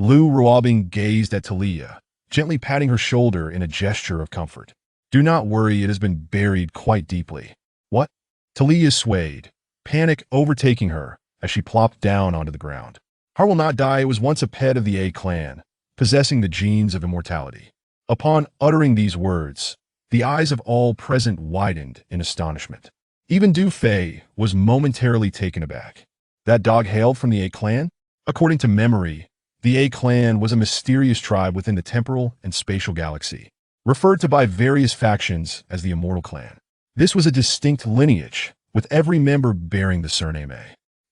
Lu Ruobing gazed at Talia, gently patting her shoulder in a gesture of comfort. Do not worry, it has been buried quite deeply. What? Talia swayed, panic overtaking her as she plopped down onto the ground. Har will not die was once a pet of the A clan, possessing the genes of immortality. Upon uttering these words, the eyes of all present widened in astonishment. Even Du Fei was momentarily taken aback. That dog hailed from the A clan? According to memory, the A clan was a mysterious tribe within the temporal and spatial galaxy, referred to by various factions as the Immortal Clan. This was a distinct lineage, with every member bearing the surname A.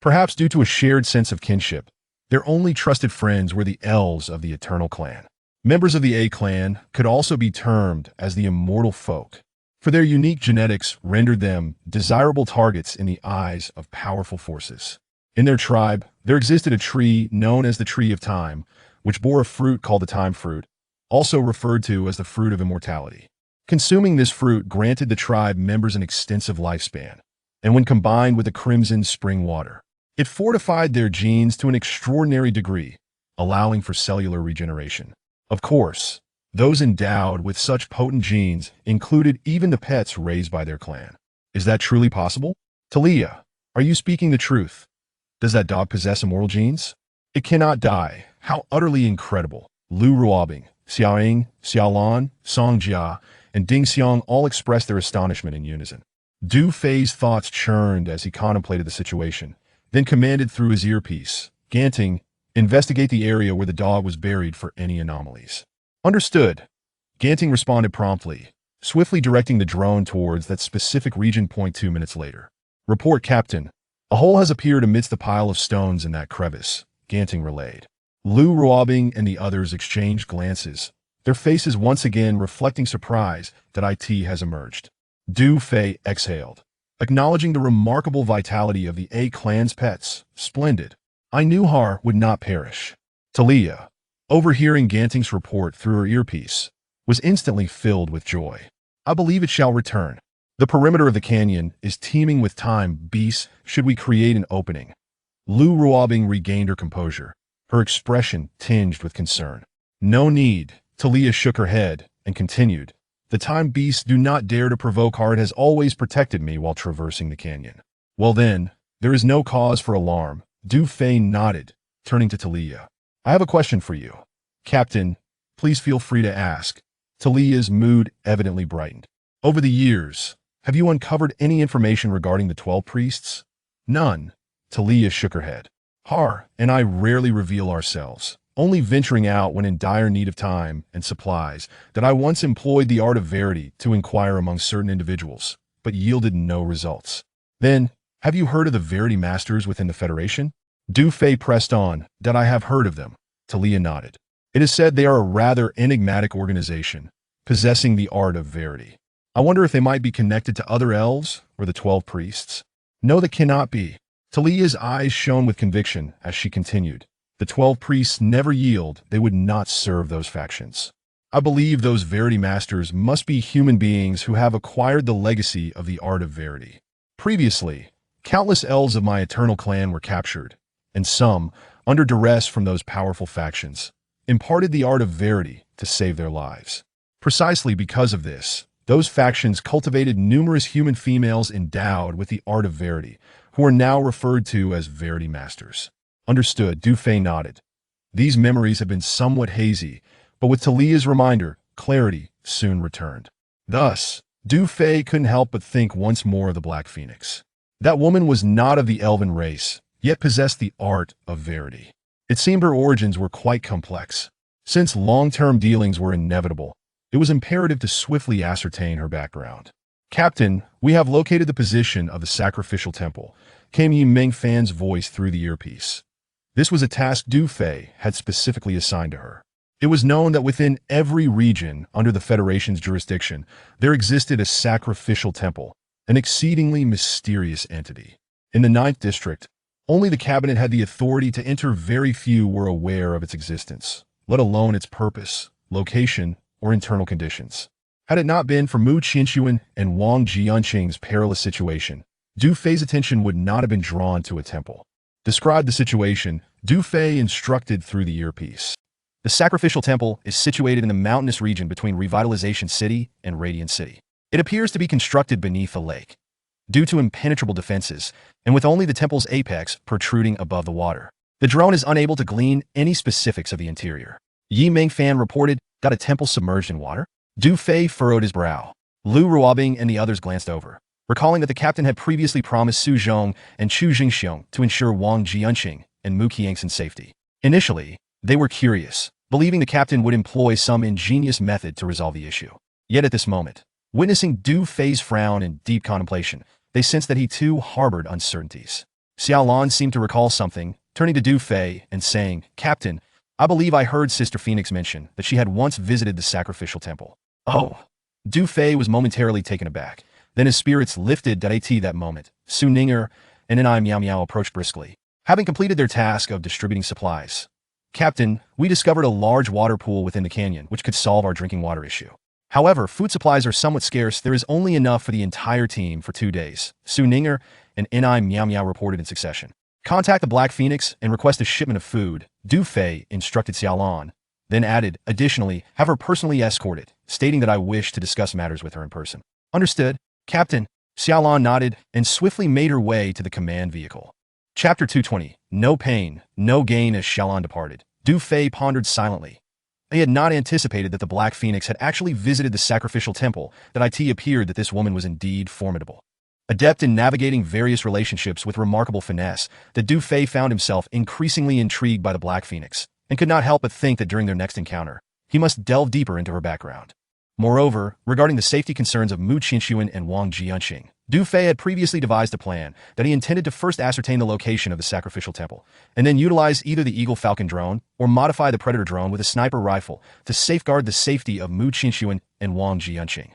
Perhaps due to a shared sense of kinship, their only trusted friends were the elves of the Eternal Clan. Members of the A clan could also be termed as the Immortal Folk, for their unique genetics rendered them desirable targets in the eyes of powerful forces. In their tribe, there existed a tree known as the Tree of Time, which bore a fruit called the Time Fruit, also referred to as the Fruit of Immortality. Consuming this fruit granted the tribe members an extensive lifespan, and when combined with the crimson spring water, it fortified their genes to an extraordinary degree, allowing for cellular regeneration. Of course, those endowed with such potent genes included even the pets raised by their clan. Is that truly possible? Talia, are you speaking the truth? Does that dog possess immortal genes? It cannot die. How utterly incredible. Lu Ruobing, Xiaoying, Xiaolan, Songjia, and Ding Xiang all expressed their astonishment in unison. Du Fei's thoughts churned as he contemplated the situation, then commanded through his earpiece, Ganting, investigate the area where the dog was buried for any anomalies. Understood. Ganting responded promptly, swiftly directing the drone towards that specific region. 2 minutes later. Report, Captain. A hole has appeared amidst the pile of stones in that crevice, Ganting relayed. Lu Ruobing and the others exchanged glances, their faces once again reflecting surprise that IT has emerged. Du Fei exhaled, acknowledging the remarkable vitality of the A clan's pets. Splendid. I knew Har would not perish. Talia, overhearing Ganting's report through her earpiece, was instantly filled with joy. I believe it shall return. The perimeter of the canyon is teeming with time beasts should we create an opening. Lu Ruobing regained her composure, her expression tinged with concern. No need. Talia shook her head and continued. The time beasts do not dare to provoke. Har has always protected me while traversing the canyon. Well then, there is no cause for alarm. Du Fei nodded, turning to Talia. I have a question for you. Captain, please feel free to ask. Talia's mood evidently brightened. Over the years, have you uncovered any information regarding the 12 priests? None. Talia shook her head. Har and I rarely reveal ourselves, only venturing out when in dire need of time and supplies. That I once employed the art of Verity to inquire among certain individuals, but yielded no results. Then, have you heard of the Verity Masters within the Federation? Du Fei pressed on. That I have heard of them. Talia nodded. It is said they are a rather enigmatic organization, possessing the art of Verity. I wonder if they might be connected to other elves or the 12 priests. No, that cannot be. Talia's eyes shone with conviction as she continued. The 12 priests never yield. They would not serve those factions. I believe those Verity Masters must be human beings who have acquired the legacy of the art of Verity. Previously, countless elves of my eternal clan were captured, and some, under duress from those powerful factions, imparted the art of Verity to save their lives. Precisely because of this, those factions cultivated numerous human females endowed with the art of Verity, who are now referred to as Verity Masters. Understood. Du Fei nodded. These memories have been somewhat hazy, but with Talia's reminder, clarity soon returned. Thus, Du Fei couldn't help but think once more of the Black Phoenix. That woman was not of the elven race, yet possessed the art of Verity. It seemed her origins were quite complex. Since long-term dealings were inevitable, it was imperative to swiftly ascertain her background. Captain, we have located the position of the sacrificial temple, came Yi Ming Fan's voice through the earpiece. This was a task Du Fei had specifically assigned to her. It was known that within every region under the Federation's jurisdiction, there existed a sacrificial temple, an exceedingly mysterious entity. In the 9th District, only the cabinet had the authority to enter. Very few were aware of its existence, let alone its purpose, location, or internal conditions. Had it not been for Mu Qianxuan and Wang Jianqing's perilous situation, Du Fei's attention would not have been drawn to a temple. Describe the situation, Du Fei instructed through the earpiece. The sacrificial temple is situated in the mountainous region between Revitalization City and Radiant City. It appears to be constructed beneath a lake, due to impenetrable defenses, and with only the temple's apex protruding above the water. The drone is unable to glean any specifics of the interior. Yi Mingfan reported, "Got a temple submerged in water?" Du Fei furrowed his brow. Lu Ruobing and the others glanced over, recalling that the captain had previously promised Su Zhong and Chu Jingxiong to ensure Wang Jianqing and Mu Qiangxin's safety. Initially, they were curious, believing the captain would employ some ingenious method to resolve the issue. Yet at this moment, witnessing Du Fei's frown in deep contemplation, they sensed that he too harbored uncertainties. Xiaolan seemed to recall something, turning to Du Fei and saying, "Captain, I believe I heard Sister Phoenix mention that she had once visited the sacrificial temple." Oh! Du Fei was momentarily taken aback. Then his spirits lifted at that moment. Su Ninger and Nai Miao Miao approached briskly, having completed their task of distributing supplies. "Captain, we discovered a large water pool within the canyon which could solve our drinking water issue. However, food supplies are somewhat scarce. There is only enough for the entire team for 2 days." Su Ninger and Nai Miao Miao reported in succession. "Contact the Black Phoenix and request a shipment of food," Du Fei instructed Xiaolan, then added, "Additionally, have her personally escorted, stating that I wish to discuss matters with her in person." "Understood, Captain." Xiaolan nodded and swiftly made her way to the command vehicle. Chapter 220. No pain, no gain. As Xiaolan departed, Du Fei pondered silently. He had not anticipated that the Black Phoenix had actually visited the sacrificial temple, that it appeared that this woman was indeed formidable. Adept in navigating various relationships with remarkable finesse, that Du Fei found himself increasingly intrigued by the Black Phoenix, and could not help but think that during their next encounter, he must delve deeper into her background. Moreover, regarding the safety concerns of Mu Qianxuan and Wang Jianqing, Du Fei had previously devised a plan that he intended to first ascertain the location of the sacrificial temple, and then utilize either the Eagle Falcon drone or modify the Predator drone with a sniper rifle to safeguard the safety of Mu Qianxuan and Wang Jianqing.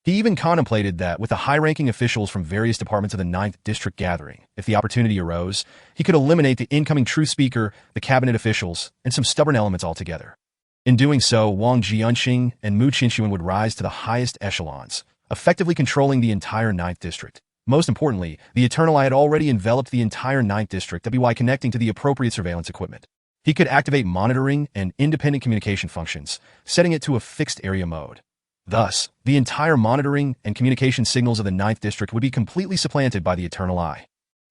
He even contemplated that, with the high-ranking officials from various departments of the 9th District gathering, if the opportunity arose, he could eliminate the incoming Truth Speaker, the cabinet officials, and some stubborn elements altogether. In doing so, Wang Jianqing and Mu Qianxuan would rise to the highest echelons, effectively controlling the entire 9th District. Most importantly, the Eternal Eye had already enveloped the entire 9th District by connecting to the appropriate surveillance equipment. He could activate monitoring and independent communication functions, setting it to a fixed area mode. Thus, the entire monitoring and communication signals of the 9th District would be completely supplanted by the Eternal Eye.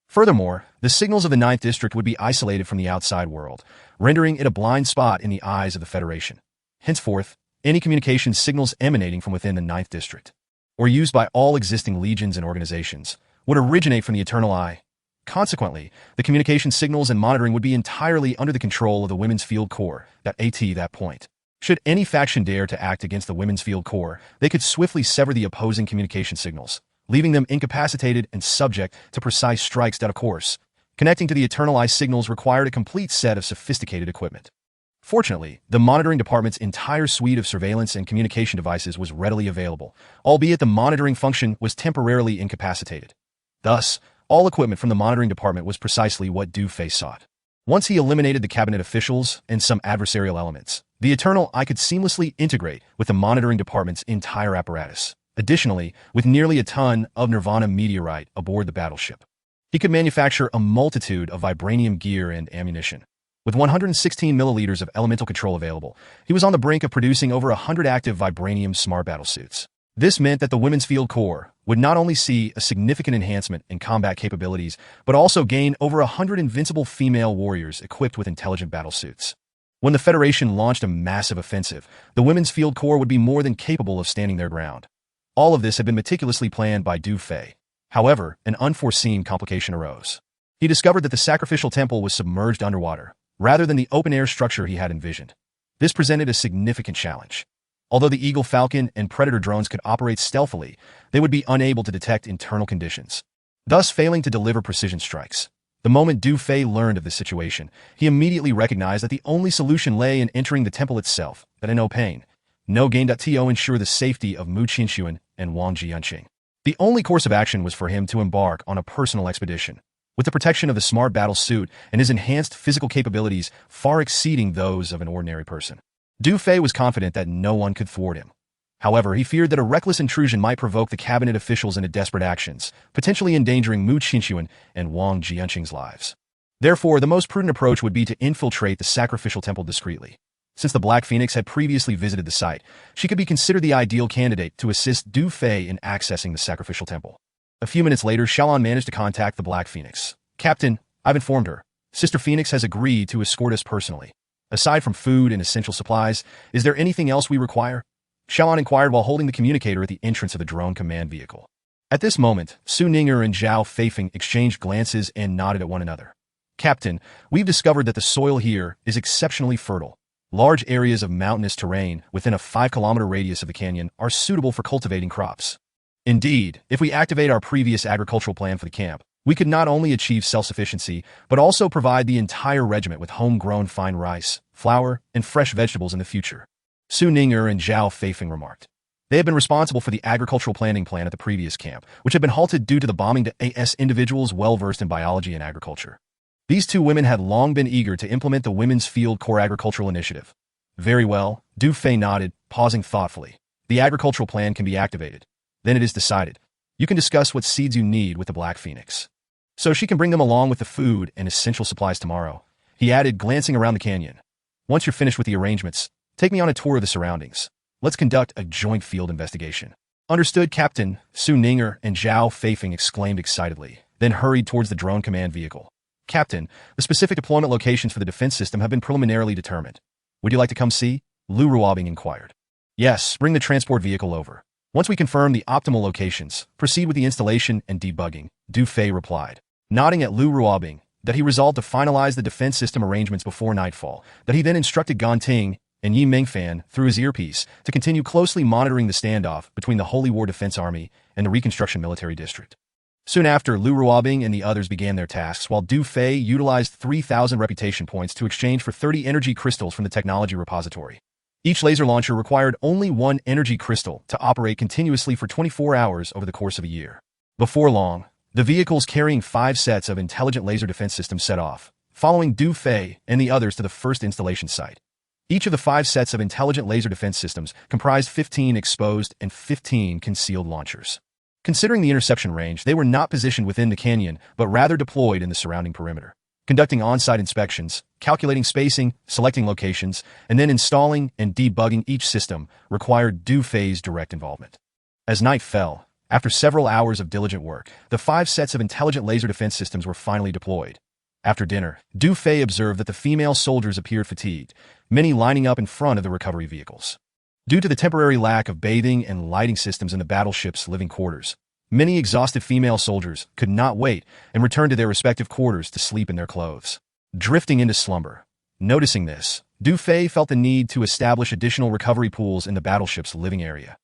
Furthermore, the signals of the 9th District would be isolated from the outside world, rendering it a blind spot in the eyes of the Federation. Henceforth, any communication signals emanating from within the 9th District, or used by all existing legions and organizations, would originate from the Eternal Eye. Consequently, the communication signals and monitoring would be entirely under the control of the Women's Field Corps, at that point. Should any faction dare to act against the Women's Field Corps, they could swiftly sever the opposing communication signals, leaving them incapacitated and subject to precise strikes. Of course, connecting to the Eternal Eye signals required a complete set of sophisticated equipment. Fortunately, the monitoring department's entire suite of surveillance and communication devices was readily available, albeit the monitoring function was temporarily incapacitated. Thus, all equipment from the monitoring department was precisely what Du Fei sought. Once he eliminated the cabinet officials and some adversarial elements, the Eternal Eye could seamlessly integrate with the monitoring department's entire apparatus. Additionally, with nearly a ton of Nirvana meteorite aboard the battleship, he could manufacture a multitude of vibranium gear and ammunition. With 116 milliliters of elemental control available, he was on the brink of producing over 100 active vibranium smart battlesuits. This meant that the Women's Field Corps would not only see a significant enhancement in combat capabilities, but also gain over 100 invincible female warriors equipped with intelligent battlesuits. When the Federation launched a massive offensive, the Women's Field Corps would be more than capable of standing their ground. All of this had been meticulously planned by Du Fei. However, an unforeseen complication arose. He discovered that the sacrificial temple was submerged underwater, rather than the open-air structure he had envisioned. This presented a significant challenge. Although the Eagle Falcon and Predator drones could operate stealthily, they would be unable to detect internal conditions, thus failing to deliver precision strikes. The moment Du Fei learned of the situation, he immediately recognized that the only solution lay in entering the temple itself, that no pain, no gain. To ensure the safety of Mu Qianxuan and Wang Jianqing, the only course of action was for him to embark on a personal expedition, with the protection of the smart battle suit and his enhanced physical capabilities far exceeding those of an ordinary person. Du Fei was confident that no one could thwart him. However, he feared that a reckless intrusion might provoke the cabinet officials into desperate actions, potentially endangering Mu Qianxuan and Wang Jianqing's lives. Therefore, the most prudent approach would be to infiltrate the sacrificial temple discreetly. Since the Black Phoenix had previously visited the site, she could be considered the ideal candidate to assist Du Fei in accessing the sacrificial temple. A few minutes later, Xiaolon managed to contact the Black Phoenix. "Captain, I've informed her. Sister Phoenix has agreed to escort us personally. Aside from food and essential supplies, is there anything else we require?" Xiaolon inquired while holding the communicator at the entrance of the drone command vehicle. At this moment, Su Ninger and Zhao Feifeng exchanged glances and nodded at one another. "Captain, we've discovered that the soil here is exceptionally fertile. Large areas of mountainous terrain within a 5-kilometer radius of the canyon are suitable for cultivating crops. Indeed, if we activate our previous agricultural plan for the camp, we could not only achieve self-sufficiency, but also provide the entire regiment with homegrown fine rice, flour, and fresh vegetables in the future," Su Ninger and Zhao Feifeng remarked. They had been responsible for the agricultural planning plan at the previous camp, which had been halted due to the bombing to AS individuals well-versed in biology and agriculture. These two women had long been eager to implement the Women's Field Corps Agricultural Initiative. "Very well," Du Fei nodded, pausing thoughtfully. "The agricultural plan can be activated. Then it is decided. You can discuss what seeds you need with the Black Phoenix. So she can bring them along with the food and essential supplies tomorrow," he added, glancing around the canyon. "Once you're finished with the arrangements, take me on a tour of the surroundings. Let's conduct a joint field investigation." "Understood, Captain," Su Ninger and Zhao Feifeng exclaimed excitedly, then hurried towards the drone command vehicle. "Captain, the specific deployment locations for the defense system have been preliminarily determined. Would you like to come see?" Lu Ruobing inquired. "Yes, bring the transport vehicle over. Once we confirm the optimal locations, proceed with the installation and debugging," Du Fei replied, nodding at Lu Ruobing that he resolved to finalize the defense system arrangements before nightfall, that he then instructed Ganting and Yi Mingfan through his earpiece to continue closely monitoring the standoff between the Holy War Defense Army and the Reconstruction Military District. Soon after, Lu Ruobing and the others began their tasks, while Du Fei utilized 3,000 reputation points to exchange for 30 energy crystals from the technology repository. Each laser launcher required only 1 energy crystal to operate continuously for 24 hours over the course of a year. Before long, the vehicles carrying 5 sets of intelligent laser defense systems set off, following Du Fei and the others to the first installation site. Each of the 5 sets of intelligent laser defense systems comprised 15 exposed and 15 concealed launchers. Considering the interception range, they were not positioned within the canyon, but rather deployed in the surrounding perimeter. Conducting on-site inspections, calculating spacing, selecting locations, and then installing and debugging each system required Du Fei's direct involvement. As night fell, after several hours of diligent work, the 5 sets of intelligent laser defense systems were finally deployed. After dinner, Du Fei observed that the female soldiers appeared fatigued, many lining up in front of the recovery vehicles. Due to the temporary lack of bathing and lighting systems in the battleship's living quarters, many exhausted female soldiers could not wait and returned to their respective quarters to sleep in their clothes, drifting into slumber. Noticing this, Du Fei felt the need to establish additional recovery pools in the battleship's living area.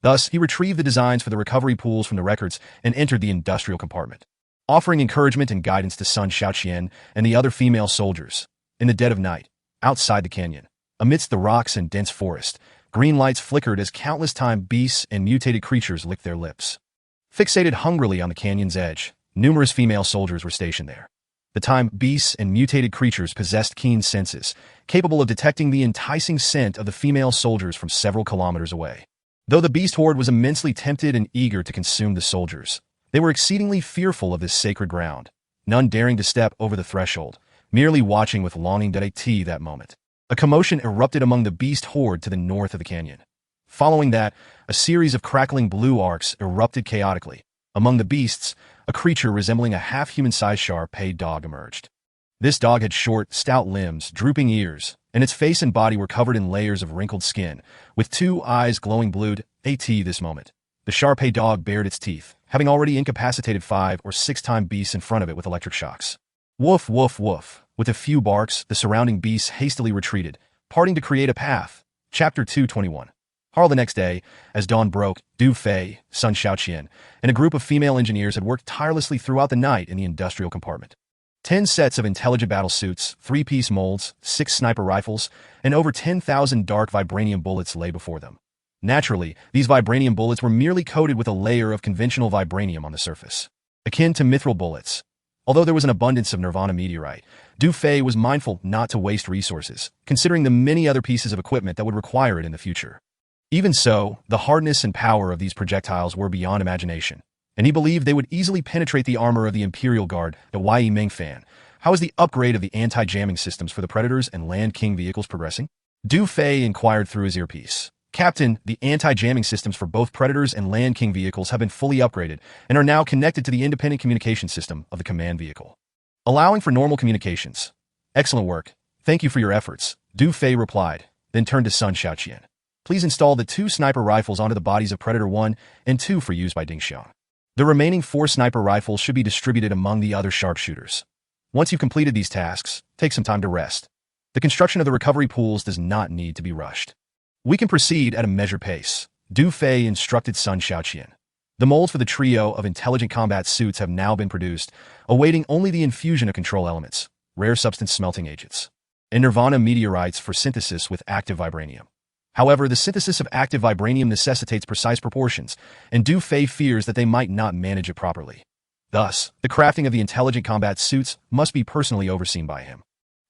Thus, he retrieved the designs for the recovery pools from the records and entered the industrial compartment, offering encouragement and guidance to Sun Xiaoqian and the other female soldiers. In the dead of night, outside the canyon, amidst the rocks and dense forest, green lights flickered as countless time beasts and mutated creatures licked their lips. Fixated hungrily on the canyon's edge, numerous female soldiers were stationed there. The time beasts and mutated creatures possessed keen senses, capable of detecting the enticing scent of the female soldiers from several kilometers away. Though the beast horde was immensely tempted and eager to consume the soldiers, they were exceedingly fearful of this sacred ground, none daring to step over the threshold, merely watching with longing that moment. A commotion erupted among the beast horde to the north of the canyon. Following that, a series of crackling blue arcs erupted chaotically. Among the beasts, a creature resembling a half-human-sized Shar-Pei dog emerged. This dog had short, stout limbs, drooping ears, and its face and body were covered in layers of wrinkled skin, with 2 eyes glowing blued. This moment, the Shar-Pei dog bared its teeth, having already incapacitated 5 or 6 time beasts in front of it with electric shocks. Woof, woof, woof. With a few barks, the surrounding beasts hastily retreated, parting to create a path. Chapter 221. The next day, as dawn broke, Du Fei, Sun Xiaoqian, and a group of female engineers had worked tirelessly throughout the night in the industrial compartment. 10 sets of intelligent battle suits, 3-piece molds, 6 sniper rifles, and over 10,000 dark vibranium bullets lay before them. Naturally, these vibranium bullets were merely coated with a layer of conventional vibranium on the surface, akin to mithril bullets. Although there was an abundance of Nirvana meteorite, Du Fei was mindful not to waste resources, considering the many other pieces of equipment that would require it in the future. Even so, the hardness and power of these projectiles were beyond imagination, and he believed they would easily penetrate the armor of the Imperial Guard at Yi Mingfan, How is the upgrade of the anti-jamming systems for the Predators and Land King vehicles progressing? Du Fei inquired through his earpiece. Captain, the anti-jamming systems for both Predators and Land King vehicles have been fully upgraded and are now connected to the independent communication system of the command vehicle, allowing for normal communications. Excellent work. Thank you for your efforts, Du Fei replied, then turned to Sun Xiaoqian. Please install the 2 sniper rifles onto the bodies of Predator 1 and 2 for use by Ding Xiang. The remaining 4 sniper rifles should be distributed among the other sharpshooters. Once you've completed these tasks, take some time to rest. The construction of the recovery pools does not need to be rushed. We can proceed at a measured pace, Du Fei instructed Sun Xiaoqian. The molds for the trio of intelligent combat suits have now been produced, awaiting only the infusion of control elements, rare substance smelting agents, and Nirvana meteorites for synthesis with active vibranium. However, the synthesis of active vibranium necessitates precise proportions, and Du Fei fears that they might not manage it properly. Thus, the crafting of the intelligent combat suits must be personally overseen by him.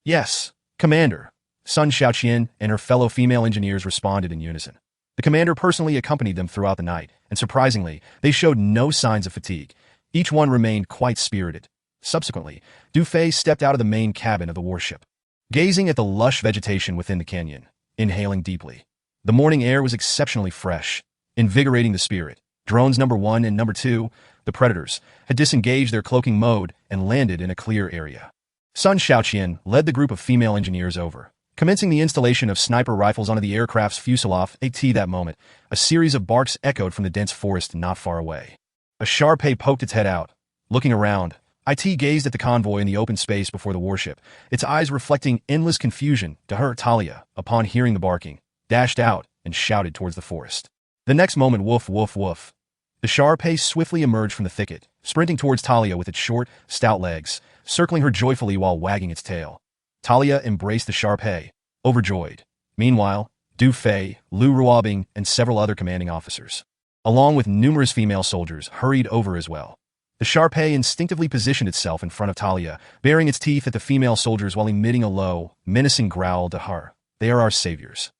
Yes, Commander. Sun Xiaoqian and her fellow female engineers responded in unison. The commander personally accompanied them throughout the night, and surprisingly, they showed no signs of fatigue. Each one remained quite spirited. Subsequently, Du Fei stepped out of the main cabin of the warship, gazing at the lush vegetation within the canyon, inhaling deeply. The morning air was exceptionally fresh, invigorating the spirit. Drones number 1 and number 2, the Predators, had disengaged their cloaking mode and landed in a clear area. Sun Xiaoqian led the group of female engineers over, commencing the installation of sniper rifles onto the aircraft's fuselage. At that moment, a series of barks echoed from the dense forest not far away. A Shar-Pei poked its head out. Looking around, IT gazed at the convoy in the open space before the warship, its eyes reflecting endless confusion. Talia, upon hearing the barking, dashed out and shouted towards the forest. The next moment, woof, woof, woof. The Shar-Pei swiftly emerged from the thicket, sprinting towards Talia with its short, stout legs, circling her joyfully while wagging its tail. Talia embraced the Shar-Pei, overjoyed. Meanwhile, Du Fei, Lu Ruobing, and several other commanding officers, along with numerous female soldiers, hurried over as well. The Shar-Pei instinctively positioned itself in front of Talia, baring its teeth at the female soldiers while emitting a low, menacing growl to her. They are our saviors.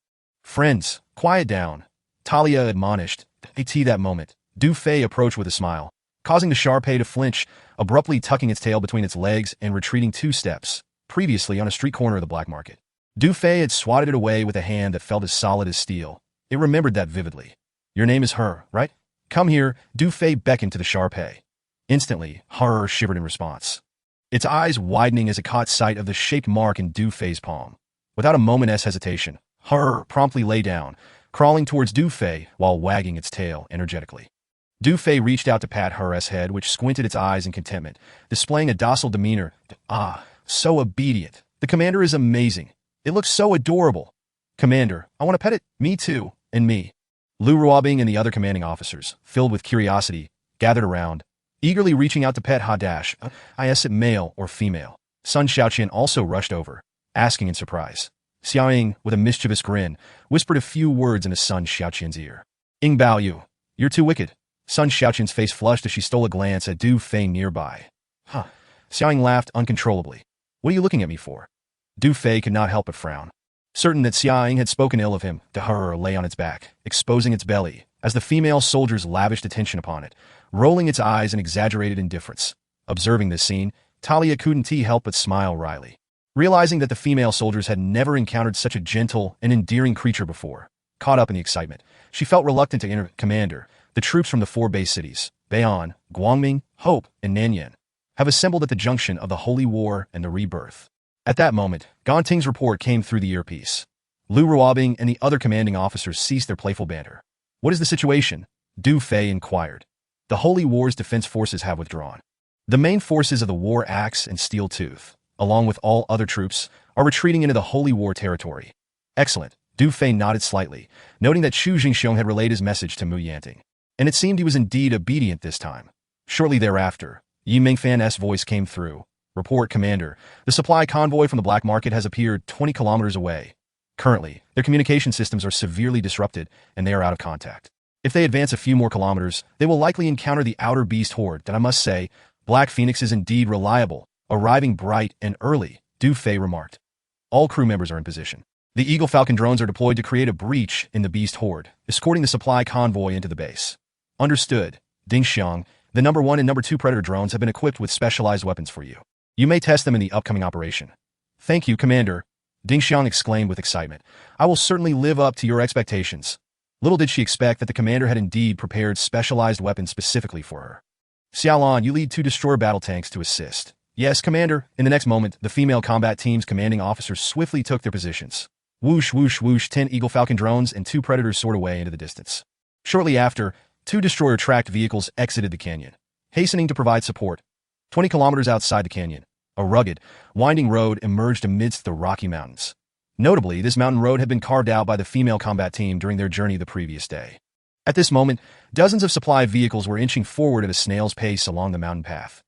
Friends, quiet down, Talia admonished. At that moment, Du Fei approached with a smile, causing the Shar-Pei to flinch, abruptly tucking its tail between its legs and retreating 2 steps, previously on a street corner of the black market. Du Fei had swatted it away with a hand that felt as solid as steel. It remembered that vividly. Your name is Her, right? Come here, Du Fei beckoned to the Shar-Pei. Instantly, Her shivered in response, its eyes widening as it caught sight of the shaped mark in Du Fei's palm. Without a moment's hesitation, Her promptly lay down, crawling towards Du Fei while wagging its tail energetically. Du Fei reached out to pat Her's head, which squinted its eyes in contentment, displaying a docile demeanor. Ah, so obedient. The commander is amazing. It looks so adorable. Commander, I want to pet it. Me too. And me. Lu Ruobing and the other commanding officers, filled with curiosity, gathered around, eagerly reaching out to pet Hadash. Is it male or female? Sun Xiaoqian also rushed over, asking in surprise. Xiaoying, with a mischievous grin, whispered a few words into Sun Xiaoqian's ear. Ing Bao Yu, you're too wicked. Sun Xiaoqian's face flushed as she stole a glance at Du Fei nearby. Huh. Xiaoying laughed uncontrollably. What are you looking at me for? Du Fei could not help but frown. Certain that Xiaoying had spoken ill of him, Her lay on its back, exposing its belly, as the female soldiers lavished attention upon it, rolling its eyes in exaggerated indifference. Observing this scene, Talia couldn't help but smile wryly, realizing that the female soldiers had never encountered such a gentle and endearing creature before. Caught up in the excitement, she felt reluctant to enter. Commander, the troops from the 4 base cities, Bayan, Guangming, Hope, and Nanyan, have assembled at the junction of the Holy War and the Rebirth. At that moment, Ganting's report came through the earpiece. Lu Ruobing and the other commanding officers ceased their playful banter. What is the situation? Du Fei inquired. The Holy War's defense forces have withdrawn. The main forces of the War Axe and Steel Tooth, along with all other troops, are retreating into the Holy War territory. Excellent. Du Fei nodded slightly, noting that Xu Jingxiong had relayed his message to Mu Yanting, and it seemed he was indeed obedient this time. Shortly thereafter, Yi Mingfan's voice came through. Report, Commander. The supply convoy from the black market has appeared 20 kilometers away. Currently, their communication systems are severely disrupted, and they are out of contact. If they advance a few more kilometers, they will likely encounter the outer beast horde that I must say, Black Phoenix is indeed reliable, arriving bright and early, Du Fei remarked. All crew members are in position. The Eagle Falcon drones are deployed to create a breach in the beast horde, escorting the supply convoy into the base. Understood. Ding Xiang, the number 1 and number 2 Predator drones have been equipped with specialized weapons for you. You may test them in the upcoming operation. Thank you, Commander, Ding Xiang exclaimed with excitement. I will certainly live up to your expectations. Little did she expect that the commander had indeed prepared specialized weapons specifically for her. Xiaolan, you lead 2 destroyer battle tanks to assist. Yes, Commander. In the next moment, the female combat team's commanding officers swiftly took their positions. Whoosh, whoosh, whoosh, 10 Eagle Falcon drones and 2 Predators soared away into the distance. Shortly after, 2 destroyer-tracked vehicles exited the canyon, hastening to provide support. 20 kilometers outside the canyon, a rugged, winding road emerged amidst the Rocky Mountains. Notably, this mountain road had been carved out by the female combat team during their journey the previous day. At this moment, dozens of supply vehicles were inching forward at a snail's pace along the mountain path.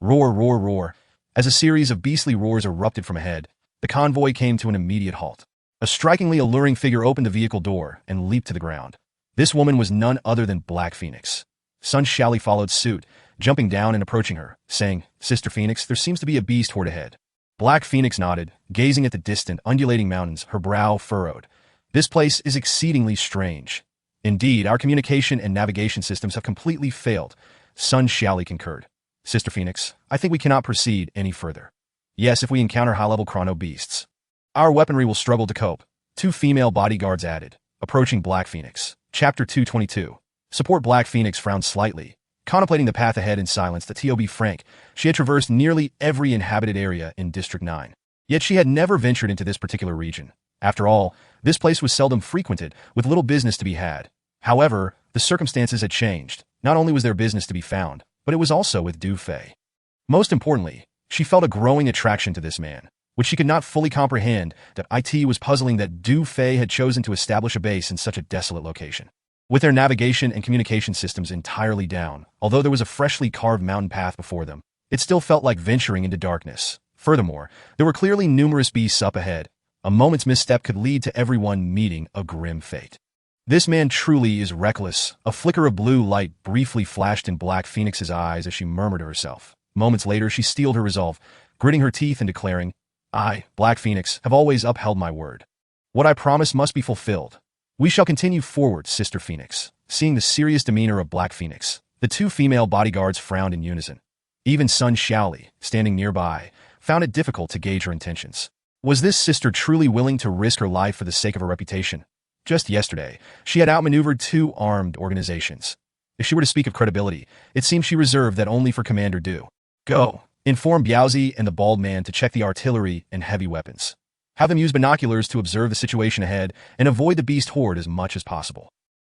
Roar, roar, roar. As a series of beastly roars erupted from ahead, the convoy came to an immediate halt. A strikingly alluring figure opened the vehicle door and leaped to the ground. This woman was none other than Black Phoenix. Sun Xiaoli followed suit, jumping down and approaching her, saying, Sister Phoenix, there seems to be a beast horde ahead. Black Phoenix nodded, gazing at the distant, undulating mountains, her brow furrowed. This place is exceedingly strange. Indeed, our communication and navigation systems have completely failed. Sun Xiaoli concurred. Sister Phoenix, I think we cannot proceed any further. Yes, if we encounter high-level chrono beasts. Our weaponry will struggle to cope. 2 female bodyguards added, approaching Black Phoenix. Chapter 222. Support Black Phoenix frowned slightly, contemplating the path ahead in silence. To be frank, she had traversed nearly every inhabited area in District 9. Yet she had never ventured into this particular region. After all, this place was seldom frequented, with little business to be had. However, the circumstances had changed. Not only was there business to be found, but it was also with Du Fei. Most importantly, she felt a growing attraction to this man, which she could not fully comprehend. That it was puzzling that Du Fei had chosen to establish a base in such a desolate location. With their navigation and communication systems entirely down, although there was a freshly carved mountain path before them, it still felt like venturing into darkness. Furthermore, there were clearly numerous beasts up ahead. A moment's misstep could lead to everyone meeting a grim fate. This man truly is reckless. A flicker of blue light briefly flashed in Black Phoenix's eyes as she murmured to herself. Moments later, she steeled her resolve, gritting her teeth and declaring, I, Black Phoenix, have always upheld my word. What I promised must be fulfilled. We shall continue forward, Sister Phoenix. Seeing the serious demeanor of Black Phoenix, the 2 female bodyguards frowned in unison. Even Sun Xiaoli, standing nearby, found it difficult to gauge her intentions. Was this sister truly willing to risk her life for the sake of her reputation? Just yesterday, she had outmaneuvered 2 armed organizations. If she were to speak of credibility, it seemed she reserved that only for Commander Du. Go, inform Biaozi and the bald man to check the artillery and heavy weapons. Have them use binoculars to observe the situation ahead and avoid the beast horde as much as possible.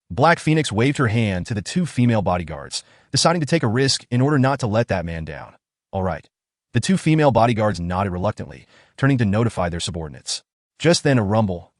Black Phoenix waved her hand to the 2 female bodyguards, deciding to take a risk in order not to let that man down. All right. The 2 female bodyguards nodded reluctantly, turning to notify their subordinates. Just then a rumble.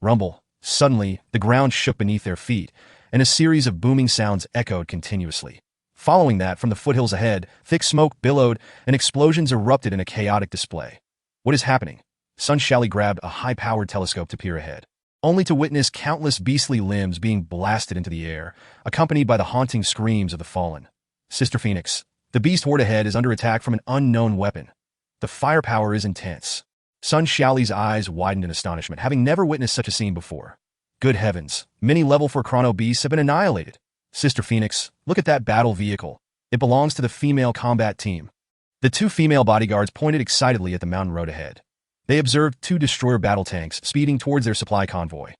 Suddenly, the ground shook beneath their feet, and a series of booming sounds echoed continuously. Following that, from the foothills ahead, thick smoke billowed, and explosions erupted in a chaotic display. What is happening? Sun Xiaoli grabbed a high-powered telescope to peer ahead, only to witness countless beastly limbs being blasted into the air, accompanied by the haunting screams of the fallen. Sister Phoenix, the beast horde ahead is under attack from an unknown weapon. The firepower is intense. Sun Xiaoli's eyes widened in astonishment, having never witnessed such a scene before. Good heavens, many level 4 chrono beasts have been annihilated. Sister Phoenix, look at that battle vehicle. It belongs to the female combat team. The 2 female bodyguards pointed excitedly at the mountain road ahead. They observed 2 destroyer battle tanks speeding towards their supply convoy.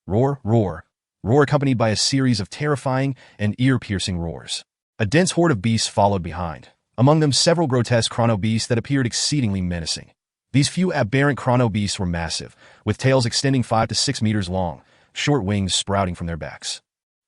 Roar, roar, roar accompanied by a series of terrifying and ear-piercing roars. A dense horde of beasts followed behind, among them several grotesque chrono beasts that appeared exceedingly menacing. These few aberrant chrono beasts were massive, with tails extending 5 to 6 meters long, short wings sprouting from their backs,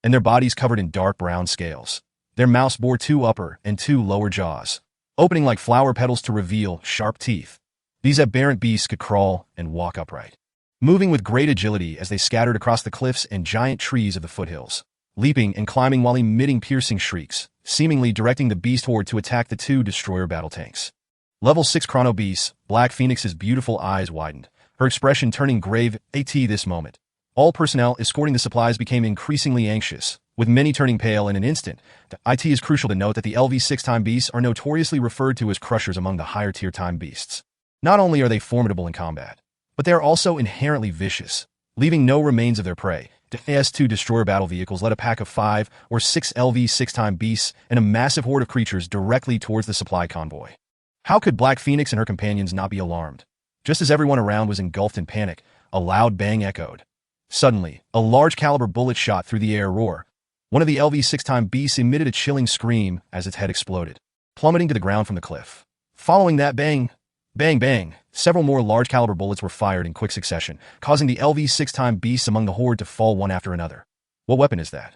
and their bodies covered in dark brown scales. Their mouths bore 2 upper and 2 lower jaws, opening like flower petals to reveal sharp teeth. These aberrant beasts could crawl and walk upright, moving with great agility as they scattered across the cliffs and giant trees of the foothills, leaping and climbing while emitting piercing shrieks, seemingly directing the beast horde to attack the 2 destroyer battle tanks. Level 6 chrono beasts, Black Phoenix's beautiful eyes widened, her expression turning grave. This moment, all personnel escorting the supplies became increasingly anxious, with many turning pale in an instant. It is crucial to note that the LV 6-time beasts are notoriously referred to as crushers among the higher tier time beasts. Not only are they formidable in combat, but they are also inherently vicious, leaving no remains of their prey. The AS-2 destroyer battle vehicles led a pack of 5 or 6 LV 6-time beasts and a massive horde of creatures directly towards the supply convoy. How could Black Phoenix and her companions not be alarmed? Just as everyone around was engulfed in panic, a loud bang echoed. Suddenly, a large-caliber bullet shot through the air roar. One of the LV six-time beasts emitted a chilling scream as its head exploded, plummeting to the ground from the cliff. Following that bang, bang, bang, several more large-caliber bullets were fired in quick succession, causing the LV six-time beasts among the horde to fall one after another. What weapon is that?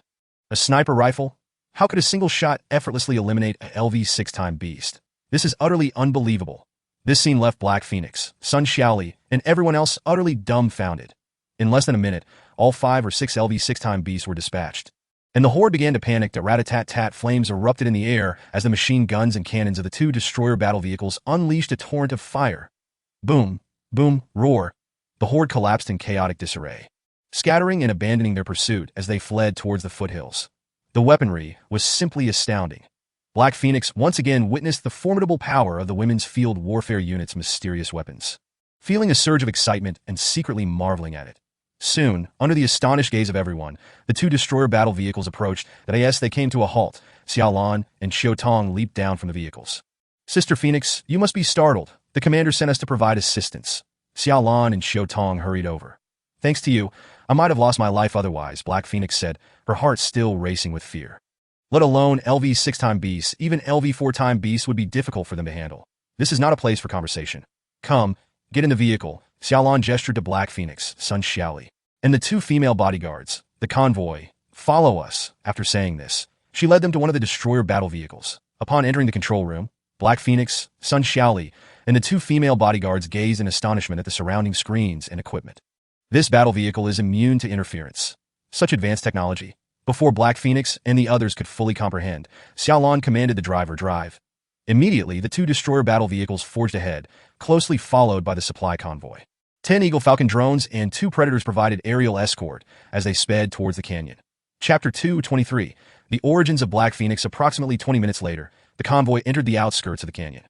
A sniper rifle? How could a single shot effortlessly eliminate a LV six-time beast? This is utterly unbelievable. This scene left Black Phoenix, Sun Xiaoli, and everyone else utterly dumbfounded. In less than a minute, all 5 or 6 LV six-time beasts were dispatched. And the horde began to panic. Rat-a-tat-tat, flames erupted in the air as the machine guns and cannons of the 2 destroyer battle vehicles unleashed a torrent of fire. Boom, boom, roar. The horde collapsed in chaotic disarray, scattering and abandoning their pursuit as they fled towards the foothills. The weaponry was simply astounding. Black Phoenix once again witnessed the formidable power of the Women's Field Warfare Unit's mysterious weapons, feeling a surge of excitement and secretly marveling at it. Soon, under the astonished gaze of everyone, the 2 destroyer battle vehicles approached. They came to a halt. Xiaolan and Xiao Tong leaped down from the vehicles. Sister Phoenix, you must be startled. The commander sent us to provide assistance. Xiaolan and Xiao Tong hurried over. Thanks to you, I might have lost my life otherwise, Black Phoenix said, her heart still racing with fear. Let alone LV six-time beasts, even LV four-time beasts would be difficult for them to handle. This is not a place for conversation. Come, get in the vehicle. Xiaolan gestured to Black Phoenix, Sun Xiaoli, and the 2 female bodyguards, the convoy. Follow us. After saying this, she led them to one of the destroyer battle vehicles. Upon entering the control room, Black Phoenix, Sun Xiaoli, and the 2 female bodyguards gazed in astonishment at the surrounding screens and equipment. This battle vehicle is immune to interference. Such advanced technology. Before Black Phoenix and the others could fully comprehend, Xiaolan commanded the driver drive. Immediately, the 2 destroyer battle vehicles forged ahead, closely followed by the supply convoy. 10 Eagle Falcon drones and 2 Predators provided aerial escort as they sped towards the canyon. Chapter 223, The Origins of Black Phoenix. Approximately 20 minutes later, the convoy entered the outskirts of the canyon.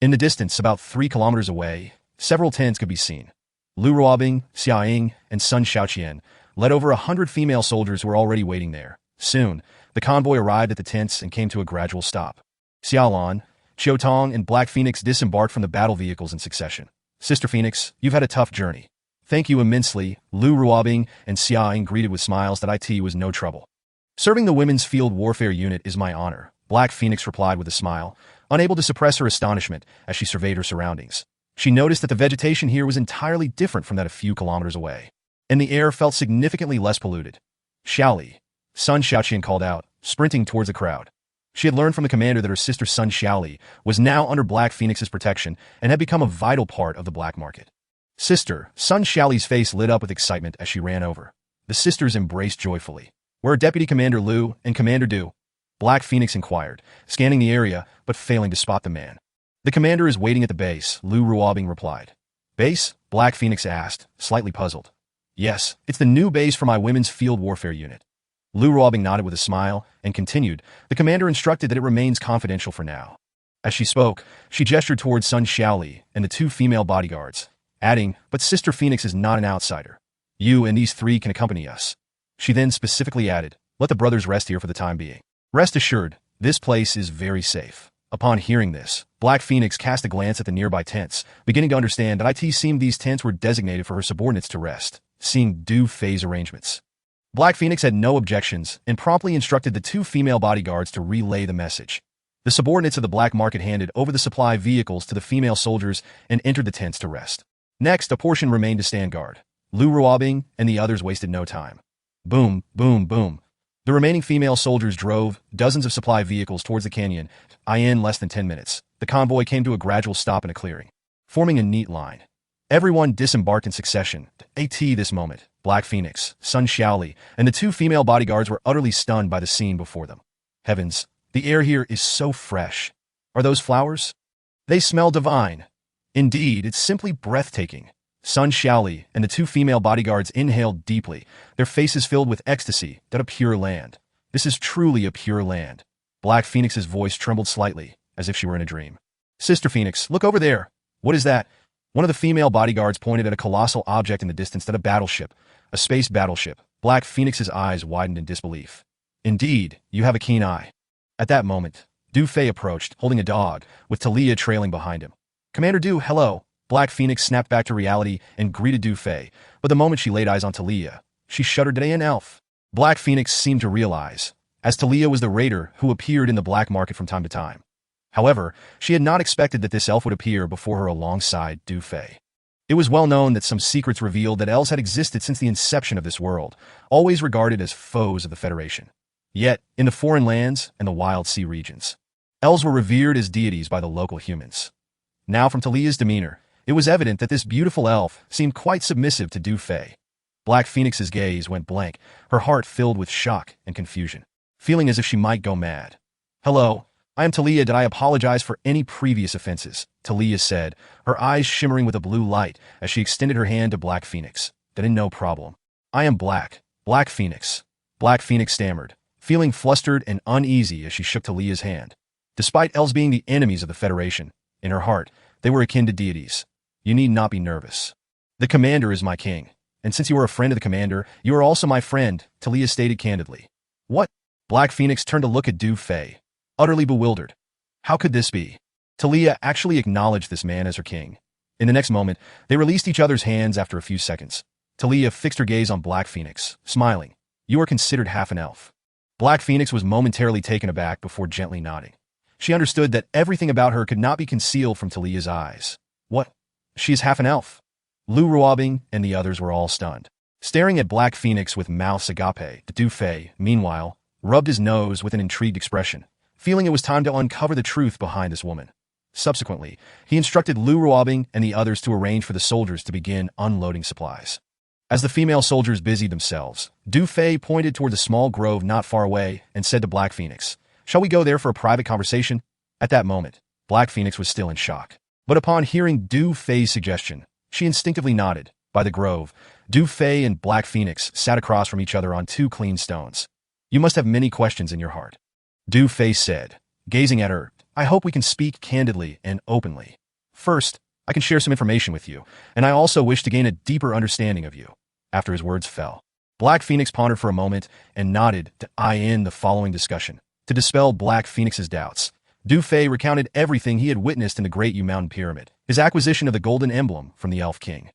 In the distance, about 3 kilometers away, several tents could be seen. Lu Ruobing, Xia Ying, and Sun Xiaoqian led over 100 female soldiers who were already waiting there. Soon, the convoy arrived at the tents and came to a gradual stop. Xiaolan, Xiao Tong, and Black Phoenix disembarked from the battle vehicles in succession. Sister Phoenix, you've had a tough journey. Thank you immensely, Lu Ruobing and Xia Ying greeted with smiles. It was no trouble. Serving the Women's Field Warfare Unit is my honor, Black Phoenix replied with a smile, unable to suppress her astonishment as she surveyed her surroundings. She noticed that the vegetation here was entirely different from that a few kilometers away, and the air felt significantly less polluted. Xiaoli, Sun Xiaoqian called out, sprinting towards the crowd. She had learned from the commander that her sister Sun Xiaoli was now under Black Phoenix's protection and had become a vital part of the black market. Sister, Sun Xiaoli's face lit up with excitement as she ran over. The sisters embraced joyfully. Where are Deputy Commander Lu and Commander Du? Black Phoenix inquired, scanning the area but failing to spot the man. The commander is waiting at the base, Lu Ruobing replied. Base? Black Phoenix asked, slightly puzzled. Yes, it's the new base for my Women's Field Warfare Unit. Lu Ruobing nodded with a smile and continued, the commander instructed that it remains confidential for now. As she spoke, she gestured towards Sun Xiaoli and the 2 female bodyguards, adding, but Sister Phoenix is not an outsider. You and these 3 can accompany us. She then specifically added, let the brothers rest here for the time being. Rest assured, this place is very safe. Upon hearing this, Black Phoenix cast a glance at the nearby tents, beginning to understand that it seemed these tents were designated for her subordinates to rest, seeing due phase arrangements. Black Phoenix had no objections and promptly instructed the 2 female bodyguards to relay the message. The subordinates of the black market handed over the supply vehicles to the female soldiers and entered the tents to rest. Next, a portion remained to stand guard. Lu Ruobing and the others wasted no time. Boom, boom, boom. The remaining female soldiers drove dozens of supply vehicles towards the canyon. In less than 10 minutes, the convoy came to a gradual stop in a clearing, forming a neat line. Everyone disembarked in succession. This moment, Black Phoenix, Sun Xiaoli, and the 2 female bodyguards were utterly stunned by the scene before them. Heavens, the air here is so fresh. Are those flowers? They smell divine. Indeed, it's simply breathtaking. Sun Xiaoli and the 2 female bodyguards inhaled deeply, their faces filled with ecstasy at a pure land. This is truly a pure land. Black Phoenix's voice trembled slightly, as if she were in a dream. Sister Phoenix, look over there. What is that? One of the female bodyguards pointed at a colossal object in the distance, at a battleship, a space battleship. Black Phoenix's eyes widened in disbelief. Indeed, you have a keen eye. At that moment, Du Fei approached, holding a dog, with Talia trailing behind him. Commander Du, hello. Black Phoenix snapped back to reality and greeted Du Fei, but the moment she laid eyes on Talia, she shuddered at an elf. Black Phoenix seemed to realize, as Talia was the raider who appeared in the black market from time to time. However, she had not expected that this elf would appear before her alongside Du Fei. It was well known that some secrets revealed that elves had existed since the inception of this world, always regarded as foes of the Federation. Yet, in the foreign lands and the wild sea regions, elves were revered as deities by the local humans. Now, from Talia's demeanor, it was evident that this beautiful elf seemed quite submissive to Du Fei. Black Phoenix's gaze went blank, her heart filled with shock and confusion, feeling as if she might go mad. Hello, I am Talia. Did I apologize for any previous offenses? Talia said, her eyes shimmering with a blue light as she extended her hand to Black Phoenix. Then no problem. I am Black Phoenix. Black Phoenix stammered, feeling flustered and uneasy as she shook Talia's hand. Despite elves being the enemies of the Federation, in her heart, they were akin to deities. You need not be nervous. The commander is my king, and since you are a friend of the commander, you are also my friend, Talia stated candidly. What? Black Phoenix turned to look at Du Fei, utterly bewildered. How could this be? Talia actually acknowledged this man as her king. In the next moment, they released each other's hands after a few seconds. Talia fixed her gaze on Black Phoenix, smiling. You are considered half an elf. Black Phoenix was momentarily taken aback before gently nodding. She understood that everything about her could not be concealed from Talia's eyes. What? She is half an elf. Lu Ruobing and the others were all stunned. Staring at Black Phoenix with mouths agape, Du Fei, meanwhile, rubbed his nose with an intrigued expression, feeling it was time to uncover the truth behind this woman. Subsequently, he instructed Lu Ruobing and the others to arrange for the soldiers to begin unloading supplies. As the female soldiers busied themselves, Du Fei pointed toward a small grove not far away and said to Black Phoenix, Shall we go there for a private conversation? At that moment, Black Phoenix was still in shock. But upon hearing Du Fei's suggestion, she instinctively nodded. By the grove, Du Fei and Black Phoenix sat across from each other on two clean stones. You must have many questions in your heart. Du Fei said, gazing at her, I hope we can speak candidly and openly. First, I can share some information with you, and I also wish to gain a deeper understanding of you. After his words fell, Black Phoenix pondered for a moment and nodded to end the following discussion. To dispel Black Phoenix's doubts, Du Fei recounted everything he had witnessed in the Great U Mountain Pyramid, his acquisition of the golden emblem from the Elf King,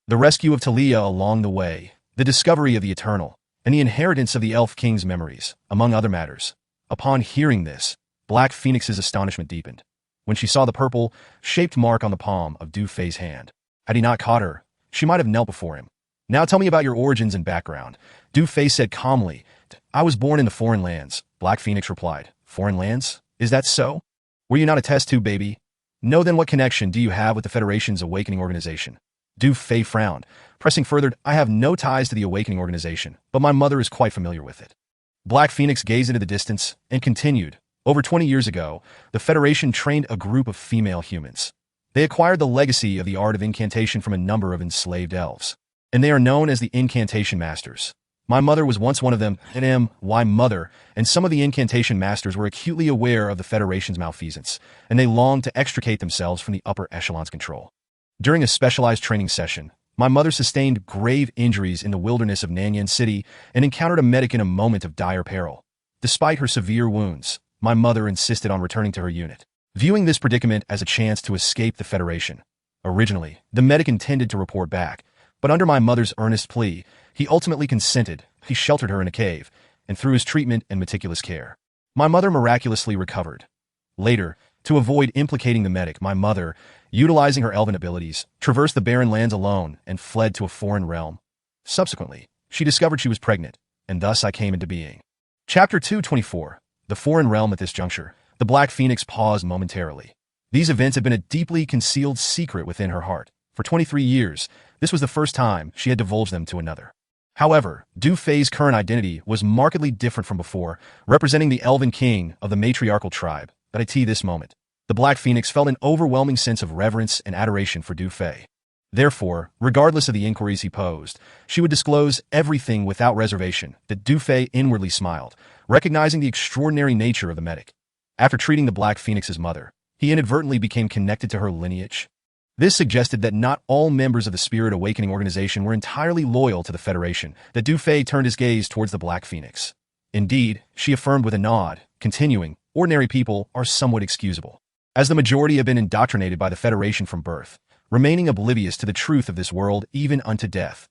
the rescue of Talia along the way, the discovery of the Eternal, and the inheritance of the Elf King's memories, among other matters. Upon hearing this, Black Phoenix's astonishment deepened when she saw the purple, shaped mark on the palm of Du Fei's hand. Had he not caught her, she might have knelt before him. Now tell me about your origins and background. Du Fei said calmly, I was born in the foreign lands. Black Phoenix replied, Foreign lands? Is that so? Were you not a test tube baby? No, then what connection do you have with the Federation's Awakening Organization? Du Fei frowned, pressing further, I have no ties to the Awakening Organization, but my mother is quite familiar with it. Black Phoenix gazed into the distance and continued, over 20 years ago, the Federation trained a group of female humans. They acquired the legacy of the art of incantation from a number of enslaved elves, and they are known as the Incantation Masters. My mother was once one of them, and mother, and some of the Incantation Masters were acutely aware of the Federation's malfeasance, and they longed to extricate themselves from the upper echelon's control. During a specialized training session, my mother sustained grave injuries in the wilderness of Nanyan City and encountered a medic in a moment of dire peril. Despite her severe wounds, my mother insisted on returning to her unit, viewing this predicament as a chance to escape the Federation. Originally, the medic intended to report back, but under my mother's earnest plea, he ultimately consented. He sheltered her in a cave, and through his treatment and meticulous care, my mother miraculously recovered. Later, to avoid implicating the medic, my mother, utilizing her elven abilities, traversed the barren lands alone and fled to a foreign realm. Subsequently, she discovered she was pregnant, and thus I came into being. Chapter 224. The Foreign Realm. At this juncture, the Black Phoenix paused momentarily. These events had been a deeply concealed secret within her heart. For 23 years, this was the first time she had divulged them to another. However, Du Fei's current identity was markedly different from before, representing the Elven King of the matriarchal tribe. But at this moment, the Black Phoenix felt an overwhelming sense of reverence and adoration for Du Fei. Therefore, regardless of the inquiries he posed, she would disclose everything without reservation. That Du Fei inwardly smiled, recognizing the extraordinary nature of the medic. After treating the Black Phoenix's mother, he inadvertently became connected to her lineage. This suggested that not all members of the Spirit Awakening Organization were entirely loyal to the Federation. That Du Fei turned his gaze towards the Black Phoenix. Indeed, she affirmed with a nod, continuing, ordinary people are somewhat excusable, as the majority have been indoctrinated by the Federation from birth, remaining oblivious to the truth of this world even unto death.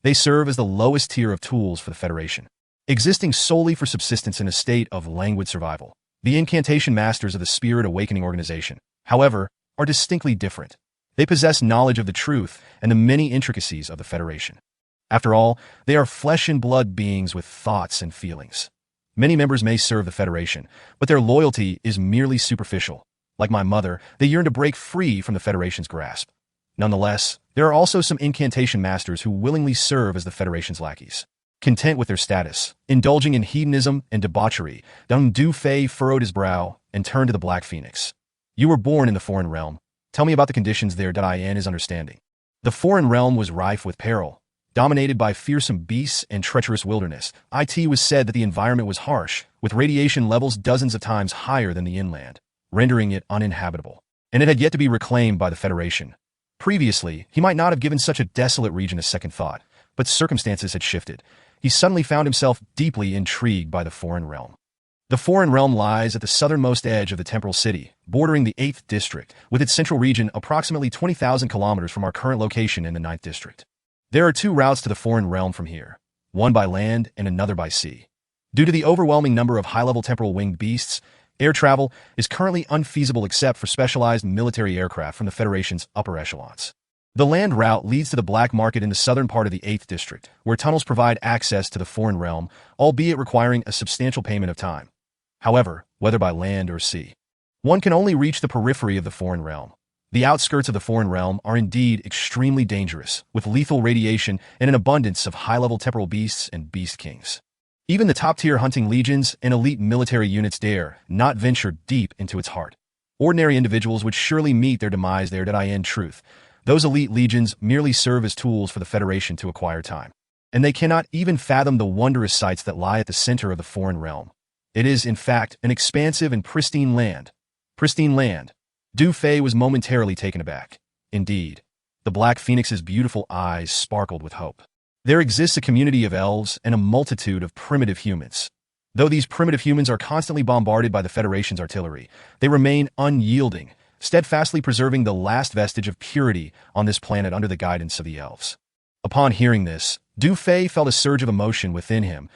They serve as the lowest tier of tools for the Federation, existing solely for subsistence in a state of languid survival. The incantation masters of the Spirit Awakening organization, however, are distinctly different. They possess knowledge of the truth and the many intricacies of the Federation. After all, they are flesh and blood beings with thoughts and feelings. Many members may serve the Federation, but their loyalty is merely superficial. Like my mother, they yearn to break free from the Federation's grasp. Nonetheless, there are also some incantation masters who willingly serve as the Federation's lackeys. Content with their status, indulging in hedonism and debauchery, Deng Du-Fei furrowed his brow and turned to the Black Phoenix. You were born in the foreign realm. Tell me about the conditions there. In his understanding. The foreign realm was rife with peril. Dominated by fearsome beasts and treacherous wilderness, it was said that the environment was harsh, with radiation levels dozens of times higher than the inland, rendering it uninhabitable. And it had yet to be reclaimed by the Federation. Previously, he might not have given such a desolate region a second thought, but circumstances had shifted. He suddenly found himself deeply intrigued by the foreign realm. The foreign realm lies at the southernmost edge of the Temporal City, bordering the 8th District, with its central region approximately 20,000 kilometers from our current location in the 9th District. There are two routes to the foreign realm from here, one by land and another by sea. Due to the overwhelming number of high-level temporal winged beasts, air travel is currently unfeasible except for specialized military aircraft from the Federation's upper echelons. The land route leads to the black market in the southern part of the 8th District, where tunnels provide access to the foreign realm, albeit requiring a substantial payment of time. However, whether by land or sea, one can only reach the periphery of the foreign realm. The outskirts of the foreign realm are indeed extremely dangerous, with lethal radiation and an abundance of high-level temporal beasts and beast kings. Even the top-tier hunting legions and elite military units dare not venture deep into its heart. Ordinary individuals would surely meet their demise there. In truth, those elite legions merely serve as tools for the Federation to acquire time, and they cannot even fathom the wondrous sights that lie at the center of the foreign realm. It is, in fact, an expansive and pristine land. Pristine land. Du-Fei was momentarily taken aback. Indeed, the Black Phoenix's beautiful eyes sparkled with hope. There exists a community of elves and a multitude of primitive humans. Though these primitive humans are constantly bombarded by the Federation's artillery, they remain unyielding, steadfastly preserving the last vestige of purity on this planet under the guidance of the elves. Upon hearing this, Du-Fei felt a surge of emotion within him.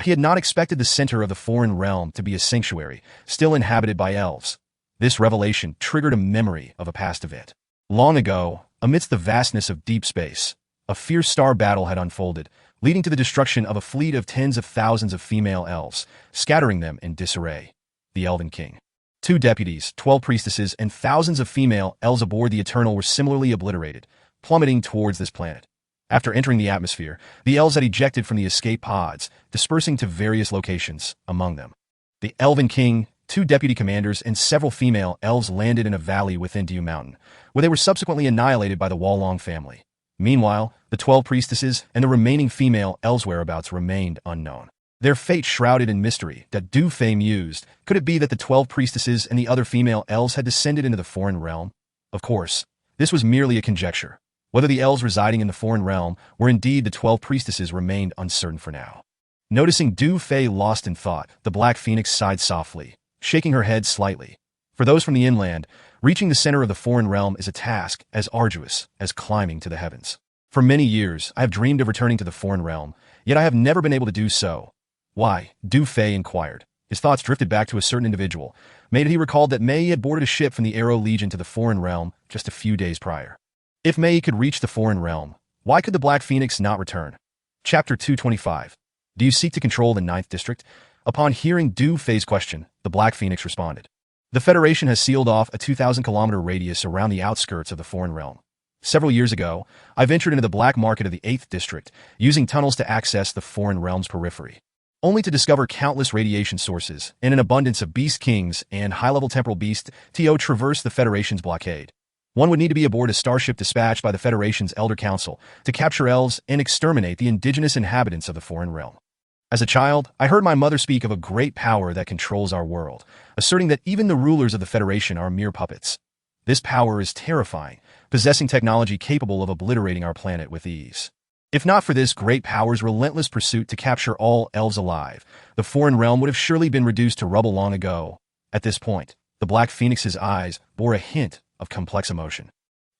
He had not expected the center of the foreign realm to be a sanctuary, still inhabited by elves. This revelation triggered a memory of a past event. Long ago, amidst the vastness of deep space, a fierce star battle had unfolded, leading to the destruction of a fleet of tens of thousands of female elves, scattering them in disarray. The Elven King, 2 deputies, 12 priestesses, and thousands of female elves aboard the Eternal were similarly obliterated, plummeting towards this planet. After entering the atmosphere, the elves had ejected from the escape pods, dispersing to various locations, among them the Elven King, 2 deputy commanders, and several female elves landed in a valley within Dew Mountain, where they were subsequently annihilated by the Wallong family. Meanwhile, the 12 priestesses and the remaining female elves' whereabouts remained unknown. Their fate shrouded in mystery. Du-Fei mused. Could it be that the 12 priestesses and the other female elves had descended into the foreign realm? Of course, this was merely a conjecture. Whether the elves residing in the foreign realm were indeed the 12 priestesses remained uncertain for now. Noticing Du-Fei lost in thought, the Black Phoenix sighed softly, shaking her head slightly. For those from the inland, reaching the center of the foreign realm is a task as arduous as climbing to the heavens. For many years, I have dreamed of returning to the foreign realm, yet I have never been able to do so. Why? Du-Fei inquired. His thoughts drifted back to a certain individual. He recalled that Mei had boarded a ship from the Arrow Legion to the foreign realm just a few days prior. If Mei could reach the foreign realm, why could the Black Phoenix not return? Chapter 225. Do you seek to control the 9th District? Upon hearing Du-Fei's question, the Black Phoenix responded. The Federation has sealed off a 2,000-kilometer radius around the outskirts of the foreign realm. Several years ago, I ventured into the black market of the 8th District, using tunnels to access the foreign realm's periphery, only to discover countless radiation sources and an abundance of beast kings and high-level temporal beasts to traverse the Federation's blockade. One would need to be aboard a starship dispatched by the Federation's Elder Council to capture elves and exterminate the indigenous inhabitants of the foreign realm. As a child, I heard my mother speak of a great power that controls our world, asserting that even the rulers of the Federation are mere puppets. This power is terrifying, possessing technology capable of obliterating our planet with ease. If not for this great power's relentless pursuit to capture all elves alive, the foreign realm would have surely been reduced to rubble long ago. At this point, the Black Phoenix's eyes bore a hint of complex emotion.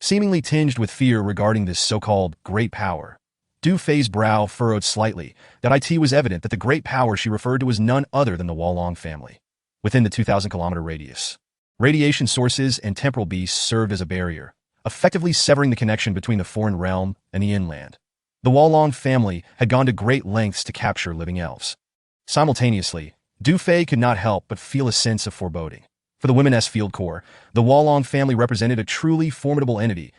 Seemingly tinged with fear regarding this so-called great power, Du Fei's brow furrowed slightly. That it was evident that the great power she referred to was none other than the Wolong family. Within the 2,000-kilometer radius, radiation sources and temporal beasts served as a barrier, effectively severing the connection between the foreign realm and the inland. The Wolong family had gone to great lengths to capture living elves. Simultaneously, Du Fei could not help but feel a sense of foreboding. For the Women's Field Corps, the Wolong family represented a truly formidable entity.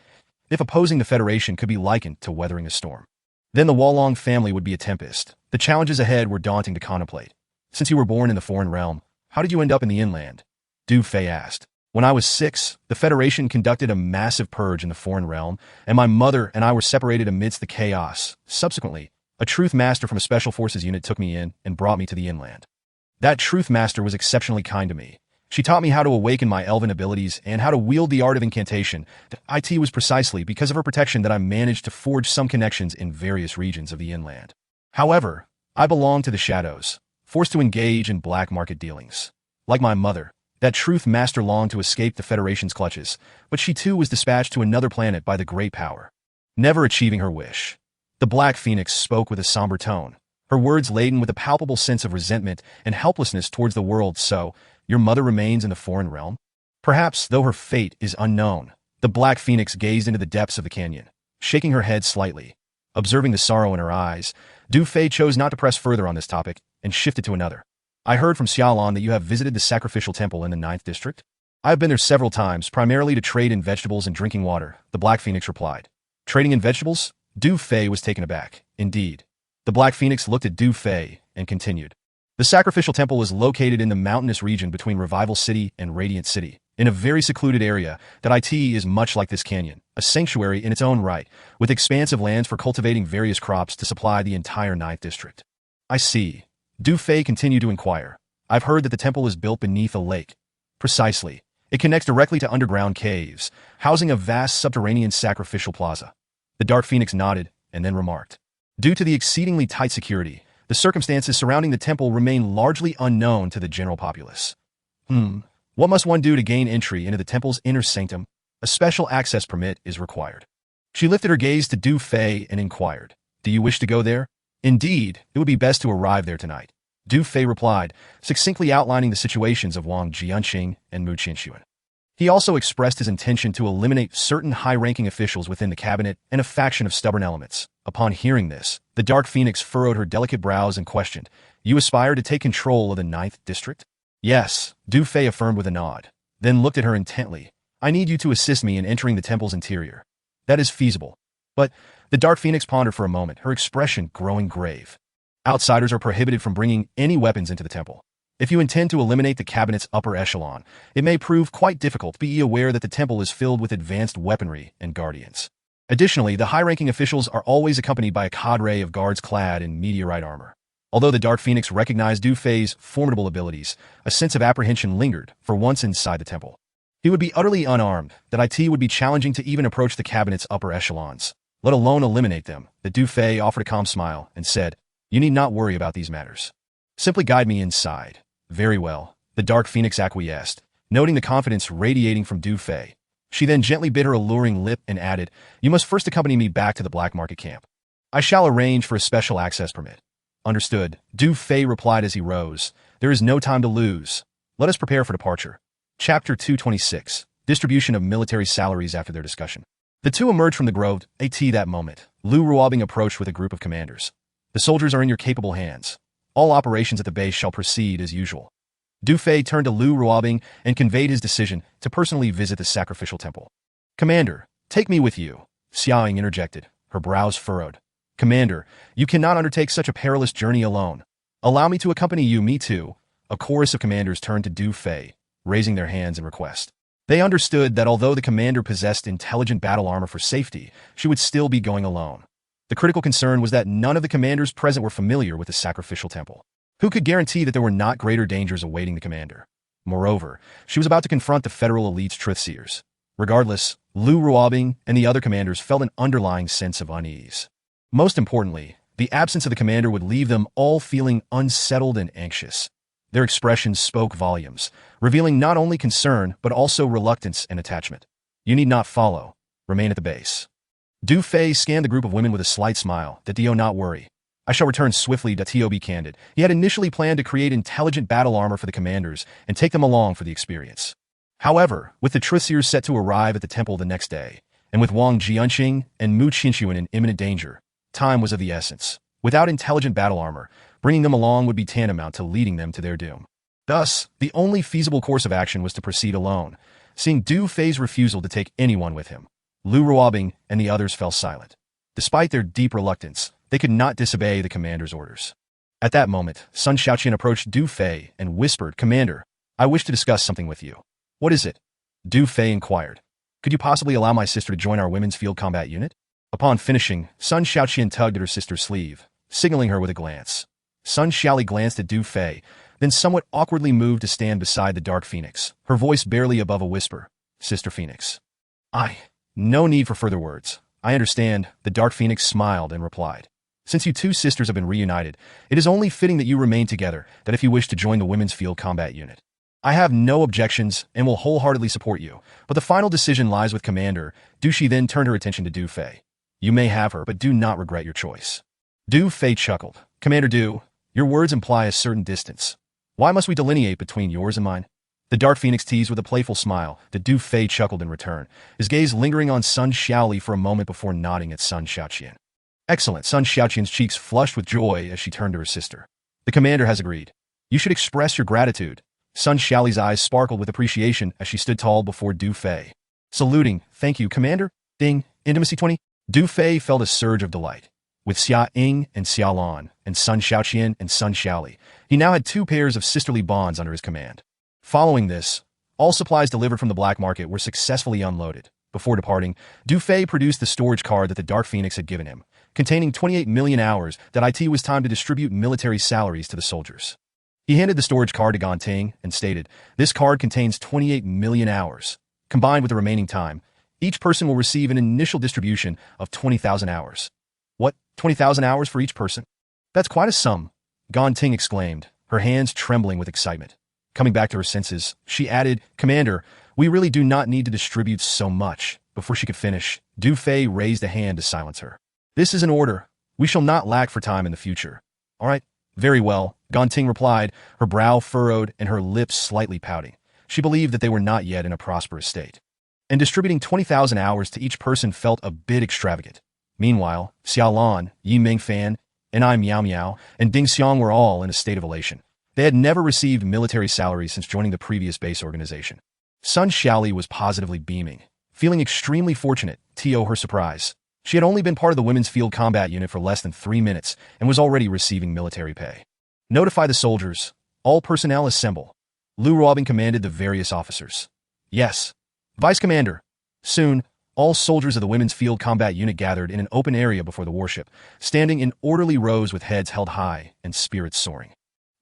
If opposing the Federation could be likened to weathering a storm, then the Wolong family would be a tempest. The challenges ahead were daunting to contemplate. Since you were born in the foreign realm, how did you end up in the inland? Du Fei asked. When I was 6, the Federation conducted a massive purge in the foreign realm, and my mother and I were separated amidst the chaos. Subsequently, a truth master from a special forces unit took me in and brought me to the inland. That truth master was exceptionally kind to me. She taught me how to awaken my elven abilities and how to wield the art of incantation. It was precisely because of her protection that I managed to forge some connections in various regions of the inland. However, I belong to the shadows, forced to engage in black market dealings. Like my mother, that truth master longed to escape the Federation's clutches, but she too was dispatched to another planet by the great power, never achieving her wish. The Black Phoenix spoke with a somber tone, her words laden with a palpable sense of resentment and helplessness towards the world. So, your mother remains in the foreign realm? Perhaps, though her fate is unknown. The Black Phoenix gazed into the depths of the canyon, shaking her head slightly. Observing the sorrow in her eyes, Du Fei chose not to press further on this topic and shifted to another. I heard from Xiaolon that you have visited the sacrificial temple in the 9th district? I have been there several times, primarily to trade in vegetables and drinking water, the Black Phoenix replied. Trading in vegetables? Du Fei was taken aback. Indeed. The Black Phoenix looked at Du Fei and continued. The sacrificial temple is located in the mountainous region between Revival City and Radiant City, in a very secluded area. That is much like this canyon, a sanctuary in its own right, with expansive lands for cultivating various crops to supply the entire 9th district. I see. Du Fei continued to inquire. I've heard that the temple is built beneath a lake. Precisely. It connects directly to underground caves, housing a vast subterranean sacrificial plaza. The Dark Phoenix nodded and then remarked. Due to the exceedingly tight security, the circumstances surrounding the temple remain largely unknown to the general populace. What must one do to gain entry into the temple's inner sanctum? A special access permit is required. She lifted her gaze to Du Fei and inquired, do you wish to go there? Indeed, it would be best to arrive there tonight. Du Fei replied, succinctly outlining the situations of Wang Jianqing and Mu Qianxuan. He also expressed his intention to eliminate certain high-ranking officials within the cabinet and a faction of stubborn elements. Upon hearing this, the Dark Phoenix furrowed her delicate brows and questioned, you aspire to take control of the 9th district? Yes, Du Fei affirmed with a nod, then looked at her intently. I need you to assist me in entering the temple's interior. That is feasible. But the Dark Phoenix pondered for a moment, her expression growing grave. Outsiders are prohibited from bringing any weapons into the temple. If you intend to eliminate the cabinet's upper echelon, it may prove quite difficult. Be aware that the temple is filled with advanced weaponry and guardians. Additionally, the high-ranking officials are always accompanied by a cadre of guards clad in meteorite armor. Although the Dark Phoenix recognized Du Fei's formidable abilities, a sense of apprehension lingered for once inside the temple. He would be utterly unarmed. That would be challenging to even approach the cabinet's upper echelons, let alone eliminate them. The Du Fei offered a calm smile and said, you need not worry about these matters. Simply guide me inside. Very well, the Dark Phoenix acquiesced, noting the confidence radiating from Du Fei. She then gently bit her alluring lip and added, you must first accompany me back to the black market camp. I shall arrange for a special access permit. Understood, Du Fei replied as he rose. There is no time to lose. Let us prepare for departure. Chapter 226, Distribution of Military Salaries after their discussion. The two emerged from the grove. That moment, Lu Ruobing approached with a group of commanders. The soldiers are in your capable hands. All operations at the base shall proceed as usual. Du Fei turned to Lu Ruobing and conveyed his decision to personally visit the sacrificial temple. Commander, take me with you, Xiaoying interjected, her brows furrowed. Commander, you cannot undertake such a perilous journey alone. Allow me to accompany you. Me too. A chorus of commanders turned to Du Fei, raising their hands in request. They understood that although the commander possessed intelligent battle armor for safety, she would still be going alone. The critical concern was that none of the commanders present were familiar with the sacrificial temple. Who could guarantee that there were not greater dangers awaiting the commander? Moreover, she was about to confront the federal elite's truth-seers. Regardless, Lu Ruobing and the other commanders felt an underlying sense of unease. Most importantly, the absence of the commander would leave them all feeling unsettled and anxious. Their expressions spoke volumes, revealing not only concern but also reluctance and attachment. You need not follow. Remain at the base. Du Fei scanned the group of women with a slight smile. That Dio not worry. I shall return swiftly. Tio be candid. He had initially planned to create intelligent battle armor for the commanders and take them along for the experience. However, with the truciers set to arrive at the temple the next day, and with Wang Jianqing and Mu Qinshuan in imminent danger, time was of the essence. Without intelligent battle armor, bringing them along would be tantamount to leading them to their doom. Thus, the only feasible course of action was to proceed alone. Seeing Du Fei's refusal to take anyone with him, Lu Ruobing and the others fell silent. Despite their deep reluctance, they could not disobey the commander's orders. At that moment, Sun Shaoqian approached Du Fei and whispered, "Commander, I wish to discuss something with you." "What is it?" Du Fei inquired. "Could you possibly allow my sister to join our women's field combat unit?" Upon finishing, Sun Shaoqian tugged at her sister's sleeve, signaling her with a glance. Sun Xiaoli glanced at Du Fei, then somewhat awkwardly moved to stand beside the Dark Phoenix, her voice barely above a whisper. "Sister Phoenix." No need for further words. I understand." The Dark Phoenix smiled and replied. "Since you two sisters have been reunited, it is only fitting that you remain together, that if you wish to join the women's field combat unit. I have no objections and will wholeheartedly support you, but the final decision lies with Commander." She then turned her attention to Du Fei. "You may have her, but do not regret your choice." Du Fei chuckled. "Commander Du, your words imply a certain distance. Why must we delineate between yours and mine?" The Dark Phoenix teased with a playful smile. The Du Fei chuckled in return, his gaze lingering on Sun Xiaoli for a moment before nodding at Sun Shaoqian. "Excellent." Sun Shaoqian's cheeks flushed with joy as she turned to her sister. "The commander has agreed. You should express your gratitude." Sun Xiaoli's eyes sparkled with appreciation as she stood tall before Du Fei. Saluting, "Thank you, Commander." Ding, Intimacy 20. Du Fei felt a surge of delight. With Xia Ying and Xia Lan, and Sun Shaoqian and Sun Xiaoli, he now had 2 pairs of sisterly bonds under his command. Following this, all supplies delivered from the black market were successfully unloaded. Before departing, Du Fei produced the storage card that the Dark Phoenix had given him, containing 28 million hours that it was time to distribute military salaries to the soldiers. He handed the storage card to Ganting and stated, "This card contains 28 million hours. Combined with the remaining time, each person will receive an initial distribution of 20,000 hours." "What, 20,000 hours for each person? That's quite a sum," Ganting exclaimed, her hands trembling with excitement. Coming back to her senses, she added, "Commander, we really do not need to distribute so much." Before she could finish, Du Fei raised a hand to silence her. "This is an order. We shall not lack for time in the future." "All right, very well," Ganting replied, her brow furrowed and her lips slightly pouting. She believed that they were not yet in a prosperous state. And distributing 20,000 hours to each person felt a bit extravagant. Meanwhile, Xiao Lan, Yi Mingfan, and I Miao Miao, and Ding Xiang were all in a state of elation. They had never received military salaries since joining the previous base organization. Sun Xiaoli was positively beaming, feeling extremely fortunate, to her surprise. She had only been part of the women's field combat unit for less than 3 minutes and was already receiving military pay. "Notify the soldiers. All personnel assemble." Lu Ruobing commanded the various officers. "Yes, Vice Commander." Soon, all soldiers of the women's field combat unit gathered in an open area before the warship, standing in orderly rows with heads held high and spirits soaring.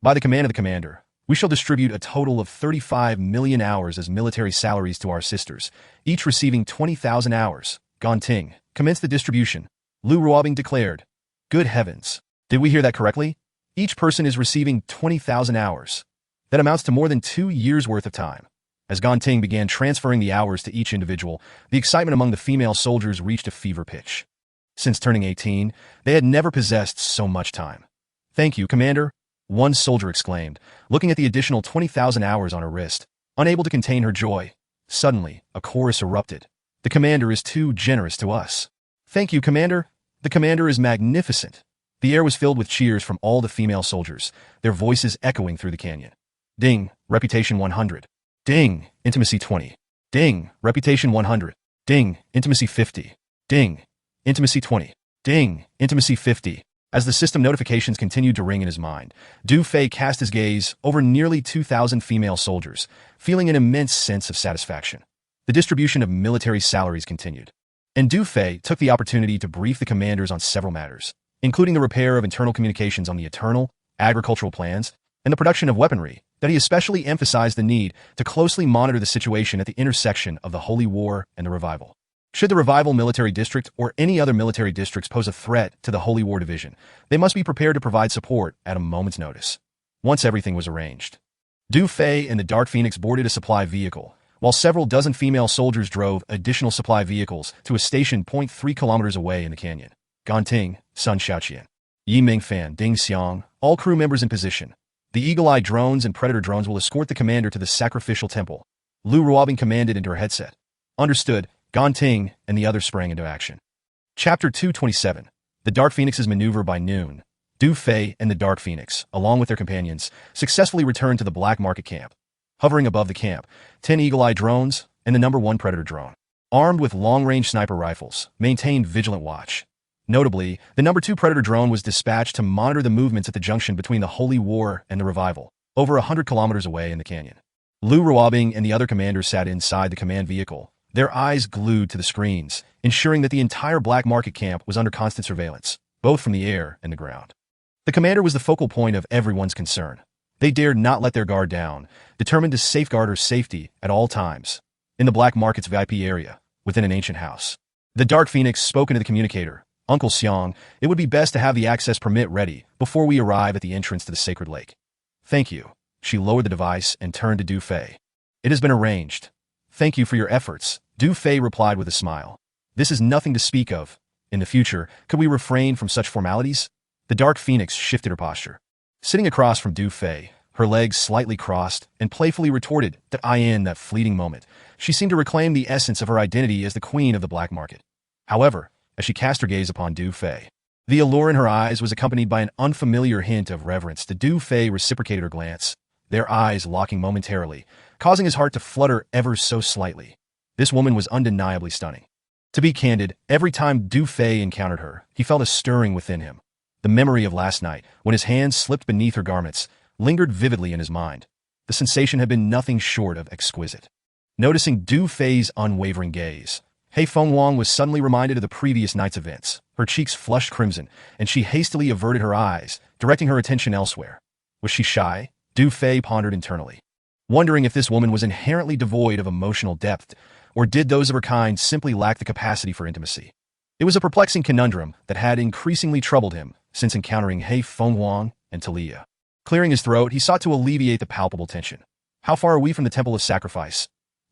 "By the command of the commander, we shall distribute a total of 35 million hours as military salaries to our sisters, each receiving 20,000 hours. Ganting, commence the distribution." Lu Ruobing declared. "Good heavens. Did we hear that correctly? Each person is receiving 20,000 hours. That amounts to more than 2 years' worth of time." As Ganting began transferring the hours to each individual, the excitement among the female soldiers reached a fever pitch. Since turning 18, they had never possessed so much time. "Thank you, Commander," one soldier exclaimed, looking at the additional 20,000 hours on her wrist, unable to contain her joy. Suddenly, a chorus erupted. "The commander is too generous to us." "Thank you, Commander. The commander is magnificent." The air was filled with cheers from all the female soldiers, their voices echoing through the canyon. Ding, Reputation 100. Ding, Intimacy 20. Ding, Reputation 100. Ding, Intimacy 50. Ding, Intimacy 20. Ding, Intimacy 50. As the system notifications continued to ring in his mind, Du Fei cast his gaze over nearly 2,000 female soldiers, feeling an immense sense of satisfaction. The distribution of military salaries continued. And Du Fei took the opportunity to brief the commanders on several matters, including the repair of internal communications on the eternal, agricultural plans, and the production of weaponry, that he especially emphasized the need to closely monitor the situation at the intersection of the Holy War and the Revival. Should the Revival Military District or any other military districts pose a threat to the Holy War Division, they must be prepared to provide support at a moment's notice. Once everything was arranged, Du Fei and the Dark Phoenix boarded a supply vehicle, while several dozen female soldiers drove additional supply vehicles to a station 0.3 kilometers away in the canyon. Ganting, Sun Xiaoqian, Yi Mingfan, Ding Xiang, all crew members in position. The Eagle-Eye drones and Predator drones will escort the commander to the sacrificial temple. Lu Ruobing commanded into her headset. Understood. Ganting and the others sprang into action. Chapter 227. The Dark Phoenix's maneuver by noon. Du Fei and the Dark Phoenix, along with their companions, successfully returned to the Black Market camp. Hovering above the camp, 10 Eagle-Eye drones and the number 1 Predator drone, armed with long-range sniper rifles, maintained vigilant watch. Notably, the number 2 Predator drone was dispatched to monitor the movements at the junction between the Holy War and the Revival, over 100 kilometers away in the canyon. Lu Ruobing and the other commanders sat inside the command vehicle, their eyes glued to the screens, ensuring that the entire Black Market camp was under constant surveillance, both from the air and the ground. The commander was the focal point of everyone's concern. They dared not let their guard down, determined to safeguard her safety at all times. In the Black Market's VIP area, within an ancient house, the Dark Phoenix spoke into the communicator. Uncle Xiang, it would be best to have the access permit ready before we arrive at the entrance to the sacred lake. Thank you. She lowered the device and turned to Du Fei. It has been arranged. Thank you for your efforts, Du Fei replied with a smile. This is nothing to speak of. In the future, could we refrain from such formalities? The Dark Phoenix shifted her posture. Sitting across from Du Fei, her legs slightly crossed, and playfully retorted that in that fleeting moment, she seemed to reclaim the essence of her identity as the queen of the Black Market. However, as she cast her gaze upon Du Fei, the allure in her eyes was accompanied by an unfamiliar hint of reverence. The Du Fei reciprocated her glance, their eyes locking momentarily, causing his heart to flutter ever so slightly. This woman was undeniably stunning. To be candid, every time Du Fei encountered her, he felt a stirring within him. The memory of last night, when his hands slipped beneath her garments, lingered vividly in his mind. The sensation had been nothing short of exquisite. Noticing Du Fei's unwavering gaze, He Fengwang was suddenly reminded of the previous night's events. Her cheeks flushed crimson, and she hastily averted her eyes, directing her attention elsewhere. Was she shy? Du Fei pondered internally, wondering if this woman was inherently devoid of emotional depth, or did those of her kind simply lack the capacity for intimacy. It was a perplexing conundrum that had increasingly troubled him since encountering He Fengwang and Talia. Clearing his throat, he sought to alleviate the palpable tension. How far are we from the Temple of Sacrifice?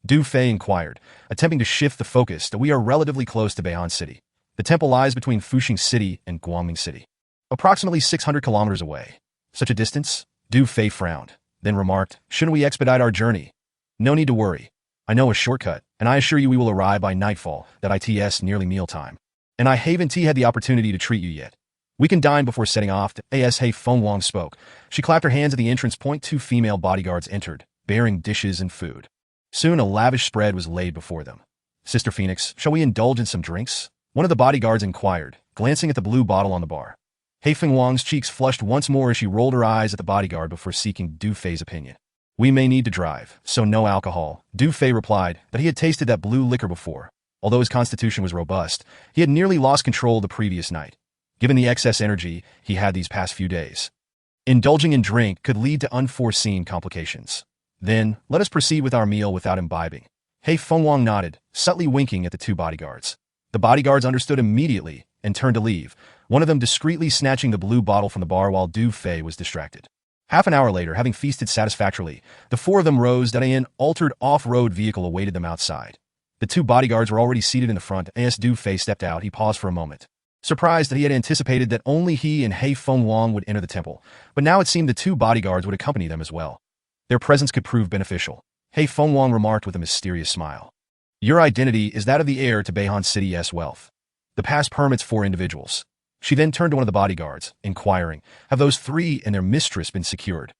Du Fei inquired, attempting to shift the focus that we are relatively close to Beihan City. The temple lies between Fuxing City and Guangming City, approximately 600 kilometers away. Such a distance? Du Fei frowned, then remarked, shouldn't we expedite our journey? No need to worry. I know a shortcut, and I assure you we will arrive by nightfall, that it's nearly mealtime. And I haven't had the opportunity to treat you yet. We can dine before setting off. As He Fengwang spoke, she clapped her hands at the entrance point. 2 female bodyguards entered, bearing dishes and food. Soon a lavish spread was laid before them. Sister Phoenix, shall we indulge in some drinks? One of the bodyguards inquired, glancing at the blue bottle on the bar. He Fengwang's cheeks flushed once more as she rolled her eyes at the bodyguard before seeking Du Fei's opinion. We may need to drive, so no alcohol. Du Fei replied that he had tasted that blue liquor before. Although his constitution was robust, he had nearly lost control the previous night, given the excess energy he had these past few days. Indulging in drink could lead to unforeseen complications. Then, let us proceed with our meal without imbibing. He Fengwang nodded, subtly winking at the 2 bodyguards. The bodyguards understood immediately and turned to leave, one of them discreetly snatching the blue bottle from the bar while Du Fei was distracted. Half an hour later, having feasted satisfactorily, the 4 of them rose that an altered off-road vehicle awaited them outside. The 2 bodyguards were already seated in the front. As Du Fei stepped out, he paused for a moment, surprised that he had anticipated that only he and He Fengwang would enter the temple, but now it seemed the 2 bodyguards would accompany them as well. Their presence could prove beneficial. He Fengwang remarked with a mysterious smile. Your identity is that of the heir to Beihan City's wealth. The pass permits 4 individuals. She then turned to one of the bodyguards, inquiring, have those 3 and their mistress been secured?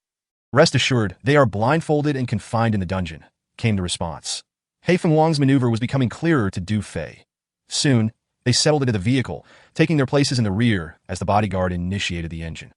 Rest assured, they are blindfolded and confined in the dungeon, came the response. He Fengwang's maneuver was becoming clearer to Du Fei. Soon, they settled into the vehicle, taking their places in the rear as the bodyguard initiated the engine,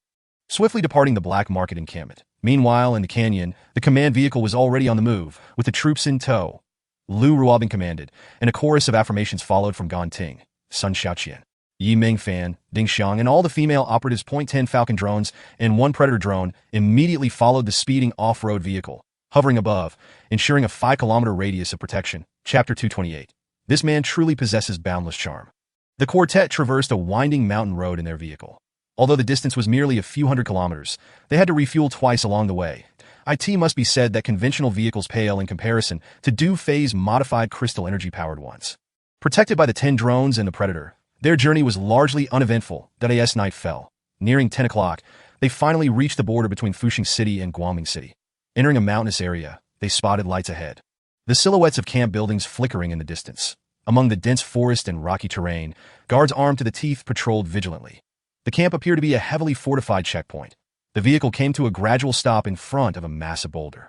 swiftly departing the Black Market encampment. Meanwhile, in the canyon, the command vehicle was already on the move, with the troops in tow. Lu Ruobing commanded, and a chorus of affirmations followed from Ganting, Sun Xiaoqian, Yi Mingfan, Ding Xiang, and all the female operatives. 10 Falcon drones and 1 Predator drone immediately followed the speeding off-road vehicle, hovering above, ensuring a 5-kilometer radius of protection. Chapter 228. This man truly possesses boundless charm. The quartet traversed a winding mountain road in their vehicle. Although the distance was merely a few hundred kilometers, they had to refuel twice along the way. It must be said that conventional vehicles pale in comparison to Du Fei's modified crystal energy-powered ones. Protected by the 10 drones and the Predator, their journey was largely uneventful. As night fell. Nearing 10 o'clock, they finally reached the border between Fuxing City and Guangming City. Entering a mountainous area, they spotted lights ahead. The silhouettes of camp buildings flickering in the distance. Among the dense forest and rocky terrain, guards armed to the teeth patrolled vigilantly. The camp appeared to be a heavily fortified checkpoint. The vehicle came to a gradual stop in front of a massive boulder.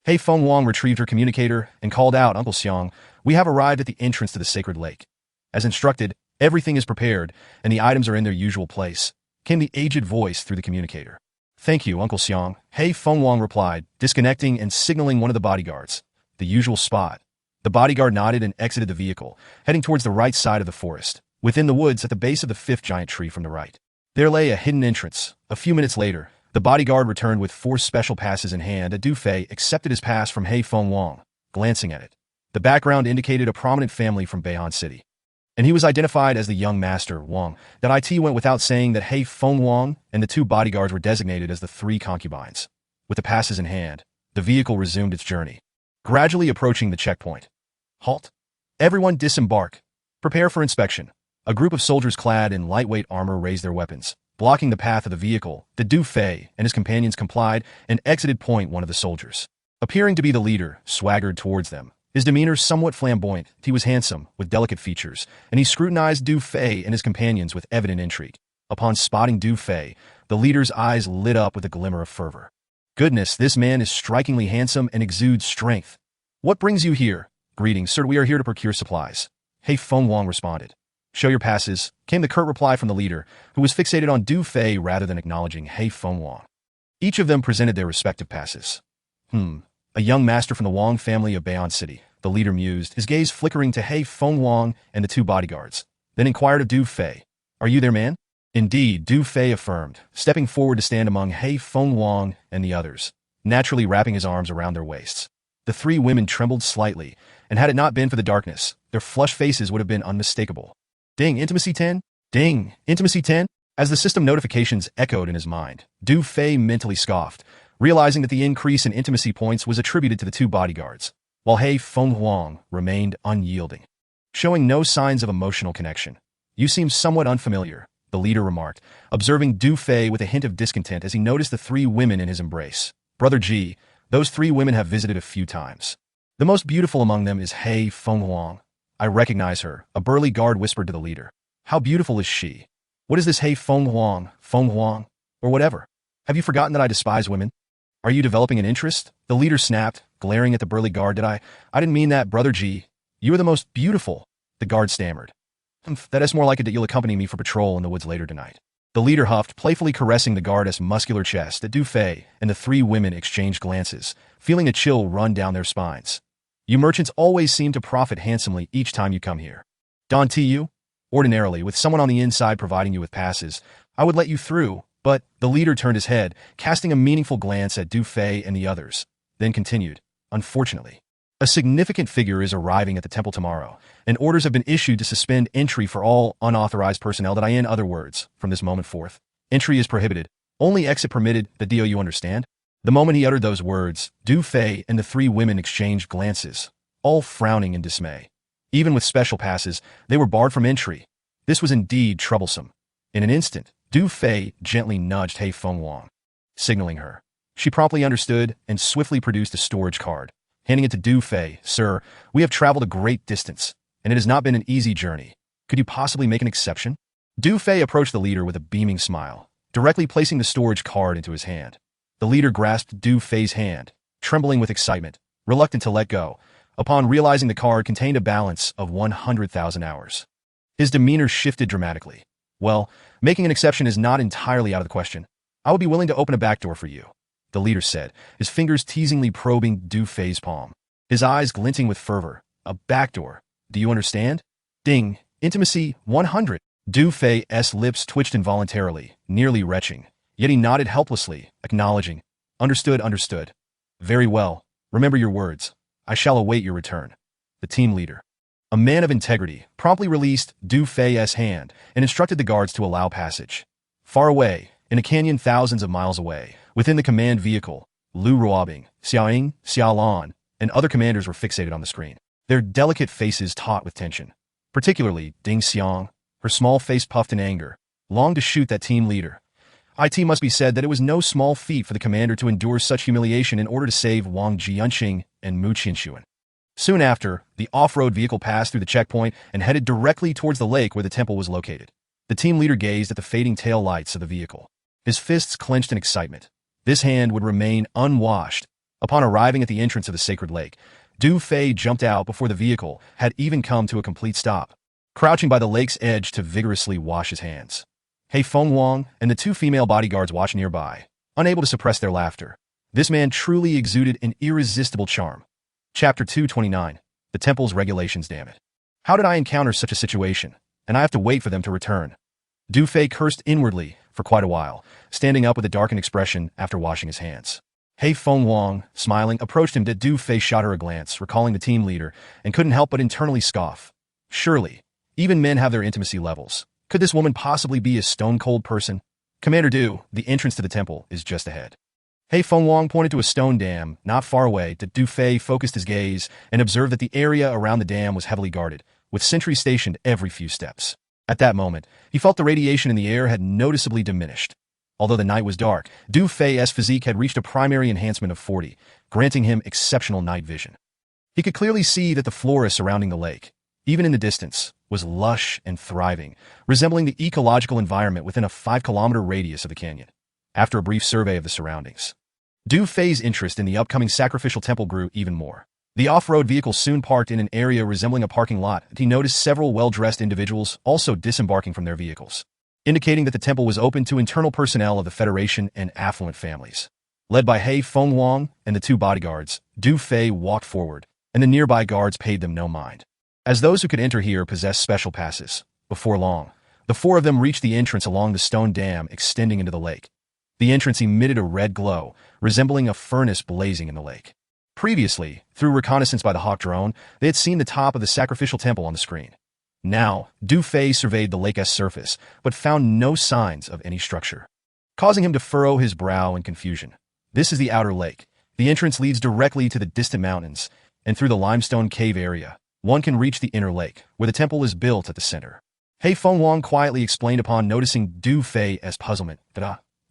Hei Fengwang retrieved her communicator and called out, "Uncle Xiang, we have arrived at the entrance to the sacred lake. As instructed, everything is prepared, and the items are in their usual place," came the aged voice through the communicator. "Thank you, Uncle Xiang," Hei Fengwang replied, disconnecting and signaling one of the bodyguards. "The usual spot." The bodyguard nodded and exited the vehicle, heading towards the right side of the forest, within the woods at the base of the fifth giant tree from the right. There lay a hidden entrance. A few minutes later, the bodyguard returned with 4 special passes in hand. Du Fei accepted his pass from Hei Fengwang, glancing at it. The background indicated a prominent family from Beihan City, and he was identified as the young master, Wang. It went without saying that Hei Fengwang and the 2 bodyguards were designated as the 3 concubines. With the passes in hand, the vehicle resumed its journey, gradually approaching the checkpoint. Halt! Everyone disembark. Prepare for inspection. A group of soldiers clad in lightweight armor raised their weapons, blocking the path of the vehicle. Du Fei and his companions complied and exited. One of the soldiers, appearing to be the leader, swaggered towards them. His demeanor somewhat flamboyant. He was handsome, with delicate features, and he scrutinized Du Fei and his companions with evident intrigue. Upon spotting Du Fei, the leader's eyes lit up with a glimmer of fervor. "Goodness, this man is strikingly handsome and exudes strength. What brings you here?" "Greetings, sir. We are here to procure supplies," Hei Fengwang responded. "Show your passes," came the curt reply from the leader, who was fixated on Du Fei rather than acknowledging Hei Fengwang. Each of them presented their respective passes. A young master from the Wang family of Beihan City," the leader mused, his gaze flickering to Hei Fengwang and the 2 bodyguards, then inquired of Du Fei, "Are you their man?" "Indeed," Du Fei affirmed, stepping forward to stand among Hei Fengwang and the others, naturally wrapping his arms around their waists. The 3 women trembled slightly, and had it not been for the darkness, their flushed faces would have been unmistakable. Ding, intimacy 10? Ding, intimacy 10? As the system notifications echoed in his mind, Du Fei mentally scoffed, realizing that the increase in intimacy points was attributed to the 2 bodyguards, while Hei Fengwang remained unyielding, showing no signs of emotional connection. "You seem somewhat unfamiliar," the leader remarked, observing Du Fei with a hint of discontent as he noticed the 3 women in his embrace. "Brother Ji, those 3 women have visited a few times. The most beautiful among them is Hei Fengwang. I recognize her," a burly guard whispered to the leader. "How beautiful is she? What is this Hei Fengwang, or whatever? Have you forgotten that I despise women? Are you developing an interest?" The leader snapped, glaring at the burly guard. I didn't mean that, Brother Ji. You are the most beautiful," the guard stammered. "That is more like it that you'll accompany me for patrol in the woods later tonight." The leader huffed, playfully caressing the guard's muscular chest. At Du Fei and the 3 women exchanged glances, feeling a chill run down their spines. "You merchants always seem to profit handsomely each time you come here. Don't you? Ordinarily, with someone on the inside providing you with passes, I would let you through, but..." The leader turned his head, casting a meaningful glance at Du Fei and the others, then continued, "Unfortunately, a significant figure is arriving at the temple tomorrow, and orders have been issued to suspend entry for all unauthorized personnel. In other words, from this moment forth, entry is prohibited, only exit permitted. You understand?" The moment he uttered those words, Du Fei and the 3 women exchanged glances, all frowning in dismay. Even with special passes, they were barred from entry. This was indeed troublesome. In an instant, Du Fei gently nudged Hei Fengwang, signaling her. She promptly understood and swiftly produced a storage card, handing it to Du Fei. "Sir, we have traveled a great distance, and it has not been an easy journey. Could you possibly make an exception?" Du Fei approached the leader with a beaming smile, directly placing the storage card into his hand. The leader grasped Du Fei's hand, trembling with excitement, reluctant to let go, upon realizing the card contained a balance of 100,000 hours. His demeanor shifted dramatically. "Well, making an exception is not entirely out of the question. I would be willing to open a back door for you," the leader said, his fingers teasingly probing Du Fei's palm, his eyes glinting with fervor. "A back door? Do you understand?" Ding, intimacy 100. Du Fei's lips twitched involuntarily, nearly retching. Yet he nodded helplessly, acknowledging. Understood. "Very well. Remember your words. I shall await your return." The team leader, a man of integrity, promptly released Du Fei's hand and instructed the guards to allow passage. Far away, in a canyon thousands of miles away, within the command vehicle, Lu Ruobing, Xiaoying, Xiaolan, and other commanders were fixated on the screen, their delicate faces taut with tension. Particularly Ding Xiang, her small face puffed in anger, longed to shoot that team leader. It must be said that it was no small feat for the commander to endure such humiliation in order to save Wang Jianqing and Mu Qianxuan. Soon after, the off-road vehicle passed through the checkpoint and headed directly towards the lake where the temple was located. The team leader gazed at the fading tail lights of the vehicle, his fists clenched in excitement. This hand would remain unwashed. Upon arriving at the entrance of the sacred lake, Du Fei jumped out before the vehicle had even come to a complete stop, crouching by the lake's edge to vigorously wash his hands. He Fengwang and the two female bodyguards watched nearby, unable to suppress their laughter. This man truly exuded an irresistible charm. Chapter 229. The Temple's Regulations, damn it. How did I encounter such a situation, and I have to wait for them to return? Du Fei cursed inwardly for quite a while, standing up with a darkened expression after washing his hands. He Fengwang, smiling, approached him. Du Fei shot her a glance, recalling the team leader, and couldn't help but internally scoff. Surely, even men have their intimacy levels. Could this woman possibly be a stone-cold person? Commander Du, the entrance to the temple is just ahead. He Fengwang pointed to a stone dam not far away. Du Fei focused his gaze and observed that the area around the dam was heavily guarded, with sentries stationed every few steps. At that moment, he felt the radiation in the air had noticeably diminished. Although the night was dark, Du Fei's physique had reached a primary enhancement of 40, granting him exceptional night vision. He could clearly see that the flora surrounding the lake, even in the distance, was lush and thriving, resembling the ecological environment within a 5-kilometer radius of the canyon. After a brief survey of the surroundings, Du Fei's interest in the upcoming sacrificial temple grew even more. The off-road vehicle soon parked in an area resembling a parking lot, and he noticed several well-dressed individuals also disembarking from their vehicles, indicating that the temple was open to internal personnel of the Federation and affluent families. Led by He Fengwang and the two bodyguards, Du Fei walked forward, and the nearby guards paid them no mind, as those who could enter here possessed special passes. Before long, the four of them reached the entrance along the stone dam extending into the lake. The entrance emitted a red glow, resembling a furnace blazing in the lake. Previously, through reconnaissance by the Hawk drone, they had seen the top of the sacrificial temple on the screen. Now, Du Fei surveyed the lake's surface, but found no signs of any structure, causing him to furrow his brow in confusion. This is the outer lake. The entrance leads directly to the distant mountains, and through the limestone cave area, one can reach the inner lake, where the temple is built at the center. He Fengwang quietly explained upon noticing Du Fei's puzzlement.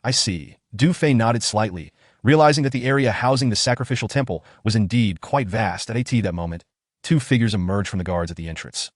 I see. Du Fei nodded slightly, realizing that the area housing the sacrificial temple was indeed quite vast. At that moment, two figures emerged from the guards at the entrance.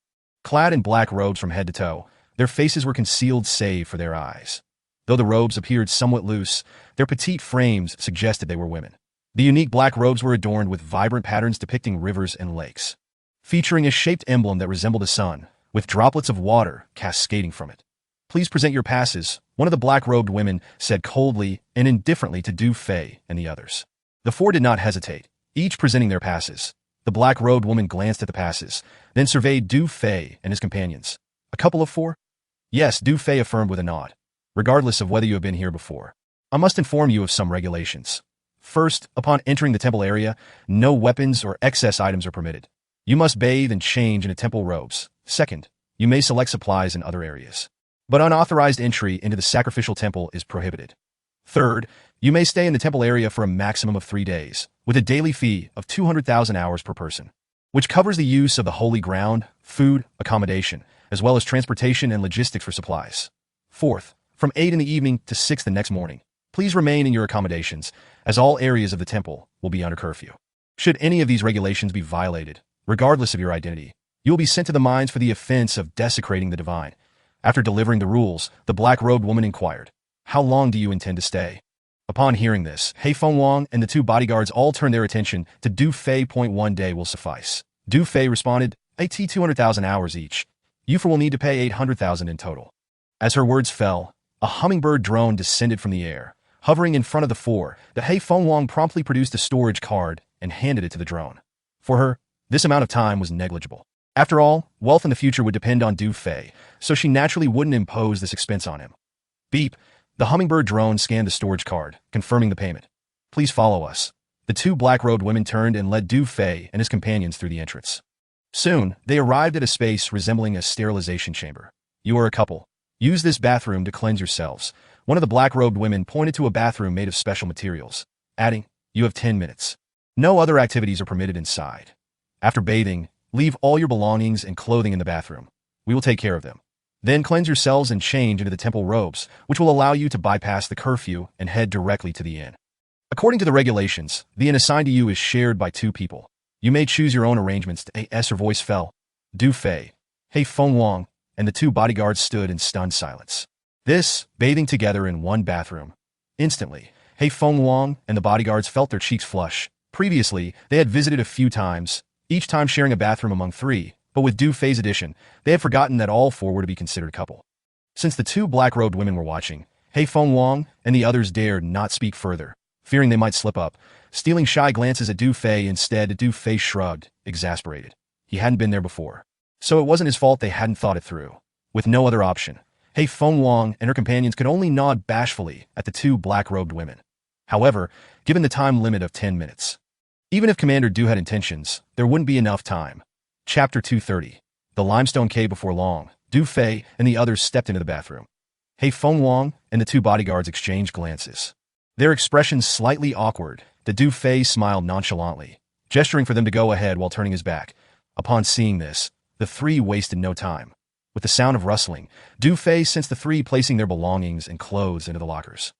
Clad in black robes from head to toe, their faces were concealed save for their eyes. Though the robes appeared somewhat loose, their petite frames suggested they were women. The unique black robes were adorned with vibrant patterns depicting rivers and lakes, featuring a shaped emblem that resembled a sun, with droplets of water cascading from it. Please present your passes, one of the black-robed women said coldly and indifferently to Du Fei and the others. The four did not hesitate, each presenting their passes. The black-robed woman glanced at the passes, then surveyed Du Fei and his companions. A couple of four? Yes, Du Fei affirmed with a nod. Regardless of whether you have been here before, I must inform you of some regulations. First, upon entering the temple area, no weapons or excess items are permitted. You must bathe and change into temple robes. Second, you may select supplies in other areas, but unauthorized entry into the sacrificial temple is prohibited. Third, you may stay in the temple area for a maximum of 3 days, with a daily fee of 200,000 hours per person, which covers the use of the holy ground, food, accommodation, as well as transportation and logistics for supplies. Fourth, from 8 in the evening to 6 the next morning, please remain in your accommodations, as all areas of the temple will be under curfew. Should any of these regulations be violated, regardless of your identity, you will be sent to the mines for the offense of desecrating the divine. After delivering the rules, the black-robed woman inquired, "How long do you intend to stay?" Upon hearing this, He Fengwang and the two bodyguards all turned their attention to Du Fei. 1 day will suffice. Du Fei responded, 200,000 hours each. You will need to pay 800,000 in total. As her words fell, a hummingbird drone descended from the air. Hovering in front of the four, the He Fengwang promptly produced a storage card and handed it to the drone. For her, this amount of time was negligible. After all, wealth in the future would depend on Du Fei, so she naturally wouldn't impose this expense on him. Beep. The hummingbird drone scanned the storage card, confirming the payment. Please follow us. The two black-robed women turned and led Du Fei and his companions through the entrance. Soon, they arrived at a space resembling a sterilization chamber. You are a couple. Use this bathroom to cleanse yourselves. One of the black-robed women pointed to a bathroom made of special materials, adding, "You have 10 minutes. No other activities are permitted inside. After bathing, leave all your belongings and clothing in the bathroom. We will take care of them. Then cleanse yourselves and change into the temple robes, which will allow you to bypass the curfew and head directly to the inn." According to the regulations, the inn assigned to you is shared by 2 people. You may choose your own arrangements. Her voice fell. Du Fei, Hei Feng Wang, and the 2 bodyguards stood in stunned silence. Bathing together in one bathroom. Instantly, Hei Feng Wang and the bodyguards felt their cheeks flush. Previously, they had visited a few times, each time sharing a bathroom among 3, but with Du Fei's addition, they had forgotten that all 4 were to be considered a couple. Since the 2 black-robed women were watching, Hei Feng Wang and the others dared not speak further, fearing they might slip up, stealing shy glances at Du Fei. Instead, Du Fei shrugged, exasperated. He hadn't been there before. So it wasn't his fault they hadn't thought it through. With no other option, Hei Feng Wang and her companions could only nod bashfully at the 2 black-robed women. However, given the time limit of 10 minutes, even if Commander Du had intentions, there wouldn't be enough time. Chapter 230. The limestone cave. Before long, Du Fei and the others stepped into the bathroom. Hei Feng Wang and the 2 bodyguards exchanged glances. Their expressions slightly awkward. Du Fei smiled nonchalantly, gesturing for them to go ahead while turning his back. Upon seeing this, the 3 wasted no time. With the sound of rustling, Du Fei sensed the 3 placing their belongings and clothes into the lockers.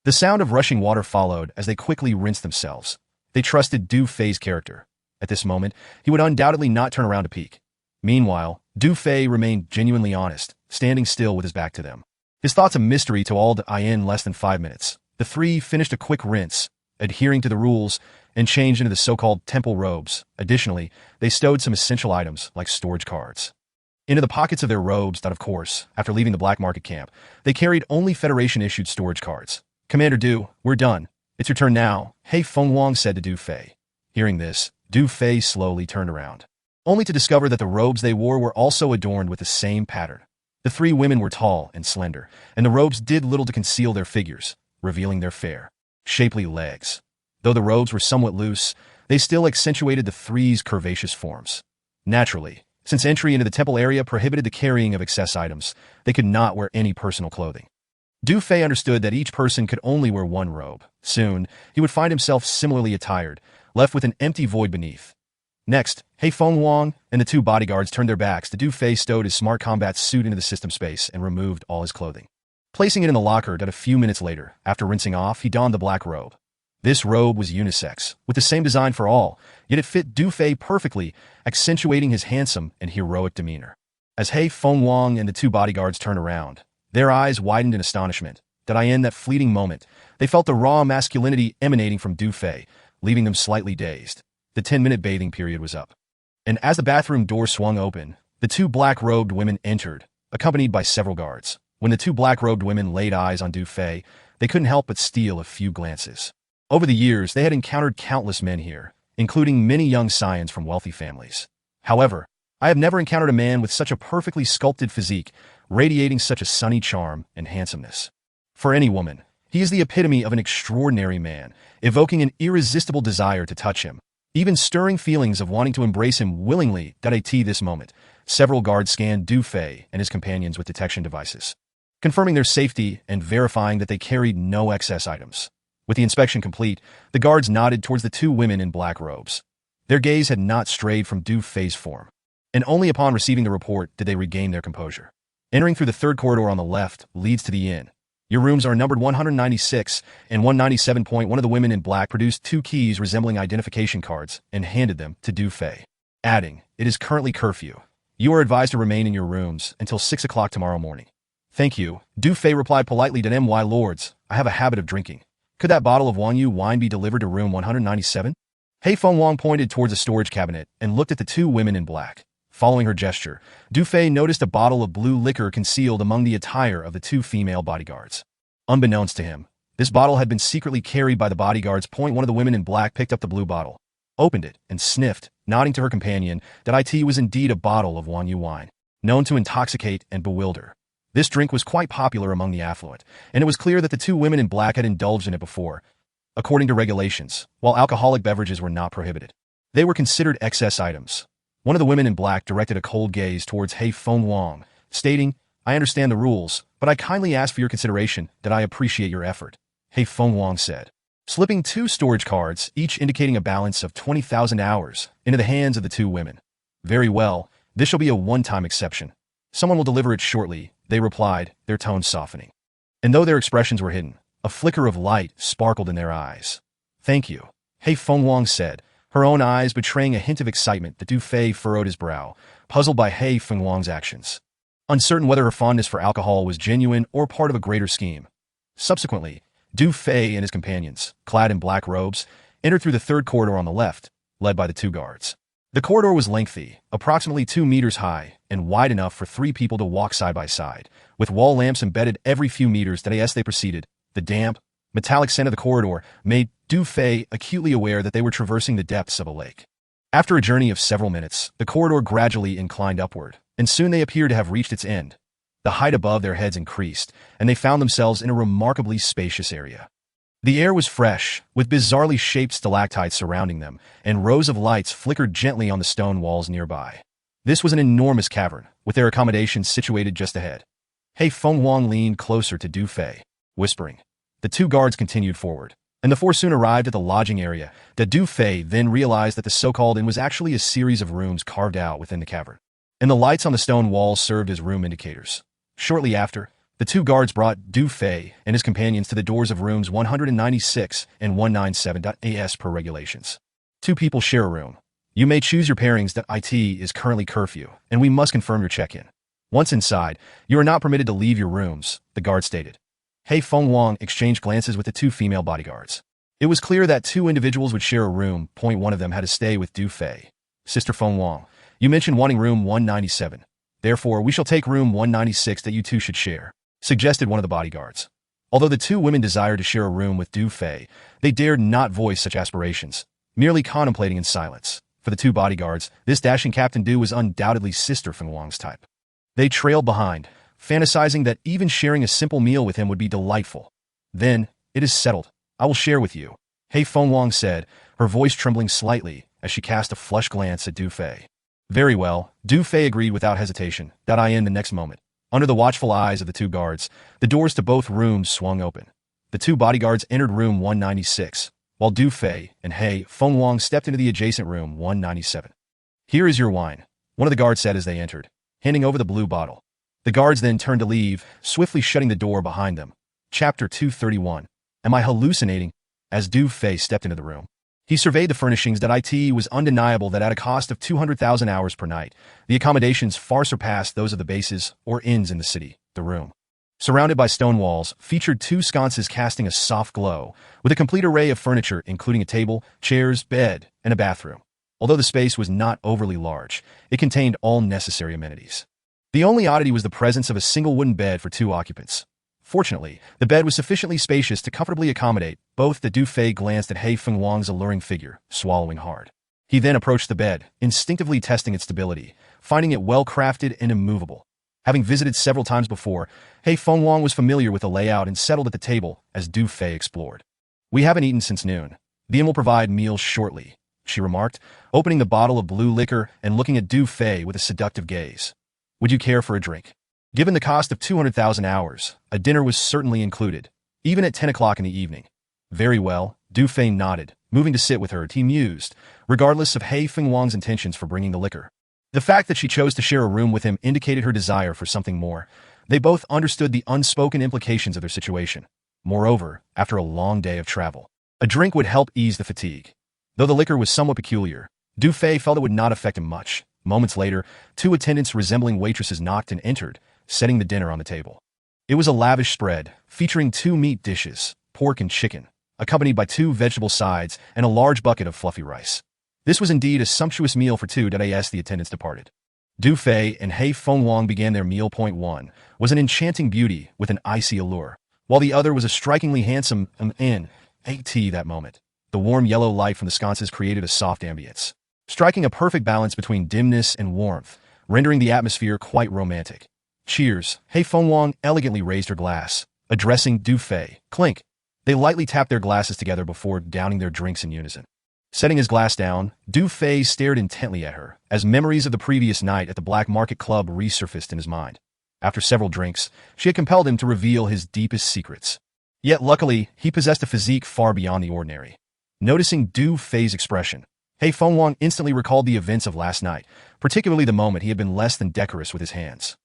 The sound of rushing water followed as they quickly rinsed themselves. They trusted Du Fei's character. At this moment, he would undoubtedly not turn around to peek. Meanwhile, Du Fei remained genuinely honest, standing still with his back to them. His thoughts a mystery to all. In less than 5 minutes, the 3 finished a quick rinse, adhering to the rules, and changed into the so-called temple robes. Additionally, they stowed some essential items, like storage cards, into the pockets of their robes. Of course, after leaving the black market camp, they carried only Federation-issued storage cards. "Commander Du, we're done. It's your turn now," Hei Feng Wang said to Du Fei. Hearing this, Du Fei slowly turned around, only to discover that the robes they wore were also adorned with the same pattern. The 3 women were tall and slender, and the robes did little to conceal their figures, revealing their fair, shapely legs. Though the robes were somewhat loose, they still accentuated the 3's curvaceous forms. Naturally, since entry into the temple area prohibited the carrying of excess items, they could not wear any personal clothing. Du Fei understood that each person could only wear one robe. Soon, he would find himself similarly attired, left with an empty void beneath. Next, Hei Feng Wang and the 2 bodyguards turned their backs. Du Fei stowed his smart combat suit into the system space and removed all his clothing, placing it in the locker. A few minutes later, after rinsing off, he donned the black robe. This robe was unisex, with the same design for all, yet it fit Du Fei perfectly, accentuating his handsome and heroic demeanor. As Hei Feng Wang and the 2 bodyguards turned around, their eyes widened in astonishment. In that fleeting moment, they felt the raw masculinity emanating from Du Fei, leaving them slightly dazed. The 10-minute bathing period was up, and as the bathroom door swung open, the 2 black-robed women entered, accompanied by several guards. When the 2 black-robed women laid eyes on Du Fei, they couldn't help but steal a few glances. Over the years, they had encountered countless men here, including many young scions from wealthy families. However, I have never encountered a man with such a perfectly sculpted physique, radiating such a sunny charm and handsomeness. For any woman, he is the epitome of an extraordinary man, evoking an irresistible desire to touch him, even stirring feelings of wanting to embrace him willingly. At this moment, several guards scanned Du Fei and his companions with detection devices, confirming their safety and verifying that they carried no excess items. With the inspection complete, the guards nodded towards the 2 women in black robes. Their gaze had not strayed from Du Fei's form, and only upon receiving the report did they regain their composure. Entering through the 3rd corridor on the left leads to the inn. Your rooms are numbered 196 and 197. One of the women in black produced 2 keys resembling identification cards and handed them to Du Fei, adding, "It is currently curfew. You are advised to remain in your rooms until 6 o'clock tomorrow morning." "Thank you," Du Fei replied politely. "My lords, I have a habit of drinking. Could that bottle of Wanyu wine be delivered to room 197? Hei Feng Wang pointed towards a storage cabinet and looked at the 2 women in black. Following her gesture, Du Fei noticed a bottle of blue liquor concealed among the attire of the 2 female bodyguards. Unbeknownst to him, this bottle had been secretly carried by the bodyguards. One of the women in black picked up the blue bottle, opened it, and sniffed, nodding to her companion that it was indeed a bottle of Wanyu wine, known to intoxicate and bewilder. This drink was quite popular among the affluent, and it was clear that the 2 women in black had indulged in it before. According to regulations, while alcoholic beverages were not prohibited, they were considered excess items. One of the women in black directed a cold gaze towards Hei Feng Wang, stating, I understand the rules, but I kindly ask for your consideration that I appreciate your effort, He Feng Wang said, slipping 2 storage cards, each indicating a balance of 20,000 hours, into the hands of the 2 women. Very well, this shall be a one-time exception. Someone will deliver it shortly, they replied, their tones softening. And though their expressions were hidden, a flicker of light sparkled in their eyes. Thank you, He Feng Wang said, her own eyes betraying a hint of excitement. The Du Fei furrowed his brow, puzzled by He Feng Wang's actions, uncertain whether her fondness for alcohol was genuine or part of a greater scheme. Subsequently, Du Fei and his companions, clad in black robes, entered through the 3rd corridor on the left, led by the 2 guards. The corridor was lengthy, approximately 2 meters high, and wide enough for 3 people to walk side by side, with wall lamps embedded every few meters. As they proceeded, the damp, metallic scent of the corridor made Du Fei acutely aware that they were traversing the depths of a lake. After a journey of several minutes, the corridor gradually inclined upward, and soon they appeared to have reached its end. The height above their heads increased, and they found themselves in a remarkably spacious area. The air was fresh, with bizarrely shaped stalactites surrounding them, and rows of lights flickered gently on the stone walls nearby. This was an enormous cavern, with their accommodations situated just ahead. He Feng Wang leaned closer to Du Fei, whispering. The 2 guards continued forward, and the 4 soon arrived at the lodging area. The Du Fei then realized that the so-called inn was actually a series of rooms carved out within the cavern, and the lights on the stone walls served as room indicators. Shortly after, the 2 guards brought Du Fei and his companions to the doors of rooms 196 and 197. As per regulations, 2 people share a room. You may choose your pairings. It is currently curfew, and we must confirm your check-in. Once inside, you are not permitted to leave your rooms, the guard stated. He Feng Wang exchanged glances with the 2 female bodyguards. It was clear that 2 individuals would share a room. One of them had to stay with Du Fei. Sister Feng Wang, you mentioned wanting room 197. Therefore, we shall take room 196 that you 2 should share, suggested one of the bodyguards. Although the 2 women desired to share a room with Du Fei, they dared not voice such aspirations, merely contemplating in silence. For the 2 bodyguards, this dashing Captain Du was undoubtedly Sister Feng Wang's type. They trailed behind, fantasizing that even sharing a simple meal with him would be delightful. Then, it is settled. I will share with you, He Feng Wang said, her voice trembling slightly as she cast a flushed glance at Du Fei. Very well, Du Fei agreed without hesitation. The next moment, under the watchful eyes of the 2 guards, the doors to both rooms swung open. The 2 bodyguards entered room 196, while Du Fei and He Feng Wang stepped into the adjacent room 197. Here is your wine, one of the guards said as they entered, handing over the blue bottle. The guards then turned to leave, swiftly shutting the door behind them. Chapter 231. Am I hallucinating? As Du Fei stepped into the room, he surveyed the furnishings. It was undeniable that at a cost of 200,000 hours per night, the accommodations far surpassed those of the bases or inns in the city. The room, surrounded by stone walls, featured 2 sconces casting a soft glow, with a complete array of furniture including a table, chairs, bed, and a bathroom. Although the space was not overly large, it contained all necessary amenities. The only oddity was the presence of a single wooden bed for 2 occupants. Fortunately, the bed was sufficiently spacious to comfortably accommodate both. The Du Fei glanced at He Feng Wang's alluring figure, swallowing hard. He then approached the bed, instinctively testing its stability, finding it well-crafted and immovable. Having visited several times before, He Feng Wang was familiar with the layout and settled at the table as Du Fei explored. We haven't eaten since noon. The inn will provide meals shortly, she remarked, opening the bottle of blue liquor and looking at Du Fei with a seductive gaze. Would you care for a drink? Given the cost of 200,000 hours, a dinner was certainly included, even at 10 o'clock in the evening. Very well, Du Fei nodded, moving to sit with her. He mused, regardless of He Feng Wang's intentions for bringing the liquor. The fact that she chose to share a room with him indicated her desire for something more. They both understood the unspoken implications of their situation. Moreover, after a long day of travel, a drink would help ease the fatigue. Though the liquor was somewhat peculiar, Du Fei felt it would not affect him much. Moments later, 2 attendants resembling waitresses knocked and entered, setting the dinner on the table. It was a lavish spread, featuring 2 meat dishes, pork and chicken, accompanied by 2 vegetable sides and a large bucket of fluffy rice. This was indeed a sumptuous meal for 2 as the attendants departed. Du Fei and He Feng Wang began their meal. One was an enchanting beauty with an icy allure, while the other was a strikingly handsome tea. That moment, the warm yellow light from the sconces created a soft ambience, striking a perfect balance between dimness and warmth, rendering the atmosphere quite romantic. Cheers, He Feng Wang elegantly raised her glass, addressing Du Fei. Clink. They lightly tapped their glasses together before downing their drinks in unison. Setting his glass down, Du Fei stared intently at her, as memories of the previous night at the Black Market Club resurfaced in his mind. After several drinks, she had compelled him to reveal his deepest secrets. Yet luckily, he possessed a physique far beyond the ordinary. Noticing Du Fei's expression, He Fengwang instantly recalled the events of last night, particularly the moment he had been less than decorous with his hands.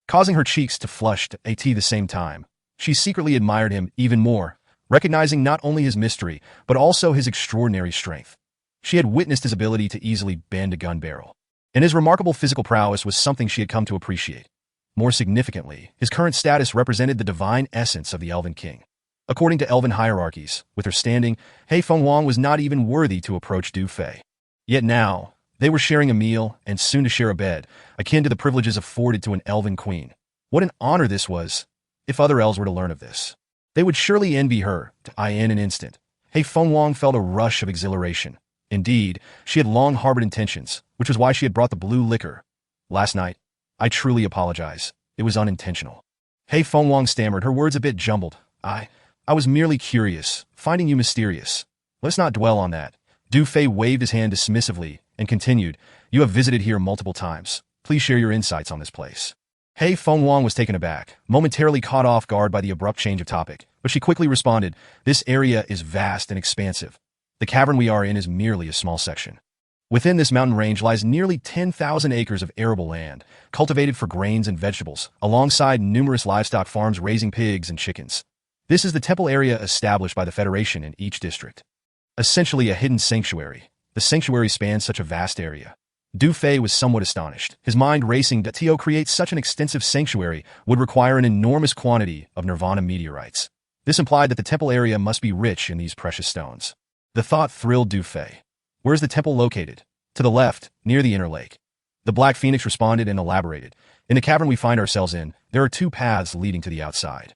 Causing her cheeks to flush at the same time, she secretly admired him even more, recognizing not only his mystery, but also his extraordinary strength. She had witnessed his ability to easily bend a gun barrel, and his remarkable physical prowess was something she had come to appreciate. More significantly, his current status represented the divine essence of the Elven King. According to Elven hierarchies, with her standing, He Fengwang was not even worthy to approach Du Fei. Yet now, they were sharing a meal and soon to share a bed, akin to the privileges afforded to an Elven queen. What an honor this was! If other elves were to learn of this, they would surely envy her. In an instant, He Fengwang felt a rush of exhilaration. Indeed, she had long harbored intentions, which was why she had brought the blue liquor. Last night, I truly apologize. It was unintentional. He Fengwang stammered, her words a bit jumbled. I was merely curious, finding you mysterious. Let's not dwell on that. Du Fei waved his hand dismissively and continued, You have visited here multiple times. Please share your insights on this place. He Fengwang was taken aback, momentarily caught off guard by the abrupt change of topic, but she quickly responded, This area is vast and expansive. The cavern we are in is merely a small section. Within this mountain range lies nearly 10,000 acres of arable land, cultivated for grains and vegetables, alongside numerous livestock farms raising pigs and chickens. This is the temple area established by the Federation in each district. Essentially a hidden sanctuary. The sanctuary spans such a vast area. Du Fei was somewhat astonished, his mind racing that to create such an extensive sanctuary would require an enormous quantity of nirvana meteorites. This implied that the temple area must be rich in these precious stones. The thought thrilled Du Fei. Where is the temple located? To the left, near the inner lake. The Black Phoenix responded and elaborated. In the cavern we find ourselves in, there are two paths leading to the outside.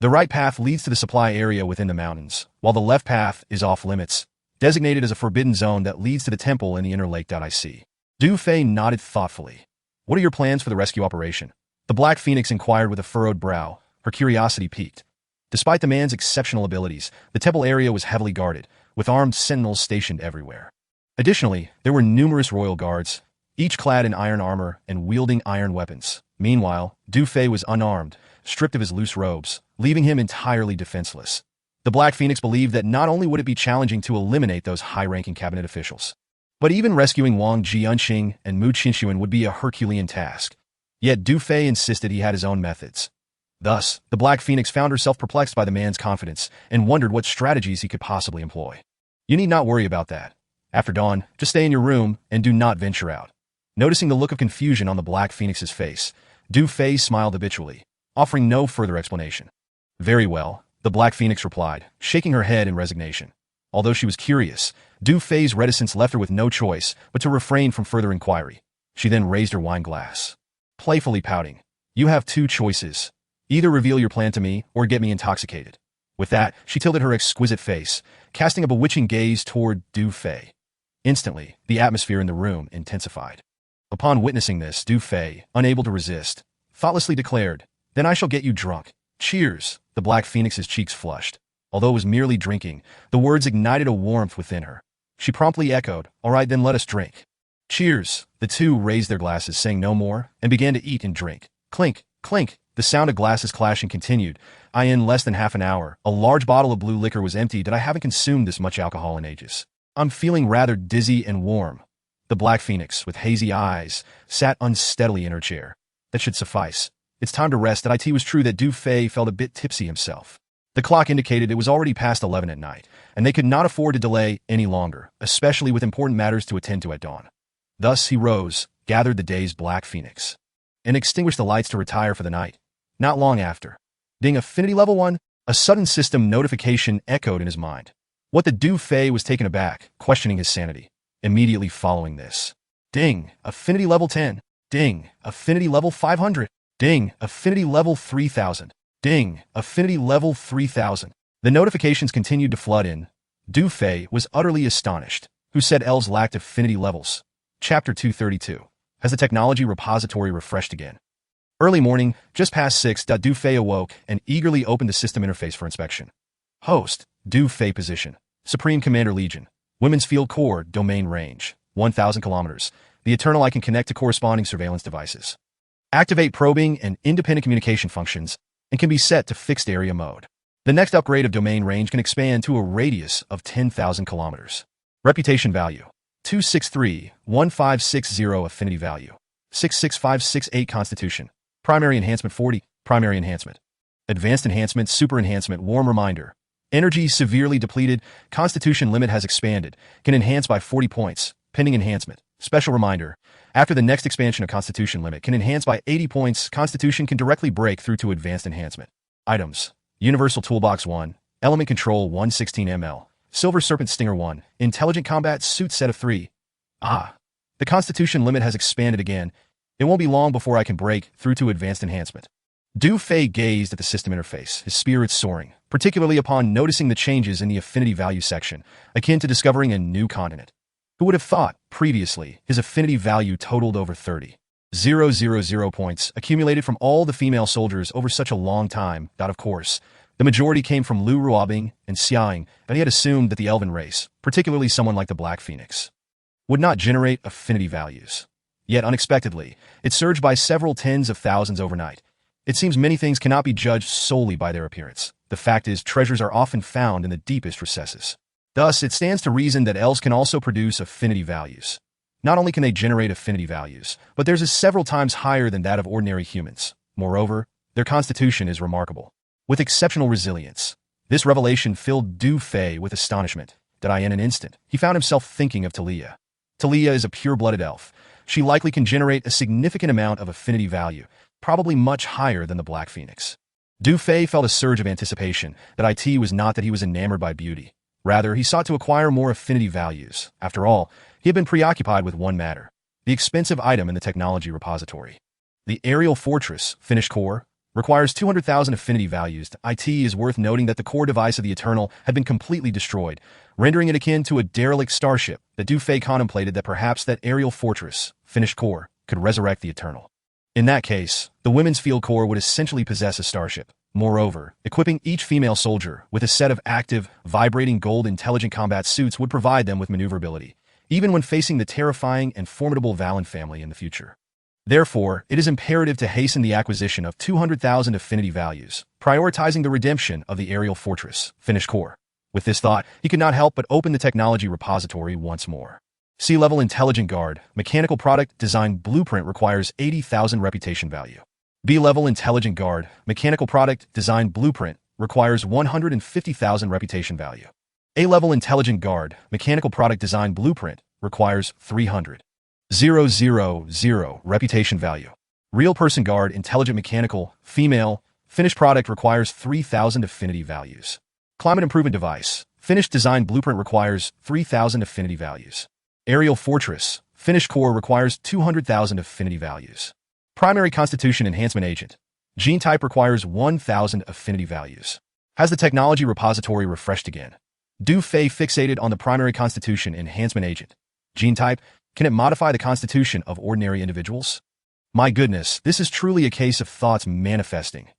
The right path leads to the supply area within the mountains, while the left path is off limits, designated as a forbidden zone that leads to the temple in the inner lake. I see. Du Fei nodded thoughtfully. What are your plans for the rescue operation? The Black Phoenix inquired with a furrowed brow, her curiosity piqued. Despite the man's exceptional abilities, the temple area was heavily guarded, with armed sentinels stationed everywhere. Additionally, there were numerous royal guards, each clad in iron armor and wielding iron weapons. Meanwhile, Du Fei was unarmed, stripped of his loose robes, leaving him entirely defenseless. The Black Phoenix believed that not only would it be challenging to eliminate those high-ranking cabinet officials, but even rescuing Wang Jianqing and Mu Qinxuan would be a Herculean task. Yet Du Fei insisted he had his own methods. Thus, the Black Phoenix found herself perplexed by the man's confidence and wondered what strategies he could possibly employ. You need not worry about that. After dawn, just stay in your room and do not venture out. Noticing the look of confusion on the Black Phoenix's face, Du Fei smiled habitually, offering no further explanation. Very well, the Black Phoenix replied, shaking her head in resignation. Although she was curious, Du Fei's reticence left her with no choice but to refrain from further inquiry. She then raised her wine glass, playfully pouting. You have two choices. Either reveal your plan to me or get me intoxicated. With that, she tilted her exquisite face, casting a bewitching gaze toward Du Fei. Instantly, the atmosphere in the room intensified. Upon witnessing this, Du Fei, unable to resist, thoughtlessly declared, Then I shall get you drunk. Cheers! The Black Phoenix's cheeks flushed. Although it was merely drinking, the words ignited a warmth within her. She promptly echoed, All right, then let us drink. Cheers! The two raised their glasses, saying no more, and began to eat and drink. Clink, clink! The sound of glasses clashing continued. In less than half an hour, a large bottle of blue liquor was emptied, and I haven't consumed this much alcohol in ages. I'm feeling rather dizzy and warm. The Black Phoenix, with hazy eyes, sat unsteadily in her chair. That should suffice. It's time to rest. It was true that Du Fei felt a bit tipsy himself. The clock indicated it was already past 11 at night, and they could not afford to delay any longer, especially with important matters to attend to at dawn. Thus he rose, gathered the day's Black Phoenix, and extinguished the lights to retire for the night. Not long after, ding, affinity level 1, a sudden system notification echoed in his mind. What the Du Fei was taken aback, questioning his sanity. Immediately following this, ding, affinity level 10, ding, affinity level 500, ding, affinity level 3000, ding, affinity level 3000. The notifications continued to flood in. Du Fei was utterly astonished. Who said elves lacked affinity levels? Chapter 232. Has the technology repository refreshed again? Early morning, just past 6. Du Fei awoke and eagerly opened the system interface for inspection. Host, Du Fei position, Supreme Commander Legion, Women's Field Corps, domain range, 1,000 kilometers. The Eternal I can connect to corresponding surveillance devices. Activate probing and independent communication functions and can be set to fixed area mode. The next upgrade of domain range can expand to a radius of 10,000 kilometers. Reputation value: 263-1560 affinity value. 66568 constitution. Primary enhancement 40. Primary enhancement. Advanced enhancement, super enhancement, warm reminder. Energy severely depleted, constitution limit has expanded, can enhance by 40 points, pending enhancement. Special reminder, after the next expansion of constitution limit can enhance by 80 points, constitution can directly break through to advanced enhancement. Items: Universal Toolbox 1, Element Control 116 ml, Silver Serpent Stinger 1, Intelligent Combat Suit set of 3. The constitution limit has expanded again. It won't be long before I can break through to advanced enhancement. Du Fei gazed at the system interface, his spirits soaring, particularly upon noticing the changes in the affinity value section, akin to discovering a new continent. Who would have thought, previously, his affinity value totaled over 30,000 points accumulated from all the female soldiers over such a long time. Of course, the majority came from Lu Ruobing and Xiaoying, and he had assumed that the elven race, particularly someone like the Black Phoenix, would not generate affinity values. Yet unexpectedly, it surged by several tens of thousands overnight. It seems many things cannot be judged solely by their appearance. The fact is, treasures are often found in the deepest recesses. Thus, it stands to reason that elves can also produce affinity values. Not only can they generate affinity values, but theirs is several times higher than that of ordinary humans. Moreover, their constitution is remarkable, with exceptional resilience. This revelation filled Du Fei with astonishment, that in an instant, he found himself thinking of Talia. Talia is a pure-blooded elf. She likely can generate a significant amount of affinity value, probably much higher than the Black Phoenix. Du Fei felt a surge of anticipation that it was not that he was enamored by beauty. Rather, he sought to acquire more affinity values. After all, he had been preoccupied with one matter: the expensive item in the technology repository. The aerial fortress, finished core, requires 200,000 affinity values. It is worth noting that the core device of the Eternal had been completely destroyed, rendering it akin to a derelict starship. That Du Fei contemplated that perhaps that aerial fortress, finished core, could resurrect the Eternal. In that case, the women's field core would essentially possess a starship. Moreover, equipping each female soldier with a set of active, vibrating gold intelligent combat suits would provide them with maneuverability, even when facing the terrifying and formidable Valen family in the future. Therefore, it is imperative to hasten the acquisition of 200,000 affinity values, prioritizing the redemption of the aerial fortress, finished core. With this thought, he could not help but open the technology repository once more. C-level intelligent guard, mechanical product design blueprint requires 80,000 reputation value. B-level intelligent guard, mechanical product design blueprint requires 150,000 reputation value. A-level intelligent guard, mechanical product design blueprint requires 300,000 reputation value. Real person guard, intelligent mechanical, female, finished product requires 3,000 affinity values. Climate improvement device, finished design blueprint requires 3,000 affinity values. Aerial fortress, finished core requires 200,000 affinity values. Primary constitution enhancement agent, gene type requires 1,000 affinity values. Has the technology repository refreshed again? Du Fei fixated on the primary constitution enhancement agent. Gene type, can it modify the constitution of ordinary individuals? My goodness, this is truly a case of thoughts manifesting.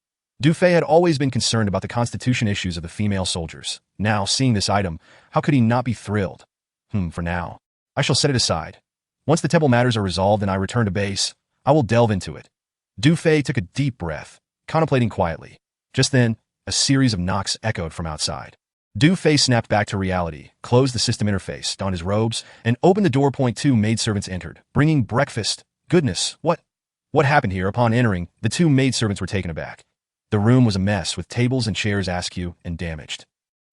Du Fei had always been concerned about the constitution issues of the female soldiers. Now, seeing this item, how could he not be thrilled? For now, I shall set it aside. Once the temple matters are resolved and I return to base, I will delve into it. Du Fei took a deep breath, contemplating quietly. Just then, a series of knocks echoed from outside. Du Fei snapped back to reality, closed the system interface, donned his robes, and opened the door. Two maidservants entered, bringing breakfast. Goodness, what happened here? Upon entering, the two maidservants were taken aback. The room was a mess, with tables and chairs askew and damaged.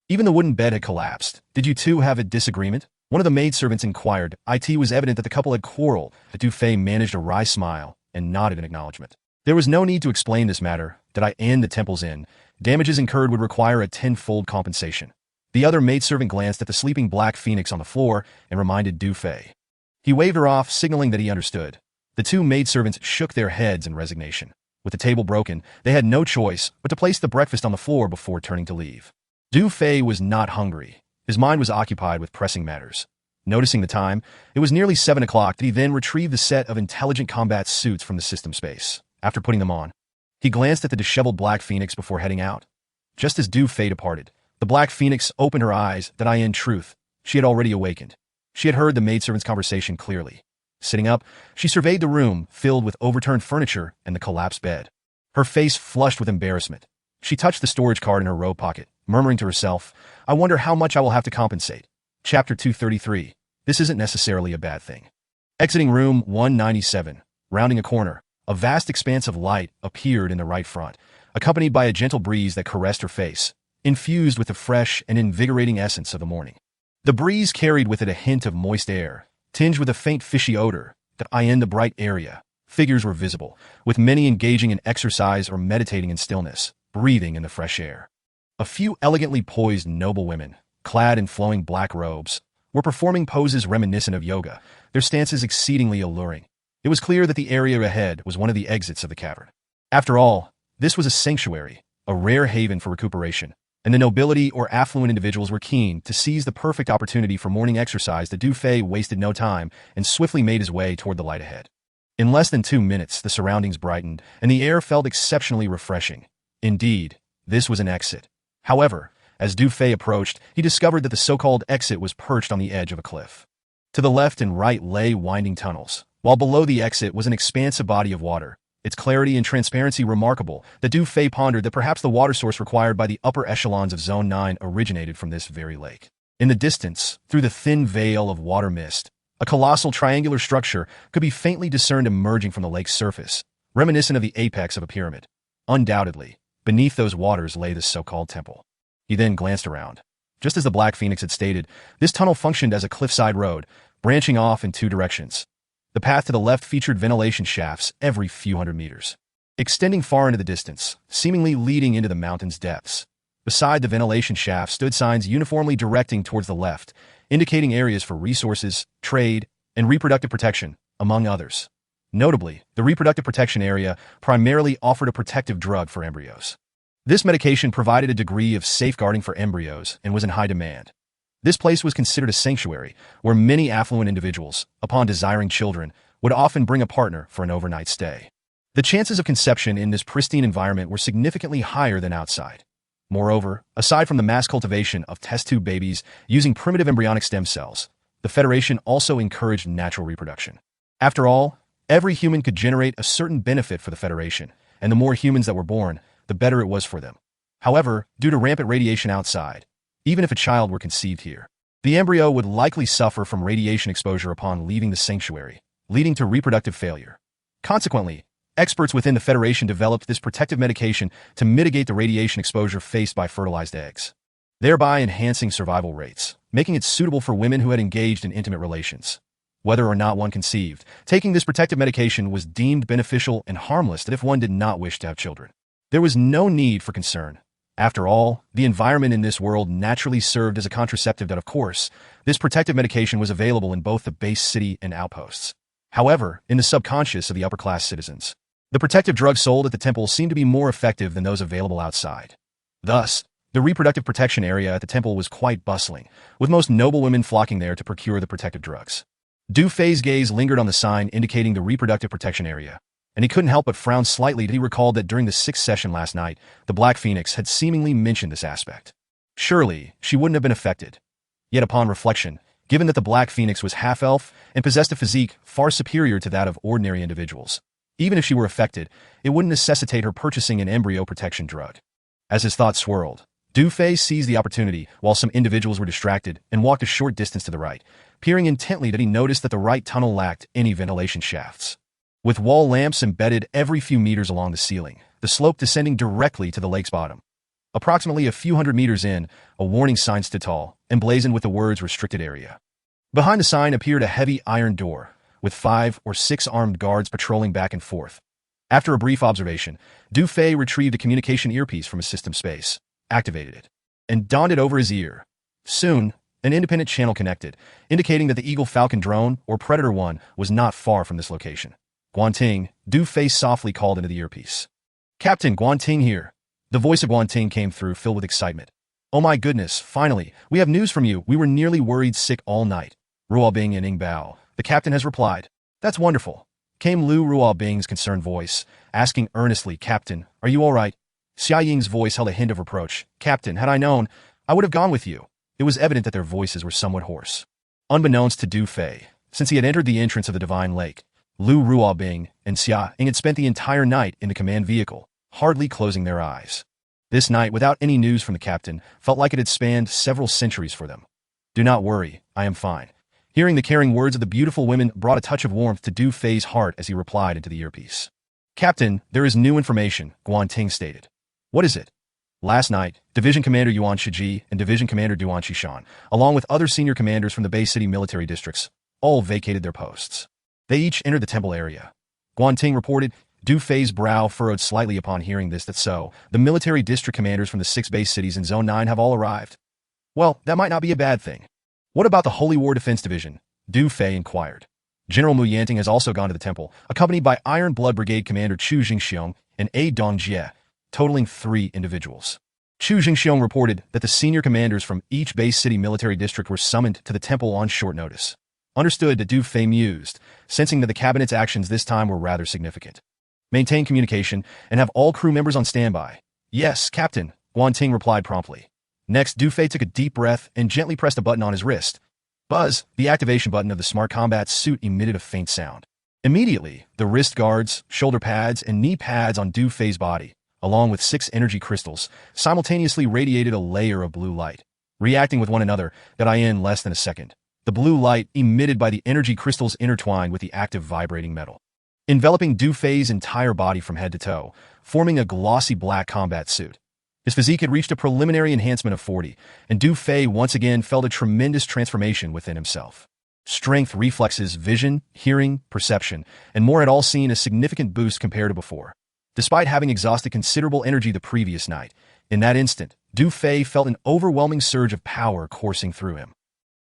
Even the wooden bed had collapsed. Did you two have a disagreement? One of the maidservants inquired. It was evident that the couple had quarreled. Du Fei managed a wry smile and nodded in acknowledgement. There was no need to explain this matter. Did I end the temple's inn? Damages incurred would require a tenfold compensation. The other maidservant glanced at the sleeping Black Phoenix on the floor and reminded Du Fei. He waved her off, signaling that he understood. The two maidservants shook their heads in resignation. With the table broken, they had no choice but to place the breakfast on the floor before turning to leave. Du Fei was not hungry. His mind was occupied with pressing matters. Noticing the time, it was nearly 7 o'clock. He then retrieved the set of intelligent combat suits from the system space. After putting them on, he glanced at the disheveled Black Phoenix before heading out. Just as Du Fei departed, the Black Phoenix opened her eyes. In truth, she had already awakened. She had heard the maidservant's conversation clearly. Sitting up, she surveyed the room, filled with overturned furniture and the collapsed bed. Her face flushed with embarrassment. She touched the storage card in her robe pocket, murmuring to herself, I wonder how much I will have to compensate. Chapter 233. This isn't necessarily a bad thing. Exiting room 197, rounding a corner, a vast expanse of light appeared in the right front, accompanied by a gentle breeze that caressed her face, infused with the fresh and invigorating essence of the morning. The breeze carried with it a hint of moist air, tinged with a faint fishy odor, that in the bright area, figures were visible, with many engaging in exercise or meditating in stillness, breathing in the fresh air. A few elegantly poised noble women, clad in flowing black robes, were performing poses reminiscent of yoga, their stances exceedingly alluring. It was clear that the area ahead was one of the exits of the cavern. After all, this was a sanctuary, a rare haven for recuperation, and the nobility or affluent individuals were keen to seize the perfect opportunity for morning exercise. The Du Fei wasted no time and swiftly made his way toward the light ahead. In less than 2 minutes, the surroundings brightened, and the air felt exceptionally refreshing. Indeed, this was an exit. However, as Du Fei approached, he discovered that the so-called exit was perched on the edge of a cliff. To the left and right lay winding tunnels, while below the exit was an expansive body of water, its clarity and transparency remarkable. That Du Fei pondered that perhaps the water source required by the upper echelons of Zone 9 originated from this very lake. In the distance, through the thin veil of water mist, a colossal triangular structure could be faintly discerned emerging from the lake's surface, reminiscent of the apex of a pyramid. Undoubtedly, beneath those waters lay this so-called temple. He then glanced around. Just as the Black Phoenix had stated, this tunnel functioned as a cliffside road, branching off in 2 directions. The path to the left featured ventilation shafts every few hundred meters, extending far into the distance, seemingly leading into the mountain's depths. Beside the ventilation shafts stood signs uniformly directing towards the left, indicating areas for resources, trade, and reproductive protection, among others. Notably, the reproductive protection area primarily offered a protective drug for embryos. This medication provided a degree of safeguarding for embryos and was in high demand. This place was considered a sanctuary where many affluent individuals, upon desiring children, would often bring a partner for an overnight stay. The chances of conception in this pristine environment were significantly higher than outside. Moreover, aside from the mass cultivation of test tube babies using primitive embryonic stem cells, the Federation also encouraged natural reproduction. After all, every human could generate a certain benefit for the Federation, and the more humans that were born, the better it was for them. However, due to rampant radiation outside, even if a child were conceived here, the embryo would likely suffer from radiation exposure upon leaving the sanctuary, leading to reproductive failure. Consequently, experts within the Federation developed this protective medication to mitigate the radiation exposure faced by fertilized eggs, thereby enhancing survival rates, making it suitable for women who had engaged in intimate relations. Whether or not one conceived, taking this protective medication was deemed beneficial and harmless that if one did not wish to have children. There was no need for concern. After all, the environment in this world naturally served as a contraceptive that, of course, this protective medication was available in both the base city and outposts. However, in the subconscious of the upper-class citizens, the protective drugs sold at the temple seemed to be more effective than those available outside. Thus, the reproductive protection area at the temple was quite bustling, with most noble women flocking there to procure the protective drugs. Du Fei's gaze lingered on the sign indicating the reproductive protection area, and he couldn't help but frown slightly as he recalled that during the 6th session last night, the Black Phoenix had seemingly mentioned this aspect. Surely, she wouldn't have been affected. Yet upon reflection, given that the Black Phoenix was half-elf and possessed a physique far superior to that of ordinary individuals, even if she were affected, it wouldn't necessitate her purchasing an embryo protection drug. As his thoughts swirled, Du Fei seized the opportunity while some individuals were distracted and walked a short distance to the right, peering intently that he noticed that the right tunnel lacked any ventilation shafts. With wall lamps embedded every few meters along the ceiling, the slope descending directly to the lake's bottom. Approximately a few hundred meters in, a warning sign stood tall, emblazoned with the words restricted area. Behind the sign appeared a heavy iron door, with 5 or 6 armed guards patrolling back and forth. After a brief observation, Du Fei retrieved a communication earpiece from his system space, activated it, and donned it over his ear. Soon, an independent channel connected, indicating that the Eagle Falcon drone, or Predator 1, was not far from this location. Guanting, Du Fei softly called into the earpiece. Captain, Guanting here. The voice of Guanting came through, filled with excitement. Oh my goodness, finally, we have news from you. We were nearly worried sick all night. Ruobing and Ingbao. The captain has replied. That's wonderful. Came Lu Ruobing's concerned voice, asking earnestly, Captain, are you all right? Xia Ying's voice held a hint of reproach. Captain, had I known, I would have gone with you. It was evident that their voices were somewhat hoarse. Unbeknownst to Du Fei, Since he had entered the entrance of the Divine Lake, Lu Ruobing and Xia Ying had spent the entire night in the command vehicle, hardly closing their eyes. This night, without any news from the captain, felt like it had spanned several centuries for them. "Do not worry, I am fine." Hearing the caring words of the beautiful women brought a touch of warmth to Du Fei's heart as he replied into the earpiece. "Captain, there is new information," Guan Ting stated. "What is it?" Last night, Division Commander Yuan Shiji and Division Commander Duan Qishan, along with other senior commanders from the Bay City military districts, all vacated their posts. They each entered the temple area. Guan Ting reported. Du Fei's brow furrowed slightly upon hearing this. "That's so. The military district commanders from the 6 base cities in Zone 9 have all arrived." "Well, that might not be a bad thing." "What about the Holy War Defense Division?" Du Fei inquired. "General Mu Yanting has also gone to the temple, accompanied by Iron Blood Brigade Commander Chu Jingxiong and A Dongjie, totaling 3 individuals. Chu Jingxiong reported that the senior commanders from each base city military district were summoned to the temple on short notice. Understood that Du Fei mused, sensing that the cabinet's actions this time were rather significant. "Maintain communication and have all crew members on standby." "Yes, Captain," Guan Ting replied promptly. Next, Du Fei took a deep breath and gently pressed a button on his wrist. Buzz, the activation button of the smart combat suit emitted a faint sound. Immediately, the wrist guards, shoulder pads, and knee pads on Du Fei's body, along with 6 energy crystals, simultaneously radiated a layer of blue light, reacting with one another in less than a second. The blue light emitted by the energy crystals intertwined with the active vibrating metal, enveloping Du Fei's entire body from head to toe, forming a glossy black combat suit. His physique had reached a preliminary enhancement of 40, and Du Fei once again felt a tremendous transformation within himself. Strength, reflexes, vision, hearing, perception, and more had all seen a significant boost compared to before. Despite having exhausted considerable energy the previous night, in that instant, Du Fei felt an overwhelming surge of power coursing through him.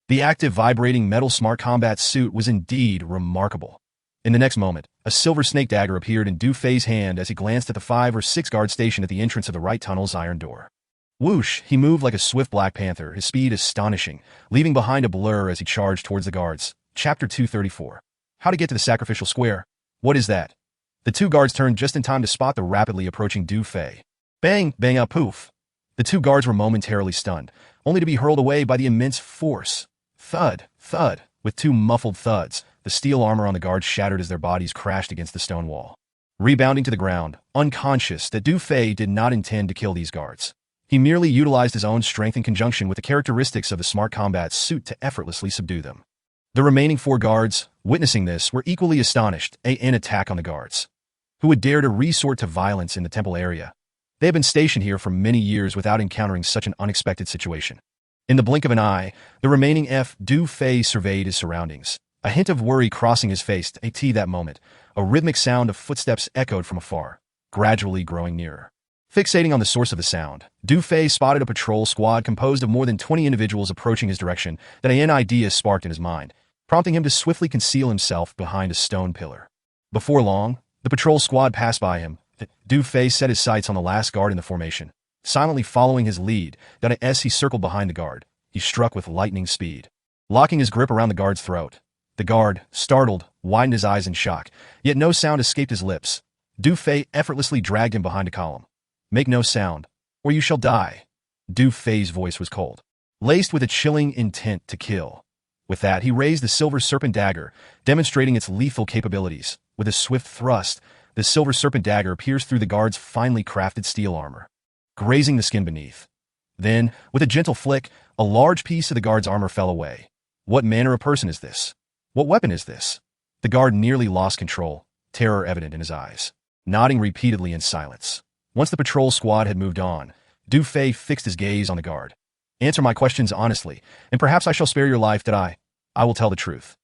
The active vibrating metal smart combat suit was indeed remarkable. In the next moment, a silver snake dagger appeared in Du Fei's hand as he glanced at the 5 or 6 guards stationed at the entrance of the right tunnel's iron door. Whoosh, he moved like a swift black panther, his speed astonishing, leaving behind a blur as he charged towards the guards. Chapter 234. How to get to the sacrificial square. What is that? The 2 guards turned just in time to spot the rapidly approaching Du Fei. Bang, bang, a poof. The 2 guards were momentarily stunned, only to be hurled away by the immense force. Thud, thud. With 2 muffled thuds, the steel armor on the guards shattered as their bodies crashed against the stone wall. Rebounding to the ground, unconscious that Du Fei did not intend to kill these guards. He merely utilized his own strength in conjunction with the characteristics of the smart combat suit to effortlessly subdue them. The remaining 4 guards, witnessing this, were equally astonished at an attack on the guards, who would dare to resort to violence in the temple area. They had been stationed here for many years without encountering such an unexpected situation. In the blink of an eye, the remaining Du Fei surveyed his surroundings, a hint of worry crossing his face. At that moment, a rhythmic sound of footsteps echoed from afar, gradually growing nearer. Fixating on the source of the sound, Du Fei spotted a patrol squad composed of more than 20 individuals approaching his direction. That an idea sparked in his mind, prompting him to swiftly conceal himself behind a stone pillar. Before long, the patrol squad passed by him. Du Fei set his sights on the last guard in the formation. Silently following his lead, as he circled behind the guard, he struck with lightning speed, locking his grip around the guard's throat. The guard, startled, widened his eyes in shock, yet no sound escaped his lips. Du Fei effortlessly dragged him behind a column. "Make no sound, or you shall die." Du Fei's voice was cold, laced with a chilling intent to kill. With that, he raised the silver serpent dagger, demonstrating its lethal capabilities. With a swift thrust, the silver serpent dagger pierced through the guard's finely crafted steel armor, grazing the skin beneath. Then, with a gentle flick, a large piece of the guard's armor fell away. What manner of person is this? What weapon is this? The guard nearly lost control, terror evident in his eyes, nodding repeatedly in silence. Once the patrol squad had moved on, Du Fei fixed his gaze on the guard. "Answer my questions honestly, and perhaps I shall spare your life. I will tell the truth."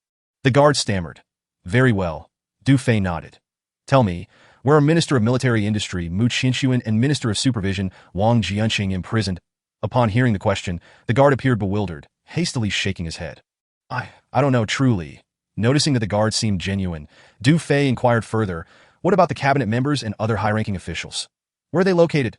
The guard stammered. "Very well." Du Fei nodded. "Tell me, were Minister of Military Industry Mu Qinshuan and Minister of Supervision Wang Jianqing imprisoned?" Upon hearing the question, the guard appeared bewildered, hastily shaking his head. I don't know truly." Noticing that the guard seemed genuine, Du Fei inquired further, "What about the cabinet members and other high-ranking officials? Where are they located?"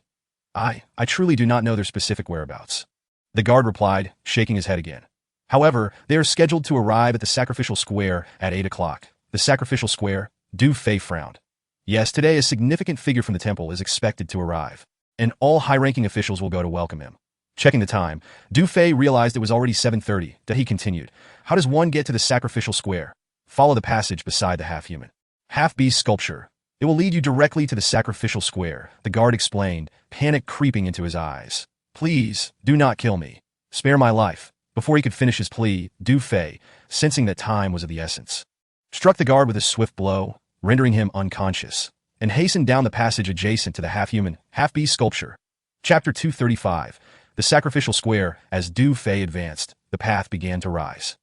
I truly do not know their specific whereabouts." The guard replied, shaking his head again. "However, they are scheduled to arrive at the sacrificial square at 8 o'clock. The sacrificial square?" Du Fei frowned. "Yes, today a significant figure from the temple is expected to arrive, and all high-ranking officials will go to welcome him." Checking the time, Du Fei realized it was already 7:30. He continued, "How does one get to the sacrificial square?" Follow the passage beside the half-human, half-beast sculpture. It will lead you directly to the sacrificial square, the guard explained, panic creeping into his eyes. "Please, do not kill me. Spare my life." Before he could finish his plea, Du Fei, sensing that time was of the essence, struck the guard with a swift blow, rendering him unconscious, and hastened down the passage adjacent to the half-human, half-beast sculpture. Chapter 235. The Sacrificial Square. As Du Fei advanced, the path began to rise,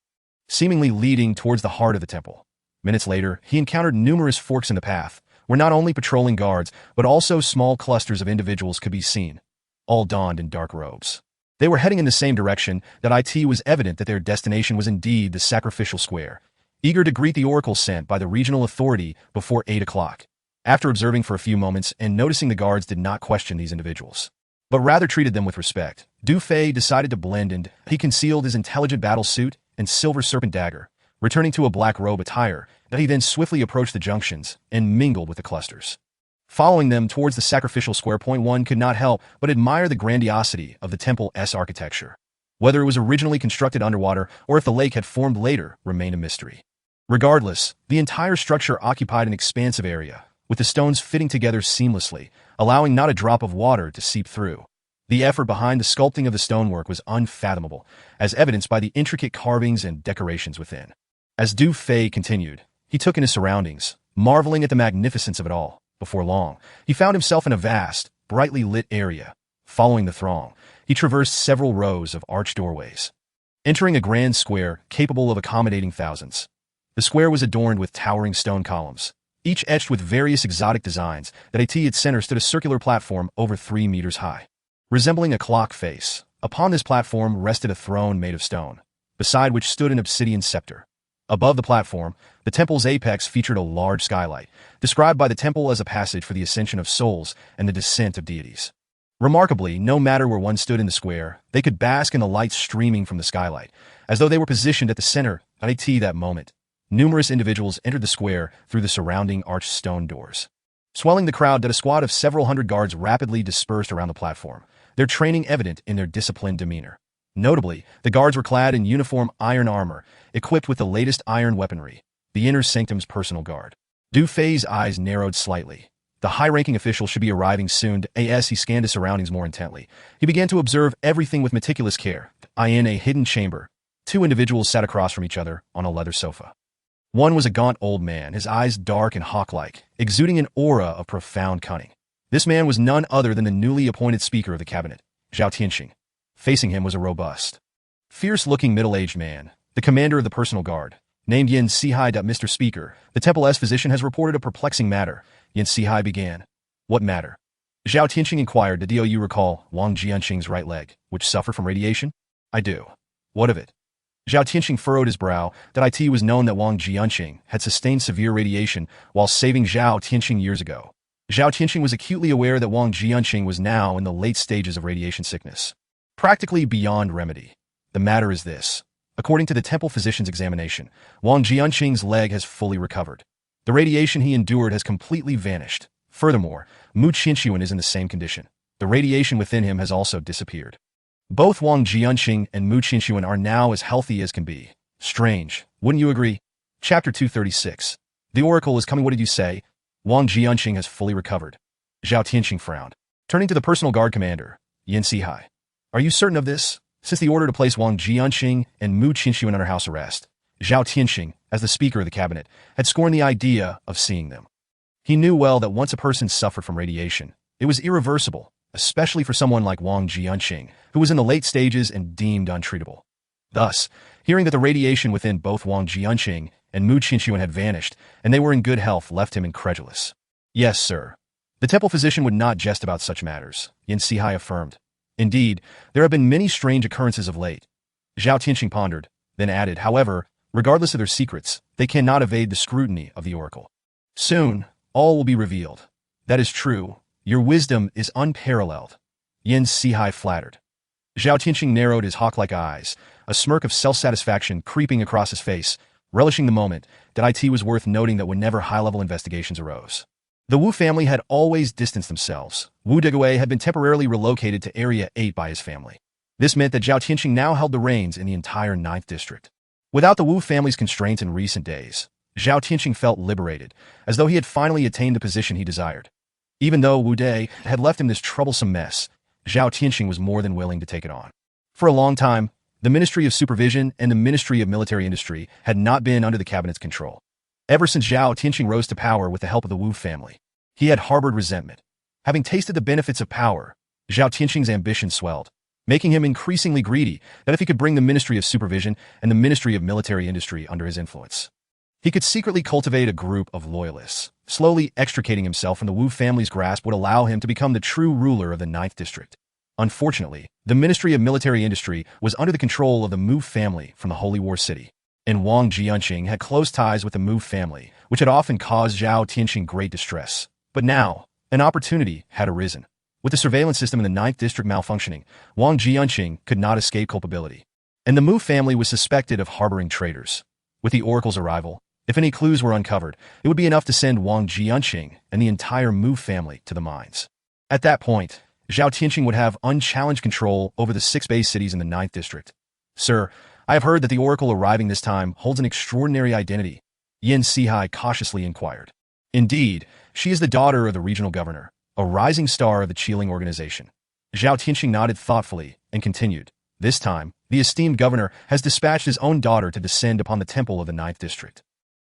seemingly leading towards the heart of the temple. Minutes later, he encountered numerous forks in the path, where not only patrolling guards, but also small clusters of individuals could be seen, all donned in dark robes. They were heading in the same direction. It was evident that their destination was indeed the sacrificial square, eager to greet the oracle sent by the regional authority before 8 o'clock. After observing for a few moments and noticing the guards did not question these individuals, but rather treated them with respect, Du Fei decided to blend in. He concealed his intelligent battle suit and silver serpent dagger, returning to a black robe attire. He then swiftly approached the junctions and mingled with the clusters. Following them towards the sacrificial square point, one could not help but admire the grandiosity of the temple's architecture. Whether it was originally constructed underwater or if the lake had formed later remained a mystery. Regardless, the entire structure occupied an expansive area, with the stones fitting together seamlessly, allowing not a drop of water to seep through. The effort behind the sculpting of the stonework was unfathomable, as evidenced by the intricate carvings and decorations within. As Du Fei continued, he took in his surroundings, marveling at the magnificence of it all. Before long, he found himself in a vast, brightly lit area. Following the throng, he traversed several rows of arched doorways, entering a grand square capable of accommodating thousands. The square was adorned with towering stone columns, each etched with various exotic designs. At its center stood a circular platform over 3 meters high, resembling a clock face. Upon this platform rested a throne made of stone, beside which stood an obsidian scepter. Above the platform, the temple's apex featured a large skylight, described by the temple as a passage for the ascension of souls and the descent of deities. Remarkably, no matter where one stood in the square, they could bask in the light streaming from the skylight, as though they were positioned at the center. That moment, numerous individuals entered the square through the surrounding arched stone doors. Swelling the crowd, a squad of several hundred guards rapidly dispersed around the platform, their training evident in their disciplined demeanor. Notably, the guards were clad in uniform iron armor, equipped with the latest iron weaponry, the inner sanctum's personal guard. Du Fei's eyes narrowed slightly. The high-ranking official should be arriving soon. As he scanned his surroundings more intently, he began to observe everything with meticulous care. In a hidden chamber, 2 individuals sat across from each other on a leather sofa. One was a gaunt old man, his eyes dark and hawk-like, exuding an aura of profound cunning. This man was none other than the newly appointed Speaker of the Cabinet, Zhao Tianxing. Facing him was a robust, fierce-looking middle-aged man, the commander of the personal guard, named Yin Sihai. Mr. Speaker, the temple's physician has reported a perplexing matter. Yin Sihai began. "What matter?" Zhao Tianxing inquired. "Do you recall Wang Jianqing's right leg, which suffered from radiation?" "I do." "What of it?" Zhao Tianxing furrowed his brow. It was known that Wang Jianqing had sustained severe radiation while saving Zhao Tianxing years ago. Zhao Tianxing was acutely aware that Wang Jianqing was now in the late stages of radiation sickness, practically beyond remedy. "The matter is this. According to the temple physician's examination, Wang Jianqing's leg has fully recovered. The radiation he endured has completely vanished. Furthermore, Mu Qinshuan is in the same condition. The radiation within him has also disappeared. Both Wang Jianqing and Mu Qinshuan are now as healthy as can be. Strange, wouldn't you agree?" Chapter 236. The oracle is coming. What did you say? Wang Jianqing has fully recovered. Zhao Tianxing frowned, turning to the personal guard commander, Yin Sihai. "Are you certain of this? Since the order to place Wang Jianqing and Mu Qinshuan under house arrest, Zhao Tianxing, as the Speaker of the Cabinet, had scorned the idea of seeing them. He knew well that once a person suffered from radiation, it was irreversible, especially for someone like Wang Jianqing, who was in the late stages and deemed untreatable. Thus, hearing that the radiation within both Wang Jianqing and Mu Qinshuan had vanished, and they were in good health, left him incredulous. "Yes, sir. The temple physician would not jest about such matters," Yin Sihai affirmed. "Indeed, there have been many strange occurrences of late." Zhao Tianxing pondered, then added, "However, regardless of their secrets, they cannot evade the scrutiny of the oracle. Soon, all will be revealed." "That is true. Your wisdom is unparalleled," Yin Sihai flattered. Zhao Tianxing narrowed his hawk-like eyes, a smirk of self-satisfaction creeping across his face, relishing the moment. It was worth noting that whenever high-level investigations arose, the Wu family had always distanced themselves. Wu Degui had been temporarily relocated to Area 8 by his family. This meant that Zhao Tianqing now held the reins in the entire 9th district. Without the Wu family's constraints in recent days, Zhao Tianqing felt liberated, as though he had finally attained the position he desired. Even though Wu Dai had left him this troublesome mess, Zhao Tianqing was more than willing to take it on. For a long time, the Ministry of Supervision and the Ministry of Military Industry had not been under the cabinet's control. Ever since Zhao Tianqing rose to power with the help of the Wu family, he had harbored resentment. Having tasted the benefits of power, Zhao Tianqing's ambition swelled, making him increasingly greedy that if he could bring the Ministry of Supervision and the Ministry of Military Industry under his influence, he could secretly cultivate a group of loyalists. Slowly extricating himself from the Wu family's grasp would allow him to become the true ruler of the 9th district. Unfortunately, the Ministry of Military Industry was under the control of the Mu family from the Holy War City, and Wang Jianqing had close ties with the Mu family, which had often caused Zhao Tianqing great distress. But now, an opportunity had arisen. With the surveillance system in the 9th district malfunctioning, Wang Jianqing could not escape culpability, and the Mu family was suspected of harboring traitors. With the oracle's arrival, if any clues were uncovered, it would be enough to send Wang Jianqing and the entire Mu family to the mines. At that point, Zhao Tianqing would have unchallenged control over the 6 base cities in the 9th district. Sir, I have heard that the oracle arriving this time holds an extraordinary identity, Yin Sihai cautiously inquired. Indeed, she is the daughter of the regional governor, a rising star of the Qiling organization. Zhao Tianqing nodded thoughtfully and continued. This time, the esteemed governor has dispatched his own daughter to descend upon the temple of the 9th district,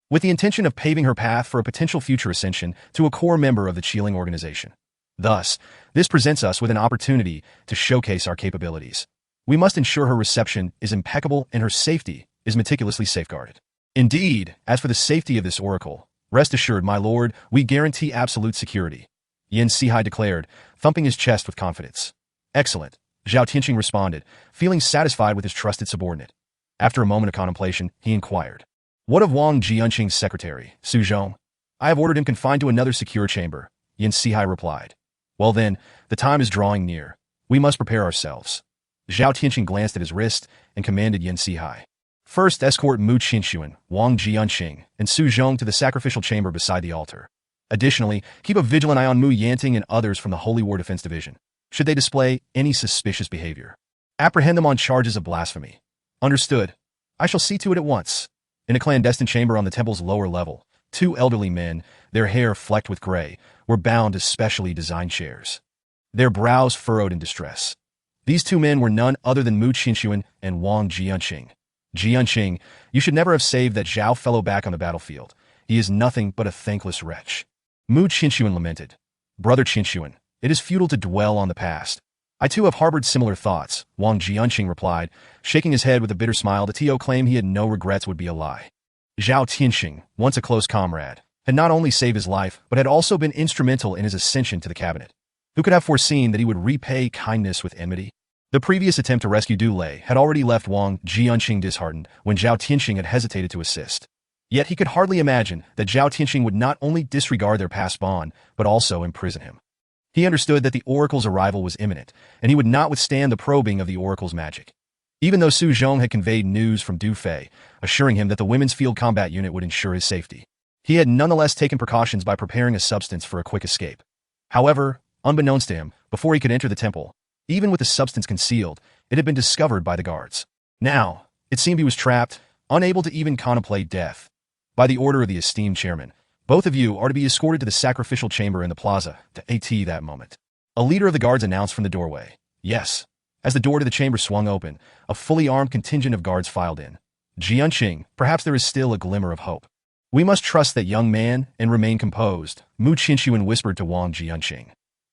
with the intention of paving her path for a potential future ascension to a core member of the Qiling organization. Thus, this presents us with an opportunity to showcase our capabilities. We must ensure her reception is impeccable and her safety is meticulously safeguarded. Indeed, as for the safety of this oracle, rest assured, my lord, we guarantee absolute security, Yin Sihai declared, thumping his chest with confidence. Excellent, Zhao Tianqing responded, feeling satisfied with his trusted subordinate. After a moment of contemplation, he inquired, what of Wang Jianqing's secretary, Su Zhong? I have ordered him confined to another secure chamber, Yin Sihai replied. Well then, the time is drawing near. We must prepare ourselves. Zhao Tianqing glanced at his wrist and commanded Yin Sihai. First, escort Mu Qinxuan, Wang Jianqing, and Su Zhong to the sacrificial chamber beside the altar. Additionally, keep a vigilant eye on Mu Yanting and others from the Holy War Defense Division, should they display any suspicious behavior. Apprehend them on charges of blasphemy. Understood. I shall see to it at once. In a clandestine chamber on the temple's lower level, 2 elderly men, their hair flecked with gray, were bound to specially designed chairs, their brows furrowed in distress. These 2 men were none other than Mu Qinxuan and Wang Jianqing. Jianqing, you should never have saved that Zhao fellow back on the battlefield. He is nothing but a thankless wretch. Mu Qinxuan lamented. Brother Qinxuan, it is futile to dwell on the past. I too have harbored similar thoughts, Wang Jianqing replied, shaking his head with a bitter smile. The Tio claim he had no regrets would be a lie. Zhao Tianqing, once a close comrade, had not only saved his life, but had also been instrumental in his ascension to the cabinet. Who could have foreseen that he would repay kindness with enmity? The previous attempt to rescue Du Lei had already left Wang Jianqing disheartened when Zhao Tianqing had hesitated to assist. Yet he could hardly imagine that Zhao Tianqing would not only disregard their past bond, but also imprison him. He understood that the oracle's arrival was imminent, and he would not withstand the probing of the oracle's magic. Even though Su Zhong had conveyed news from Du Fei, assuring him that the women's field combat unit would ensure his safety, he had nonetheless taken precautions by preparing a substance for a quick escape. However, unbeknownst to him, before he could enter the temple, even with the substance concealed, it had been discovered by the guards. Now, it seemed he was trapped, unable to even contemplate death. By the order of the esteemed chairman, both of you are to be escorted to the sacrificial chamber in the plaza to AT that moment. A leader of the guards announced from the doorway. Yes. As the door to the chamber swung open, a fully armed contingent of guards filed in. Jianqing, perhaps there is still a glimmer of hope. We must trust that young man and remain composed, Mu Qinxuan whispered to Wang Jianqing.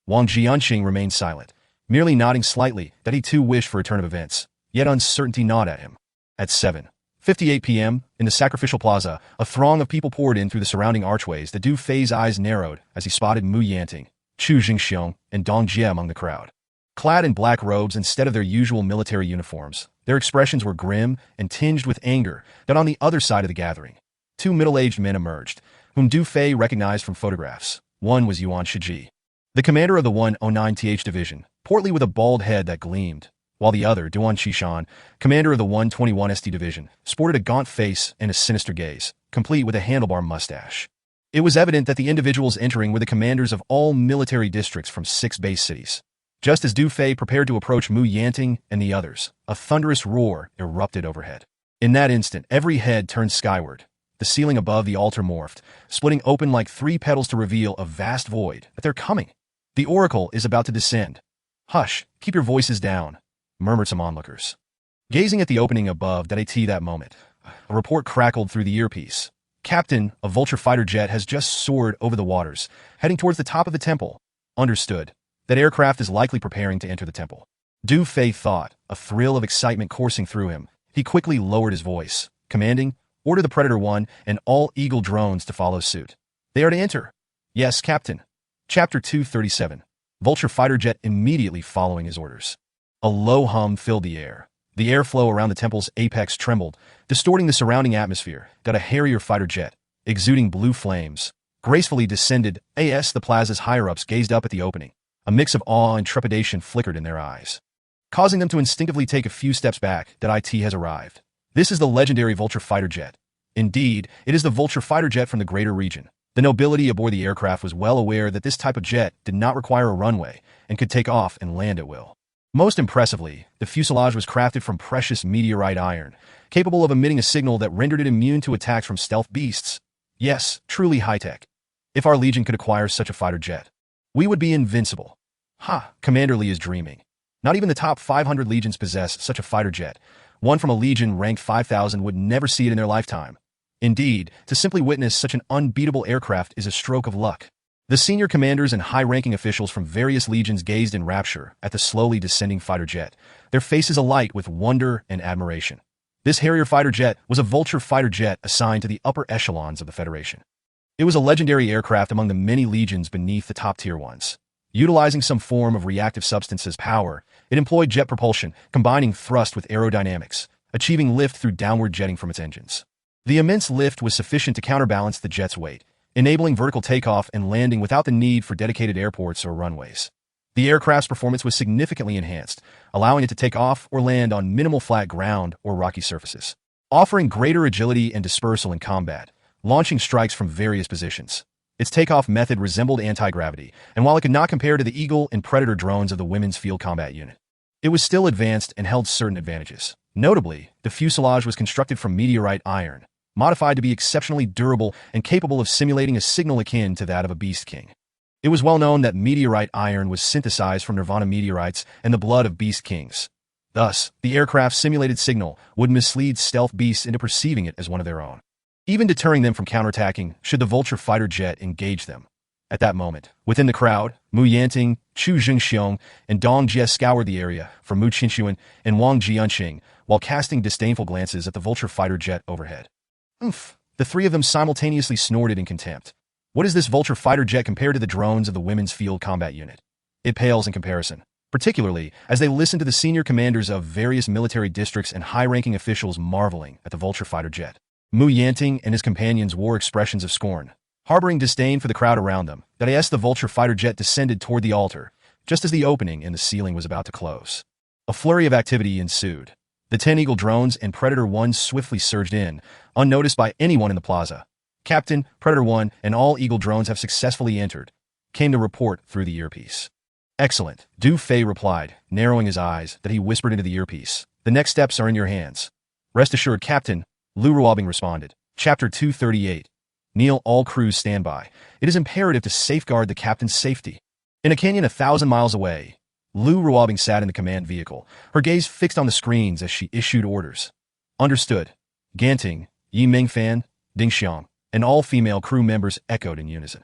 Wang Jianqing remained silent, merely nodding slightly that he too wished for a turn of events, yet uncertainty gnawed at him. At 7:58 p.m., in the sacrificial plaza, a throng of people poured in through the surrounding archways. The Du Fei's eyes narrowed as he spotted Mu Yanting, Chu Jingxiong, and Dong Jie among the crowd. Clad in black robes instead of their usual military uniforms, their expressions were grim and tinged with anger. That on the other side of the gathering, 2 middle-aged men emerged, whom Du Fei recognized from photographs. One was Yuan Shiji, the commander of the 109th Division, portly with a bald head that gleamed, while the other, Duan Qishan, commander of the 121st Division, sported a gaunt face and a sinister gaze, complete with a handlebar mustache. It was evident that the individuals entering were the commanders of all military districts from 6 base cities. Just as Du Fei prepared to approach Mu Yanting and the others, a thunderous roar erupted overhead. In that instant, every head turned skyward. The ceiling above the altar morphed, splitting open like 3 petals to reveal a vast void. But they're coming. The oracle is about to descend. Hush, keep your voices down, murmured some onlookers. Gazing at the opening above that moment, a report crackled through the earpiece. Captain, a vulture fighter jet has just soared over the waters, heading towards the top of the temple. Understood. That aircraft is likely preparing to enter the temple. Du Fei thought, a thrill of excitement coursing through him. He quickly lowered his voice, commanding, "Order the Predator 1 and all Eagle drones to follow suit. They are to enter." "Yes, Captain." Chapter 237. Vulture fighter jet immediately following his orders. A low hum filled the air. The airflow around the temple's apex trembled, distorting the surrounding atmosphere. Got a Harrier fighter jet, exuding blue flames, gracefully descended. As the plaza's higher-ups gazed up at the opening, a mix of awe and trepidation flickered in their eyes, causing them to instinctively take a few steps back. It has arrived. This is the legendary Vulture fighter jet. Indeed, it is the Vulture fighter jet from the greater region. The nobility aboard the aircraft was well aware that this type of jet did not require a runway and could take off and land at will. Most impressively, the fuselage was crafted from precious meteorite iron, capable of emitting a signal that rendered it immune to attacks from stealth beasts. Yes, truly high-tech. If our Legion could acquire such a fighter jet, we would be invincible. Ha, Commander Lee is dreaming. Not even the top 500 legions possess such a fighter jet. One from a legion ranked 5,000 would never see it in their lifetime. Indeed, to simply witness such an unbeatable aircraft is a stroke of luck. The senior commanders and high-ranking officials from various legions gazed in rapture at the slowly descending fighter jet, their faces alight with wonder and admiration. This Harrier fighter jet was a Vulture fighter jet assigned to the upper echelons of the Federation. It was a legendary aircraft among the many legions beneath the top-tier ones. Utilizing some form of reactive substance's power, it employed jet propulsion, combining thrust with aerodynamics, achieving lift through downward jetting from its engines. The immense lift was sufficient to counterbalance the jet's weight, enabling vertical takeoff and landing without the need for dedicated airports or runways. The aircraft's performance was significantly enhanced, allowing it to take off or land on minimal flat ground or rocky surfaces, offering greater agility and dispersal in combat, launching strikes from various positions. Its takeoff method resembled anti-gravity, and while it could not compare to the Eagle and Predator drones of the Women's Field Combat Unit, it was still advanced and held certain advantages. Notably, the fuselage was constructed from meteorite iron, modified to be exceptionally durable and capable of simulating a signal akin to that of a Beast King. It was well known that meteorite iron was synthesized from Nirvana meteorites and the blood of Beast Kings. Thus, the aircraft's simulated signal would mislead stealth beasts into perceiving it as one of their own, even deterring them from counterattacking should the Vulture fighter jet engage them. At that moment, within the crowd, Mu Yanting, Chu Jingxiong, and Dong Jie scoured the area for Mu Qinxuan and Wang Jianqing while casting disdainful glances at the Vulture fighter jet overhead. Oomph! The 3 of them simultaneously snorted in contempt. What is this Vulture fighter jet compared to the drones of the Women's Field Combat Unit? It pales in comparison, particularly as they listened to the senior commanders of various military districts and high-ranking officials marveling at the Vulture fighter jet. Mu Yanting and his companions wore expressions of scorn, harboring disdain for the crowd around them. The Vulture fighter jet descended toward the altar, just as the opening in the ceiling was about to close. A flurry of activity ensued. The 10 Eagle drones and Predator 1 swiftly surged in, unnoticed by anyone in the plaza. "Captain, Predator 1 and all Eagle drones have successfully entered," came the report through the earpiece. "Excellent," Du Fei replied, narrowing his eyes. He whispered into the earpiece. "The next steps are in your hands." "Rest assured, Captain," Lu Ruobing responded. Chapter 238. Kneel, all crews stand by. It is imperative to safeguard the captain's safety. In a canyon 1,000 miles away, Lu Ruobing sat in the command vehicle, her gaze fixed on the screens as she issued orders. "Understood." Ganting, Yi Mingfan, Ding Xiang, and all female crew members echoed in unison.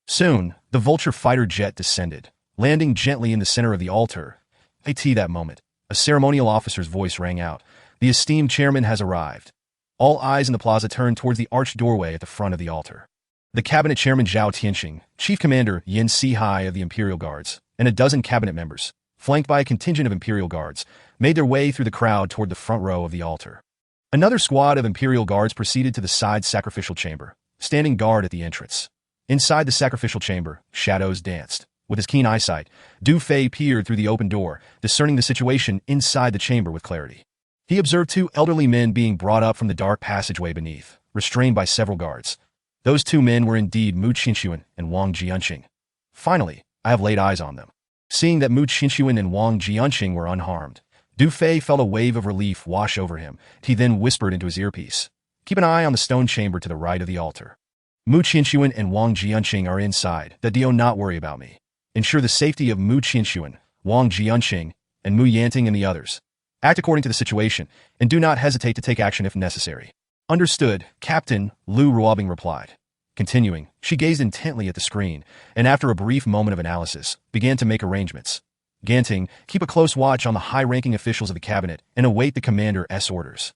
Soon, the Vulture fighter jet descended, landing gently in the center of the altar. That moment, a ceremonial officer's voice rang out. "The esteemed chairman has arrived." All eyes in the plaza turned towards the arched doorway at the front of the altar. The cabinet chairman Zhao Tianxing, chief commander Yin Sihai of the Imperial Guards, and a dozen cabinet members, flanked by a contingent of Imperial Guards, made their way through the crowd toward the front row of the altar. Another squad of Imperial Guards proceeded to the side sacrificial chamber, standing guard at the entrance. Inside the sacrificial chamber, shadows danced. With his keen eyesight, Du Fei peered through the open door, discerning the situation inside the chamber with clarity. He observed 2 elderly men being brought up from the dark passageway beneath, restrained by several guards. Those 2 men were indeed Mu Qinxuan and Wang Jianqing. Finally, I have laid eyes on them. Seeing that Mu Qinshuan and Wang Jianqing were unharmed, Du Fei felt a wave of relief wash over him. He then whispered into his earpiece, "Keep an eye on the stone chamber to the right of the altar. Mu Qinshuan and Wang Jianqing are inside. Do not worry about me. Ensure the safety of Mu Qinshuan, Wang Jianqing, and Mu Yanting and the others. Act according to the situation, and do not hesitate to take action if necessary." "Understood," Captain Lu Ruobing replied. Continuing, she gazed intently at the screen, and after a brief moment of analysis, began to make arrangements. Ganting, keep a close watch on the high-ranking officials of the cabinet and await the commander's orders.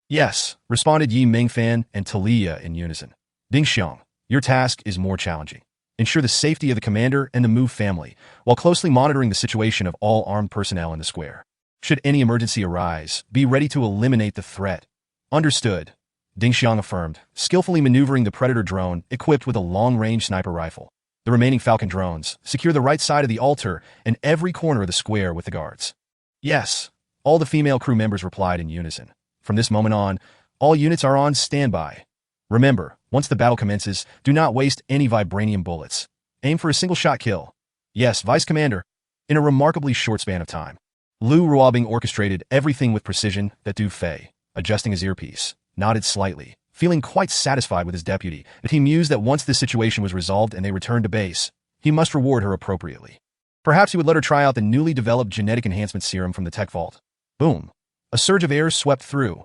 "Yes," responded Yi Mingfan and Talia in unison. "Ding Xiong, your task is more challenging. Ensure the safety of the commander and the Mu family, while closely monitoring the situation of all armed personnel in the square. Should any emergency arise, be ready to eliminate the threat." "Understood," Ding Xiong affirmed, skillfully maneuvering the Predator drone equipped with a long-range sniper rifle. The remaining Falcon drones secure the right side of the altar and every corner of the square with the guards. "Yes," all the female crew members replied in unison. From this moment on, all units are on standby. Remember, once the battle commences, do not waste any vibranium bullets. Aim for a single-shot kill. "Yes, Vice Commander." In a remarkably short span of time, Lu Ruobing orchestrated everything with precision. That Du Fei, adjusting his earpiece, nodded slightly, feeling quite satisfied with his deputy, but he mused that once this situation was resolved and they returned to base, he must reward her appropriately. Perhaps he would let her try out the newly developed genetic enhancement serum from the tech vault. Boom! A surge of air swept through.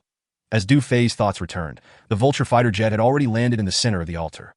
As Du Fei's thoughts returned, the Vulture fighter jet had already landed in the center of the altar.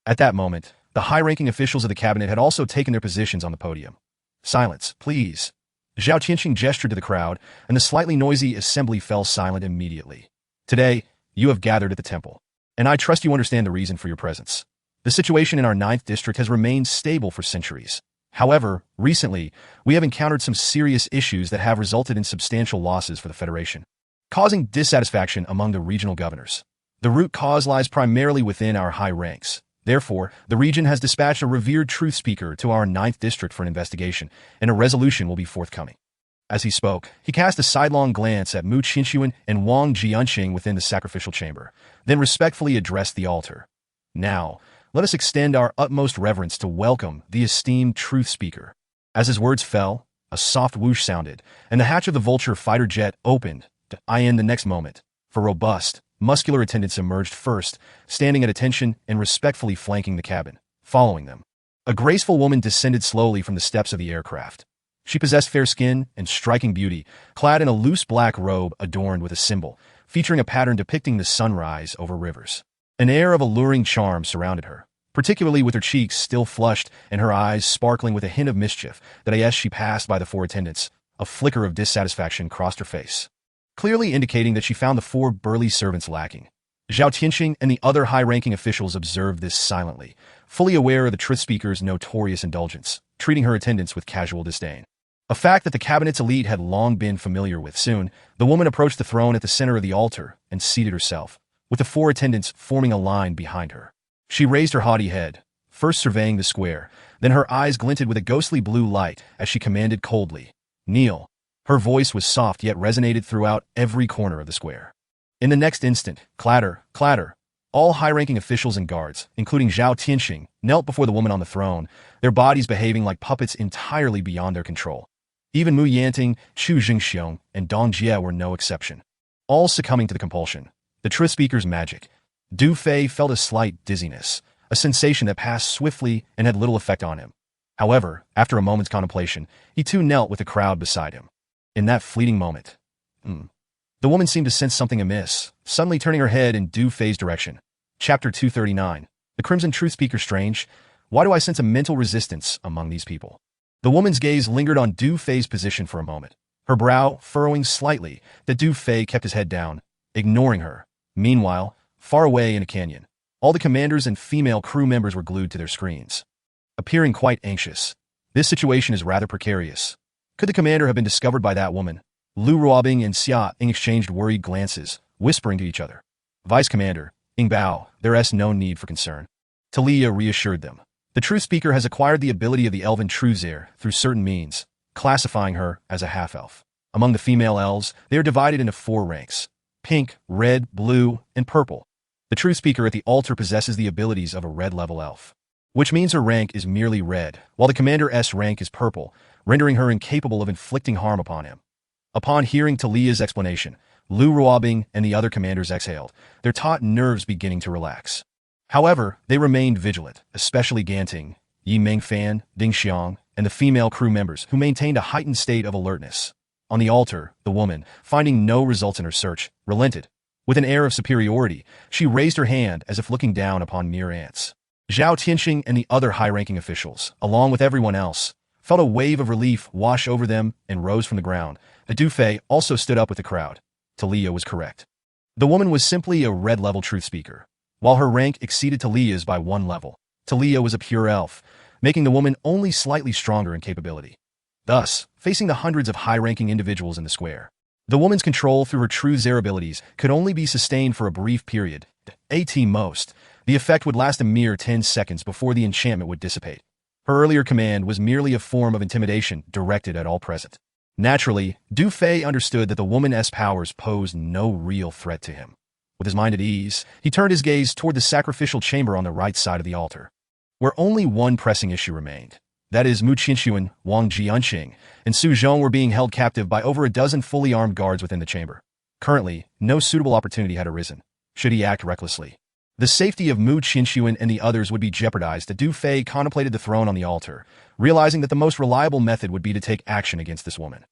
At that moment, the high-ranking officials of the cabinet had also taken their positions on the podium. "Silence, please." Zhao Qianqing gestured to the crowd, and the slightly noisy assembly fell silent immediately. "Today, you have gathered at the temple, and I trust you understand the reason for your presence. The situation in our 9th district has remained stable for centuries. However, recently, we have encountered some serious issues that have resulted in substantial losses for the Federation, causing dissatisfaction among the regional governors. The root cause lies primarily within our high ranks. Therefore, the region has dispatched a revered truth speaker to our 9th district for an investigation, and a resolution will be forthcoming." As he spoke, he cast a sidelong glance at Mu Qinshuan and Wang Jianqing within the sacrificial chamber, then respectfully addressed the altar. "Now, let us extend our utmost reverence to welcome the esteemed truth speaker." As his words fell, a soft whoosh sounded, and the hatch of the Vulture fighter jet opened. In the next moment, for robust, muscular attendants emerged first, standing at attention and respectfully flanking the cabin. Following them, a graceful woman descended slowly from the steps of the aircraft. She possessed fair skin and striking beauty, clad in a loose black robe adorned with a symbol, featuring a pattern depicting the sunrise over rivers. An air of alluring charm surrounded her, particularly with her cheeks still flushed and her eyes sparkling with a hint of mischief. That as she passed by the 4 attendants, a flicker of dissatisfaction crossed her face, clearly indicating that she found the 4 burly servants lacking. Zhao Qianqing and the other high-ranking officials observed this silently, fully aware of the truth speaker's notorious indulgence, treating her attendants with casual disdain. A fact that the cabinet's elite had long been familiar with. Soon, the woman approached the throne at the center of the altar and seated herself, with the 4 attendants forming a line behind her. She raised her haughty head, first surveying the square, then her eyes glinted with a ghostly blue light as she commanded coldly, "Kneel." Her voice was soft yet resonated throughout every corner of the square. In the next instant, clatter, clatter, all high-ranking officials and guards, including Zhao Qianqing, knelt before the woman on the throne, their bodies behaving like puppets entirely beyond their control. Even Mu Yanting, Chu Jingxiong, and Dong Jie were no exception, all succumbing to the compulsion, the truth speaker's magic. Du Fei felt a slight dizziness, a sensation that passed swiftly and had little effect on him. However, after a moment's contemplation, he too knelt with the crowd beside him. In that fleeting moment, the woman seemed to sense something amiss, suddenly turning her head in Du Fei's direction. Chapter 239. The Crimson Truth Speaker Strange. Why do I sense a mental resistance among these people? The woman's gaze lingered on Du Fei's position for a moment, her brow furrowing slightly. That Du Fei kept his head down, ignoring her. Meanwhile, far away in a canyon, all the commanders and female crew members were glued to their screens, appearing quite anxious. This situation is rather precarious. Could the commander have been discovered by that woman? Lu Ruobing and Xia Ying exchanged worried glances, whispering to each other. "Vice Commander, Ying Bao, there is no need for concern." Talia reassured them. The truth speaker has acquired the ability of the elven truthseer through certain means, classifying her as a half-elf. Among the female elves, they are divided into 4 ranks: pink, red, blue, and purple. The truth speaker at the altar possesses the abilities of a red-level elf, which means her rank is merely red, while the commander's rank is purple, rendering her incapable of inflicting harm upon him. Upon hearing Talia's explanation, Lu Ruobing and the other commanders exhaled, their taut nerves beginning to relax. However, they remained vigilant, especially Ganting, Yi Mengfan, Ding Xiang, and the female crew members who maintained a heightened state of alertness. On the altar, the woman, finding no results in her search, relented. With an air of superiority, she raised her hand as if looking down upon mere ants. Zhao Tianxing and the other high-ranking officials, along with everyone else, felt a wave of relief wash over them and rose from the ground. Du Fei also stood up with the crowd. Talia was correct. The woman was simply a red-level truth speaker. While her rank exceeded Talia's by 1 level, Talia was a pure elf, making the woman only slightly stronger in capability. Thus, facing the hundreds of high-ranking individuals in the square, the woman's control through her true Zare abilities could only be sustained for a brief period. At most, the effect would last a mere 10 seconds before the enchantment would dissipate. Her earlier command was merely a form of intimidation directed at all present. Naturally, Du Fei understood that the woman's powers posed no real threat to him. With his mind at ease, he turned his gaze toward the sacrificial chamber on the right side of the altar, where only one pressing issue remained. That is, Mu Qinshuan, Wang Jianqing, and Su Zhong were being held captive by over a dozen fully armed guards within the chamber. Currently, no suitable opportunity had arisen, should he act recklessly. The safety of Mu Qinshuan and the others would be jeopardized. Du Fei contemplated the throne on the altar, realizing that the most reliable method would be to take action against this woman.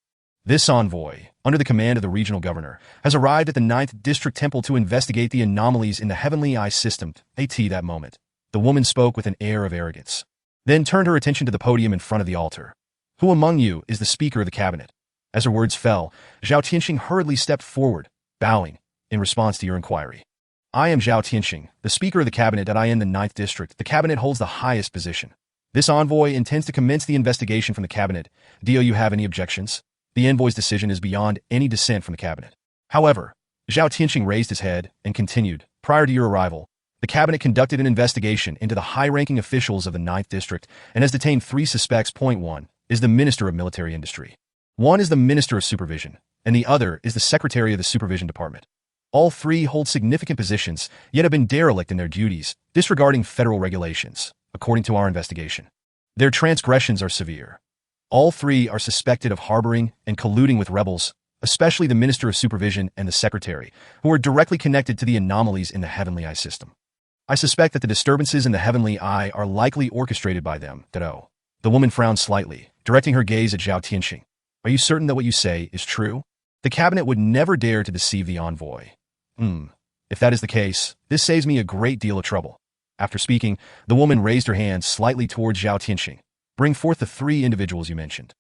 This envoy, under the command of the regional governor, has arrived at the 9th District Temple to investigate the anomalies in the Heavenly Eye system. At that moment, the woman spoke with an air of arrogance, then turned her attention to the podium in front of the altar. Who among you is the Speaker of the Cabinet? As her words fell, Zhao Tianxing hurriedly stepped forward, bowing, in response to your inquiry. I am Zhao Tianxing, the Speaker of the Cabinet at the 9th District. The Cabinet holds the highest position. This envoy intends to commence the investigation from the Cabinet. Do you have any objections? The envoy's decision is beyond any dissent from the Cabinet. However, Zhao Tianxing raised his head and continued, prior to your arrival, the Cabinet conducted an investigation into the high-ranking officials of the 9th District and has detained 3 suspects. Point 1 is the Minister of Military Industry. 1 is the Minister of Supervision, and the other is the Secretary of the Supervision Department. All 3 hold significant positions, yet have been derelict in their duties, disregarding federal regulations, according to our investigation. Their transgressions are severe. All 3 are suspected of harboring and colluding with rebels, especially the Minister of Supervision and the Secretary, who are directly connected to the anomalies in the Heavenly Eye system. I suspect that the disturbances in the Heavenly Eye are likely orchestrated by them. The woman frowned slightly, directing her gaze at Zhao Tianxing. Are you certain that what you say is true? The Cabinet would never dare to deceive the envoy. If that is the case, this saves me a great deal of trouble. After speaking, the woman raised her hand slightly towards Zhao Tianxing. Bring forth the 3 individuals you mentioned.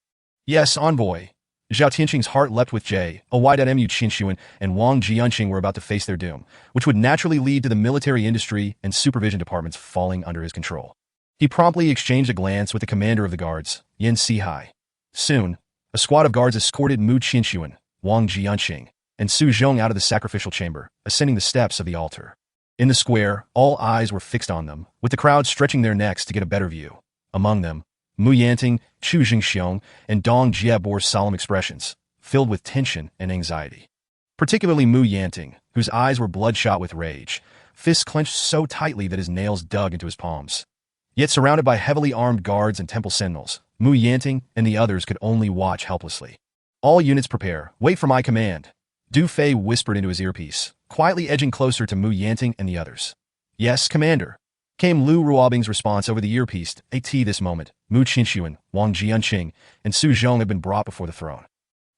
Yes, envoy. Zhao Tianxing's heart leapt with joy. Mu Qinshuan and Wang Jianqing were about to face their doom, which would naturally lead to the military industry and supervision departments falling under his control. He promptly exchanged a glance with the commander of the guards, Yin Sihai. Soon, a squad of guards escorted Mu Qinshuan, Wang Jianqing, and Su Zhong out of the sacrificial chamber, ascending the steps of the altar. In the square, all eyes were fixed on them, with the crowd stretching their necks to get a better view. Among them, Mu Yanting, Chu Jingxiong, and Dong Jie bore solemn expressions, filled with tension and anxiety. Particularly Mu Yanting, whose eyes were bloodshot with rage, fists clenched so tightly that his nails dug into his palms. Yet surrounded by heavily armed guards and temple sentinels, Mu Yanting and the others could only watch helplessly. All units prepare, wait for my command. Du Fei whispered into his earpiece, quietly edging closer to Mu Yanting and the others. Yes, Commander, came Lu Ruobing's response over the earpiece. At this moment, Mu Qinshuan, Wang Jianqing, and Su Zhong had been brought before the throne.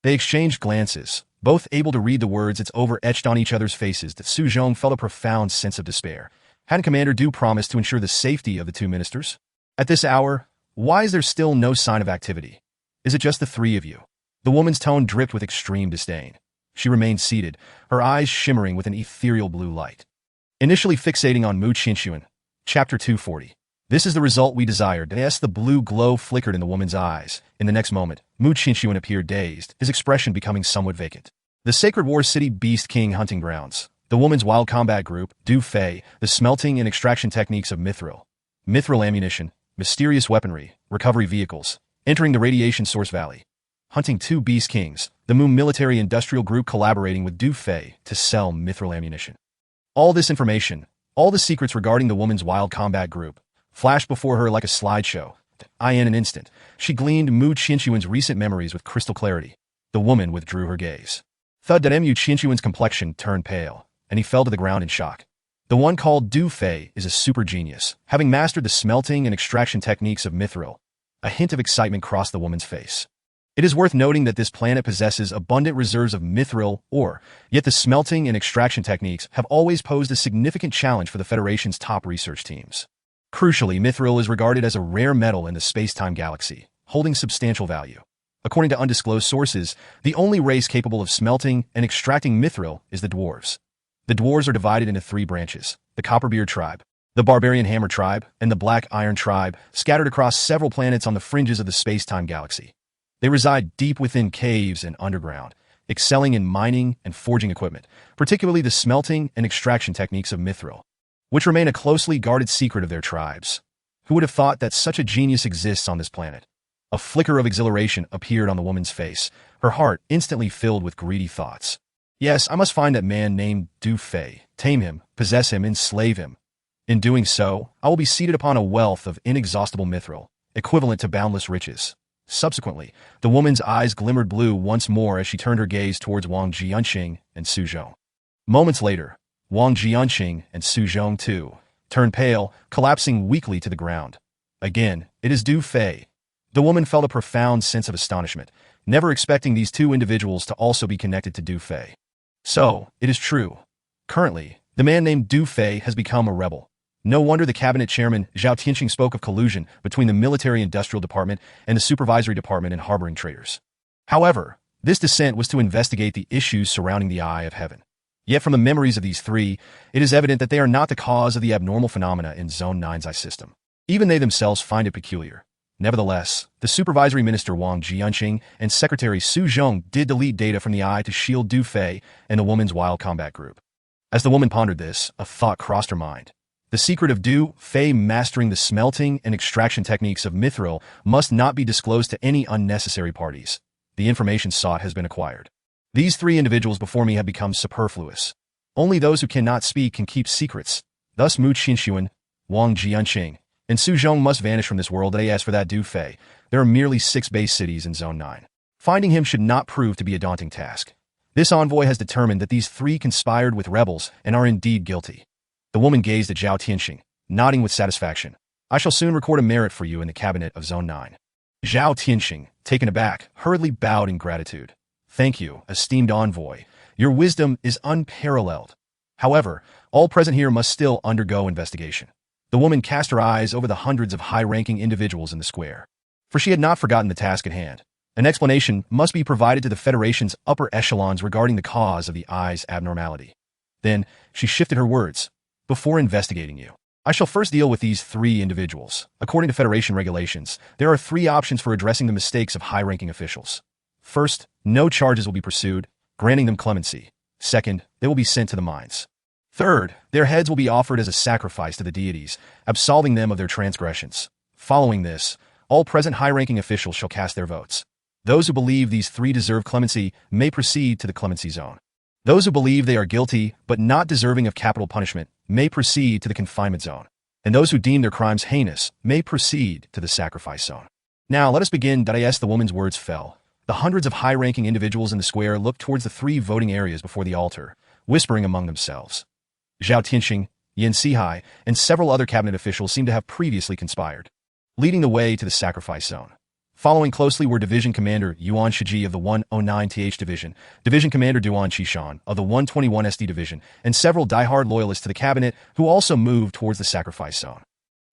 They exchanged glances, both able to read the words etched on each other's faces. That Su Zhong felt a profound sense of despair. Hadn't Commander Du promised to ensure the safety of the 2 ministers? At this hour, why is there still no sign of activity? Is it just the 3 of you? The woman's tone dripped with extreme disdain. She remained seated, her eyes shimmering with an ethereal blue light. Initially fixating on Mu Qinshuan, Chapter 240. This is the result we desired. Yes, the blue glow flickered in the woman's eyes. In the next moment, Mu Qinshuan appeared dazed, his expression becoming somewhat vacant. The Sacred War City Beast King hunting grounds. The woman's wild combat group, Du Fei, the smelting and extraction techniques of mithril ammunition, mysterious weaponry, recovery vehicles, entering the radiation source valley. Hunting 2 Beast Kings, the Mu military industrial group collaborating with Du Fei to sell mithril ammunition. All this information, all the secrets regarding the woman's wild combat group, flashed before her like a slideshow. minded eye in an instant. She gleaned Mu Qianxuan's recent memories with crystal clarity. The woman withdrew her gaze. Thud. Mu Qianxuan's complexion turned pale, and he fell to the ground in shock. The one called Du Fei is a super genius, having mastered the smelting and extraction techniques of mithril. A hint of excitement crossed the woman's face. It is worth noting that this planet possesses abundant reserves of mithril ore, yet the smelting and extraction techniques have always posed a significant challenge for the Federation's top research teams. Crucially, mithril is regarded as a rare metal in the space-time galaxy, holding substantial value. According to undisclosed sources, the only race capable of smelting and extracting mithril is the dwarves. The dwarves are divided into three branches: the Copperbeard tribe, the Barbarian Hammer tribe, and the Black Iron tribe, scattered across several planets on the fringes of the space-time galaxy. They reside deep within caves and underground, excelling in mining and forging equipment, particularly the smelting and extraction techniques of mithril, which remain a closely guarded secret of their tribes. Who would have thought that such a genius exists on this planet? A flicker of exhilaration appeared on the woman's face, her heart instantly filled with greedy thoughts. Yes, I must find that man named Du Fei, tame him, possess him, enslave him. In doing so, I will be seated upon a wealth of inexhaustible mithril, equivalent to boundless riches. Subsequently, the woman's eyes glimmered blue once more as she turned her gaze towards Wang Jianqing and Su Zhong. Moments later, Wang Jianqing and Su Zhong too turned pale, collapsing weakly to the ground. Again, it is Du Fei. The woman felt a profound sense of astonishment, never expecting these two individuals to also be connected to Du Fei. So, it is true. Currently, the man named Du Fei has become a rebel. No wonder the cabinet chairman Zhao Tianqing spoke of collusion between the military-industrial department and the supervisory department in harboring traitors. However, this descent was to investigate the issues surrounding the Eye of Heaven. Yet from the memories of these three, it is evident that they are not the cause of the abnormal phenomena in Zone 9's eye system. Even they themselves find it peculiar. Nevertheless, the supervisory minister Wang Jianqing and secretary Su Zhong did delete data from the Eye to shield Du Fei and the woman's wild combat group. As the woman pondered this, a thought crossed her mind. The secret of Du Fei mastering the smelting and extraction techniques of mithril must not be disclosed to any unnecessary parties. The information sought has been acquired. These three individuals before me have become superfluous. Only those who cannot speak can keep secrets. Thus Mu Qianxuan, Wang Jianqing, and Su Zhong must vanish from this world. As for that Du Fei, there are merely 6 base cities in Zone 9. Finding him should not prove to be a daunting task. This envoy has determined that these three conspired with rebels and are indeed guilty. The woman gazed at Zhao Tianqing, nodding with satisfaction. I shall soon record a merit for you in the cabinet of Zone 9. Zhao Tianqing, taken aback, hurriedly bowed in gratitude. Thank you, esteemed envoy. Your wisdom is unparalleled. However, all present here must still undergo investigation. The woman cast her eyes over the hundreds of high-ranking individuals in the square. For she had not forgotten the task at hand. An explanation must be provided to the Federation's upper echelons regarding the cause of the Eye's abnormality. Then, she shifted her words. Before investigating you, I shall first deal with these 3 individuals. According to Federation regulations, there are 3 options for addressing the mistakes of high-ranking officials. First, no charges will be pursued, granting them clemency. Second, they will be sent to the mines. Third, their heads will be offered as a sacrifice to the deities, absolving them of their transgressions. Following this, all present high-ranking officials shall cast their votes. Those who believe these 3 deserve clemency may proceed to the clemency zone. Those who believe they are guilty but not deserving of capital punishment may proceed to the confinement zone. And those who deem their crimes heinous may proceed to the sacrifice zone. Now, let us begin. As the woman's words fell, the hundreds of high-ranking individuals in the square looked towards the 3 voting areas before the altar, whispering among themselves. Zhao Tianqing, Yin Sihai, and several other cabinet officials seemed to have previously conspired, leading the way to the sacrifice zone. Following closely were Division Commander Yuan Shiji of the 109th Division, Division Commander Duan Qishan of the 121 SD Division, and several die-hard loyalists to the cabinet who also moved towards the sacrifice zone.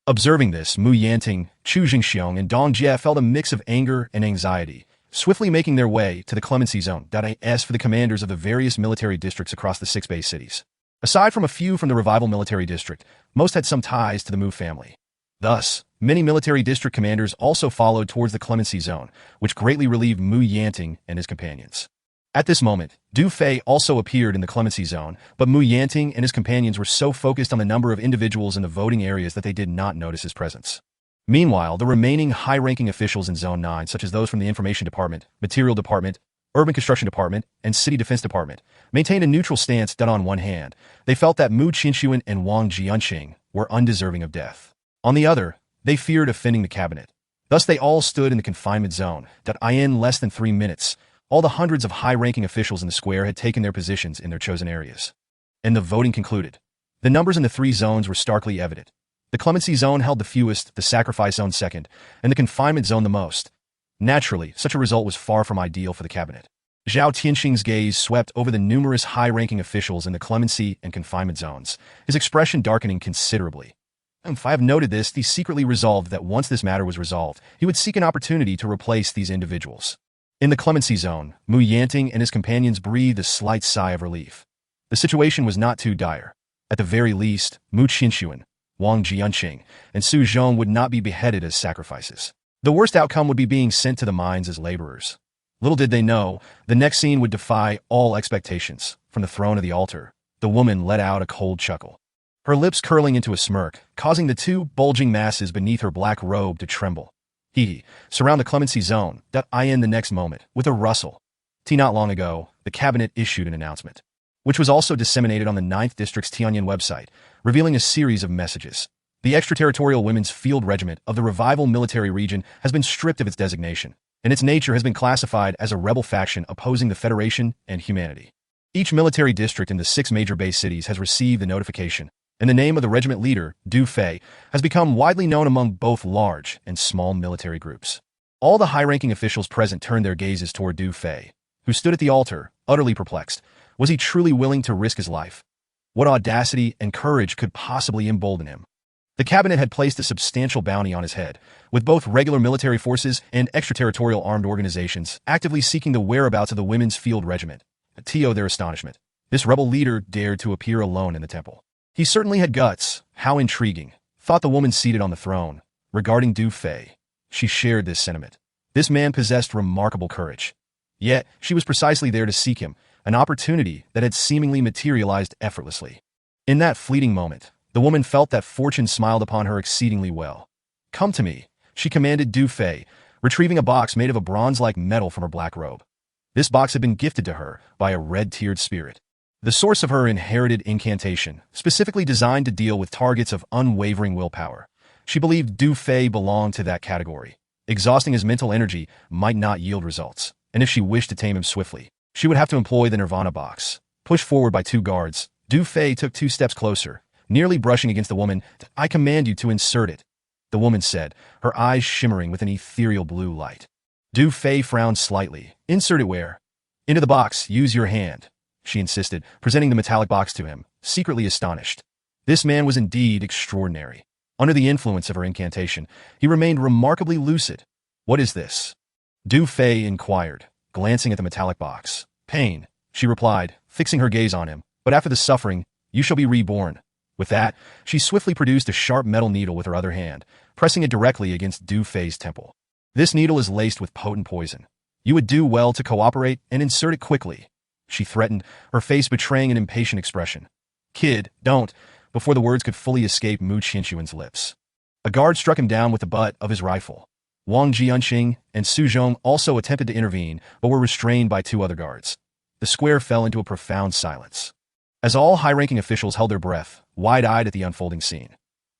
Observing this, Mu Yanting, Chu Jingxiong, and Dong Jie felt a mix of anger and anxiety, swiftly making their way to the clemency zone. As for the commanders of the various military districts across the 6 base cities, aside from a few from the Revival Military District, most had some ties to the Mu family. Thus, many military district commanders also followed towards the clemency zone, which greatly relieved Mu Yanting and his companions. At this moment, Du Fei also appeared in the clemency zone, but Mu Yanting and his companions were so focused on the number of individuals in the voting areas that they did not notice his presence. Meanwhile, the remaining high-ranking officials in Zone 9, such as those from the Information Department, Material Department, Urban Construction Department, and City Defense Department, maintained a neutral stance. On one hand, they felt that Mu Qianxuan and Wang Jianqing were undeserving of death. On the other, they feared offending the cabinet. Thus they all stood in the confinement zone, that in less than 3 minutes, all the hundreds of high-ranking officials in the square had taken their positions in their chosen areas. And the voting concluded. The numbers in the 3 zones were starkly evident. The clemency zone held the fewest, the sacrifice zone second, and the confinement zone the most. Naturally, such a result was far from ideal for the cabinet. Zhao Tianxing's gaze swept over the numerous high-ranking officials in the clemency and confinement zones, his expression darkening considerably. If I have noted this, he secretly resolved that once this matter was resolved, he would seek an opportunity to replace these individuals. In the clemency zone, Mu Yanting and his companions breathed a slight sigh of relief. The situation was not too dire. At the very least, Mu Qinxuan, Wang Jianqing, and Su Zhong would not be beheaded as sacrifices. The worst outcome would be being sent to the mines as laborers. Little did they know, the next scene would defy all expectations. From the throne of the altar, the woman let out a cold chuckle, her lips curling into a smirk, causing the 2 bulging masses beneath her black robe to tremble. Surround the clemency zone, in the next moment, with a rustle. Not long ago, the cabinet issued an announcement, which was also disseminated on the 9th District's Tianyan website, revealing a series of messages. The Extraterritorial Women's Field Regiment of the Revival Military Region has been stripped of its designation, and its nature has been classified as a rebel faction opposing the Federation and humanity. Each military district in the 6 major base cities has received the notification, and the name of the regiment leader, Du Fei, has become widely known among both large and small military groups. All the high-ranking officials present turned their gazes toward Du Fei, who stood at the altar, utterly perplexed. Was he truly willing to risk his life? What audacity and courage could possibly embolden him? The cabinet had placed a substantial bounty on his head, with both regular military forces and extraterritorial armed organizations actively seeking the whereabouts of the Women's Field Regiment. To their astonishment, this rebel leader dared to appear alone in the temple. He certainly had guts. How intriguing, thought the woman seated on the throne. Regarding Du Fei, she shared this sentiment. This man possessed remarkable courage. Yet, she was precisely there to seek him, an opportunity that had seemingly materialized effortlessly. In that fleeting moment, the woman felt that fortune smiled upon her exceedingly well. Come to me, she commanded Du Fei, retrieving a box made of a bronze-like metal from her black robe. This box had been gifted to her by a red-tiered spirit, the source of her inherited incantation, specifically designed to deal with targets of unwavering willpower. She believed Du Fei belonged to that category. Exhausting his mental energy might not yield results, and if she wished to tame him swiftly, she would have to employ the Nirvana box. Pushed forward by 2 guards, Du Fei took 2 steps closer, nearly brushing against the woman. I command you to insert it, the woman said, her eyes shimmering with an ethereal blue light. Du Fei frowned slightly. Insert it where? Into the box, use your hand, she insisted, presenting the metallic box to him, secretly astonished. This man was indeed extraordinary. Under the influence of her incantation, he remained remarkably lucid. What is this? Du Fei inquired, glancing at the metallic box. Pain, she replied, fixing her gaze on him. But after the suffering, you shall be reborn. With that, she swiftly produced a sharp metal needle with her other hand, pressing it directly against Du Fei's temple. This needle is laced with potent poison. You would do well to cooperate and insert it quickly, she threatened, her face betraying an impatient expression. Kid, don't, before the words could fully escape Mu Qinshuan's lips. A guard struck him down with the butt of his rifle. Wang Jianqing and Su Zhong also attempted to intervene, but were restrained by 2 other guards. The square fell into a profound silence, as all high-ranking officials held their breath, wide-eyed at the unfolding scene.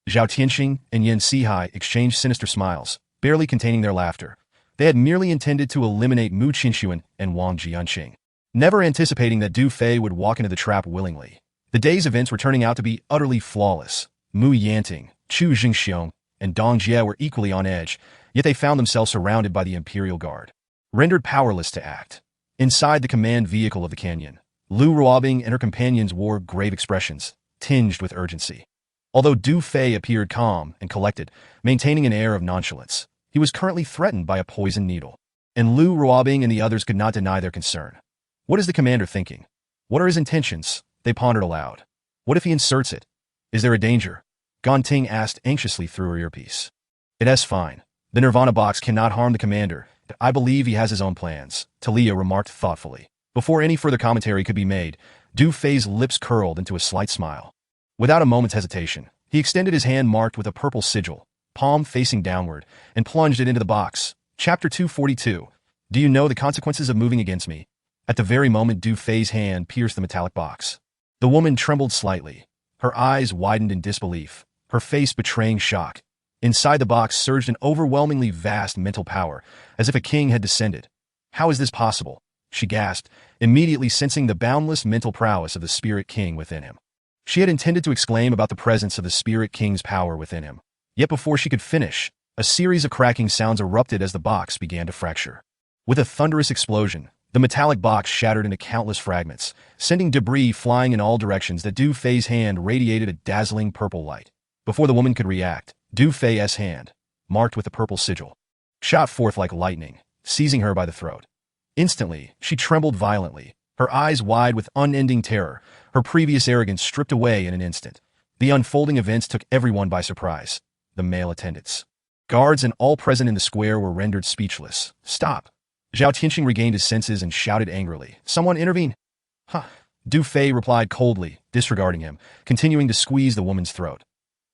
Zhao Tianxing and Yan Sihai exchanged sinister smiles, barely containing their laughter. They had merely intended to eliminate Mu Qinshuan and Wang Jianqing, never anticipating that Du Fei would walk into the trap willingly. The day's events were turning out to be utterly flawless. Mu Yanting, Chu Jingxiong, and Dong Jie were equally on edge, yet they found themselves surrounded by the Imperial Guard, rendered powerless to act. Inside the command vehicle of the canyon, Lu Ruobing and her companions wore grave expressions, tinged with urgency. Although Du Fei appeared calm and collected, maintaining an air of nonchalance, he was currently threatened by a poison needle, and Lu Ruobing and the others could not deny their concern. What is the commander thinking? What are his intentions? They pondered aloud. What if he inserts it? Is there a danger? Gan Ting asked anxiously through her earpiece. It's fine. The Nirvana box cannot harm the commander. I believe he has his own plans, Talia remarked thoughtfully. Before any further commentary could be made, Du Fei's lips curled into a slight smile. Without a moment's hesitation, he extended his hand marked with a purple sigil, palm facing downward, and plunged it into the box. Chapter 242. Do you know the consequences of moving against me? At the very moment Du Fei's hand pierced the metallic box, the woman trembled slightly. Her eyes widened in disbelief, her face betraying shock. Inside the box surged an overwhelmingly vast mental power, as if a king had descended. How is this possible? She gasped, immediately sensing the boundless mental prowess of the Spirit King within him. She had intended to exclaim about the presence of the Spirit King's power within him. Yet before she could finish, a series of cracking sounds erupted as the box began to fracture. With a thunderous explosion, the metallic box shattered into countless fragments, sending debris flying in all directions. That Du Fei's hand radiated a dazzling purple light. Before the woman could react, Du Fei's hand, marked with a purple sigil, shot forth like lightning, seizing her by the throat. Instantly, she trembled violently, her eyes wide with unending terror, her previous arrogance stripped away in an instant. The unfolding events took everyone by surprise. The male attendants, guards, and all present in the square were rendered speechless. Stop! Zhao Tianxing regained his senses and shouted angrily. Someone intervene! Huh. Du Fei replied coldly, disregarding him, continuing to squeeze the woman's throat.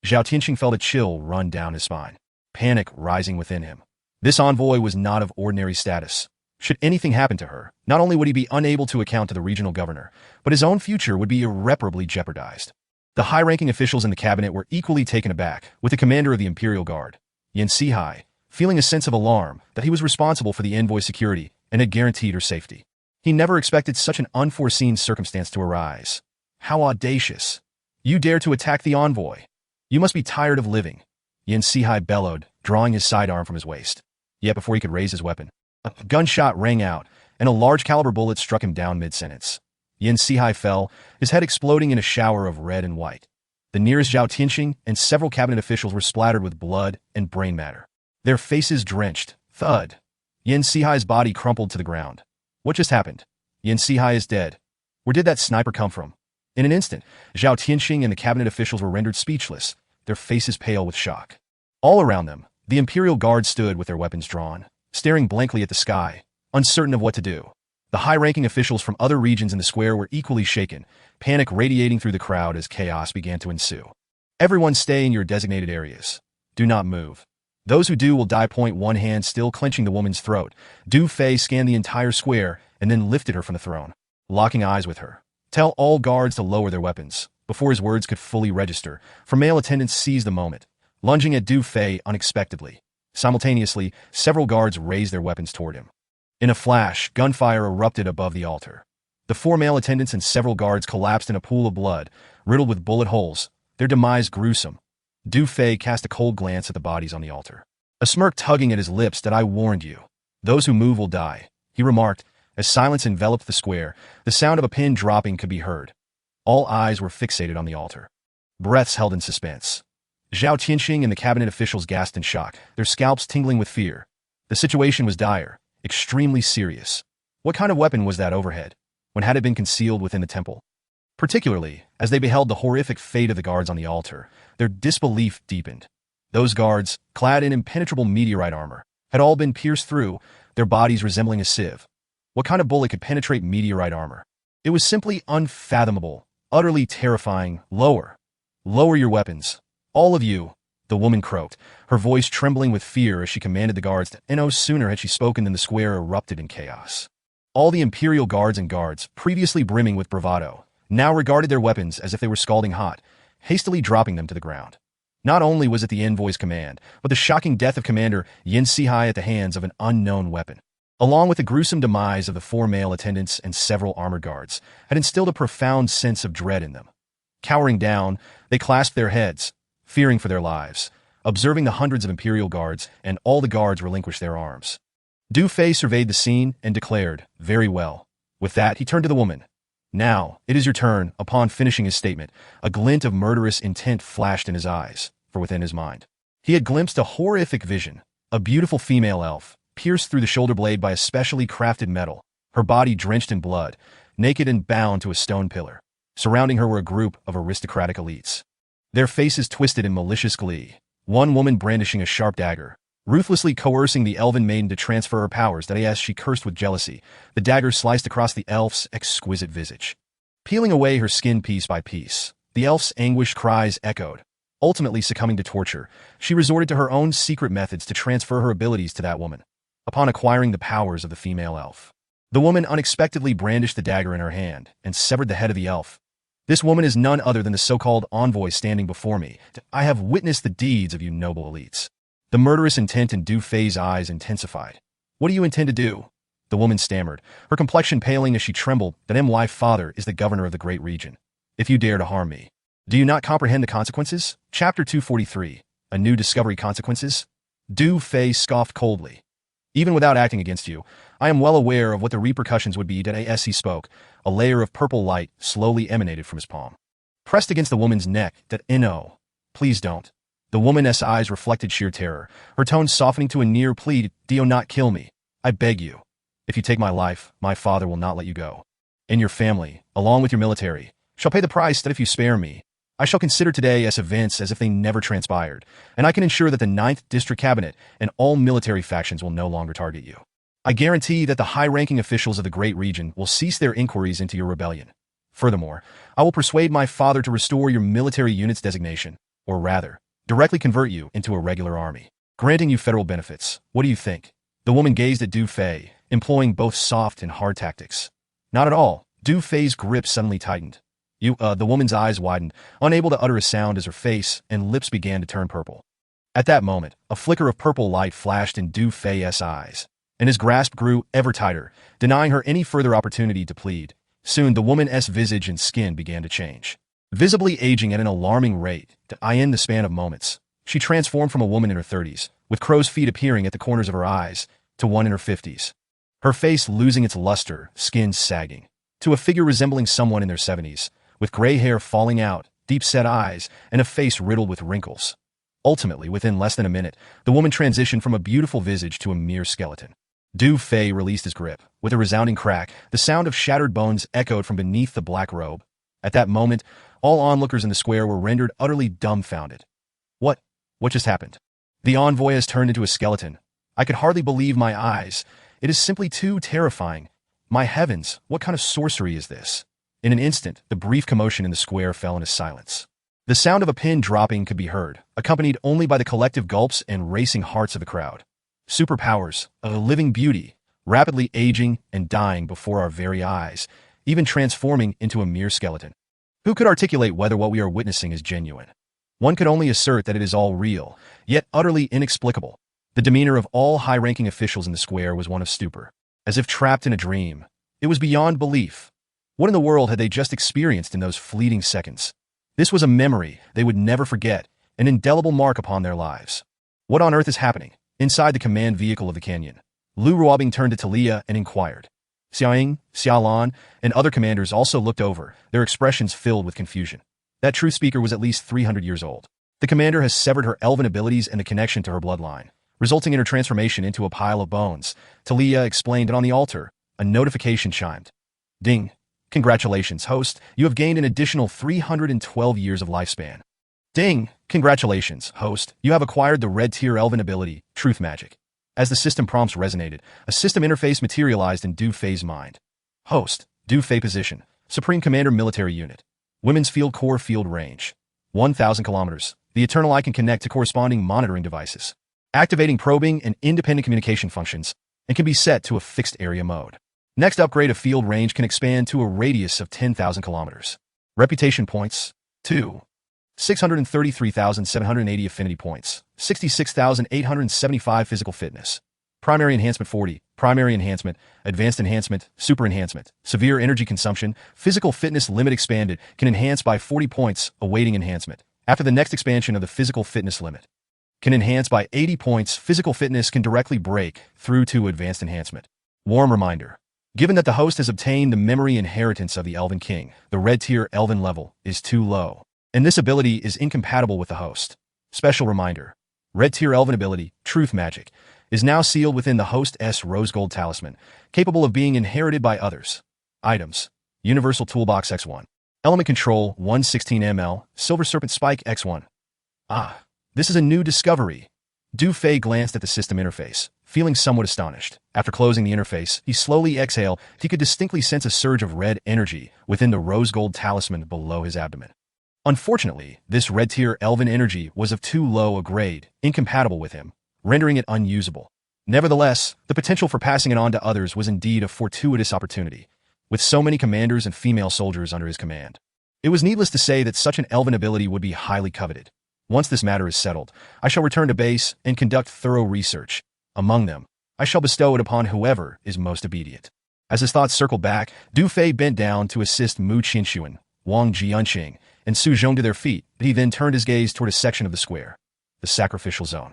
Zhao Tianxing felt a chill run down his spine, panic rising within him. This envoy was not of ordinary status. Should anything happen to her, not only would he be unable to account to the regional governor, but his own future would be irreparably jeopardized. The high-ranking officials in the cabinet were equally taken aback, with the commander of the Imperial Guard, Yan Sihai, feeling a sense of alarm that he was responsible for the envoy's security and had guaranteed her safety. He never expected such an unforeseen circumstance to arise. How audacious! You dare to attack the envoy! You must be tired of living, Yan Sihai bellowed, drawing his sidearm from his waist. Yet before he could raise his weapon, a gunshot rang out, and a large-caliber bullet struck him down mid-sentence. Yan Sihai fell, his head exploding in a shower of red and white. The nearest Zhao Tianxing and several cabinet officials were splattered with blood and brain matter, their faces drenched. Thud! Yan Sihai's body crumpled to the ground. What just happened? Yan Sihai is dead. Where did that sniper come from? In an instant, Zhao Tianxing and the cabinet officials were rendered speechless, their faces pale with shock. All around them, the Imperial Guard stood with their weapons drawn, staring blankly at the sky, uncertain of what to do. The high-ranking officials from other regions in the square were equally shaken, panic radiating through the crowd as chaos began to ensue. Everyone stay in your designated areas. Do not move. Those who do will die. One hand still clenching the woman's throat, Du Fei scanned the entire square and then lifted her from the throne, locking eyes with her. Tell all guards to lower their weapons. Before his words could fully register, four male attendants seized the moment, lunging at Du Fei unexpectedly. Simultaneously, several guards raised their weapons toward him. In a flash, gunfire erupted above the altar. The four male attendants and several guards collapsed in a pool of blood, riddled with bullet holes, their demise gruesome. Du Fei cast a cold glance at the bodies on the altar, a smirk tugging at his lips. That I warned you. Those who move will die, he remarked. As silence enveloped the square, the sound of a pin dropping could be heard. All eyes were fixated on the altar, breaths held in suspense. Zhao Tianxing and the cabinet officials gasped in shock, their scalps tingling with fear. The situation was dire, extremely serious. What kind of weapon was that overhead? When had it been concealed within the temple? Particularly, as they beheld the horrific fate of the guards on the altar, their disbelief deepened. Those guards, clad in impenetrable meteorite armor, had all been pierced through, their bodies resembling a sieve. What kind of bullet could penetrate meteorite armor? It was simply unfathomable, utterly terrifying. Lower. Lower your weapons. All of you, the woman croaked, her voice trembling with fear as she commanded the guards to. No sooner had she spoken than the square erupted in chaos. All the Imperial guards and guards, previously brimming with bravado, now regarded their weapons as if they were scalding hot, hastily dropping them to the ground. Not only was it the envoy's command, but the shocking death of Commander Yan Sihai at the hands of an unknown weapon, along with the gruesome demise of the four male attendants and several armored guards, had instilled a profound sense of dread in them. Cowering down, they clasped their heads, fearing for their lives, observing the hundreds of Imperial guards and all the guards relinquish their arms. Du Fei surveyed the scene and declared, "Very well." With that, he turned to the woman. "Now, it is your turn." Upon finishing his statement, a glint of murderous intent flashed in his eyes, for within his mind, he had glimpsed a horrific vision, a beautiful female elf, pierced through the shoulder blade by a specially crafted metal, her body drenched in blood, naked and bound to a stone pillar. Surrounding her were a group of aristocratic elites, their faces twisted in malicious glee, one woman brandishing a sharp dagger, ruthlessly coercing the elven maiden to transfer her powers. That as she cursed with jealousy, the dagger sliced across the elf's exquisite visage, peeling away her skin piece by piece. The elf's anguished cries echoed. Ultimately succumbing to torture, she resorted to her own secret methods to transfer her abilities to that woman. Upon acquiring the powers of the female elf, the woman unexpectedly brandished the dagger in her hand and severed the head of the elf. This woman is none other than the so-called envoy standing before me. I have witnessed the deeds of you noble elites. The murderous intent in Du Fei's eyes intensified. What do you intend to do? The woman stammered, her complexion paling as she trembled. That my father is the governor of the great region. If you dare to harm me. Do you not comprehend the consequences? Chapter 243. A new discovery consequences? Du Fei scoffed coldly. Even without acting against you, I am well aware of what the repercussions would be. As he spoke, a layer of purple light slowly emanated from his palm. Pressed against the woman's neck, no. Please don't. The woman's eyes reflected sheer terror, her tone softening to a near plea. Do not kill me. I beg you. If you take my life, my father will not let you go. And your family, along with your military, shall pay the price that if you spare me, I shall consider today's events as if they never transpired, and I can ensure that the 9th District Cabinet and all military factions will no longer target you. I guarantee that the high-ranking officials of the Great Region will cease their inquiries into your rebellion. Furthermore, I will persuade my father to restore your military unit's designation, or rather, directly convert you into a regular army, granting you federal benefits. What do you think? The woman gazed at Du Fei, employing both soft and hard tactics. Not at all. Du Fei's grip suddenly tightened. The woman's eyes widened, unable to utter a sound as her face and lips began to turn purple. At that moment, a flicker of purple light flashed in Du Fei's eyes, and his grasp grew ever tighter, denying her any further opportunity to plead. Soon the woman's visage and skin began to change. Visibly aging at an alarming rate, in the span of moments, she transformed from a woman in her 30s, with crow's feet appearing at the corners of her eyes, to one in her 50s. Her face losing its luster, skin sagging, to a figure resembling someone in their 70s, with gray hair falling out, deep-set eyes, and a face riddled with wrinkles. Ultimately, within less than a minute, the woman transitioned from a beautiful visage to a mere skeleton. Du Fei released his grip. With a resounding crack, the sound of shattered bones echoed from beneath the black robe. At that moment, all onlookers in the square were rendered utterly dumbfounded. What just happened? The envoy has turned into a skeleton. I could hardly believe my eyes. It is simply too terrifying. My heavens, what kind of sorcery is this? In an instant, the brief commotion in the square fell into silence. The sound of a pin dropping could be heard, accompanied only by the collective gulps and racing hearts of the crowd. Superpowers, a living beauty, rapidly aging and dying before our very eyes, even transforming into a mere skeleton. Who could articulate whether what we are witnessing is genuine? One could only assert that it is all real, yet utterly inexplicable. The demeanor of all high-ranking officials in the square was one of stupor, as if trapped in a dream. It was beyond belief. What in the world had they just experienced in those fleeting seconds? This was a memory they would never forget, an indelible mark upon their lives. What on earth is happening? Inside the command vehicle of the canyon, Lu Ruobing turned to Talia and inquired. Xiaoying, Xiaolan, and other commanders also looked over, their expressions filled with confusion. That truth speaker was at least 300 years old. The commander has severed her elven abilities and the connection to her bloodline, resulting in her transformation into a pile of bones. Talia explained, and on the altar, a notification chimed. Ding. Congratulations, host. You have gained an additional 312 years of lifespan. Ding. Congratulations, host. You have acquired the red tier elven ability, Truth Magic. As the system prompts resonated, a system interface materialized in Du Fei's mind. Host. Du Fei position. Supreme Commander Military Unit. Women's Field Core Field Range. 1,000 kilometers. The Eternal Eye can connect to corresponding monitoring devices, activating probing and independent communication functions, and can be set to a fixed area mode. Next upgrade of field range can expand to a radius of 10,000 kilometers. Reputation points, 2. 633,780 affinity points, 66,875 physical fitness. Primary enhancement 40, primary enhancement, advanced enhancement, super enhancement, severe energy consumption, physical fitness limit expanded, can enhance by 40 points, awaiting enhancement. After the next expansion of the physical fitness limit, can enhance by 80 points, physical fitness can directly break through to advanced enhancement. Warm reminder. Given that the host has obtained the memory inheritance of the Elven King, the red tier Elven level is too low, and this ability is incompatible with the host. Special reminder. Red tier Elven ability, Truth Magic, is now sealed within the host's rose gold talisman, capable of being inherited by others. Items. Universal Toolbox X1. Element Control 116 ml, Silver Serpent Spike X1. Ah, this is a new discovery. Du Fei glanced at the system interface, feeling somewhat astonished. After closing the interface, he slowly exhaled. He could distinctly sense a surge of red energy within the rose gold talisman below his abdomen. Unfortunately, this red tier elven energy was of too low a grade, incompatible with him, rendering it unusable. Nevertheless, the potential for passing it on to others was indeed a fortuitous opportunity, with so many commanders and female soldiers under his command. It was needless to say that such an elven ability would be highly coveted. Once this matter is settled, I shall return to base and conduct thorough research. Among them, I shall bestow it upon whoever is most obedient. As his thoughts circled back, Du Fei bent down to assist Mu Qinshuan, Wang Jianqing, and Su Zhong to their feet, but he then turned his gaze toward a section of the square, the sacrificial zone.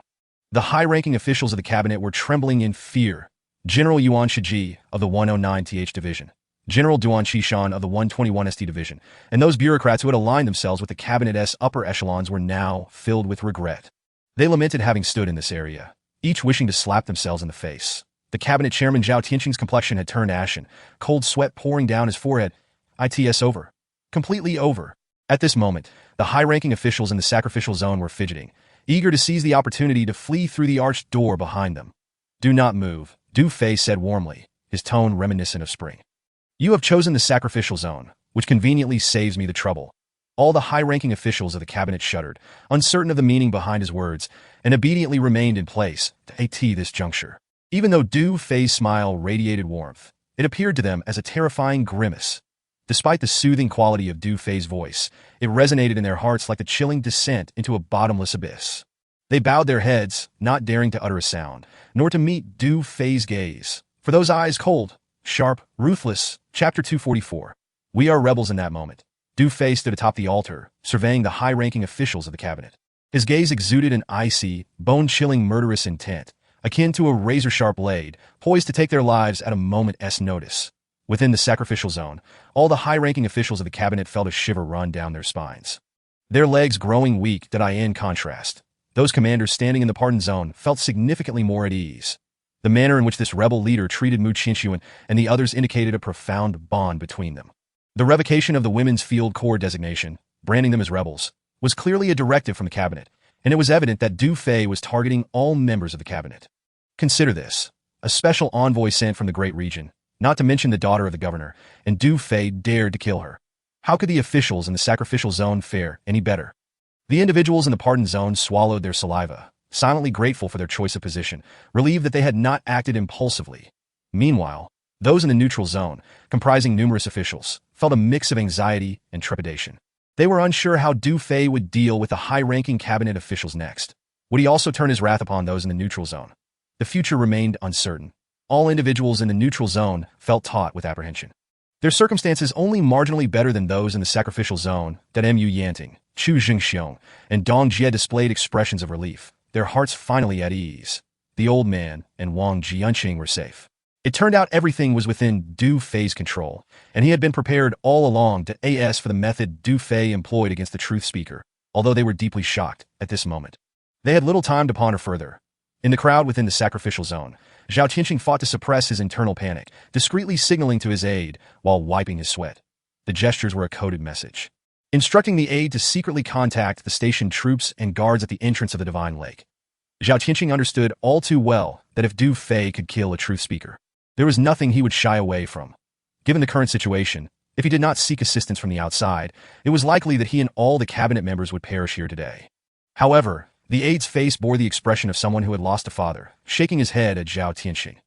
The high-ranking officials of the cabinet were trembling in fear. General Yuan Shiji of the 109th Division, General Duan Qishan of the 121st Division, and those bureaucrats who had aligned themselves with the cabinet's upper echelons were now filled with regret. They lamented having stood in this area, each wishing to slap themselves in the face. The cabinet chairman Zhao Tianqing's complexion had turned ashen, cold sweat pouring down his forehead. It's over. Completely over. At this moment, the high-ranking officials in the sacrificial zone were fidgeting, eager to seize the opportunity to flee through the arched door behind them. Do not move, Du Fei said warmly, his tone reminiscent of spring. You have chosen the sacrificial zone, which conveniently saves me the trouble. All the high-ranking officials of the cabinet shuddered, uncertain of the meaning behind his words, and obediently remained in place at this juncture. Even though Du Fei's smile radiated warmth, it appeared to them as a terrifying grimace. Despite the soothing quality of Du Fei's voice, it resonated in their hearts like the chilling descent into a bottomless abyss. They bowed their heads, not daring to utter a sound, nor to meet Du Fei's gaze. For those eyes cold, sharp, ruthless. Chapter 244. We are rebels in that moment. Du Fei stood atop the altar, surveying the high-ranking officials of the cabinet. His gaze exuded an icy, bone-chilling murderous intent, akin to a razor-sharp blade, poised to take their lives at a moment's notice. Within the sacrificial zone, all the high-ranking officials of the cabinet felt a shiver run down their spines. Their legs growing weak, in contrast. Those commanders standing in the pardon zone felt significantly more at ease. The manner in which this rebel leader treated Mu Qinshuan and the others indicated a profound bond between them. The revocation of the Women's Field Corps designation, branding them as rebels, was clearly a directive from the cabinet, and it was evident that Du Fei was targeting all members of the cabinet. Consider this: a special envoy sent from the Great Region, not to mention the daughter of the governor, and Du Fei dared to kill her. How could the officials in the sacrificial zone fare any better? The individuals in the pardon zone swallowed their saliva, silently grateful for their choice of position, relieved that they had not acted impulsively. Meanwhile, those in the neutral zone, comprising numerous officials, felt a mix of anxiety and trepidation. They were unsure how Du Fei would deal with the high-ranking cabinet officials next. Would he also turn his wrath upon those in the neutral zone? The future remained uncertain. All individuals in the neutral zone felt taut with apprehension. Their circumstances only marginally better than those in the sacrificial zone that Mu Yanting, Chu Jingxiong, and Dong Jie displayed expressions of relief, their hearts finally at ease. The old man and Wang Jianqing were safe. It turned out everything was within Du Fei's control, and he had been prepared all along to AS for the method Du Fei employed against the truth speaker, although they were deeply shocked at this moment. They had little time to ponder further. In the crowd within the sacrificial zone, Zhao Tianqing fought to suppress his internal panic, discreetly signaling to his aide while wiping his sweat. The gestures were a coded message, instructing the aide to secretly contact the stationed troops and guards at the entrance of the Divine Lake. Zhao Tianqing understood all too well that if Du Fei could kill a truth speaker, there was nothing he would shy away from. Given the current situation, if he did not seek assistance from the outside, it was likely that he and all the cabinet members would perish here today. However, the aide's face bore the expression of someone who had lost a father, shaking his head at Zhao Tianqing.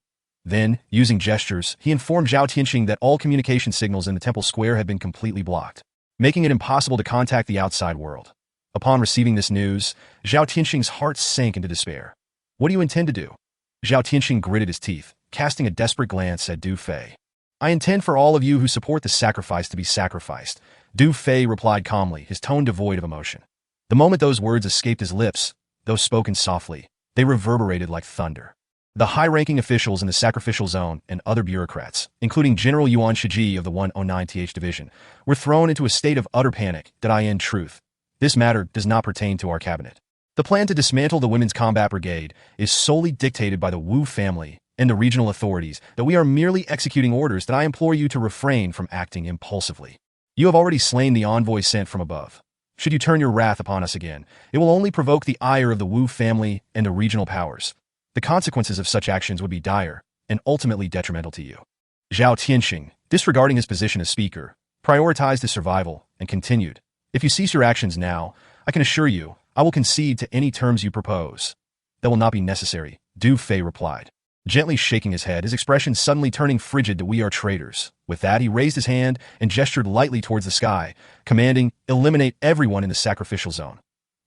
Then, using gestures, he informed Zhao Tianqing that all communication signals in the temple square had been completely blocked, making it impossible to contact the outside world. Upon receiving this news, Zhao Tianqing's heart sank into despair. What do you intend to do? Zhao Tianqing gritted his teeth, casting a desperate glance at Du Fei. I intend for all of you who support the sacrifice to be sacrificed, Du Fei replied calmly, his tone devoid of emotion. The moment those words escaped his lips, though spoken softly, they reverberated like thunder. The high-ranking officials in the sacrificial zone and other bureaucrats, including General Yuan Shiji of the 109th Division, were thrown into a state of utter panic. In truth, this matter does not pertain to our cabinet. The plan to dismantle the Women's Combat Brigade is solely dictated by the Wu family and the regional authorities, that we are merely executing orders that I implore you to refrain from acting impulsively. You have already slain the envoy sent from above. Should you turn your wrath upon us again, it will only provoke the ire of the Wu family and the regional powers. The consequences of such actions would be dire and ultimately detrimental to you. Zhao Tianqing, disregarding his position as speaker, prioritized his survival and continued, If you cease your actions now, I can assure you, I will concede to any terms you propose. That will not be necessary, Du Fei replied. gently shaking his head, his expression suddenly turning frigid to "We are traitors." With that, he raised his hand and gestured lightly towards the sky, commanding, "Eliminate everyone in the sacrificial zone."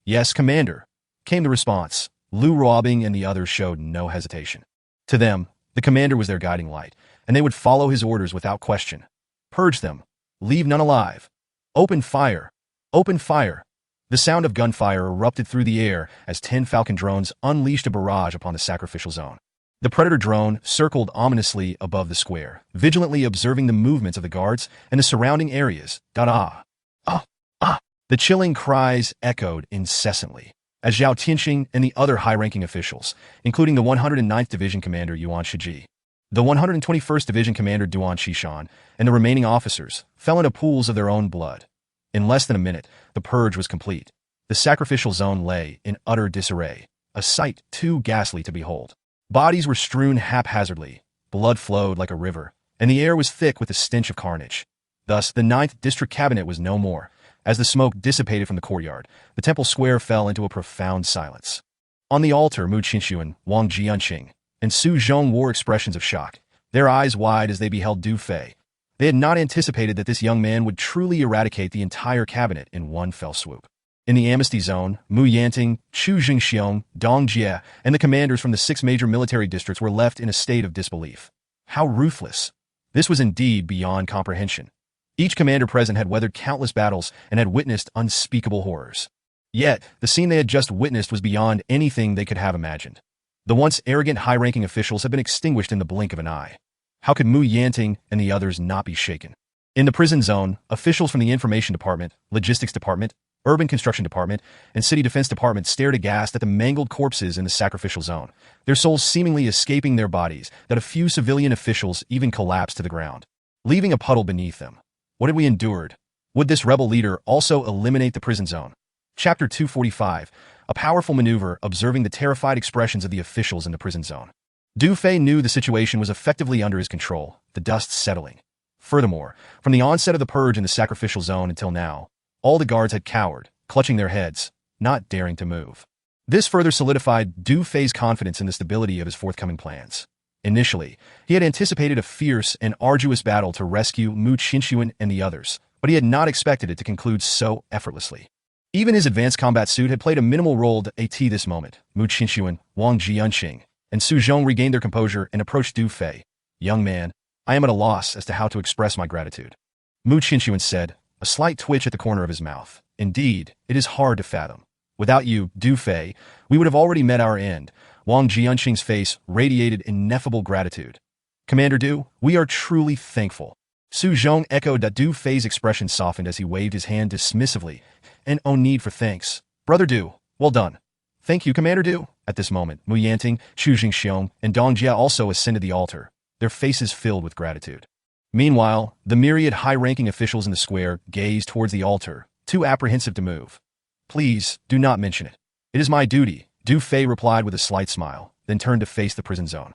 "Yes, Commander," came the response. Lu Ruobing and the others showed no hesitation. To them, the commander was their guiding light, and they would follow his orders without question. "Purge them. Leave none alive. Open fire. Open fire." The sound of gunfire erupted through the air as 10 Falcon drones unleashed a barrage upon the sacrificial zone. The Predator drone circled ominously above the square, vigilantly observing the movements of the guards and the surrounding areas. Ah! Ah! Ah! The chilling cries echoed incessantly as Zhao Tianxing and the other high-ranking officials, including the 109th Division Commander Yuan Shiji, the 121st Division Commander Duan Qishan, and the remaining officers, fell into pools of their own blood. In less than a minute, the purge was complete. The sacrificial zone lay in utter disarray, a sight too ghastly to behold. Bodies were strewn haphazardly, blood flowed like a river, and the air was thick with the stench of carnage. Thus, the 9th District Cabinet was no more. As the smoke dissipated from the courtyard, the temple square fell into a profound silence. On the altar, Mu Qinxuan, Wang Jianqing, and Su Zhong wore expressions of shock, their eyes wide as they beheld Du Fei. They had not anticipated that this young man would truly eradicate the entire cabinet in one fell swoop. In the amnesty zone, Mu Yanting, Chu Jingxiong, Dong Jie, and the commanders from the 6 major military districts were left in a state of disbelief. How ruthless! This was indeed beyond comprehension. Each commander present had weathered countless battles and had witnessed unspeakable horrors. Yet, the scene they had just witnessed was beyond anything they could have imagined. The once arrogant high-ranking officials had been extinguished in the blink of an eye. How could Mu Yanting and the others not be shaken? In the prison zone, officials from the Information Department, Logistics Department, Urban Construction Department, and City Defense Department stared aghast at the mangled corpses in the sacrificial zone, their souls seemingly escaping their bodies, that a few civilian officials even collapsed to the ground, leaving a puddle beneath them. What had we endured? Would this rebel leader also eliminate the prison zone? Chapter 245, a powerful maneuver observing the terrified expressions of the officials in the prison zone. Du Fei knew the situation was effectively under his control, the dust settling. Furthermore, from the onset of the purge in the sacrificial zone until now, all the guards had cowered, clutching their heads, not daring to move. This further solidified Du Fei's confidence in the stability of his forthcoming plans. Initially, he had anticipated a fierce and arduous battle to rescue Mu Qinxuan and the others, but he had not expected it to conclude so effortlessly. Even his advanced combat suit had played a minimal role at this moment. Mu Qinxuan, Wang Jianqing, and Su Zhong regained their composure and approached Du Fei. "Young man, I am at a loss as to how to express my gratitude," Mu Qinxuan said, a slight twitch at the corner of his mouth. "Indeed, it is hard to fathom. Without you, Du Fei, we would have already met our end." Wang Jianqing's face radiated ineffable gratitude. "Commander Du, we are truly thankful." Su Zhong echoed that. Du Fei's expression softened as he waved his hand dismissively. "And no need for thanks. Brother Du, well done." "Thank you, Commander Du." At this moment, Mu Yanting, Chu Jingxiong, and Dong Jie also ascended the altar, their faces filled with gratitude. Meanwhile, the myriad high-ranking officials in the square gazed towards the altar, too apprehensive to move. "Please, do not mention it. It is my duty," Du Fei replied with a slight smile, then turned to face the prison zone.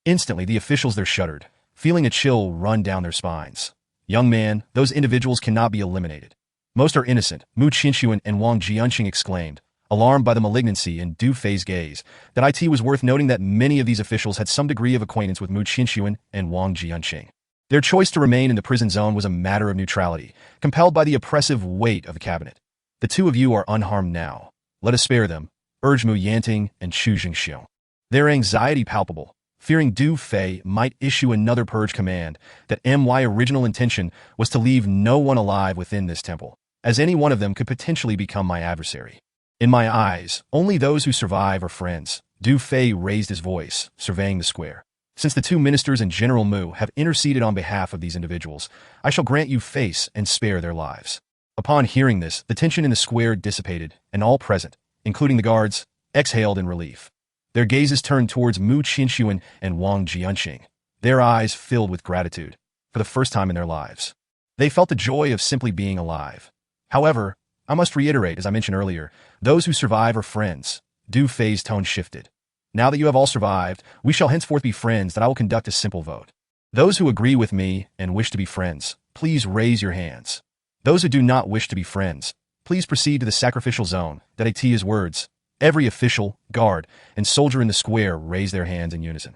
Instantly, the officials there shuddered, feeling a chill run down their spines. "Young man, those individuals cannot be eliminated. Most are innocent," Mu Qinxuan and Wang Jianqing exclaimed, alarmed by the malignancy in Du Fei's gaze. That it was worth noting that many of these officials had some degree of acquaintance with Mu Qinxuan and Wang Jianqing. Their choice to remain in the prison zone was a matter of neutrality, compelled by the oppressive weight of the cabinet. "The two of you are unharmed now. Let us spare them," urged Mu Yanting and Chu Jingxiong, their anxiety palpable, fearing Du Fei might issue another purge command. That my original intention was to leave no one alive within this temple, as any one of them could potentially become my adversary. In my eyes, only those who survive are friends. Du Fei raised his voice, surveying the square. "Since the 2 ministers and General Mu have interceded on behalf of these individuals, I shall grant you face and spare their lives." Upon hearing this, the tension in the square dissipated, and all present, including the guards, exhaled in relief. Their gazes turned towards Mu Qinxuan and Wang Jianqing, their eyes filled with gratitude, for the first time in their lives. They felt the joy of simply being alive. However, I must reiterate, as I mentioned earlier, those who survive are friends. Du Fei's tone shifted. "Now that you have all survived, we shall henceforth be friends. That I will conduct a simple vote. Those who agree with me and wish to be friends, please raise your hands. Those who do not wish to be friends, please proceed to the sacrificial zone." That at his words, every official, guard, and soldier in the square raised their hands in unison.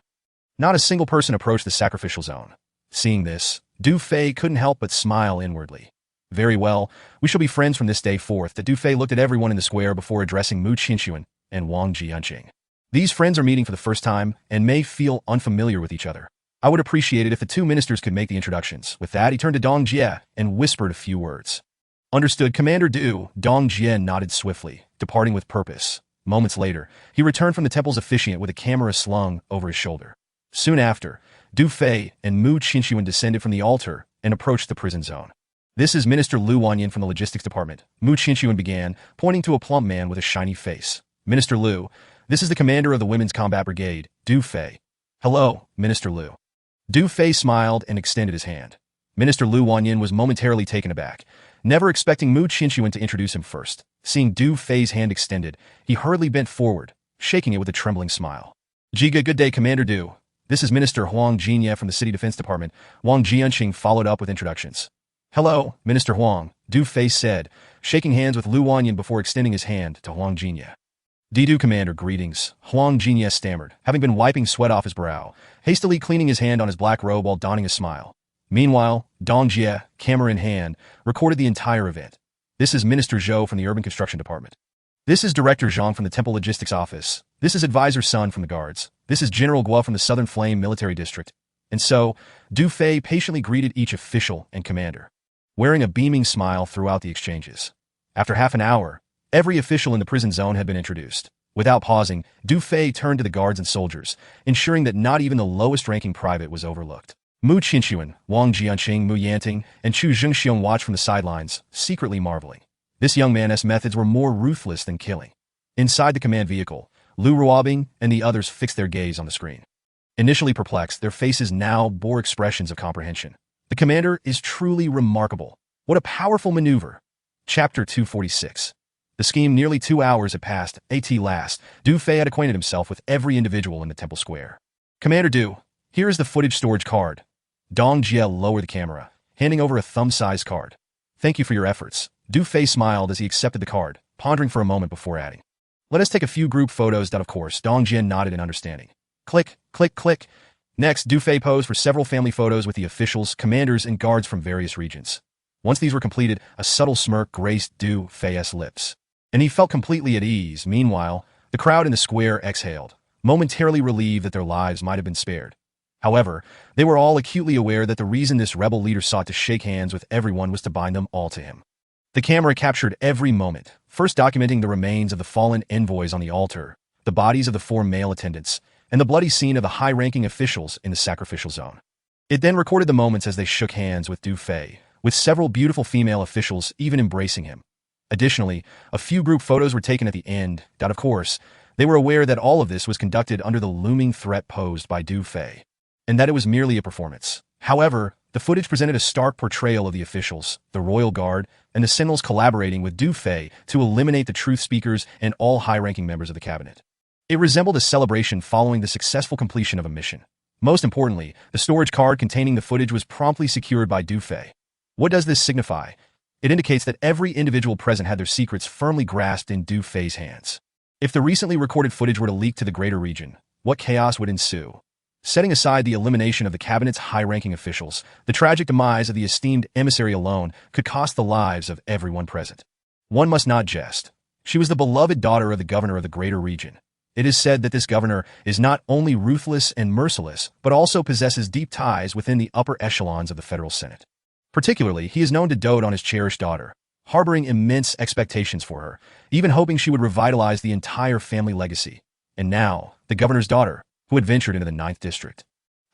Not a single person approached the sacrificial zone. Seeing this, Du Fei couldn't help but smile inwardly. Very well, we shall be friends from this day forth. Du Fei looked at everyone in the square before addressing Mu Qinshuan and Wang Jianqing. These friends are meeting for the first time and may feel unfamiliar with each other. I would appreciate it if the two ministers could make the introductions. With that, he turned to Dong Jie and whispered a few words. Understood, Commander Du. Dong Jie nodded swiftly, departing with purpose. Moments later, he returned from the temple's officiant with a camera slung over his shoulder. Soon after, Du Fei and Mu Qinshuan descended from the altar and approached the prison zone. This is Minister Lu Wanyan from the logistics department, Mu Qinshuan began, pointing to a plump man with a shiny face. Minister Lu, this is the commander of the Women's Combat Brigade, Du Fei. Hello, Minister Lu. Du Fei smiled and extended his hand. Minister Lu Wanyan was momentarily taken aback, never expecting Mu Qinshuan to introduce him first. Seeing Du Fei's hand extended, he hurriedly bent forward, shaking it with a trembling smile. Jiga, good day, Commander Du. This is Minister Huang Jianye from the City Defense Department. Wang Jianqing followed up with introductions. Hello, Minister Huang, Du Fei said, shaking hands with Lu Wanyan before extending his hand to Huang Jianye. Didu, Commander, greetings, Huang Jianye stammered, having been wiping sweat off his brow, hastily cleaning his hand on his black robe while donning a smile. Meanwhile, Dong Jie, camera in hand, recorded the entire event. This is Minister Zhou from the Urban Construction Department. This is Director Zhang from the Temple Logistics Office. This is Advisor Sun from the Guards. This is General Guo from the Southern Flame Military District. And so, Du Fei patiently greeted each official and commander, wearing a beaming smile throughout the exchanges. After half an hour, every official in the prison zone had been introduced. Without pausing, Du Fei turned to the guards and soldiers, ensuring that not even the lowest-ranking private was overlooked. Mu Qinshuan, Wang Jianqing, Mu Yanting, and Chu Zhengxiong watched from the sidelines, secretly marveling. This young man's methods were more ruthless than killing. Inside the command vehicle, Lu Ruobing and the others fixed their gaze on the screen. Initially perplexed, their faces now bore expressions of comprehension. The commander is truly remarkable. What a powerful maneuver. Chapter 246. The scheme nearly 2 hours had passed. At last, Du Fei had acquainted himself with every individual in the temple square. Commander Du, here is the footage storage card. Dong Jie lowered the camera, handing over a thumb-sized card. Thank you for your efforts. Du Fei smiled as he accepted the card, pondering for a moment before adding. Let us take a few group photos. Of course, Dong Jie nodded in understanding. Click, click, click. Next, Du Fei posed for several family photos with the officials, commanders, and guards from various regions. Once these were completed, a subtle smirk graced Du Fei's lips, and he felt completely at ease. Meanwhile, the crowd in the square exhaled, momentarily relieved that their lives might have been spared. However, they were all acutely aware that the reason this rebel leader sought to shake hands with everyone was to bind them all to him. The camera captured every moment, first documenting the remains of the fallen envoys on the altar, the bodies of the 4 male attendants, and the bloody scene of the high-ranking officials in the sacrificial zone. It then recorded the moments as they shook hands with Du Fei, with several beautiful female officials even embracing him. Additionally, a few group photos were taken at the end. Of course, they were aware that all of this was conducted under the looming threat posed by Du Fei, and that it was merely a performance. However, the footage presented a stark portrayal of the officials, the royal guard, and the Sentinels collaborating with Du Fei to eliminate the truth speakers and all high-ranking members of the cabinet. It resembled a celebration following the successful completion of a mission. Most importantly, the storage card containing the footage was promptly secured by Du Fei. What does this signify? It indicates that every individual present had their secrets firmly grasped in Du Fei's hands. If the recently recorded footage were to leak to the greater region, what chaos would ensue? Setting aside the elimination of the cabinet's high-ranking officials, the tragic demise of the esteemed emissary alone could cost the lives of everyone present. One must not jest. She was the beloved daughter of the governor of the greater region. It is said that this governor is not only ruthless and merciless, but also possesses deep ties within the upper echelons of the federal senate. Particularly, he is known to dote on his cherished daughter, harboring immense expectations for her, even hoping she would revitalize the entire family legacy. And now, the governor's daughter, who had ventured into the 9th district,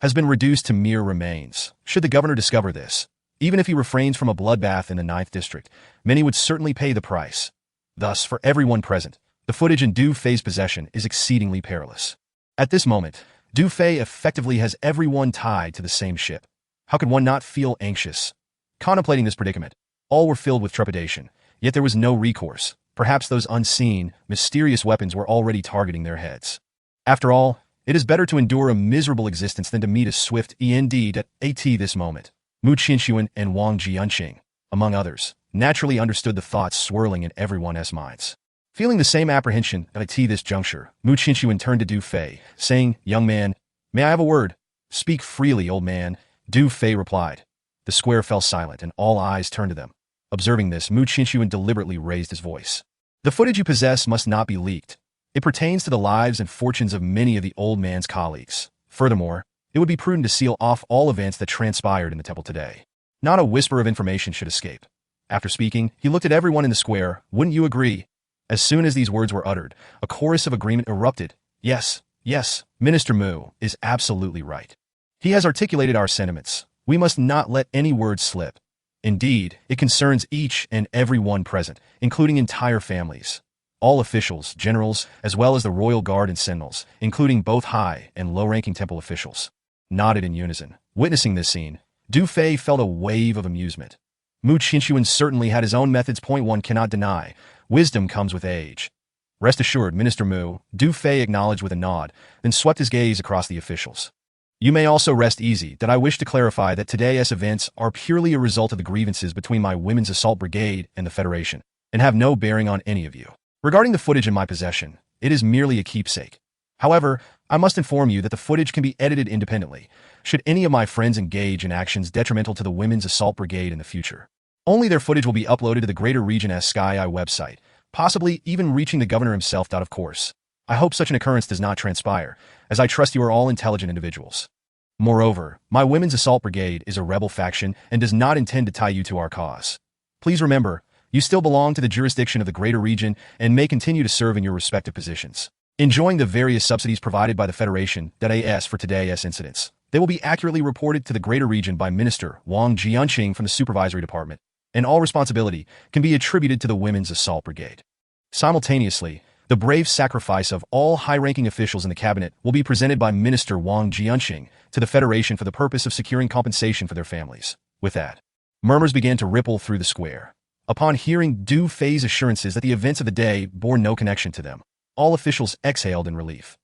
has been reduced to mere remains. Should the governor discover this, even if he refrains from a bloodbath in the 9th district, many would certainly pay the price. Thus, for everyone present, the footage in Du Fei's possession is exceedingly perilous. At this moment, Du Fei effectively has everyone tied to the same ship. How could one not feel anxious? Contemplating this predicament, all were filled with trepidation, yet there was no recourse. Perhaps those unseen, mysterious weapons were already targeting their heads. After all, it is better to endure a miserable existence than to meet a swift end at this moment. Mu Qinshuan and Wang Jianqing, among others, naturally understood the thoughts swirling in everyone's minds. Feeling the same apprehension at this juncture, Mu Qinshuan turned to Du Fei, saying, "Young man, May I have a word? Speak freely, old man, Du Fei replied. The square fell silent, and all eyes turned to them. Observing this, Mu Qinshuan deliberately raised his voice. The footage you possess must not be leaked. It pertains to the lives and fortunes of many of the old man's colleagues. Furthermore, it would be prudent to seal off all events that transpired in the temple today. Not a whisper of information should escape. After speaking, he looked at everyone in the square. Wouldn't you agree? As soon as these words were uttered, a chorus of agreement erupted. Yes, yes, Minister Mu is absolutely right. He has articulated our sentiments. We must not let any word slip. Indeed, it concerns each and every one present, including entire families. All officials, generals, as well as the royal guard and sentinels, including both high and low-ranking temple officials, nodded in unison. Witnessing this scene, Du Fei felt a wave of amusement. Mu Qinshuan certainly had his own methods. One cannot deny. Wisdom comes with age. Rest assured, Minister Mu, Du Fei acknowledged with a nod, then swept his gaze across the officials. You may also rest easy that I wish to clarify that today's events are purely a result of the grievances between my Women's Assault Brigade and the Federation, and have no bearing on any of you. Regarding the footage in my possession, it is merely a keepsake. However, I must inform you that the footage can be edited independently, should any of my friends engage in actions detrimental to the Women's Assault Brigade in the future. Only their footage will be uploaded to the Greater Region Sky Eye website, possibly even reaching the governor himself. Of course, I hope such an occurrence does not transpire, as I trust you are all intelligent individuals. Moreover, my Women's Assault Brigade is a rebel faction and does not intend to tie you to our cause. Please remember, you still belong to the jurisdiction of the Greater Region and may continue to serve in your respective positions, enjoying the various subsidies provided by the Federation. As for today's incidents, they will be accurately reported to the Greater Region by Minister Wang Jianqing from the Supervisory Department, and all responsibility can be attributed to the Women's Assault Brigade. Simultaneously, the brave sacrifice of all high-ranking officials in the cabinet will be presented by Minister Wang Jianqing to the Federation for the purpose of securing compensation for their families. With that, murmurs began to ripple through the square. Upon hearing Du Fei's assurances that the events of the day bore no connection to them, all officials exhaled in relief.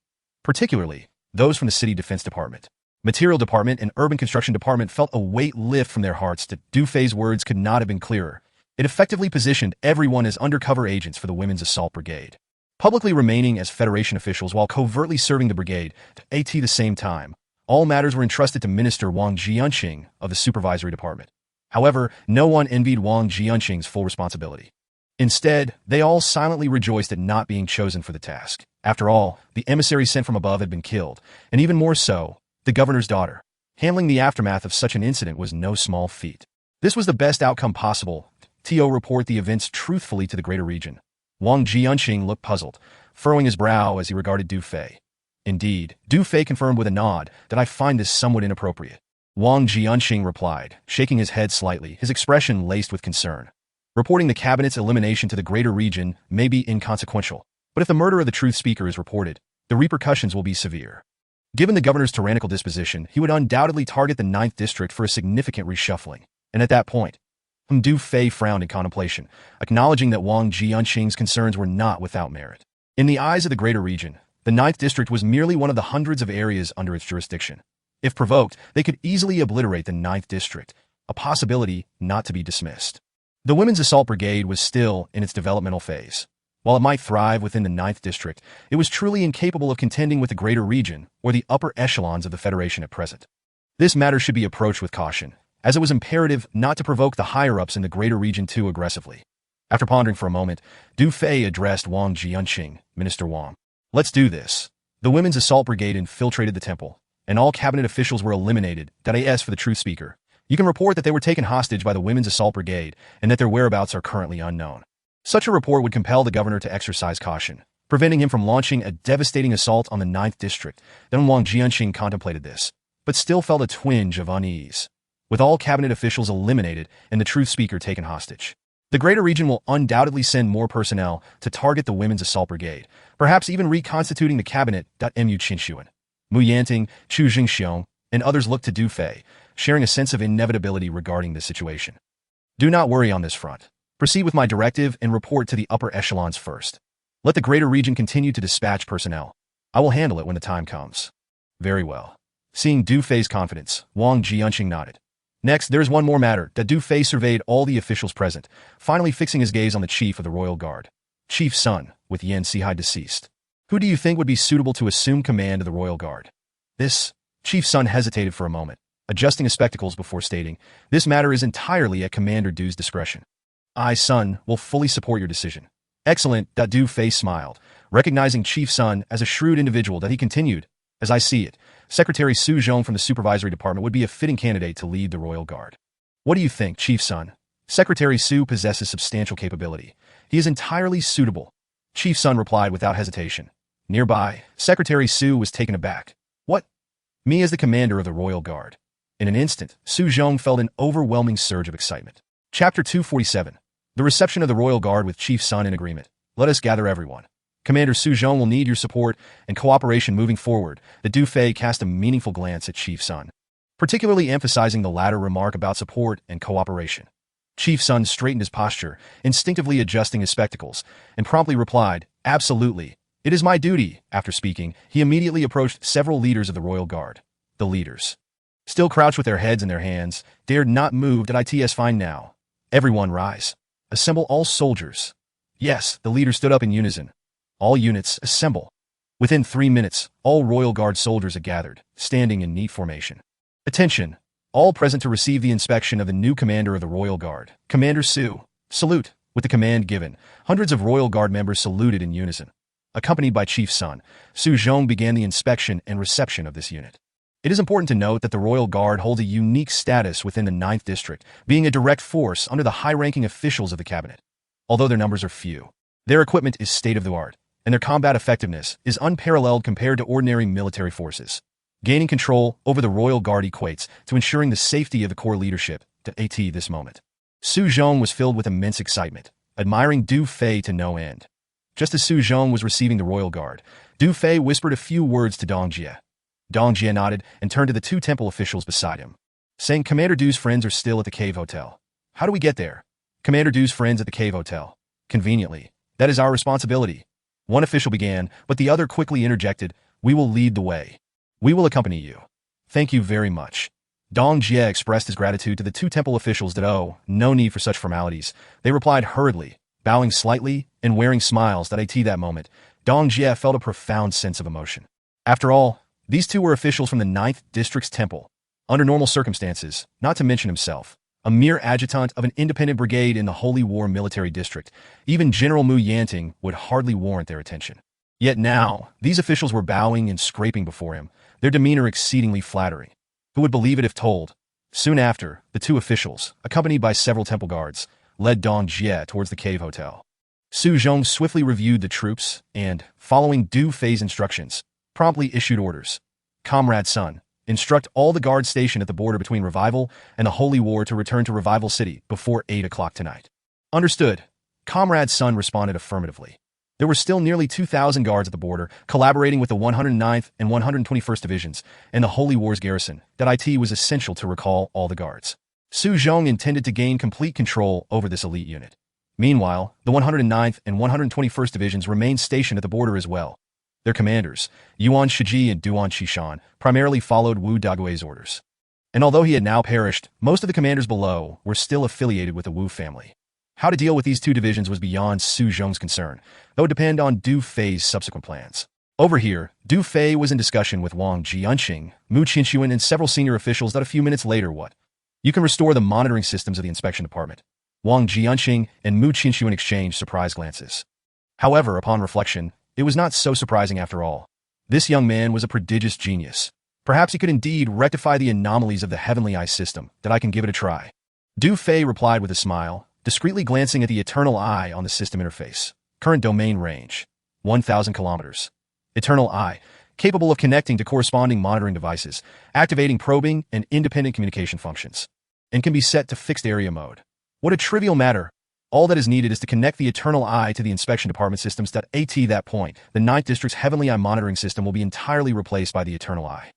Particularly, those from the City Defense Department, Material Department, and Urban Construction Department felt a weight lift from their hearts. Du Fei's words could not have been clearer. It effectively positioned everyone as undercover agents for the Women's Assault Brigade, publicly remaining as Federation officials while covertly serving the brigade. At the same time, all matters were entrusted to Minister Wang Jianqing of the Supervisory Department. However, no one envied Wang Jianqing's full responsibility. Instead, they all silently rejoiced at not being chosen for the task. After all, the emissary sent from above had been killed, and even more so, the governor's daughter. Handling the aftermath of such an incident was no small feat. This was the best outcome possible. To report the events truthfully to the Greater Region. Wang Jianqing looked puzzled, furrowing his brow as he regarded Du Fei. Indeed, Du Fei confirmed with a nod that I find this somewhat inappropriate. Wang Jianqing replied, shaking his head slightly, his expression laced with concern. Reporting the cabinet's elimination to the Greater Region may be inconsequential, but if the murder of the truth speaker is reported, the repercussions will be severe. Given the governor's tyrannical disposition, he would undoubtedly target the 9th District for a significant reshuffling, and at that point, Du Fei frowned in contemplation, acknowledging that Wang Jianqing's concerns were not without merit. In the eyes of the Greater Region, the 9th District was merely one of the hundreds of areas under its jurisdiction. If provoked, they could easily obliterate the 9th District, a possibility not to be dismissed. The Women's Assault Brigade was still in its developmental phase. While it might thrive within the 9th District, it was truly incapable of contending with the Greater Region or the upper echelons of the Federation at present. This matter should be approached with caution, as it was imperative not to provoke the higher-ups in the Greater Region too aggressively. After pondering for a moment, Du Fei addressed Wang Jianqing. Minister Wang, let's do this. The Women's Assault Brigade infiltrated the temple, and all cabinet officials were eliminated. As for the truth speaker, you can report that they were taken hostage by the Women's Assault Brigade and that their whereabouts are currently unknown. Such a report would compel the governor to exercise caution, preventing him from launching a devastating assault on the 9th District. Then Wang Jianqing contemplated this, but still felt a twinge of unease. With all cabinet officials eliminated and the truth speaker taken hostage, the Greater Region will undoubtedly send more personnel to target the Women's Assault Brigade, perhaps even reconstituting the cabinet. Mu Qinshuan, Mu Yanting, Chu Jingxiong, and others looked to Du Fei, sharing a sense of inevitability regarding this situation. Do not worry on this front. Proceed with my directive and report to the upper echelons first. Let the Greater Region continue to dispatch personnel. I will handle it when the time comes. Very well. Seeing Du Fei's confidence, Wang Jianqing nodded. Next, there is one more matter. Du Fei surveyed all the officials present, finally fixing his gaze on the chief of the royal guard. Chief's son, with Yan Sihai deceased. Who do you think would be suitable to assume command of the royal guard? This Chief Sun hesitated for a moment, adjusting his spectacles before stating, "This matter is entirely at Commander Du's discretion. I, Sun, will fully support your decision." "Excellent," Du Fei smiled, recognizing Chief Sun as a shrewd individual that he continued, "As I see it, Secretary Su Zhong from the Supervisory Department would be a fitting candidate to lead the Royal Guard. What do you think, Chief Sun?" "Secretary Su possesses substantial capability. He is entirely suitable," Chief Sun replied without hesitation. Nearby, Secretary Su was taken aback. "What? Me as the commander of the Royal Guard?" In an instant, Su Zhong felt an overwhelming surge of excitement. Chapter 247. The reception of the Royal Guard with Chief Sun in agreement. "Let us gather everyone. Commander Su Zhong will need your support and cooperation moving forward." The Du Fei cast a meaningful glance at Chief Sun, particularly emphasizing the latter remark about support and cooperation. Chief Sun straightened his posture, instinctively adjusting his spectacles, and promptly replied, "Absolutely. It is my duty." After speaking, he immediately approached several leaders of the Royal Guard. The leaders, still crouched with their heads in their hands, dared not move. "It's fine now. Everyone rise. Assemble all soldiers." "Yes," the leaders stood up in unison. "All units, assemble." Within 3 minutes, all Royal Guard soldiers had gathered, standing in neat formation. "Attention! All present to receive the inspection of the new commander of the Royal Guard, Commander Su. Salute." With the command given, hundreds of Royal Guard members saluted in unison. Accompanied by Chief Sun, Su Zhong began the inspection and reception of this unit. It is important to note that the Royal Guard holds a unique status within the 9th District, being a direct force under the high-ranking officials of the cabinet. Although their numbers are few, their equipment is state-of-the-art, and their combat effectiveness is unparalleled compared to ordinary military forces. Gaining control over the Royal Guard equates to ensuring the safety of the core leadership at this moment. Su Zhong was filled with immense excitement, admiring Du Fei to no end. Just as Su Zhong was receiving the Royal Guard, Du Fei whispered a few words to Dong Jie. Dong Jie nodded and turned to the 2 temple officials beside him, saying, "Commander Du's friends are still at the Cave Hotel. How do we get there?" "Commander Du's friends at the Cave Hotel. Conveniently. That is our responsibility." One official began, but the other quickly interjected, "We will lead the way. We will accompany you." "Thank you very much." Dong Jie expressed his gratitude to the 2 temple officials that, no need for such formalities. They replied hurriedly, bowing slightly and wearing smiles that that moment, Dong Jie felt a profound sense of emotion. After all, these 2 were officials from the 9th District's temple. Under normal circumstances, not to mention himself, a mere adjutant of an independent brigade in the Holy War Military District, even General Mu Yanting would hardly warrant their attention. Yet now, these officials were bowing and scraping before him, their demeanor exceedingly flattering. Who would believe it if told? Soon after, the 2 officials, accompanied by several temple guards, led Dong Jie towards the Cave Hotel. Su Zhong swiftly reviewed the troops and, following Du Fei's instructions, promptly issued orders. "Comrade Sun, instruct all the guards stationed at the border between Revival and the Holy War to return to Revival City before 8 o'clock tonight." "Understood." Comrade Sun responded affirmatively. There were still nearly 2,000 guards at the border, collaborating with the 109th and 121st Divisions and the Holy War's garrison. It was essential to recall all the guards. Su Zhong intended to gain complete control over this elite unit. Meanwhile, the 109th and 121st Divisions remained stationed at the border as well. Their commanders, Yuan Shiji and Duan Qishan, primarily followed Wu Dagui's orders. And although he had now perished, most of the commanders below were still affiliated with the Wu family. How to deal with these 2 divisions was beyond Su Zhong's concern, though it depended on Du Fei's subsequent plans. Over here, Du Fei was in discussion with Wang Jianqing, Mu Qinxuan, and several senior officials that a few minutes later You can restore the monitoring systems of the inspection department. Wang Jianqing and Mu Qinxuan exchanged surprised glances. However, upon reflection, it was not so surprising after all. This young man was a prodigious genius. Perhaps he could indeed rectify the anomalies of the Heavenly Eye system. "I can give it a try." Du Fei replied with a smile, discreetly glancing at the Eternal Eye on the system interface. Current domain range, 1,000 kilometers. Eternal Eye, capable of connecting to corresponding monitoring devices, activating probing and independent communication functions, and can be set to fixed area mode. What a trivial matter. All that is needed is to connect the Eternal Eye to the inspection department systems. At that point, the 9th District's Heavenly Eye monitoring system will be entirely replaced by the Eternal Eye.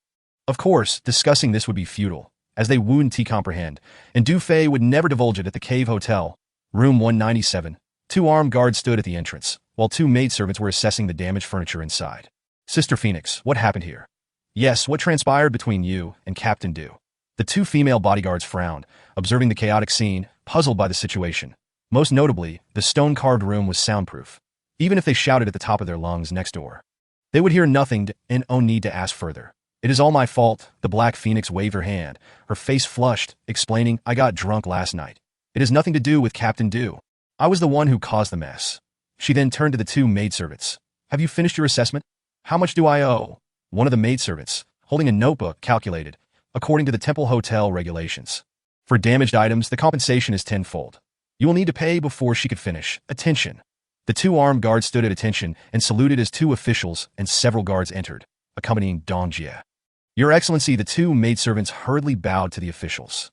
Of course, discussing this would be futile, as they wouldn't comprehend, and Du Fei would never divulge it at the Cave Hotel. Room 197. 2 armed guards stood at the entrance, while 2 maidservants were assessing the damaged furniture inside. "Sister Phoenix, what happened here?" "Yes, what transpired between you and Captain Du?" The 2 female bodyguards frowned, observing the chaotic scene, puzzled by the situation. Most notably, the stone-carved room was soundproof. Even if they shouted at the top of their lungs next door, they would hear nothing and no need to ask further. It is all my fault, the Black Phoenix waved her hand, her face flushed, explaining, I got drunk last night. It has nothing to do with Captain Do. I was the one who caused the mess. She then turned to the two maidservants. Have you finished your assessment? How much do I owe? One of the maidservants, holding a notebook, calculated, according to the temple hotel regulations. For damaged items, the compensation is tenfold. You will need to pay before she could finish. Attention. The two armed guards stood at attention and saluted as two officials and several guards entered, accompanying Dong Jie. Your Excellency, the two maidservants hurriedly bowed to the officials.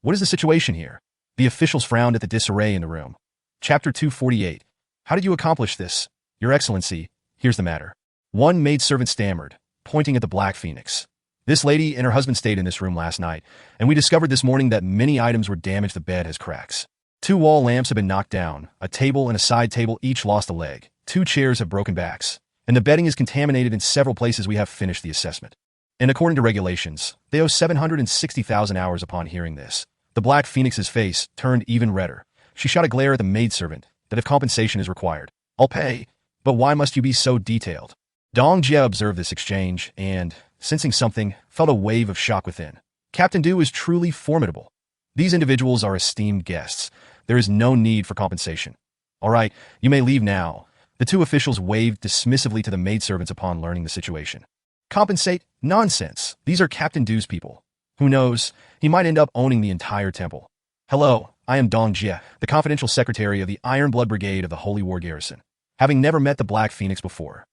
What is the situation here? The officials frowned at the disarray in the room. Chapter 248. How did you accomplish this? Your Excellency, here's the matter. One maidservant stammered, pointing at the Black Phoenix. This lady and her husband stayed in this room last night, and we discovered this morning that many items were damaged. The bed has cracks. Two wall lamps have been knocked down, a table and a side table each lost a leg, two chairs have broken backs, and the bedding is contaminated in several places. We have finished the assessment. And according to regulations, they owe 760,000 hours. Upon hearing this, the Black Phoenix's face turned even redder. She shot a glare at the maidservant that if compensation is required, I'll pay, but why must you be so detailed? Dong Jie observed this exchange and, sensing something, felt a wave of shock within. Captain Du is truly formidable. These individuals are esteemed guests. There is no need for compensation. All right, you may leave now. The two officials waved dismissively to the maidservants upon learning the situation. Compensate? Nonsense. These are Captain Du's people. Who knows? He might end up owning the entire temple. Hello, I am Dong Jie, the confidential secretary of the Iron Blood Brigade of the Holy War Garrison. Having never met the Black Phoenix before,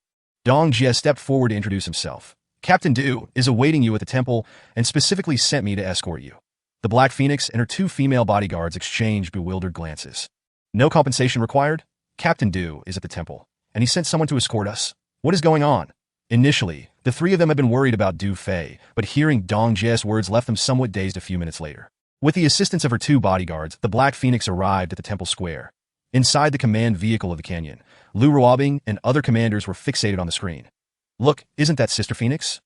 Dong Jie stepped forward to introduce himself. Captain Du is awaiting you at the temple and specifically sent me to escort you. The Black Phoenix and her two female bodyguards exchanged bewildered glances. No compensation required? Captain Du is at the temple, and he sent someone to escort us. What is going on? Initially, the three of them had been worried about Du Fei, but hearing Dong Jie's words left them somewhat dazed a few minutes later. With the assistance of her two bodyguards, the Black Phoenix arrived at the temple square. Inside the command vehicle of the canyon, Lu Ruobing and other commanders were fixated on the screen. Look, isn't that Sister Phoenix?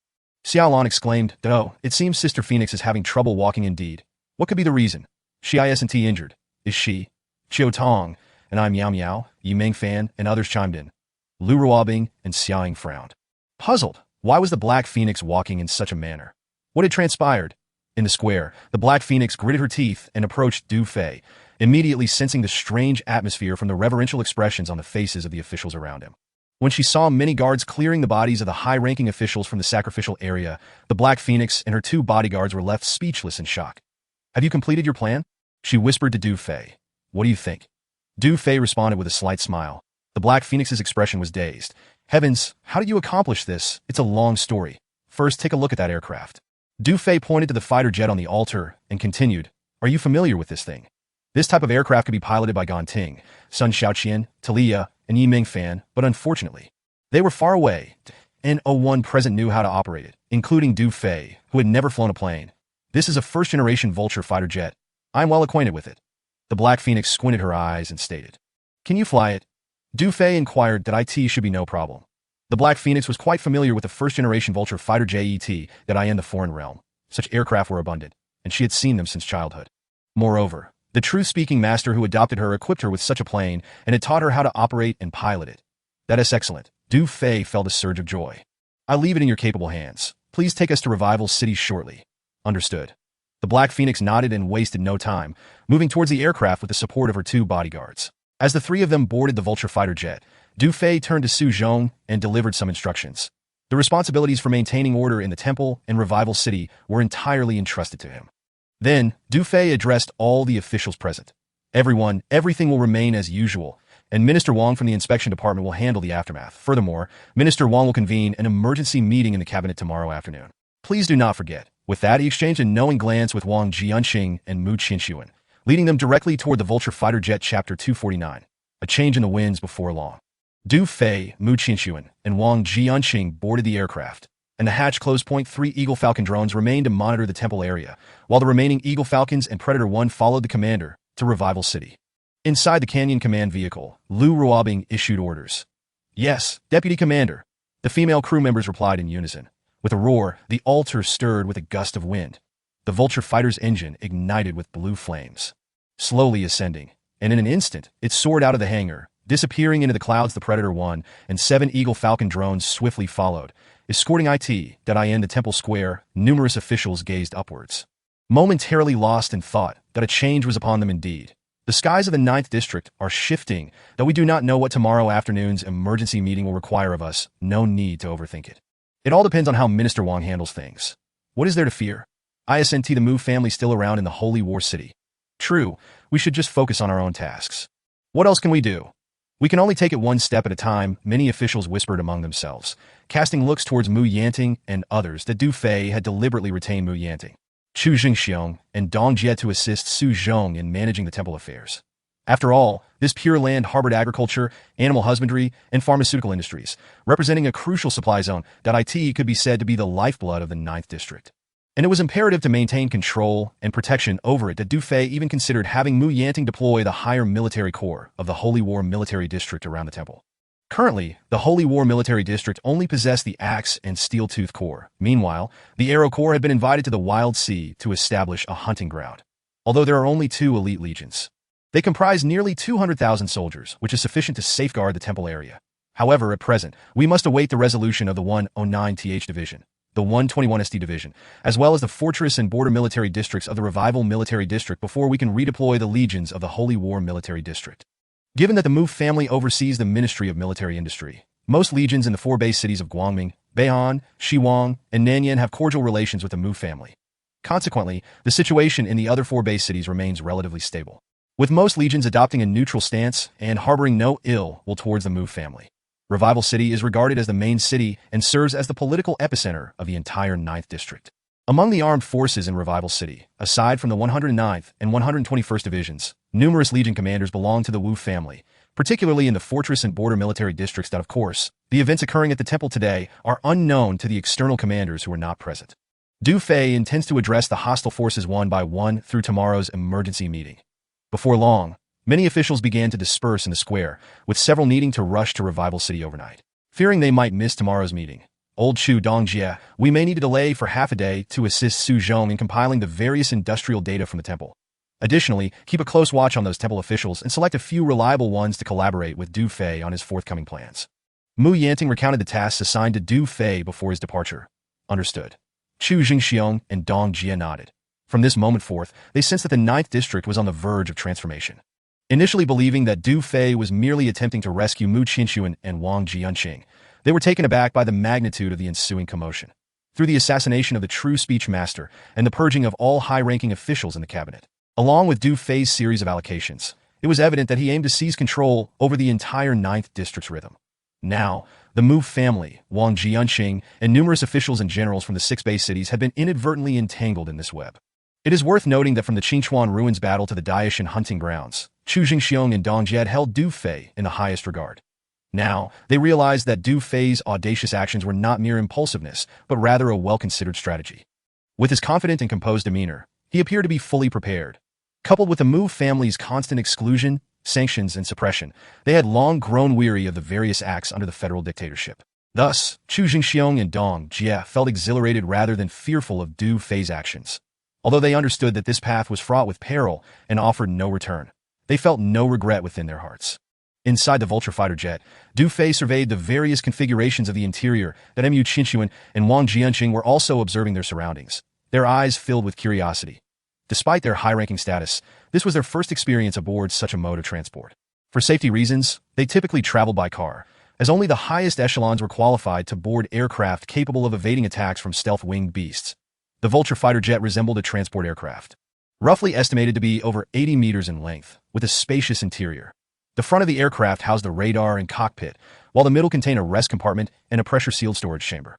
Xiaolan exclaimed, Oh, it seems Sister Phoenix is having trouble walking indeed. What could be the reason? She isn't injured, is she? Chiao Tong, and I'm Miao Miao, Yi Mengfan, and others chimed in. Lu Ruobing and Xiaoying frowned. Puzzled, why was the Black Phoenix walking in such a manner? What had transpired? In the square, the Black Phoenix gritted her teeth and approached Du Fei, immediately sensing the strange atmosphere from the reverential expressions on the faces of the officials around him. When she saw many guards clearing the bodies of the high-ranking officials from the sacrificial area, the Black Phoenix and her two bodyguards were left speechless in shock. Have you completed your plan? She whispered to Du Fei. What do you think? Du Fei responded with a slight smile. The Black Phoenix's expression was dazed. Heavens, how did you accomplish this? It's a long story. First, take a look at that aircraft. Du Fei pointed to the fighter jet on the altar and continued, Are you familiar with this thing? This type of aircraft could be piloted by Gan Ting, Sun Shaoqian, Talia, and Yi Mingfan, but unfortunately, they were far away, and no one present knew how to operate it, including Du Fei, who had never flown a plane. This is a first-generation Vulture fighter jet. I'm well acquainted with it. The Black Phoenix squinted her eyes and stated, Can you fly it? Du Fei inquired that it should be no problem. The Black Phoenix was quite familiar with the first-generation Vulture fighter jet that in the foreign realm. Such aircraft were abundant, and she had seen them since childhood. Moreover, the truth-speaking master who adopted her equipped her with such a plane and had taught her how to operate and pilot it. That is excellent. Du Fei felt a surge of joy. I leave it in your capable hands. Please take us to Revival City shortly. Understood. The Black Phoenix nodded and wasted no time, moving towards the aircraft with the support of her two bodyguards. As the three of them boarded the Vulture fighter jet, Du Fei turned to Su Zhong and delivered some instructions. The responsibilities for maintaining order in the temple and Revival City were entirely entrusted to him. Then, Du Fei addressed all the officials present. Everything will remain as usual, and Minister Wang from the inspection department will handle the aftermath. Furthermore, Minister Wang will convene an emergency meeting in the cabinet tomorrow afternoon. Please do not forget. With that, he exchanged a knowing glance with Wang Jianqing and Mu Qinshuan, leading them directly toward the Vulture fighter jet. Chapter 249. A change in the winds before long. Du Fei, Mu Qinshuan, and Wang Jianqing boarded the aircraft, and the hatch closed. 3 Eagle Falcon drones remained to monitor the temple area, while the remaining Eagle Falcons and Predator 1 followed the commander to Revival City. Inside the Canyon Command vehicle, Lu Ruobing issued orders. Yes, Deputy Commander. The female crew members replied in unison. With a roar, the altar stirred with a gust of wind. The Vulture fighter's engine ignited with blue flames. Slowly ascending, and in an instant, it soared out of the hangar, Disappearing into the clouds, the Predator 1 and 7 Eagle Falcon drones swiftly followed. Escorting the temple square, numerous officials gazed upwards, momentarily lost in thought that a change was upon them indeed. The skies of the 9th District are shifting, though we do not know what tomorrow afternoon's emergency meeting will require of us. No need to overthink it. It all depends on how Minister Wang handles things. What is there to fear? Isn't the Mu family still around in the Holy War City? True, we should just focus on our own tasks. What else can we do? We can only take it one step at a time, many officials whispered among themselves, casting looks towards Mu Yanting and others that Du Fei had deliberately retained Mu Yanting, Chu Jingxiong, and Dong Jie to assist Su Zhong in managing the temple affairs. After all, this Pure Land harbored agriculture, animal husbandry, and pharmaceutical industries, representing a crucial supply zone that could be said to be the lifeblood of the 9th District. And it was imperative to maintain control and protection over it that Du Fei even considered having Mu Yanting deploy the higher military corps of the Holy War Military District around the temple. Currently, the Holy War Military District only possessed the Axe and Steel Tooth Corps. Meanwhile, the Arrow Corps had been invited to the Wild Sea to establish a hunting ground. Although there are only 2 elite legions, they comprise nearly 200,000 soldiers, which is sufficient to safeguard the temple area. However, at present, we must await the resolution of the 109th Division, the 121st Division, as well as the fortress and border military districts of the Revival Military District before we can redeploy the legions of the Holy War Military District. Given that the Mu family oversees the Ministry of Military Industry, most legions in the 4 base cities of Guangming, Beihan, Xiwang, and Nanyan have cordial relations with the Mu family. Consequently, the situation in the other 4 base cities remains relatively stable, with most legions adopting a neutral stance and harboring no ill will towards the Mu family. Revival City is regarded as the main city and serves as the political epicenter of the entire 9th District. Among the armed forces in Revival City, aside from the 109th and 121st Divisions, numerous legion commanders belong to the Wu family, particularly in the fortress and border military districts that, of course, the events occurring at the temple today are unknown to the external commanders who are not present. Du Fei intends to address the hostile forces one by one through tomorrow's emergency meeting. Before long, many officials began to disperse in the square, with several needing to rush to Revival City overnight. Fearing they might miss tomorrow's meeting, Old Chu Dongjie, we may need to delay for half a day to assist Su Zhong in compiling the various industrial data from the temple. Additionally, keep a close watch on those temple officials and select a few reliable ones to collaborate with Du Fei on his forthcoming plans. Mu Yanting recounted the tasks assigned to Du Fei before his departure. Understood. Chu Jingxiong and Dong Jie nodded. From this moment forth, they sensed that the 9th District was on the verge of transformation. Initially believing that Du Fei was merely attempting to rescue Mu Qinxuan and Wang Jianqing, they were taken aback by the magnitude of the ensuing commotion. Through the assassination of the true speech master and the purging of all high-ranking officials in the cabinet, along with Du Fei's series of allocations, it was evident that he aimed to seize control over the entire 9th District's rhythm. Now, the Mu family, Wang Jianqing, and numerous officials and generals from the 6 base cities had been inadvertently entangled in this web. It is worth noting that from the Qingchuan ruins battle to the Daishan hunting grounds, Chu Jingxiong and Dong Jie held Du Fei in the highest regard. Now, they realized that Du Fei's audacious actions were not mere impulsiveness, but rather a well-considered strategy. With his confident and composed demeanor, he appeared to be fully prepared. Coupled with the Mu family's constant exclusion, sanctions, and suppression, they had long grown weary of the various acts under the federal dictatorship. Thus, Chu Jingxiong and Dong Jie felt exhilarated rather than fearful of Du Fei's actions. Although they understood that this path was fraught with peril and offered no return, they felt no regret within their hearts. Inside the Vulture fighter jet, Du Fei surveyed the various configurations of the interior that Mu Qinxuan and Wang Jianqing were also observing their surroundings, their eyes filled with curiosity. Despite their high-ranking status, this was their first experience aboard such a mode of transport. For safety reasons, they typically traveled by car, as only the highest echelons were qualified to board aircraft capable of evading attacks from stealth-winged beasts. The Vulture fighter jet resembled a transport aircraft, roughly estimated to be over 80 meters in length, with a spacious interior. The front of the aircraft housed the radar and cockpit, while the middle contained a rest compartment and a pressure-sealed storage chamber.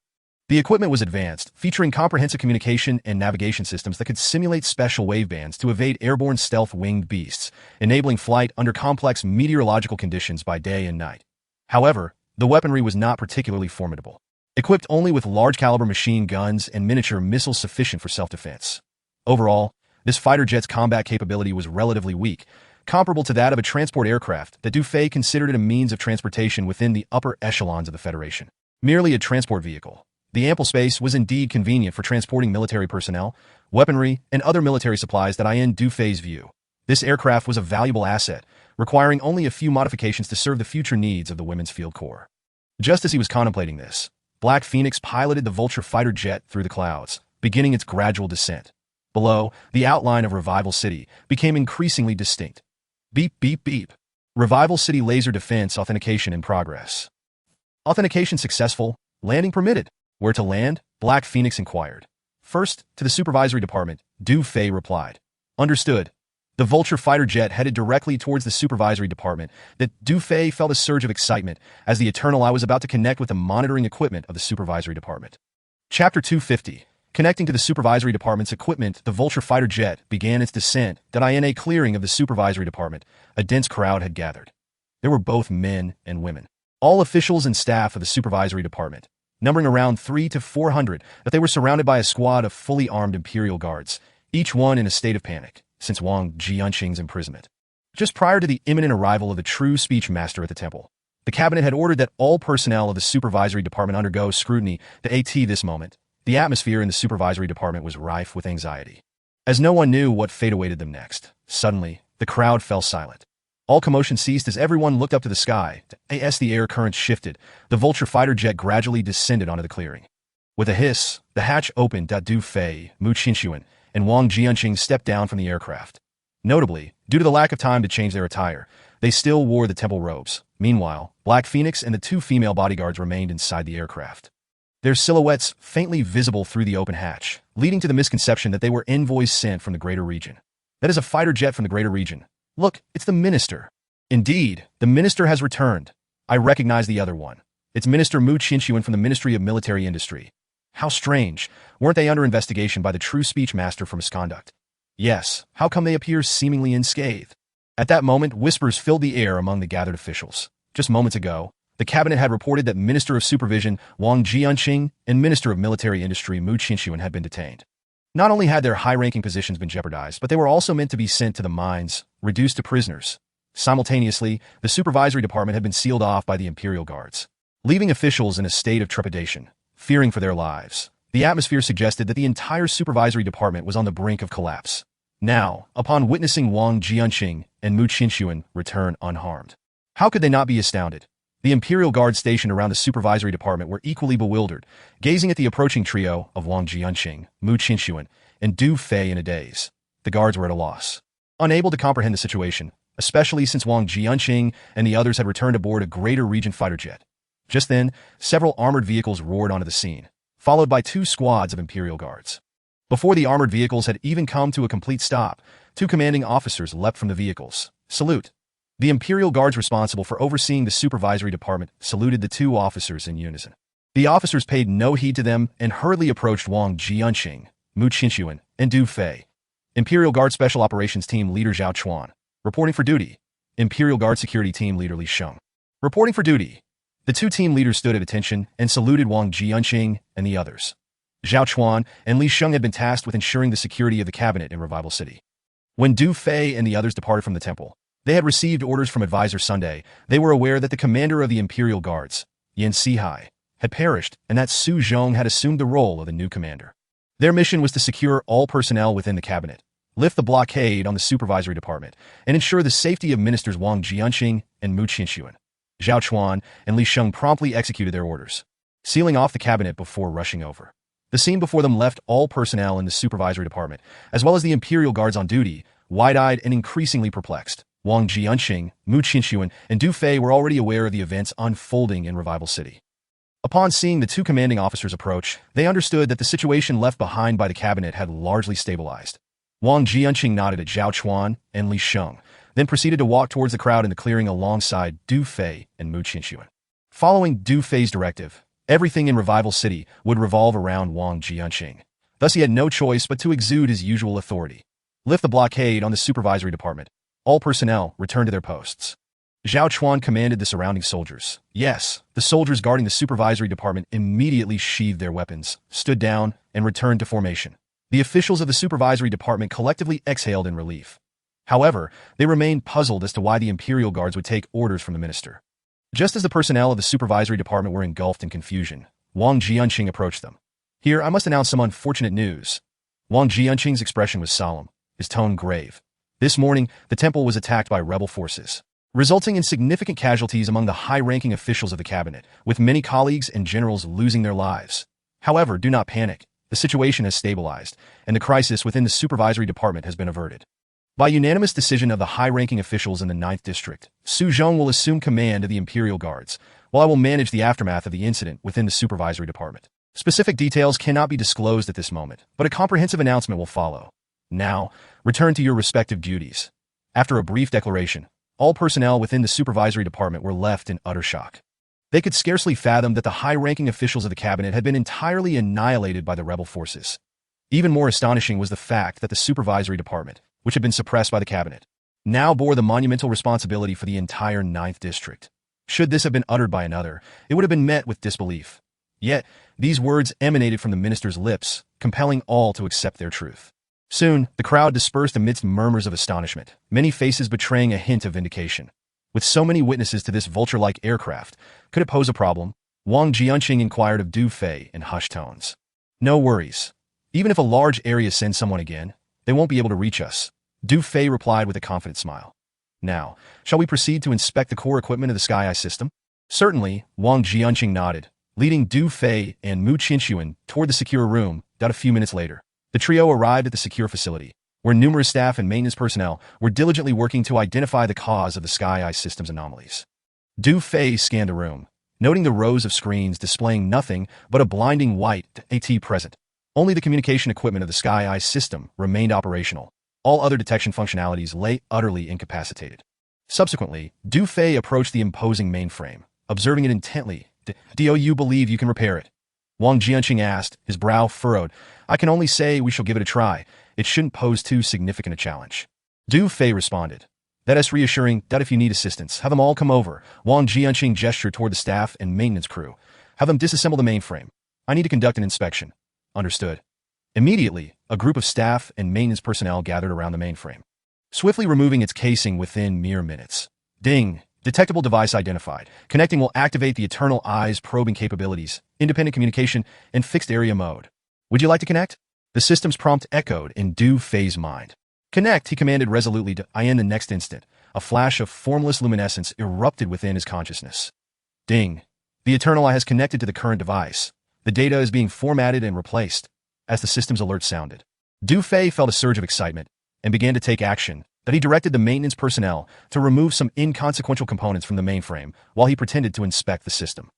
The equipment was advanced, featuring comprehensive communication and navigation systems that could simulate special wavebands to evade airborne stealth-winged beasts, enabling flight under complex meteorological conditions by day and night. However, the weaponry was not particularly formidable, equipped only with large-caliber machine guns and miniature missiles sufficient for self-defense. Overall, this fighter jet's combat capability was relatively weak, comparable to that of a transport aircraft that Du Fei considered it a means of transportation within the upper echelons of the Federation. Merely a transport vehicle, the ample space was indeed convenient for transporting military personnel, weaponry, and other military supplies that in Du Fei's view. This aircraft was a valuable asset, requiring only a few modifications to serve the future needs of the Women's Field Corps. Just as he was contemplating this, Black Phoenix piloted the Vulture fighter jet through the clouds, beginning its gradual descent. Below, the outline of Revival City became increasingly distinct. Beep, beep, beep. Revival City laser defense authentication in progress. Authentication successful. Landing permitted. Where to land? Black Phoenix inquired. First, to the supervisory department, Du Fei replied. Understood. The Vulture fighter jet headed directly towards the supervisory department. That Du Fei felt a surge of excitement as the Eternal Eye was about to connect with the monitoring equipment of the supervisory department. Chapter 250. Connecting to the supervisory department's equipment, the Vulture fighter jet began its descent. In a clearing of the supervisory department, a dense crowd had gathered. There were both men and women. All officials and staff of the supervisory department, numbering around 300 to 400, that they were surrounded by a squad of fully armed Imperial guards, each one in a state of panic since Wang Jianqing's imprisonment. Just prior to the imminent arrival of the true speech master at the temple, the cabinet had ordered that all personnel of the supervisory department undergo scrutiny. At this moment, the atmosphere in the supervisory department was rife with anxiety. As no one knew what fate awaited them next, suddenly, the crowd fell silent. All commotion ceased as everyone looked up to the sky. As the air currents shifted, the Vulture fighter jet gradually descended onto the clearing. With a hiss, the hatch opened. Du Fei, Mu Qinxuan, and Wang Jianqing stepped down from the aircraft. Notably, due to the lack of time to change their attire, they still wore the temple robes. Meanwhile, Black Phoenix and the two female bodyguards remained inside the aircraft. Their silhouettes faintly visible through the open hatch, leading to the misconception that they were envoys sent from the greater region. That is a fighter jet from the greater region. Look, it's the minister. Indeed, the minister has returned. I recognize the other one. It's Minister Mu Qinxuan from the Ministry of Military Industry. How strange. Weren't they under investigation by the true speech master for misconduct? Yes, how come they appear seemingly unscathed? At that moment, whispers filled the air among the gathered officials. Just moments ago, the cabinet had reported that Minister of Supervision Wang Jianqing and Minister of Military Industry Mu Qinxuan had been detained. Not only had their high-ranking positions been jeopardized, but they were also meant to be sent to the mines, reduced to prisoners. Simultaneously, the supervisory department had been sealed off by the Imperial Guards, leaving officials in a state of trepidation, fearing for their lives. The atmosphere suggested that the entire supervisory department was on the brink of collapse. Now, upon witnessing Wang Jianqing and Mu Qinxuan return unharmed, how could they not be astounded? The Imperial Guards stationed around the supervisory department were equally bewildered, gazing at the approaching trio of Wang Jianqing, Mu Qinxuan, and Du Fei in a daze. The guards were at a loss, unable to comprehend the situation, especially since Wang Jianqing and the others had returned aboard a greater region fighter jet. Just then, several armored vehicles roared onto the scene, followed by two squads of Imperial Guards. Before the armored vehicles had even come to a complete stop, two commanding officers leapt from the vehicles. Salute. The Imperial Guards responsible for overseeing the supervisory department saluted the two officers in unison. The officers paid no heed to them and hurriedly approached Wang Jianqing, Mu Qinxuan, and Du Fei. Imperial Guard Special Operations Team Leader Zhao Chuan, reporting for duty. Imperial Guard Security Team Leader Li Sheng, reporting for duty. The two team leaders stood at attention and saluted Wang Jianqing and the others. Zhao Chuan and Li Sheng had been tasked with ensuring the security of the cabinet in Revival City. When Du Fei and the others departed from the temple, they had received orders from Advisor Sunday. They were aware that the commander of the Imperial Guards, Yan Sihai, had perished and that Su Zhong had assumed the role of the new commander. Their mission was to secure all personnel within the cabinet, lift the blockade on the supervisory department, and ensure the safety of ministers Wang Jianqing and Mu Qinxuan. Zhao Chuan and Li Sheng promptly executed their orders, sealing off the cabinet before rushing over. The scene before them left all personnel in the supervisory department, as well as the Imperial Guards on duty, wide-eyed and increasingly perplexed. Wang Jianqing, Mu Qinxuan, and Du Fei were already aware of the events unfolding in Revival City. Upon seeing the two commanding officers approach, they understood that the situation left behind by the cabinet had largely stabilized. Wang Jianqing nodded at Zhao Chuan and Li Sheng, then proceeded to walk towards the crowd in the clearing alongside Du Fei and Mu Qinxuan. Following Du Fei's directive, everything in Revival City would revolve around Wang Jianqing. Thus he had no choice but to exude his usual authority. Lift the blockade on the supervisory department. All personnel returned to their posts. Zhao Chuan commanded the surrounding soldiers. Yes, the soldiers guarding the supervisory department immediately sheathed their weapons, stood down, and returned to formation. The officials of the supervisory department collectively exhaled in relief. However, they remained puzzled as to why the Imperial Guards would take orders from the minister. Just as the personnel of the supervisory department were engulfed in confusion, Wang Jianqing approached them. Here, I must announce some unfortunate news. Wang Jianqing's expression was solemn, his tone grave. This morning, the temple was attacked by rebel forces. resulting in significant casualties among the high-ranking officials of the cabinet, with many colleagues and generals losing their lives. However, do not panic. The situation has stabilized, and the crisis within the supervisory department has been averted. By unanimous decision of the high-ranking officials in the 9th District, Su Zhong will assume command of the Imperial Guards, while I will manage the aftermath of the incident within the supervisory department. Specific details cannot be disclosed at this moment, but a comprehensive announcement will follow. Now, return to your respective duties. After a brief declaration, all personnel within the supervisory department were left in utter shock. They could scarcely fathom that the high-ranking officials of the cabinet had been entirely annihilated by the rebel forces. Even more astonishing was the fact that the supervisory department, which had been suppressed by the cabinet, now bore the monumental responsibility for the entire 9th District. Should this have been uttered by another, it would have been met with disbelief. Yet, these words emanated from the minister's lips, compelling all to accept their truth. Soon, the crowd dispersed amidst murmurs of astonishment, many faces betraying a hint of vindication. With so many witnesses to this vulture-like aircraft, could it pose a problem? Wang Jianqing inquired of Du Fei in hushed tones. No worries. Even if a large area sends someone again, they won't be able to reach us. Du Fei replied with a confident smile. Now, shall we proceed to inspect the core equipment of the Sky Eye system? Certainly, Wang Jianqing nodded, leading Du Fei and Mu Qinshuan toward the secure room. A few minutes later, the trio arrived at the secure facility, where numerous staff and maintenance personnel were diligently working to identify the cause of the Sky Eye system's anomalies. Du Fei scanned the room, noting the rows of screens displaying nothing but a blinding white AT present. Only the communication equipment of the Sky Eye system remained operational. All other detection functionalities lay utterly incapacitated. Subsequently, Du Fei approached the imposing mainframe, observing it intently. Do you believe you can repair it? Wang Jianqing asked, his brow furrowed. I can only say we shall give it a try. It shouldn't pose too significant a challenge. Du Fei responded. That is reassuring. If you need assistance, have them all come over. Wang Jianqing gestured toward the staff and maintenance crew. Have them disassemble the mainframe. I need to conduct an inspection. Understood. Immediately, a group of staff and maintenance personnel gathered around the mainframe, swiftly removing its casing within mere minutes. Ding! Detectable device identified. Connecting will activate the Eternal Eye's probing capabilities, independent communication, and fixed area mode. Would you like to connect? The system's prompt echoed in Du Fei's mind. Connect, he commanded resolutely. In the next instant, a flash of formless luminescence erupted within his consciousness. Ding! The Eternal Eye has connected to the current device. The data is being formatted and replaced. As the system's alert sounded, Du Fei felt a surge of excitement and began to take action. He directed the maintenance personnel to remove some inconsequential components from the mainframe while he pretended to inspect the system.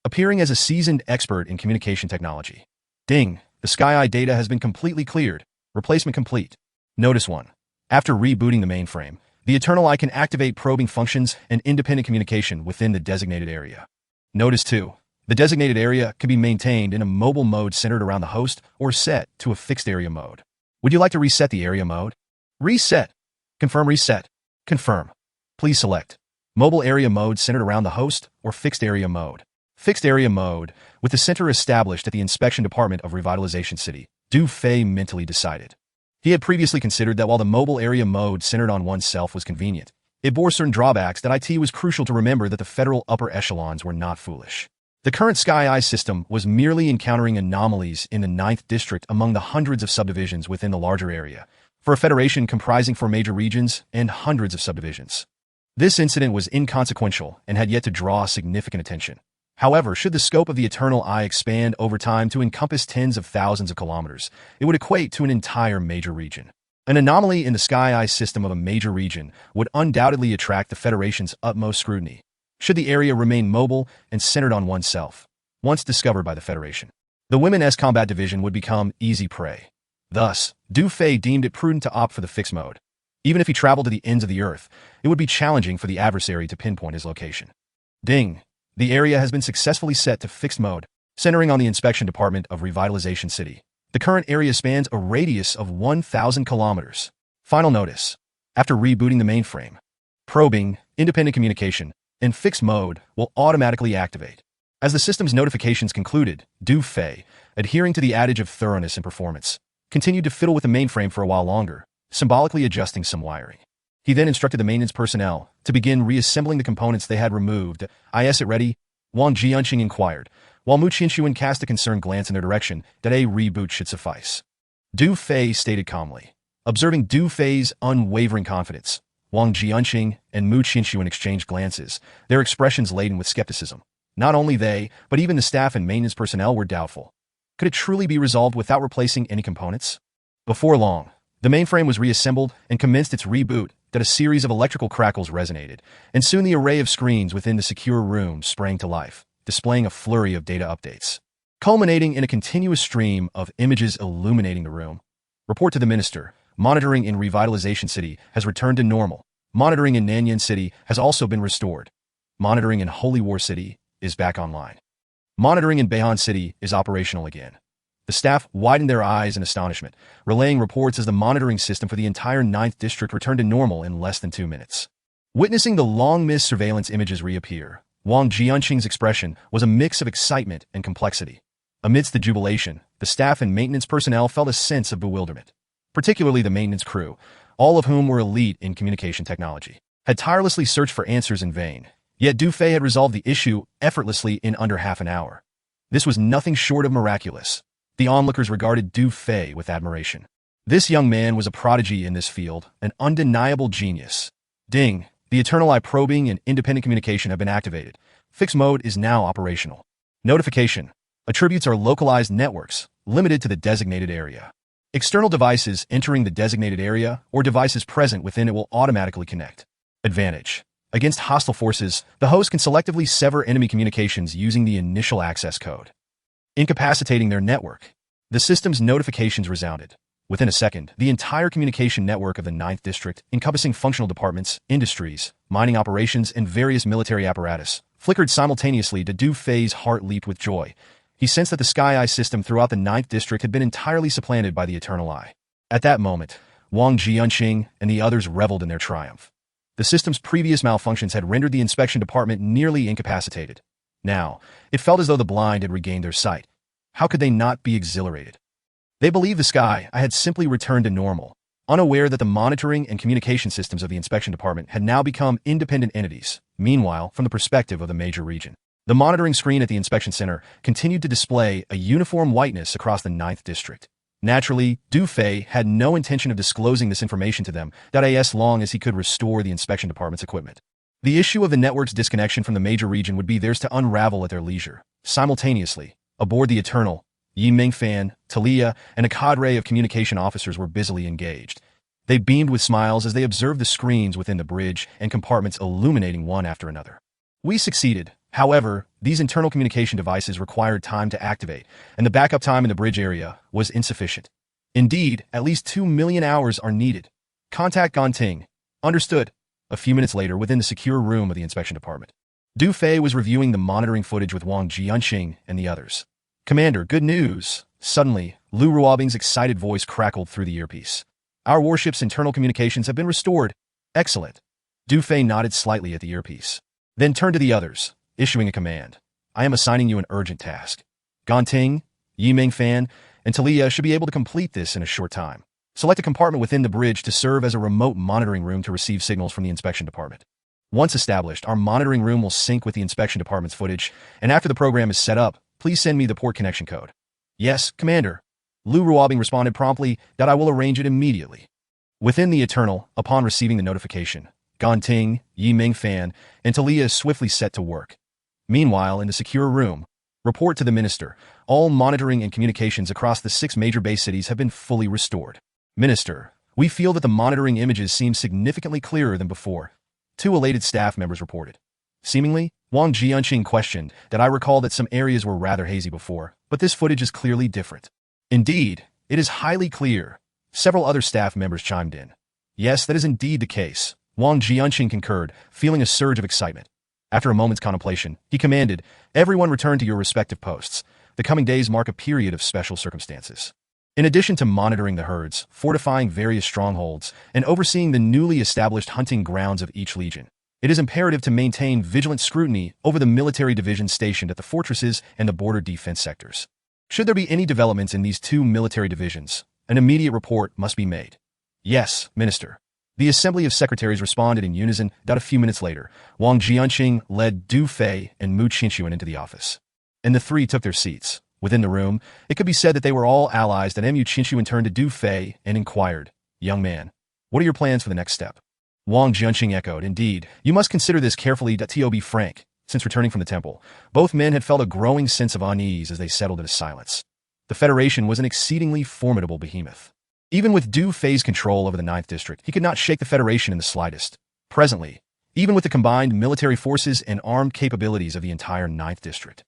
Appearing as a seasoned expert in communication technology. Ding! The Sky Eye data has been completely cleared. Replacement complete. Notice 1. After rebooting the mainframe, the Eternal Eye can activate probing functions and independent communication within the designated area. Notice 2. The designated area can be maintained in a mobile mode centered around the host or set to a fixed area mode. Would you like to reset the area mode? Reset. Confirm reset. Confirm. Please select mobile area mode centered around the host or fixed area mode. Fixed area mode, with the center established at the inspection department of Revitalization City, Du Fei mentally decided. He had previously considered that while the mobile area mode centered on oneself was convenient, it bore certain drawbacks. It was crucial to remember that the federal upper echelons were not foolish. The current Sky Eye system was merely encountering anomalies in the 9th District among the hundreds of subdivisions within the larger area, for a federation comprising 4 major regions and hundreds of subdivisions. This incident was inconsequential and had yet to draw significant attention. However, should the scope of the Eternal Eye expand over time to encompass tens of thousands of kilometers, it would equate to an entire major region. An anomaly in the Sky Eye system of a major region would undoubtedly attract the Federation's utmost scrutiny, should the area remain mobile and centered on oneself, once discovered by the Federation. The Women's Combat Division would become easy prey. Thus, Du Fei deemed it prudent to opt for the fixed mode. Even if he traveled to the ends of the earth, it would be challenging for the adversary to pinpoint his location. Ding! The area has been successfully set to fixed mode, centering on the inspection department of Revitalization City. The current area spans a radius of 1,000 kilometers. Final notice. After rebooting the mainframe, probing, independent communication, and fixed mode will automatically activate. As the system's notifications concluded, Du Fei, adhering to the adage of thoroughness and performance, continued to fiddle with the mainframe for a while longer, symbolically adjusting some wiring. He then instructed the maintenance personnel to begin reassembling the components they had removed. Is it ready? Wang Jianqing inquired, while Mu Qinshuan cast a concerned glance in their direction. That a reboot should suffice. Du Fei stated calmly. Observing Du Fei's unwavering confidence, Wang Jianqing and Mu Qinshuan exchanged glances, their expressions laden with skepticism. Not only they, but even the staff and maintenance personnel were doubtful. Could it truly be resolved without replacing any components? Before long, the mainframe was reassembled and commenced its reboot. That a series of electrical crackles resonated, and soon the array of screens within the secure room sprang to life, displaying a flurry of data updates, culminating in a continuous stream of images illuminating the room. Report to the minister. Monitoring in Revitalization City has returned to normal. Monitoring in Nanyan City has also been restored. Monitoring in Holy War City is back online. Monitoring in Beihan City is operational again. The staff widened their eyes in astonishment, relaying reports as the monitoring system for the entire 9th District returned to normal in less than 2 minutes. Witnessing the long-missed surveillance images reappear, Wang Jianqing's expression was a mix of excitement and complexity. Amidst the jubilation, the staff and maintenance personnel felt a sense of bewilderment. Particularly the maintenance crew, all of whom were elite in communication technology, had tirelessly searched for answers in vain, yet Du Fei had resolved the issue effortlessly in under half an hour. This was nothing short of miraculous. The onlookers regarded Du Fei with admiration. This young man was a prodigy in this field, an undeniable genius. Ding! The Eternal Eye probing and independent communication have been activated. Fixed mode is now operational. Notification. Attributes are localized networks, limited to the designated area. External devices entering the designated area or devices present within it will automatically connect. Advantage. Against hostile forces, the host can selectively sever enemy communications using the initial access code, incapacitating their network. The system's notifications resounded. Within a second, the entire communication network of the 9th District, encompassing functional departments, industries, mining operations, and various military apparatus, flickered simultaneously. To Du Fei's heart leaped with joy. He sensed that the Sky Eye system throughout the 9th District had been entirely supplanted by the Eternal Eye. At that moment, Wang Jianqing and the others reveled in their triumph. The system's previous malfunctions had rendered the inspection department nearly incapacitated. Now, it felt as though the blind had regained their sight. How could they not be exhilarated? They believed the Sky Eye had simply returned to normal, unaware that the monitoring and communication systems of the inspection department had now become independent entities. Meanwhile, from the perspective of the major region, the monitoring screen at the inspection center continued to display a uniform whiteness across the 9th District. Naturally, Du Fei had no intention of disclosing this information to them, as long as he could restore the inspection department's equipment. The issue of the network's disconnection from the major region would be theirs to unravel at their leisure. Simultaneously, aboard the Eternal, Yi Mingfan, Talia, and a cadre of communication officers were busily engaged. They beamed with smiles as they observed the screens within the bridge and compartments illuminating one after another. We succeeded. However, these internal communication devices required time to activate, and the backup time in the bridge area was insufficient. Indeed, at least 2 million hours are needed. Contact Ganting. Understood. A few minutes later, within the secure room of the inspection department, Du Fei was reviewing the monitoring footage with Wang Jianqing and the others. Commander, good news. Suddenly, Lu Ruobing's excited voice crackled through the earpiece. Our warship's internal communications have been restored. Excellent. Du Fei nodded slightly at the earpiece, then turned to the others, issuing a command. I am assigning you an urgent task. Ganting, Yi Mingfan, and Talia should be able to complete this in a short time. Select a compartment within the bridge to serve as a remote monitoring room to receive signals from the inspection department. Once established, our monitoring room will sync with the inspection department's footage, and after the program is set up, please send me the port connection code. Yes, Commander. Lu Ruobing responded promptly that I will arrange it immediately. Within the Eternal, upon receiving the notification, Ganting, Yi Mingfan, and Talia swiftly set to work. Meanwhile, in the secure room, report to the Minister. All monitoring and communications across the 6 major base cities have been fully restored. Minister, we feel that the monitoring images seem significantly clearer than before. 2 elated staff members reported. Seemingly, Wang Jianqing questioned that I recall that some areas were rather hazy before, but this footage is clearly different. Indeed, it is highly clear. Several other staff members chimed in. Yes, that is indeed the case. Wang Jianqing concurred, feeling a surge of excitement. After a moment's contemplation, he commanded, everyone return to your respective posts. The coming days mark a period of special circumstances. In addition to monitoring the herds, fortifying various strongholds, and overseeing the newly established hunting grounds of each legion, it is imperative to maintain vigilant scrutiny over the military divisions stationed at the fortresses and the border defense sectors. Should there be any developments in these 2 military divisions, an immediate report must be made. Yes, Minister. The Assembly of Secretaries responded in unison. A few minutes later, Wang Jianqing led Du Fei and Mu Qinshuan into the office, and the 3 took their seats. Within the room, it could be said that they were all allies. Mu Qinshuan turned to Du Fei and inquired, Young man, what are your plans for the next step? Wang Jianqing echoed. Indeed, you must consider this carefully. To be frank, since returning from the temple, both men had felt a growing sense of unease as they settled into silence. The Federation was an exceedingly formidable behemoth. Even with Du Fei's control over the 9th District, he could not shake the Federation in the slightest. Presently, even with the combined military forces and armed capabilities of the entire 9th District,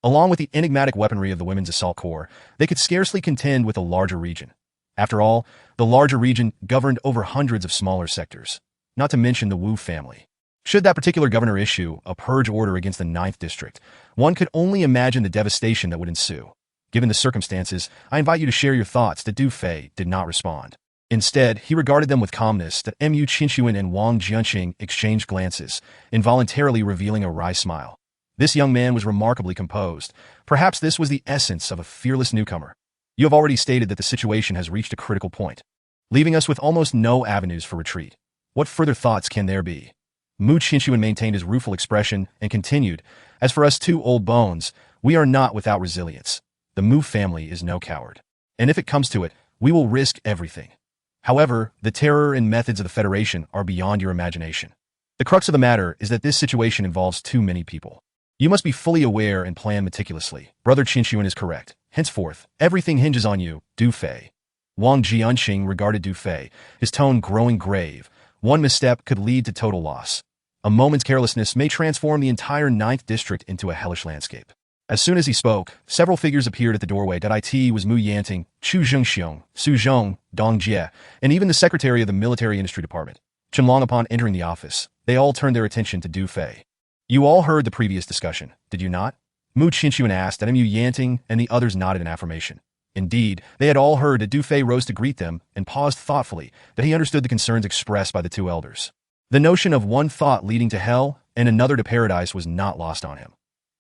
along with the enigmatic weaponry of the Women's Assault Corps, they could scarcely contend with a larger region. After all, the larger region governed over hundreds of smaller sectors, not to mention the Wu family. Should that particular governor issue a purge order against the 9th District, one could only imagine the devastation that would ensue. Given the circumstances, I invite you to share your thoughts. That Du Fei did not respond. Instead, he regarded them with calmness. That Mu Qinxuan and Wang Jianqing exchanged glances, involuntarily revealing a wry smile. This young man was remarkably composed. Perhaps this was the essence of a fearless newcomer. You have already stated that the situation has reached a critical point, leaving us with almost no avenues for retreat. What further thoughts can there be? Mu Qinxuan maintained his rueful expression and continued, as for us two old bones, we are not without resilience. The Mu family is no coward. And if it comes to it, we will risk everything. However, the terror and methods of the Federation are beyond your imagination. The crux of the matter is that this situation involves too many people. You must be fully aware and plan meticulously. Brother Qinxuan is correct. Henceforth, everything hinges on you, Du Fei. Wang Jianqing regarded Du Fei, his tone growing grave. One misstep could lead to total loss. A moment's carelessness may transform the entire 9th District into a hellish landscape. As soon as he spoke, several figures appeared at the doorway. It was Mu Yanting, Chu Zhengxiong, Su Zhong, Dong Jie, and even the secretary of the Military Industry Department. Qianlong, upon entering the office, they all turned their attention to Du Fei. You all heard the previous discussion, did you not? Mu Qinxuan asked, and Mu Yanting and the others nodded in affirmation. Indeed, they had all heard. That Du Fei rose to greet them and paused thoughtfully, that he understood the concerns expressed by the two elders. The notion of one thought leading to hell and another to paradise was not lost on him.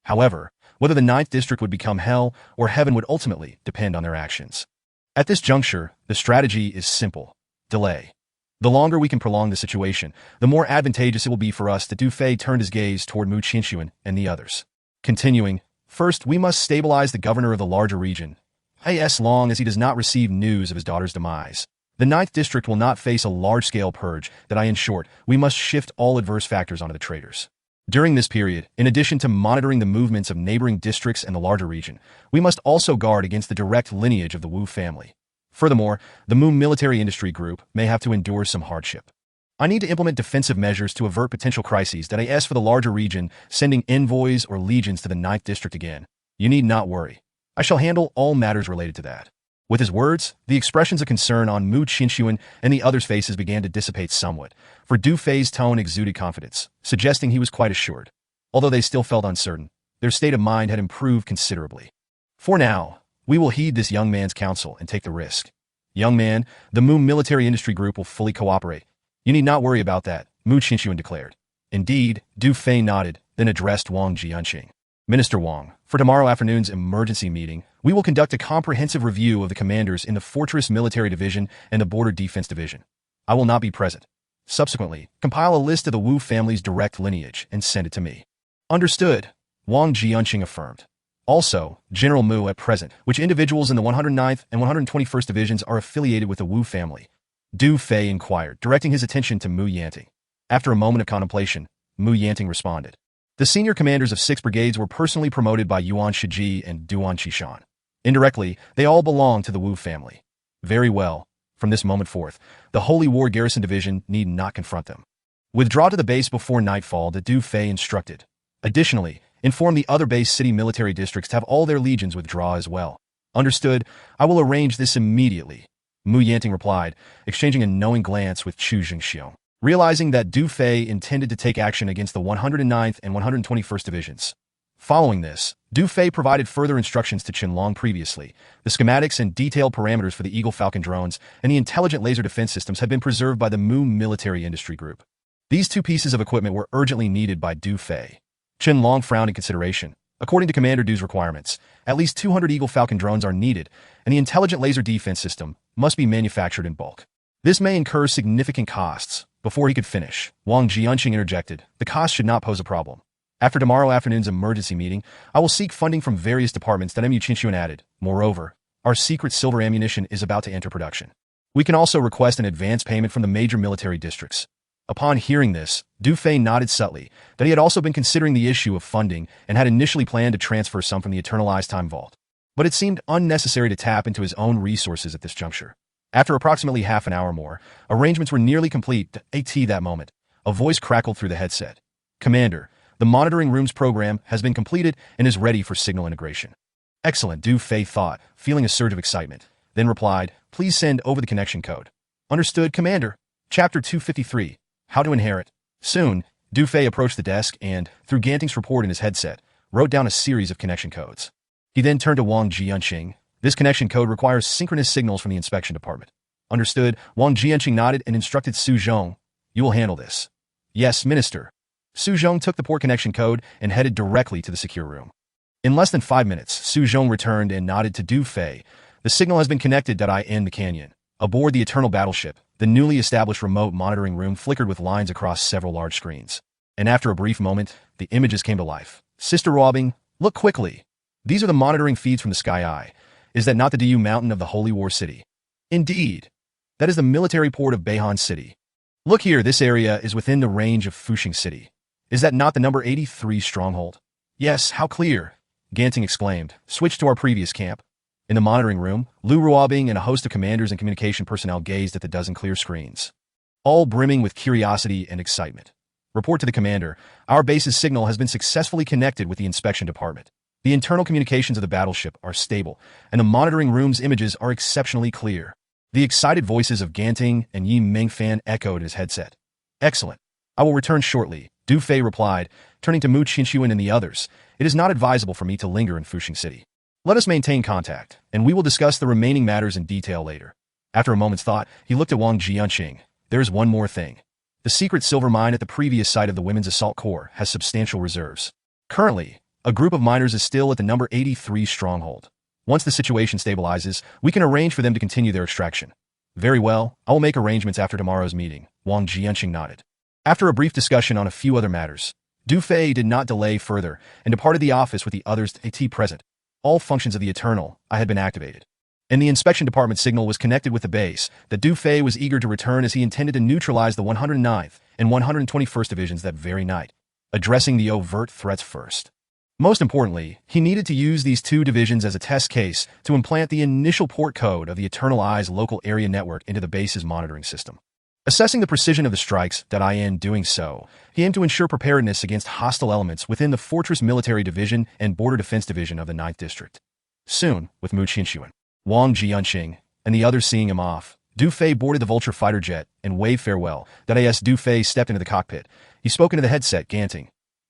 However, whether the 9th District would become hell or heaven would ultimately depend on their actions. At this juncture, the strategy is simple. Delay. The longer we can prolong the situation, the more advantageous it will be for us. That Du Fei turned his gaze toward Mu Qinxuan and the others. Continuing, first we must stabilize the governor of the larger region. As long as he does not receive news of his daughter's demise, the 9th District will not face a large-scale purge. In short, we must shift all adverse factors onto the traitors. During this period, in addition to monitoring the movements of neighboring districts and the larger region, we must also guard against the direct lineage of the Wu family. Furthermore, the Mu Military Industry Group may have to endure some hardship. I need to implement defensive measures to avert potential crises. As for the larger region, sending envoys or legions to the 9th District again, you need not worry. I shall handle all matters related to that. With his words, the expressions of concern on Mu Qinxuan and the others' faces began to dissipate somewhat, for Du Fei's tone exuded confidence, suggesting he was quite assured. Although they still felt uncertain, their state of mind had improved considerably. For now, we will heed this young man's counsel and take the risk. Young man, the Mu Military Industry Group will fully cooperate. You need not worry about that, Mu Qinxuan declared. Indeed, Du Fei nodded, then addressed Wang Jianqing. Minister Wang, for tomorrow afternoon's emergency meeting, we will conduct a comprehensive review of the commanders in the Fortress Military Division and the Border Defense Division. I will not be present. Subsequently, compile a list of the Wu family's direct lineage and send it to me. Understood, Wang Jianqing affirmed. Also, General Mu at present, which individuals in the 109th and 121st Divisions are affiliated with the Wu family? Du Fei inquired, directing his attention to Mu Yanting. After a moment of contemplation, Mu Yanting responded. The senior commanders of 6 brigades were personally promoted by Yuan Shiji and Duan Qishan. Indirectly, they all belong to the Wu family. Very well. From this moment forth, the Holy War Garrison Division need not confront them. Withdraw to the base before nightfall, that Du Fei instructed. Additionally, inform the other base city military districts to have all their legions withdraw as well. Understood. I will arrange this immediately, Mu Yanting replied, exchanging a knowing glance with Chu Zhengxiong. Realizing that Du Fei intended to take action against the 109th and 121st Divisions. Following this, Du Fei provided further instructions to Qianlong previously. The schematics and detailed parameters for the Eagle Falcon drones and the intelligent laser defense systems had been preserved by the Mu Military Industry Group. These two pieces of equipment were urgently needed by Du Fei. Qianlong frowned in consideration. According to Commander Du's requirements, at least 200 Eagle Falcon drones are needed, and the intelligent laser defense system must be manufactured in bulk. This may incur significant costs. Before he could finish, Wang Jianqing interjected, the cost should not pose a problem. After tomorrow afternoon's emergency meeting, I will seek funding from various departments. Mu Qinxuan added. Moreover, our secret silver ammunition is about to enter production. We can also request an advance payment from the major military districts. Upon hearing this, Du Fei nodded subtly that he had also been considering the issue of funding and had initially planned to transfer some from the Eternalized Time Vault. But it seemed unnecessary to tap into his own resources at this juncture. After approximately half an hour more, arrangements were nearly complete. At that moment, a voice crackled through the headset. Commander, the monitoring room's program has been completed and is ready for signal integration. Excellent, Du Fei thought, feeling a surge of excitement, then replied, please send over the connection code. Understood, Commander. Chapter 253. How to Inherit. Soon, Du Fei approached the desk and, through Ganting's report in his headset, wrote down a series of connection codes. He then turned to Wang Jianqing. This connection code requires synchronous signals from the inspection department. Understood, Wang Jianqing nodded and instructed Su Zhong. You will handle this. Yes, Minister. Su Zhong took the port connection code and headed directly to the secure room. In less than 5 minutes, Su Zhong returned and nodded to Du Fei. The signal has been connected. In the canyon. Aboard the Eternal Battleship, the newly established remote monitoring room flickered with lines across several large screens. And after a brief moment, the images came to life. Sister Robbing, look quickly. These are the monitoring feeds from the Sky Eye. Is that not the Du Mountain of the Holy War City? Indeed. That is the military port of Beihan City. Look here, this area is within the range of Fuxing City. Is that not the number 83 stronghold? Yes, how clear, Ganting exclaimed. Switch to our previous camp. In the monitoring room, Lu Ruobing and a host of commanders and communication personnel gazed at the dozen clear screens, all brimming with curiosity and excitement. Report to the commander, our base's signal has been successfully connected with the inspection department. The internal communications of the battleship are stable, and the monitoring room's images are exceptionally clear. The excited voices of Ganting and Yi Mingfan echoed in his headset. Excellent. I will return shortly, Du Fei replied, turning to Mu Qinxuan and the others. It is not advisable for me to linger in Fuxing City. Let us maintain contact, and we will discuss the remaining matters in detail later. After a moment's thought, he looked at Wang Jianqing. There is one more thing. The secret silver mine at the previous site of the Women's Assault Corps has substantial reserves. Currently, a group of miners is still at the number 83 stronghold. Once the situation stabilizes, we can arrange for them to continue their extraction. Very well, I will make arrangements after tomorrow's meeting, Wang Jianqing nodded. After a brief discussion on a few other matters, Du Fei did not delay further and departed the office with the others at present. All functions of the Eternal I had been activated, and the inspection department signal was connected with the base that Du Fei was eager to return as he intended to neutralize the 109th and 121st Divisions that very night, addressing the overt threats first. Most importantly, he needed to use these two divisions as a test case to implant the initial port code of the Eternal Eye's local area network into the base's monitoring system. Assessing the precision of the strikes in doing so, he aimed to ensure preparedness against hostile elements within the Fortress Military Division and Border Defense Division of the 9th District. Soon, with Mu Qinxuan, Wang Jianqing, and the others seeing him off, Du Fei boarded the Vulture fighter jet and waved farewell. As Du Fei stepped into the cockpit, he spoke into the headset, Ganting.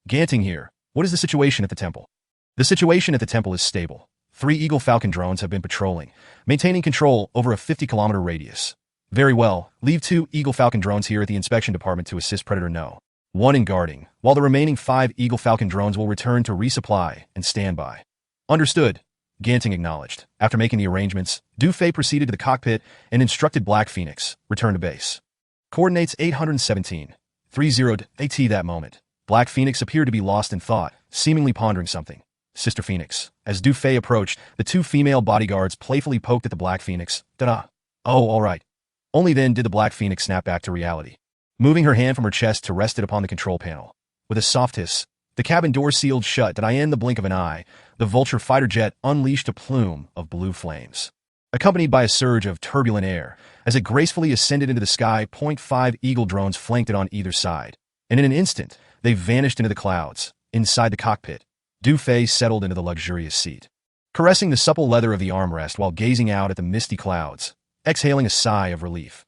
Ganting here. What is the situation at the temple? The situation at the temple is stable. 3 Eagle Falcon drones have been patrolling, maintaining control over a 50-kilometer radius. Very well, leave 2 Eagle Falcon drones here at the inspection department to assist Predator No. 1 in guarding, while the remaining 5 Eagle Falcon drones will return to resupply and stand by. Understood, Ganting acknowledged. After making the arrangements, Du Fei proceeded to the cockpit and instructed Black Phoenix, return to base. Coordinates 817. 30 AT that moment. Black Phoenix appeared to be lost in thought, seemingly pondering something. Sister Phoenix. As Du Fei approached, the 2 female bodyguards playfully poked at the Black Phoenix. Ta-da! Oh, all right. Only then did the Black Phoenix snap back to reality, moving her hand from her chest to rest it upon the control panel. With a soft hiss, the cabin door sealed shut. In the blink of an eye, the Vulture fighter jet unleashed a plume of blue flames, accompanied by a surge of turbulent air. As it gracefully ascended into the sky, 0.5 Eagle drones flanked it on either side, and in an instant, they vanished into the clouds. Inside the cockpit, Du Fei settled into the luxurious seat, caressing the supple leather of the armrest while gazing out at the misty clouds, exhaling a sigh of relief.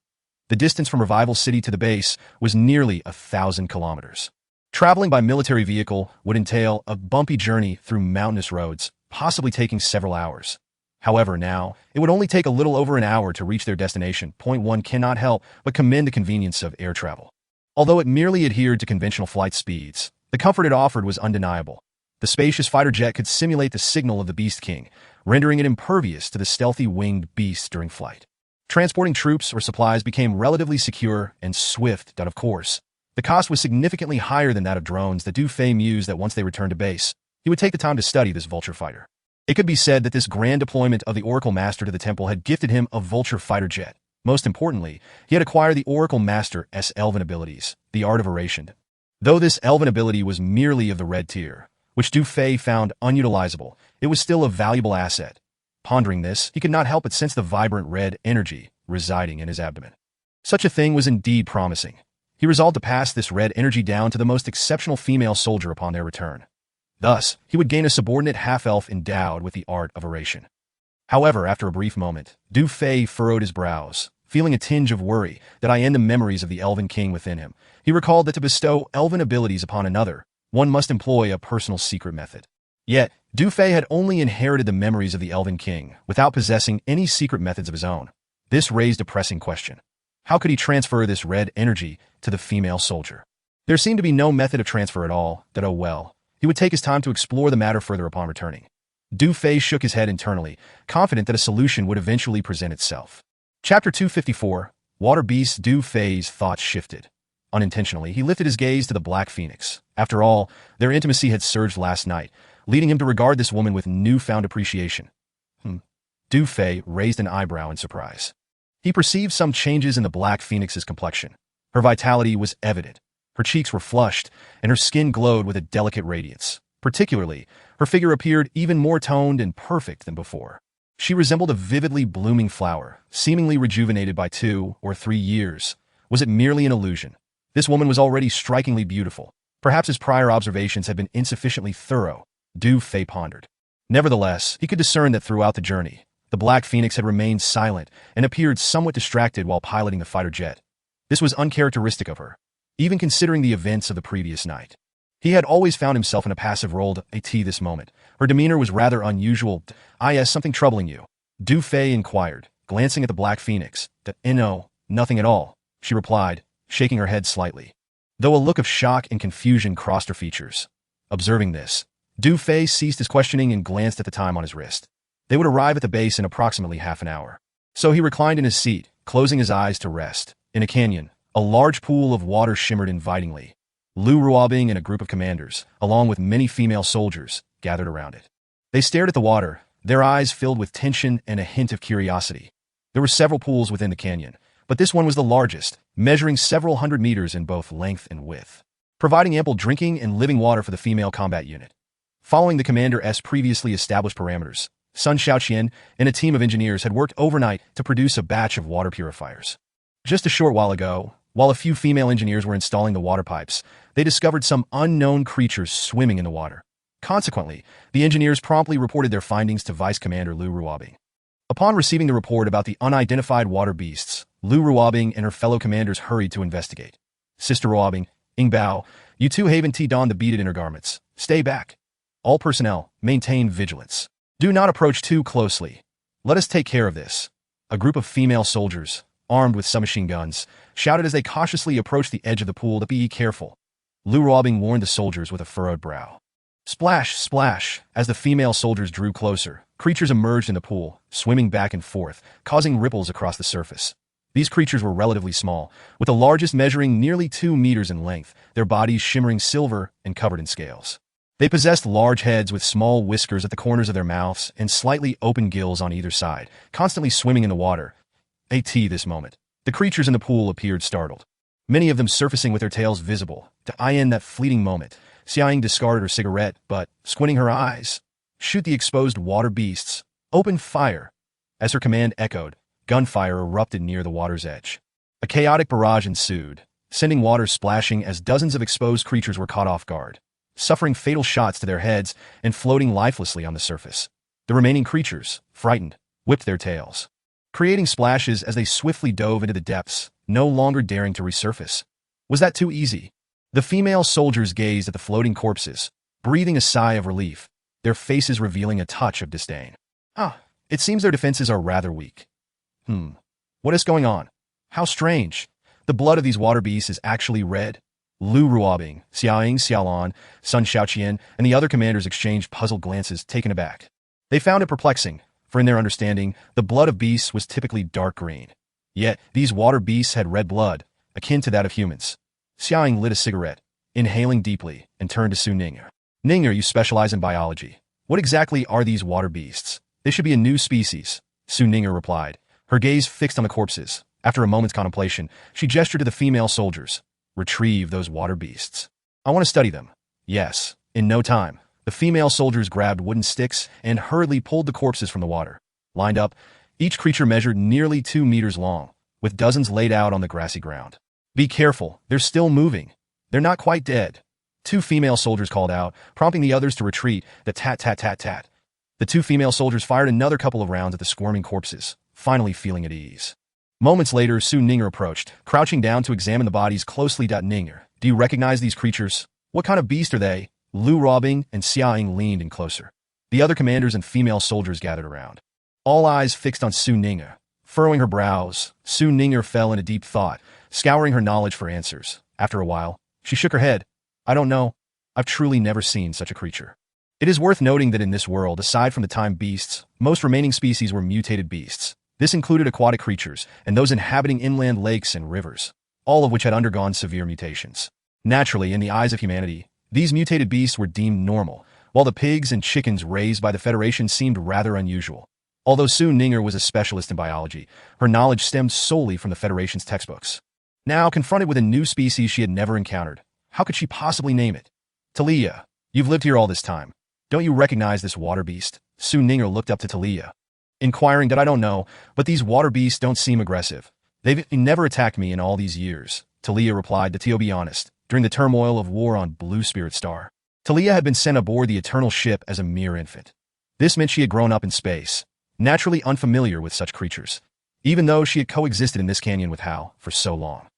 The distance from Revival City to the base was nearly 1,000 kilometers. Traveling by military vehicle would entail a bumpy journey through mountainous roads, possibly taking several hours. However, now, it would only take a little over an hour to reach their destination. One cannot help but commend the convenience of air travel. Although it merely adhered to conventional flight speeds, the comfort it offered was undeniable. The spacious fighter jet could simulate the signal of the Beast King, rendering it impervious to the stealthy winged beasts during flight. Transporting troops or supplies became relatively secure and swift. Of course, the cost was significantly higher than that of drones that Du Fei mused that once they returned to base, he would take the time to study this Vulture fighter. It could be said that this grand deployment of the Oracle Master to the temple had gifted him a Vulture fighter jet, Most importantly, he had acquired the Oracle Master's elven abilities, the art of oration. Though this elven ability was merely of the red tier, which Du Fei found unutilizable, it was still a valuable asset. Pondering this, he could not help but sense the vibrant red energy residing in his abdomen. Such a thing was indeed promising. He resolved to pass this red energy down to the most exceptional female soldier upon their return. Thus, he would gain a subordinate half-elf endowed with the art of oration. However, after a brief moment, Du Fei furrowed his brows, feeling a tinge of worry that in the memories of the elven king within him. He recalled that to bestow elven abilities upon another, one must employ a personal secret method. Yet, Du Fei had only inherited the memories of the elven king, without possessing any secret methods of his own. This raised a pressing question. How could he transfer this red energy to the female soldier? There seemed to be no method of transfer at all, that oh well. He would take his time to explore the matter further upon returning. Du Fei shook his head internally, confident that a solution would eventually present itself. Chapter 254, Water Beasts. Du Fei's thoughts shifted. Unintentionally, he lifted his gaze to the Black Phoenix. After all, their intimacy had surged last night, leading him to regard this woman with newfound appreciation. Du Fei raised an eyebrow in surprise. He perceived some changes in the Black Phoenix's complexion. Her vitality was evident. Her cheeks were flushed, and her skin glowed with a delicate radiance. Particularly, her figure appeared even more toned and perfect than before. She resembled a vividly blooming flower, seemingly rejuvenated by 2 or 3 years. Was it merely an illusion? This woman was already strikingly beautiful. Perhaps his prior observations had been insufficiently thorough, Du Fei pondered. Nevertheless, he could discern that throughout the journey, the Black Phoenix had remained silent and appeared somewhat distracted while piloting the fighter jet. This was uncharacteristic of her, even considering the events of the previous night. He had always found himself in a passive role at this moment. Her demeanor was rather unusual. Is something troubling you? Du Fei inquired, glancing at the Black Phoenix. No, nothing at all, she replied, shaking her head slightly, though a look of shock and confusion crossed her features. Observing this, Du Fei ceased his questioning and glanced at the time on his wrist. They would arrive at the base in approximately half an hour. So he reclined in his seat, closing his eyes to rest. In a canyon, a large pool of water shimmered invitingly. Lu Ruobing and a group of commanders, along with many female soldiers, gathered around it. They stared at the water, their eyes filled with tension and a hint of curiosity. There were several pools within the canyon, but this one was the largest, measuring several hundred meters in both length and width, providing ample drinking and living water for the female combat unit. Following the commander's previously established parameters, Sun Xiaoqian and a team of engineers had worked overnight to produce a batch of water purifiers. Just a short while ago, while a few female engineers were installing the water pipes, they discovered some unknown creatures swimming in the water. Consequently, the engineers promptly reported their findings to Vice Commander Lu Ruobing. Upon receiving the report about the unidentified water beasts, Lu Ruobing and her fellow commanders hurried to investigate. Sister Ruobing, Ingbao, you two Haven T don the beaded inner garments. Stay back. All personnel, maintain vigilance. Do not approach too closely. Let us take care of this. A group of female soldiers, armed with submachine guns, shouted as they cautiously approached the edge of the pool to be careful. Lu Ruobing warned the soldiers with a furrowed brow. Splash, splash, as the female soldiers drew closer, creatures emerged in the pool, swimming back and forth, causing ripples across the surface. These creatures were relatively small, with the largest measuring nearly 2 meters in length, their bodies shimmering silver and covered in scales. They possessed large heads with small whiskers at the corners of their mouths and slightly open gills on either side, constantly swimming in the water. This moment, the creatures in the pool appeared startled, many of them surfacing with their tails visible. In that fleeting moment, Xiaoying discarded her cigarette, but, squinting her eyes, shoot the exposed water beasts. Open fire. As her command echoed, gunfire erupted near the water's edge. A chaotic barrage ensued, sending water splashing as dozens of exposed creatures were caught off guard, suffering fatal shots to their heads and floating lifelessly on the surface. The remaining creatures, frightened, whipped their tails, creating splashes as they swiftly dove into the depths, no longer daring to resurface. Was that too easy? The female soldiers gazed at the floating corpses, breathing a sigh of relief, their faces revealing a touch of disdain. It seems their defenses are rather weak. What is going on? How strange. The blood of these water beasts is actually red. Lu Ruobing, Xiaoying Xiaolan, Sun Xiaoqian, and the other commanders exchanged puzzled glances, taken aback. They found it perplexing, for in their understanding, the blood of beasts was typically dark green. Yet, these water beasts had red blood, akin to that of humans. Xiaoying lit a cigarette, inhaling deeply, and turned to Su Ning. Ninger, you specialize in biology. What exactly are these water beasts? They should be a new species, Su Ninger replied, her gaze fixed on the corpses, After a moment's contemplation, she gestured to the female soldiers. Retrieve those water beasts. I want to study them. Yes. In no time, the female soldiers grabbed wooden sticks and hurriedly pulled the corpses from the water. Lined up, each creature measured nearly 2 meters long, with dozens laid out on the grassy ground. Be careful, they're still moving. They're not quite dead. 2 female soldiers called out, prompting the others to retreat. The tat-tat-tat-tat. The 2 female soldiers fired another couple of rounds at the squirming corpses, finally feeling at ease. Moments later, Su Ninger approached, crouching down to examine the bodies closely. Ninger, do you recognize these creatures? What kind of beast are they? Lu Ruobing and Xiaoying leaned in closer. The other commanders and female soldiers gathered around. All eyes fixed on Su Ninger. Furrowing her brows, Su Ninger fell into deep thought, scouring her knowledge for answers. After a while, she shook her head. I don't know. I've truly never seen such a creature. It is worth noting that in this world, aside from the time beasts, most remaining species were mutated beasts. This included aquatic creatures and those inhabiting inland lakes and rivers, all of which had undergone severe mutations. Naturally, in the eyes of humanity, these mutated beasts were deemed normal, while the pigs and chickens raised by the Federation seemed rather unusual. Although Su Ninger was a specialist in biology, her knowledge stemmed solely from the Federation's textbooks. Now, confronted with a new species she had never encountered, how could she possibly name it? Talia, you've lived here all this time. Don't you recognize this water beast? Su Ninger looked up to Talia, inquiring that I don't know, but these water beasts don't seem aggressive. They've never attacked me in all these years. Talia replied that, to be honest, during the turmoil of war on Blue Spirit Star, Talia had been sent aboard the Eternal Ship as a mere infant. This meant she had grown up in space, naturally unfamiliar with such creatures, even though she had coexisted in this canyon with Hal for so long.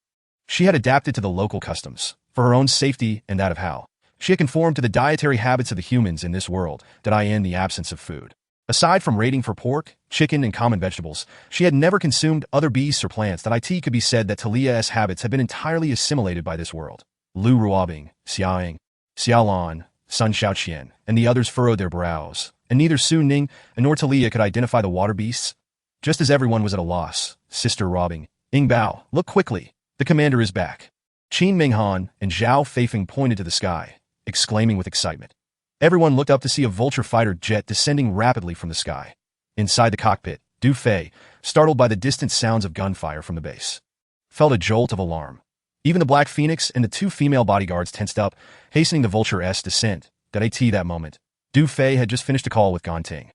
She had adapted to the local customs, for her own safety and that of Hal. She had conformed to the dietary habits of the humans in this world, in the absence of food. Aside from raiding for pork, chicken, and common vegetables, she had never consumed other beasts or plants. It could be said that Talia's habits had been entirely assimilated by this world. Lu Ruobing, Xiaoying, Xiaolan, Sun Xiaoqian, and the others furrowed their brows, and neither Su Ning nor Talia could identify the water beasts. Just as everyone was at a loss, Sister Ruobing, Ing Bao, look quickly, the commander is back. Qin Minghan and Zhao Feifeng pointed to the sky, exclaiming with excitement. Everyone looked up to see a vulture fighter jet descending rapidly from the sky. Inside the cockpit, Du Fei, startled by the distant sounds of gunfire from the base, felt a jolt of alarm. Even the Black Phoenix and the 2 female bodyguards tensed up, hastening the vulture's descent. That moment, Du Fei had just finished a call with Ganting.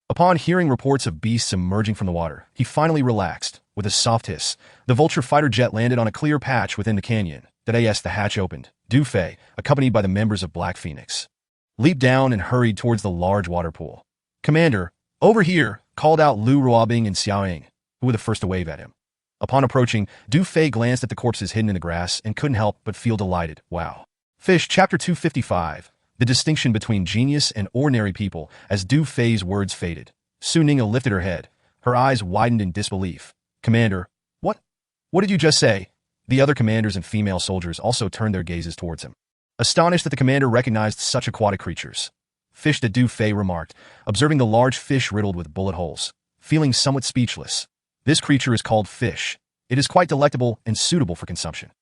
Upon hearing reports of beasts emerging from the water, he finally relaxed. With a soft hiss, the vulture fighter jet landed on a clear patch within the canyon. The hatch opened. Du Fei, accompanied by the members of Black Phoenix, leaped down and hurried towards the large water pool. Commander, over here, called out Lu Ruobing and Xiaoying, who were the first to wave at him. Upon approaching, Du Fei glanced at the corpses hidden in the grass and couldn't help but feel delighted. Wow. Fish, Chapter 255. The distinction between genius and ordinary people. As Du Fei's words faded, Su Ninger lifted her head. Her eyes widened in disbelief. Commander, what? What did you just say? The other commanders and female soldiers also turned their gazes towards him, astonished that the commander recognized such aquatic creatures. Fish, the Du Fei remarked, observing the large fish riddled with bullet holes, feeling somewhat speechless. This creature is called fish. It is quite delectable and suitable for consumption.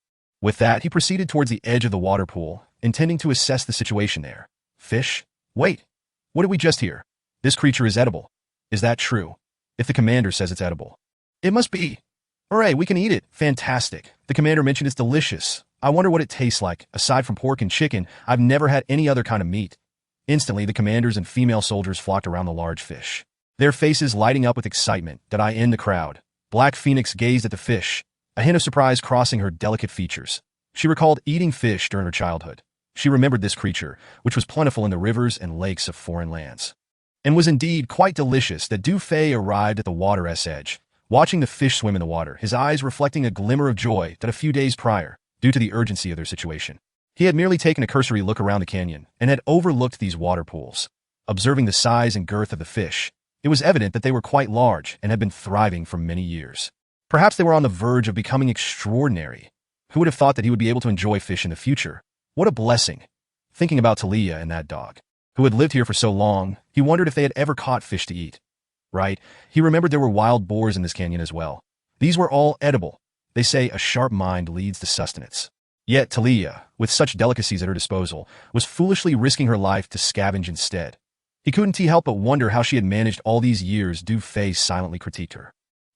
With that, he proceeded towards the edge of the water pool, intending to assess the situation there. Fish? Wait. What did we just hear? This creature is edible. Is that true? If the commander says it's edible, it must be. Hooray, we can eat it. Fantastic. The commander mentioned it's delicious. I wonder what it tastes like. Aside from pork and chicken, I've never had any other kind of meat. Instantly, the commanders and female soldiers flocked around the large fish, their faces lighting up with excitement. In the crowd, Black Phoenix gazed at the fish, a hint of surprise crossing her delicate features. She recalled eating fish during her childhood. She remembered this creature, which was plentiful in the rivers and lakes of foreign lands, and was indeed quite delicious. Du Fei arrived at the water's edge, watching the fish swim in the water, his eyes reflecting a glimmer of joy that a few days prior, due to the urgency of their situation, he had merely taken a cursory look around the canyon and had overlooked these water pools. Observing the size and girth of the fish, it was evident that they were quite large and had been thriving for many years. Perhaps they were on the verge of becoming extraordinary. Who would have thought that he would be able to enjoy fish in the future? What a blessing. Thinking about Talia and that dog, who had lived here for so long, he wondered if they had ever caught fish to eat. Right, he remembered there were wild boars in this canyon as well. These were all edible. They say a sharp mind leads to sustenance. Yet Talia, with such delicacies at her disposal, was foolishly risking her life to scavenge instead. He couldn't help but wonder how she had managed all these years. Du Fei silently critiqued her.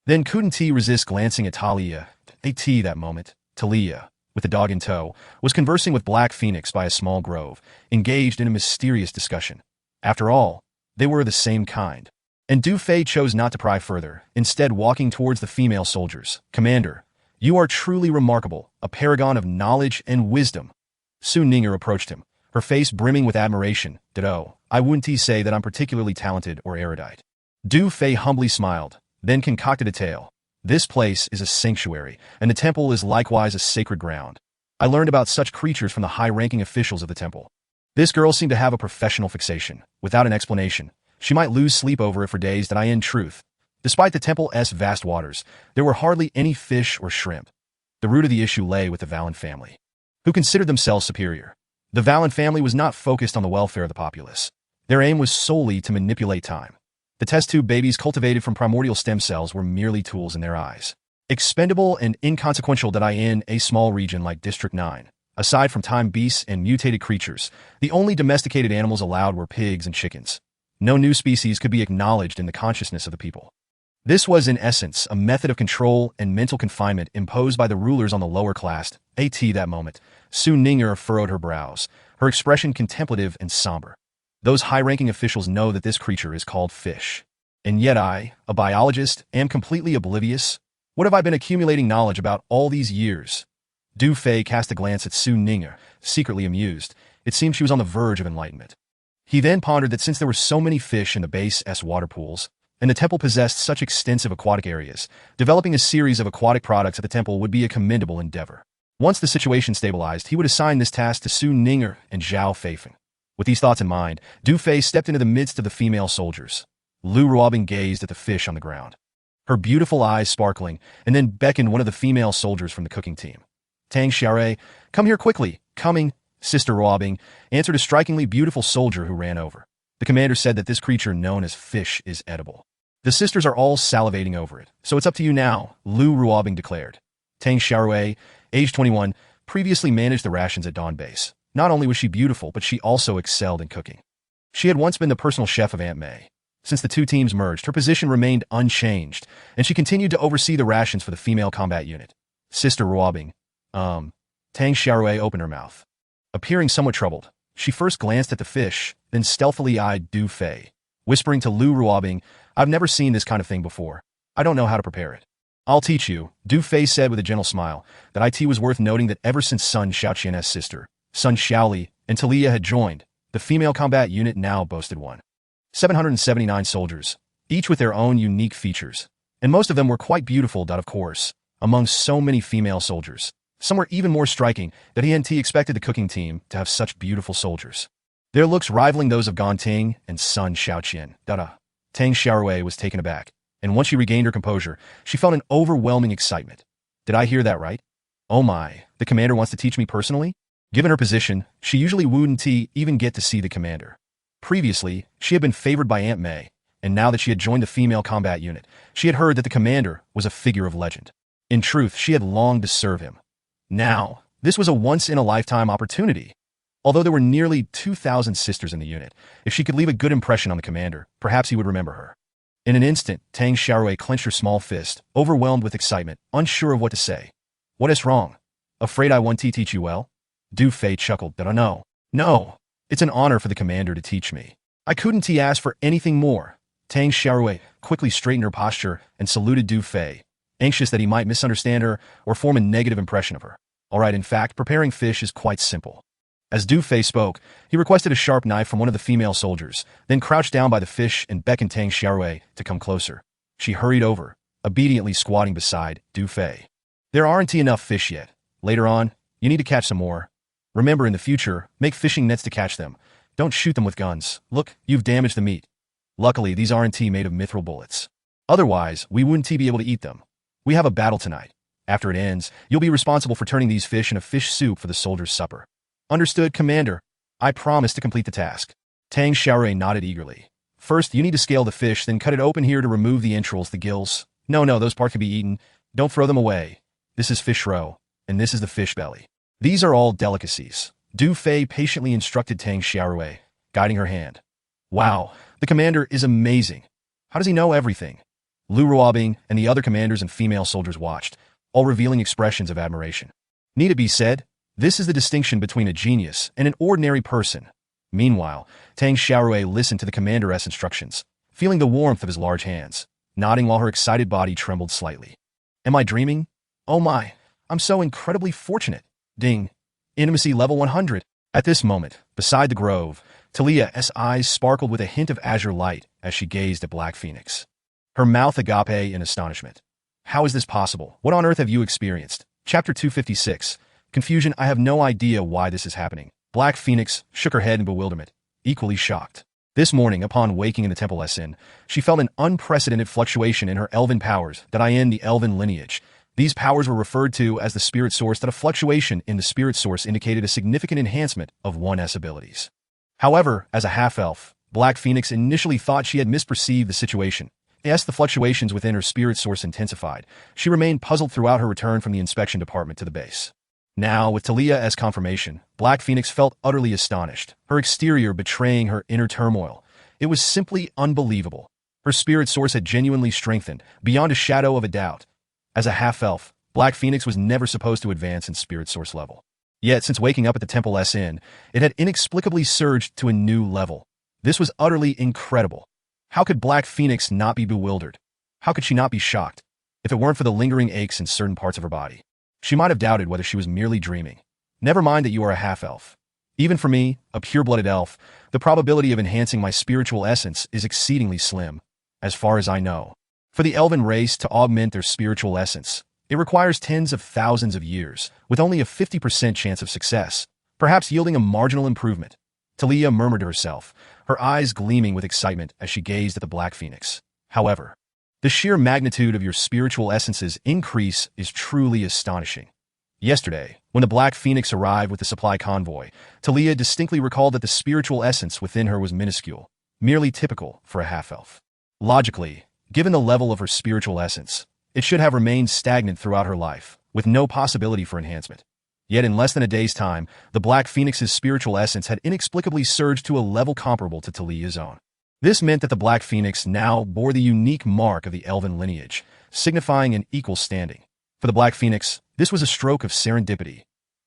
Then couldn't he resist glancing at Talia. That moment, Talia, with the dog in tow, was conversing with Black Phoenix by a small grove, engaged in a mysterious discussion. After all, they were the same kind. And Du Fei chose not to pry further, instead walking towards the female soldiers. "Commander, you are truly remarkable, a paragon of knowledge and wisdom." Su Ninger approached him, her face brimming with admiration. "Ditto, I wouldn't say that I'm particularly talented or erudite." Du Fei humbly smiled, then concocted a tale. "This place is a sanctuary, and the temple is likewise a sacred ground. I learned about such creatures from the high-ranking officials of the temple. This girl seemed to have a professional fixation. Without an explanation, she might lose sleep over it for days. That I in truth. Despite the temple's vast waters, there were hardly any fish or shrimp. The root of the issue lay with the Valen family, who considered themselves superior. The Valen family was not focused on the welfare of the populace. Their aim was solely to manipulate time. The test tube babies cultivated from primordial stem cells were merely tools in their eyes. Expendable and inconsequential. That I in a small region like District 9. Aside from time beasts and mutated creatures, the only domesticated animals allowed were pigs and chickens. No new species could be acknowledged in the consciousness of the people. This was, in essence, a method of control and mental confinement imposed by the rulers on the lower class. That moment, Su Ninger furrowed her brows, her expression contemplative and somber. Those high-ranking officials know that this creature is called fish. And yet I, a biologist, am completely oblivious? What have I been accumulating knowledge about all these years? Du Fei cast a glance at Su Ninger, secretly amused. It seemed she was on the verge of enlightenment. He then pondered that since there were so many fish in the base water pools, and the temple possessed such extensive aquatic areas, developing a series of aquatic products at the temple would be a commendable endeavor. Once the situation stabilized, he would assign this task to Su Ninger and Zhao Feifeng. With these thoughts in mind, Du Fei stepped into the midst of the female soldiers. Lu Ruobing gazed at the fish on the ground, her beautiful eyes sparkling, and then beckoned one of the female soldiers from the cooking team. "Tang Xiaorui, come here quickly." "Coming, Sister Ruobing," answered a strikingly beautiful soldier who ran over. The commander said that this creature known as fish is edible. The sisters are all salivating over it, so it's up to you now, Lu Ruobing declared. Tang Xiaorui, age 21, previously managed the rations at Dawn Base. Not only was she beautiful, but she also excelled in cooking. She had once been the personal chef of Aunt May. Since the two teams merged, her position remained unchanged, and she continued to oversee the rations for the female combat unit. Sister Ruobing, Tang Xiaorui opened her mouth. Appearing somewhat troubled, she first glanced at the fish, then stealthily eyed Du Fei, whispering to Lu Ruobing, "I've never seen this kind of thing before. I don't know how to prepare it." "I'll teach you," Du Fei said with a gentle smile. That it was worth noting that ever since Sun Xiaoqian's sister, Sun Xiaoli, and Talia had joined, the female combat unit now boasted 779 soldiers, each with their own unique features, and most of them were quite beautiful. Of course, among so many female soldiers, some were even more striking. That he expected the cooking team to have such beautiful soldiers, their looks rivaling those of Ganting and Sun Xiaoqian. Tang Xiaorui was taken aback, and once she regained her composure, she felt an overwhelming excitement. "Did I hear that right? Oh my, the commander wants to teach me personally?" Given her position, she usually wouldn't even get to see the commander. Previously, she had been favored by Aunt May, and now that she had joined the female combat unit, she had heard that the commander was a figure of legend. In truth, she had longed to serve him. Now, this was a once-in-a-lifetime opportunity. Although there were nearly 2,000 sisters in the unit, if she could leave a good impression on the commander, perhaps he would remember her. In an instant, Tang Xiaorui clenched her small fist, overwhelmed with excitement, unsure of what to say. "What is wrong? Afraid I won't teach you well?" Du Fei chuckled. No. It's an honor for the commander to teach me. I couldn't ask for anything more." Tang Xiaorui quickly straightened her posture and saluted Du Fei, anxious that he might misunderstand her or form a negative impression of her. "All right, in fact, preparing fish is quite simple." As Du Fei spoke, he requested a sharp knife from one of the female soldiers, then crouched down by the fish and beckoned Tang Xiaorui to come closer. She hurried over, obediently squatting beside Du Fei. "There aren't enough fish yet. Later on, you need to catch some more. Remember, in the future, make fishing nets to catch them. Don't shoot them with guns. Look, you've damaged the meat. Luckily, these aren't made of mithril bullets. Otherwise, we wouldn't be able to eat them. We have a battle tonight. After it ends, you'll be responsible for turning these fish into fish soup for the soldiers' supper." "Understood, Commander. I promise to complete the task." Tang Xiaorui nodded eagerly. "First, you need to scale the fish, then cut it open here to remove the entrails, the gills. No, those parts can be eaten. Don't throw them away. This is fish roe, and this is the fish belly. These are all delicacies." Du Fei patiently instructed Tang Xiaorui, guiding her hand. "Wow, the commander is amazing. How does he know everything?" Lu Ruobing and the other commanders and female soldiers watched, all revealing expressions of admiration. Need it be said, this is the distinction between a genius and an ordinary person. Meanwhile, Tang Xiaorui listened to the commander's instructions, feeling the warmth of his large hands, nodding while her excited body trembled slightly. Am I dreaming? Oh my, I'm so incredibly fortunate. Ding. Intimacy level 100. At this moment, beside the grove, Talia's eyes sparkled with a hint of azure light as she gazed at Black Phoenix. Her mouth agape in astonishment. How is this possible? What on earth have you experienced? Chapter 256. Confusion. I have no idea why this is happening. Black Phoenix shook her head in bewilderment, equally shocked. This morning, upon waking in the temple Sin, she felt an unprecedented fluctuation in her elven powers, in the elven lineage. These powers were referred to as the spirit source. That a fluctuation in the spirit source indicated a significant enhancement of one's abilities. However, as a half-elf, Black Phoenix initially thought she had misperceived the situation. As the fluctuations within her spirit source intensified, she remained puzzled throughout her return from the inspection department to the base. Now, with Talia's confirmation, Black Phoenix felt utterly astonished, her exterior betraying her inner turmoil. It was simply unbelievable. Her spirit source had genuinely strengthened, beyond a shadow of a doubt. As a half-elf, Black Phoenix was never supposed to advance in spirit source level. Yet, since waking up at the temple Sin, it had inexplicably surged to a new level. This was utterly incredible. How could Black Phoenix not be bewildered? How could she not be shocked? If it weren't for the lingering aches in certain parts of her body, she might have doubted whether she was merely dreaming. Never mind that you are a half-elf. Even for me, a pure-blooded elf, the probability of enhancing my spiritual essence is exceedingly slim, as far as I know. For the elven race to augment their spiritual essence, it requires tens of thousands of years, with only a 50% chance of success, perhaps yielding a marginal improvement. Talia murmured to herself, her eyes gleaming with excitement as she gazed at the Black Phoenix. However, the sheer magnitude of your spiritual essence's increase is truly astonishing. Yesterday, when the Black Phoenix arrived with the supply convoy, Talia distinctly recalled that the spiritual essence within her was minuscule, merely typical for a half-elf. Logically, given the level of her spiritual essence, it should have remained stagnant throughout her life, with no possibility for enhancement. Yet in less than a day's time, the Black Phoenix's spiritual essence had inexplicably surged to a level comparable to Talia's own. This meant that the Black Phoenix now bore the unique mark of the elven lineage, signifying an equal standing. For the Black Phoenix, this was a stroke of serendipity.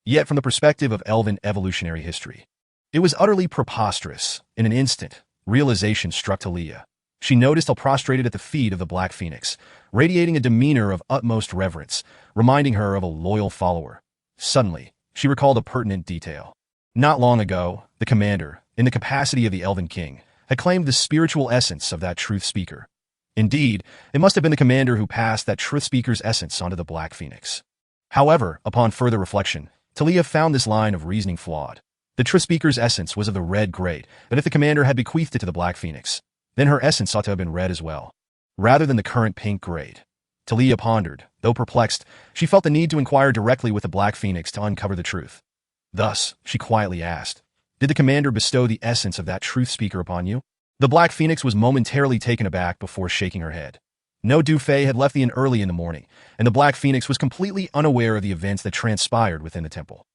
Yet from the perspective of elven evolutionary history, it was utterly preposterous. In an instant, realization struck Talia. She noticed how prostrated at the feet of the Black Phoenix, radiating a demeanor of utmost reverence, reminding her of a loyal follower. Suddenly, she recalled a pertinent detail. Not long ago, the commander, in the capacity of the Elven King, had claimed the spiritual essence of that truth speaker. Indeed, it must have been the commander who passed that truth speaker's essence onto the Black Phoenix. However, upon further reflection, Talia found this line of reasoning flawed. The truth speaker's essence was of the red grade, but if the commander had bequeathed it to the Black Phoenix, then her essence ought to have been red as well, rather than the current pink grade. Talia pondered. Though perplexed, she felt the need to inquire directly with the Black Phoenix to uncover the truth. Thus, she quietly asked, "Did the commander bestow the essence of that truth speaker upon you?" The Black Phoenix was momentarily taken aback before shaking her head. No Dufei had left the inn early in the morning, and the Black Phoenix was completely unaware of the events that transpired within the temple.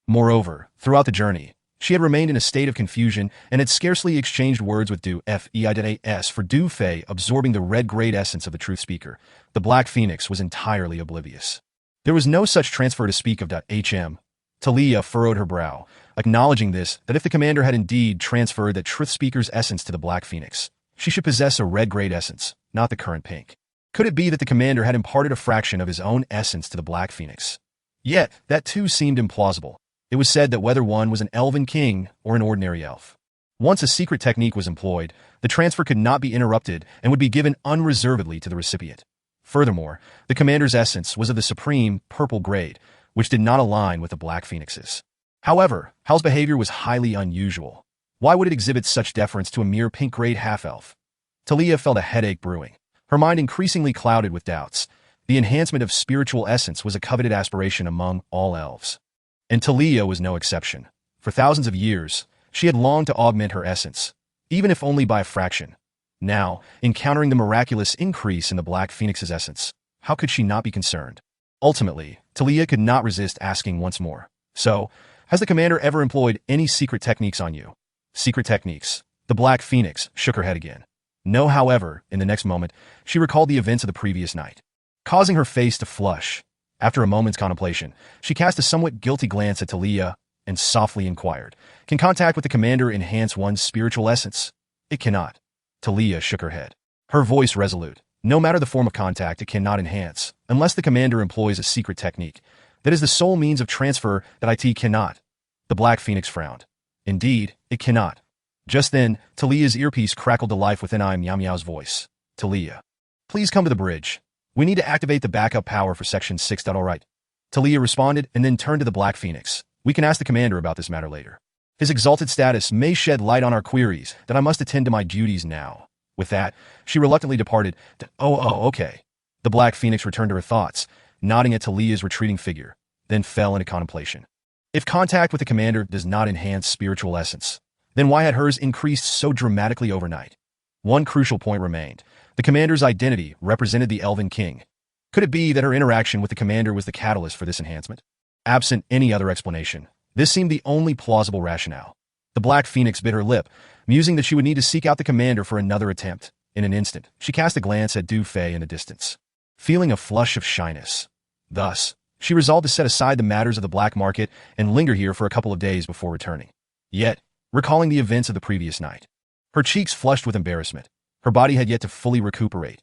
Moreover, throughout the journey, she had remained in a state of confusion and had scarcely exchanged words with Dufei. For Dufei absorbing the red-grade essence of the truth speaker, the Black Phoenix was entirely oblivious. There was no such transfer to speak of. Talia furrowed her brow, acknowledging this, that if the commander had indeed transferred that truth speaker's essence to the Black Phoenix, she should possess a red-grade essence, not the current pink. Could it be that the commander had imparted a fraction of his own essence to the Black Phoenix? Yet, that too seemed implausible. It was said that whether one was an elven king or an ordinary elf, once a secret technique was employed, the transfer could not be interrupted and would be given unreservedly to the recipient. Furthermore, the commander's essence was of the supreme purple grade, which did not align with the Black Phoenix's. However, Hal's behavior was highly unusual. Why would it exhibit such deference to a mere pink-grade half-elf? Talia felt a headache brewing, her mind increasingly clouded with doubts. The enhancement of spiritual essence was a coveted aspiration among all elves. And Talia was no exception. For thousands of years, she had longed to augment her essence, even if only by a fraction. Now, encountering the miraculous increase in the Black Phoenix's essence, how could she not be concerned? Ultimately, Talia could not resist asking once more. "So, has the commander ever employed any secret techniques on you?" "Secret techniques?" The Black Phoenix shook her head again. No, however, in the next moment, she recalled the events of the previous night, causing her face to flush. After a moment's contemplation, she cast a somewhat guilty glance at Talia and softly inquired, "Can contact with the commander enhance one's spiritual essence?" "It cannot." Talia shook her head, her voice resolute. "No matter the form of contact, it cannot enhance, unless the commander employs a secret technique. That is the sole means of transfer that it cannot." The Black Phoenix frowned. "Indeed, it cannot." Just then, Talia's earpiece crackled to life within Meow Meow's voice. "Talia, please come to the bridge. We need to activate the backup power for Section 6. All right." Talia responded and then turned to the Black Phoenix. "We can ask the commander about this matter later. His exalted status may shed light on our queries that I must attend to my duties now." With that, she reluctantly departed. Okay. The Black Phoenix returned to her thoughts, nodding at Talia's retreating figure, then fell into contemplation. If contact with the commander does not enhance spiritual essence, then why had hers increased so dramatically overnight? One crucial point remained. The commander's identity represented the Elven King. Could it be that her interaction with the commander was the catalyst for this enhancement? Absent any other explanation, this seemed the only plausible rationale. The Black Phoenix bit her lip, musing that she would need to seek out the commander for another attempt. In an instant, she cast a glance at Du Fei in the distance, feeling a flush of shyness. Thus, she resolved to set aside the matters of the black market and linger here for a couple of days before returning. Yet, recalling the events of the previous night, her cheeks flushed with embarrassment. Her body had yet to fully recuperate.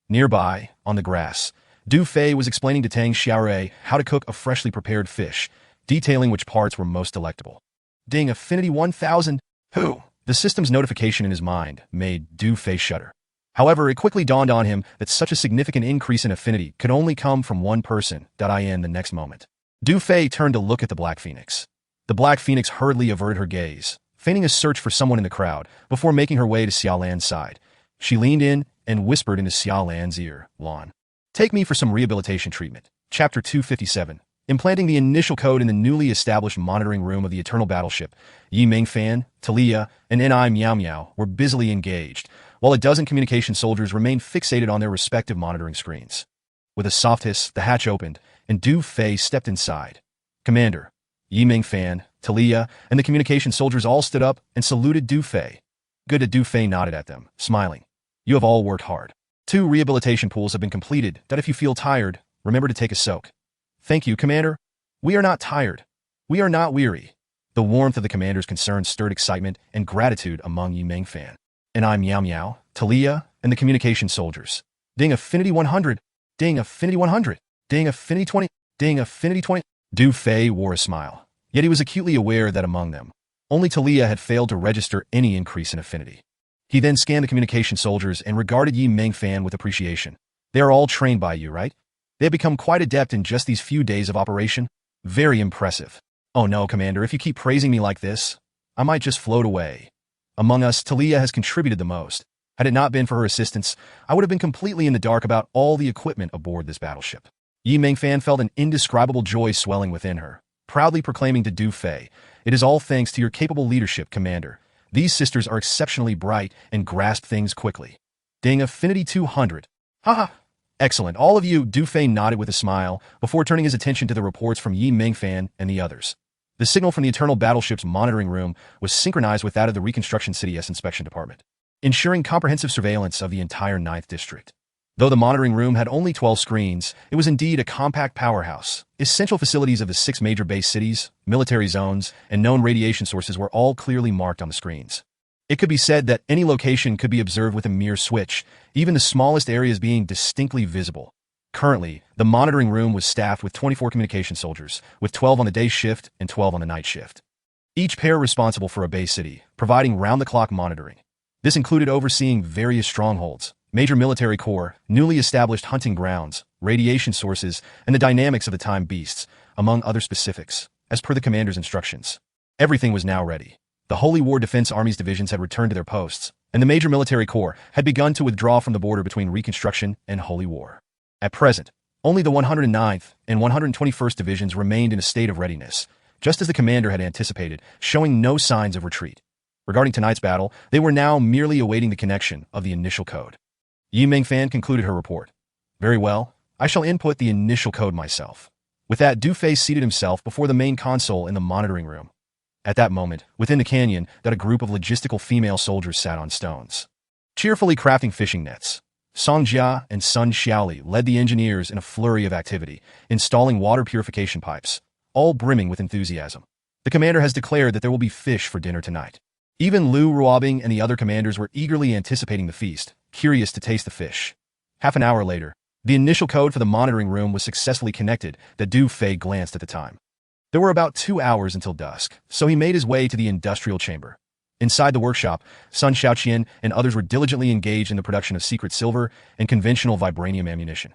Nearby, on the grass, Du Fei was explaining to Tang Xiaorui how to cook a freshly prepared fish, detailing which parts were most delectable. Ding Affinity 1000. Who? The system's notification in his mind made Du Fei shudder. However, it quickly dawned on him that such a significant increase in affinity could only come from one person. In the next moment, Du Fei turned to look at the Black Phoenix. The Black Phoenix hurriedly averted her gaze, feigning a search for someone in the crowd before making her way to Xiaolan's side. She leaned in and whispered into Xiaolan's ear, "Lan, take me for some rehabilitation treatment." Chapter 257. Implanting the initial code in the newly established monitoring room of the Eternal Battleship, Yi Mingfan, Talia, and Meow Meow were busily engaged, while a dozen communication soldiers remained fixated on their respective monitoring screens. With a soft hiss, the hatch opened, and Du Fei stepped inside. Commander, Yi Mingfan, Talia, and the communication soldiers all stood up and saluted Du Fei. Good. Du Fei nodded at them, smiling. "You have all worked hard. 2 rehabilitation pools have been completed. If you feel tired, remember to take a soak." "Thank you, Commander. We are not tired. We are not weary." The warmth of the commander's concern stirred excitement and gratitude among Yi Mingfan and Meow Meow, Talia, and the communication soldiers. Ding Affinity 100. Ding Affinity 100. Ding Affinity 20. Ding Affinity 20. Du Fei wore a smile, yet he was acutely aware that among them, only Talia had failed to register any increase in affinity. He then scanned the communication soldiers and regarded Yi Mingfan with appreciation. "They are all trained by you, right? They have become quite adept in just these few days of operation. Very impressive." "Oh no, Commander, if you keep praising me like this, I might just float away." Among us, Talia has contributed the most. Had it not been for her assistance, I would have been completely in the dark about all the equipment aboard this battleship. Yi Mingfan felt an indescribable joy swelling within her, proudly proclaiming to Du Fei, "It is all thanks to your capable leadership, Commander. These sisters are exceptionally bright and grasp things quickly." Ding Affinity 200. Haha. Excellent. All of you. Du Fei nodded with a smile before turning his attention to the reports from Yi Mingfan and the others. The signal from the Eternal Battleship's monitoring room was synchronized with that of the Reconstruction City's inspection department, ensuring comprehensive surveillance of the entire 9th District. Though the monitoring room had only 12 screens, it was indeed a compact powerhouse. Essential facilities of the 6 major base cities, military zones, and known radiation sources were all clearly marked on the screens. It could be said that any location could be observed with a mere switch, even the smallest areas being distinctly visible. Currently, the monitoring room was staffed with 24 communication soldiers, with 12 on the day shift and 12 on the night shift. Each pair responsible for a base city, providing round-the-clock monitoring. This included overseeing various strongholds, major military corps, newly established hunting grounds, radiation sources, and the dynamics of the time beasts, among other specifics, as per the commander's instructions. Everything was now ready. The Holy War Defense Army's divisions had returned to their posts, and the major military corps had begun to withdraw from the border between Reconstruction and Holy War. At present, only the 109th and 121st Divisions remained in a state of readiness, just as the commander had anticipated, showing no signs of retreat. Regarding tonight's battle, they were now merely awaiting the connection of the initial code. Yi Mingfan concluded her report. "Very well, I shall input the initial code myself." With that, Du Fei seated himself before the main console in the monitoring room. At that moment, within the canyon, a group of logistical female soldiers sat on stones. cheerfully crafting fishing nets. Song Jia and Sun Xiaoli led the engineers in a flurry of activity, installing water purification pipes, all brimming with enthusiasm. The commander has declared that there will be fish for dinner tonight. Even Lu Ruobing and the other commanders were eagerly anticipating the feast, curious to taste the fish. Half an hour later, the initial code for the monitoring room was successfully connected. That Du Fei glanced at the time. There were about 2 hours until dusk, so he made his way to the industrial chamber. Inside the workshop, Sun Xiaoqian and others were diligently engaged in the production of secret silver and conventional vibranium ammunition.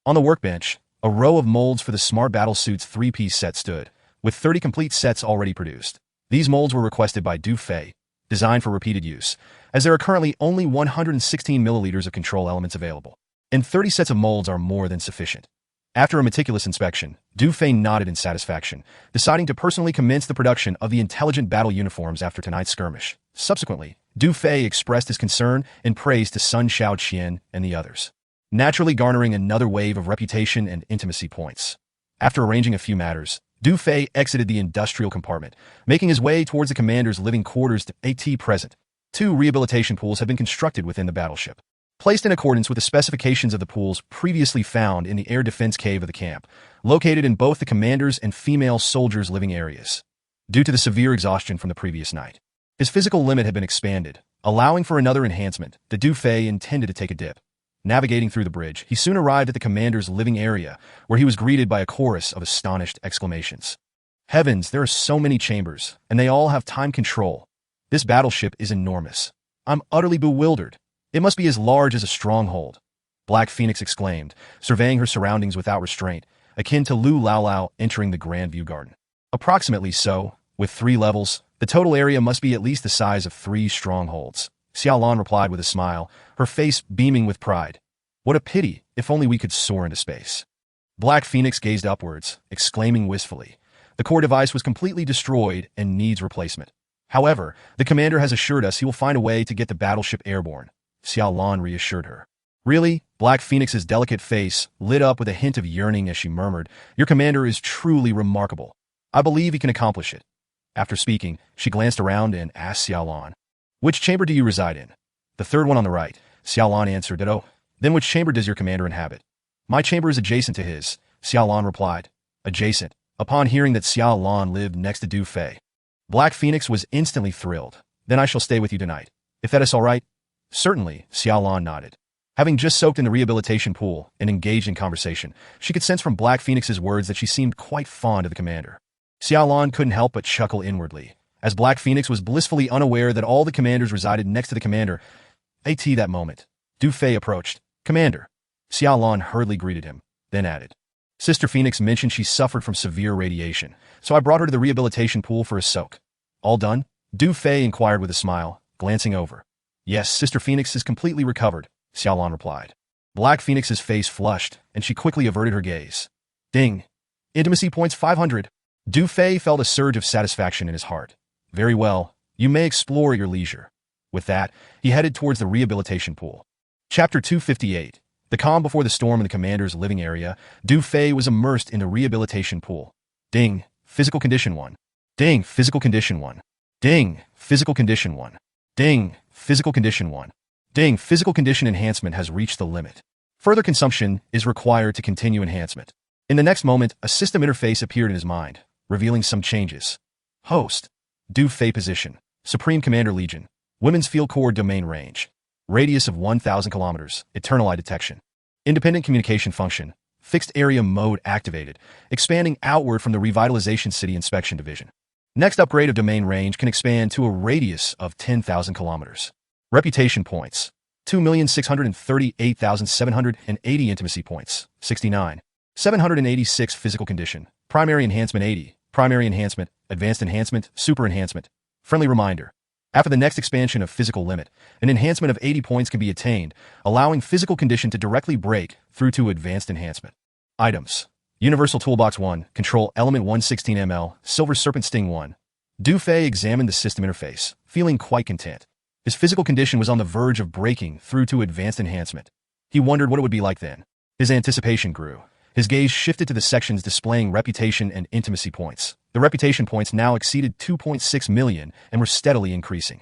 On the workbench, a row of molds for the Smart Battle Suit's 3-piece set stood, with 30 complete sets already produced. These molds were requested by Du Fei, designed for repeated use, as there are currently only 116 milliliters of control elements available, and 30 sets of molds are more than sufficient. After a meticulous inspection, Du Fei nodded in satisfaction, deciding to personally commence the production of the intelligent battle uniforms after tonight's skirmish. Subsequently, Du Fei expressed his concern and praise to Sun Xiaoqian and the others, naturally garnering another wave of reputation and intimacy points. After arranging a few matters, Du Fei exited the industrial compartment, making his way towards the commander's living quarters. At present, 2 rehabilitation pools have been constructed within the battleship, placed in accordance with the specifications of the pools previously found in the air defense cave of the camp, located in both the commander's and female soldiers' living areas. Due to the severe exhaustion from the previous night, his physical limit had been expanded, allowing for another enhancement. The Du Fei intended to take a dip. Navigating through the bridge, he soon arrived at the commander's living area, where he was greeted by a chorus of astonished exclamations. Heavens, there are so many chambers, and they all have time control. This battleship is enormous. I'm utterly bewildered. It must be as large as a stronghold. Black Phoenix exclaimed, surveying her surroundings without restraint, akin to Lu Laolao entering the Grand View Garden. Approximately so, with 3 levels, the total area must be at least the size of 3 strongholds. Xiaolan replied with a smile, her face beaming with pride. What a pity, if only we could soar into space. Black Phoenix gazed upwards, exclaiming wistfully. The core device was completely destroyed and needs replacement. However, the commander has assured us he will find a way to get the battleship airborne. Xiaolan reassured her. Really? Black Phoenix's delicate face lit up with a hint of yearning as she murmured, Your commander is truly remarkable. I believe he can accomplish it. After speaking, she glanced around and asked Xiaolan, Which chamber do you reside in? The 3rd one on the right. Xiaolan answered, Oh, then which chamber does your commander inhabit? My chamber is adjacent to his, Xiaolan replied. Adjacent, upon hearing that Xiaolan lived next to Du Fei. Black Phoenix was instantly thrilled. Then I shall stay with you tonight. If that is all right? Certainly, Xiaolan nodded. Having just soaked in the rehabilitation pool and engaged in conversation, she could sense from Black Phoenix's words that she seemed quite fond of the commander. Xiaolan couldn't help but chuckle inwardly, as Black Phoenix was blissfully unaware that all the commanders resided next to the commander. At that moment, Du Fei approached. Commander. Xiaolan hurriedly greeted him, then added, Sister Phoenix mentioned she suffered from severe radiation, so I brought her to the rehabilitation pool for a soak. All done? Du Fei inquired with a smile, glancing over. Yes, Sister Phoenix is completely recovered, Xiaolan replied. Black Phoenix's face flushed, and she quickly averted her gaze. Ding. Intimacy points 500. Du Fei felt a surge of satisfaction in his heart. Very well, you may explore at your leisure. With that, he headed towards the rehabilitation pool. Chapter 258. The calm before the storm in the commander's living area, Du Fei was immersed in the rehabilitation pool. Ding. Physical condition 1. Ding. Physical condition 1. Ding. Physical condition 1. Ding. Physical condition 1. Ding. Physical condition enhancement has reached the limit. Further consumption is required to continue enhancement. In the next moment, a system interface appeared in his mind, revealing some changes. Host. Du Fei position. Supreme Commander Legion. Women's Field Corps domain range. Radius of 1,000 kilometers. Eternal eye detection. Independent communication function. Fixed area mode activated, expanding outward from the Revitalization City Inspection Division. Next upgrade of domain range can expand to a radius of 10,000 kilometers. Reputation points. 2,638,780 intimacy points. 69. 786 physical condition. Primary enhancement 80. Primary enhancement, advanced enhancement, super enhancement. Friendly reminder. After the next expansion of physical limit, an enhancement of 80 points can be attained, allowing physical condition to directly break through to advanced enhancement. Items. Universal Toolbox 1, Control Element 116 ml, Silver Serpent Sting 1. Du Fei examined the system interface, feeling quite content. His physical condition was on the verge of breaking through to advanced enhancement. He wondered what it would be like then. His anticipation grew. His gaze shifted to the sections displaying reputation and intimacy points. The reputation points now exceeded 2.6 million and were steadily increasing.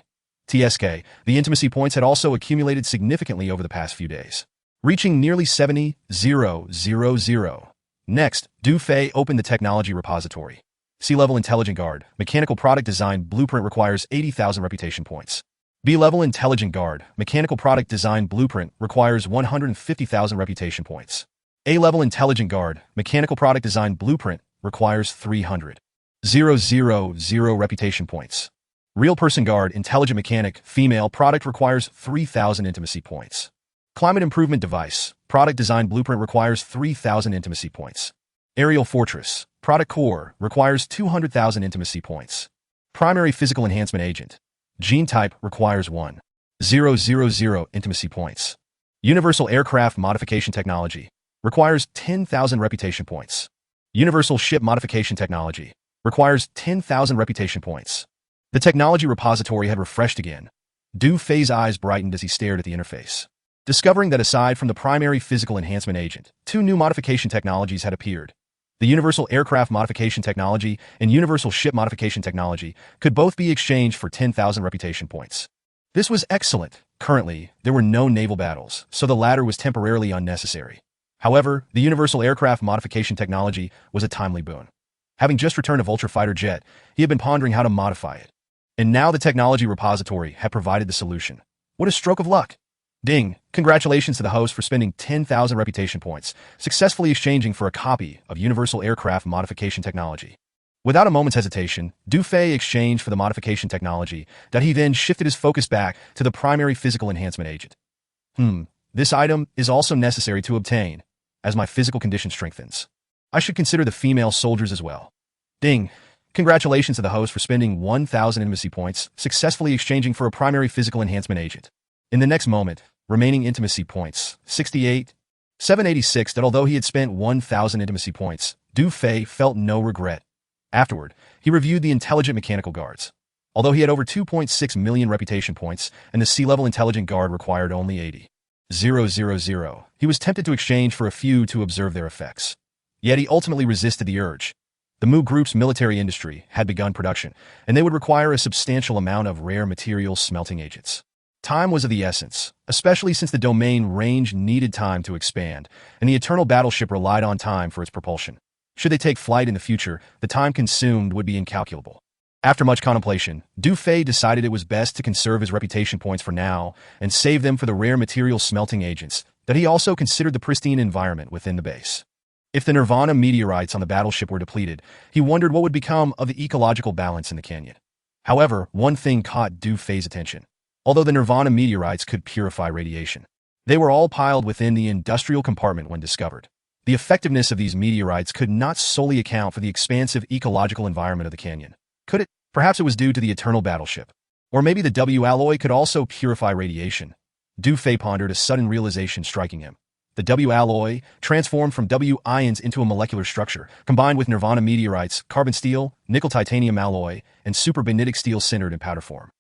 TSK, the intimacy points had also accumulated significantly over the past few days, reaching nearly 70,000. Next, Du Fei opened the technology repository. C-level intelligent guard, mechanical product design blueprint requires 80,000 reputation points. B-level intelligent guard, mechanical product design blueprint requires 150,000 reputation points. A-level intelligent guard, mechanical product design blueprint requires 300,000 reputation points. Real person guard, intelligent mechanic, female product requires 3,000 intimacy points. Climate improvement device, product design blueprint requires 3,000 intimacy points. Aerial fortress, product core requires 200,000 intimacy points. Primary physical enhancement agent, gene type requires 1,000 intimacy points. Universal aircraft modification technology requires 10,000 reputation points. Universal ship modification technology requires 10,000 reputation points. The technology repository had refreshed again. Du Fei's eyes brightened as he stared at the interface, discovering that aside from the primary physical enhancement agent, 2 new modification technologies had appeared. The Universal Aircraft Modification Technology and Universal Ship Modification Technology could both be exchanged for 10,000 reputation points. This was excellent. Currently, there were no naval battles, so the latter was temporarily unnecessary. However, the Universal Aircraft Modification Technology was a timely boon. Having just returned a Vulture fighter jet, he had been pondering how to modify it. And now the technology repository had provided the solution. What a stroke of luck! Ding! Congratulations to the host for spending 10,000 reputation points, successfully exchanging for a copy of Universal Aircraft Modification Technology. Without a moment's hesitation, Du Fei exchanged for the modification technology that he then shifted his focus back to the primary physical enhancement agent. This item is also necessary to obtain, as my physical condition strengthens. I should consider the female soldiers as well. Ding! Congratulations to the host for spending 1,000 intimacy points, successfully exchanging for a primary physical enhancement agent. In the next moment, remaining intimacy points, 68,786, that although he had spent 1,000 intimacy points, Du Fei felt no regret. Afterward, he reviewed the intelligent mechanical guards. Although he had over 2.6 million reputation points, and the C-level intelligent guard required only 80,000, he was tempted to exchange for a few to observe their effects. Yet he ultimately resisted the urge. The Mu Group's military industry had begun production, and they would require a substantial amount of rare materials smelting agents. Time was of the essence, especially since the domain range needed time to expand, and the Eternal Battleship relied on time for its propulsion. Should they take flight in the future, the time consumed would be incalculable. After much contemplation, Du Fei decided it was best to conserve his reputation points for now and save them for the rare material smelting agents that he also considered the pristine environment within the base. If the Nirvana meteorites on the battleship were depleted, he wondered what would become of the ecological balance in the canyon. However, one thing caught Du Fei's attention. Although the Nirvana meteorites could purify radiation, they were all piled within the industrial compartment when discovered. The effectiveness of these meteorites could not solely account for the expansive ecological environment of the canyon. Could it? Perhaps it was due to the Eternal Battleship. Or maybe the W alloy could also purify radiation. Du Fei pondered, a sudden realization striking him. The W alloy, transformed from W ions into a molecular structure, combined with Nirvana meteorites, carbon steel, nickel titanium alloy, and superbenetic steel sintered in powder form.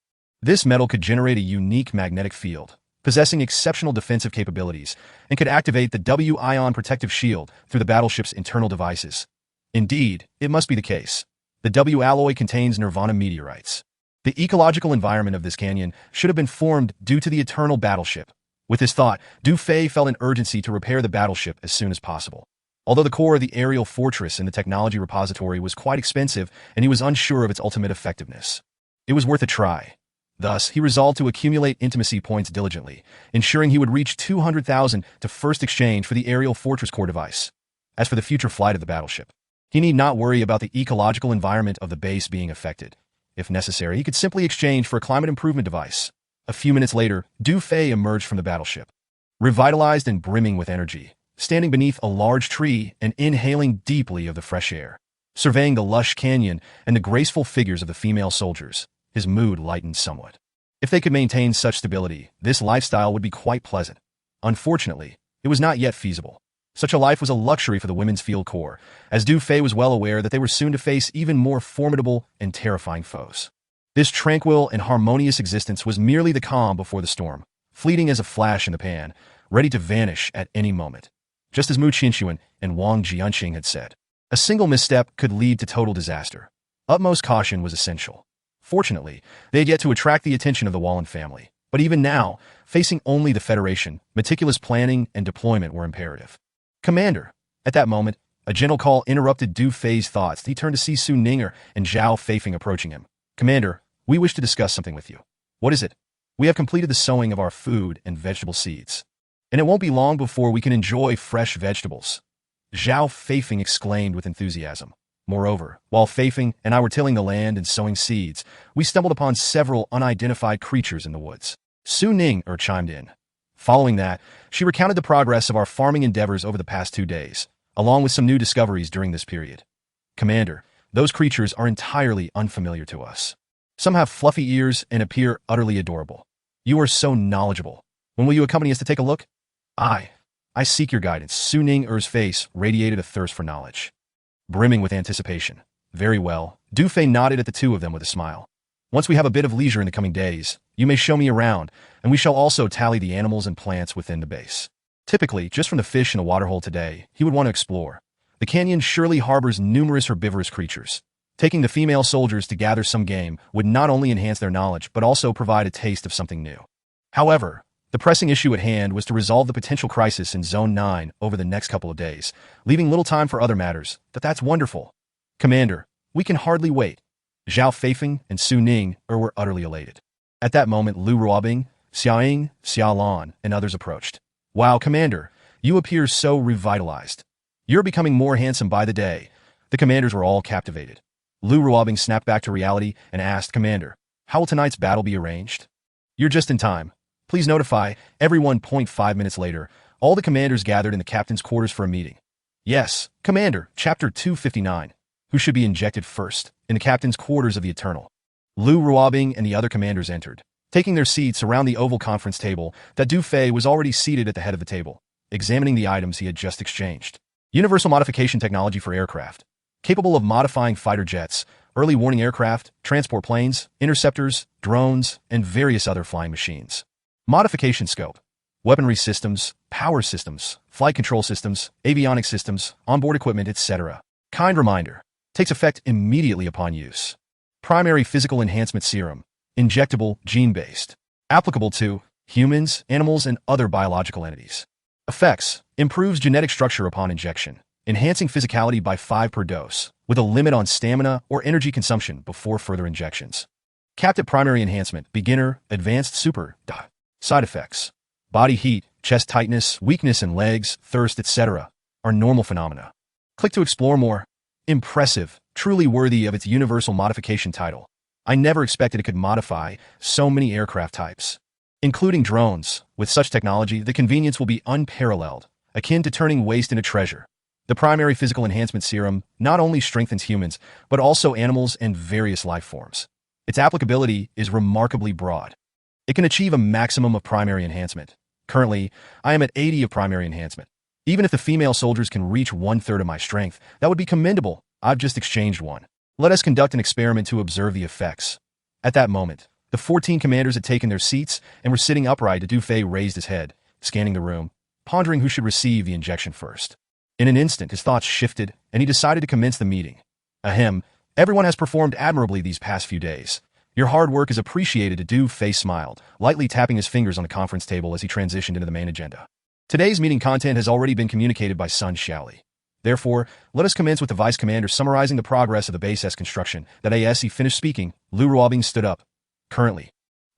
This metal could generate a unique magnetic field, possessing exceptional defensive capabilities, and could activate the W-ion protective shield through the battleship's internal devices. Indeed, it must be the case. The W alloy contains Nirvana meteorites. The ecological environment of this canyon should have been formed due to the Eternal Battleship. With this thought, Du Fei felt an urgency to repair the battleship as soon as possible. Although the core of the aerial fortress in the technology repository was quite expensive and he was unsure of its ultimate effectiveness, it was worth a try. Thus, he resolved to accumulate intimacy points diligently, ensuring he would reach 200,000 to first exchange for the aerial fortress core device. As for the future flight of the battleship, he need not worry about the ecological environment of the base being affected. If necessary, he could simply exchange for a climate improvement device. A few minutes later, Du Fei emerged from the battleship, revitalized and brimming with energy, standing beneath a large tree and inhaling deeply of the fresh air. Surveying the lush canyon and the graceful figures of the female soldiers, his mood lightened somewhat. If they could maintain such stability, this lifestyle would be quite pleasant. Unfortunately, it was not yet feasible. Such a life was a luxury for the Women's Field Corps, as Du Fei was well aware that they were soon to face even more formidable and terrifying foes. This tranquil and harmonious existence was merely the calm before the storm, fleeting as a flash in the pan, ready to vanish at any moment. Just as Mu Qinshuan and Wang Jianqing had said, a single misstep could lead to total disaster. Utmost caution was essential. Fortunately, they had yet to attract the attention of the Wallen family. But even now, facing only the Federation, meticulous planning and deployment were imperative. Commander. At that moment, a gentle call interrupted Du Fei's thoughts. He turned to see Su Ninger and Zhao Feifeng approaching him. Commander, we wish to discuss something with you. What is it? We have completed the sowing of our food and vegetable seeds, and it won't be long before we can enjoy fresh vegetables. Zhao Feifeng exclaimed with enthusiasm. Moreover, while Feifeng and I were tilling the land and sowing seeds, we stumbled upon several unidentified creatures in the woods. Su Ninger chimed in. Following that, she recounted the progress of our farming endeavors over the past 2 days, along with some new discoveries during this period. Commander, those creatures are entirely unfamiliar to us. Some have fluffy ears and appear utterly adorable. You are so knowledgeable. When will you accompany us to take a look? I seek your guidance. Su Ninger's face radiated a thirst for knowledge. Brimming with anticipation. Very well. Du Fei nodded at the two of them with a smile. Once we have a bit of leisure in the coming days, you may show me around, and we shall also tally the animals and plants within the base. Typically, just from the fish in the waterhole today, he would want to explore. The canyon surely harbors numerous herbivorous creatures. Taking the female soldiers to gather some game would not only enhance their knowledge but also provide a taste of something new. However, the pressing issue at hand was to resolve the potential crisis in Zone 9 over the next couple of days, leaving little time for other matters. That's wonderful. Commander, we can hardly wait. Zhao Feifeng and Su Ninger were utterly elated. At that moment, Lu Ruobing, Xia Ying, Xia Lan, and others approached. Wow, Commander, you appear so revitalized. You're becoming more handsome by the day. The commanders were all captivated. Lu Ruobing snapped back to reality and asked, Commander, how will tonight's battle be arranged? You're just in time. Please notify everyone. 5 minutes later, all the commanders gathered in the captain's quarters for a meeting. Yes, Commander, Chapter 259. Who should be injected first? In the captain's quarters of the Eternal. Lu Ruobing and the other commanders entered, taking their seats around the oval conference table. That Du Fei was already seated at the head of the table, examining the items he had just exchanged. Universal modification technology for aircraft. Capable of modifying fighter jets, early warning aircraft, transport planes, interceptors, drones, and various other flying machines. Modification scope. Weaponry systems, power systems, flight control systems, avionics systems, onboard equipment, etc. Kind reminder. Takes effect immediately upon use. Primary physical enhancement serum. Injectable, gene-based. Applicable to humans, animals, and other biological entities. Effects. Improves genetic structure upon injection, enhancing physicality by 5 per dose, with a limit on stamina or energy consumption before further injections. Capped at primary enhancement, beginner, advanced, super. Side effects. Body heat, chest tightness, weakness in legs, thirst, etc. are normal phenomena. Click to explore more. Impressive, truly worthy of its universal modification title. I never expected it could modify so many aircraft types, including drones. With such technology, the convenience will be unparalleled, akin to turning waste into treasure. The primary physical enhancement serum not only strengthens humans, but also animals and various life forms. Its applicability is remarkably broad. It can achieve a maximum of primary enhancement. Currently, I am at 80 of primary enhancement. Even if the female soldiers can reach 1/3 of my strength, that would be commendable. I've just exchanged one. Let us conduct an experiment to observe the effects. At that moment, the 14 commanders had taken their seats and were sitting upright. Du Fei raised his head, scanning the room, pondering who should receive the injection first. In an instant, his thoughts shifted, and he decided to commence the meeting. Ahem, everyone has performed admirably these past few days. Your hard work is appreciated. Du Fei smiled, lightly tapping his fingers on the conference table as he transitioned into the main agenda. Today's meeting content has already been communicated by Sun Xiaoli. Therefore, let us commence with the Vice Commander summarizing the progress of the base's construction. That as he finished speaking, Lu Ruobing stood up. Currently,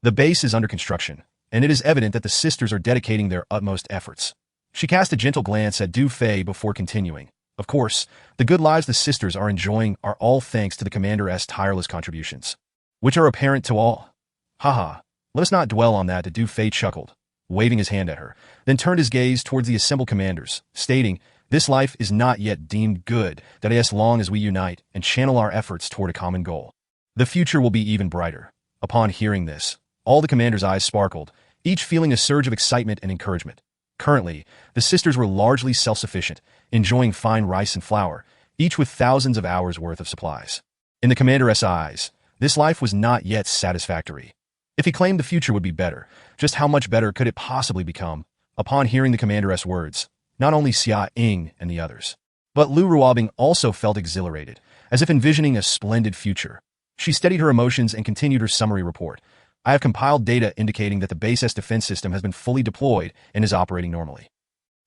the base is under construction, and it is evident that the sisters are dedicating their utmost efforts. She cast a gentle glance at Du Fei before continuing. Of course, the good lives the sisters are enjoying are all thanks to the Commander's tireless contributions, which are apparent to all. Haha, let us not dwell on that. Du Fei chuckled, waving his hand at her, then turned his gaze towards the assembled commanders, stating, this life is not yet deemed good, that as long as we unite and channel our efforts toward a common goal, the future will be even brighter. Upon hearing this, all the commanders' eyes sparkled, each feeling a surge of excitement and encouragement. Currently, the sisters were largely self-sufficient, enjoying fine rice and flour, each with thousands of hours' worth of supplies. In the commander's eyes, this life was not yet satisfactory. If he claimed the future would be better, just how much better could it possibly become? Upon hearing the commander's words, not only Xia Ying and the others, but Lu Ruobing also felt exhilarated, as if envisioning a splendid future. She steadied her emotions and continued her summary report. I have compiled data indicating that the base S defense system has been fully deployed and is operating normally.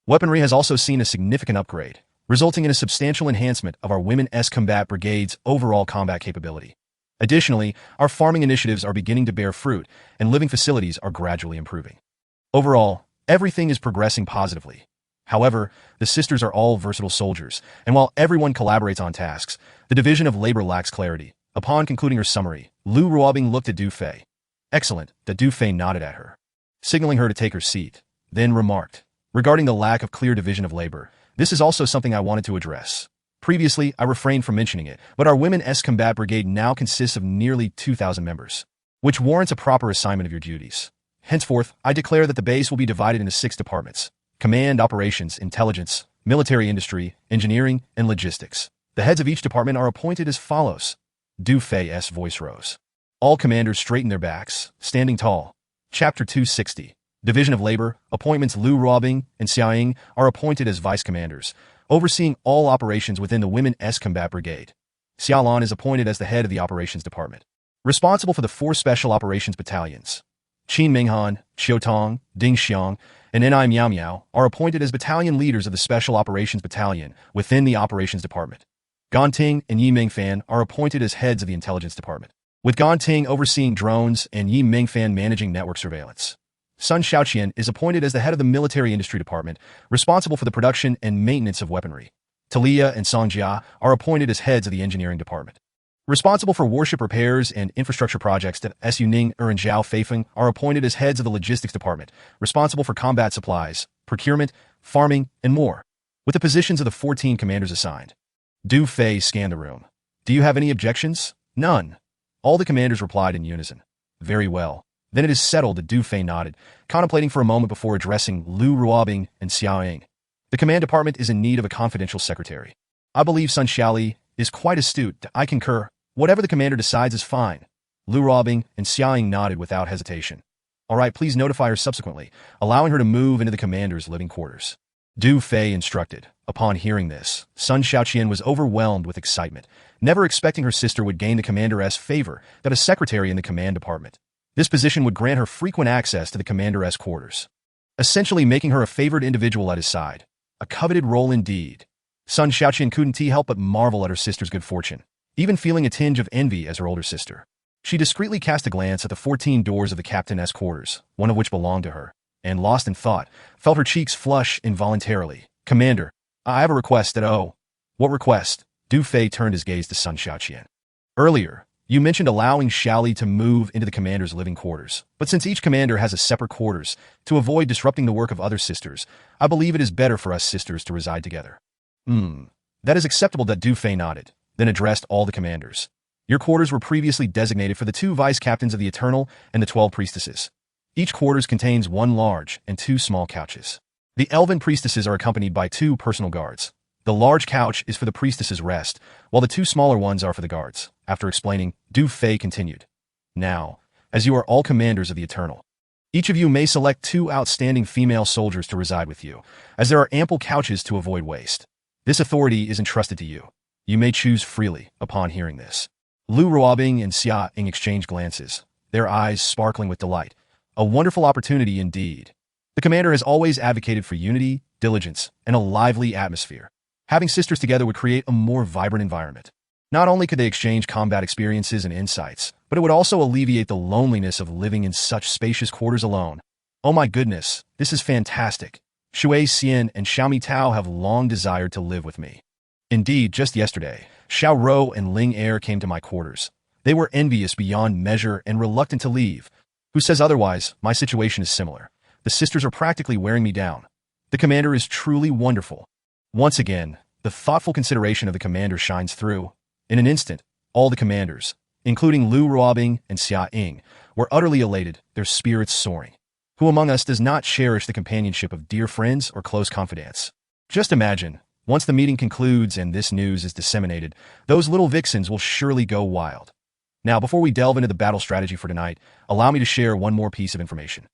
Weaponry has also seen a significant upgrade, resulting in a substantial enhancement of our Women S Combat Brigade's overall combat capability. Additionally, our farming initiatives are beginning to bear fruit, and living facilities are gradually improving. Overall, everything is progressing positively. However, the sisters are all versatile soldiers, and while everyone collaborates on tasks, the division of labor lacks clarity. Upon concluding her summary, Lu Ruobing looked at Du Fei. Excellent, that Du Fei nodded at her, signaling her to take her seat, then remarked, regarding the lack of clear division of labor, this is also something I wanted to address. Previously, I refrained from mentioning it, but our Women S Combat Brigade now consists of nearly 2,000 members, which warrants a proper assignment of your duties. Henceforth, I declare that the base will be divided into 6 departments: Command, Operations, Intelligence, Military Industry, Engineering, and Logistics. The heads of each department are appointed as follows. Du Fei's voice rose. All commanders straighten their backs, standing tall. Chapter 260. Division of Labor, appointments Lu Ruobing and Xiaoying are appointed as vice commanders, overseeing all operations within the Women S Combat Brigade. Xiaolan is appointed as the head of the Operations Department, responsible for the 4 Special Operations Battalions. Qin Minghan, Xiutong, Ding Xiang, and Ni Miao Miao are appointed as battalion leaders of the Special Operations Battalion within the Operations Department. Ganting and Yi Mingfan are appointed as heads of the Intelligence Department, with Ganting overseeing drones and Yi Mingfan managing network surveillance. Sun Xiaoqian is appointed as the head of the Military Industry Department, responsible for the production and maintenance of weaponry. Talia and Song Jia are appointed as heads of the Engineering Department, responsible for warship repairs and infrastructure projects. Su Ning and Zhao Feifeng are appointed as heads of the Logistics Department, responsible for combat supplies, procurement, farming, and more, with the positions of the 14 commanders assigned. Du Fei scanned the room. Do you have any objections? None. All the commanders replied in unison. Very well. Then it is settled. Du Fei nodded, contemplating for a moment before addressing Lu Ruobing and Xiaoying. The command department is in need of a confidential secretary. I believe Sun Xiaoli is quite astute. I concur. Whatever the commander decides is fine. Lu Ruobing and Xiaoying nodded without hesitation. All right, please notify her subsequently, allowing her to move into the commander's living quarters. Du Fei instructed. Upon hearing this, Sun Xiaoqian was overwhelmed with excitement, never expecting her sister would gain the commander's favor that a secretary in the command department. This position would grant her frequent access to the commander's quarters, essentially making her a favored individual at his side. A coveted role indeed. Sun Xiaoqian couldn't help but marvel at her sister's good fortune, even feeling a tinge of envy as her older sister. She discreetly cast a glance at the 14 doors of the captain's quarters, one of which belonged to her, and, lost in thought, felt her cheeks flush involuntarily. Commander, I have a request that— Oh, what request? Du Fei turned his gaze to Sun Xiaoqian. Earlier, you mentioned allowing Xiaoli to move into the commander's living quarters, but since each commander has a separate quarters, to avoid disrupting the work of other sisters, I believe it is better for us sisters to reside together. That is acceptable. That Du Fei nodded, then addressed all the commanders. Your quarters were previously designated for the 2 vice-captains of the Eternal and the 12 priestesses. Each quarters contains 1 large and 2 small couches. The elven priestesses are accompanied by 2 personal guards. The large couch is for the priestesses' rest, while the 2 smaller ones are for the guards. After explaining, Du Fei continued. Now, as you are all commanders of the Eternal, each of you may select 2 outstanding female soldiers to reside with you, as there are ample couches to avoid waste. This authority is entrusted to you. You may choose freely. Upon hearing this, Lu Ruobing and Xiaoying exchanged glances, their eyes sparkling with delight. A wonderful opportunity indeed. The commander has always advocated for unity, diligence, and a lively atmosphere. Having sisters together would create a more vibrant environment. Not only could they exchange combat experiences and insights, but it would also alleviate the loneliness of living in such spacious quarters alone. Oh my goodness, this is fantastic. Shui Xian and Xiaomi Tao have long desired to live with me. Indeed, just yesterday, Xiao Rou and Ling Er came to my quarters. They were envious beyond measure and reluctant to leave. Who says otherwise? My situation is similar. The sisters are practically wearing me down. The commander is truly wonderful. Once again, the thoughtful consideration of the commander shines through. In an instant, all the commanders, including Lu Ruobing and Xiaoying, were utterly elated, their spirits soaring. Who among us does not cherish the companionship of dear friends or close confidants? Just imagine, once the meeting concludes and this news is disseminated, those little vixens will surely go wild. Now, before we delve into the battle strategy for tonight, allow me to share one more piece of information.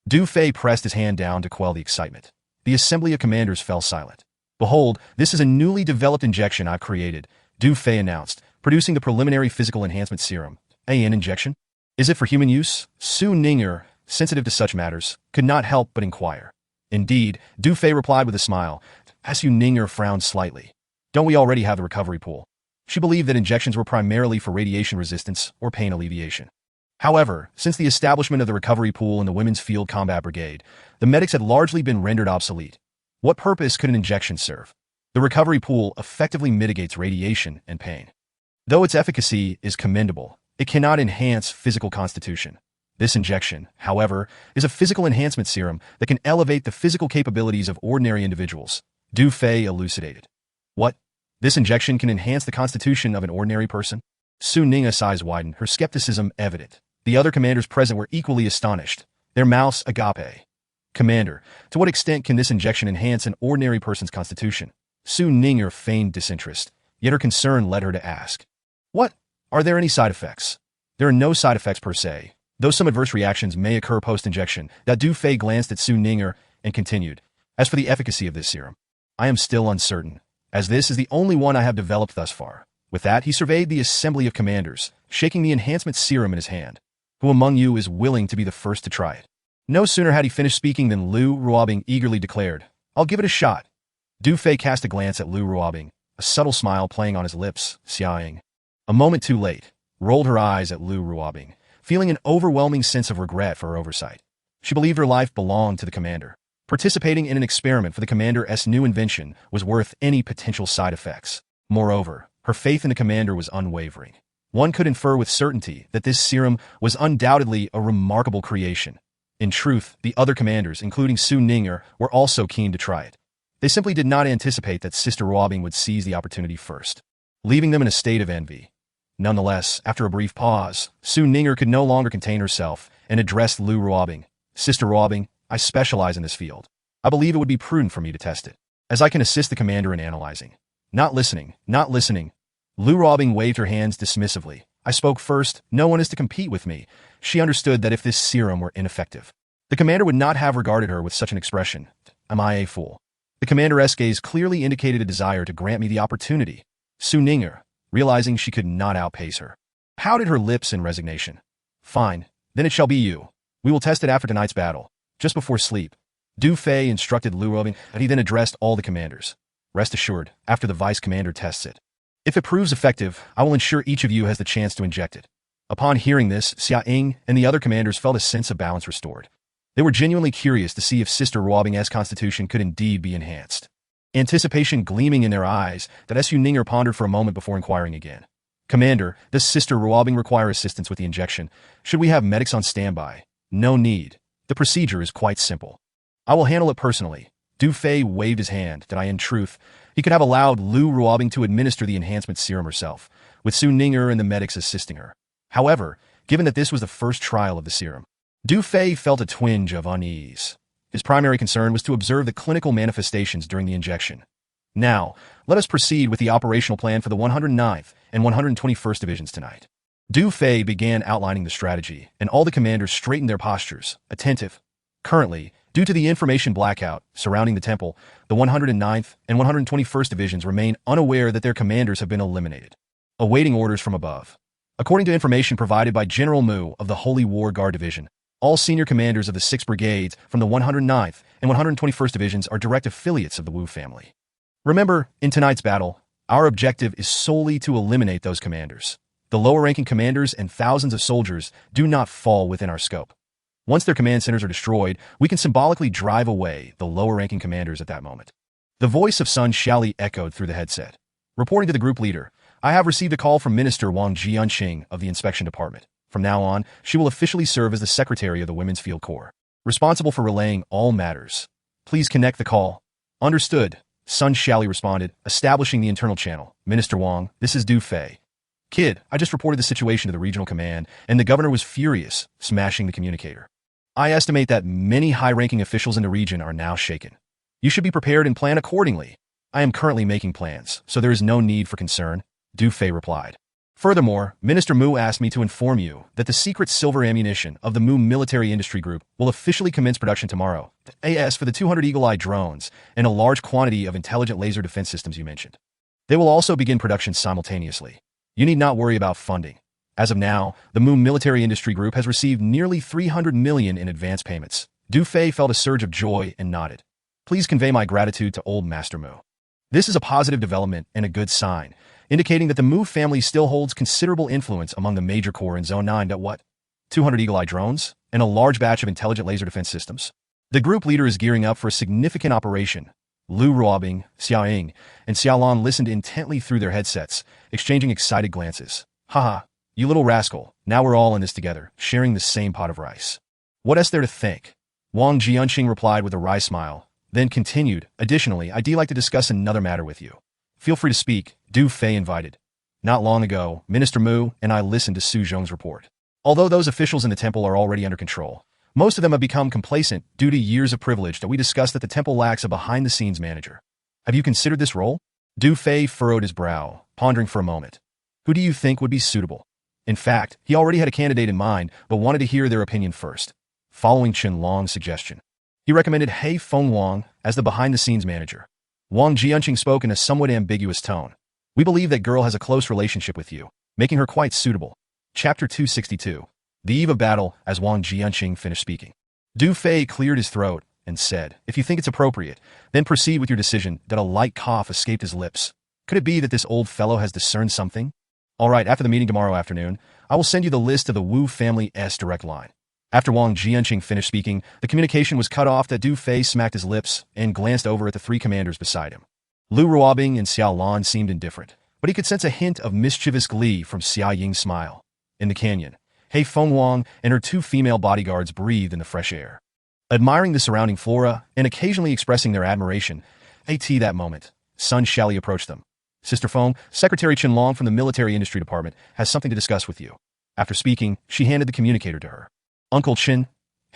Du Fei pressed his hand down to quell the excitement. The assembly of commanders fell silent. Behold, this is a newly developed injection I've created, Du Fei announced, producing the preliminary physical enhancement serum, an injection? Is it for human use? Su Ninger, sensitive to such matters, could not help but inquire. Indeed, Du Fei replied with a smile, as Su Ninger frowned slightly. Don't we already have the recovery pool? She believed that injections were primarily for radiation resistance or pain alleviation. However, since the establishment of the recovery pool in the Women's Field Combat Brigade, the medics had largely been rendered obsolete. What purpose could an injection serve? The recovery pool effectively mitigates radiation and pain. Though its efficacy is commendable, it cannot enhance physical constitution. This injection, however, is a physical enhancement serum that can elevate the physical capabilities of ordinary individuals, Du Fei elucidated. What? This injection can enhance the constitution of an ordinary person? Su Ning's eyes widened, her skepticism evident. The other commanders present were equally astonished, their mouths agape. Commander, to what extent can this injection enhance an ordinary person's constitution? Su Ninger feigned disinterest, yet her concern led her to ask. What? Are there any side effects? There are no side effects per se, though some adverse reactions may occur post-injection. Du Fei glanced at Su Ninger and continued. As for the efficacy of this serum, I am still uncertain, as this is the only one I have developed thus far. With that, he surveyed the assembly of commanders, shaking the enhancement serum in his hand. Who among you is willing to be the first to try it? No sooner had he finished speaking than Lu Ruobing eagerly declared, I'll give it a shot. Du Fei cast a glance at Lu Ruobing, a subtle smile playing on his lips, sighing. A moment too late, rolled her eyes at Lu Ruobing, feeling an overwhelming sense of regret for her oversight. She believed her life belonged to the commander. Participating in an experiment for the commander's new invention was worth any potential side effects. Moreover, her faith in the commander was unwavering. One could infer with certainty that this serum was undoubtedly a remarkable creation. In truth, the other commanders, including Su Ninger, were also keen to try it. They simply did not anticipate that Sister Ruobing would seize the opportunity first, leaving them in a state of envy. Nonetheless, after a brief pause, Su Ninger could no longer contain herself and addressed Lu Ruobing. Sister Ruobing, I specialize in this field. I believe it would be prudent for me to test it, as I can assist the commander in analyzing. Not listening. Lu Ruobing waved her hands dismissively. I spoke first. No one is to compete with me. She understood that if this serum were ineffective, the commander would not have regarded her with such an expression. Am I a fool? The commander's gaze clearly indicated a desire to grant me the opportunity. Su Ninger, realizing she could not outpace her, pouted her lips in resignation. Fine, then it shall be you. We will test it after tonight's battle, just before sleep. Du Fei instructed Lu Ruobing, and he then addressed all the commanders. Rest assured, after the vice commander tests it, if it proves effective, I will ensure each of you has the chance to inject it. Upon hearing this, Xia Ying and the other commanders felt a sense of balance restored. They were genuinely curious to see if Sister Ruobing's constitution could indeed be enhanced. Anticipation gleaming in their eyes, that Su Ninger pondered for a moment before inquiring again. Commander, does Sister Ruobing require assistance with the injection? Should we have medics on standby? No need. The procedure is quite simple. I will handle it personally. Du Fei waved his hand that in truth, he could have allowed Lu Ruobing to administer the enhancement serum herself, with Su Ninger and the medics assisting her. However, given that this was the first trial of the serum, Du Fei felt a twinge of unease. His primary concern was to observe the clinical manifestations during the injection. Now, let us proceed with the operational plan for the 109th and 121st Divisions tonight. Du Fei began outlining the strategy, and all the commanders straightened their postures, attentive. Currently, due to the information blackout surrounding the temple, the 109th and 121st Divisions remain unaware that their commanders have been eliminated, awaiting orders from above. According to information provided by General Mu of the Holy War Guard Division, all senior commanders of the 6 brigades from the 109th and 121st Divisions are direct affiliates of the Wu family. Remember, in tonight's battle, our objective is solely to eliminate those commanders. The lower-ranking commanders and thousands of soldiers do not fall within our scope. Once their command centers are destroyed, we can symbolically drive away the lower-ranking commanders at that moment. The voice of Sun Xiaoli echoed through the headset. Reporting to the group leader, I have received a call from Minister Wang Jianqing of the Inspection Department. From now on, she will officially serve as the Secretary of the Women's Field Corps, responsible for relaying all matters. Please connect the call. Understood, Sun Xiaoli responded, establishing the internal channel. Minister Wang, this is Du Fei. Kid, I just reported the situation to the regional command, and the governor was furious, smashing the communicator. I estimate that many high-ranking officials in the region are now shaken. You should be prepared and plan accordingly. I am currently making plans, so there is no need for concern, Du Fei replied. Furthermore, Minister Mu asked me to inform you that the secret silver ammunition of the Mu Military Industry Group will officially commence production tomorrow, as for the 200 Eagle-Eye drones and a large quantity of intelligent laser defense systems you mentioned. They will also begin production simultaneously. You need not worry about funding. As of now, the Mu Military Industry Group has received nearly 300 million in advance payments. Du Fei felt a surge of joy and nodded. Please convey my gratitude to old Master Mu. This is a positive development and a good sign, indicating that the Mu family still holds considerable influence among the major corps in Zone 9. What? 200 Eagle Eye drones? And a large batch of intelligent laser defense systems? The group leader is gearing up for a significant operation. Lu Ruobing, Xiao Ying, and Xiaolan listened intently through their headsets, exchanging excited glances. Haha, you little rascal, now we're all in this together, sharing the same pot of rice. What else there to think? Wang Jianqing replied with a wry smile, then continued, additionally, I'd like to discuss another matter with you. Feel free to speak, Du Fei invited. Not long ago, Minister Mu and I listened to Su Zhong's report. Although those officials in the temple are already under control, most of them have become complacent due to years of privilege that we discussed that the temple lacks a behind-the-scenes manager. Have you considered this role? Du Fei furrowed his brow, pondering for a moment. Who do you think would be suitable? In fact, he already had a candidate in mind, but wanted to hear their opinion first. Following Chen Long's suggestion, he recommended He Fengwang as the behind-the-scenes manager. Wang Jianqing spoke in a somewhat ambiguous tone. We believe that girl has a close relationship with you, making her quite suitable. Chapter 262. The eve of battle, as Wang Jianqing finished speaking. Du Fei cleared his throat and said, if you think it's appropriate, then proceed with your decision. That a light cough escaped his lips. Could it be that this old fellow has discerned something? All right, after the meeting tomorrow afternoon, I will send you the list of the Wu family's direct line. After Wang Jianqing finished speaking, the communication was cut off. That Du Fei smacked his lips and glanced over at the three commanders beside him. Lu Ruobing and Xiao Lan seemed indifferent, but he could sense a hint of mischievous glee from Xia Ying's smile. In the canyon, He Fengwang and her two female bodyguards breathed in the fresh air, admiring the surrounding flora and occasionally expressing their admiration. At that moment, Sun Xiaoli approached them. Sister Feng, Secretary Chen Long from the Military Industry Department, has something to discuss with you. After speaking, she handed the communicator to her. Uncle Chen.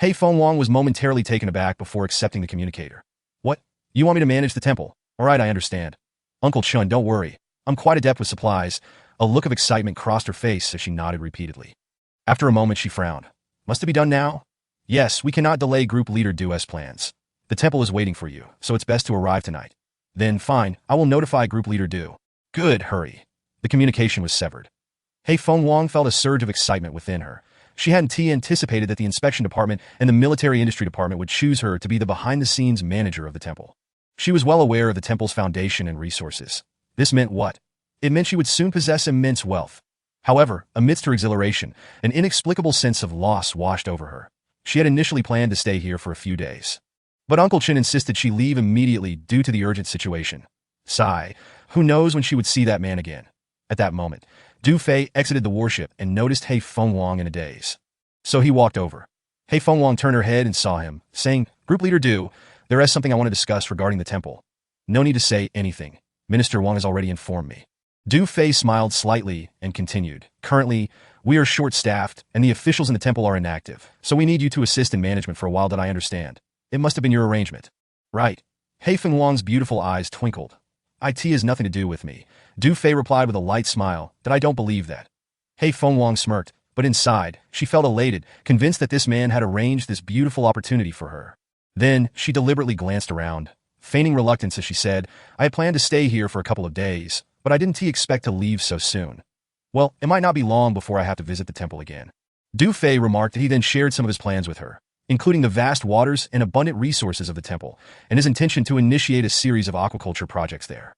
He Fengwang was momentarily taken aback before accepting the communicator. What? You want me to manage the temple? All right, I understand. Uncle Chen, don't worry. I'm quite adept with supplies. A look of excitement crossed her face as she nodded repeatedly. After a moment, she frowned. Must it be done now? Yes, we cannot delay Group Leader Du's plans. The temple is waiting for you, so it's best to arrive tonight. Then, fine, I will notify Group Leader Du. Good, hurry. The communication was severed. He Fengwang felt a surge of excitement within her. She hadn't anticipated that the inspection department and the military industry department would choose her to be the behind-the-scenes manager of the temple. She was well aware of the temple's foundation and resources. This meant what? It meant she would soon possess immense wealth. However, amidst her exhilaration, an inexplicable sense of loss washed over her. She had initially planned to stay here for a few days, but Uncle Chen insisted she leave immediately due to the urgent situation. Sigh, who knows when she would see that man again? At that moment, Du Fei exited the warship and noticed He Fengwang in a daze. So he walked over. He Fengwang turned her head and saw him, saying, Group Leader Du, there is something I want to discuss regarding the temple. No need to say anything. Minister Wang has already informed me. Du Fei smiled slightly and continued, currently, we are short-staffed and the officials in the temple are inactive, so we need you to assist in management for a while. That I understand. It must have been your arrangement. Right. He Fengwang's beautiful eyes twinkled. It has nothing to do with me. Du Fei replied with a light smile, that I don't believe that. He Fengwang smirked, but inside, she felt elated, convinced that this man had arranged this beautiful opportunity for her. Then, she deliberately glanced around, feigning reluctance as she said, I had planned to stay here for a couple of days, but I didn't expect to leave so soon. Well, it might not be long before I have to visit the temple again. Du Fei remarked that he then shared some of his plans with her, including the vast waters and abundant resources of the temple, and his intention to initiate a series of aquaculture projects there.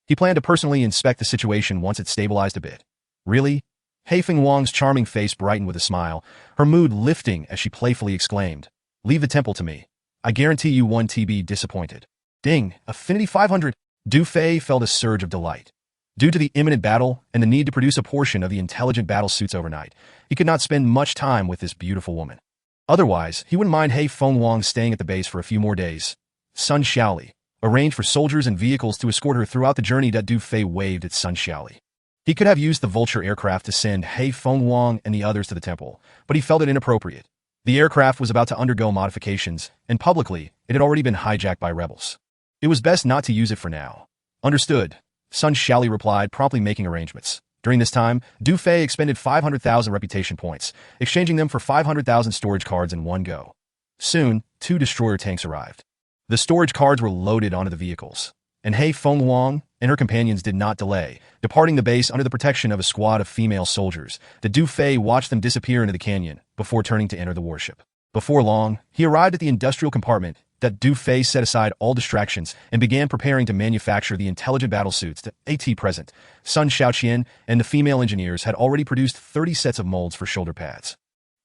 He planned to personally inspect the situation once it stabilized a bit. Really? He Fengwang's charming face brightened with a smile, her mood lifting as she playfully exclaimed, Leave the temple to me. I guarantee you won't be disappointed. Ding, Affinity 500. Du Fei felt a surge of delight. Due to the imminent battle and the need to produce a portion of the intelligent battle suits overnight, he could not spend much time with this beautiful woman. Otherwise, he wouldn't mind He Fengwang staying at the base for a few more days. Sun Xiaoli arranged for soldiers and vehicles to escort her throughout the journey. Du Fei waved at Sun Xiaoli. He could have used the Vulture aircraft to send He Fengwang and the others to the temple, but he felt it inappropriate. The aircraft was about to undergo modifications, and publicly, it had already been hijacked by rebels. It was best not to use it for now. Understood. Sun Xiaoli replied, promptly making arrangements. During this time, Du Fei expended 500,000 reputation points, exchanging them for 500,000 storage cards in one go. Soon, 2 destroyer tanks arrived. The storage cards were loaded onto the vehicles, and He Fengwang, and her companions did not delay, departing the base under the protection of a squad of female soldiers. The Du Fei watched them disappear into the canyon before turning to enter the warship. Before long, he arrived at the industrial compartment. That Du Fei set aside all distractions and began preparing to manufacture the intelligent battlesuits. The at present, Sun Xiaoqian and the female engineers had already produced 30 sets of molds for shoulder pads,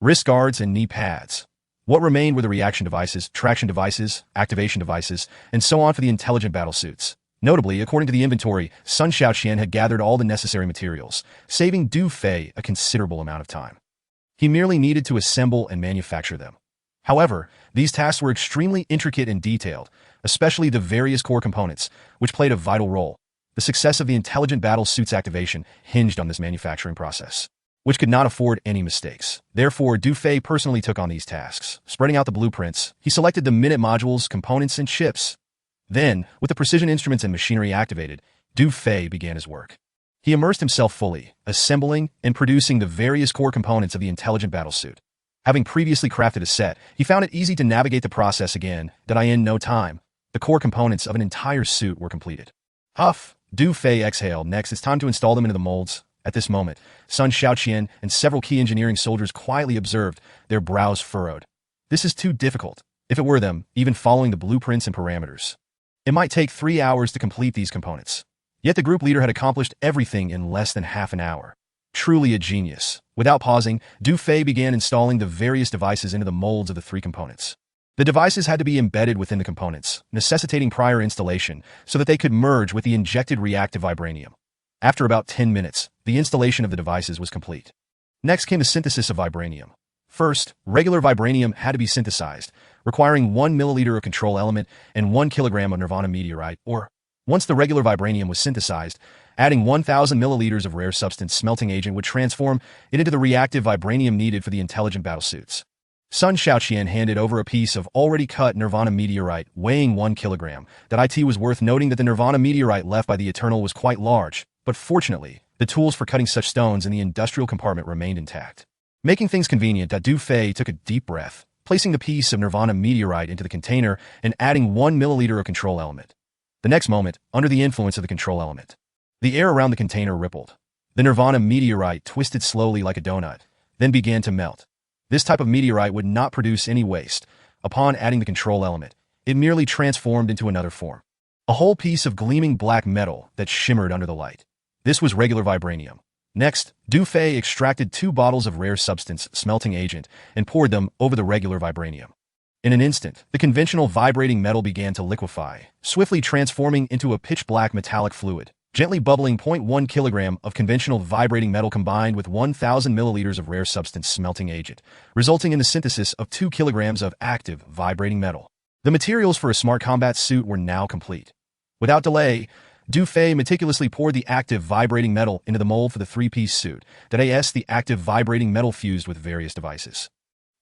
wrist guards, and knee pads. What remained were the reaction devices, traction devices, activation devices, and so on for the intelligent battlesuits. Notably, according to the inventory, Sun Xiaoqian had gathered all the necessary materials, saving Du Fei a considerable amount of time. He merely needed to assemble and manufacture them. However, these tasks were extremely intricate and detailed, especially the various core components, which played a vital role. The success of the intelligent battle suit's activation hinged on this manufacturing process, which could not afford any mistakes. Therefore, Du Fei personally took on these tasks. Spreading out the blueprints, he selected the minute modules, components, and chips. Then, with the precision instruments and machinery activated, Du Fei began his work. He immersed himself fully, assembling and producing the various core components of the intelligent battlesuit. Having previously crafted a set, he found it easy to navigate the process again. That in no time, the core components of an entire suit were completed. Huff! Du Fei exhaled. Next, it's time to install them into the molds. At this moment, Sun Xiaoqian and several key engineering soldiers quietly observed, their brows furrowed. This is too difficult. If it were them, even following the blueprints and parameters, it might take 3 hours to complete these components. Yet the group leader had accomplished everything in less than half an hour. Truly a genius. Without pausing, Du Fei began installing the various devices into the molds of the 3 components. The devices had to be embedded within the components, necessitating prior installation so that they could merge with the injected reactive vibranium. After about 10 minutes, the installation of the devices was complete. Next came the synthesis of vibranium. First, regular vibranium had to be synthesized, requiring 1 milliliter of control element and 1 kilogram of nirvana meteorite, or, once the regular vibranium was synthesized, adding 1,000 milliliters of rare substance smelting agent would transform it into the reactive vibranium needed for the intelligent battlesuits. Sun Xiaoqian handed over a piece of already cut nirvana meteorite weighing 1 kilogram. That it was worth noting that the nirvana meteorite left by the Eternal was quite large, but fortunately, the tools for cutting such stones in the industrial compartment remained intact. Making things convenient, Du Fei took a deep breath, placing the piece of nirvana meteorite into the container and adding 1 milliliter of control element. The next moment, under the influence of the control element, the air around the container rippled. The nirvana meteorite twisted slowly like a donut, then began to melt. This type of meteorite would not produce any waste. Upon adding the control element, it merely transformed into another form. A whole piece of gleaming black metal that shimmered under the light. This was regular vibranium. Next, Du Fei extracted 2 bottles of rare substance smelting agent and poured them over the regular vibranium. In an instant, the conventional vibrating metal began to liquefy, swiftly transforming into a pitch-black metallic fluid. Gently bubbling 0.1 kilogram of conventional vibrating metal combined with 1,000 milliliters of rare substance smelting agent, resulting in the synthesis of 2 kilograms of active vibrating metal. The materials for a smart combat suit were now complete. Without delay, Du Fei meticulously poured the active vibrating metal into the mold for the 3-piece suit. The active vibrating metal fused with various devices.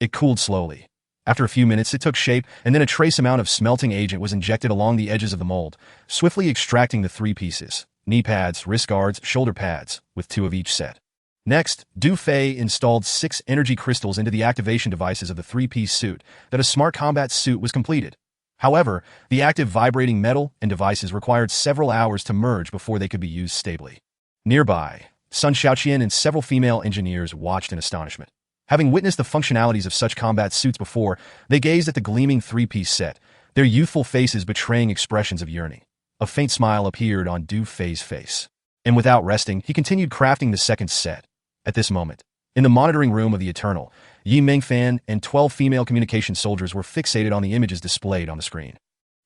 It cooled slowly. After a few minutes, it took shape, and then a trace amount of smelting agent was injected along the edges of the mold, swiftly extracting the 3 pieces. Knee pads, wrist guards, shoulder pads, with 2 of each set. Next, Du Fei installed 6 energy crystals into the activation devices of the 3-piece suit. That a smart combat suit was completed. However, the active vibrating metal and devices required several hours to merge before they could be used stably. Nearby, Sun Xiaoqian and several female engineers watched in astonishment. Having witnessed the functionalities of such combat suits before, they gazed at the gleaming 3-piece set, their youthful faces betraying expressions of yearning. A faint smile appeared on Du Fei's face. And without resting, he continued crafting the second set. At this moment, in the monitoring room of the Eternal, Yi Mingfan and 12 female communication soldiers were fixated on the images displayed on the screen.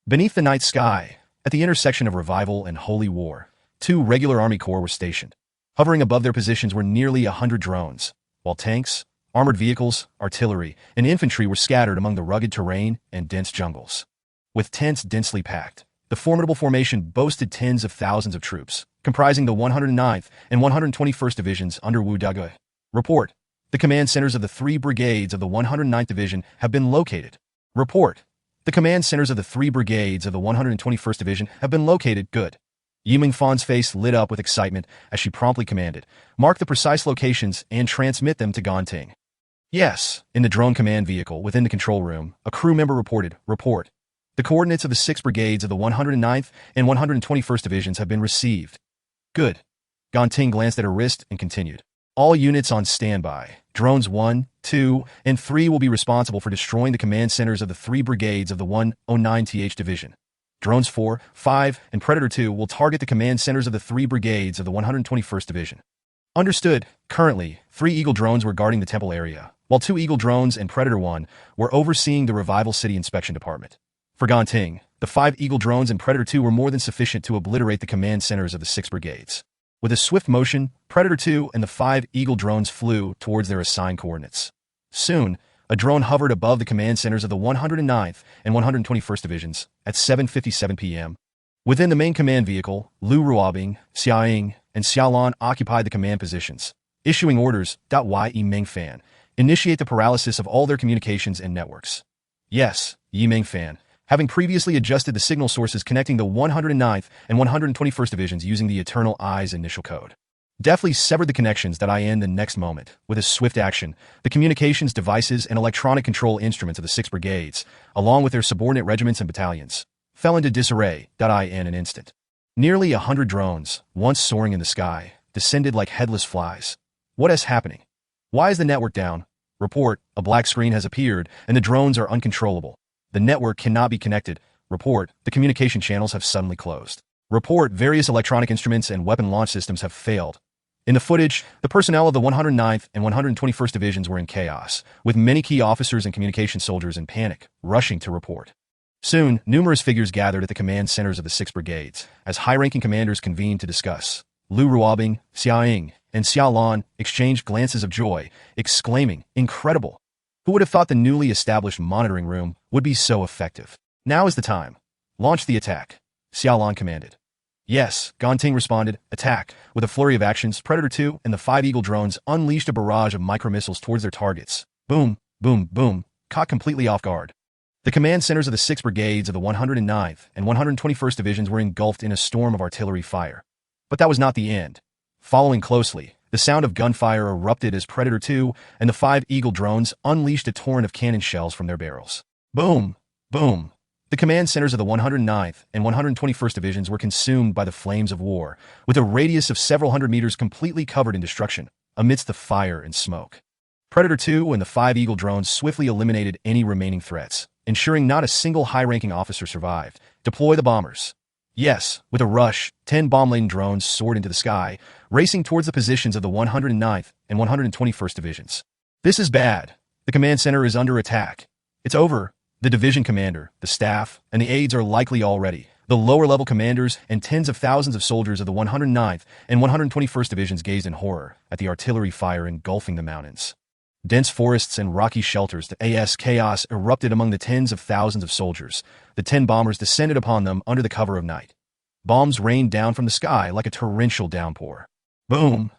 Beneath the night sky, at the intersection of Revival and Holy War, 2 regular army corps were stationed. Hovering above their positions were nearly 100 drones, while tanks, armored vehicles, artillery, and infantry were scattered among the rugged terrain and dense jungles. With tents densely packed, the formidable formation boasted tens of thousands of troops, comprising the 109th and 121st Divisions under Wu Dage. Report. The command centers of the 3 brigades of the 109th Division have been located. Report. The command centers of the 3 brigades of the 121st Division have been located. Good. Yi Mingfan's face lit up with excitement as she promptly commanded, mark the precise locations and transmit them to Ganting. Yes. In the drone command vehicle within the control room, a crew member reported, report. The coordinates of the 6 brigades of the 109th and 121st Divisions have been received. Good. Ganting glanced at her wrist and continued. All units on standby. Drones 1, 2, and 3 will be responsible for destroying the command centers of the 3 brigades of the 109th Division. Drones 4, 5, and Predator 2 will target the command centers of the 3 brigades of the 121st Division. Understood. Currently, 3 Eagle drones were guarding the temple area, while 2 Eagle drones and Predator 1 were overseeing the Revival City Inspection Department. For Ganting, the 5 Eagle drones and Predator 2 were more than sufficient to obliterate the command centers of the 6 brigades. With a swift motion, Predator 2 and the 5 Eagle drones flew towards their assigned coordinates. Soon, a drone hovered above the command centers of the 109th and 121st Divisions at 7:57 p.m. Within the main command vehicle, Lu Ruobing, Xiaoying, and Xiaolan occupied the command positions, issuing orders. Yi Mingfan, initiate the paralysis of all their communications and networks. Yes, Yi Mingfan, having previously adjusted the signal sources connecting the 109th and 121st Divisions using the Eternal Eyes initial code. Deftly severed the connections. In the next moment, with a swift action, the communications devices and electronic control instruments of the 6 brigades, along with their subordinate regiments and battalions, fell into disarray. In an instant. Nearly 100 drones, once soaring in the sky, descended like headless flies. What is happening? Why is the network down? Report, a black screen has appeared, and the drones are uncontrollable. The network cannot be connected. Report, the communication channels have suddenly closed. Report, various electronic instruments and weapon launch systems have failed. In the footage, the personnel of the 109th and 121st Divisions were in chaos, with many key officers and communication soldiers in panic, rushing to report. Soon, numerous figures gathered at the command centers of the 6 brigades, as high-ranking commanders convened to discuss. Lu Ruobing, Xiaoying, and Xiaolan exchanged glances of joy, exclaiming, "Incredible! Who would have thought the newly established monitoring room would be so effective? Now is the time. Launch the attack," Xiaolan commanded. Yes, Ganting responded. Attack. With a flurry of actions, Predator 2 and the 5 Eagle drones unleashed a barrage of micromissiles towards their targets. Boom, boom, boom, caught completely off guard. The command centers of the 6 brigades of the 109th and 121st Divisions were engulfed in a storm of artillery fire. But that was not the end. Following closely, the sound of gunfire erupted as Predator 2 and the 5 Eagle drones unleashed a torrent of cannon shells from their barrels. Boom, boom. The command centers of the 109th and 121st Divisions were consumed by the flames of war, with a radius of several hundred meters completely covered in destruction, amidst the fire and smoke. Predator 2 and the 5 Eagle drones swiftly eliminated any remaining threats, ensuring not a single high-ranking officer survived. Deploy the bombers. Yes, with a rush, 10 bomb-laden drones soared into the sky, racing towards the positions of the 109th and 121st Divisions. This is bad. The command center is under attack. It's over. The division commander, the staff, and the aides are likely all ready. The lower-level commanders and tens of thousands of soldiers of the 109th and 121st Divisions gazed in horror at the artillery fire engulfing the mountains. Dense forests and rocky shelters, chaos erupted among the tens of thousands of soldiers. The 10 bombers descended upon them under the cover of night. Bombs rained down from the sky like a torrential downpour. Boom,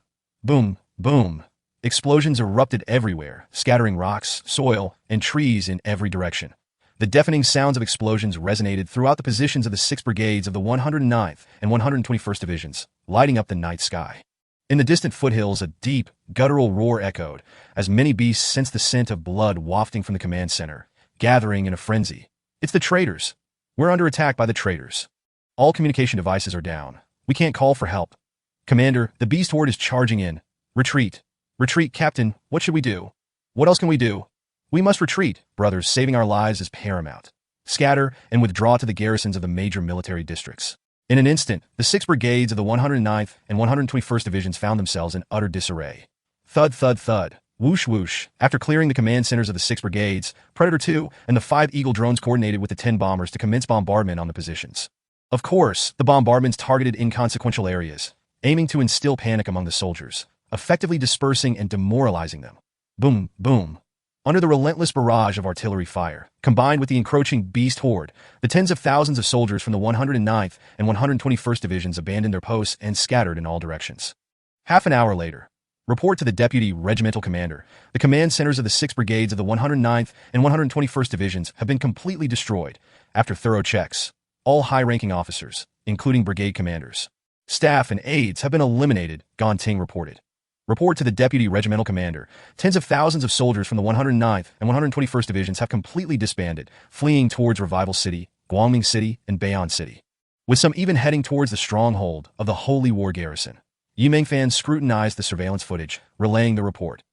boom, boom. Explosions erupted everywhere, scattering rocks, soil, and trees in every direction. The deafening sounds of explosions resonated throughout the positions of the 6 brigades of the 109th and 121st Divisions, lighting up the night sky. In the distant foothills, a deep, guttural roar echoed, as many beasts sensed the scent of blood wafting from the command center, gathering in a frenzy. It's the traitors. We're under attack by the traitors. All communication devices are down. We can't call for help. Commander, the beast horde is charging in. Retreat. Retreat, Captain. What should we do? What else can we do? We must retreat, brothers. Saving our lives is paramount. Scatter and withdraw to the garrisons of the major military districts. In an instant, the 6 brigades of the 109th and 121st Divisions found themselves in utter disarray. Thud, thud, thud. Whoosh, whoosh. After clearing the command centers of the 6 brigades, Predator 2 and the 5 Eagle drones coordinated with the 10 bombers to commence bombardment on the positions. Of course, the bombardments targeted inconsequential areas, aiming to instill panic among the soldiers, effectively dispersing and demoralizing them. Boom, boom. Under the relentless barrage of artillery fire, combined with the encroaching beast horde, the tens of thousands of soldiers from the 109th and 121st Divisions abandoned their posts and scattered in all directions. Half an hour later, report to the Deputy Regimental Commander. The command centers of the 6 brigades of the 109th and 121st Divisions have been completely destroyed. After thorough checks, all high-ranking officers, including brigade commanders, staff, and aides have been eliminated, Ganting reported. Report to the Deputy Regimental Commander. Tens of thousands of soldiers from the 109th and 121st Divisions have completely disbanded, fleeing towards Revival City, Guangming City, and Bayan City, with some even heading towards the stronghold of the Holy War Garrison. Yimeng fans scrutinized the surveillance footage, relaying the report.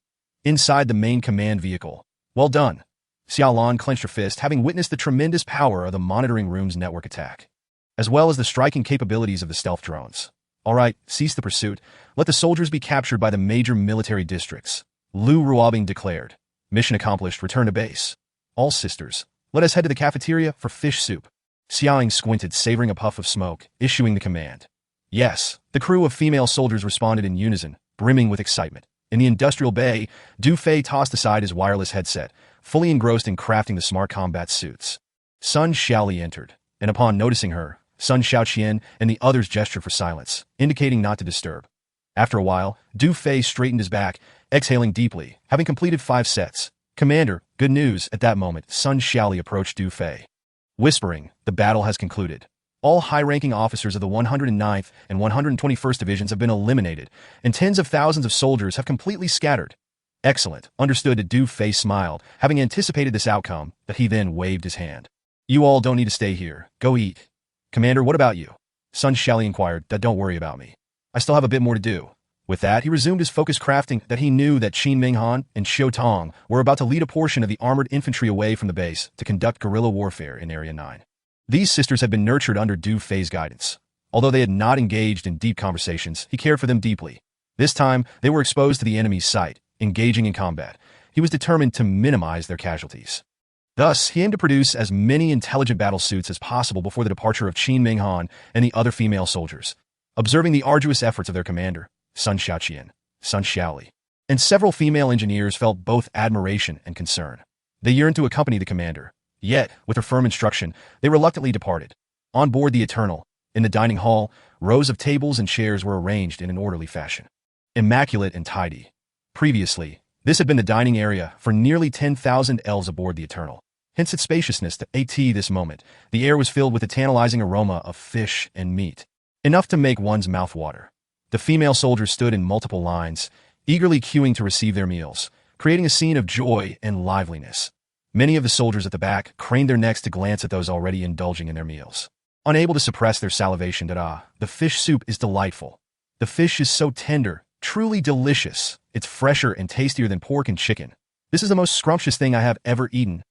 Inside the main command vehicle. Well done. Xiaolan clenched her fist, having witnessed the tremendous power of the monitoring room's network attack, as well as the striking capabilities of the stealth drones. All right, cease the pursuit. Let the soldiers be captured by the major military districts. Lu Ruobing declared. Mission accomplished. Return to base. All sisters, let us head to the cafeteria for fish soup. Xiaoying squinted, savoring a puff of smoke, issuing the command. Yes, the crew of female soldiers responded in unison, brimming with excitement. In the industrial bay, Du Fei tossed aside his wireless headset, fully engrossed in crafting the smart combat suits. Sun Xiaoli entered, and upon noticing her, Sun Xiaoqian and the others gestured for silence, indicating not to disturb. After a while, Du Fei straightened his back, exhaling deeply, having completed 5 sets. Commander, good news. At that moment, Sun Xiaoli approached Du Fei, whispering, the battle has concluded. All high-ranking officers of the 109th and 121st Divisions have been eliminated, and tens of thousands of soldiers have completely scattered. Excellent, understood. Du Fei smiled, having anticipated this outcome, but he then waved his hand. You all don't need to stay here. Go eat. Commander, what about you? Sun Xiaoli inquired. Don't worry about me. I still have a bit more to do. With that, he resumed his focused crafting. That he knew that Qin Minghan and Xiu Tong were about to lead a portion of the armored infantry away from the base to conduct guerrilla warfare in Area 9. These sisters had been nurtured under Du Fei's guidance. Although they had not engaged in deep conversations, he cared for them deeply. This time, they were exposed to the enemy's sight, engaging in combat. He was determined to minimize their casualties. Thus, he aimed to produce as many intelligent battle suits as possible before the departure of Qin Minghan and the other female soldiers. Observing the arduous efforts of their commander, Sun Xiaoqian, Sun Xiaoli, and several female engineers felt both admiration and concern. They yearned to accompany the commander. Yet, with her firm instruction, they reluctantly departed. On board the Eternal, in the dining hall, rows of tables and chairs were arranged in an orderly fashion, immaculate and tidy. Previously, this had been the dining area for nearly 10,000 elves aboard the Eternal. Hence its spaciousness. To this moment, the air was filled with a tantalizing aroma of fish and meat, enough to make one's mouth water. The female soldiers stood in multiple lines, eagerly queuing to receive their meals, creating a scene of joy and liveliness. Many of the soldiers at the back craned their necks to glance at those already indulging in their meals, unable to suppress their salivation. The fish soup is delightful. The fish is so tender, truly delicious. It's fresher and tastier than pork and chicken. This is the most scrumptious thing I have ever eaten.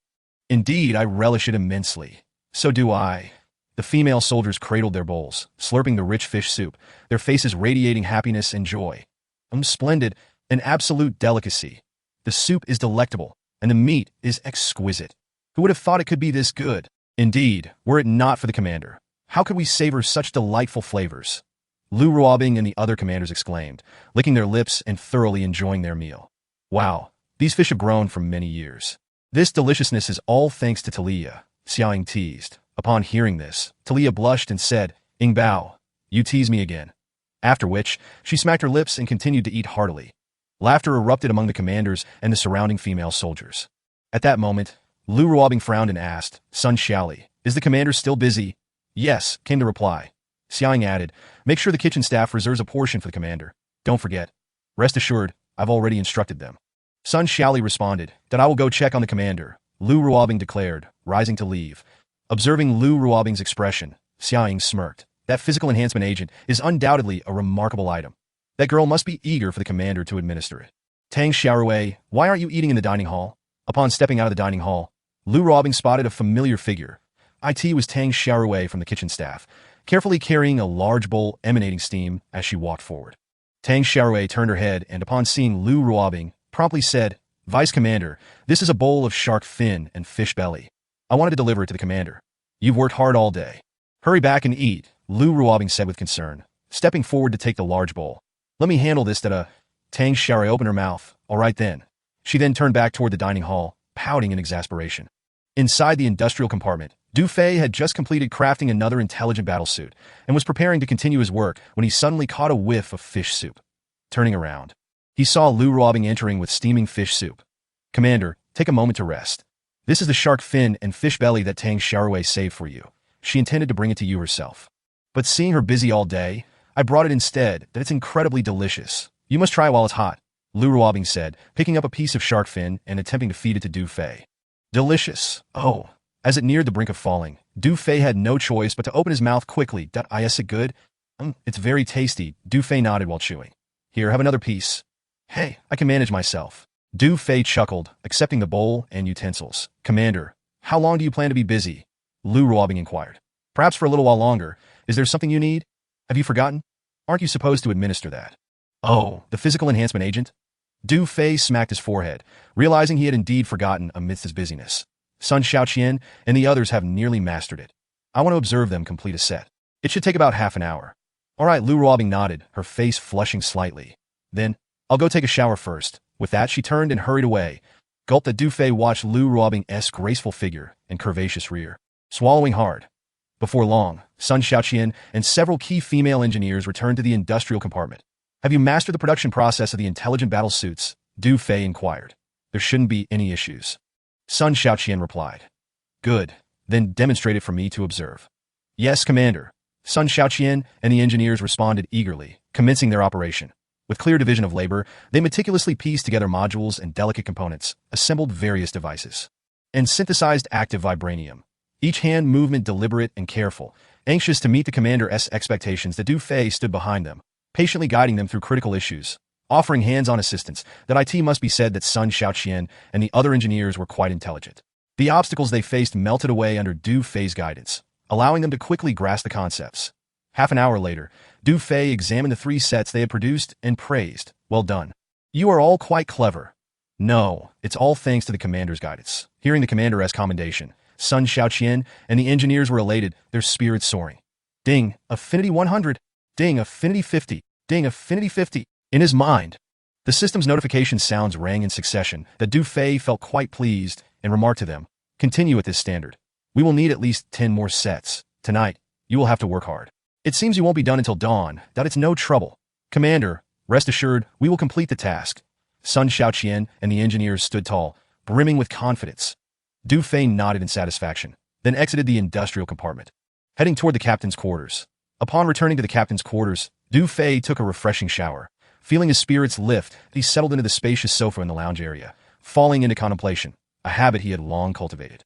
Indeed, I relish it immensely. So do I. The female soldiers cradled their bowls, slurping the rich fish soup, their faces radiating happiness and joy. Splendid, an absolute delicacy. The soup is delectable, and the meat is exquisite. Who would have thought it could be this good? Indeed, were it not for the commander, how could we savor such delightful flavors? Lu Ruobing and the other commanders exclaimed, licking their lips and thoroughly enjoying their meal. Wow, these fish have grown for many years. This deliciousness is all thanks to Talia, Xiaoying teased. Upon hearing this, Talia blushed and said, Bao, you tease me again. After which, she smacked her lips and continued to eat heartily. Laughter erupted among the commanders and the surrounding female soldiers. At that moment, Lu Ruobing frowned and asked, Sun Xiaoli, is the commander still busy? Yes, came the reply. Xiaoying added, make sure the kitchen staff reserves a portion for the commander. Don't forget. Rest assured, I've already instructed them. Sun Xiaoli responded, that I will go check on the commander, Lu Ruobing declared, rising to leave. Observing Lu Ruobing's expression, Xiaoying smirked. That physical enhancement agent is undoubtedly a remarkable item. That girl must be eager for the commander to administer it. Tang Xiaorui, why aren't you eating in the dining hall? Upon stepping out of the dining hall, Lu Ruobing spotted a familiar figure. It was Tang Xiaorui from the kitchen staff, carefully carrying a large bowl emanating steam as she walked forward. Tang Xiaorui turned her head and upon seeing Lu Ruobing, promptly said, Vice Commander, this is a bowl of shark fin and fish belly. I wanted to deliver it to the commander. You've worked hard all day. Hurry back and eat, Lu Ruobing said with concern, stepping forward to take the large bowl. Let me handle this. Tang Xiaorui opened her mouth. All right then. She then turned back toward the dining hall, pouting in exasperation. Inside the industrial compartment, Du Fei had just completed crafting another intelligent battlesuit and was preparing to continue his work when he suddenly caught a whiff of fish soup. Turning around, he saw Lu Ruobing entering with steaming fish soup. Commander, take a moment to rest. This is the shark fin and fish belly that Tang Xiaorui saved for you. She intended to bring it to you herself. But seeing her busy all day, I brought it instead. That it's incredibly delicious. You must try while it's hot, Lu Ruobing said, picking up a piece of shark fin and attempting to feed it to Du Fei. Delicious. Oh, As it neared the brink of falling, Du Fei had no choice but to open his mouth quickly. Is it good? It's very tasty, Du Fei nodded while chewing. Here, have another piece. Hey, I can manage myself. Du Fei chuckled, accepting the bowl and utensils. Commander, how long do you plan to be busy? Lu Ruobing inquired. Perhaps for a little while longer. Is there something you need? Have you forgotten? Aren't you supposed to administer that? Oh, the physical enhancement agent? Du Fei smacked his forehead, realizing he had indeed forgotten amidst his busyness. Sun Xiaoqian and the others have nearly mastered it. I want to observe them complete a set. It should take about half an hour. All right, Lu Ruobing nodded, her face flushing slightly. Then, I'll go take a shower first. With that, she turned and hurried away. Gulped that Du Fei watched Lu Ruobing's graceful figure and curvaceous rear, swallowing hard. Before long, Sun Xiaoqian and several key female engineers returned to the industrial compartment. Have you mastered the production process of the intelligent battle suits? Du Fei inquired. There shouldn't be any issues. Sun Xiaoqian replied. Good, then demonstrate it for me to observe. Yes, Commander. Sun Xiaoqian and the engineers responded eagerly, commencing their operation. With clear division of labor, they meticulously pieced together modules and delicate components, assembled various devices, and synthesized active vibranium. Each hand movement deliberate and careful, anxious to meet the commander's expectations. That Du Fei stood behind them, patiently guiding them through critical issues, offering hands-on assistance. That it must be said that Sun Xiaoqian and the other engineers were quite intelligent. The obstacles they faced melted away under Du Fei's guidance, allowing them to quickly grasp the concepts. Half an hour later, Du Fei examined the 3 sets they had produced and praised. Well done. You are all quite clever. No, it's all thanks to the commander's guidance. Hearing the commander's commendation, Sun Xiaoqian and the engineers were elated, their spirits soaring. Ding, affinity 100. Ding, affinity 50. Ding, affinity 50. In his mind, the system's notification sounds rang in succession. That Du Fei felt quite pleased and remarked to them, continue at this standard. We will need at least 10 more sets. Tonight, you will have to work hard. It seems you won't be done until dawn. That it's no trouble. Commander, rest assured, we will complete the task. Sun Xiaoqian and the engineers stood tall, brimming with confidence. Du Fei nodded in satisfaction, then exited the industrial compartment, heading toward the captain's quarters. Upon returning to the captain's quarters, Du Fei took a refreshing shower. Feeling his spirits lift, he settled into the spacious sofa in the lounge area, falling into contemplation, a habit he had long cultivated.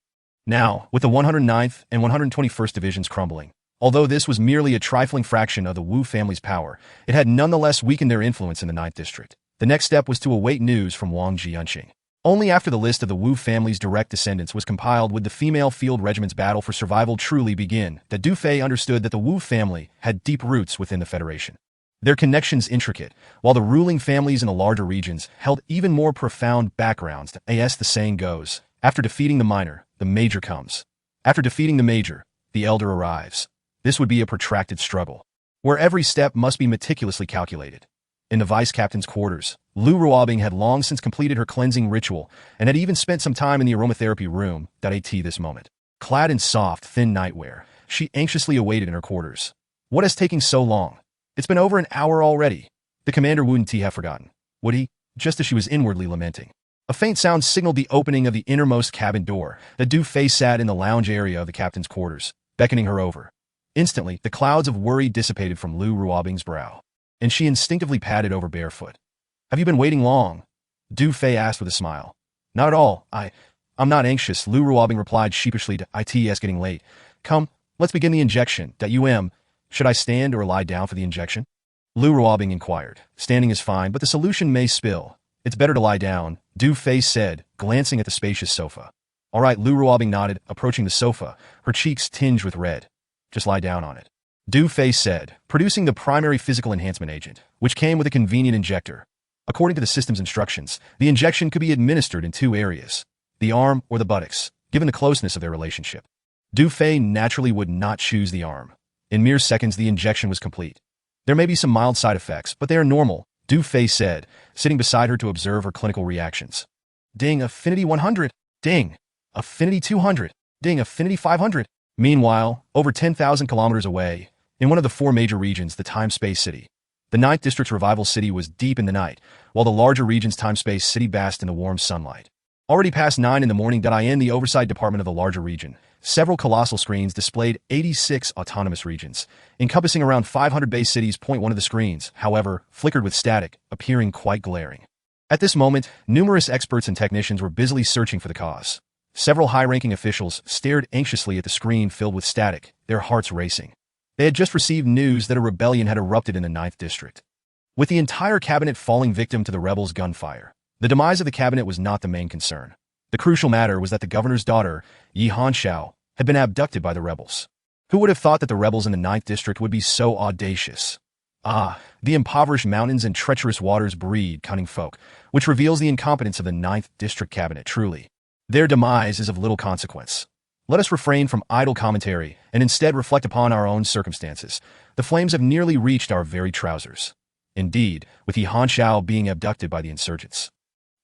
Now, with the 109th and 121st Divisions crumbling, although this was merely a trifling fraction of the Wu family's power, it had nonetheless weakened their influence in the 9th District. The next step was to await news from Wang Jianqing. Only after the list of the Wu family's direct descendants was compiled would the female field regiment's battle for survival truly begin. That Du Fei understood that the Wu family had deep roots within the Federation. Their connections intricate, while the ruling families in the larger regions held even more profound backgrounds. As the saying goes, after defeating the minor, the major comes. After defeating the major, the elder arrives. This would be a protracted struggle, where every step must be meticulously calculated. In the vice-captain's quarters, Lu Ruobing had long since completed her cleansing ritual and had even spent some time in the aromatherapy room. At this moment, clad in soft, thin nightwear, she anxiously awaited in her quarters. What is taking so long? It's been over an hour already. The commander wouldn't have forgotten, would he? Just as she was inwardly lamenting, a faint sound signaled the opening of the innermost cabin door. The Du Fei sat in the lounge area of the captain's quarters, beckoning her over. Instantly, the clouds of worry dissipated from Lu Ruobing's brow, and she instinctively padded over barefoot. Have you been waiting long? Du Fei asked with a smile. Not at all. I'm not anxious, Lu Ruobing replied sheepishly. It's getting late. Come, let's begin the injection. Should I stand or lie down for the injection? Lu Ruobing inquired. Standing is fine, but the solution may spill. It's better to lie down, Du Fei said, glancing at the spacious sofa. All right, Lu Ruobing nodded, approaching the sofa, her cheeks tinged with red. Just lie down on it, Du Fei said, producing the primary physical enhancement agent, which came with a convenient injector. According to the system's instructions, the injection could be administered in 2 areas, the arm or the buttocks, given the closeness of their relationship. Du Fei naturally would not choose the arm. In mere seconds, the injection was complete. There may be some mild side effects, but they are normal, Du Fei said, sitting beside her to observe her clinical reactions. Ding, affinity 100. Ding, affinity 200. Ding, affinity 500. Meanwhile, over 10,000 kilometers away, in one of the 4 major regions, the Time-Space City, the 9th District's Revival City was deep in the night, while the larger region's Time-Space City basked in the warm sunlight. Already past 9 in the morning. In the oversight department of the larger region, several colossal screens displayed 86 autonomous regions, encompassing around 500 base cities. One of the screens, however, flickered with static, appearing quite glaring. At this moment, numerous experts and technicians were busily searching for the cause. Several high-ranking officials stared anxiously at the screen filled with static, their hearts racing. They had just received news that a rebellion had erupted in the 9th District. With the entire cabinet falling victim to the rebels' gunfire, the demise of the cabinet was not the main concern. The crucial matter was that the governor's daughter, Yi Hanxiao, had been abducted by the rebels. Who would have thought that the rebels in the 9th District would be so audacious? Ah, the impoverished mountains and treacherous waters breed cunning folk, which reveals the incompetence of the 9th District cabinet truly. Their demise is of little consequence. Let us refrain from idle commentary and instead reflect upon our own circumstances. The flames have nearly reached our very trousers. Indeed, with Yi Hanxiao being abducted by the insurgents.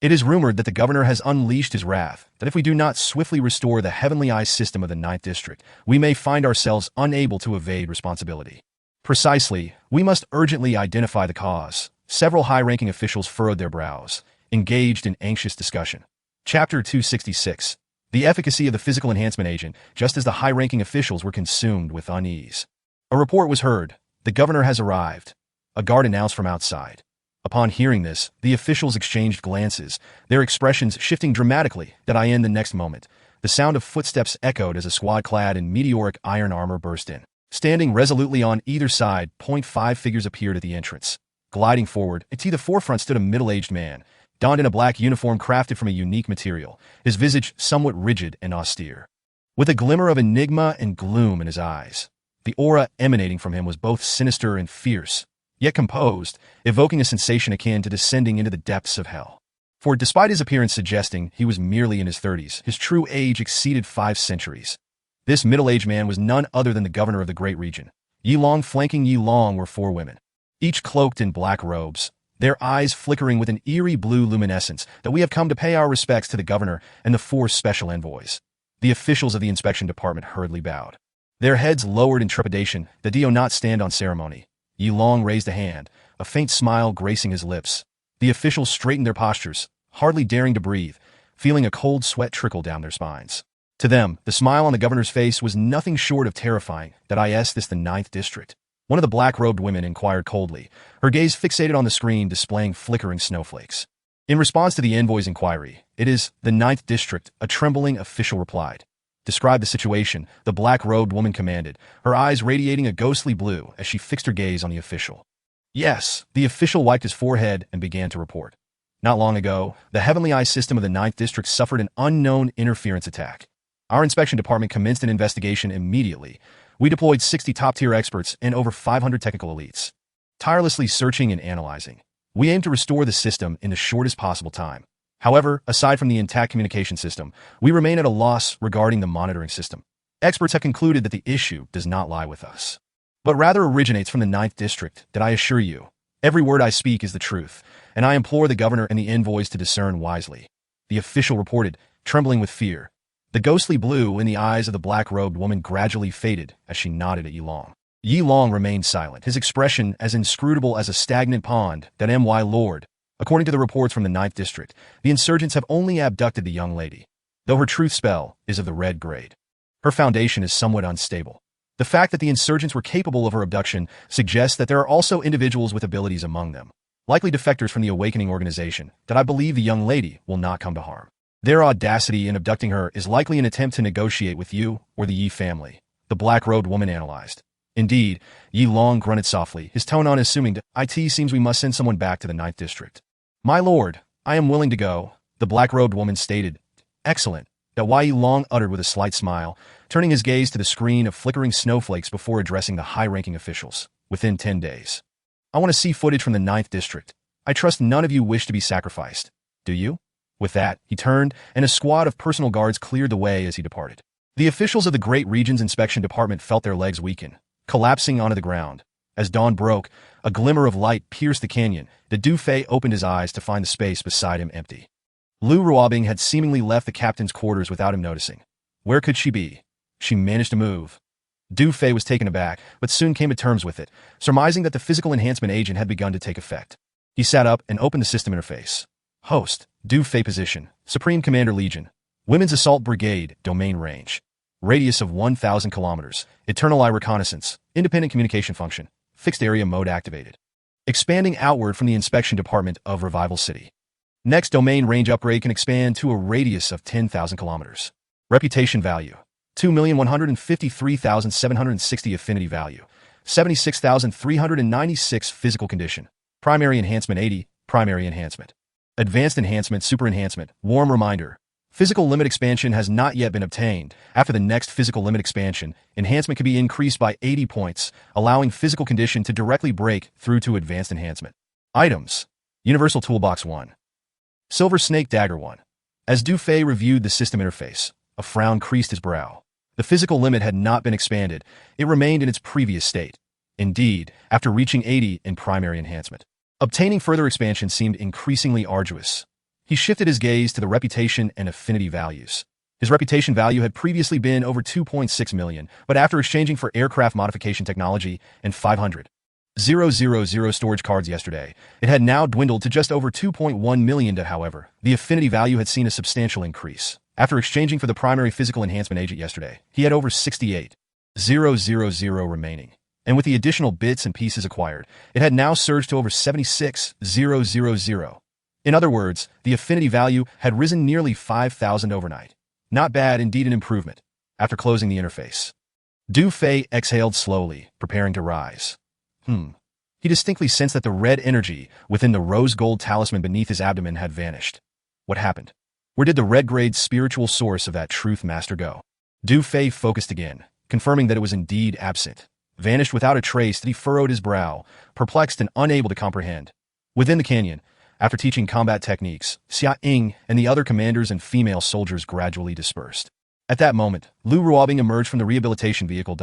It is rumored that the governor has unleashed his wrath, that if we do not swiftly restore the heavenly eye system of the 9th District, we may find ourselves unable to evade responsibility. Precisely, we must urgently identify the cause. Several high-ranking officials furrowed their brows, engaged in anxious discussion. Chapter 266. The efficacy of the physical enhancement agent, just as the high-ranking officials were consumed with unease. A report was heard. The governor has arrived. A guard announced from outside. Upon hearing this, the officials exchanged glances, their expressions shifting dramatically. The next moment, the sound of footsteps echoed as a squad clad in meteoric iron armor burst in. Standing resolutely on either side, 5 figures appeared at the entrance. Gliding forward, at the forefront stood a middle-aged man, donned in a black uniform crafted from a unique material, his visage somewhat rigid and austere. With a glimmer of enigma and gloom in his eyes, the aura emanating from him was both sinister and fierce, yet composed, evoking a sensation akin to descending into the depths of hell. For despite his appearance suggesting he was merely in his 30s, his true age exceeded 5 centuries. This middle-aged man was none other than the governor of the great region. Yi Long flanking Yi Long were 4 women, each cloaked in black robes, their eyes flickering with an eerie blue luminescence. That we have come to pay our respects to the governor and the 4 special envoys. The officials of the inspection department hurriedly bowed. Their heads lowered in trepidation. The do not stand on ceremony. Yi Long raised a hand, a faint smile gracing his lips. The officials straightened their postures, hardly daring to breathe, feeling a cold sweat trickle down their spines. To them, the smile on the governor's face was nothing short of terrifying. Is this the 9th District? One of the black-robed women inquired coldly, her gaze fixated on the screen displaying flickering snowflakes. In response to the envoy's inquiry, "It is the 9th District," a trembling official replied. "Describe the situation," the black-robed woman commanded, her eyes radiating a ghostly blue as she fixed her gaze on the official. Yes, the official wiped his forehead and began to report. Not long ago, the Heavenly Eye system of the 9th District suffered an unknown interference attack. Our inspection department commenced an investigation immediately. We deployed 60 top-tier experts and over 500 technical elites. Tirelessly searching and analyzing, we aim to restore the system in the shortest possible time. However, aside from the intact communication system, we remain at a loss regarding the monitoring system. Experts have concluded that the issue does not lie with us, but rather originates from the 9th District. That I assure you, every word I speak is the truth, and I implore the governor and the envoys to discern wisely. The official reported, trembling with fear. The ghostly blue in the eyes of the black-robed woman gradually faded as she nodded at Yi Long. Yi Long remained silent, his expression as inscrutable as a stagnant pond. My lord, according to the reports from the 9th District, the insurgents have only abducted the young lady, though her truth spell is of the red grade. Her foundation is somewhat unstable. The fact that the insurgents were capable of her abduction suggests that there are also individuals with abilities among them, likely defectors from the Awakening organization. I believe the young lady will not come to harm. Their audacity in abducting her is likely an attempt to negotiate with you or the Yi family, the black-robed woman analyzed. Indeed, Yi Long grunted softly, his tone unassuming. It seems we must send someone back to the 9th District. My lord, I am willing to go, the black-robed woman stated. Excellent. Yi Long uttered with a slight smile, turning his gaze to the screen of flickering snowflakes before addressing the high-ranking officials. Within 10 days. I want to see footage from the 9th District. I trust none of you wish to be sacrificed. Do you? With that, he turned, and a squad of personal guards cleared the way as he departed. The officials of the Great Region's Inspection Department felt their legs weaken, collapsing onto the ground. As dawn broke, a glimmer of light pierced the canyon. The Dufei opened his eyes to find the space beside him empty. Lu Ruobing had seemingly left the captain's quarters without him noticing. Where could she be? She managed to move. Dufei was taken aback, but soon came to terms with it, surmising that the physical enhancement agent had begun to take effect. He sat up and opened the system interface. Host, Dufei position, Supreme Commander Legion, Women's Assault Brigade, domain range, radius of 1,000 kilometers, Eternal Eye Reconnaissance, independent communication function, fixed area mode activated. Expanding outward from the inspection department of Revival City. Next domain range upgrade can expand to a radius of 10,000 kilometers. Reputation value, 2,153,760 affinity value, 76,396 physical condition, primary enhancement 80, primary enhancement. Advanced enhancement, super enhancement, warm reminder. Physical limit expansion has not yet been obtained. After the next physical limit expansion, enhancement can be increased by 80 points, allowing physical condition to directly break through to advanced enhancement. Items. Universal Toolbox 1. Silver Snake Dagger 1. As Du Fei reviewed the system interface, a frown creased his brow. The physical limit had not been expanded. It remained in its previous state. Indeed, after reaching 80 in primary enhancement, obtaining further expansion seemed increasingly arduous. He shifted his gaze to the reputation and affinity values. His reputation value had previously been over 2.6 million, but after exchanging for aircraft modification technology and 500,000 storage cards yesterday, it had now dwindled to just over 2.1 million. However, the affinity value had seen a substantial increase. After exchanging for the primary physical enhancement agent yesterday, he had over 68,000 remaining. And with the additional bits and pieces acquired, it had now surged to over 76,000. In other words, the affinity value had risen nearly 5,000 overnight. Not bad, indeed an improvement. After closing the interface, Du Fei exhaled slowly, preparing to rise. He distinctly sensed that the red energy within the rose gold talisman beneath his abdomen had vanished. What happened? Where did the red-grade spiritual source of that truth master go? Du Fei focused again, confirming that it was indeed absent. Vanished without a trace. That he furrowed his brow, perplexed and unable to comprehend. Within the canyon, after teaching combat techniques, Xia Ying and the other commanders and female soldiers gradually dispersed. At that moment, Lu Ruobing emerged from the rehabilitation vehicle.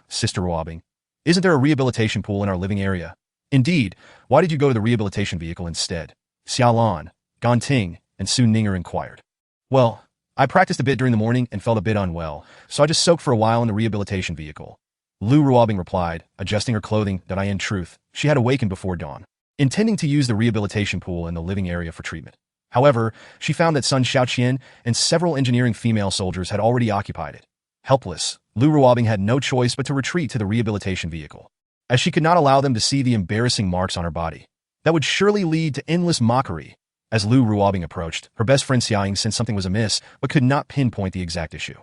Sister Ruobing, isn't there a rehabilitation pool in our living area? Indeed, why did you go to the rehabilitation vehicle instead? Xia Lan, Gan Ting, and Su Ninger inquired. Well, I practiced a bit during the morning and felt a bit unwell, so I just soaked for a while in the rehabilitation vehicle. Lu Ruobing replied, adjusting her clothing. In truth, she had awakened before dawn, intending to use the rehabilitation pool in the living area for treatment. However, she found that Sun Xiaoqian and several engineering female soldiers had already occupied it. Helpless, Lu Ruobing had no choice but to retreat to the rehabilitation vehicle, as she could not allow them to see the embarrassing marks on her body. That would surely lead to endless mockery. As Lu Ruobing approached, her best friend Xia Ying sensed something was amiss, but could not pinpoint the exact issue.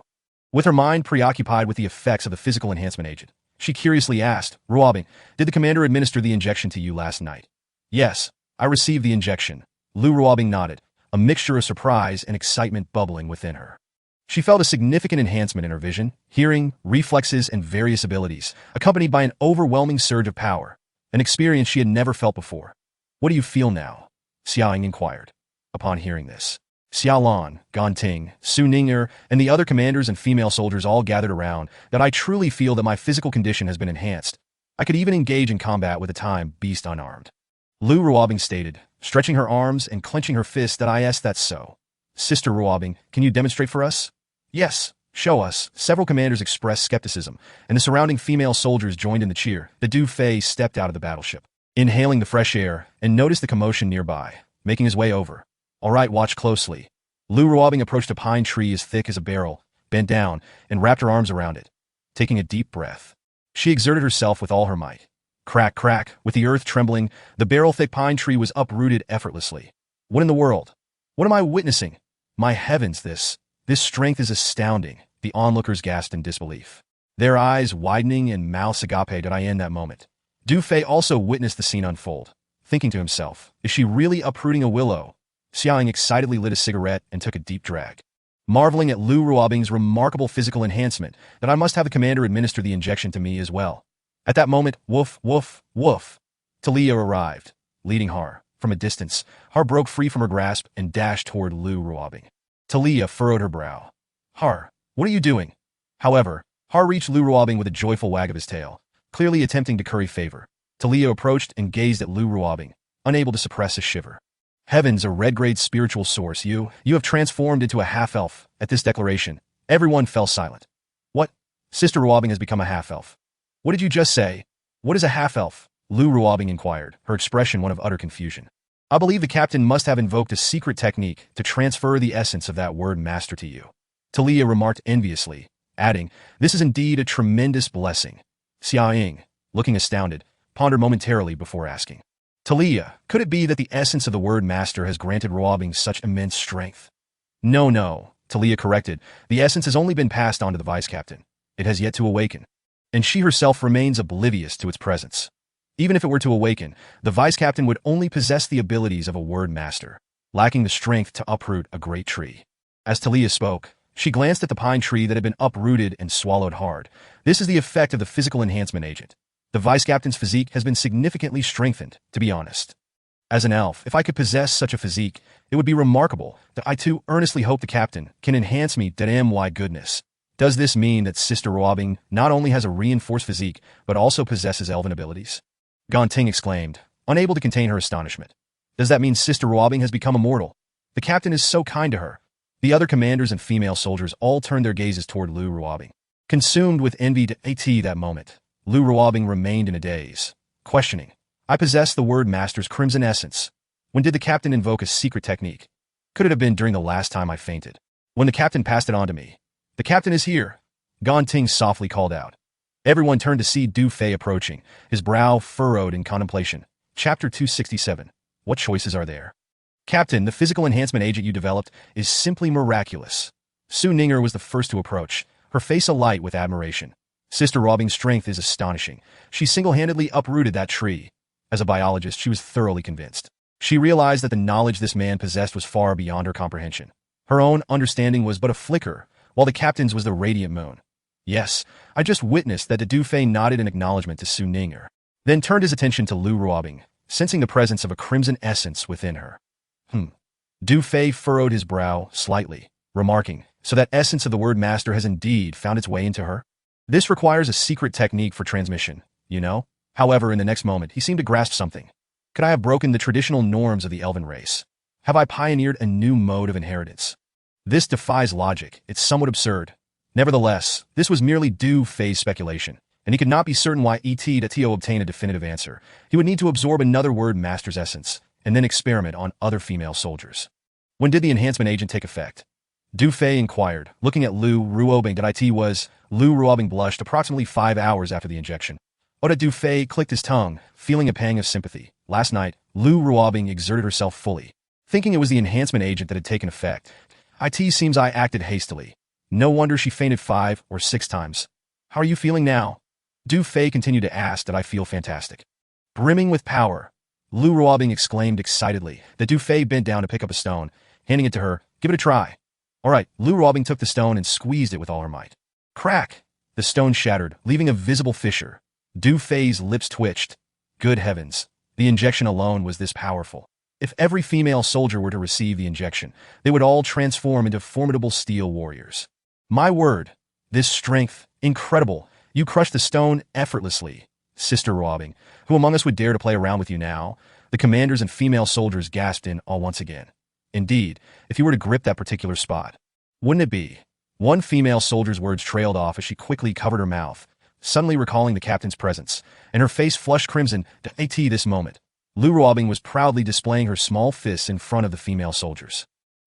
With her mind preoccupied with the effects of the physical enhancement agent, she curiously asked, Ruobing, did the commander administer the injection to you last night? Yes, I received the injection. Lu Ruobing nodded, a mixture of surprise and excitement bubbling within her. She felt a significant enhancement in her vision, hearing, reflexes, and various abilities, accompanied by an overwhelming surge of power, an experience she had never felt before. What do you feel now? Xia Ying inquired. Upon hearing this, Xia Lan, Gan Ting, Su Ninger, and the other commanders and female soldiers all gathered around. That I truly feel that my physical condition has been enhanced. I could even engage in combat with a time beast unarmed. Lu Ruobing stated, stretching her arms and clenching her fist. Yes, that's so. Sister Ruobing, can you demonstrate for us? Yes, show us. Several commanders expressed skepticism, and the surrounding female soldiers joined in the cheer. The Du Fei stepped out of the battleship, inhaling the fresh air, and noticed the commotion nearby, making his way over. All right, watch closely. Lu Ruobing approached a pine tree as thick as a barrel, bent down, and wrapped her arms around it. Taking a deep breath, she exerted herself with all her might. Crack, crack, with the earth trembling, the barrel-thick pine tree was uprooted effortlessly. What in the world? What am I witnessing? My heavens, this strength is astounding, the onlookers gasped in disbelief, their eyes widening and mouths agape. In that moment, Du Fei also witnessed the scene unfold, thinking to himself, is she really uprooting a willow? Xia Ying excitedly lit a cigarette and took a deep drag, marveling at Lu Ruobing's remarkable physical enhancement. That I must have the commander administer the injection to me as well. At that moment, woof, woof, woof, Talia arrived, leading Har. From a distance, Har broke free from her grasp and dashed toward Lu Ruobing. Talia furrowed her brow. Har, what are you doing? However, Har reached Lu Ruobing with a joyful wag of his tail, clearly attempting to curry favor. Talia approached and gazed at Lu Ruobing, unable to suppress a shiver. Heavens, a red-grade spiritual source, you have transformed into a half-elf. At this declaration, everyone fell silent. What? Sister Ruobing has become a half-elf. What did you just say? What is a half-elf? Lu Ruobing inquired, her expression one of utter confusion. I believe the captain must have invoked a secret technique to transfer the essence of that word master to you. Talia remarked enviously, adding, this is indeed a tremendous blessing. Xia Ying, looking astounded, pondered momentarily before asking. Talia, could it be that the essence of the word master has granted Ruobing such immense strength? No, Talia corrected. The essence has only been passed on to the vice captain. It has yet to awaken. And she herself remains oblivious to its presence. Even if it were to awaken, the vice captain would only possess the abilities of a word master, lacking the strength to uproot a great tree. As Talia spoke, she glanced at the pine tree that had been uprooted and swallowed hard. This is the effect of the physical enhancement agent. The vice captain's physique has been significantly strengthened, to be honest. As an elf, if I could possess such a physique, it would be remarkable. That I too earnestly hope the captain can enhance me. My goodness. Does this mean that Sister Ruobing not only has a reinforced physique, but also possesses elven abilities? Gonting exclaimed, unable to contain her astonishment. Does that mean Sister Ruobing has become immortal? The captain is so kind to her. The other commanders and female soldiers all turned their gazes toward Lu Ruobing. Consumed with envy that moment, Lu Ruobing remained in a daze, questioning. I possess the word master's crimson essence. When did the captain invoke a secret technique? Could it have been during the last time I fainted? When the captain passed it on to me. The captain is here, Gonting softly called out. Everyone turned to see Du Fei approaching, his brow furrowed in contemplation. Chapter 267. What choices are there? Captain, the physical enhancement agent you developed is simply miraculous. Su Ninger was the first to approach, her face alight with admiration. Sister Ruobing's strength is astonishing. She single-handedly uprooted that tree. As a biologist, she was thoroughly convinced. She realized that the knowledge this man possessed was far beyond her comprehension. Her own understanding was but a flicker, while the captain's was the radiant moon. Yes, I just witnessed that. Du Fei nodded in acknowledgement to Su Ninger, then turned his attention to Lu Ruobing, sensing the presence of a crimson essence within her. Du Fei furrowed his brow slightly, remarking, so that essence of the word master has indeed found its way into her? This requires a secret technique for transmission, you know? However, in the next moment, he seemed to grasp something. Could I have broken the traditional norms of the elven race? Have I pioneered a new mode of inheritance? This defies logic. It's somewhat absurd. Nevertheless, this was merely Du Fei's speculation, and he could not be certain why To obtain a definitive answer. He would need to absorb another word master's essence, and then experiment on other female soldiers. When did the enhancement agent take effect? Du Fei inquired, looking at Lu Ruobing. Lu Ruobing blushed approximately 5 hours after the injection. Du Fei clicked his tongue, feeling a pang of sympathy. Last night, Lu Ruobing exerted herself fully, thinking it was the enhancement agent that had taken effect. Seems I acted hastily. No wonder she fainted 5 or 6 times. How are you feeling now? Du Fei continued to ask. That I feel fantastic. Brimming with power. Lu Ruobing exclaimed excitedly. Du Fei bent down to pick up a stone, handing it to her. Give it a try. All right. Lu Ruobing took the stone and squeezed it with all her might. Crack! The stone shattered, leaving a visible fissure. Du Fei's lips twitched. Good heavens. The injection alone was this powerful. If every female soldier were to receive the injection, they would all transform into formidable steel warriors. My word, this strength, incredible. You crushed the stone effortlessly. Sister Ruobing, who among us would dare to play around with you now? The commanders and female soldiers gasped in all once again. Indeed, if you were to grip that particular spot, wouldn't it be? One female soldier's words trailed off as she quickly covered her mouth, suddenly recalling the captain's presence, and her face flushed crimson. This moment, Lu Ruobing was proudly displaying her small fists in front of the female soldiers.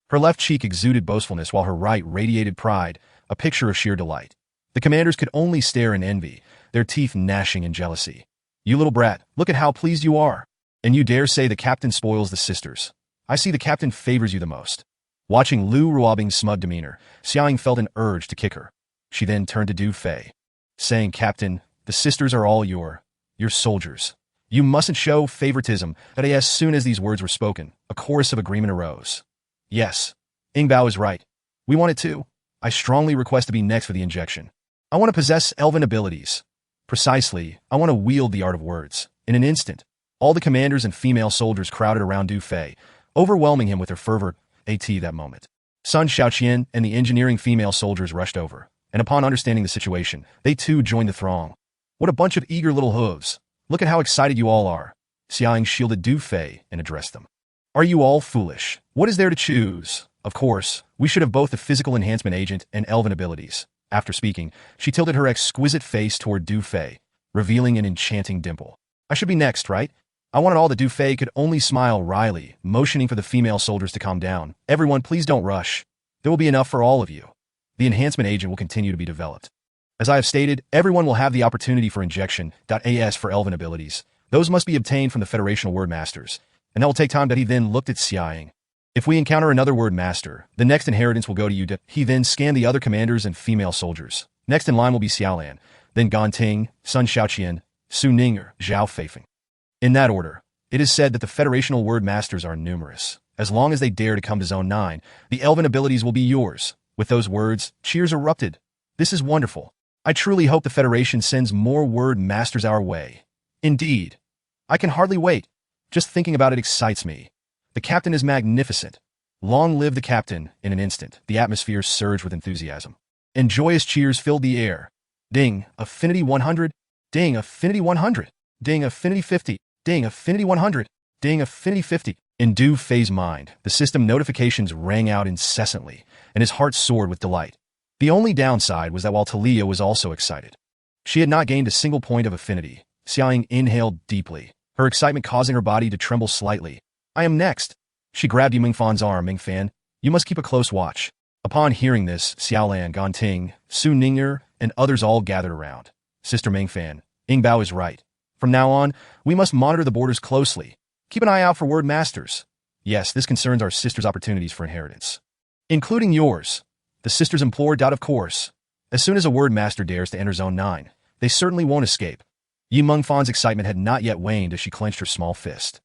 Her left cheek exuded boastfulness while her right radiated pride, a picture of sheer delight. The commanders could only stare in envy, their teeth gnashing in jealousy. You little brat, look at how pleased you are. And you dare say the captain spoils the sisters. I see the captain favors you the most. Watching Lu Ruobing's smug demeanor, Xiaoying felt an urge to kick her. She then turned to Du Fei, saying, Captain, the sisters are all your soldiers. You mustn't show favoritism. As soon as these words were spoken, a chorus of agreement arose. Yes, Ingbao is right. We want it too. I strongly request to be next for the injection. I want to possess elven abilities. Precisely, I want to wield the art of words. In an instant, all the commanders and female soldiers crowded around Du Fei, overwhelming him with their fervor. That moment, Sun Xiaoqian and the engineering female soldiers rushed over, and upon understanding the situation, they too joined the throng. What a bunch of eager little hooves. Look at how excited you all are. Xiaoying shielded Du Fei and addressed them. Are you all foolish? What is there to choose? Of course, we should have both the physical enhancement agent and elven abilities. After speaking, she tilted her exquisite face toward Du Fei, revealing an enchanting dimple. I should be next, right? I wanted all that Du Fei could only smile wryly, motioning for the female soldiers to calm down. Everyone, please don't rush. There will be enough for all of you. The enhancement agent will continue to be developed. As I have stated, everyone will have the opportunity for injection. As for elven abilities, those must be obtained from the Federational Word Masters, and that will take time. He then looked at Xiaoying. If we encounter another word master, the next inheritance will go to you. He then scanned the other commanders and female soldiers. Next in line will be Xiaolan, then Ganting, Sun Xiaoqian, Su Ning, Zhao Feifeng. In that order, it is said that the federational word masters are numerous. As long as they dare to come to Zone 9, the elven abilities will be yours. With those words, cheers erupted. This is wonderful. I truly hope the Federation sends more word masters our way. Indeed. I can hardly wait. Just thinking about it excites me. The captain is magnificent. Long live the captain. In an instant, the atmosphere surged with enthusiasm, and joyous cheers filled the air. Ding, affinity 100. Ding, affinity 100. Ding, affinity 50. Ding, affinity 100. Ding, affinity 50. In Du Fei's mind, the system notifications rang out incessantly, and his heart soared with delight. The only downside was that while Talia was also excited, she had not gained a single point of affinity. Xiaoying inhaled deeply, her excitement causing her body to tremble slightly. I am next. She grabbed Mingfan's arm. Mingfan, you must keep a close watch. Upon hearing this, Xiaolan, Ganting, Su Ninger, and others all gathered around. Sister Mingfan, Yingbao is right. From now on, we must monitor the borders closely. Keep an eye out for word masters. Yes, this concerns our sister's opportunities for inheritance, including yours. The sisters implored. Of course. As soon as a word master dares to enter Zone 9, they certainly won't escape. Yi Mengfan's excitement had not yet waned as she clenched her small fist,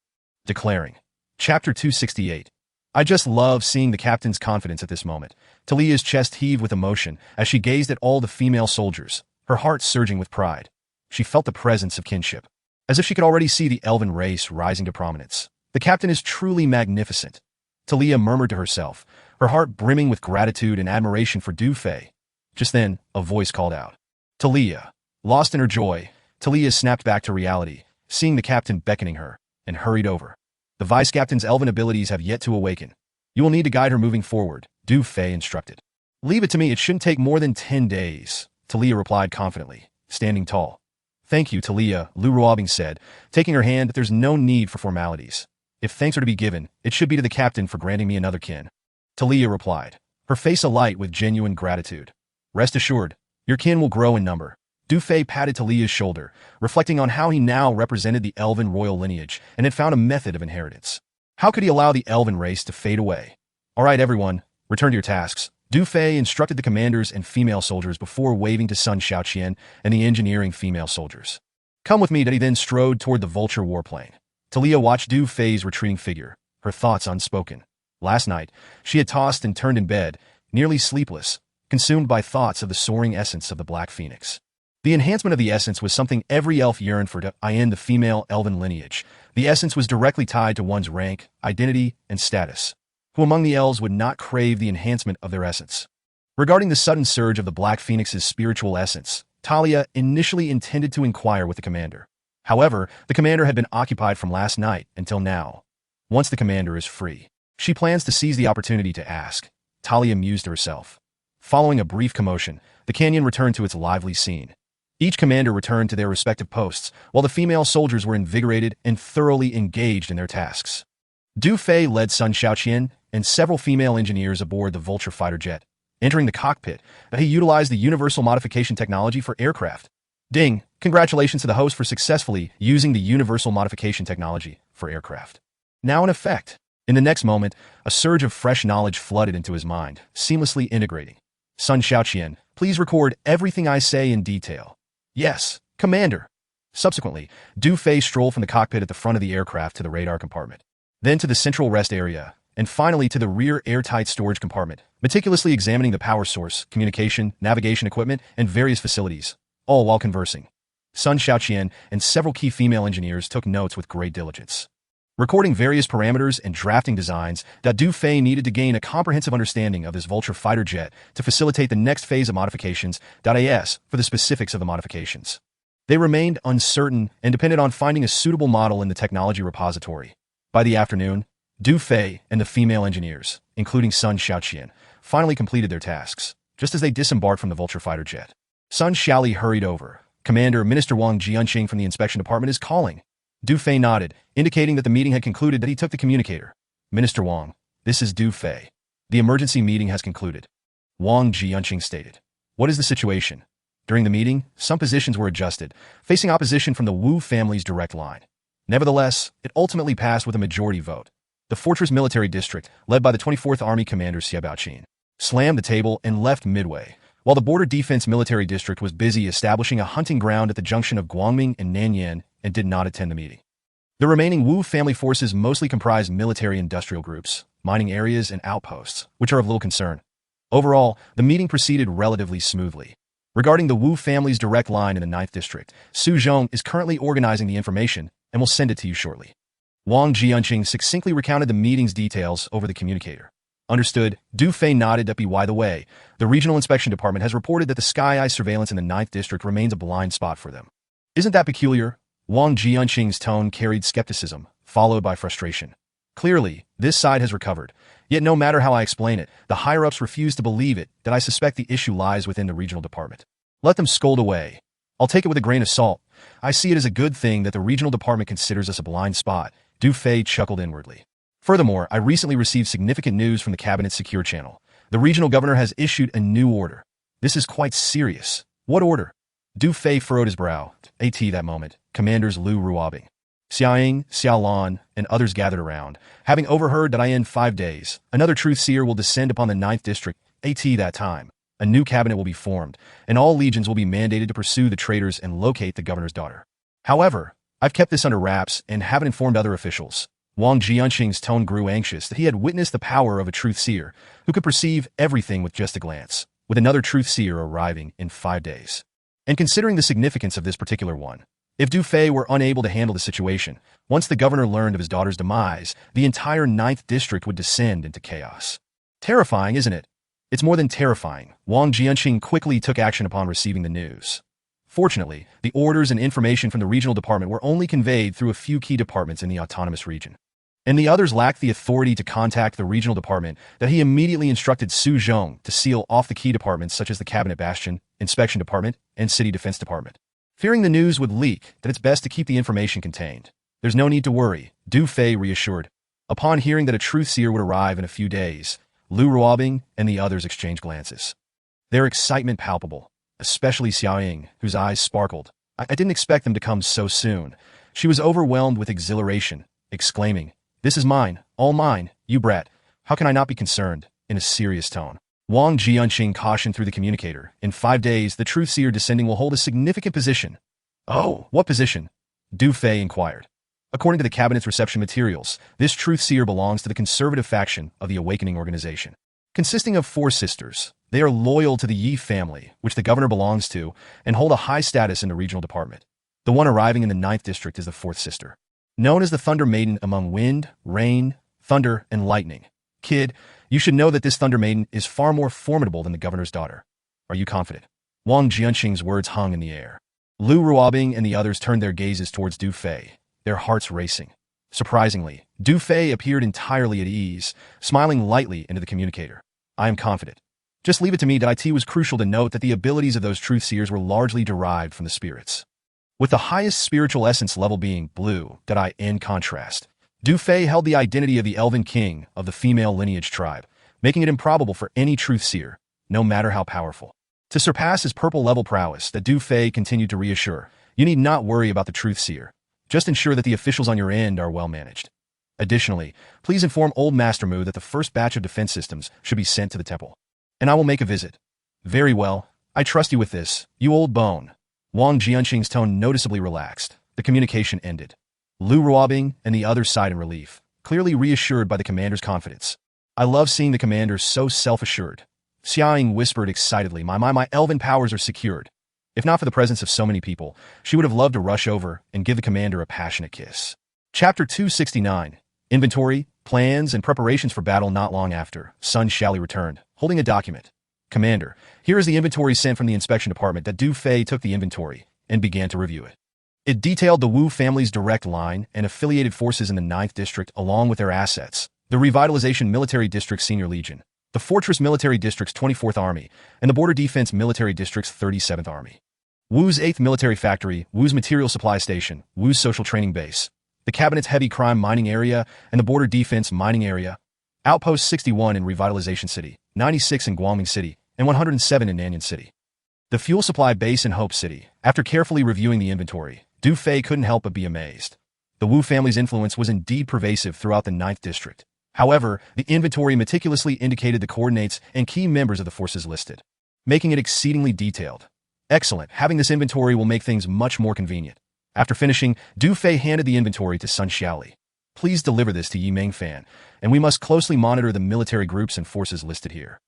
declaring, Chapter 268. I just love seeing the captain's confidence at this moment. Talia's chest heaved with emotion as she gazed at all the female soldiers, her heart surging with pride. She felt the presence of kinship, as if she could already see the elven race rising to prominence. The captain is truly magnificent. Talia murmured to herself, her heart brimming with gratitude and admiration for Du Fei. Just then, a voice called out. Talia. Lost in her joy, Talia snapped back to reality, seeing the captain beckoning her, and hurried over. The vice-captain's elven abilities have yet to awaken. You will need to guide her moving forward, Du Fei instructed. Leave it to me, it shouldn't take more than 10 days, Talia replied confidently, standing tall. Thank you, Talia, Lu Ruobing said, taking her hand. There's no need for formalities. If thanks are to be given, it should be to the captain for granting me another kin. Talia replied, her face alight with genuine gratitude. Rest assured, your kin will grow in number. Du Fei patted Talia's shoulder, reflecting on how he now represented the elven royal lineage and had found a method of inheritance. How could he allow the elven race to fade away? All right, everyone, return to your tasks. Du Fei instructed the commanders and female soldiers before waving to Sun Xiaoqian and the engineering female soldiers. Come with me. He then strode toward the vulture warplane. Talia watched Du Fei's retreating figure, her thoughts unspoken. Last night, she had tossed and turned in bed, nearly sleepless, consumed by thoughts of the soaring essence of the Black Phoenix. The enhancement of the essence was something every elf yearned for. In the female elven lineage, the essence was directly tied to one's rank, identity, and status. Who among the elves would not crave the enhancement of their essence? Regarding the sudden surge of the Black Phoenix's spiritual essence, Talia initially intended to inquire with the commander. However, the commander had been occupied from last night until now. Once the commander is free, she plans to seize the opportunity to ask. Talia mused to herself. Following a brief commotion, the canyon returned to its lively scene. Each commander returned to their respective posts, while the female soldiers were invigorated and thoroughly engaged in their tasks. Du Fei led Sun Xiaoqian and several female engineers aboard the Vulture fighter jet. Entering the cockpit, he utilized the universal modification technology for aircraft. Ding! Congratulations to the host for successfully using the universal modification technology for aircraft. Now in effect. In the next moment, a surge of fresh knowledge flooded into his mind, seamlessly integrating. Sun Xiaoqian, please record everything I say in detail. Yes, Commander. Subsequently, Du Fei strolled from the cockpit at the front of the aircraft to the radar compartment, then to the central rest area, and finally to the rear airtight storage compartment, meticulously examining the power source, communication, navigation equipment, and various facilities, all while conversing. Sun Xiaoqian and several key female engineers took notes with great diligence, recording various parameters and drafting designs that Du Fei needed to gain a comprehensive understanding of this Vulture fighter jet to facilitate the next phase of modifications. As for the specifics of the modifications, they remained uncertain and depended on finding a suitable model in the technology repository. By the afternoon, Du Fei and the female engineers, including Sun Xiaoqian, finally completed their tasks, just as they disembarked from the Vulture fighter jet. Sun Xiaoli hurried over. Commander Minister Wang Jianqing from the inspection department is calling. Du Fei nodded, indicating that the meeting had concluded. He took the communicator. Minister Wang, this is Du Fei. The emergency meeting has concluded. Wang Jianqing stated. What is the situation? During the meeting, some positions were adjusted, facing opposition from the Wu family's direct line. Nevertheless, it ultimately passed with a majority vote. The Fortress Military District, led by the 24th Army Commander Xiaobaoqin, slammed the table and left midway, while the Border Defense Military District was busy establishing a hunting ground at the junction of Guangming and Nanyan and did not attend the meeting. The remaining Wu family forces mostly comprised military-industrial groups, mining areas, and outposts, which are of little concern. Overall, the meeting proceeded relatively smoothly. Regarding the Wu family's direct line in the 9th District, Su Zhong is currently organizing the information and will send it to you shortly. Wang Jianqing succinctly recounted the meeting's details over the communicator. Understood. Du Fei nodded. By the way, the Regional Inspection Department has reported that the Sky Eye surveillance in the 9th District remains a blind spot for them. Isn't that peculiar? Wang Jianqing's tone carried skepticism, followed by frustration. Clearly, this side has recovered. Yet no matter how I explain it, the higher-ups refuse to believe it, that I suspect the issue lies within the regional department. Let them scold away. I'll take it with a grain of salt. I see it as a good thing that the regional department considers us a blind spot. Du Fei chuckled inwardly. Furthermore, I recently received significant news from the Cabinet's secure channel. The regional governor has issued a new order. This is quite serious. What order? Du Fei furrowed his brow. At that moment, Commanders Lu Ruobing, Xiaoying, Xiaolan, and others gathered around, having overheard that in 5 days, another truth seer will descend upon the 9th District. At that time, a new cabinet will be formed, and all legions will be mandated to pursue the traitors and locate the governor's daughter. However, I've kept this under wraps and haven't informed other officials. Wang Jianqing's tone grew anxious that he had witnessed the power of a truth seer who could perceive everything with just a glance, with another truth seer arriving in 5 days. And considering the significance of this particular one, if Du Fei were unable to handle the situation, once the governor learned of his daughter's demise, the entire 9th District would descend into chaos. Terrifying, isn't it? It's more than terrifying. Wang Jianqing quickly took action upon receiving the news. Fortunately, the orders and information from the regional department were only conveyed through a few key departments in the autonomous region. And the others lacked the authority to contact the regional department that he immediately instructed Su Zhong to seal off the key departments such as the Cabinet Bastion, Inspection Department, and City Defense Department. Fearing the news would leak, that it's best to keep the information contained. There's no need to worry, Du Fei reassured. Upon hearing that a truth seer would arrive in a few days, Lu Ruobing and the others exchanged glances. Their excitement palpable, especially Xiaoying, whose eyes sparkled. I didn't expect them to come so soon. She was overwhelmed with exhilaration, exclaiming, "This is mine, all mine, you brat. How can I not be concerned?" in a serious tone. Wang Jianqing cautioned through the communicator. In 5 days, the truth seer descending will hold a significant position. Oh, what position? Du Fei inquired. According to the cabinet's reception materials, this truth seer belongs to the conservative faction of the Awakening Organization. Consisting of 4 sisters, they are loyal to the Yi family, which the governor belongs to, and hold a high status in the regional department. The one arriving in the 9th District is the 4th sister, known as the Thunder Maiden among wind, rain, thunder, and lightning. Kid, you should know that this Thunder Maiden is far more formidable than the governor's daughter. Are you confident? Wang Jianqing's words hung in the air. Lu Ruobing and the others turned their gazes towards Du Fei, their hearts racing. Surprisingly, Du Fei appeared entirely at ease, smiling lightly into the communicator. I am confident. Just leave it to me. It was crucial to note that the abilities of those truth seers were largely derived from the spirits, with the highest spiritual essence level being blue. In contrast, Du Fei held the identity of the Elven King of the female lineage tribe, making it improbable for any truth seer, no matter how powerful, to surpass his purple-level prowess. That Du Fei continued to reassure. You need not worry about the truth seer. Just ensure that the officials on your end are well managed. Additionally, please inform Old Master Mu that the first batch of defense systems should be sent to the temple, and I will make a visit. Very well. I trust you with this, you old bone. Wang Jianqing's tone noticeably relaxed. The communication ended. Lu Ruobing and the others sighed in relief, clearly reassured by the commander's confidence. I love seeing the commander so self-assured. Xiaoying whispered excitedly, my elven powers are secured. If not for the presence of so many people, she would have loved to rush over and give the commander a passionate kiss. Chapter 269. Inventory, plans, and preparations for battle. Not long after, Sun Xiaoli returned, holding a document. Commander, here is the inventory sent from the inspection department. That Du Fei took the inventory and began to review it. It detailed the Wu family's direct line and affiliated forces in the 9th District along with their assets, the Revitalization Military District's Senior Legion, the Fortress Military District's 24th Army, and the Border Defense Military District's 37th Army. Wu's 8th Military Factory, Wu's Material Supply Station, Wu's Social Training Base, the Cabinet's Heavy Crime Mining Area, and the Border Defense Mining Area, Outpost 61 in Revitalization City, 96 in Guangming City, and 107 in Nanyan City. The Fuel Supply Base in Hope City. After carefully reviewing the inventory, Du Fei couldn't help but be amazed. The Wu family's influence was indeed pervasive throughout the Ninth District. However, the inventory meticulously indicated the coordinates and key members of the forces listed, making it exceedingly detailed. Excellent, having this inventory will make things much more convenient. After finishing, Du Fei handed the inventory to Sun Xiaoli. Please deliver this to Yi Mengfan, and we must closely monitor the military groups and forces listed here.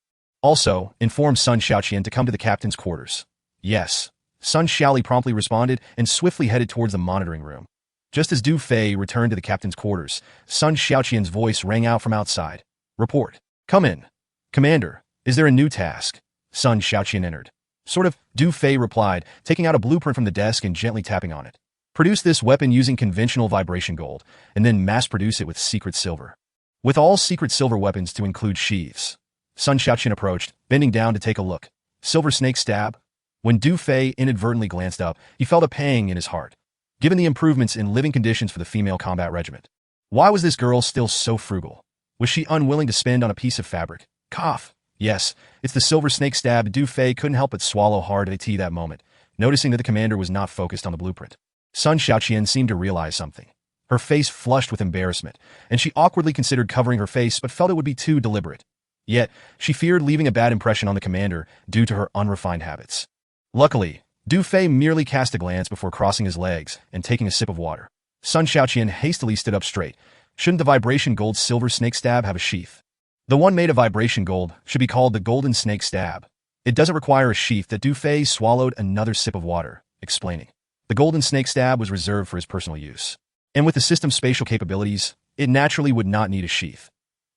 Also, inform Sun Xiaoqian to come to the captain's quarters. Yes. Sun Xiaoli promptly responded and swiftly headed towards the monitoring room. Just as Du Fei returned to the captain's quarters, Sun Xiaoqian's voice rang out from outside. Report. Come in. Commander, is there a new task? Sun Xiaoqian entered. Sort of, Du Fei replied, taking out a blueprint from the desk and gently tapping on it. Produce this weapon using conventional vibration gold, and then mass-produce it with secret silver. With all secret silver weapons to include sheaths. Sun Xiaoqian approached, bending down to take a look. Silver snake stab? When Du Fei inadvertently glanced up, he felt a pang in his heart. Given the improvements in living conditions for the female combat regiment, why was this girl still so frugal? Was she unwilling to spend on a piece of fabric? Cough. Yes, it's the silver snake stab. Du Fei couldn't help but swallow hard at that moment, noticing that the commander was not focused on the blueprint. Sun Xiaoqian seemed to realize something. Her face flushed with embarrassment, and she awkwardly considered covering her face but felt it would be too deliberate. Yet, she feared leaving a bad impression on the commander due to her unrefined habits. Luckily, Du Fei merely cast a glance before crossing his legs and taking a sip of water. Sun Xiaoqian hastily stood up straight. Shouldn't the vibration gold silver snake stab have a sheath? The one made of vibration gold should be called the golden snake stab. It doesn't require a sheath. That Du Fei swallowed another sip of water, explaining. The golden snake stab was reserved for his personal use. And with the system's spatial capabilities, it naturally would not need a sheath.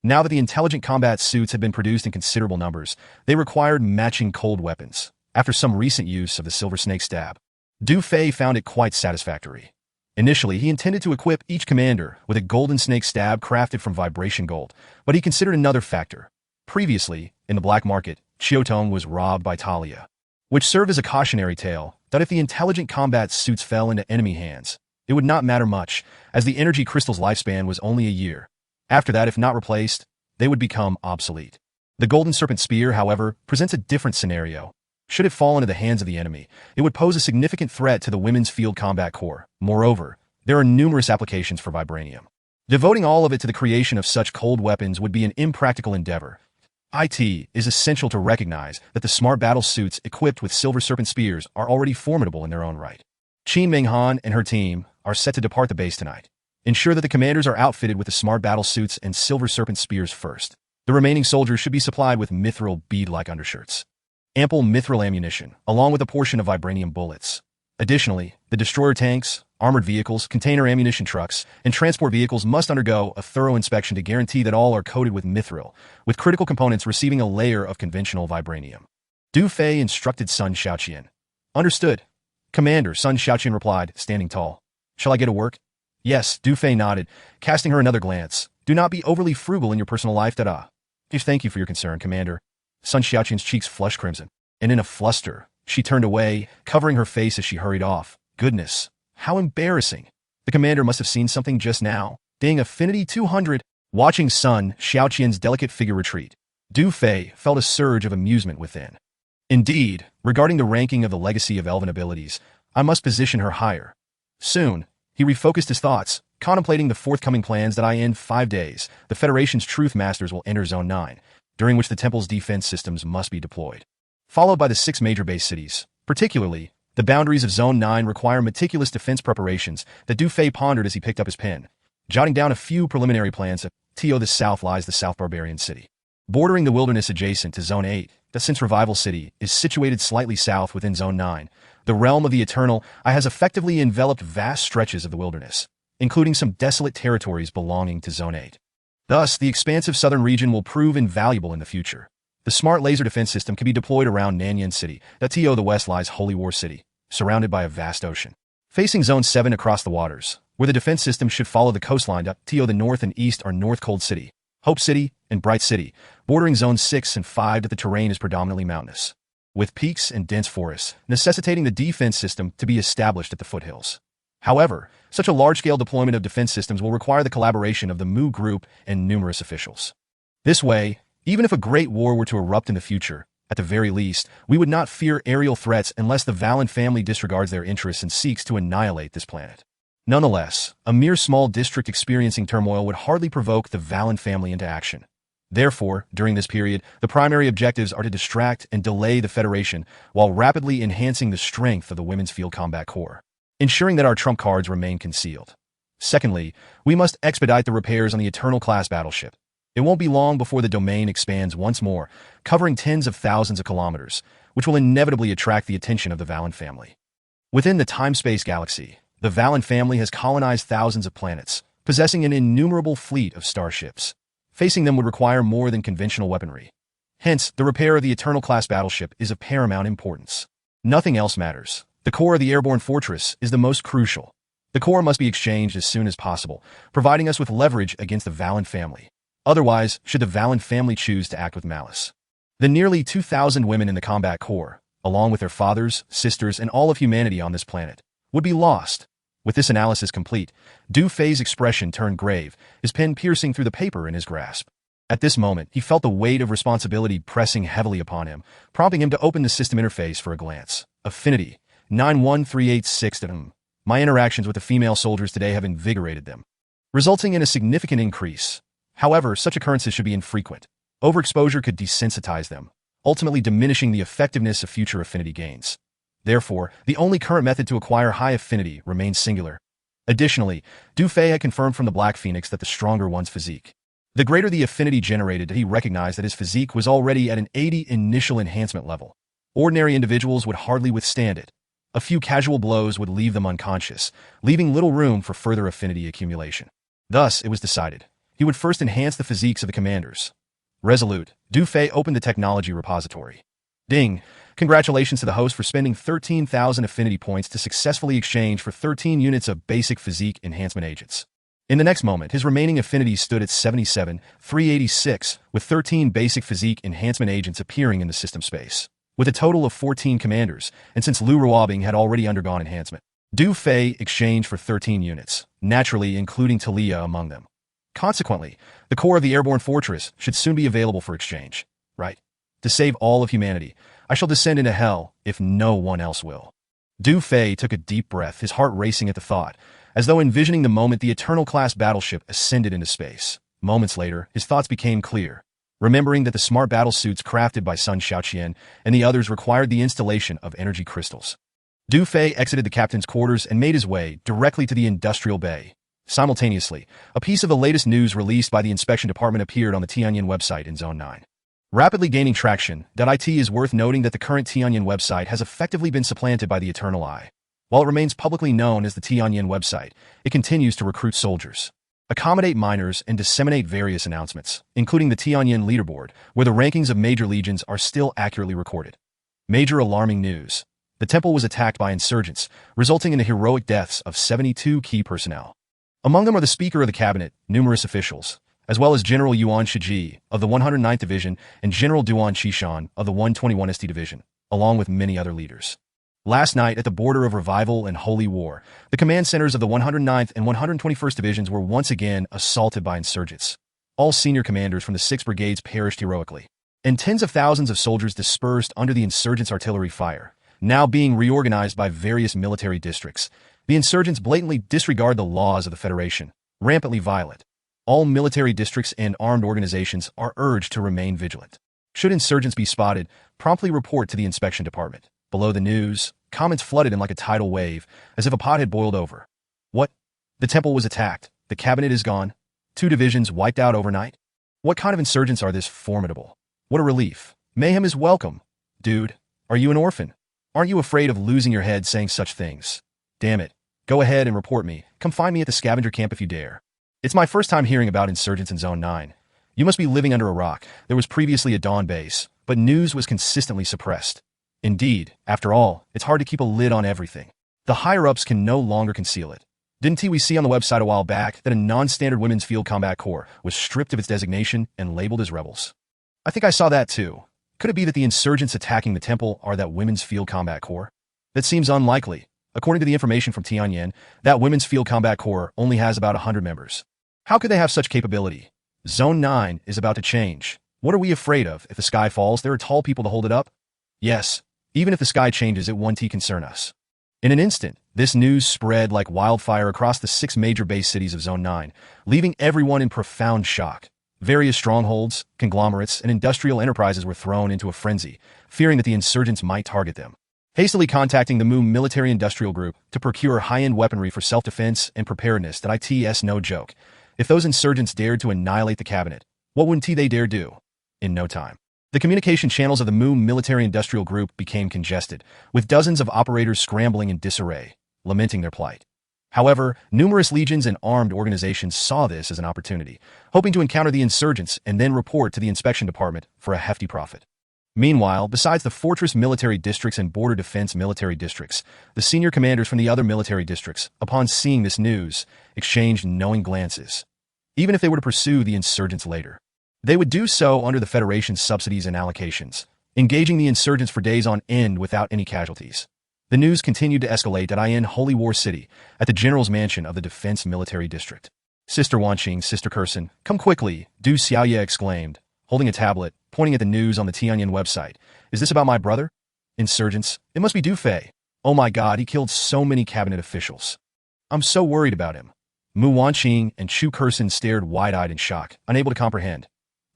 Now that the intelligent combat suits had been produced in considerable numbers, they required matching cold weapons. After some recent use of the silver snake stab, Du Fei found it quite satisfactory. Initially, he intended to equip each commander with a golden snake stab crafted from vibration gold, but he considered another factor. Previously, in the black market, Chiotong was robbed by Talia, which served as a cautionary tale that if the intelligent combat suits fell into enemy hands, it would not matter much, as the energy crystal's lifespan was only a year. After that, if not replaced, they would become obsolete. The golden serpent spear, however, presents a different scenario. Should it fall into the hands of the enemy, it would pose a significant threat to the women's field combat corps. Moreover, there are numerous applications for vibranium. Devoting all of it to the creation of such cold weapons would be an impractical endeavor. It is essential to recognize that the smart battle suits equipped with silver serpent spears are already formidable in their own right. Qin Menghan and her team are set to depart the base tonight. Ensure that the commanders are outfitted with the smart battle suits and silver serpent spears first. The remaining soldiers should be supplied with mithril bead-like undershirts. Ample mithril ammunition, along with a portion of vibranium bullets. Additionally, the destroyer tanks, armored vehicles, container ammunition trucks, and transport vehicles must undergo a thorough inspection to guarantee that all are coated with mithril, with critical components receiving a layer of conventional vibranium. Du Fei instructed Sun Xiaoqian. Understood. Commander, Sun Xiaoqian replied, standing tall. Shall I get to work? Yes, Du Fei nodded, casting her another glance. Do not be overly frugal in your personal life, da-da. Thank you for your concern, Commander. Sun Xiaoqian's cheeks flushed crimson, and in a fluster, she turned away, covering her face as she hurried off. Goodness, how embarrassing. The commander must have seen something just now. Dang Affinity 200. Watching Sun Xiaoqian's delicate figure retreat, Du Fei felt a surge of amusement within. Indeed, regarding the ranking of the legacy of elven abilities, I must position her higher. Soon, he refocused his thoughts, contemplating the forthcoming plans that in 5 days, the Federation's Truth Masters will enter Zone 9, during which the temple's defense systems must be deployed. Followed by the 6 major base cities. Particularly, the boundaries of Zone 9 require meticulous defense preparations that Du Fei pondered as he picked up his pen, jotting down a few preliminary plans. To the south lies the South Barbarian City, bordering the wilderness adjacent to Zone 8. The Since Revival City is situated slightly south within Zone 9. The realm of the Eternal has effectively enveloped vast stretches of the wilderness, including some desolate territories belonging to Zone 8. Thus, the expansive southern region will prove invaluable in the future. The smart laser defense system can be deployed around Nanyan City. To the west lies Holy War City, surrounded by a vast ocean. Facing Zone 7 across the waters, where the defense system should follow the coastline. To the north and east are North Cold City, Hope City, and Bright City, bordering Zones 6 and 5. The terrain is predominantly mountainous, with peaks and dense forests, necessitating the defense system to be established at the foothills. However, such a large-scale deployment of defense systems will require the collaboration of the Mu Group and numerous officials. This way, even if a great war were to erupt in the future, at the very least, we would not fear aerial threats unless the Valen family disregards their interests and seeks to annihilate this planet. Nonetheless, a mere small district experiencing turmoil would hardly provoke the Valen family into action. Therefore, during this period, the primary objectives are to distract and delay the Federation while rapidly enhancing the strength of the Women's Field Combat Corps, ensuring that our trump cards remain concealed. Secondly, we must expedite the repairs on the Eternal-class battleship. It won't be long before the domain expands once more, covering tens of thousands of kilometers, which will inevitably attract the attention of the Valen family. Within the time-space galaxy, the Valen family has colonized thousands of planets, possessing an innumerable fleet of starships. Facing them would require more than conventional weaponry. Hence, the repair of the Eternal-class battleship is of paramount importance. Nothing else matters. The core of the airborne fortress is the most crucial. The core must be exchanged as soon as possible, providing us with leverage against the Valen family. Otherwise, should the Valen family choose to act with malice, the nearly 2,000 women in the combat corps, along with their fathers, sisters, and all of humanity on this planet, would be lost. With this analysis complete, Du Fei's expression turned grave, his pen piercing through the paper in his grasp. At this moment, he felt the weight of responsibility pressing heavily upon him, prompting him to open the system interface for a glance. Affinity 91386 My interactions with the female soldiers today have invigorated them, resulting in a significant increase. However, such occurrences should be infrequent. Overexposure could desensitize them, ultimately diminishing the effectiveness of future affinity gains. Therefore, the only current method to acquire high affinity remains singular. Additionally, Du Fei had confirmed from the Black Phoenix that the stronger one's physique, the greater the affinity generated, he recognized that his physique was already at an 80 initial enhancement level. Ordinary individuals would hardly withstand it. A few casual blows would leave them unconscious, leaving little room for further affinity accumulation. Thus, it was decided. He would first enhance the physiques of the commanders. Resolute, Du Fei opened the technology repository. Ding! Congratulations to the host for spending 13,000 affinity points to successfully exchange for 13 units of basic physique enhancement agents. In the next moment, his remaining affinities stood at 77,386, with 13 basic physique enhancement agents appearing in the system space, with a total of 14 commanders, and since Lu Ruobing had already undergone enhancement, Du Fei exchanged for 13 units, naturally including Talia among them. Consequently, the core of the airborne fortress should soon be available for exchange. Right. To save all of humanity, I shall descend into hell if no one else will. Du Fei took a deep breath, his heart racing at the thought, as though envisioning the moment the Eternal-class battleship ascended into space. Moments later, his thoughts became clear, remembering that the smart battle suits crafted by Sun Xiaoqian and the others required the installation of energy crystals. Du Fei exited the captain's quarters and made his way directly to the industrial bay. Simultaneously, a piece of the latest news released by the inspection department appeared on the Tianyan website in Zone 9. Rapidly gaining traction, .it is worth noting that the current Tianyan website has effectively been supplanted by the Eternal Eye. While it remains publicly known as the Tianyan website, it continues to recruit soldiers, accommodate miners, and disseminate various announcements, including the Tianyan leaderboard, where the rankings of major legions are still accurately recorded. Major alarming news. The temple was attacked by insurgents, resulting in the heroic deaths of 72 key personnel. Among them are the Speaker of the Cabinet, numerous officials, as well as General Yuan Shiji of the 109th Division and General Duan Qishan of the 121st Division, along with many other leaders. Last night, at the border of revival and holy war, the command centers of the 109th and 121st Divisions were once again assaulted by insurgents. All senior commanders from the 6 brigades perished heroically, and tens of thousands of soldiers dispersed under the insurgents' artillery fire. Now being reorganized by various military districts, the insurgents blatantly disregard the laws of the Federation, rampantly violent. All military districts and armed organizations are urged to remain vigilant. Should insurgents be spotted, promptly report to the inspection department. Below the news, comments flooded in like a tidal wave, as if a pot had boiled over. What? The temple was attacked. The cabinet is gone. 2 divisions wiped out overnight? What kind of insurgents are this formidable? What a relief. Mayhem is welcome. Dude, are you an orphan? Aren't you afraid of losing your head saying such things? Damn it. Go ahead and report me. Come find me at the scavenger camp if you dare. It's my first time hearing about insurgents in Zone 9. You must be living under a rock. There was previously a Dawn base, but news was consistently suppressed. Indeed, after all, it's hard to keep a lid on everything. The higher-ups can no longer conceal it. Didn't we see on the website a while back that a non-standard women's field combat corps was stripped of its designation and labeled as rebels? I think I saw that too. Could it be that the insurgents attacking the temple are that women's field combat corps? That seems unlikely. According to the information from Tianyan, that women's field combat corps only has about 100 members. How could they have such capability? Zone 9 is about to change. What are we afraid of? If the sky falls, there are tall people to hold it up? Yes, even if the sky changes, it won't concern us. In an instant, This news spread like wildfire across the 6 major base cities of Zone 9, leaving everyone in profound shock. Various strongholds, conglomerates, and industrial enterprises were thrown into a frenzy, fearing that the insurgents might target them. Hastily contacting the MU military-industrial group to procure high-end weaponry for self-defense and preparedness that it's no joke. If those insurgents dared to annihilate the cabinet, what wouldn't they dare do? In no time. The communication channels of the MU military-industrial group became congested, with dozens of operators scrambling in disarray, lamenting their plight. However, numerous legions and armed organizations saw this as an opportunity, hoping to encounter the insurgents and then report to the inspection department for a hefty profit. Meanwhile, besides the fortress military districts and border defense military districts, the senior commanders from the other military districts, upon seeing this news, exchanged knowing glances. Even if they were to pursue the insurgents later, they would do so under the Federation's subsidies and allocations, engaging the insurgents for days on end without any casualties. The news continued to escalate in Holy War City, at the General's Mansion of the Defense Military District. Sister Wanqing, Sister Kurson, come quickly, Du Xiaoye exclaimed, holding a tablet, pointing at the news on the Tianyan website. Is this about my brother? Insurgents? It must be Du Fei. Oh my god, he killed so many cabinet officials. I'm so worried about him. Mu Wanqing and Chu Kurson stared wide-eyed in shock, unable to comprehend.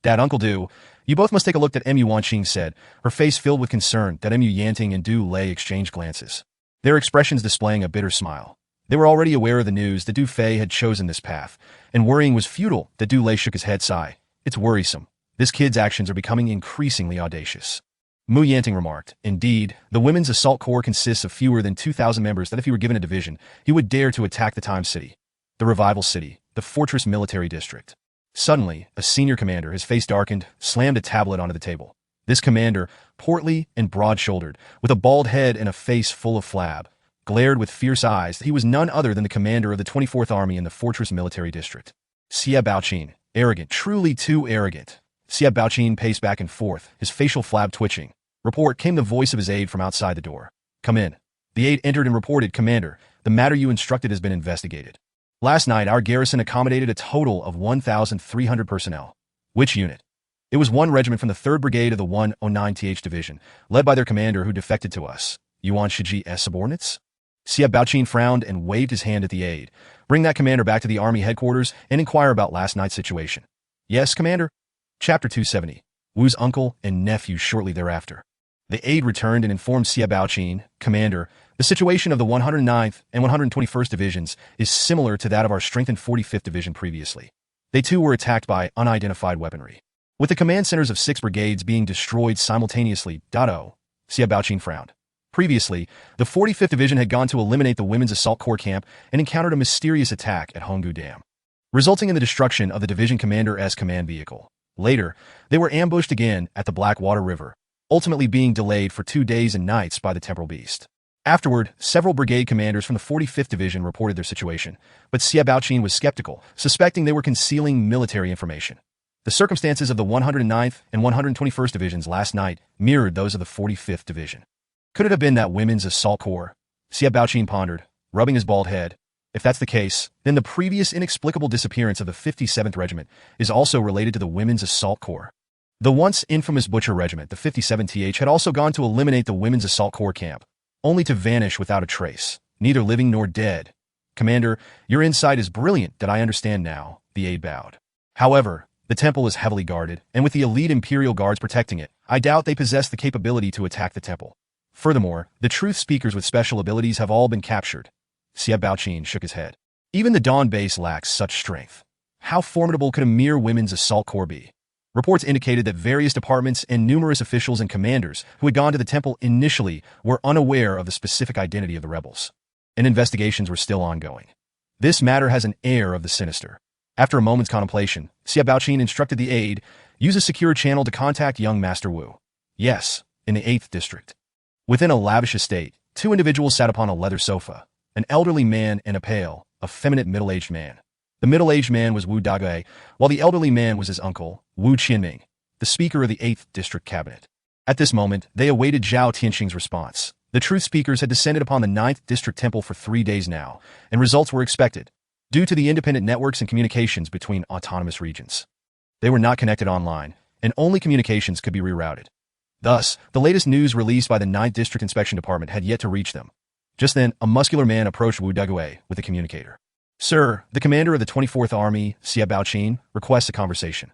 Dad, Uncle Du, you both must take a look, that Mu Wanqing said, her face filled with concern. That Mu Yanting and Du Lei exchanged glances, their expressions displaying a bitter smile. They were already aware of the news that Du Fei had chosen this path, and worrying was futile. That Du Lei shook his head, sigh. It's worrisome. This kid's actions are becoming increasingly audacious. Mu Yanting remarked, indeed, the Women's Assault Corps consists of fewer than 2,000 members. That if he were given a division, he would dare to attack the Time City, the Revival City, the Fortress Military District. Suddenly, a senior commander, his face darkened, slammed a tablet onto the table. This commander, portly and broad-shouldered, with a bald head and a face full of flab, glared with fierce eyes. He was none other than the commander of the 24th Army in the Fortress Military District. Xie Baoqin, arrogant, truly too arrogant. Xie Baoqin paced back and forth, his facial flab twitching. Report, came the voice of his aide from outside the door. Come in. The aide entered and reported, Commander, the matter you instructed has been investigated. Last night, our garrison accommodated a total of 1,300 personnel. Which unit? It was one regiment from the 3rd Brigade of the 109th Division, led by their commander who defected to us. Yuan Shiji's subordinates? Xie Baoqin frowned and waved his hand at the aide. Bring that commander back to the army headquarters and inquire about last night's situation. Yes, Commander? Chapter 270. Wu's uncle and nephew shortly thereafter. The aide returned and informed Xie Baoqin, Commander, the situation of the 109th and 121st Divisions is similar to that of our strengthened 45th Division previously. They too were attacked by unidentified weaponry, with the command centers of 6 brigades being destroyed simultaneously. Xie Baoqin frowned. Previously, the 45th Division had gone to eliminate the Women's Assault Corps camp and encountered a mysterious attack at Honggu Dam, resulting in the destruction of the division commander's command vehicle. Later, they were ambushed again at the Blackwater River, ultimately being delayed for 2 days and nights by the Temporal Beast. Afterward, several brigade commanders from the 45th Division reported their situation, but Xie Baoqin was skeptical, suspecting they were concealing military information. The circumstances of the 109th and 121st Divisions last night mirrored those of the 45th Division. Could it have been that Women's Assault Corps? Xie Baoqin pondered, rubbing his bald head. If that's the case, then the previous inexplicable disappearance of the 57th Regiment is also related to the Women's Assault Corps. The once infamous Butcher Regiment, the 57th, had also gone to eliminate the Women's Assault Corps camp, only to vanish without a trace, neither living nor dead. Commander, your insight is brilliant, that I understand now, the aide bowed. However, the temple is heavily guarded, and with the elite Imperial Guards protecting it, I doubt they possess the capability to attack the temple. Furthermore, the truth speakers with special abilities have all been captured. Xie Baoqin shook his head. Even the Dawn base lacks such strength. How formidable could a mere Women's Assault Corps be? Reports indicated that various departments and numerous officials and commanders who had gone to the temple initially were unaware of the specific identity of the rebels, and investigations were still ongoing. This matter has an air of the sinister. After a moment's contemplation, Xie Baoqin instructed the aide, use a secure channel to contact young Master Wu. Yes, in the 8th District. Within a lavish estate, 2 individuals sat upon a leather sofa, an elderly man and a pale, effeminate middle-aged man. The middle-aged man was Wu Dagai, while the elderly man was his uncle, Wu Qianming, the Speaker of the 8th District Cabinet. At this moment, they awaited Zhao Tianxing's response. The truth speakers had descended upon the 9th District Temple for 3 days now, and results were expected, due to the independent networks and communications between autonomous regions. They were not connected online, and only communications could be rerouted. Thus, the latest news released by the 9th District Inspection Department had yet to reach them. Just then, a muscular man approached Wu Dugui with a communicator. Sir, the commander of the 24th Army, Xia Baoqin, requests a conversation.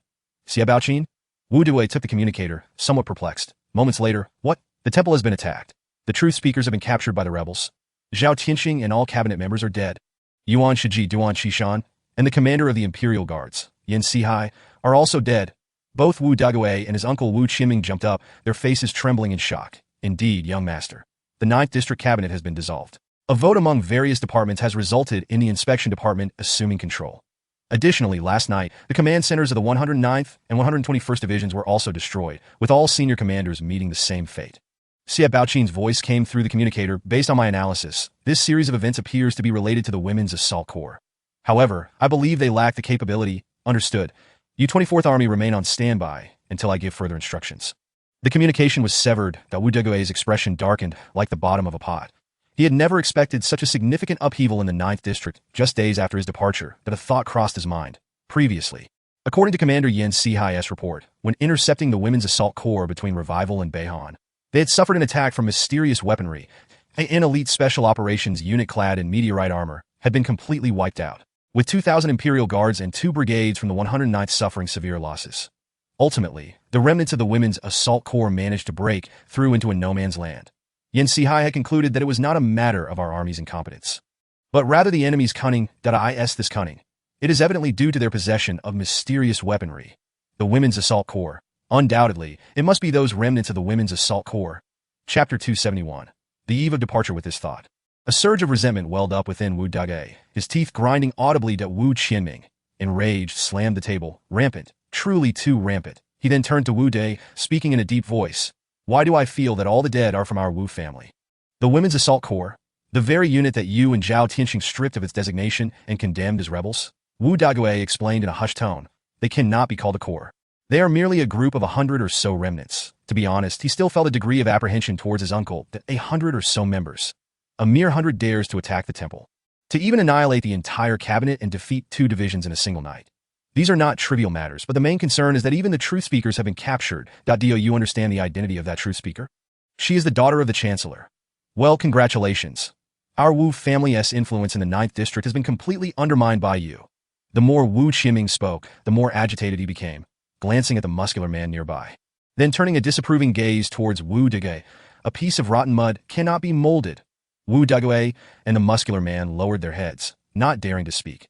Xia Baoqin? Wu Dugui took the communicator, somewhat perplexed. Moments later, what? The temple has been attacked. The truth speakers have been captured by the rebels. Zhao Tianxing and all cabinet members are dead. Yuan Shiji Duan Qishan and the commander of the Imperial Guards, Yin Sihai, are also dead. Both Wu Dugui and his uncle Wu Qinming jumped up, their faces trembling in shock. Indeed, young master. The 9th District Cabinet has been dissolved. A vote among various departments has resulted in the Inspection Department assuming control. Additionally, last night, the command centers of the 109th and 121st Divisions were also destroyed, with all senior commanders meeting the same fate. Xia Baoqin's voice came through the communicator. Based on my analysis, this series of events appears to be related to the Women's Assault Corps. However, I believe they lack the capability. Understood. You 24th Army remain on standby until I give further instructions. The communication was severed. Wu Dugui's expression darkened like the bottom of a pot. He had never expected such a significant upheaval in the 9th District just days after his departure that a thought crossed his mind. Previously, according to Commander Yin Sihai's report, when intercepting the Women's Assault Corps between Revival and Beihan, they had suffered an attack from mysterious weaponry. An elite special operations unit clad in meteorite armor had been completely wiped out, with 2,000 Imperial Guards and 2 brigades from the 109th suffering severe losses. Ultimately, the remnants of the Women's Assault Corps managed to break through into a no-man's land. Yin Sihai had concluded that it was not a matter of our army's incompetence, but rather the enemy's cunning. This cunning. It is evidently due to their possession of mysterious weaponry. The Women's Assault Corps. Undoubtedly, it must be those remnants of the Women's Assault Corps. Chapter 271. The eve of departure. With this thought, a surge of resentment welled up within Wu Dugui, his teeth grinding audibly. Wu Qinming, enraged, slammed the table. Rampant. Truly too rampant. He then turned to Wu Dui, speaking in a deep voice. Why do I feel that all the dead are from our Wu family? The Women's Assault Corps, the very unit that you and Zhao Tianxing stripped of its designation and condemned as rebels? Wu Dugui explained in a hushed tone. They cannot be called a corps. They are merely a group of 100 or so remnants. To be honest, he still felt a degree of apprehension towards his uncle that 100 or so members, a mere 100, dares to attack the temple, to even annihilate the entire cabinet and defeat 2 divisions in a single night. These are not trivial matters, but the main concern is that even the truth speakers have been captured. Do you understand the identity of that truth speaker? She is the daughter of the Chancellor. Well, congratulations. Our Wu family's influence in the 9th District has been completely undermined by you. The more Wu Qinming spoke, the more agitated he became, glancing at the muscular man nearby. Then turning a disapproving gaze towards Wu Dugui. A piece of rotten mud cannot be molded. Wu Dugui and the muscular man lowered their heads, not daring to speak.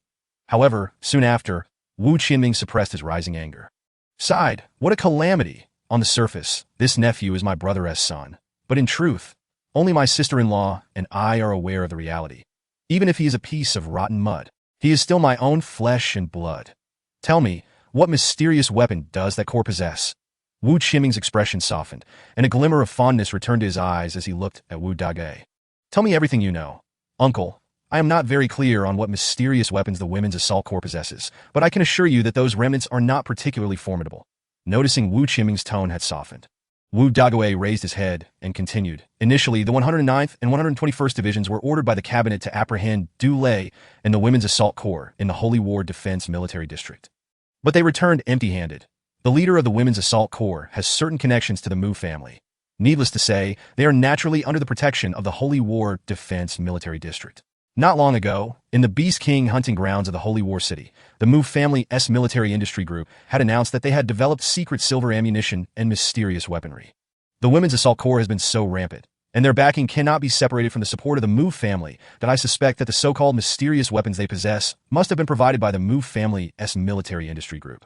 However, soon after, Wu Qinming suppressed his rising anger. Sighed, what a calamity! On the surface, this nephew is my brother's son, but in truth, only my sister-in-law and I are aware of the reality. Even if he is a piece of rotten mud, he is still my own flesh and blood. Tell me, what mysterious weapon does that corps possess? Wu Qinming's expression softened, and a glimmer of fondness returned to his eyes as he looked at Wu Dugui. Tell me everything you know. Uncle, I am not very clear on what mysterious weapons the Women's Assault Corps possesses, but I can assure you that those remnants are not particularly formidable. Noticing Wu Qinming's tone had softened, Wu Dugui raised his head and continued. Initially, the 109th and 121st Divisions were ordered by the cabinet to apprehend Du Lei and the Women's Assault Corps in the Holy War Defense Military District. But they returned empty-handed. The leader of the Women's Assault Corps has certain connections to the Mu family. Needless to say, they are naturally under the protection of the Holy War Defense Military District. Not long ago, in the Beast King hunting grounds of the Holy War City, the Mu family's military industry group had announced that they had developed secret silver ammunition and mysterious weaponry. The Women's Assault Corps has been so rampant, and their backing cannot be separated from the support of the Mu family, that I suspect that the so-called mysterious weapons they possess must have been provided by the Mu family's military industry group.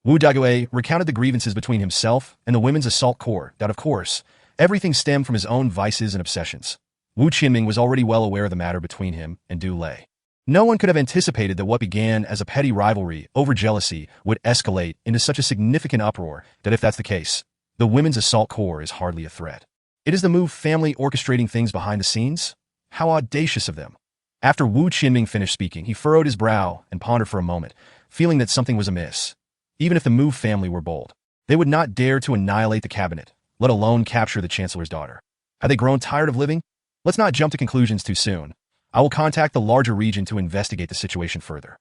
Wu Dugui recounted the grievances between himself and the Women's Assault Corps. That, of course, everything stemmed from his own vices and obsessions. Wu Qinming was already well aware of the matter between him and Du Lei. No one could have anticipated that what began as a petty rivalry over jealousy would escalate into such a significant uproar. That if that's the case, the Women's Assault Corps is hardly a threat. It is the Mu family orchestrating things behind the scenes? How audacious of them. After Wu Qinming finished speaking, he furrowed his brow and pondered for a moment, feeling that something was amiss. Even if the Mu family were bold, they would not dare to annihilate the cabinet, let alone capture the Chancellor's daughter. Had they grown tired of living? Let's not jump to conclusions too soon. I will contact the larger region to investigate the situation further.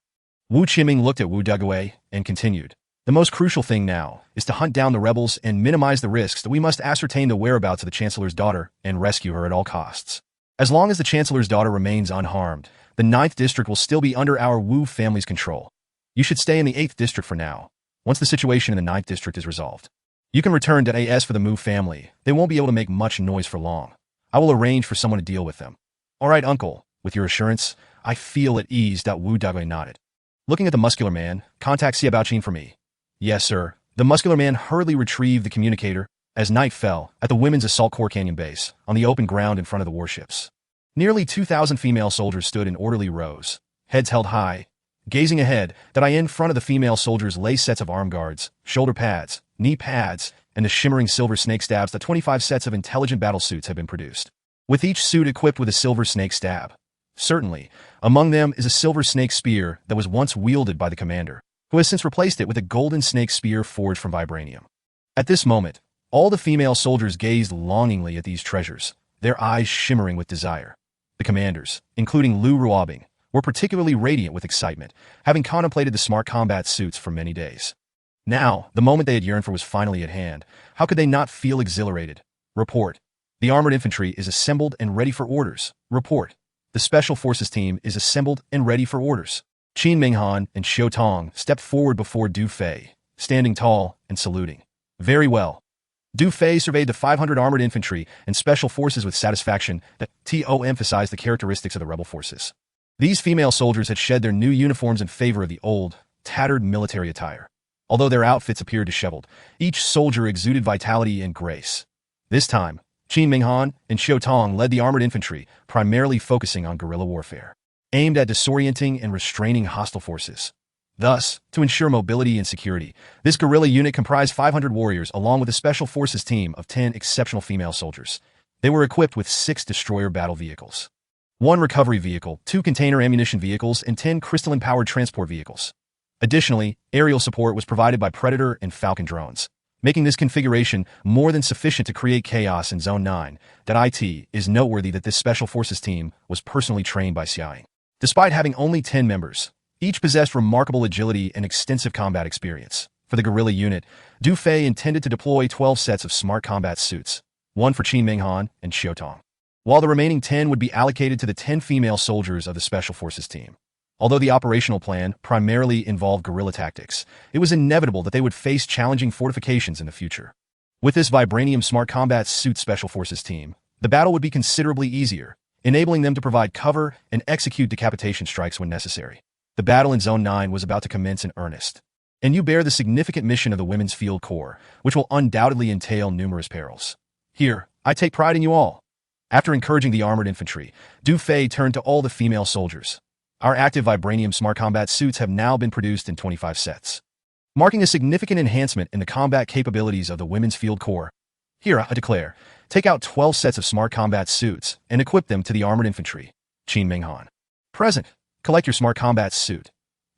Wu Qinming looked at Wu Dugui and continued. The most crucial thing now is to hunt down the rebels and minimize the risks. That we must ascertain the whereabouts of the Chancellor's daughter and rescue her at all costs. As long as the Chancellor's daughter remains unharmed, the 9th District will still be under our Wu family's control. You should stay in the 8th District for now. Once the situation in the 9th District is resolved, you can return to AS for the Mu family. They won't be able to make much noise for long. I will arrange for someone to deal with them. All right, uncle. With your assurance, I feel at ease. Wu Dagui nodded. Looking at the muscular man, contact Xia Baoqin for me. Yes, sir. The muscular man hurriedly retrieved the communicator as night fell at the Women's Assault Corps Canyon base on the open ground in front of the warships. Nearly 2,000 female soldiers stood in orderly rows, heads held high. Gazing ahead, in front of the female soldiers lay sets of arm guards, shoulder pads, knee pads, and the shimmering silver snake stabs. The 25 sets of intelligent battle suits have been produced, with each suit equipped with a silver snake stab. Certainly, among them is a silver snake spear that was once wielded by the commander, who has since replaced it with a golden snake spear forged from vibranium. At this moment, all the female soldiers gazed longingly at these treasures, their eyes shimmering with desire. The commanders, including Lu Ruobing, were particularly radiant with excitement, having contemplated the smart combat suits for many days. Now, the moment they had yearned for was finally at hand. How could they not feel exhilarated? Report. The armored infantry is assembled and ready for orders. Report. The Special Forces team is assembled and ready for orders. Qin Minghan and Xiu Tong stepped forward before Du Fei, standing tall and saluting. Very well. Du Fei surveyed the 500 armored infantry and special forces with satisfaction. That emphasized the characteristics of the rebel forces. These female soldiers had shed their new uniforms in favor of the old, tattered military attire. Although their outfits appeared disheveled, each soldier exuded vitality and grace. This time, Qin Minghan and Xiu Tong led the armored infantry, primarily focusing on guerrilla warfare, aimed at disorienting and restraining hostile forces. Thus, to ensure mobility and security, this guerrilla unit comprised 500 warriors along with a special forces team of 10 exceptional female soldiers. They were equipped with 6 destroyer battle vehicles, 1 recovery vehicle, 2 container ammunition vehicles, and 10 crystalline-powered transport vehicles. Additionally, aerial support was provided by Predator and Falcon drones, making this configuration more than sufficient to create chaos in Zone 9. It is noteworthy that this special forces team was personally trained by Xiaoying. Despite having only 10 members, each possessed remarkable agility and extensive combat experience. For the guerrilla unit, Du Fei intended to deploy 12 sets of smart combat suits, 1 for Qin Minghan and Xiu Tong, while the remaining 10 would be allocated to the 10 female soldiers of the Special Forces team. Although the operational plan primarily involved guerrilla tactics, it was inevitable that they would face challenging fortifications in the future. With this vibranium smart combat suit Special Forces team, the battle would be considerably easier, enabling them to provide cover and execute decapitation strikes when necessary. The battle in Zone 9 was about to commence in earnest, and you bear the significant mission of the Women's Field Corps, which will undoubtedly entail numerous perils. Here, I take pride in you all. After encouraging the armored infantry, Du Fei turned to all the female soldiers. Our active vibranium smart combat suits have now been produced in 25 sets, marking a significant enhancement in the combat capabilities of the Women's Field Corps. Here, I declare, take out 12 sets of smart combat suits and equip them to the armored infantry. Qin Minghan. Present. Collect your smart combat suit.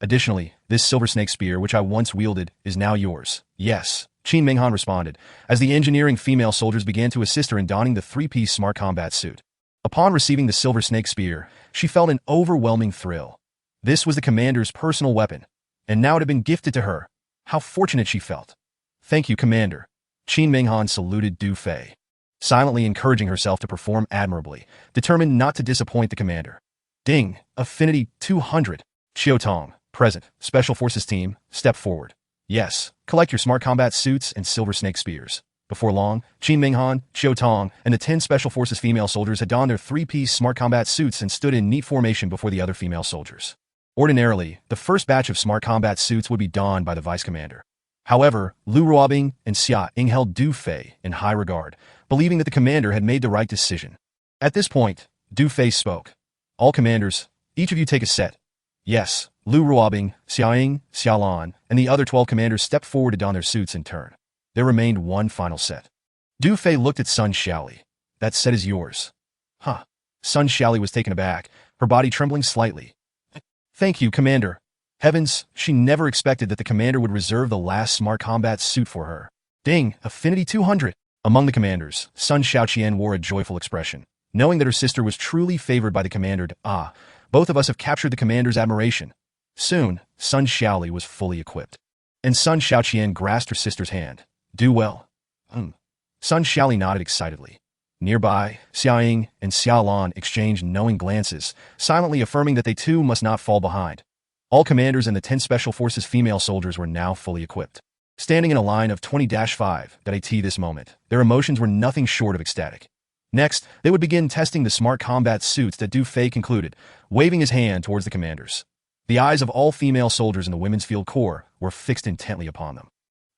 Additionally, this silver snake spear which I once wielded is now yours. Yes, Qin Minghan responded, as the engineering female soldiers began to assist her in donning the 3-piece smart combat suit. Upon receiving the silver snake spear, she felt an overwhelming thrill. This was the commander's personal weapon, and now it had been gifted to her. How fortunate she felt. Thank you, Commander. Qin Minghan saluted Du Fei, silently encouraging herself to perform admirably, determined not to disappoint the commander. Ding, Affinity 200. Xiu Tong, present. Special Forces team, step forward. Yes, collect your smart combat suits and silver snake spears. Before long, Qin Minghan, Xiu Tong, and the 10 Special Forces female soldiers had donned their 3-piece smart combat suits and stood in neat formation before the other female soldiers. Ordinarily, the first batch of smart combat suits would be donned by the vice commander. However, Lu Ruobing and Xia Ying held Du Fei in high regard, believing that the commander had made the right decision. At this point, Du Fei spoke. All commanders, each of you take a set. Yes, Lu Ruobing, Xia Ying, Xia Lan, and the other 12 commanders stepped forward to don their suits in turn. There remained one final set. Du Fei looked at Sun Xiaoli. That set is yours. Huh. Sun Xiaoli was taken aback, her body trembling slightly. Thank you, Commander. Heavens, she never expected that the commander would reserve the last smart combat suit for her. Ding, Affinity 200. Among the commanders, Sun Xiaoqian wore a joyful expression, knowing that her sister was truly favored by the commander. Both of us have captured the commander's admiration. Soon, Sun Xiaoli was fully equipped, and Sun Xiaoqian grasped her sister's hand. Do well. Sun Xiaoli nodded excitedly. Nearby, Xiaoying and Xiaolan exchanged knowing glances, silently affirming that they too must not fall behind. All commanders and the 10 Special Forces female soldiers were now fully equipped. Standing in a line of 20-5 at this moment, their emotions were nothing short of ecstatic. Next, they would begin testing the smart combat suits that Du Fei concluded, waving his hand towards the commanders. The eyes of all female soldiers in the Women's Field Corps were fixed intently upon them.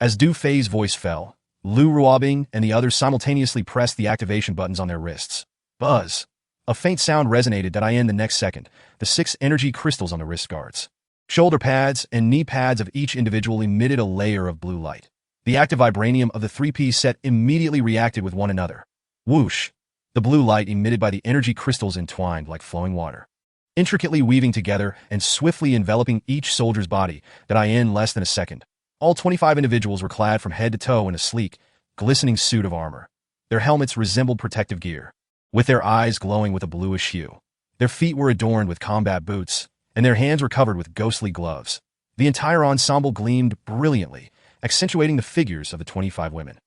As Du Fei's voice fell, Lu Ruobing and the others simultaneously pressed the activation buttons on their wrists. Buzz! A faint sound resonated in the next second, the 6 energy crystals on the wrist guards. Shoulder pads and knee pads of each individual emitted a layer of blue light. The active vibranium of the 3-piece set immediately reacted with one another. Whoosh! The blue light emitted by the energy crystals entwined like flowing water, intricately weaving together and swiftly enveloping each soldier's body in less than a second. All 25 individuals were clad from head to toe in a sleek, glistening suit of armor. Their helmets resembled protective gear, with their eyes glowing with a bluish hue. Their feet were adorned with combat boots, and their hands were covered with ghostly gloves. The entire ensemble gleamed brilliantly, accentuating the figures of the 25 women.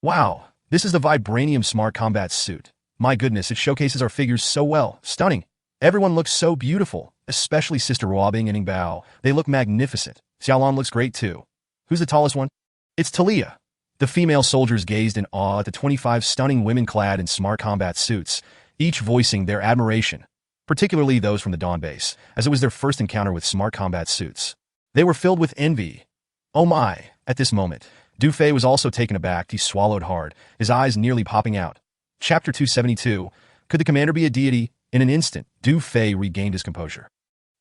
Wow, this is the Vibranium Smart Combat Suit. My goodness, it showcases our figures so well. Stunning. Everyone looks so beautiful, especially Sister Ruobing and Ingbao. They look magnificent. Xiaolan looks great too. Who's the tallest one? It's Talia. The female soldiers gazed in awe at the 25 stunning women clad in smart combat suits, each voicing their admiration, particularly those from the Dawn base, as it was their first encounter with smart combat suits. They were filled with envy. Oh my! At this moment, Du Fei was also taken aback. He swallowed hard, his eyes nearly popping out. Chapter 272. Could the commander be a deity? In an instant, Du Fei regained his composure.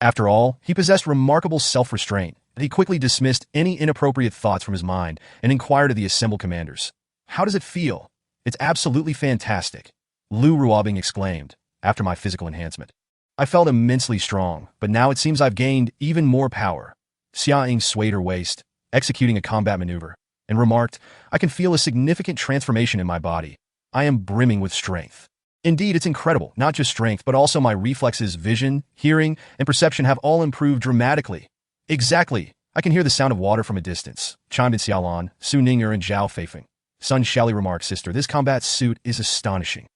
After all, he possessed remarkable self-restraint. He quickly dismissed any inappropriate thoughts from his mind and inquired of the assembled commanders. How does it feel? It's absolutely fantastic, Lu Ruobing exclaimed, after my physical enhancement. I felt immensely strong, but now it seems I've gained even more power. Xia Ying swayed her waist, executing a combat maneuver, and remarked, I can feel a significant transformation in my body. I am brimming with strength. Indeed, it's incredible. Not just strength, but also my reflexes, vision, hearing, and perception have all improved dramatically. Exactly. I can hear the sound of water from a distance, chimed in Xiaolan, Su Ninger, and Zhao Feifeng. Sun Shally remarked, Sister, this combat suit is astonishing.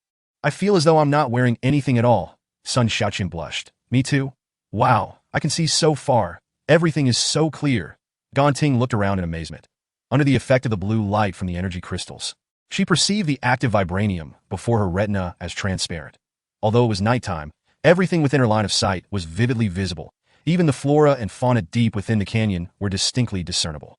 I feel as though I'm not wearing anything at all. Sun Xiaoqin blushed. Me too. Wow, I can see so far. Everything is so clear. Ganting looked around in amazement. Under the effect of the blue light from the energy crystals, she perceived the active vibranium before her retina as transparent. Although it was nighttime, everything within her line of sight was vividly visible. Even the flora and fauna deep within the canyon were distinctly discernible.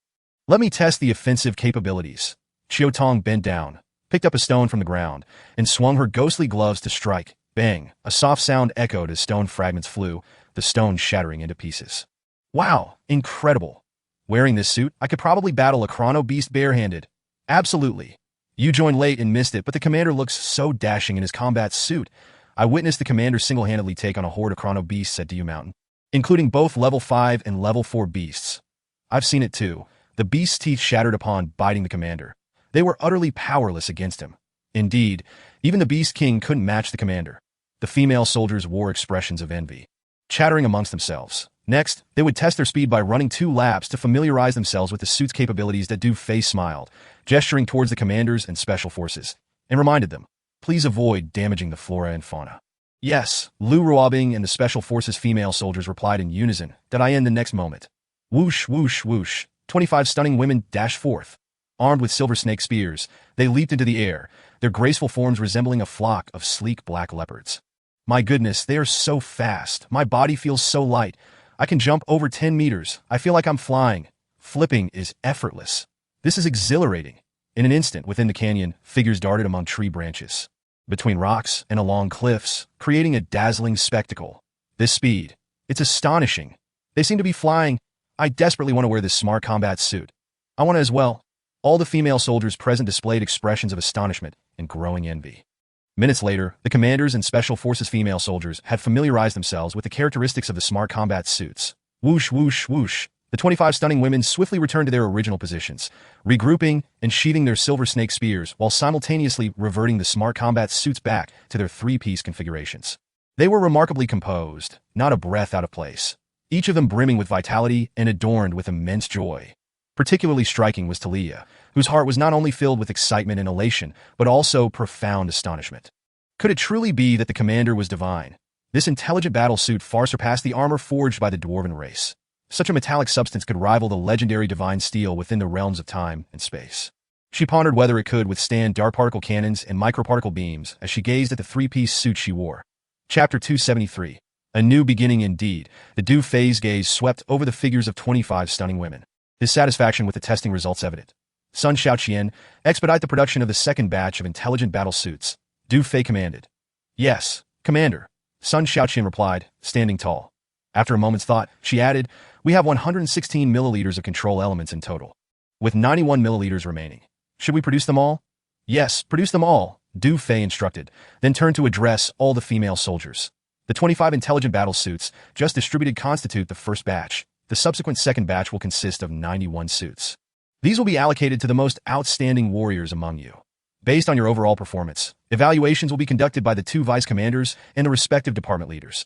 Let me test the offensive capabilities. Chiao Tong bent down, picked up a stone from the ground, and swung her ghostly gloves to strike. Bang! A soft sound echoed as stone fragments flew, the stone shattering into pieces. Wow! Incredible! Wearing this suit, I could probably battle a chrono beast barehanded. Absolutely. You joined late and missed it, but the commander looks so dashing in his combat suit. I witnessed the commander single-handedly take on a horde of chrono beasts at Du Mountain, including both level 5 and level 4 beasts. I've seen it too. The beast's teeth shattered upon biting the commander. They were utterly powerless against him. Indeed, even the Beast King couldn't match the commander. The female soldiers wore expressions of envy, chattering amongst themselves. Next, they would test their speed by running 2 laps to familiarize themselves with the suit's capabilities. That Du Fei smiled, gesturing towards the commanders and special forces, and reminded them, please avoid damaging the flora and fauna. Yes, Lu Ruobing and the special forces female soldiers replied in unison. The next moment. Whoosh, whoosh, whoosh. 25 stunning women dashed forth. Armed with silver snake spears, they leaped into the air, their graceful forms resembling a flock of sleek black leopards. My goodness, they are so fast. My body feels so light. I can jump over 10 meters. I feel like I'm flying. Flipping is effortless. This is exhilarating. In an instant, within the canyon, figures darted among tree branches, between rocks and along cliffs, creating a dazzling spectacle. This speed, it's astonishing. They seem to be flying. I desperately want to wear this smart combat suit. I want to as well. All the female soldiers present displayed expressions of astonishment and growing envy. Minutes later, the commanders and special forces female soldiers had familiarized themselves with the characteristics of the smart combat suits. Whoosh, whoosh, whoosh. The 25 stunning women swiftly returned to their original positions, regrouping and sheathing their silver snake spears while simultaneously reverting the smart combat suits back to their 3-piece configurations. They were remarkably composed, not a breath out of place, each of them brimming with vitality and adorned with immense joy. Particularly striking was Talia, whose heart was not only filled with excitement and elation, but also profound astonishment. Could it truly be that the commander was divine? This intelligent battle suit far surpassed the armor forged by the dwarven race. Such a metallic substance could rival the legendary divine steel within the realms of time and space. She pondered whether it could withstand dark particle cannons and microparticle beams as she gazed at the three-piece suit she wore. Chapter 273. A new beginning indeed. The Du Fei's gaze swept over the figures of 25 stunning women. His satisfaction with the testing results evident. Sun Xiaoqian, expedite the production of the second batch of intelligent battle suits. Du Fei commanded. Yes, Commander. Sun Xiaoqian replied, standing tall. After a moment's thought, she added, we have 116 milliliters of control elements in total, with 91 milliliters remaining. Should we produce them all? Yes, produce them all, Du Fei instructed, then turned to address all the female soldiers. The 25 intelligent battle suits, just distributed, constitute the first batch. The subsequent second batch will consist of 91 suits. These will be allocated to the most outstanding warriors among you. Based on your overall performance, evaluations will be conducted by the two vice commanders and the respective department leaders.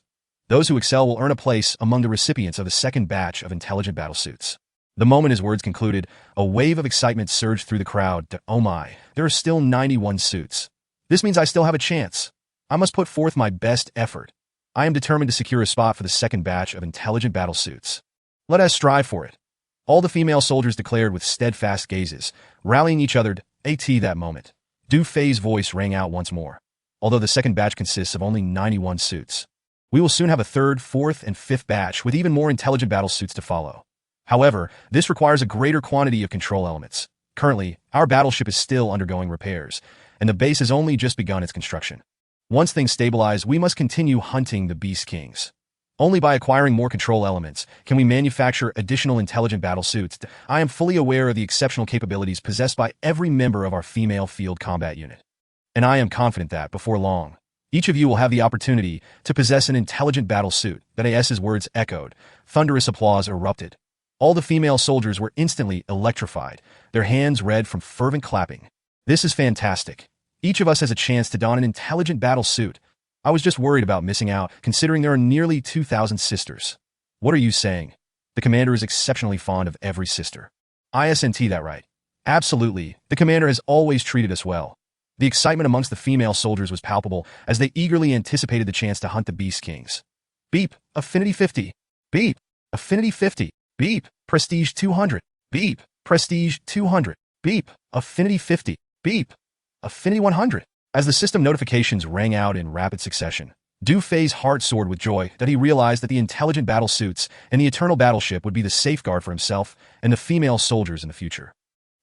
Those who excel will earn a place among the recipients of the second batch of intelligent battle suits. The moment his words concluded, a wave of excitement surged through the crowd. Oh my, there are still 91 suits. This means I still have a chance. I must put forth my best effort. I am determined to secure a spot for the second batch of intelligent battle suits. Let us strive for it. All the female soldiers declared with steadfast gazes, rallying each other at that moment. Du Fei's voice rang out once more. Although the second batch consists of only 91 suits, we will soon have a third, fourth, and fifth batch with even more intelligent battle suits to follow. However, this requires a greater quantity of control elements. Currently, our battleship is still undergoing repairs, and the base has only just begun its construction. Once things stabilize, we must continue hunting the Beast Kings. Only by acquiring more control elements can we manufacture additional intelligent battle suits. I am fully aware of the exceptional capabilities possessed by every member of our female field combat unit. And I am confident that, before long, each of you will have the opportunity to possess an intelligent battle suit. That AS's words echoed. Thunderous applause erupted. All the female soldiers were instantly electrified, their hands red from fervent clapping. This is fantastic. Each of us has a chance to don an intelligent battle suit. I was just worried about missing out, considering there are nearly 2,000 sisters. What are you saying? The commander is exceptionally fond of every sister. Isn't that right? Absolutely. The commander has always treated us well. The excitement amongst the female soldiers was palpable as they eagerly anticipated the chance to hunt the Beast Kings. Beep, Affinity 50. Beep, Affinity 50. Beep, Prestige 200. Beep, Prestige 200. Beep, Affinity 50. Beep, Affinity 100. As the system notifications rang out in rapid succession, Du Fei's heart soared with joy that he realized that the intelligent battle suits and the eternal battleship would be the safeguard for himself and the female soldiers in the future.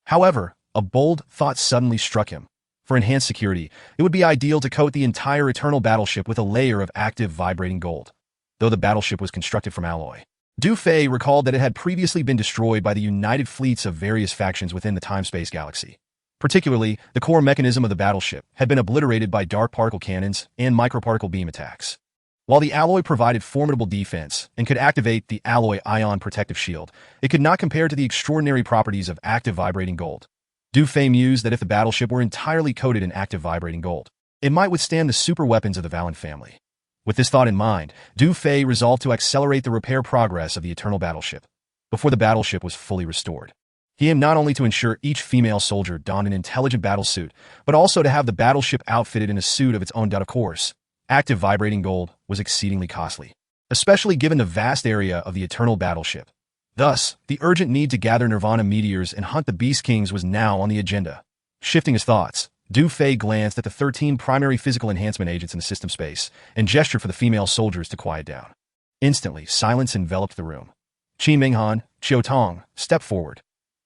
However, a bold thought suddenly struck him. For enhanced security, it would be ideal to coat the entire eternal battleship with a layer of active vibrating gold. Though the battleship was constructed from alloy, Du Fei recalled that it had previously been destroyed by the united fleets of various factions within the time-space galaxy. Particularly, the core mechanism of the battleship had been obliterated by dark particle cannons and microparticle beam attacks. While the alloy provided formidable defense and could activate the alloy ion protective shield, it could not compare to the extraordinary properties of active vibrating gold. Du Fei mused that if the battleship were entirely coated in active vibrating gold, it might withstand the super weapons of the Valen family. With this thought in mind, Du Fei resolved to accelerate the repair progress of the eternal battleship before the battleship was fully restored. He aimed not only to ensure each female soldier donned an intelligent battle suit, but also to have the battleship outfitted in a suit of its own. Of course, active vibrating gold was exceedingly costly, especially given the vast area of the eternal battleship. Thus, the urgent need to gather Nirvana meteors and hunt the Beast Kings was now on the agenda. Shifting his thoughts, Du Fei glanced at the 13 primary physical enhancement agents in the system space and gestured for the female soldiers to quiet down. Instantly, silence enveloped the room. Qin Minghan, Qiu Tong, stepped forward.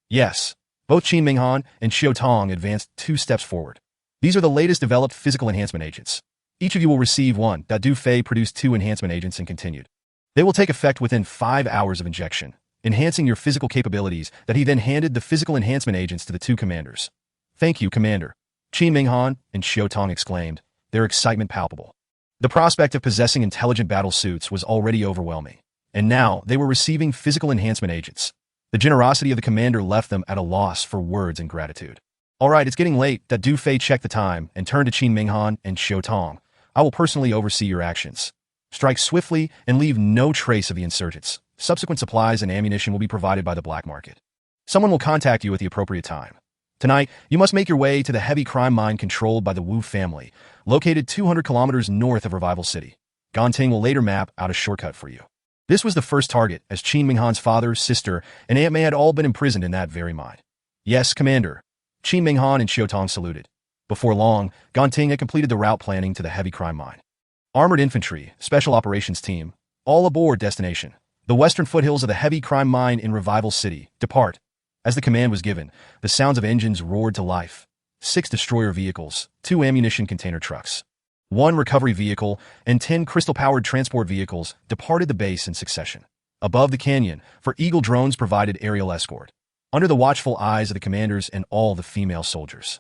Yes, both Qin Minghan and Qiu Tong advanced 2 steps forward. These are the latest developed physical enhancement agents. Each of you will receive one. Du Fei produced 2 enhancement agents and continued. They will take effect within 5 hours of injection, enhancing your physical capabilities. That he then handed the physical enhancement agents to the 2 commanders. Thank you, Commander. Qin Minghan and Qiu Tong exclaimed, their excitement palpable. The prospect of possessing intelligent battle suits was already overwhelming, and now they were receiving physical enhancement agents. The generosity of the commander left them at a loss for words and gratitude. All right, it's getting late. Du Fei checked the time and turned to Qin Minghan and Qiu Tong. I will personally oversee your actions. Strike swiftly and leave no trace of the insurgents. Subsequent supplies and ammunition will be provided by the black market. Someone will contact you at the appropriate time. Tonight, you must make your way to the heavy crime mine controlled by the Wu family, located 200 kilometers north of Revival City. Ganting will later map out a shortcut for you. This was the first target, as Qin Minghan's father, sister, and Aunt May had all been imprisoned in that very mine. Yes, Commander. Qin Minghan and Xiaotong saluted. Before long, Ganting had completed the route planning to the heavy crime mine. Armored infantry, special operations team, all aboard destination. The western foothills of the heavy crime mine in Revival City. Depart. As the command was given, the sounds of engines roared to life. 6 destroyer vehicles, 2 ammunition container trucks, 1 recovery vehicle, and 10 crystal-powered transport vehicles departed the base in succession. Above the canyon, for Eagle drones provided aerial escort, under the watchful eyes of the commanders and all the female soldiers.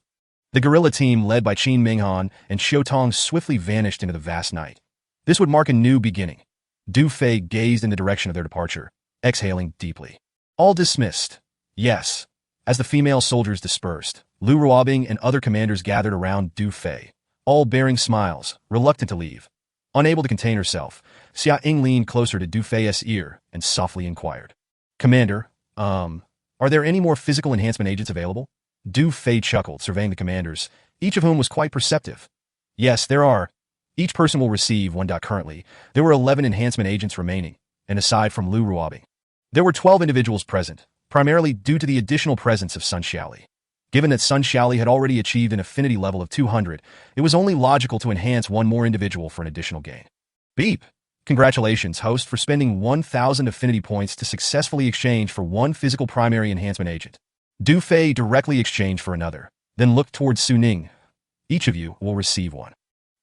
The guerrilla team, led by Qin Minghan and Xiaotong, swiftly vanished into the vast night. This would mark a new beginning. Du Fei gazed in the direction of their departure, exhaling deeply. All dismissed. Yes. As the female soldiers dispersed, Lu Ruobing and other commanders gathered around Du Fei, all bearing smiles, reluctant to leave. Unable to contain herself, Xia Ying leaned closer to Du Fei's ear and softly inquired. Commander, are there any more physical enhancement agents available? Du Fei chuckled, surveying the commanders, each of whom was quite perceptive. Yes, there are. Each person will receive one. Currently, there were 11 enhancement agents remaining, and aside from Lu Ruobing, there were 12 individuals present, primarily due to the additional presence of Sun Xiaoli. Given that Sun Xiaoli had already achieved an affinity level of 200, it was only logical to enhance one more individual for an additional gain. Beep! Congratulations, host, for spending 1,000 affinity points to successfully exchange for 1 physical primary enhancement agent. Du Fei directly exchanged for another, then looked towards Su Ning. Each of you will receive one.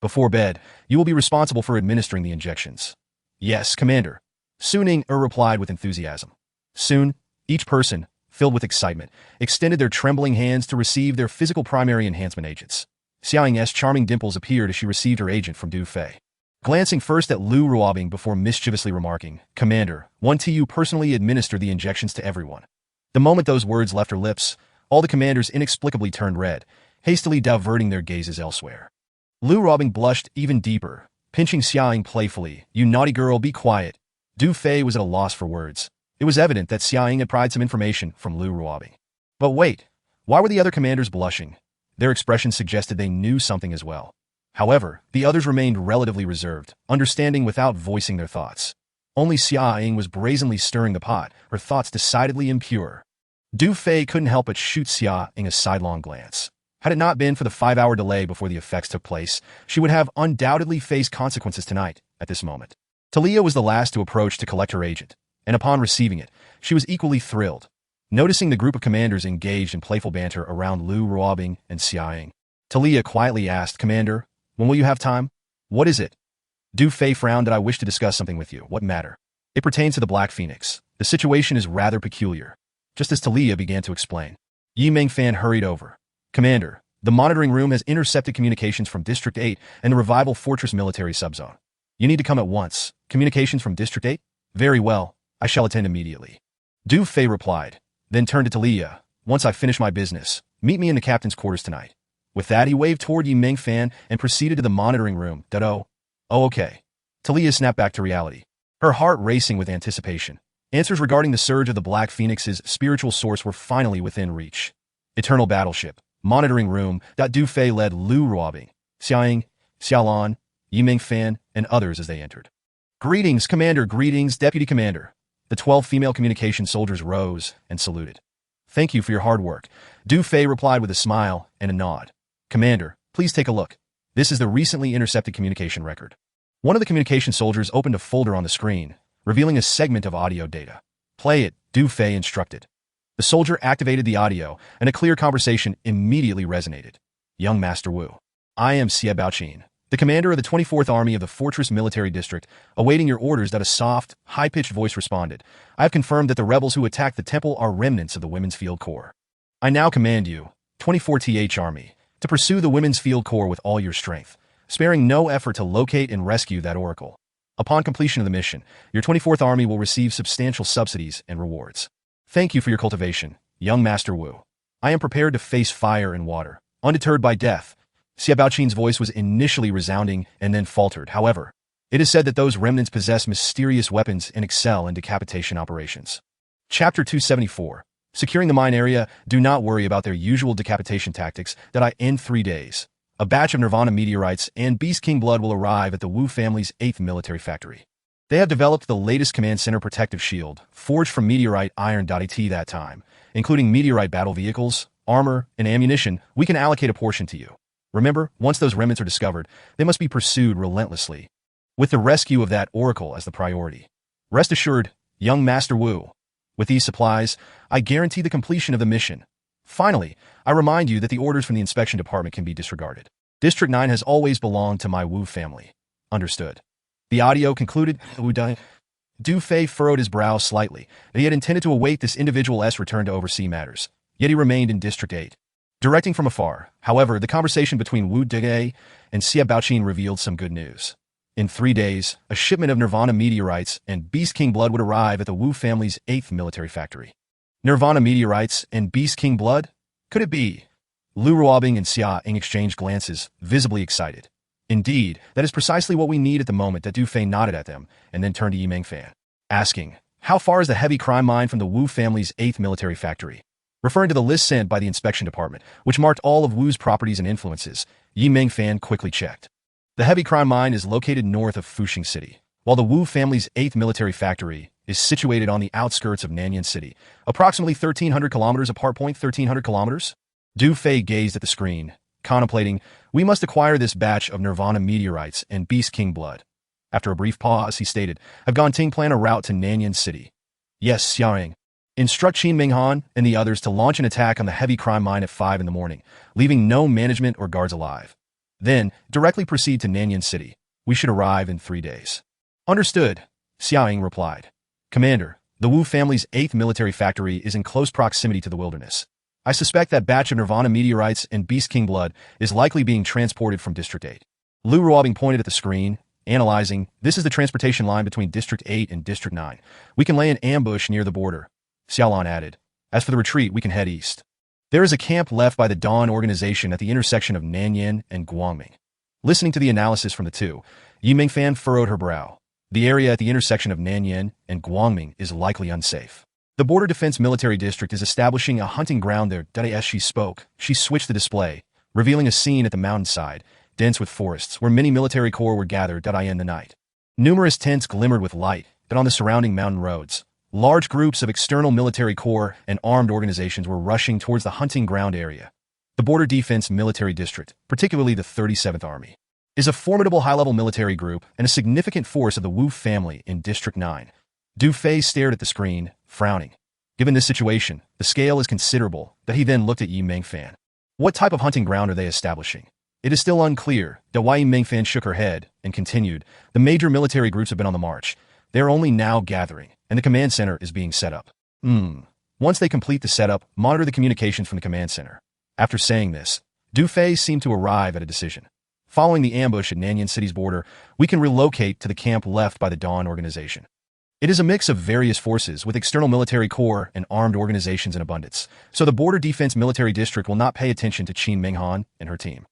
Before bed, you will be responsible for administering the injections. Yes, Commander. Su Ning replied with enthusiasm. Soon, each person, filled with excitement, extended their trembling hands to receive their physical primary enhancement agents. Xiaoying's charming dimples appeared as she received her agent from Du Fei. Glancing first at Lu Ruobing before mischievously remarking, Commander, 1TU personally administer the injections to everyone. The moment those words left her lips, all the commanders inexplicably turned red, hastily diverting their gazes elsewhere. Lu Ruobing blushed even deeper, pinching Xiaoying playfully. You naughty girl, be quiet. Du Fei was at a loss for words. It was evident that Xiaoying had pried some information from Lu Ruobing. But wait, why were the other commanders blushing? Their expressions suggested they knew something as well. However, the others remained relatively reserved, understanding without voicing their thoughts. Only Xiaoying was brazenly stirring the pot, her thoughts decidedly impure. Du Fei couldn't help but shoot Xiaoying a sidelong glance. Had it not been for the 5-hour delay before the effects took place, she would have undoubtedly faced consequences tonight, at this moment. Talia was the last to approach to collect her agent, and upon receiving it, she was equally thrilled. Noticing the group of commanders engaged in playful banter around Lu Ruobing and Xiaoying, Talia quietly asked, Commander, when will you have time? What is it? Du Fei frowned. I wish to discuss something with you. What matter? It pertains to the Black Phoenix. The situation is rather peculiar. Just as Talia began to explain, Yi Mengfan hurried over. Commander, the monitoring room has intercepted communications from District 8 and the Revival Fortress military subzone. You need to come at once. Communications from District 8? Very well. I shall attend immediately. Du Fei replied, then turned to Talia. Once I finish my business, meet me in the captain's quarters tonight. With that, he waved toward Yi Mengfan and proceeded to the monitoring room. Oh, okay. Talia snapped back to reality, her heart racing with anticipation. Answers regarding the surge of the Black Phoenix's spiritual source were finally within reach. Eternal Battleship, monitoring room. Du Fei led Lu Ruobing, Xiaoying, Xiaolan, Yi Mengfan, and others as they entered. Greetings, Commander. Greetings, Deputy Commander. The 12 female communication soldiers rose and saluted. Thank you for your hard work. Du Fei replied with a smile and a nod. Commander, please take a look. This is the recently intercepted communication record. One of the communication soldiers opened a folder on the screen, revealing a segment of audio data. Play it, Du Fei instructed. The soldier activated the audio, and a clear conversation immediately resonated. Young Master Wu. I am Xie Baoqin, the commander of the 24th Army of the Fortress Military District, awaiting your orders. A soft, high-pitched voice responded. I have confirmed that the rebels who attacked the temple are remnants of the Women's Field Corps. I now command you, 24th Army, to pursue the Women's Field Corps with all your strength, sparing no effort to locate and rescue that oracle. Upon completion of the mission, your 24th Army will receive substantial subsidies and rewards. Thank you for your cultivation, young Master Wu. I am prepared to face fire and water, undeterred by death. Xie Baoqin's voice was initially resounding and then faltered. However, it is said that those remnants possess mysterious weapons and excel in decapitation operations. Chapter 274. Securing the mine area, do not worry about their usual decapitation tactics that I end 3 days. A batch of Nirvana meteorites and Beast King blood will arrive at the Wu family's 8th military factory. They have developed the latest command center protective shield, forged from meteorite iron. That time, including meteorite battle vehicles, armor, and ammunition. We can allocate a portion to you. Remember, once those remnants are discovered, they must be pursued relentlessly, with the rescue of that oracle as the priority. Rest assured, young Master Wu, with these supplies, I guarantee the completion of the mission. Finally, I remind you that the orders from the inspection department can be disregarded. District 9 has always belonged to my Wu family. Understood. The audio concluded. Du Fei furrowed his brow slightly. He had intended to await this individual's return to oversee matters, yet he remained in District 8. Directing from afar, however, the conversation between Wu Dege and Xia Baoqin revealed some good news. In 3 days, a shipment of Nirvana meteorites and Beast King blood would arrive at the Wu family's 8th military factory. Nirvana meteorites and Beast King blood? Could it be? Lu Ruobing and Xia Ying exchanged glances, visibly excited. Indeed, that is precisely what we need at the moment. That Du Fei nodded at them, and then turned to Yi Mengfan, asking, how far is the heavy crime mine from the Wu family's 8th military factory? Referring to the list sent by the inspection department, which marked all of Wu's properties and influences, Yi Mengfan quickly checked. The heavy crime mine is located north of Fuxing City, while the Wu family's 8th military factory is situated on the outskirts of Nanyan City, approximately 1,300 kilometers apart. 1,300 kilometers? Du Fei gazed at the screen, contemplating, we must acquire this batch of Nirvana meteorites and Beast King blood. After a brief pause, he stated, I've gone Ting plan a route to Nanyan City. Yes, Xiaoying. Instruct Qin Minghan and the others to launch an attack on the heavy crime mine at 5 in the morning, leaving no management or guards alive. Then, directly proceed to Nanyan City. We should arrive in 3 days. Understood, Xiaoying replied. Commander, the Wu family's 8th military factory is in close proximity to the wilderness. I suspect that batch of Nirvana meteorites and Beast King blood is likely being transported from District 8. Lu Ruobing pointed at the screen, analyzing, this is the transportation line between District 8 and District 9. We can lay an ambush near the border. Xiaolan added. As for the retreat, we can head east. There is a camp left by the Dawn organization at the intersection of Nanyan and Guangming. Listening to the analysis from the two, Yi Mingfan furrowed her brow. The area at the intersection of Nanyan and Guangming is likely unsafe. The Border Defense Military District is establishing a hunting ground there. As she spoke, she switched the display, revealing a scene at the mountainside, dense with forests, where many military corps were gathered in the night. Numerous tents glimmered with light, but on the surrounding mountain roads, large groups of external military corps and armed organizations were rushing towards the hunting ground area. The Border Defense Military District, particularly the 37th Army, is a formidable high-level military group and a significant force of the Wu family in District 9. Du Fei stared at the screen, frowning. Given this situation, the scale is considerable, that he then looked at Yi Mengfan. What type of hunting ground are they establishing? It is still unclear. Yi Mengfan shook her head and continued, the major military groups have been on the march. They are only now gathering, and the command center is being set up. Once they complete the setup, monitor the communications from the command center. After saying this, Du Fei seemed to arrive at a decision. Following the ambush at Nanyan City's border, we can relocate to the camp left by the Dawn organization. It is a mix of various forces with external military corps and armed organizations in abundance, so the Border Defense Military District will not pay attention to Qin Minghan and her team.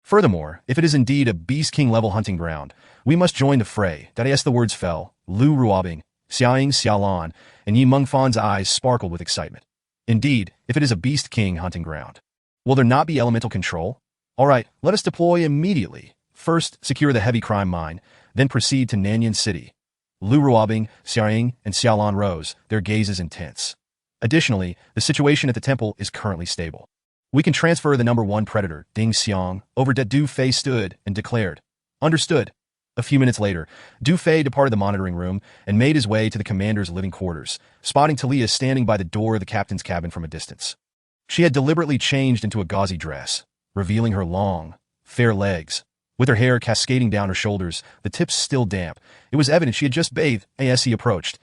Furthermore, if it is indeed a Beast King-level hunting ground, we must join the fray. As the words fell, Lu Ruobing, Xiaoying Xiaolan, and Yi Mengfan's eyes sparkled with excitement. Indeed, if it is a Beast King hunting ground, will there not be elemental control? All right, let us deploy immediately. First, secure the heavy crime mine, then proceed to Nanyan City. Lu Ruobing, Xiaoying, and Xiaolan rose, their gazes intense. Additionally, the situation at the temple is currently stable. We can transfer the number 1 predator, Ding Xiang, over to Du Fei stood and declared, Understood. A few minutes later, Du Fei departed the monitoring room and made his way to the commander's living quarters, spotting Talia standing by the door of the captain's cabin from a distance. She had deliberately changed into a gauzy dress, revealing her long, fair legs. With her hair cascading down her shoulders, the tips still damp, it was evident she had just bathed. As he approached,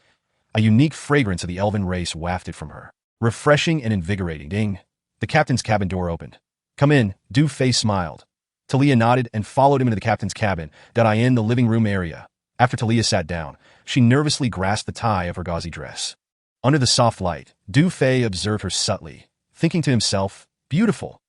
a unique fragrance of the elven race wafted from her, refreshing and invigorating. Ding! The captain's cabin door opened. Come in, Du Fei smiled. Talia nodded and followed him into the captain's cabin, in the living room area. After Talia sat down, she nervously grasped the tie of her gauzy dress. Under the soft light, Du Fei observed her subtly, thinking to himself, beautiful.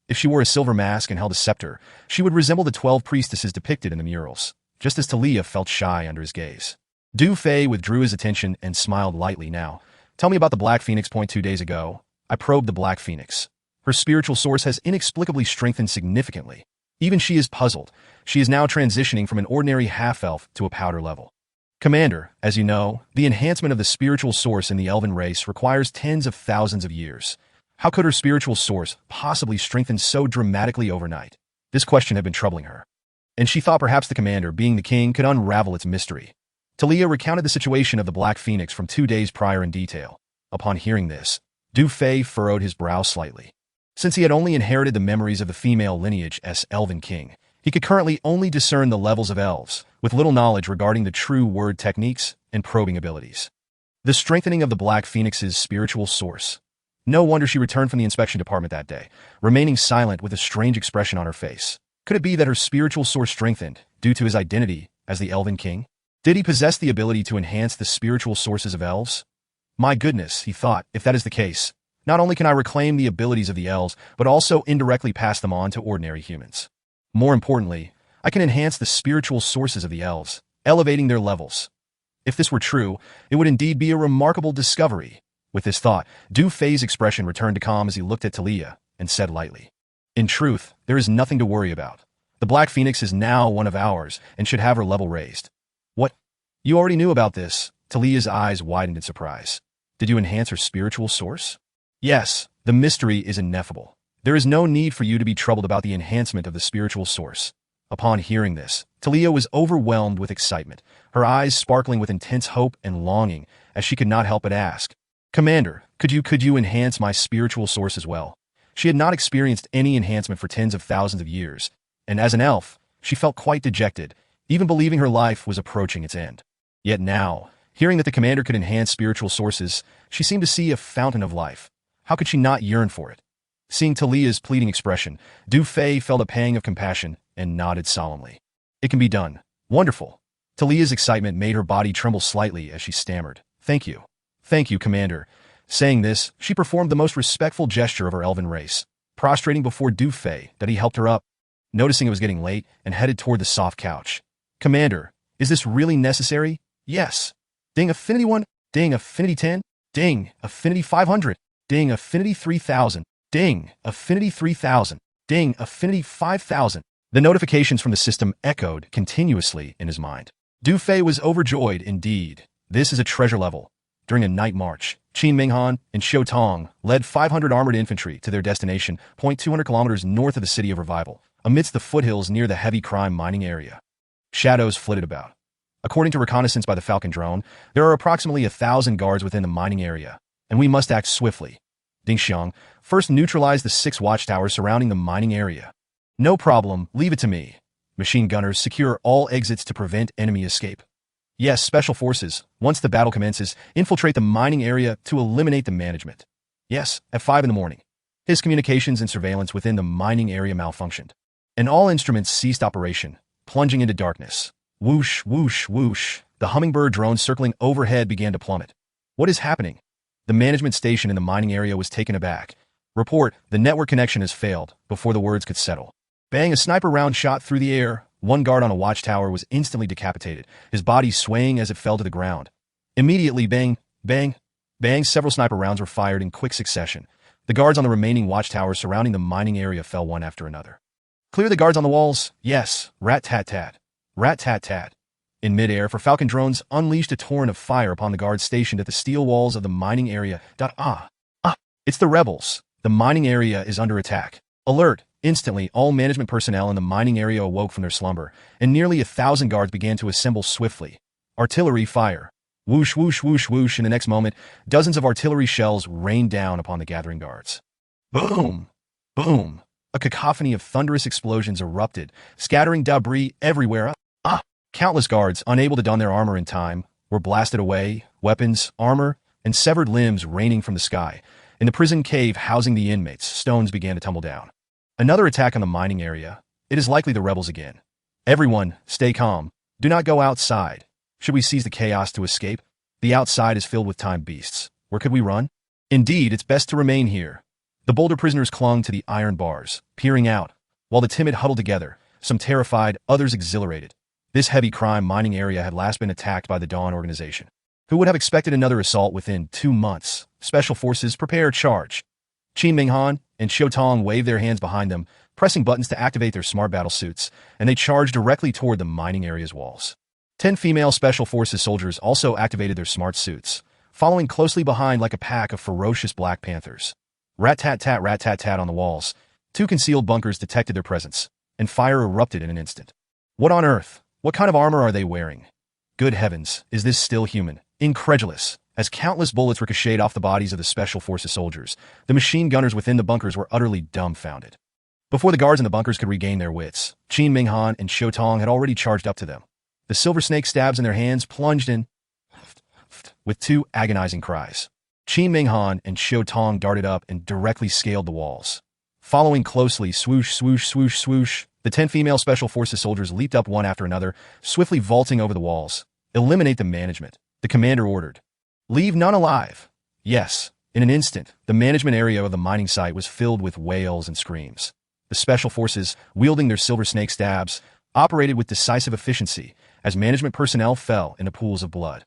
If she wore a silver mask and held a scepter, she would resemble the 12 priestesses depicted in the murals, just as Talia felt shy under his gaze. Du Fei withdrew his attention and smiled lightly now, Tell me about the Black Phoenix. 2 days ago, I probed the Black Phoenix. Her spiritual source has inexplicably strengthened significantly. Even she is puzzled. She is now transitioning from an ordinary half-elf to a powder level. Commander, as you know, the enhancement of the spiritual source in the elven race requires tens of thousands of years. How could her spiritual source possibly strengthen so dramatically overnight? This question had been troubling her, and she thought perhaps the commander, being the king, could unravel its mystery. Talia recounted the situation of the Black Phoenix from 2 days prior in detail. Upon hearing this, Du Fei furrowed his brow slightly. Since he had only inherited the memories of the female lineage as Elven King, he could currently only discern the levels of elves, with little knowledge regarding the true word techniques and probing abilities. The strengthening of the Black Phoenix's spiritual source. No wonder she returned from the inspection department that day, remaining silent with a strange expression on her face. Could it be that her spiritual source strengthened due to his identity as the Elven King? Did he possess the ability to enhance the spiritual sources of elves? My goodness, he thought, if that is the case, not only can I reclaim the abilities of the elves, but also indirectly pass them on to ordinary humans. More importantly, I can enhance the spiritual sources of the elves, elevating their levels. If this were true, it would indeed be a remarkable discovery. With this thought, Du Fei's expression returned to calm as he looked at Talia and said lightly, "In truth, there is nothing to worry about. The Black Phoenix is now one of ours and should have her level raised." "What? You already knew about this?" Talia's eyes widened in surprise. "Did you enhance her spiritual source?" "Yes, the mystery is ineffable. There is no need for you to be troubled about the enhancement of the spiritual source." Upon hearing this, Talia was overwhelmed with excitement, her eyes sparkling with intense hope and longing, as she could not help but ask, "Commander, could you enhance my spiritual source as well?" She had not experienced any enhancement for tens of thousands of years, and as an elf, she felt quite dejected, even believing her life was approaching its end. Yet now, hearing that the commander could enhance spiritual sources, she seemed to see a fountain of life. How could she not yearn for it? Seeing Talia's pleading expression, Du Fei felt a pang of compassion and nodded solemnly. "It can be done. Wonderful." Talia's excitement made her body tremble slightly as she stammered, "Thank you. Thank you, Commander." Saying this, she performed the most respectful gesture of her elven race, prostrating before Du Fei that he helped her up. Noticing it was getting late and headed toward the soft couch. "Commander, is this really necessary?" "Yes." "Ding Affinity 1, ding Affinity 10, ding Affinity 500, ding Affinity 3000, ding Affinity 3000, ding Affinity 5000. The notifications from the system echoed continuously in his mind. Du Fei was overjoyed indeed. This is a treasure level. During a night march, Qin Minghan and Xiu Tong led 500 armored infantry to their destination, 200 kilometers north of the city of Revival, amidst the foothills near the heavy crime mining area. Shadows flitted about. According to reconnaissance by the Falcon drone, there are approximately 1,000 guards within the mining area, and we must act swiftly. Ding Xiang, first neutralize the 6 watchtowers surrounding the mining area. "No problem, leave it to me." Machine gunners secure all exits to prevent enemy escape. "Yes, special forces, once the battle commences, infiltrate the mining area to eliminate the management." "Yes, at 5 in the morning." His communications and surveillance within the mining area malfunctioned, and all instruments ceased operation, plunging into darkness. Whoosh, whoosh, whoosh. The hummingbird drone circling overhead began to plummet. What is happening? The management station in the mining area was taken aback. "Report, the network connection has failed," before the words could settle. Bang, a sniper round shot through the air. One guard on a watchtower was instantly decapitated, his body swaying as it fell to the ground. Immediately, bang, bang, bang, several sniper rounds were fired in quick succession. The guards on the remaining watchtowers surrounding the mining area fell one after another. "Clear the guards on the walls." "Yes." Rat-tat-tat. Rat-tat-tat. In midair, for Falcon drones unleashed a torrent of fire upon the guards stationed at the steel walls of the mining area. It's the rebels. The mining area is under attack. Alert! Instantly, all management personnel in the mining area awoke from their slumber, and nearly 1,000 guards began to assemble swiftly. Artillery fire. Whoosh, whoosh, whoosh, whoosh. In the next moment, dozens of artillery shells rained down upon the gathering guards. Boom! Boom! A cacophony of thunderous explosions erupted, scattering debris everywhere. Countless guards, unable to don their armor in time, were blasted away, weapons, armor, and severed limbs raining from the sky. In the prison cave housing the inmates, stones began to tumble down. Another attack on the mining area. It is likely the rebels again. Everyone, stay calm. Do not go outside. Should we seize the chaos to escape? The outside is filled with time beasts. Where could we run? Indeed, it's best to remain here. The bolder prisoners clung to the iron bars, peering out, while the timid huddled together, some terrified, others exhilarated. This heavy crime mining area had last been attacked by the Dawn organization. Who would have expected another assault within 2 months? Special Forces prepare charge. Qin Minghan and Xiu Tong wave their hands behind them, pressing buttons to activate their smart battle suits, and they charge directly toward the mining area's walls. 10 female Special Forces soldiers also activated their smart suits, following closely behind like a pack of ferocious black panthers. Rat-tat-tat on the walls. 2 concealed bunkers detected their presence, and fire erupted in an instant. What on earth? What kind of armor are they wearing? Good heavens, is this still human? Incredulous. As countless bullets ricocheted off the bodies of the Special Forces soldiers, the machine gunners within the bunkers were utterly dumbfounded. Before the guards in the bunkers could regain their wits, Qin Minghan and Xiu Tong had already charged up to them. The silver snake stabs in their hands plunged in with 2 agonizing cries. Qin Minghan and Xiu Tong darted up and directly scaled the walls. Following closely, swoosh, swoosh, swoosh, swoosh, the 10 female Special Forces soldiers leaped up one after another, swiftly vaulting over the walls. Eliminate the management, the commander ordered. Leave none alive. Yes, in an instant, the management area of the mining site was filled with wails and screams. The Special Forces, wielding their silver snake stabs, operated with decisive efficiency as management personnel fell into pools of blood.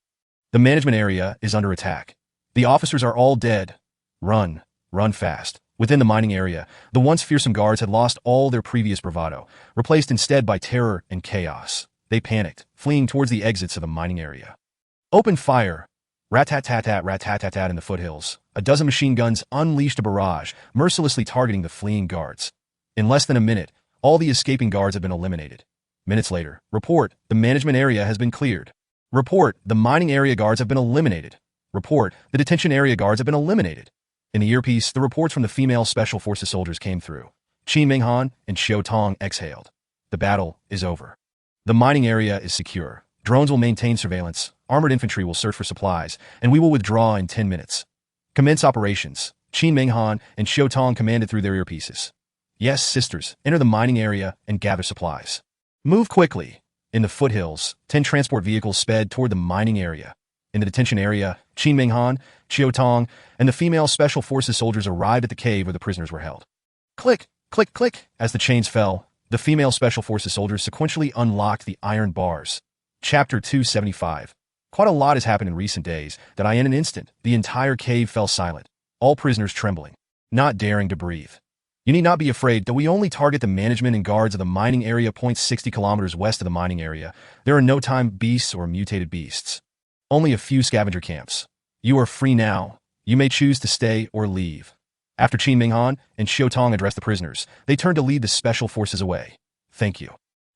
The management area is under attack. The officers are all dead. Run fast. Within the mining area, the once fearsome guards had lost all their previous bravado, replaced instead by terror and chaos. They panicked, fleeing towards the exits of the mining area. Open fire! Rat-tat-tat-tat in the foothills. A dozen machine guns unleashed a barrage, mercilessly targeting the fleeing guards. In less than a minute, all the escaping guards had been eliminated. Minutes later, report, the management area has been cleared. Report, the mining area guards have been eliminated. Report, the detention area guards have been eliminated. In the earpiece, the reports from the female Special Forces soldiers came through. Qin Minghan and Xiu Tong exhaled. The battle is over. The mining area is secure. Drones will maintain surveillance, armored infantry will search for supplies, and we will withdraw in 10 minutes. Commence operations. Qin Minghan and Xiu Tong commanded through their earpieces. Yes, sisters, enter the mining area and gather supplies. Move quickly. In the foothills, 10 transport vehicles sped toward the mining area. In the detention area, Qin Minghan, Xiu Tong, and the female Special Forces soldiers arrived at the cave where the prisoners were held. Click, click, click. As the chains fell, the female Special Forces soldiers sequentially unlocked the iron bars. Chapter 275. Quite a lot has happened in recent days that in an instant, the entire cave fell silent, all prisoners trembling, not daring to breathe. You need not be afraid, though we only target the management and guards of the mining area 60 kilometers west of the mining area. There are no time beasts or mutated beasts. Only a few scavenger camps. You are free now. You may choose to stay or leave. After Qin Minghan and Xiu Tong addressed the prisoners, they turned to lead the Special Forces away. Thank you.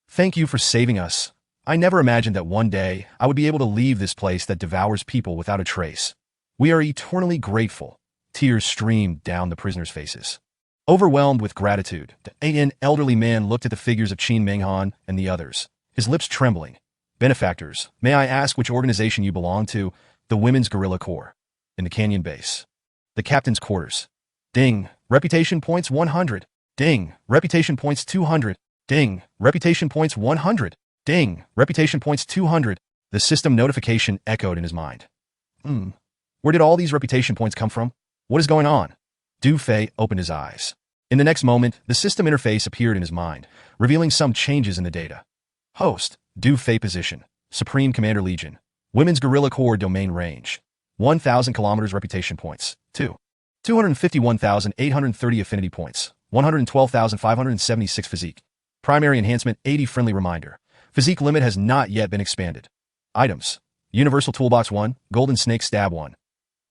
Thank you for saving us. I never imagined that one day I would be able to leave this place that devours people without a trace. We are eternally grateful. Tears streamed down the prisoners' faces. Overwhelmed with gratitude, an elderly man looked at the figures of Qin Minghan and the others, his lips trembling. Benefactors, may I ask which organization you belong to? The Women's Guerrilla Corps. In the canyon base. The captain's quarters. Ding. Reputation points 100. Ding. Reputation points 200. Ding. Reputation points 100. Ding. Reputation points 200. The system notification echoed in his mind. Where did all these reputation points come from? What is going on? Du Fei opened his eyes. In the next moment, the system interface appeared in his mind, revealing some changes in the data. Host. Du Fei position. Supreme Commander Legion. Women's Guerrilla Corps domain range. 1,000 kilometers reputation points. 251,830 affinity points. 112,576 physique. Primary enhancement 80 friendly reminder. Physique limit has not yet been expanded. Items. Universal Toolbox 1, Golden Snake Stab 1.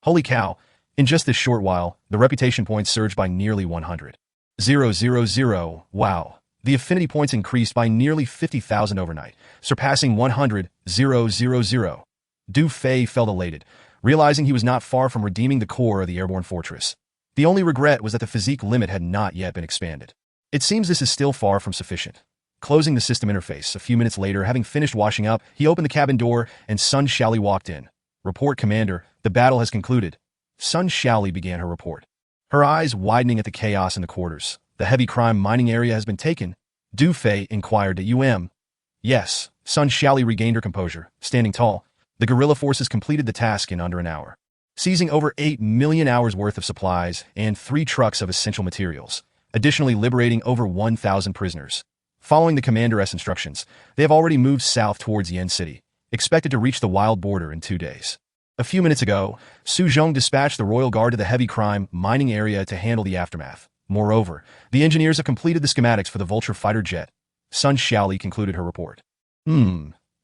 Holy cow, in just this short while, the reputation points surged by nearly 100. 000, wow. The affinity points increased by nearly 50,000 overnight, surpassing 100,000. Du Fei felt elated, realizing he was not far from redeeming the core of the airborne fortress. The only regret was that the physique limit had not yet been expanded. It seems this is still far from sufficient. Closing the system interface, a few minutes later, having finished washing up, he opened the cabin door and Sun Xiaoli walked in. Report, Commander. The battle has concluded. Sun Xiaoli began her report. Her eyes widening at the chaos in the quarters. The heavy crime mining area has been taken. Du Fei inquired at Yes. Sun Xiaoli regained her composure, standing tall. The guerrilla forces completed the task in under an hour, seizing over 8 million hours worth of supplies and 3 trucks of essential materials, additionally liberating over 1,000 prisoners. Following the Commander-S instructions, they have already moved south towards Yen City, expected to reach the wild border in 2 days. A few minutes ago, Su Zhong dispatched the royal guard to the heavy crime mining area to handle the aftermath. Moreover, the engineers have completed the schematics for the Vulture fighter jet. Sun Xiaoli concluded her report.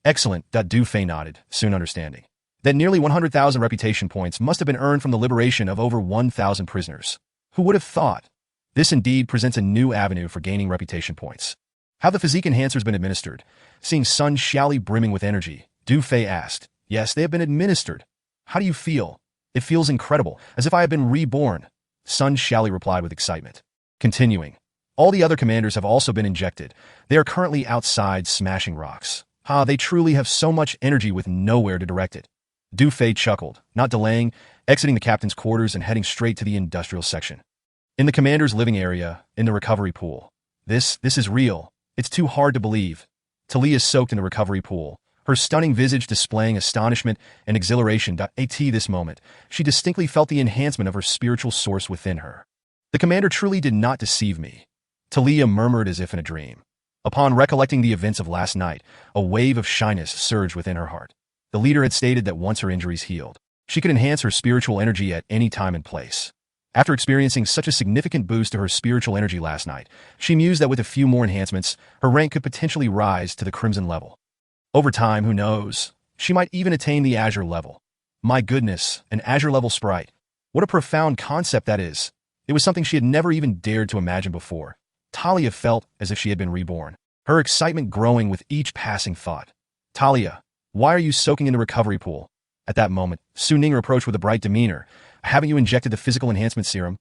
Excellent, Du Fei nodded, soon understanding that nearly 100,000 reputation points must have been earned from the liberation of over 1,000 prisoners. Who would have thought? This indeed presents a new avenue for gaining reputation points. Have the physique enhancers been administered? Seeing Sun Xiaoli brimming with energy, Du Fei asked. Yes, they have been administered. How do you feel? It feels incredible, as if I have been reborn. Sun Xiaoli replied with excitement. Continuing. All the other commanders have also been injected. They are currently outside smashing rocks. They truly have so much energy with nowhere to direct it. Du Fei chuckled, not delaying, exiting the captain's quarters and heading straight to the industrial section. In the commander's living area, in the recovery pool. This is real. It's too hard to believe. Talia soaked in the recovery pool, her stunning visage displaying astonishment and exhilaration. At this moment, she distinctly felt the enhancement of her spiritual source within her. The commander truly did not deceive me. Talia murmured as if in a dream. Upon recollecting the events of last night, a wave of shyness surged within her heart. The leader had stated that once her injuries healed, she could enhance her spiritual energy at any time and place. After experiencing such a significant boost to her spiritual energy last night, she mused that with a few more enhancements, her rank could potentially rise to the Crimson level. Over time, who knows? She might even attain the Azure level. My goodness, an Azure level sprite. What a profound concept that is. It was something she had never even dared to imagine before. Talia felt as if she had been reborn, her excitement growing with each passing thought. Talia, why are you soaking in the recovery pool? At that moment, Su Ning approached with a bright demeanor. Haven't you injected the physical enhancement serum?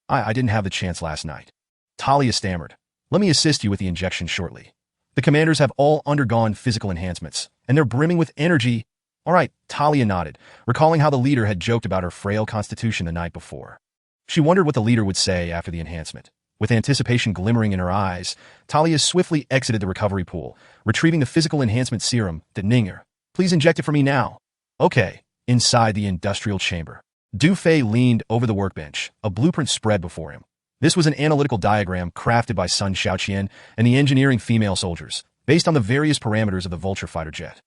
I didn't have the chance last night. Talia stammered. Let me assist you with the injection shortly. The commanders have all undergone physical enhancements, and they're brimming with energy. All right, Talia nodded, recalling how the leader had joked about her frail constitution the night before. She wondered what the leader would say after the enhancement. With anticipation glimmering in her eyes, Talia swiftly exited the recovery pool, retrieving the physical enhancement serum. Ninger, please inject it for me now. Okay. Inside the industrial chamber, Du Fei leaned over the workbench, a blueprint spread before him. This was an analytical diagram crafted by Sun Xiaoqian and the engineering female soldiers, based on the various parameters of the Vulture fighter jet.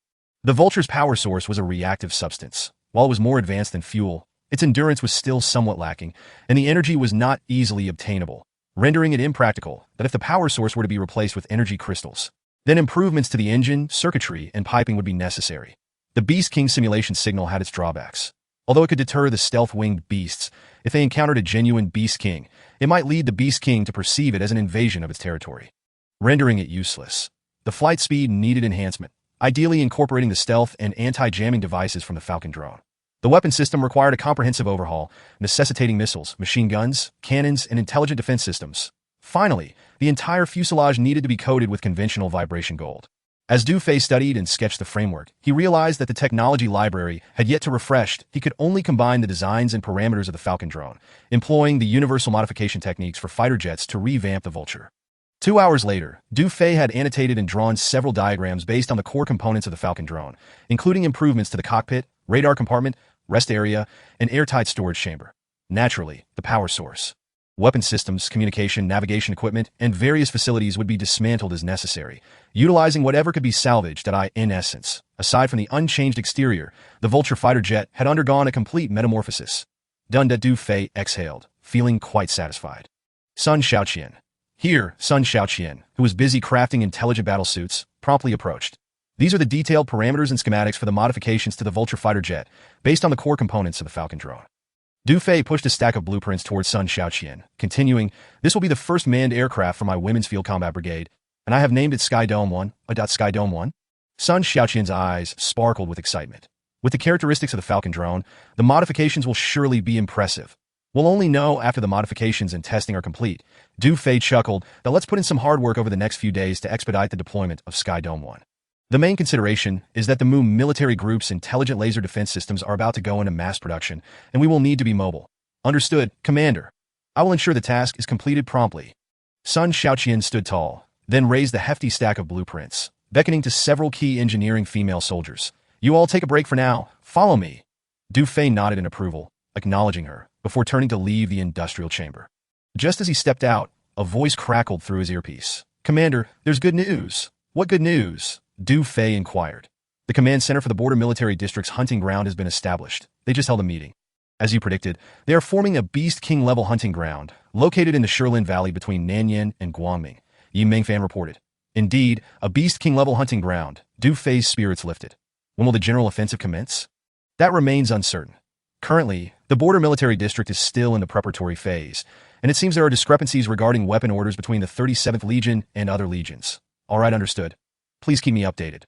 The Vulture's power source was a reactive substance. While it was more advanced than fuel, its endurance was still somewhat lacking, and the energy was not easily obtainable, rendering it impractical that if the power source were to be replaced with energy crystals, then improvements to the engine, circuitry, and piping would be necessary. The Beast King simulation signal had its drawbacks. Although it could deter the stealth-winged beasts, if they encountered a genuine Beast King, it might lead the Beast King to perceive it as an invasion of its territory, rendering it useless. The flight speed needed enhancement, ideally incorporating the stealth and anti-jamming devices from the Falcon drone. The weapon system required a comprehensive overhaul, necessitating missiles, machine guns, cannons, and intelligent defense systems. Finally, the entire fuselage needed to be coated with conventional vibration gold. As Du Fei studied and sketched the framework, he realized that the technology library had yet to refresh. He could only combine the designs and parameters of the Falcon drone, employing the universal modification techniques for fighter jets to revamp the Vulture. 2 hours later, Du Fei had annotated and drawn several diagrams based on the core components of the Falcon drone, including improvements to the cockpit, radar compartment, rest area, and airtight storage chamber. Naturally, the power source. Weapon systems, communication, navigation equipment, and various facilities would be dismantled as necessary, utilizing whatever could be salvaged. In essence, aside from the unchanged exterior, the Vulture fighter jet had undergone a complete metamorphosis. Du Fei exhaled, feeling quite satisfied. Sun Xiaoqian. Here, Sun Xiaoqian, who was busy crafting intelligent battlesuits, promptly approached. These are the detailed parameters and schematics for the modifications to the Vulture fighter jet, based on the core components of the Falcon drone. Du Fei pushed a stack of blueprints towards Sun Xiaoqian, continuing, this will be the first manned aircraft for my Women's Field Combat Brigade, and I have named it Sky Dome 1. Sky Dome 1? Sun Xiaoqian's eyes sparkled with excitement. With the characteristics of the Falcon drone, the modifications will surely be impressive. We'll only know after the modifications and testing are complete. Du Fei chuckled that let's put in some hard work over the next few days to expedite the deployment of Sky Dome 1. The main consideration is that the Mu military group's intelligent laser defense systems are about to go into mass production, and we will need to be mobile. Understood, Commander. I will ensure the task is completed promptly. Sun Xiaoqian stood tall, then raised the hefty stack of blueprints, beckoning to several key engineering female soldiers. You all take a break for now. Follow me. Du Fei nodded in approval, acknowledging her, before turning to leave the industrial chamber. Just as he stepped out, a voice crackled through his earpiece. Commander, there's good news. What good news? Du Fei inquired. The command center for the Border Military District's hunting ground has been established. They just held a meeting. As you predicted, they are forming a Beast King-level hunting ground, located in the Shilin Valley between Nanyan and Guangming, Yi Mingfan reported. Indeed, a Beast King-level hunting ground. Du Fei's spirits lifted. When will the general offensive commence? That remains uncertain. Currently, the border military district is still in the preparatory phase, and it seems there are discrepancies regarding weapon orders between the 37th Legion and other legions. All right, understood. Please keep me updated.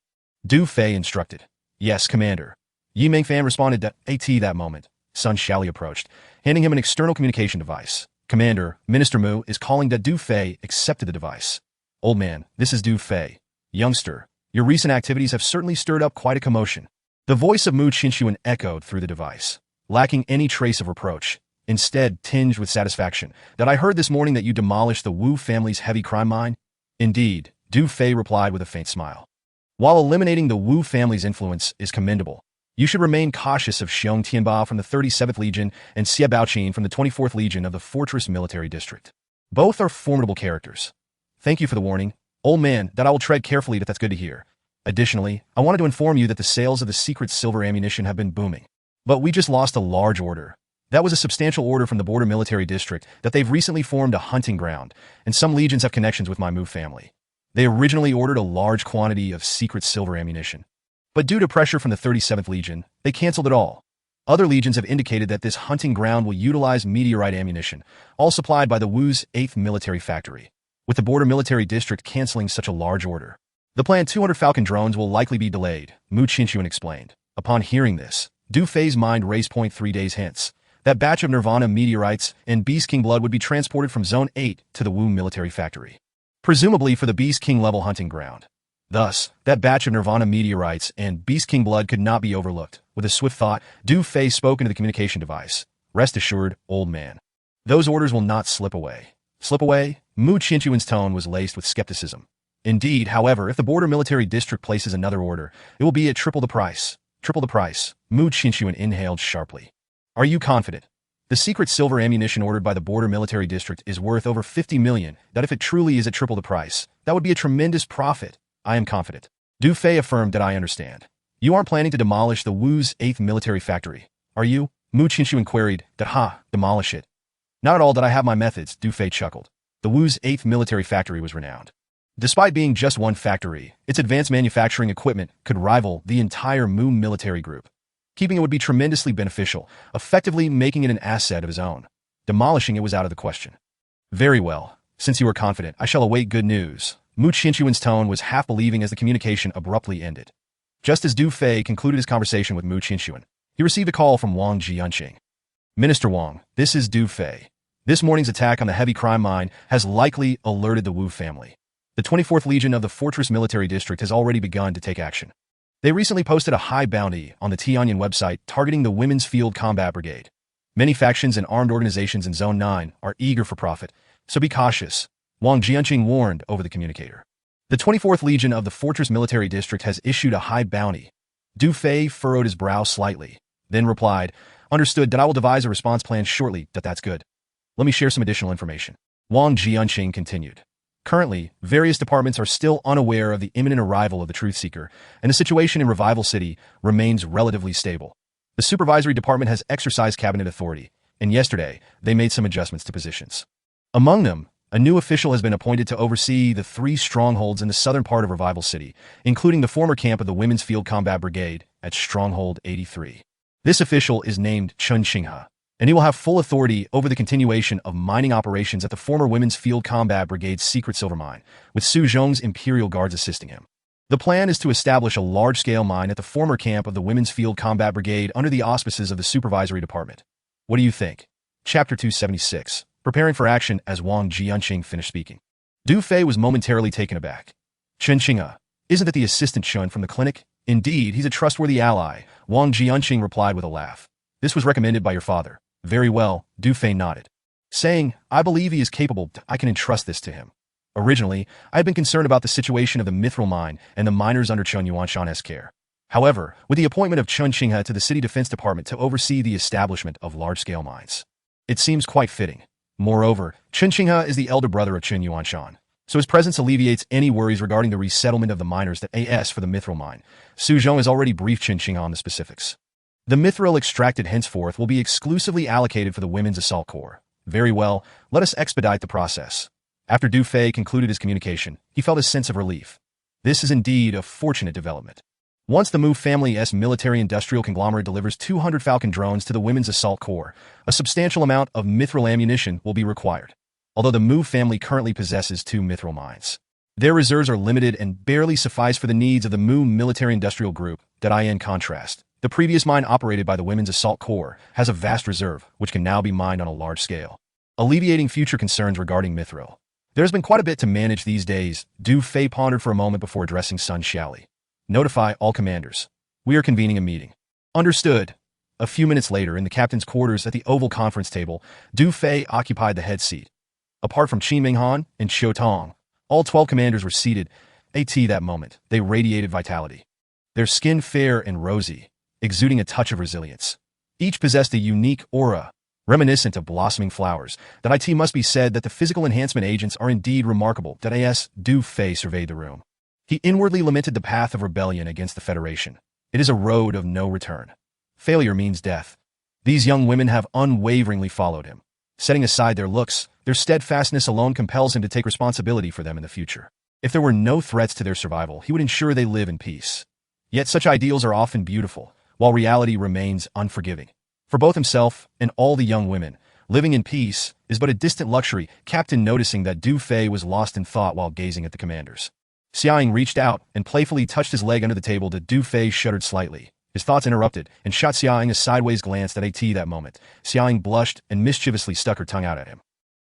Du Fei instructed. Yes, Commander. Yi Mingfan responded to AT that moment. Sun Xiaoli approached, handing him an external communication device. Commander, Minister Mu is calling that Du Fei accepted the device. Old man, this is Du Fei. Youngster, your recent activities have certainly stirred up quite a commotion. The voice of Mu Qinshuan echoed through the device, lacking any trace of reproach, instead tinged with satisfaction. That I heard this morning that you demolished the Wu family's heavy crime mine? Indeed, Du Fei replied with a faint smile. While eliminating the Wu family's influence is commendable, you should remain cautious of Xiong Tianba from the 37th Legion and Xie Baoqin from the 24th Legion of the Fortress Military District. Both are formidable characters. Thank you for the warning, old man, that I will tread carefully. That's good to hear. Additionally, I wanted to inform you that the sales of the secret silver ammunition have been booming. But we just lost a large order. That was a substantial order from the border military district that they've recently formed a hunting ground, and some legions have connections with my Mu family. They originally ordered a large quantity of secret silver ammunition. But due to pressure from the 37th Legion, they canceled it all. Other legions have indicated that this hunting ground will utilize meteorite ammunition, all supplied by the Wu's 8th Military Factory, with the border military district canceling such a large order. The planned 200 Falcon drones will likely be delayed, Mu Qinshuan explained. Upon hearing this, Du Fei's mind raced. 3 days hence, that batch of Nirvana meteorites and Beast King blood would be transported from Zone 8 to the Wu Military Factory, presumably for the Beast King level hunting ground. Thus, that batch of Nirvana meteorites and Beast King blood could not be overlooked. With a swift thought, Du Fei spoke into the communication device. Rest assured, old man. Those orders will not slip away. Slip away? Mu Qinshuan's tone was laced with skepticism. Indeed, however, if the border military district places another order, it will be at triple the price. Triple the price. Mu Qinshuan inhaled sharply. Are you confident? The secret silver ammunition ordered by the border military district is worth over 50 million, that if it truly is at triple the price, that would be a tremendous profit. I am confident. Du Fei affirmed that I understand. You aren't planning to demolish the Wu's 8th military factory, are you? Mu Qinshuan queried. Demolish it. Not at all. That I have my methods, Du Fei chuckled. The Wu's 8th military factory was renowned. Despite being just one factory, its advanced manufacturing equipment could rival the entire Mu military group. Keeping it would be tremendously beneficial, effectively making it an asset of his own. Demolishing it was out of the question. Very well. Since you are confident, I shall await good news. Mu Qinshuan's tone was half-believing as the communication abruptly ended. Just as Du Fei concluded his conversation with Mu Qinshuan, he received a call from Wang Jianqing. Minister Wang, this is Du Fei. This morning's attack on the heavy crime mine has likely alerted the Wu family. The 24th Legion of the Fortress Military District has already begun to take action. They recently posted a high bounty on the Tianyan website targeting the Women's Field Combat Brigade. Many factions and armed organizations in Zone 9 are eager for profit, so be cautious, Wang Jianqing warned over the communicator. The 24th Legion of the Fortress Military District has issued a high bounty. Du Fei furrowed his brow slightly, then replied, Understood. That I will devise a response plan shortly. That's good. Let me share some additional information. Wang Jianqing continued. Currently, various departments are still unaware of the imminent arrival of the Truth Seeker, and the situation in Revival City remains relatively stable. The Supervisory Department has exercised cabinet authority, and yesterday, they made some adjustments to positions. Among them, a new official has been appointed to oversee the 3 strongholds in the southern part of Revival City, including the former camp of the Women's Field Combat Brigade at Stronghold 83. This official is named Chen Xinghe, and he will have full authority over the continuation of mining operations at the former Women's Field Combat Brigade's secret silver mine, with Su Zhong's Imperial Guards assisting him. The plan is to establish a large-scale mine at the former camp of the Women's Field Combat Brigade under the auspices of the Supervisory Department. What do you think? Chapter 276. Preparing for action as Wang Jianqing finished speaking. Du Fei was momentarily taken aback. Chen Xinghe, isn't it the assistant Chun from the clinic? Indeed, he's a trustworthy ally, Wang Jianqing replied with a laugh. This was recommended by your father. Very well, Du Fei nodded, saying, I believe he is capable. I can entrust this to him. Originally, I had been concerned about the situation of the Mithril mine and the miners under Chen Yuanshan's care. However, with the appointment of Chen Xinghe to the City Defense Department to oversee the establishment of large-scale mines, it seems quite fitting. Moreover, Chen Xinghe is the elder brother of Chen Yuanshan, so his presence alleviates any worries regarding the resettlement of the miners that AS for the Mithril mine. Su Zhong has already briefed Chen Xinghe on the specifics. The mithril extracted henceforth will be exclusively allocated for the Women's Assault Corps. Very well, let us expedite the process. After Du Fei concluded his communication, he felt a sense of relief. This is indeed a fortunate development. Once the Mu family's military-industrial conglomerate delivers 200 Falcon drones to the Women's Assault Corps, a substantial amount of mithril ammunition will be required. Although the Mu family currently possesses 2 mithril mines, their reserves are limited and barely suffice for the needs of the Mu military-industrial group. In contrast, the previous mine operated by the Women's Assault Corps has a vast reserve, which can now be mined on a large scale, alleviating future concerns regarding mithril. There's been quite a bit to manage these days. Du Fei pondered for a moment before addressing Sun Xiaoli. Notify all commanders. We are convening a meeting. Understood. A few minutes later, in the captain's quarters at the oval conference table, Du Fei occupied the head seat. Apart from Qin Minghan and Qiu Tong, all 12 commanders were seated. That moment, they radiated vitality. Their skin fair and rosy, exuding a touch of resilience. Each possessed a unique aura, reminiscent of blossoming flowers. Must be said that the physical enhancement agents are indeed remarkable. Du Fei surveyed the room. He inwardly lamented the path of rebellion against the Federation. It is a road of no return. Failure means death. These young women have unwaveringly followed him. Setting aside their looks, their steadfastness alone compels him to take responsibility for them in the future. If there were no threats to their survival, he would ensure they live in peace. Yet such ideals are often beautiful, while reality remains unforgiving. For both himself and all the young women, living in peace is but a distant luxury. Captain noticing that Du Fei was lost in thought while gazing at the commanders. Xiaoying reached out and playfully touched his leg under the table. Du Fei shuddered slightly. His thoughts interrupted and shot Xiaoying a sideways glance that moment. Xiaoying blushed and mischievously stuck her tongue out at him.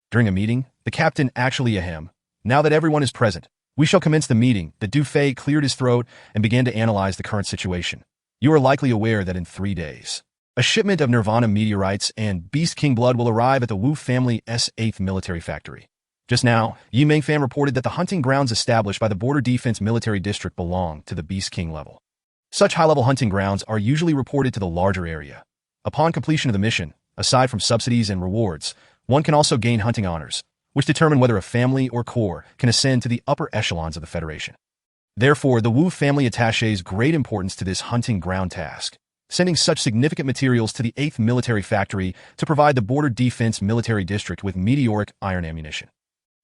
During a meeting, the captain actually ahem. Now that everyone is present, we shall commence the meeting. Du Fei cleared his throat and began to analyze the current situation. You are likely aware that in 3 days, a shipment of Nirvana meteorites and Beast King blood will arrive at the Wu family's 8th military factory. Just now, Yi Mingfan reported that the hunting grounds established by the Border Defense Military District belong to the Beast King level. Such high-level hunting grounds are usually reported to the larger area. Upon completion of the mission, aside from subsidies and rewards, one can also gain hunting honors, which determine whether a family or corps can ascend to the upper echelons of the Federation. Therefore, the Wu family attaches great importance to this hunting ground task, sending such significant materials to the 8th military factory to provide the Border Defense Military District with meteoric iron ammunition.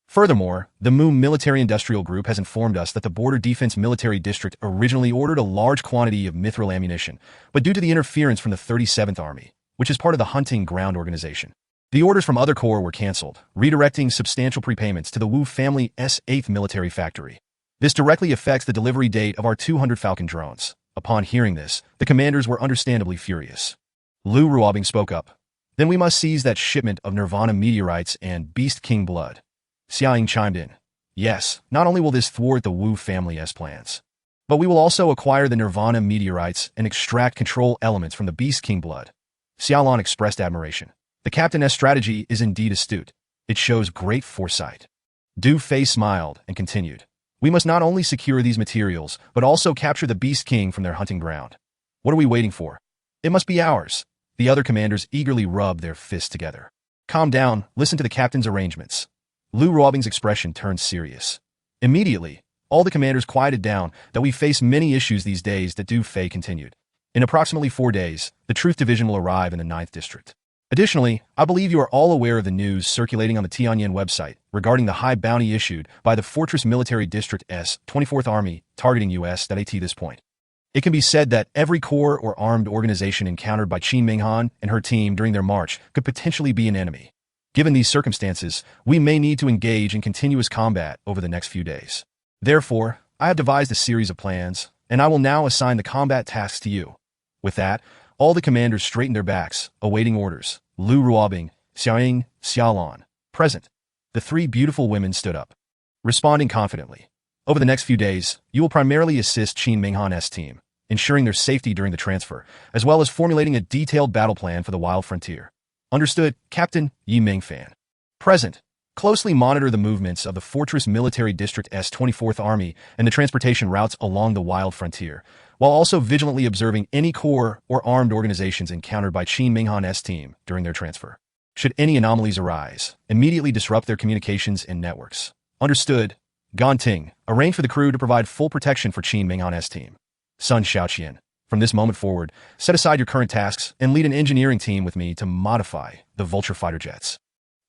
Furthermore, the Mu Military-Industrial Group has informed us that the Border Defense Military District originally ordered a large quantity of mithril ammunition, but due to the interference from the 37th Army, which is part of the hunting ground organization, the orders from other corps were cancelled, redirecting substantial prepayments to the Wu family's 8th military factory. This directly affects the delivery date of our 200 Falcon drones. Upon hearing this, the commanders were understandably furious. Lu Ruobing spoke up. Then we must seize that shipment of Nirvana meteorites and Beast King blood. Xiaoying chimed in. Yes, not only will this thwart the Wu family's plans, but we will also acquire the Nirvana meteorites and extract control elements from the Beast King blood. Xiaolon expressed admiration. The captain's strategy is indeed astute. It shows great foresight. Du Fei smiled and continued. We must not only secure these materials, but also capture the Beast King from their hunting ground. What are we waiting for? It must be ours. The other commanders eagerly rubbed their fists together. Calm down, listen to the captain's arrangements. Lu Ruobing's expression turned serious. Immediately, all the commanders quieted down. That we face many issues these days, that Du Fei continued. In approximately 4 days, the Truth Division will arrive in the 9th District. Additionally, I believe you are all aware of the news circulating on the Tianyan website regarding the high bounty issued by the Fortress Military District's 24th Army targeting U.S. At this point, it can be said that every corps or armed organization encountered by Qin Minghan and her team during their march could potentially be an enemy. Given these circumstances, we may need to engage in continuous combat over the next few days. Therefore, I have devised a series of plans, and I will now assign the combat tasks to you. With that, all the commanders straightened their backs, awaiting orders. Lu Ruobing, Xiaoying, Xiaolon. Present. The 3 beautiful women stood up, responding confidently. Over the next few days, you will primarily assist Qin Minghan's team, ensuring their safety during the transfer, as well as formulating a detailed battle plan for the Wild Frontier. Understood, Captain Yi Mingfan. Present. Closely monitor the movements of the Fortress Military District's 24th Army and the transportation routes along the Wild Frontier, while also vigilantly observing any corps or armed organizations encountered by Qin Minghan's team during their transfer. Should any anomalies arise, immediately disrupt their communications and networks. Understood. Ganting, arrange for the crew to provide full protection for Qin Minghan's team. Sun Xiaoqian. From this moment forward, set aside your current tasks and lead an engineering team with me to modify the Vulture fighter jets.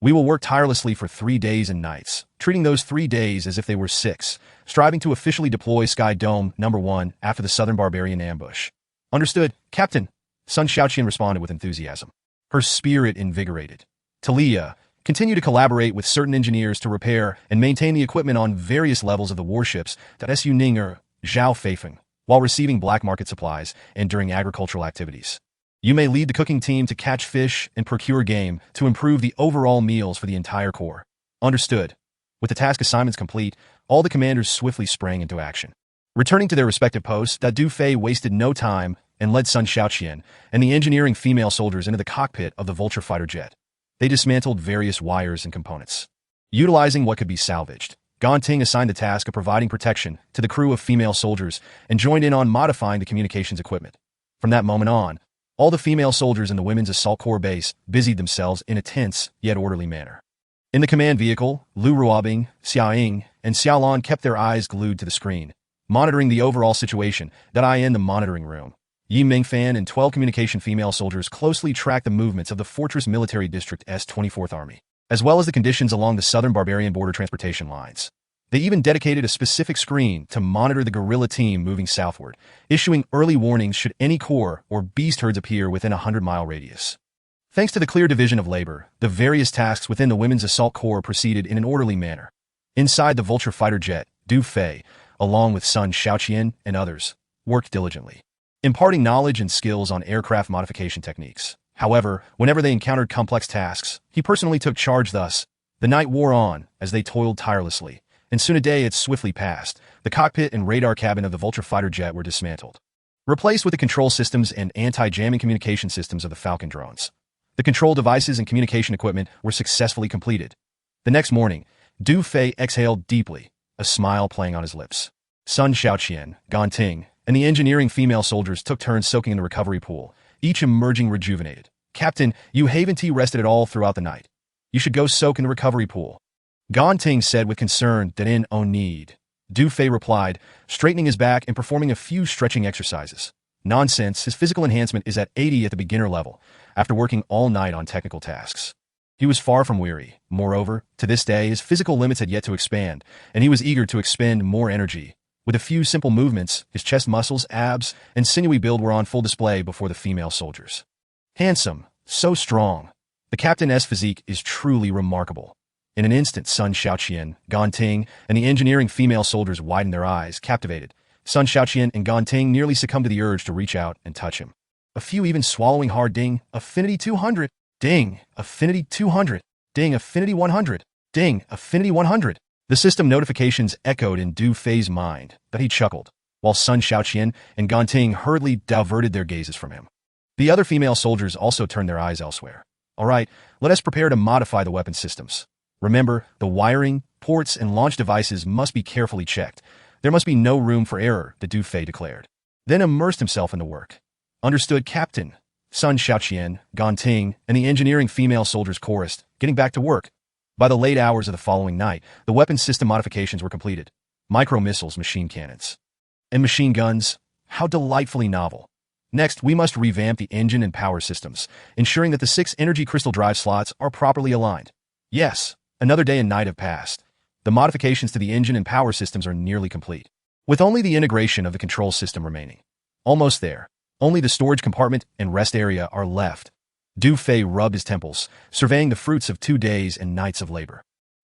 We will work tirelessly for 3 days and nights, treating those 3 days as if they were 6, striving to officially deploy Sky Dome number 1 after the Southern Barbarian ambush. Understood, Captain, Sun Xiaoqian responded with enthusiasm. Her spirit invigorated. Talia, continue to collaborate with certain engineers to repair and maintain the equipment on various levels of the warships that Su Ning or Zhao Feifeng, while receiving black market supplies and during agricultural activities. You may lead the cooking team to catch fish and procure game to improve the overall meals for the entire corps. Understood. With the task assignments complete, all the commanders swiftly sprang into action. Returning to their respective posts, Du Fei wasted no time and led Sun Xiaoqian and the engineering female soldiers into the cockpit of the Vulture fighter jet. They dismantled various wires and components. Utilizing what could be salvaged, Ting assigned the task of providing protection to the crew of female soldiers and joined in on modifying the communications equipment. From that moment on, all the female soldiers in the Women's Assault Corps base busied themselves in a tense yet orderly manner. In the command vehicle, Lu Ruobing, Xiaoying, and Xiaolon kept their eyes glued to the screen, monitoring the overall situation in the monitoring room. Yi Mingfan and 12 communication female soldiers closely tracked the movements of the Fortress Military District S-24th Army, as well as the conditions along the southern barbarian border transportation lines. They even dedicated a specific screen to monitor the guerrilla team moving southward, issuing early warnings should any corps or beast herds appear within a 100-mile radius. Thanks to the clear division of labor, the various tasks within the Women's Assault Corps proceeded in an orderly manner. Inside the Vulture fighter jet, Du Fei, along with Sun Xiaoqian and others, worked diligently, imparting knowledge and skills on aircraft modification techniques. However, whenever they encountered complex tasks, he personally took charge. Thus, the night wore on as they toiled tirelessly, and soon a day had swiftly passed. The cockpit and radar cabin of the Vulture fighter jet were dismantled, replaced with the control systems and anti-jamming communication systems of the Falcon drones. The control devices and communication equipment were successfully completed. The next morning, Du Fei exhaled deeply, a smile playing on his lips. Sun Xiaoqian, Ting, and the engineering female soldiers took turns soaking in the recovery pool, each emerging rejuvenated. Captain, you haven't rested at all throughout the night. You should go soak in the recovery pool. Ting said with concern that in no need. Du Fei replied, straightening his back and performing a few stretching exercises. Nonsense, his physical enhancement is at 80 at the beginner level, after working all night on technical tasks. He was far from weary. Moreover, to this day, his physical limits had yet to expand, and he was eager to expend more energy. With a few simple movements, his chest muscles, abs, and sinewy build were on full display before the female soldiers. Handsome, so strong. The captain's physique is truly remarkable. In an instant, Sun Xiaoqian, Ting, and the engineering female soldiers widened their eyes, captivated. Sun Xiaoqian and Ting nearly succumbed to the urge to reach out and touch him. A few even swallowing hard. Ding, affinity 200. Ding, affinity 200. Ding, affinity 100. Ding, affinity 100. The system notifications echoed in Du Fei's mind, but he chuckled, while Sun Xiaoqian and Ting hurriedly diverted their gazes from him. The other female soldiers also turned their eyes elsewhere. All right, let us prepare to modify the weapon systems. Remember, the wiring, ports, and launch devices must be carefully checked. There must be no room for error, the Du Fei declared. Then immersed himself in the work. Understood, Captain. Sun Xiaoqian, Ting, and the engineering female soldiers chorused, getting back to work. By the late hours of the following night, the weapon system modifications were completed. Micro-missiles, machine cannons, and machine guns. How delightfully novel. Next, we must revamp the engine and power systems, ensuring that the 6 energy crystal drive slots are properly aligned. Yes, another day and night have passed. The modifications to the engine and power systems are nearly complete, with only the integration of the control system remaining. Almost there. Only the storage compartment and rest area are left. Du Fei rubbed his temples, surveying the fruits of 2 days and nights of labor.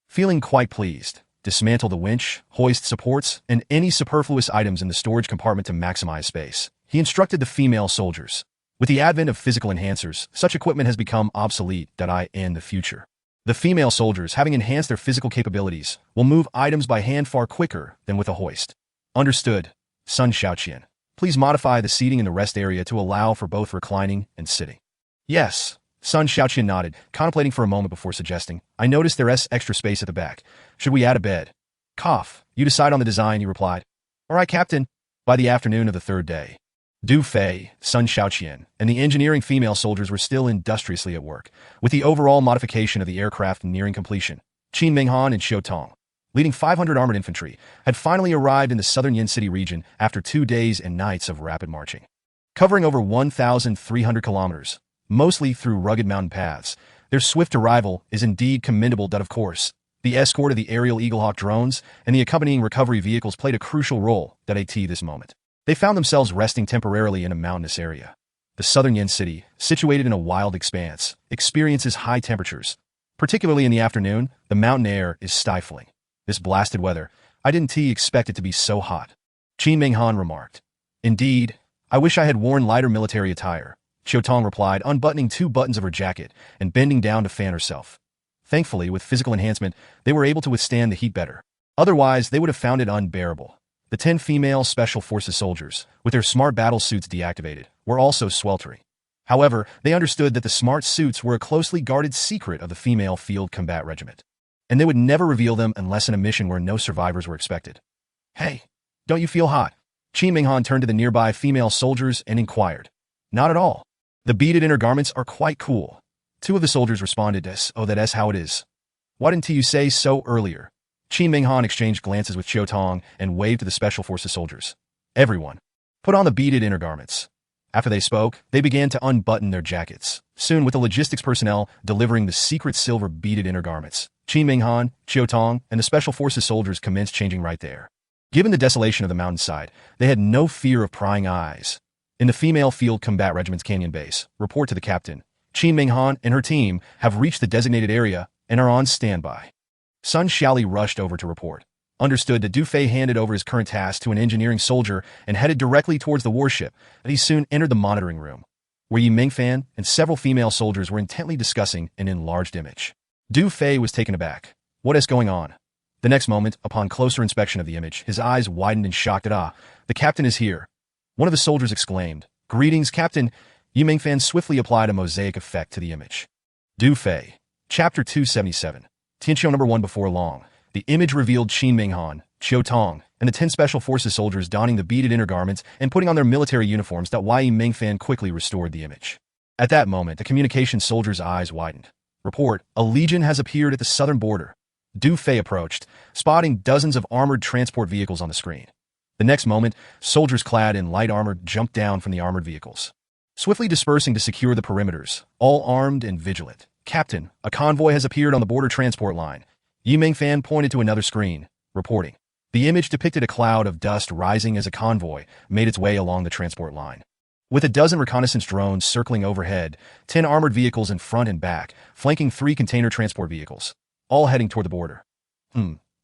Feeling quite pleased, dismantle the winch, hoist supports, and any superfluous items in the storage compartment to maximize space. He instructed the female soldiers. With the advent of physical enhancers, such equipment has become obsolete in the future. The female soldiers, having enhanced their physical capabilities, will move items by hand far quicker than with a hoist. Understood. Sun Xiaoqian, please modify the seating in the rest area to allow for both reclining and sitting. Yes. Sun Xiaoqian nodded, contemplating for a moment before suggesting, I noticed there's extra space at the back. Should we add a bed? Cough. You decide on the design, he replied. All right, Captain. By the afternoon of the 3rd day, Du Fei, Sun Xiaoqian, and the engineering female soldiers were still industriously at work, with the overall modification of the aircraft nearing completion. Qin Minghan and Xiu Tong, leading 500 armored infantry, had finally arrived in the southern Yin City region after 2 days and nights of rapid marching. Covering over 1,300 kilometers, mostly through rugged mountain paths, their swift arrival is indeed commendable. Of course, the escort of the aerial Eaglehawk drones and the accompanying recovery vehicles played a crucial role at this moment. They found themselves resting temporarily in a mountainous area. The southern Yen city, situated in a wild expanse, experiences high temperatures. Particularly in the afternoon, the mountain air is stifling. This blasted weather, I didn't expect it to be so hot. Qin Minghan remarked. Indeed, I wish I had worn lighter military attire, Qiu Tong replied, unbuttoning 2 buttons of her jacket and bending down to fan herself. Thankfully, with physical enhancement, they were able to withstand the heat better. Otherwise, they would have found it unbearable. The 10 female Special Forces soldiers, with their smart battle suits deactivated, were also sweltering. However, they understood that the smart suits were a closely guarded secret of the female field combat regiment, and they would never reveal them unless in a mission where no survivors were expected. Hey, don't you feel hot? Qin Minghan turned to the nearby female soldiers and inquired. Not at all. The beaded inner garments are quite cool. 2 of the soldiers responded, oh, that's how it is. Why didn't you say so earlier? Qin Minghan exchanged glances with Qiu Tong and waved to the Special Forces soldiers. Everyone, put on the beaded inner garments. After they spoke, they began to unbutton their jackets. Soon, with the logistics personnel delivering the secret silver beaded inner garments, Qin Minghan, Qiu Tong, and the Special Forces soldiers commenced changing right there. Given the desolation of the mountainside, they had no fear of prying eyes. In the female field combat regiment's canyon base, report to the captain. Qin Minghan and her team have reached the designated area and are on standby. Sun Xiaoli rushed over to report. Understood that Du Fei handed over his current task to an engineering soldier and headed directly towards the warship, and he soon entered the monitoring room, where Yi Mingfan and several female soldiers were intently discussing an enlarged image. Du Fei was taken aback. What is going on? The next moment, upon closer inspection of the image, his eyes widened in shock. The captain is here. One of the soldiers exclaimed. Greetings, Captain. Yi Mingfan swiftly applied a mosaic effect to the image. Du Fei. Chapter 277. Tianqiu number 1. Before long, the image revealed Qin Minghan, Qiu Tong, and the 10 Special Forces soldiers donning the beaded inner garments and putting on their military uniforms. Yi Mingfan quickly restored the image. At that moment, the communication soldier's eyes widened. Report, a legion has appeared at the southern border. Du Fei approached, spotting dozens of armored transport vehicles on the screen. The next moment, soldiers clad in light armor jumped down from the armored vehicles, swiftly dispersing to secure the perimeters, all armed and vigilant. Captain, a convoy has appeared on the border transport line. Yi Mingfan pointed to another screen, reporting. The image depicted a cloud of dust rising as a convoy made its way along the transport line. With a dozen reconnaissance drones circling overhead, 10 armored vehicles in front and back, flanking 3 container transport vehicles, all heading toward the border.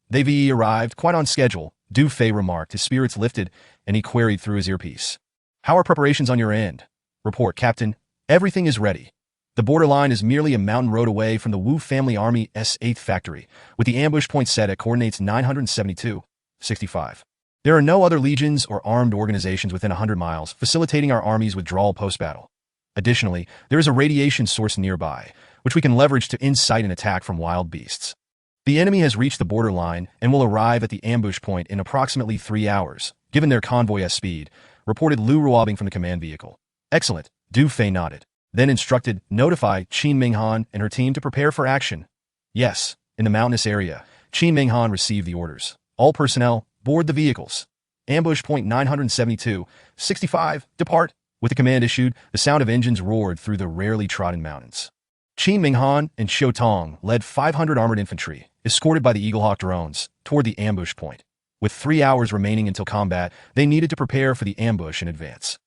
They've arrived, quite on schedule, Du Fei remarked, his spirits lifted, and he queried through his earpiece. How are preparations on your end? Report, Captain. Everything is ready. The borderline is merely a mountain road away from the Wu family Army's 8th factory, with the ambush point set at coordinates 972.65. There are no other legions or armed organizations within 100 miles, facilitating our army's withdrawal post-battle. Additionally, there is a radiation source nearby, which we can leverage to incite an attack from wild beasts. The enemy has reached the borderline and will arrive at the ambush point in approximately 3 hours, given their convoy speed, reported Lu Ruobing from the command vehicle. Excellent, Du Fei nodded, then instructed, notify Qin Minghan and her team to prepare for action. Yes, in the mountainous area, Qin Minghan received the orders. All personnel, board the vehicles. Ambush point 972.65, depart. With the command issued, the sound of engines roared through the rarely trodden mountains. Qin Minghan and Qiu Tong led 500 armored infantry, escorted by the Eaglehawk drones, toward the ambush point. With 3 hours remaining until combat, they needed to prepare for the ambush in advance.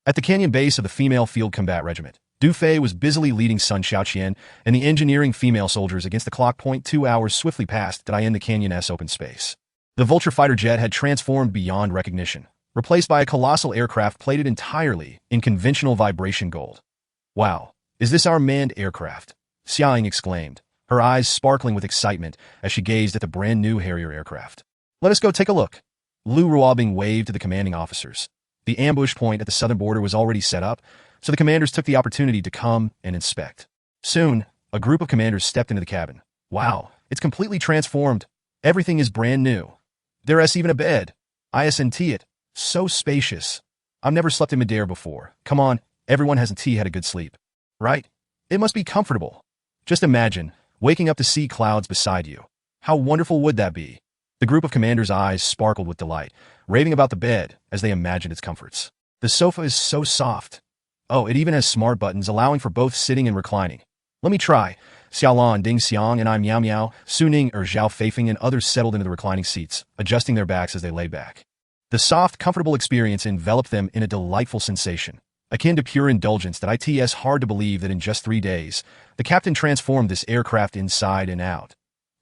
At the canyon base of the female field combat regiment, Du Fei was busily leading Sun Xiaoqian and the engineering female soldiers against the clock. 2 hours swiftly passed in the canyon's open space. The Vulture fighter jet had transformed beyond recognition, replaced by a colossal aircraft plated entirely in conventional vibration gold. Wow, is this our manned aircraft? Xiaoying exclaimed, her eyes sparkling with excitement as she gazed at the brand-new Harrier aircraft. Let us go take a look. Lu Ruobing waved to the commanding officers. The ambush point at the southern border was already set up, so the commanders took the opportunity to come and inspect. Soon, a group of commanders stepped into the cabin. Wow, it's completely transformed. Everything is brand new. There's even a bed. ISNT it. So spacious. I've never slept in midair before. Come on, everyone hasn't had a good sleep. Right? It must be comfortable. Just imagine, waking up to see clouds beside you. How wonderful would that be? The group of commanders' eyes sparkled with delight, raving about the bed as they imagined its comforts. The sofa is so soft. Oh, it even has smart buttons allowing for both sitting and reclining. Let me try. Xiaolan, Ding Xiang, and I Miao Miao, Su Ning, Zhao Feifeng, and others settled into the reclining seats, adjusting their backs as they lay back. The soft, comfortable experience enveloped them in a delightful sensation, akin to pure indulgence that it's hard to believe that in just 3 days, the captain transformed this aircraft inside and out.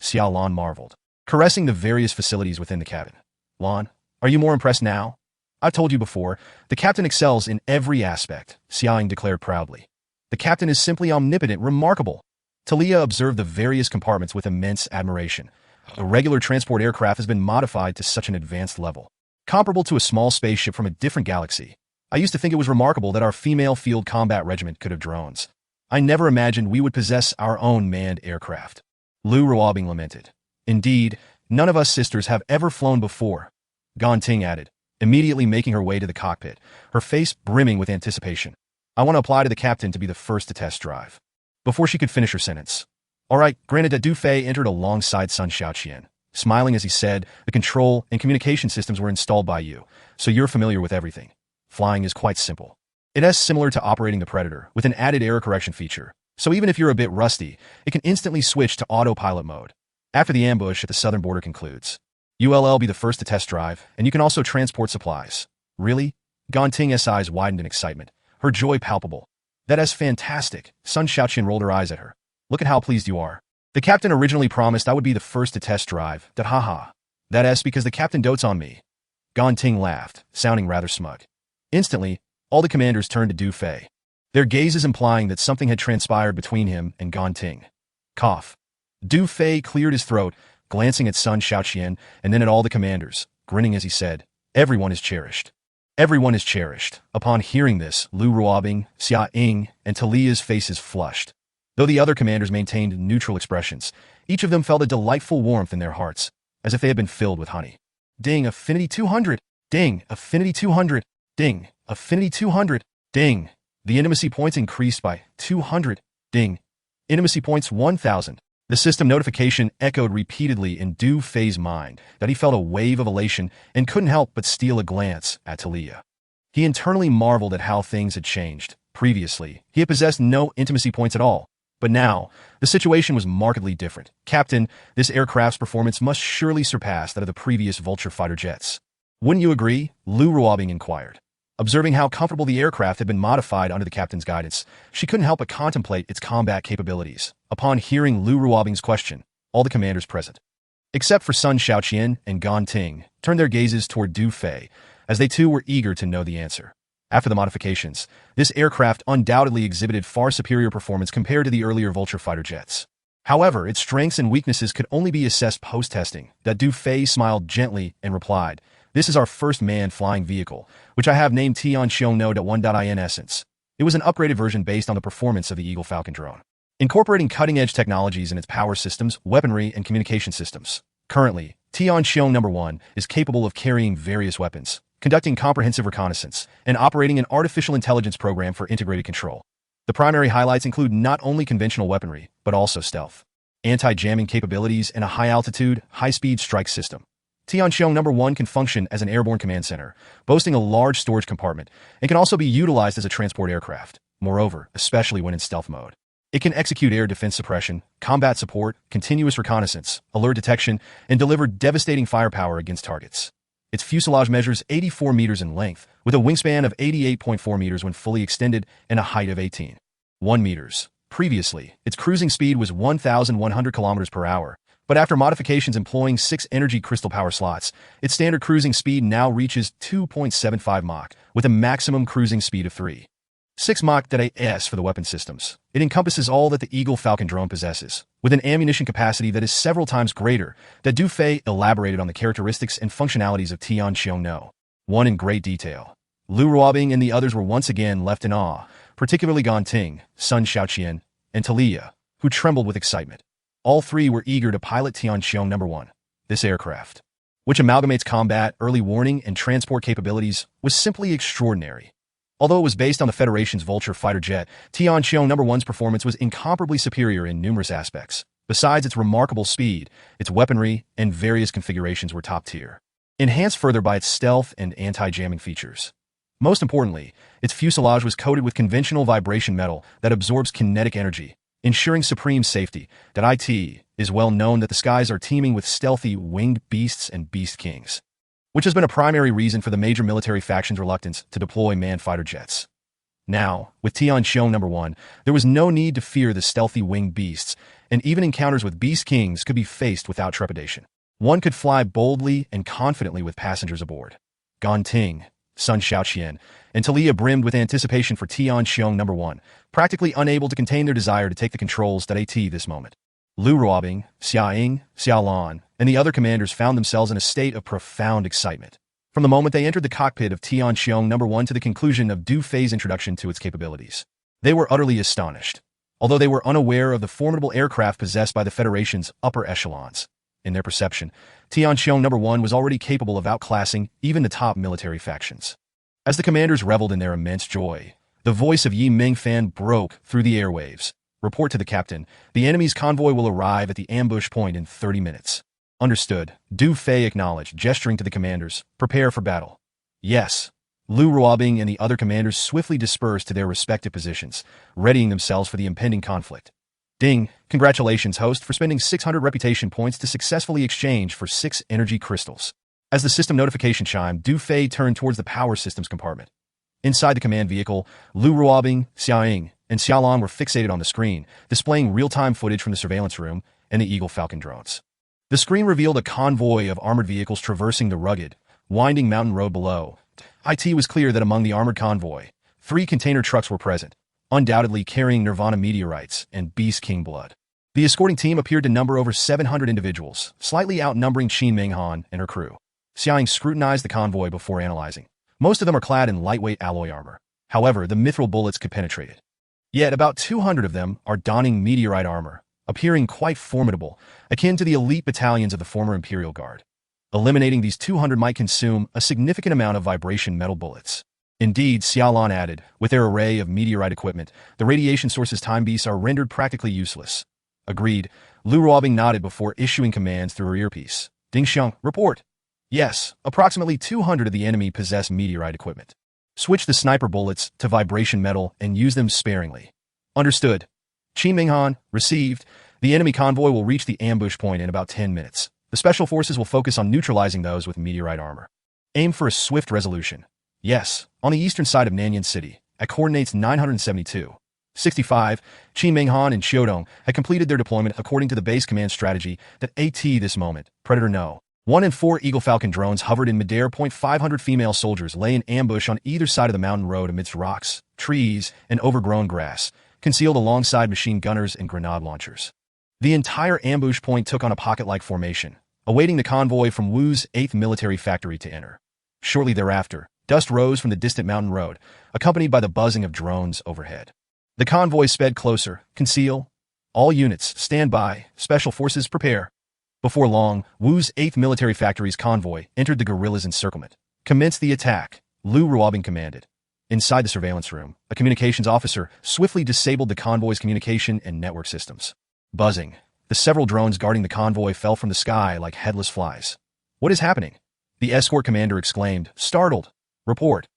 Xiaolan marveled, caressing the various facilities within the cabin. Lan, are you more impressed now? I've told you before, the captain excels in every aspect, Xiaoying declared proudly. The captain is simply omnipotent, remarkable. Talia observed the various compartments with immense admiration. A regular transport aircraft has been modified to such an advanced level, comparable to a small spaceship from a different galaxy. I used to think it was remarkable that our female field combat regiment could have drones. I never imagined we would possess our own manned aircraft. Lu Ruobing lamented. Indeed, none of us sisters have ever flown before, Gan Ting added, immediately making her way to the cockpit, her face brimming with anticipation. I want to apply to the captain to be the first to test drive. Before she could finish her sentence. All right, granted that Du Fei entered alongside Sun Xiaoqian, smiling as he said, the control and communication systems were installed by you, so you're familiar with everything. Flying is quite simple. It is similar to operating the Predator, with an added error correction feature, so even if you're a bit rusty, it can instantly switch to autopilot mode. After the ambush at the southern border concludes, you'll be the first to test drive, and you can also transport supplies. Really? Gan Ting's eyes widened in excitement, her joy palpable. That is fantastic. Sun Xiaoqian rolled her eyes at her. Look at how pleased you are. The captain originally promised I would be the first to test drive. Haha. That is because the captain dotes on me. Gan Ting laughed, sounding rather smug. Instantly, all the commanders turned to Du Fei, their gazes implying that something had transpired between him and Gan Ting. Cough. Du Fei cleared his throat, glancing at Sun Xiaoqian and then at all the commanders, grinning as he said, everyone is cherished. Everyone is cherished. Upon hearing this, Lu Ruobing, Xia Ying, and Talia's faces flushed. Though the other commanders maintained neutral expressions, each of them felt a delightful warmth in their hearts, as if they had been filled with honey. Ding, affinity 200. Ding, affinity 200. Ding, affinity 200. Ding. The intimacy points increased by 200. Ding. Intimacy points 1,000. The system notification echoed repeatedly in Du Fei's mind that he felt a wave of elation and couldn't help but steal a glance at Talia. He internally marveled at how things had changed. Previously, he had possessed no intimacy points at all. But now, the situation was markedly different. Captain, this aircraft's performance must surely surpass that of the previous Vulture fighter jets. Wouldn't you agree? Lu Ruobing inquired. Observing how comfortable the aircraft had been modified under the captain's guidance, she couldn't help but contemplate its combat capabilities. Upon hearing Lu Ruobing's question, all the commanders present, except for Sun Xiaoqian and Gan Ting, turned their gazes toward Du Fei, as they too were eager to know the answer. After the modifications, this aircraft undoubtedly exhibited far superior performance compared to the earlier Vulture fighter jets. However, its strengths and weaknesses could only be assessed post-testing. That Du Fei smiled gently and replied, "This is our first manned flying vehicle, which I have named Tianqiong No. 1. In essence, it was an upgraded version based on the performance of the Eagle Falcon drone, incorporating cutting-edge technologies in its power systems, weaponry, and communication systems. Currently, Tianqiong No. 1 is capable of carrying various weapons, conducting comprehensive reconnaissance, and operating an artificial intelligence program for integrated control. The primary highlights include not only conventional weaponry, but also stealth, anti-jamming capabilities, and a high-altitude, high-speed strike system. Tianqiong No. 1 can function as an airborne command center, boasting a large storage compartment, and can also be utilized as a transport aircraft. Moreover, especially when in stealth mode, it can execute air defense suppression, combat support, continuous reconnaissance, alert detection, and deliver devastating firepower against targets. Its fuselage measures 84 meters in length, with a wingspan of 88.4 meters when fully extended and a height of 18.1 meters. Previously, its cruising speed was 1,100 kilometers per hour, but after modifications employing 6 energy crystal power slots, its standard cruising speed now reaches 2.75 Mach, with a maximum cruising speed of 3.6 Mach. For the weapon systems, it encompasses all that the Eagle Falcon drone possesses, with an ammunition capacity that is several times greater. That Du Fei elaborated on the characteristics and functionalities of Tianqiong No. 1 in great detail. Lu Ruobing and the others were once again left in awe, particularly Gan Ting, Sun Xiaoqian, and Talia, who trembled with excitement. All three were eager to pilot Tianqiong No. 1. This aircraft, which amalgamates combat, early warning, and transport capabilities, was simply extraordinary. Although it was based on the Federation's Vulture fighter jet, Tianqiong No. 1's performance was incomparably superior in numerous aspects. Besides its remarkable speed, its weaponry and various configurations were top tier, enhanced further by its stealth and anti-jamming features. Most importantly, its fuselage was coated with conventional vibration metal that absorbs kinetic energy, ensuring supreme safety. It is well known that the skies are teeming with stealthy winged beasts and beast kings, which has been a primary reason for the major military factions' reluctance to deploy manned fighter jets. Now, with Tianqiong No. 1, there was no need to fear the stealthy winged beasts, and even encounters with beast kings could be faced without trepidation. One could fly boldly and confidently with passengers aboard. Gan Ting, Sun Xiaoqian, and Talia brimmed with anticipation for Tianqiong No. 1, practically unable to contain their desire to take the controls at this moment. Lu Ruobing, Xia Ying, Xiao Lan, and the other commanders found themselves in a state of profound excitement. From the moment they entered the cockpit of Tianqiong No. 1 to the conclusion of Du Fei's introduction to its capabilities, they were utterly astonished, although they were unaware of the formidable aircraft possessed by the Federation's upper echelons. In their perception, Tianqiong No. 1 was already capable of outclassing even the top military factions. As the commanders reveled in their immense joy, the voice of Yi Mingfan broke through the airwaves. Report to the captain, the enemy's convoy will arrive at the ambush point in 30 minutes. Understood, Du Fei acknowledged, gesturing to the commanders. Prepare for battle. Yes. Lu Ruobing and the other commanders swiftly dispersed to their respective positions, readying themselves for the impending conflict. Ding, congratulations, host, for spending 600 reputation points to successfully exchange for 6 energy crystals. As the system notification chimed, Du Fei turned towards the power systems compartment. Inside the command vehicle, Lu Ruobing, Xia Ying, and Xiao Lan were fixated on the screen, displaying real-time footage from the surveillance room and the Eagle Falcon drones. The screen revealed a convoy of armored vehicles traversing the rugged, winding mountain road below. It was clear that among the armored convoy, 3 container trucks were present, undoubtedly carrying Nirvana meteorites and Beast King blood. The escorting team appeared to number over 700 individuals, slightly outnumbering Qin Minghan and her crew. Xiaoying scrutinized the convoy before analyzing. Most of them are clad in lightweight alloy armor. However, the mithril bullets could penetrate it. Yet about 200 of them are donning meteorite armor, appearing quite formidable, akin to the elite battalions of the former Imperial Guard. Eliminating these 200 might consume a significant amount of vibration metal bullets. Indeed, Xiao Lan added, with their array of meteorite equipment, the radiation source's time beasts are rendered practically useless. Agreed. Lu Ruobing nodded before issuing commands through her earpiece. Ding Xiang, report. Yes, approximately 200 of the enemy possess meteorite equipment. Switch the sniper bullets to vibration metal and use them sparingly. Understood. Qin Minghan, received. The enemy convoy will reach the ambush point in about 10 minutes. The special forces will focus on neutralizing those with meteorite armor. Aim for a swift resolution. Yes, on the eastern side of Nanyan City, at coordinates 972. 65, Qin Minghan and Xiudong had completed their deployment according to the base command strategy that this moment, Predator no. 1 and 4 Eagle Falcon drones hovered in midair. 500 female soldiers lay in ambush on either side of the mountain road amidst rocks, trees, and overgrown grass, concealed alongside machine gunners and grenade launchers. The entire ambush point took on a pocket-like formation, awaiting the convoy from Wu's 8th military factory to enter. Shortly thereafter, dust rose from the distant mountain road, accompanied by the buzzing of drones overhead. The convoy sped closer. Conceal. All units, stand by. Special forces, prepare. Before long, Wu's 8th military factory's convoy entered the guerrillas' encirclement. Commence the attack, Lu Ruobing commanded. Inside the surveillance room, a communications officer swiftly disabled the convoy's communication and network systems. Buzzing, the several drones guarding the convoy fell from the sky like headless flies. What is happening? The escort commander exclaimed, startled. Report.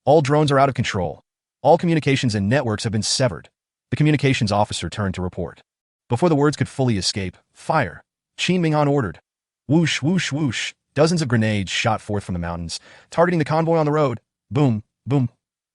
All drones are out of control. All communications and networks have been severed. The communications officer turned to report. Before the words could fully escape, fire. Qin Minghan ordered. Whoosh, whoosh, whoosh. Dozens of grenades shot forth from the mountains, targeting the convoy on the road. Boom, boom,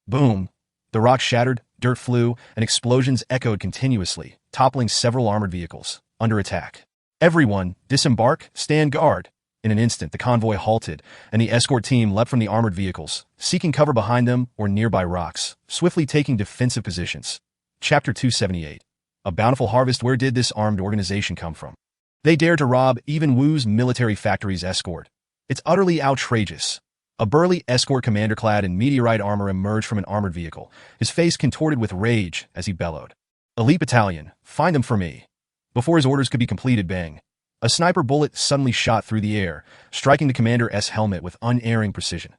boom. The rocks shattered, dirt flew, and explosions echoed continuously, toppling several armored vehicles. Under attack. Everyone, disembark, stand guard. In an instant, the convoy halted, and the escort team leapt from the armored vehicles, seeking cover behind them or nearby rocks, swiftly taking defensive positions. Chapter 278. A bountiful harvest. Where did this armed organization come from? They dared to rob even Wu's military factory's escort. It's utterly outrageous. A burly escort commander clad in meteorite armor emerged from an armored vehicle, his face contorted with rage as he bellowed. Elite battalion, find them for me. Before his orders could be completed, bang. A sniper bullet suddenly shot through the air, striking the commander's helmet with unerring precision.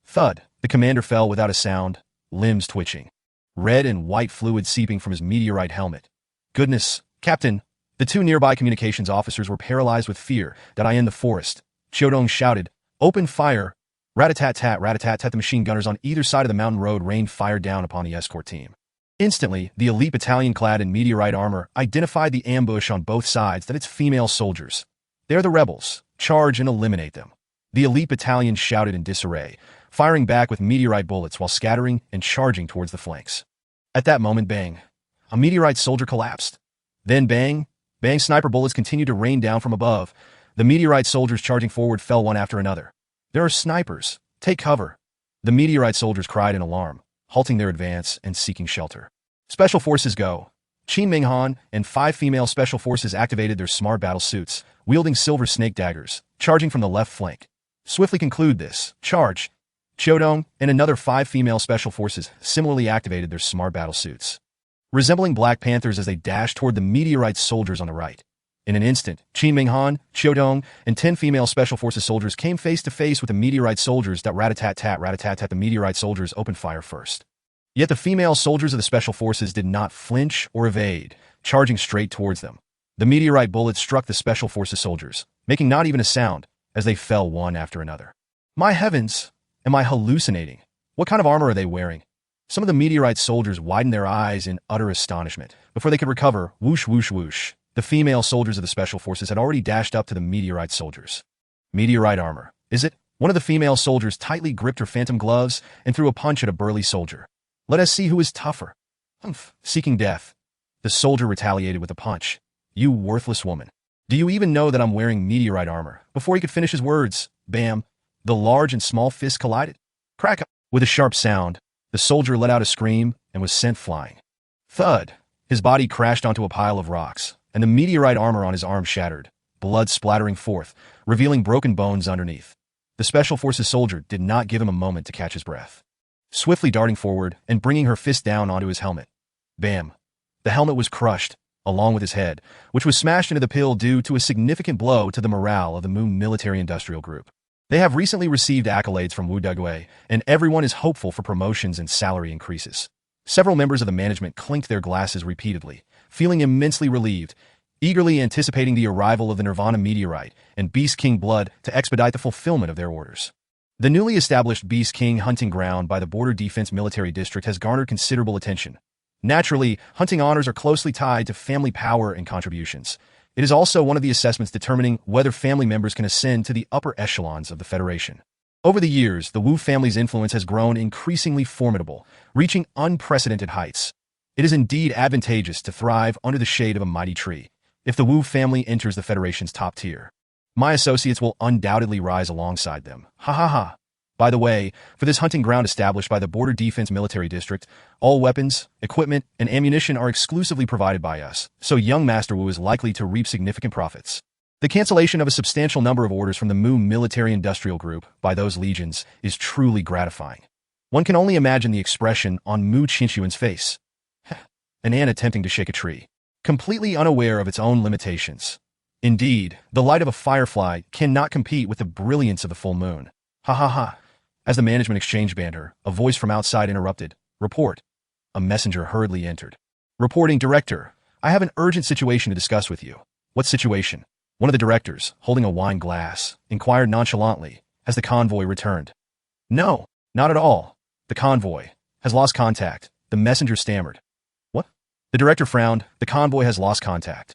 Thud, the commander fell without a sound, limbs twitching. Red and white fluid seeping from his meteorite helmet. Goodness, Captain! The 2 nearby communications officers were paralyzed with fear. That I in the forest. Xiudong shouted, open fire. Rat-a-tat-tat, the machine gunners on either side of the mountain road rained fire down upon the escort team. Instantly, the elite battalion clad in meteorite armor identified the ambush on both sides that it's female soldiers. They're the rebels. Charge and eliminate them. The elite battalion shouted in disarray, firing back with meteorite bullets while scattering and charging towards the flanks. At that moment, bang, a meteorite soldier collapsed. Then bang, bang, sniper bullets continued to rain down from above. The meteorite soldiers charging forward fell one after another. There are snipers. Take cover. The meteorite soldiers cried in alarm, halting their advance and seeking shelter. Special forces go. Qin Minghan and 5 female special forces activated their smart battle suits, wielding silver snake daggers, charging from the left flank. Swiftly conclude this. Charge. Chodong and another 5 female special forces similarly activated their smart battle suits, resembling Black Panthers as they dashed toward the meteorite soldiers on the right. In an instant, Qin Minghan, Chodong, and 10 female special forces soldiers came face to face with the meteorite soldiers that rat-a-tat-tat. The meteorite soldiers opened fire first. Yet the female soldiers of the special forces did not flinch or evade, charging straight towards them. The meteorite bullets struck the special forces soldiers, making not even a sound, as they fell one after another. My heavens! Am I hallucinating? What kind of armor are they wearing? Some of the meteorite soldiers widened their eyes in utter astonishment. Before they could recover, whoosh, whoosh, whoosh, the female soldiers of the special forces had already dashed up to the meteorite soldiers. Meteorite armor, is it? One of the female soldiers tightly gripped her phantom gloves and threw a punch at a burly soldier. Let us see who is tougher. Humph, seeking death. The soldier retaliated with a punch. You worthless woman. Do you even know that I'm wearing meteorite armor? Before he could finish his words, bam, the large and small fists collided. Crack! With a sharp sound, the soldier let out a scream and was sent flying. Thud! His body crashed onto a pile of rocks, and the meteorite armor on his arm shattered, blood splattering forth, revealing broken bones underneath. The special forces soldier did not give him a moment to catch his breath. Swiftly darting forward and bringing her fist down onto his helmet. Bam! The helmet was crushed, along with his head, which was smashed into the pill due to a significant blow to the morale of the Mu military-industrial group. They have recently received accolades from Wu Degui, and everyone is hopeful for promotions and salary increases. Several members of the management clinked their glasses repeatedly, feeling immensely relieved, eagerly anticipating the arrival of the Nirvana meteorite and Beast King blood to expedite the fulfillment of their orders. The newly established Beast King hunting ground by the Border Defense Military District has garnered considerable attention. Naturally, hunting honors are closely tied to family power and contributions. It is also one of the assessments determining whether family members can ascend to the upper echelons of the Federation. Over the years, the Wu family's influence has grown increasingly formidable, reaching unprecedented heights. It is indeed advantageous to thrive under the shade of a mighty tree. If the Wu family enters the Federation's top tier, my associates will undoubtedly rise alongside them. Ha ha ha. By the way, for this hunting ground established by the Border Defense Military District, all weapons, equipment, and ammunition are exclusively provided by us, so young Master Wu is likely to reap significant profits. The cancellation of a substantial number of orders from the Mu military-industrial group by those legions is truly gratifying. One can only imagine the expression on Mu Qinshuan's face. An ant attempting to shake a tree, completely unaware of its own limitations. Indeed, the light of a firefly cannot compete with the brilliance of the full moon. Ha ha ha. As the management exchanged banter, a voice from outside interrupted. Report. A messenger hurriedly entered. Reporting, Director. I have an urgent situation to discuss with you. What situation? One of the directors, holding a wine glass, inquired nonchalantly. Has the convoy returned? No, not at all. The convoy has lost contact. The messenger stammered. What? The director frowned. The convoy has lost contact.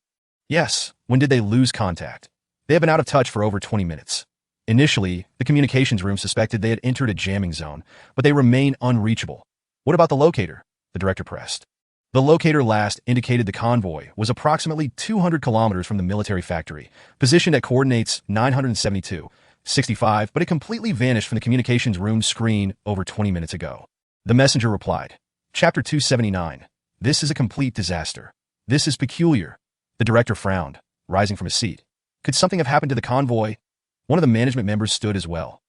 Yes, when did they lose contact? They have been out of touch for over 20 minutes. Initially, the communications room suspected they had entered a jamming zone, but they remain unreachable. What about the locator? The director pressed. The locator last indicated the convoy was approximately 200 kilometers from the military factory, positioned at coordinates 972, 65, but it completely vanished from the communications room screen over 20 minutes ago. The messenger replied. Chapter 279. This is a complete disaster. This is peculiar. The director frowned, rising from his seat. Could something have happened to the convoy? One of the management members stood as well.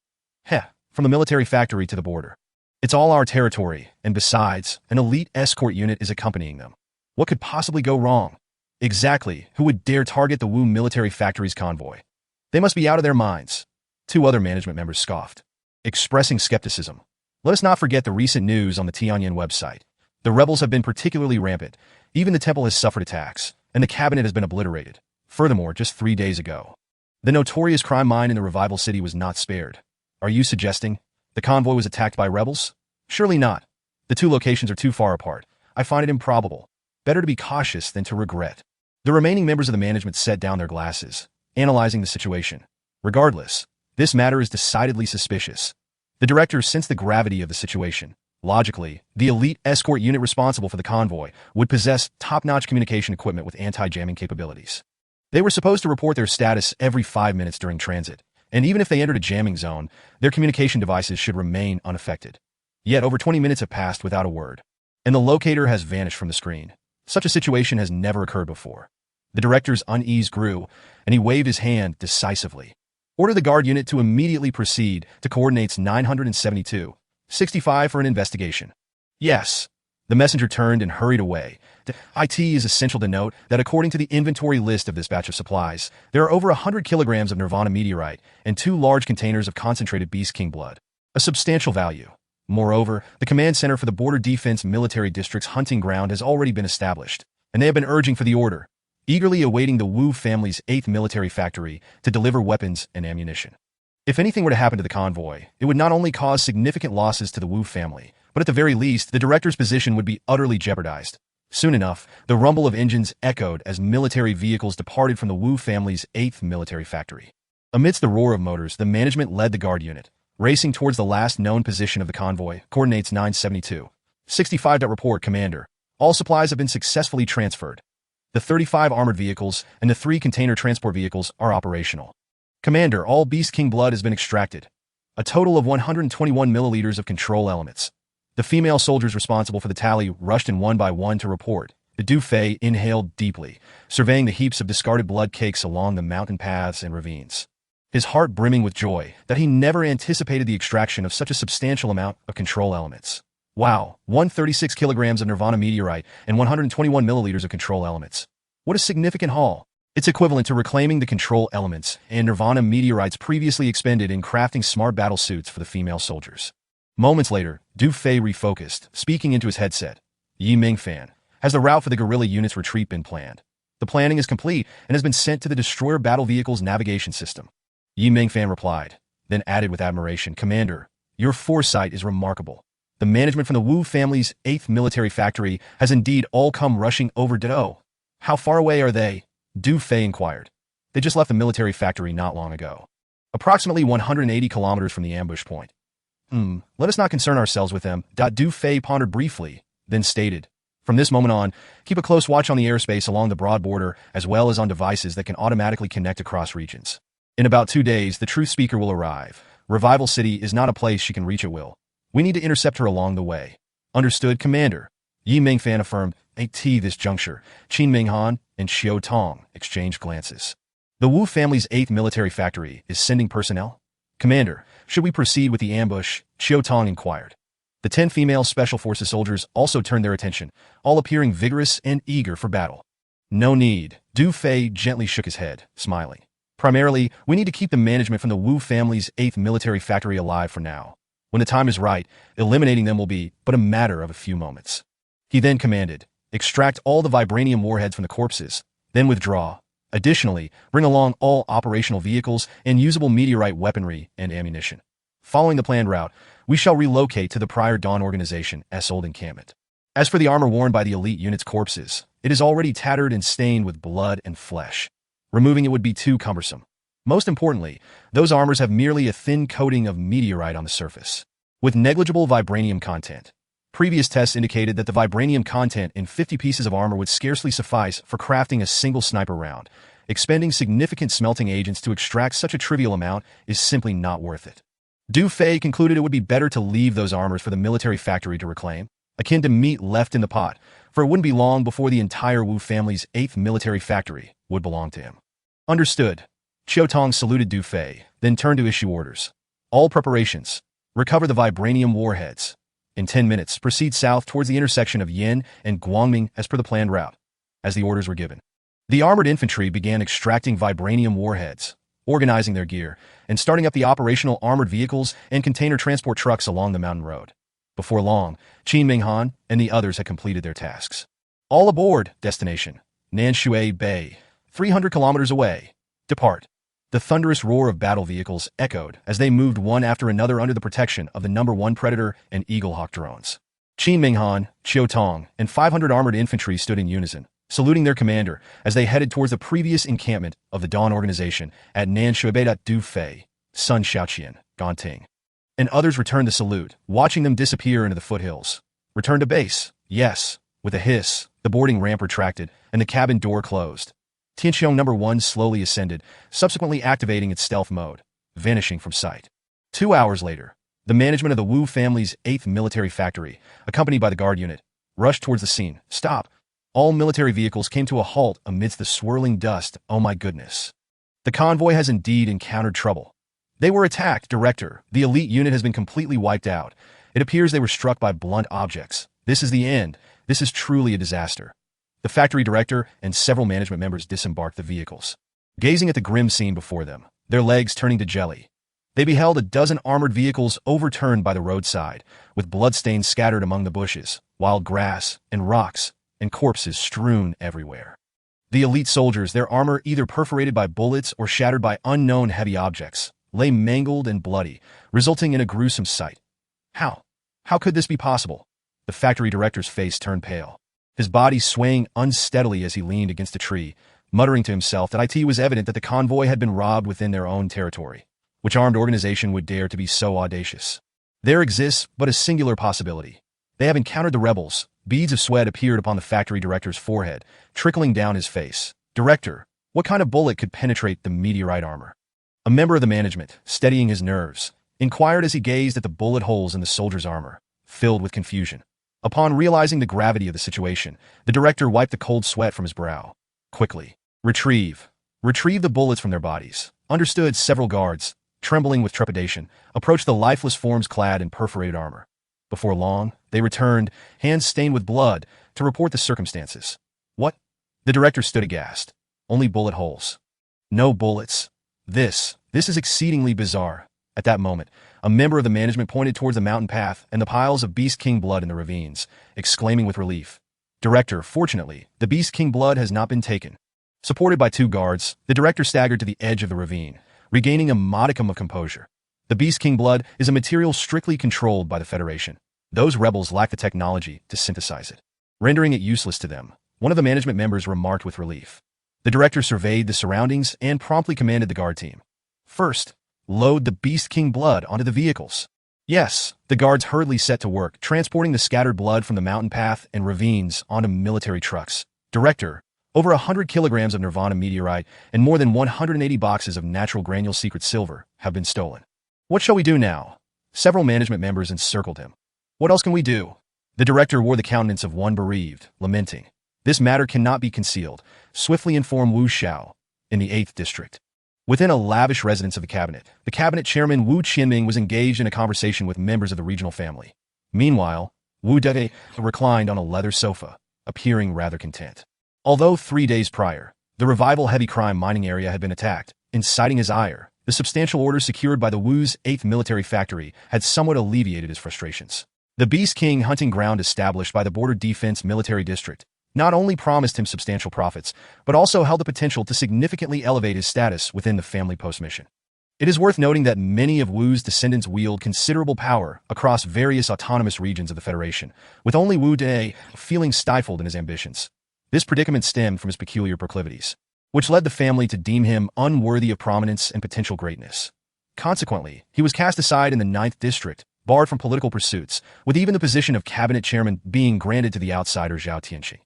From the military factory to the border. It's all our territory, and besides, an elite escort unit is accompanying them. What could possibly go wrong? Exactly, who would dare target the Wu military factory's convoy? They must be out of their minds. 2 other management members scoffed, expressing skepticism. Let us not forget the recent news on the Tianyan website. The rebels have been particularly rampant. Even the temple has suffered attacks, and the cabinet has been obliterated. Furthermore, just 3 days ago, the notorious crime mine in the Revival City was not spared. Are you suggesting the convoy was attacked by rebels? Surely not. The two locations are too far apart. I find it improbable. Better to be cautious than to regret. The remaining members of the management set down their glasses, analyzing the situation. Regardless, this matter is decidedly suspicious. The directors sensed the gravity of the situation. Logically, the elite escort unit responsible for the convoy would possess top-notch communication equipment with anti-jamming capabilities. They were supposed to report their status every 5 minutes during transit, and even if they entered a jamming zone, their communication devices should remain unaffected. Yet over 20 minutes have passed without a word, and the locator has vanished from the screen. Such a situation has never occurred before. The director's unease grew, and he waved his hand decisively. Order the guard unit to immediately proceed to coordinates 972, 65 for an investigation. Yes. The messenger turned and hurried away. It is essential to note that according to the inventory list of this batch of supplies, there are over 100 kilograms of Nirvana meteorite and 2 large containers of concentrated Beast King blood. A substantial value. Moreover, the command center for the Border Defense Military District's hunting ground has already been established, and they have been urging for the order, eagerly awaiting the Wu family's 8th military factory to deliver weapons and ammunition. If anything were to happen to the convoy, it would not only cause significant losses to the Wu family, but at the very least, the director's position would be utterly jeopardized. Soon enough, the rumble of engines echoed as military vehicles departed from the Wu family's 8th military factory. Amidst the roar of motors, the management led the guard unit, racing towards the last known position of the convoy, coordinates 972. 65. Report, Commander. All supplies have been successfully transferred. The 35 armored vehicles and the 3 container transport vehicles are operational. Commander, all Beast King blood has been extracted. A total of 121 milliliters of control elements. The female soldiers responsible for the tally rushed in one by one to report. The Du Fei inhaled deeply, surveying the heaps of discarded blood cakes along the mountain paths and ravines, his heart brimming with joy that he never anticipated the extraction of such a substantial amount of control elements. Wow, 136 kilograms of Nirvana meteorite and 121 milliliters of control elements. What a significant haul. It's equivalent to reclaiming the control elements and Nirvana meteorites previously expended in crafting smart battle suits for the female soldiers. Moments later, Du Fei refocused, speaking into his headset. Yi Mingfan, has the route for the guerrilla unit's retreat been planned? The planning is complete and has been sent to the destroyer battle vehicle's navigation system. Yi Mingfan replied, then added with admiration, Commander, your foresight is remarkable. The management from the Wu family's 8th military factory has indeed all come rushing over to. How far away are they? Du Fei inquired. They just left the military factory not long ago. Approximately 180 kilometers from the ambush point. Let us not concern ourselves with them. Du Fei pondered briefly, then stated, from this moment on, keep a close watch on the airspace along the broad border as well as on devices that can automatically connect across regions. In about 2 days, the truth speaker will arrive. Revival City is not a place she can reach at will. We need to intercept her along the way. Understood, Commander. Yi Mingfan affirmed. At this juncture, Qin Minghan and Xiao Tong exchanged glances. The Wu family's 8th military factory is sending personnel? Commander, should we proceed with the ambush? Xiao Tong inquired. The 10 female Special Forces soldiers also turned their attention, all appearing vigorous and eager for battle. No need. Du Fei gently shook his head, smiling. Primarily, we need to keep the management from the Wu family's 8th military factory alive for now. When the time is right, eliminating them will be but a matter of a few moments. He then commanded, extract all the vibranium warheads from the corpses, then withdraw. Additionally, bring along all operational vehicles and usable meteorite weaponry and ammunition. Following the planned route, we shall relocate to the prior Dawn Organization's old encampment. As for the armor worn by the elite unit's corpses, it is already tattered and stained with blood and flesh. Removing it would be too cumbersome. Most importantly, those armors have merely a thin coating of meteorite on the surface, with negligible vibranium content. Previous tests indicated that the vibranium content in 50 pieces of armor would scarcely suffice for crafting a single sniper round. Expending significant smelting agents to extract such a trivial amount is simply not worth it. Du Fei concluded it would be better to leave those armors for the military factory to reclaim, akin to meat left in the pot, for it wouldn't be long before the entire Wu family's 8th military factory would belong to him. Understood. Xiao Tong saluted Du Fei, then turned to issue orders. All preparations. Recover the vibranium warheads. In 10 minutes, proceed south towards the intersection of Yin and Guangming as per the planned route, as the orders were given. The armored infantry began extracting vibranium warheads, organizing their gear, and starting up the operational armored vehicles and container transport trucks along the mountain road. Before long, Qin Minghan and the others had completed their tasks. All aboard, destination. Nanshui Bay, 300 kilometers away. Depart. The thunderous roar of battle vehicles echoed as they moved one after another under the protection of the number 1 Predator and Eagle Hawk drones. Qin Minghan, Chiu Tong, and 500 armored infantry stood in unison, saluting their commander as they headed towards the previous encampment of the Dawn Organization at Nanshuibei Du Fei, Sun Xiaoqian, Ganting. And others returned the salute, watching them disappear into the foothills. Return to base, yes. With a hiss, the boarding ramp retracted, and the cabin door closed. Tianqiong No. 1 slowly ascended, subsequently activating its stealth mode, vanishing from sight. 2 hours later, the management of the Wu family's 8th military factory, accompanied by the guard unit, rushed towards the scene. Stop! All military vehicles came to a halt amidst the swirling dust. Oh my goodness. The convoy has indeed encountered trouble. They were attacked, Director. The elite unit has been completely wiped out. It appears they were struck by blunt objects. This is the end. This is truly a disaster. The factory director and several management members disembarked the vehicles. Gazing at the grim scene before them, their legs turning to jelly, they beheld a dozen armored vehicles overturned by the roadside, with bloodstains scattered among the bushes, wild grass, and rocks, and corpses strewn everywhere. The elite soldiers, their armor either perforated by bullets or shattered by unknown heavy objects, lay mangled and bloody, resulting in a gruesome sight. How? How could this be possible? The factory director's face turned pale, his body swaying unsteadily as he leaned against a tree, muttering to himself that it was evident that the convoy had been robbed within their own territory. Which armed organization would dare to be so audacious? There exists but a singular possibility. They have encountered the rebels. Beads of sweat appeared upon the factory director's forehead, trickling down his face. Director, what kind of bullet could penetrate the meteorite armor? A member of the management, steadying his nerves, inquired as he gazed at the bullet holes in the soldier's armor, filled with confusion. Upon realizing the gravity of the situation, the director wiped the cold sweat from his brow. Quickly. Retrieve the bullets from their bodies. Understood. Several guards, trembling with trepidation, approached the lifeless forms clad in perforated armor. Before long, they returned, hands stained with blood, to report the circumstances. What? The director stood aghast. Only bullet holes. No bullets. This is exceedingly bizarre. At that moment, a member of the management pointed towards the mountain path and the piles of Beast King blood in the ravines, exclaiming with relief. Director, fortunately, the Beast King blood has not been taken. Supported by 2 guards, the director staggered to the edge of the ravine, regaining a modicum of composure. The Beast King blood is a material strictly controlled by the Federation. Those rebels lack the technology to synthesize it, rendering it useless to them. One of the management members remarked with relief. The director surveyed the surroundings and promptly commanded the guard team. First, load the Beast King blood onto the vehicles. Yes, the guards hurriedly set to work, transporting the scattered blood from the mountain path and ravines onto military trucks. Director, over 100 kilograms of Nirvana meteorite and more than 180 boxes of natural granule secret silver have been stolen. What shall we do now? Several management members encircled him. What else can we do? The director wore the countenance of one bereaved, lamenting. This matter cannot be concealed. Swiftly inform Wu Xiao, in the 8th district. Within a lavish residence of the cabinet chairman Wu Qianming was engaged in a conversation with members of the regional family. Meanwhile, Wu Dede reclined on a leather sofa, appearing rather content. Although 3 days prior, the Revival heavy crime mining area had been attacked, inciting his ire, the substantial order secured by the Wu's 8th military factory had somewhat alleviated his frustrations. The Beast King hunting ground established by the Border Defense Military District not only promised him substantial profits, but also held the potential to significantly elevate his status within the family post-mission. It is worth noting that many of Wu's descendants wield considerable power across various autonomous regions of the Federation, with only Wu De feeling stifled in his ambitions. This predicament stemmed from his peculiar proclivities, which led the family to deem him unworthy of prominence and potential greatness. Consequently, he was cast aside in the 9th district, barred from political pursuits, with even the position of cabinet chairman being granted to the outsider Zhao Tianqi.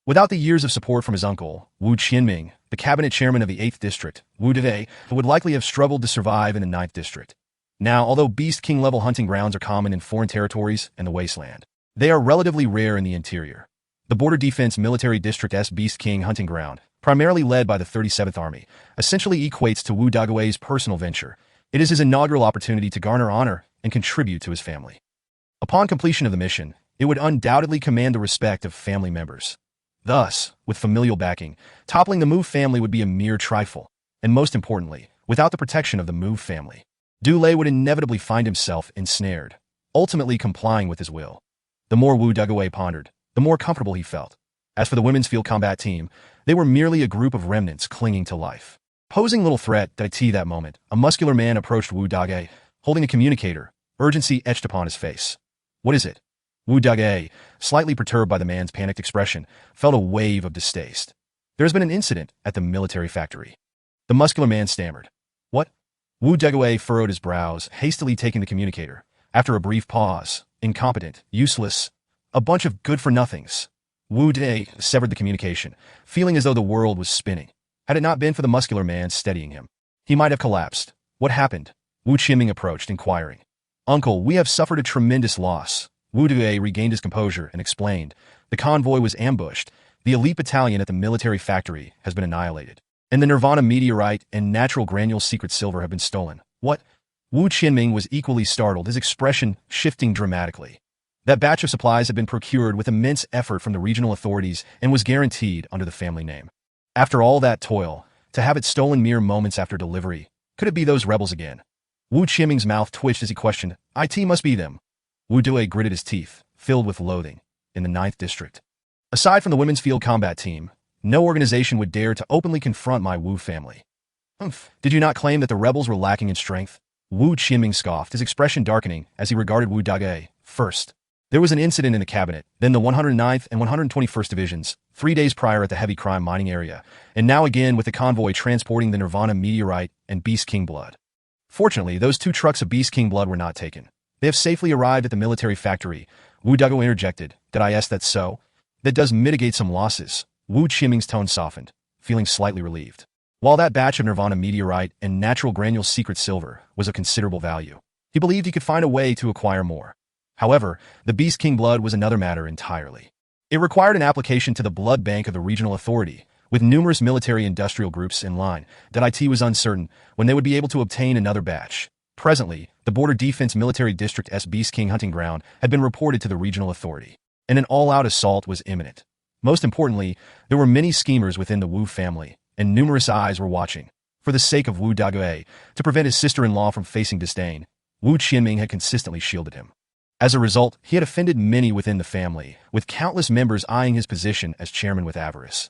Without the years of support from his uncle, Wu Qianming, the cabinet chairman of the 8th district, Wu Dede would likely have struggled to survive in the 9th district. Now, although Beast King-level hunting grounds are common in foreign territories and the wasteland, they are relatively rare in the interior. The Border Defense Military District's Beast King hunting ground, primarily led by the 37th Army, essentially equates to Wu Dagui's personal venture. It is his inaugural opportunity to garner honor and contribute to his family. Upon completion of the mission, it would undoubtedly command the respect of family members. Thus, with familial backing, toppling the Move family would be a mere trifle, and most importantly, without the protection of the Move family, Du Lei would inevitably find himself ensnared, ultimately complying with his will. The more Wu Dugaway pondered, the more comfortable he felt. As for the women's field combat team, they were merely a group of remnants clinging to life. Posing little threat that moment, a muscular man approached Wu Dage, holding a communicator, urgency etched upon his face. What is it? Wu Dage, slightly perturbed by the man's panicked expression, felt a wave of distaste. There has been an incident at the military factory. The muscular man stammered. What? Wu Dage furrowed his brows, hastily taking the communicator. After a brief pause, incompetent, useless, a bunch of good-for-nothings. Wu Dage severed the communication, feeling as though the world was spinning. Had it not been for the muscular man steadying him, he might have collapsed. What happened? Wu Qinming approached, inquiring. Uncle, we have suffered a tremendous loss. Wu Due regained his composure and explained. The convoy was ambushed. The elite battalion at the military factory has been annihilated. And the Nirvana meteorite and natural granule secret silver have been stolen. What? Wu Qinming was equally startled, his expression shifting dramatically. That batch of supplies had been procured with immense effort from the regional authorities and was guaranteed under the family name. After all that toil, to have it stolen mere moments after delivery, could it be those rebels again? Wu Qinming's mouth twitched as he questioned. It must be them. Wu Due gritted his teeth, filled with loathing. In the 9th District. Aside from the women's field combat team, no organization would dare to openly confront my Wu family. Did you not claim that the rebels were lacking in strength? Wu Qinming scoffed, his expression darkening as he regarded Wu Dage. First, there was an incident in the cabinet, then the 109th and 121st Divisions, 3 days prior at the heavy crime mining area, and now again with the convoy transporting the Nirvana meteorite and Beast King blood. Fortunately, those 2 trucks of Beast King blood were not taken. They have safely arrived at the military factory. Wu Dago interjected. Did I ask that so? That does mitigate some losses. Wu Qinming's tone softened, feeling slightly relieved. While that batch of Nirvana meteorite and natural granule secret silver was of considerable value, he believed he could find a way to acquire more. However, the Beast King blood was another matter entirely. It required an application to the blood bank of the regional authority, with numerous military-industrial groups in line. That it was uncertain when they would be able to obtain another batch. Presently, the Border Defense Military District's Beast King hunting ground had been reported to the regional authority, and an all-out assault was imminent. Most importantly, there were many schemers within the Wu family, and numerous eyes were watching. For the sake of Wu Dage, to prevent his sister-in-law from facing disdain, Wu Qinming had consistently shielded him. As a result, he had offended many within the family, with countless members eyeing his position as chairman with avarice.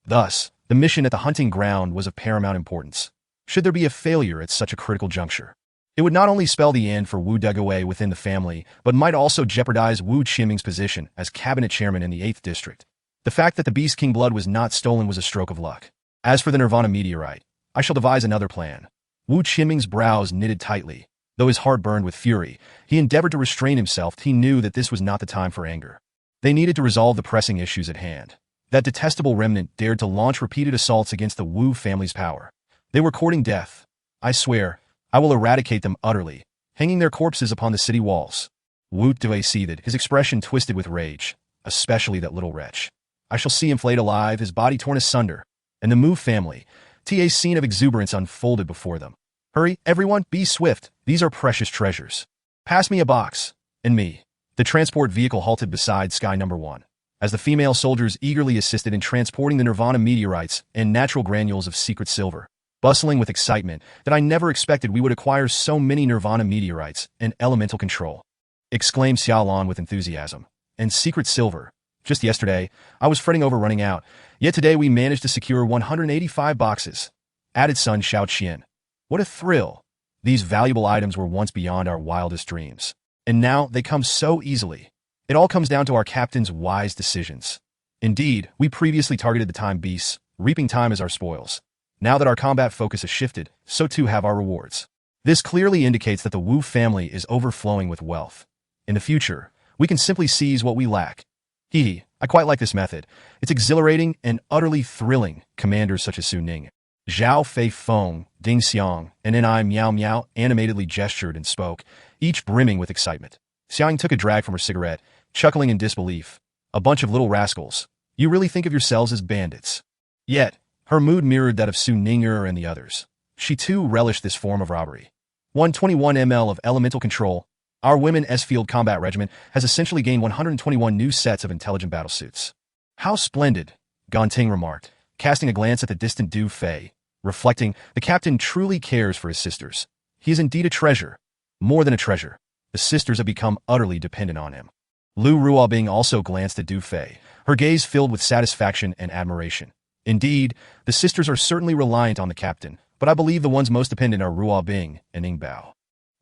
Thus, the mission at the hunting ground was of paramount importance. Should there be a failure at such a critical juncture, it would not only spell the end for Wu Dage within the family, but might also jeopardize Wu Qinming's position as cabinet chairman in the 8th District. The fact that the Beast King blood was not stolen was a stroke of luck. As for the Nirvana meteorite, I shall devise another plan. Wu Qinming's brows knitted tightly. Though his heart burned with fury, he endeavored to restrain himself. He knew that this was not the time for anger. They needed to resolve the pressing issues at hand. That detestable remnant dared to launch repeated assaults against the Wu family's power. They were courting death. I swear, I will eradicate them utterly, hanging their corpses upon the city walls. Wu Due seethed, his expression twisted with rage. Especially that little wretch. I shall see him flayed alive, his body torn asunder. And the Mu family, a scene of exuberance unfolded before them. Hurry, everyone, be swift. These are precious treasures. Pass me a box. And me. The transport vehicle halted beside Sky Number 1, as the female soldiers eagerly assisted in transporting the Nirvana meteorites and natural granules of secret silver. Bustling with excitement that I never expected we would acquire so many Nirvana meteorites and elemental control, exclaimed Xiaolan with enthusiasm. And secret silver. Just yesterday, I was fretting over running out, yet today we managed to secure 185 boxes. Added Sun Xiao Qian. What a thrill! These valuable items were once beyond our wildest dreams. And now they come so easily. It all comes down to our captain's wise decisions. Indeed, we previously targeted the time beasts, reaping time as our spoils. Now that our combat focus has shifted, so too have our rewards. This clearly indicates that the Wu family is overflowing with wealth. In the future, we can simply seize what we lack. I quite like this method. It's exhilarating and utterly thrilling. Commanders such as Su Ning, Zhao Fei Feng, Ding Xiang, and Ni Miao Miao animatedly gestured and spoke, each brimming with excitement. Xiang took a drag from her cigarette, chuckling in disbelief. A bunch of little rascals. You really think of yourselves as bandits. Yet, her mood mirrored that of Su Ninger and the others. She too relished this form of robbery. 121 ml of elemental control. Our Women's Field Combat Regiment has essentially gained 121 new sets of intelligent battlesuits. How splendid, Ganting remarked, casting a glance at the distant Du Fei, reflecting, the captain truly cares for his sisters. He is indeed a treasure. More than a treasure. The sisters have become utterly dependent on him. Lu Ruobing also glanced at Du Fei, her gaze filled with satisfaction and admiration. Indeed, the sisters are certainly reliant on the captain, but I believe the ones most dependent are Ruo Bing and Ning Bao.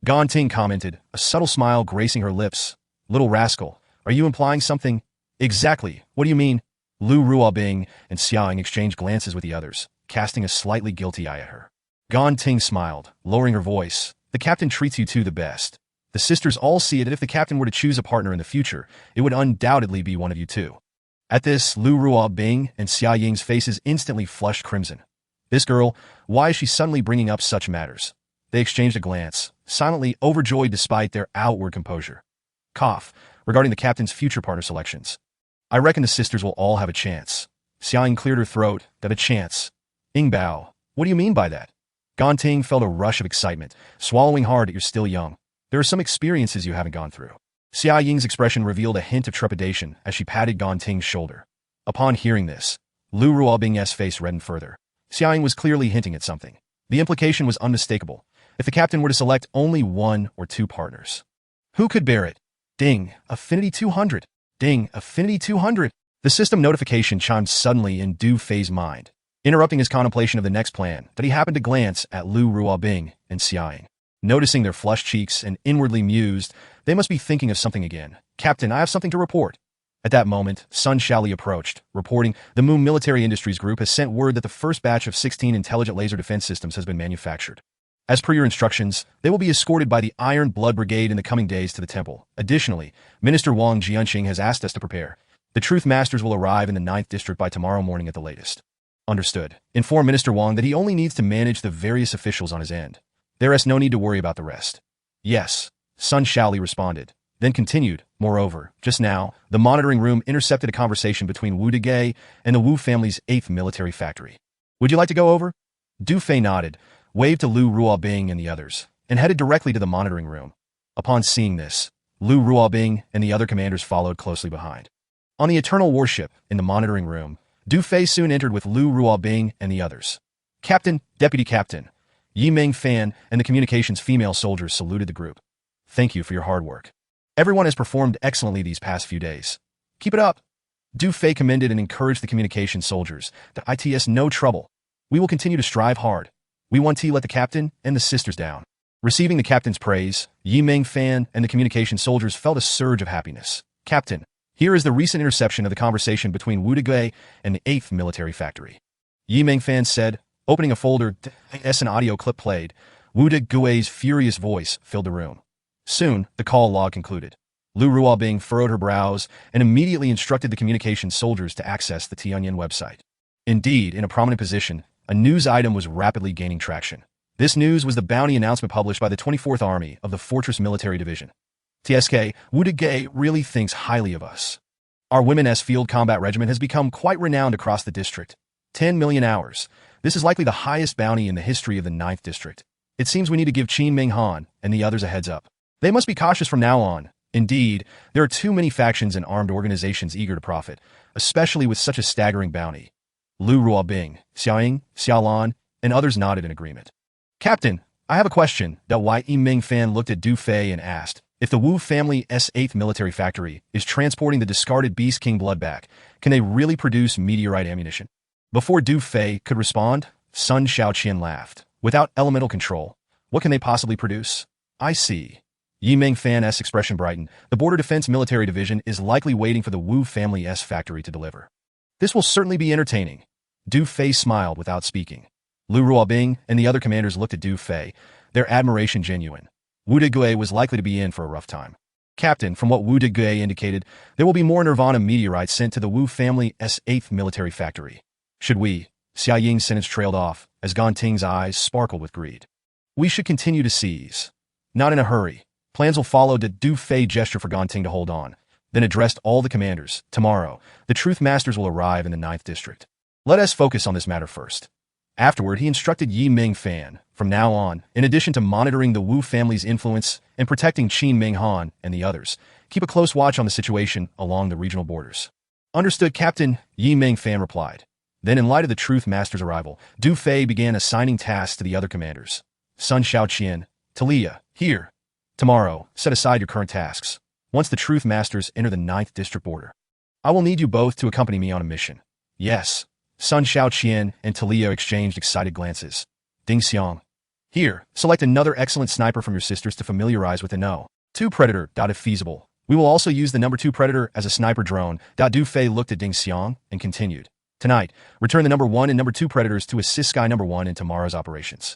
Gan Ting commented, a subtle smile gracing her lips. Little rascal, are you implying something? Exactly, what do you mean? Lu Ruobing and Xiaoying exchanged glances with the others, casting a slightly guilty eye at her. Gan Ting smiled, lowering her voice. The captain treats you two the best. The sisters all see it that if the captain were to choose a partner in the future, it would undoubtedly be one of you two. At this, Lu Ruobing and Xia Ying's faces instantly flushed crimson. This girl, why is she suddenly bringing up such matters? They exchanged a glance, silently overjoyed despite their outward composure. Cough, regarding the captain's future partner selections. I reckon the sisters will all have a chance. Xiaoying cleared her throat, that a chance. Ingbao, what do you mean by that? Gan Ting felt a rush of excitement, swallowing hard that you're still young. There are some experiences you haven't gone through. Xia Ying's expression revealed a hint of trepidation as she patted Gan Ting's shoulder. Upon hearing this, Lu Ruobing's face reddened further. Xia Ying was clearly hinting at something. The implication was unmistakable. If the captain were to select only one or two partners. Who could bear it? Ding, Affinity 200. Ding, Affinity 200. The system notification chimed suddenly in Du Fei's mind, interrupting his contemplation of the next plan, that he happened to glance at Lu Ruobing and Xiaoying. Noticing their flushed cheeks and inwardly mused, they must be thinking of something again. Captain, I have something to report. At that moment, Sun Shaoli approached, reporting, the Moon Military Industries Group has sent word that the first batch of 16 intelligent laser defense systems has been manufactured. As per your instructions, they will be escorted by the Iron Blood Brigade in the coming days to the temple. Additionally, Minister Wang Jianqing has asked us to prepare. The Truth Masters will arrive in the 9th District by tomorrow morning at the latest. Understood. Inform Minister Wang that he only needs to manage the various officials on his end. There is no need to worry about the rest. Yes, Sun Shaoli responded. Then continued, moreover, just now, the monitoring room intercepted a conversation between Wu Degay and the Wu family's 8th military factory. Would you like to go over? Du Fei nodded, waved to Lu Ruobing and the others, and headed directly to the monitoring room. Upon seeing this, Lu Ruobing and the other commanders followed closely behind. On the Eternal Warship, in the monitoring room, Du Fei soon entered with Lu Ruobing and the others. Captain, Deputy Captain, Yi Ming Fan and the communications female soldiers saluted the group. Thank you for your hard work. Everyone has performed excellently these past few days. Keep it up. Du Fei commended and encouraged the communication soldiers that ITS no trouble. We will continue to strive hard. We want to let the captain and the sisters down. Receiving the captain's praise, Yi Ming Fan and the communication soldiers felt a surge of happiness. Captain, here is the recent interception of the conversation between Wu Degay and the 8th military factory. Yi Ming Fan said, opening a folder as an audio clip played. Wu Degay's furious voice filled the room. Soon, the call log concluded. Lu Ruobing furrowed her brows and immediately instructed the communication soldiers to access the Tianyan website. Indeed, in a prominent position, a news item was rapidly gaining traction. This news was the bounty announcement published by the 24th Army of the Fortress Military Division. TSK, Wu Degay really thinks highly of us. Our Women's Field Combat Regiment has become quite renowned across the district. 10 million hours. This is likely the highest bounty in the history of the 9th District. It seems we need to give Qin Ming Han and the others a heads up. They must be cautious from now on. Indeed, there are too many factions and armed organizations eager to profit, especially with such a staggering bounty. Lu Ruobing, Xiaoying, Xiaolan, and others nodded in agreement. Captain, I have a question. Wai Yiming Fan looked at Du Fei and asked, if the Wu family's 8th military factory is transporting the discarded Beast King blood back, can they really produce meteorite ammunition? Before Du Fei could respond, Sun Shaoqian laughed. Without elemental control, what can they possibly produce? I see. Yi Ming Fan's expression brightened. The Border Defense Military Division is likely waiting for the Wu family's factory to deliver. This will certainly be entertaining. Du Fei smiled without speaking. Lu Ruobing and the other commanders looked at Du Fei, their admiration genuine. Wu Degay was likely to be in for a rough time. Captain, from what Wu Degay indicated, there will be more Nirvana meteorites sent to the Wu family's 8th military factory. Should we? Xia Ying's sentence trailed off, as Gan Ting's eyes sparkled with greed. We should continue to seize. Not in a hurry. Plans will follow. Did Du Fei gesture for Gan Ting to hold on, then addressed all the commanders. Tomorrow, the Truth Masters will arrive in the 9th District. Let us focus on this matter first. Afterward, he instructed Yi Ming Fan, from now on, in addition to monitoring the Wu family's influence and protecting Qin Ming Han and the others, keep a close watch on the situation along the regional borders. Understood, Captain, Yi Ming Fan replied. Then, in light of the Truth Master's arrival, Du Fei began assigning tasks to the other commanders. Sun Shaoqian, Talia, here. Tomorrow, set aside your current tasks. Once the Truth Masters enter the 9th District border, I will need you both to accompany me on a mission. Yes, Sun Xiaoqian and Talia exchanged excited glances. Ding Xiang. Here, select another excellent sniper from your sisters to familiarize with the No. 2 Predator. If feasible, we will also use the number 2 Predator as a sniper drone. Du Fei looked at Ding Xiang and continued. Tonight, return the number 1 and number 2 Predators to assist Sky number 1 in tomorrow's operations.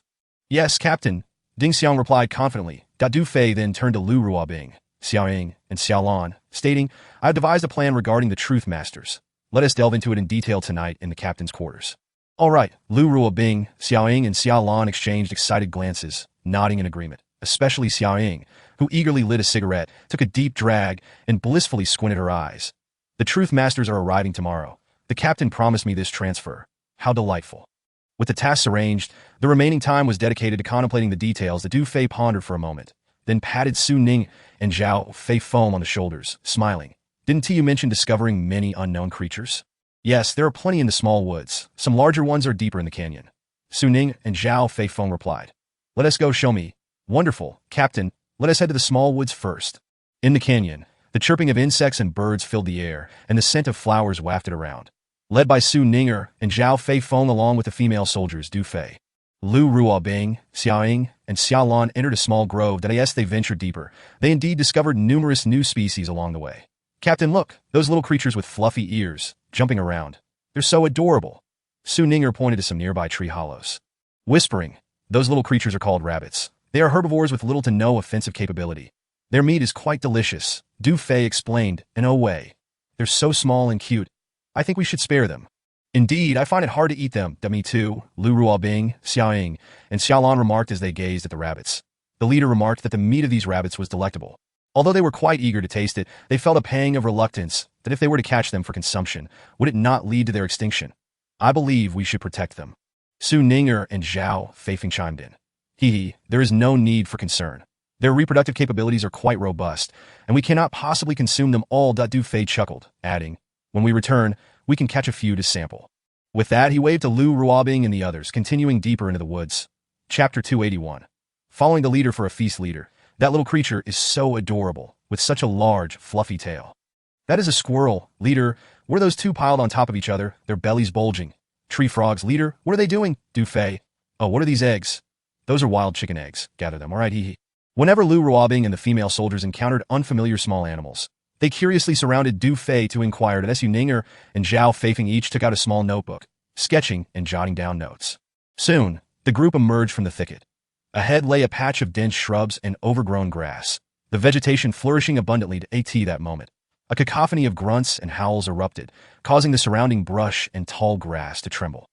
Yes, Captain. Ding Xiang replied confidently. Du Fei then turned to Lu Ruobing, Xiaoying, and Xiaolan, stating, I have devised a plan regarding the Truth Masters. Let us delve into it in detail tonight in the captain's quarters. All right, Lu Ruobing, Xiaoying, and Xiaolan exchanged excited glances, nodding in agreement, especially Xiaoying, who eagerly lit a cigarette, took a deep drag, and blissfully squinted her eyes. The Truth Masters are arriving tomorrow. The captain promised me this transfer. How delightful. With the tasks arranged, the remaining time was dedicated to contemplating the details. The Du Fei pondered for a moment, then patted Su Ning and Zhao Fei Foam on the shoulders, smiling. Didn't you mention discovering many unknown creatures? Yes, there are plenty in the small woods. Some larger ones are deeper in the canyon. Su Ning and Zhao Fei Foam replied. Let us go show me. Wonderful, Captain. Let us head to the small woods first. In the canyon, the chirping of insects and birds filled the air, and the scent of flowers wafted around. Led by Su Ninger and Zhao Fei Feng along with the female soldiers Du Fei, Lu Ruobing, Xiaoying, and Xiaolan entered a small grove. As they ventured deeper, they indeed discovered numerous new species along the way. Captain, look, those little creatures with fluffy ears, jumping around. They're so adorable. Su Ninger pointed to some nearby tree hollows. Whispering, those little creatures are called rabbits. They are herbivores with little to no offensive capability. Their meat is quite delicious, Du Fei explained, in a way. They're so small and cute. I think we should spare them. Indeed, I find it hard to eat them. Me too, Lu Ruobing, Xiaoying, and Xiaolan remarked as they gazed at the rabbits. The leader remarked that the meat of these rabbits was delectable. Although they were quite eager to taste it, they felt a pang of reluctance that if they were to catch them for consumption, would it not lead to their extinction? I believe we should protect them. Su Ninger and Zhao Feifeng chimed in. There is no need for concern. Their reproductive capabilities are quite robust, and we cannot possibly consume them all. Du Fei chuckled, adding, when we return, we can catch a few to sample. With that, he waved to Lu Ruobing and the others, continuing deeper into the woods. Chapter 281. Following the leader for a feast leader, that little creature is so adorable, with such a large, fluffy tail. That is a squirrel, leader. What are those two piled on top of each other, their bellies bulging? Tree frogs, leader. What are they doing? Du Fei. Oh, what are these eggs? Those are wild chicken eggs. Gather them, all right, Whenever Lu Ruobing and the female soldiers encountered unfamiliar small animals, they curiously surrounded Du Fei to inquire. Su Ninger and Zhao Feifeng each took out a small notebook, sketching and jotting down notes. Soon, the group emerged from the thicket. Ahead lay a patch of dense shrubs and overgrown grass, the vegetation flourishing abundantly at that moment. A cacophony of grunts and howls erupted, causing the surrounding brush and tall grass to tremble.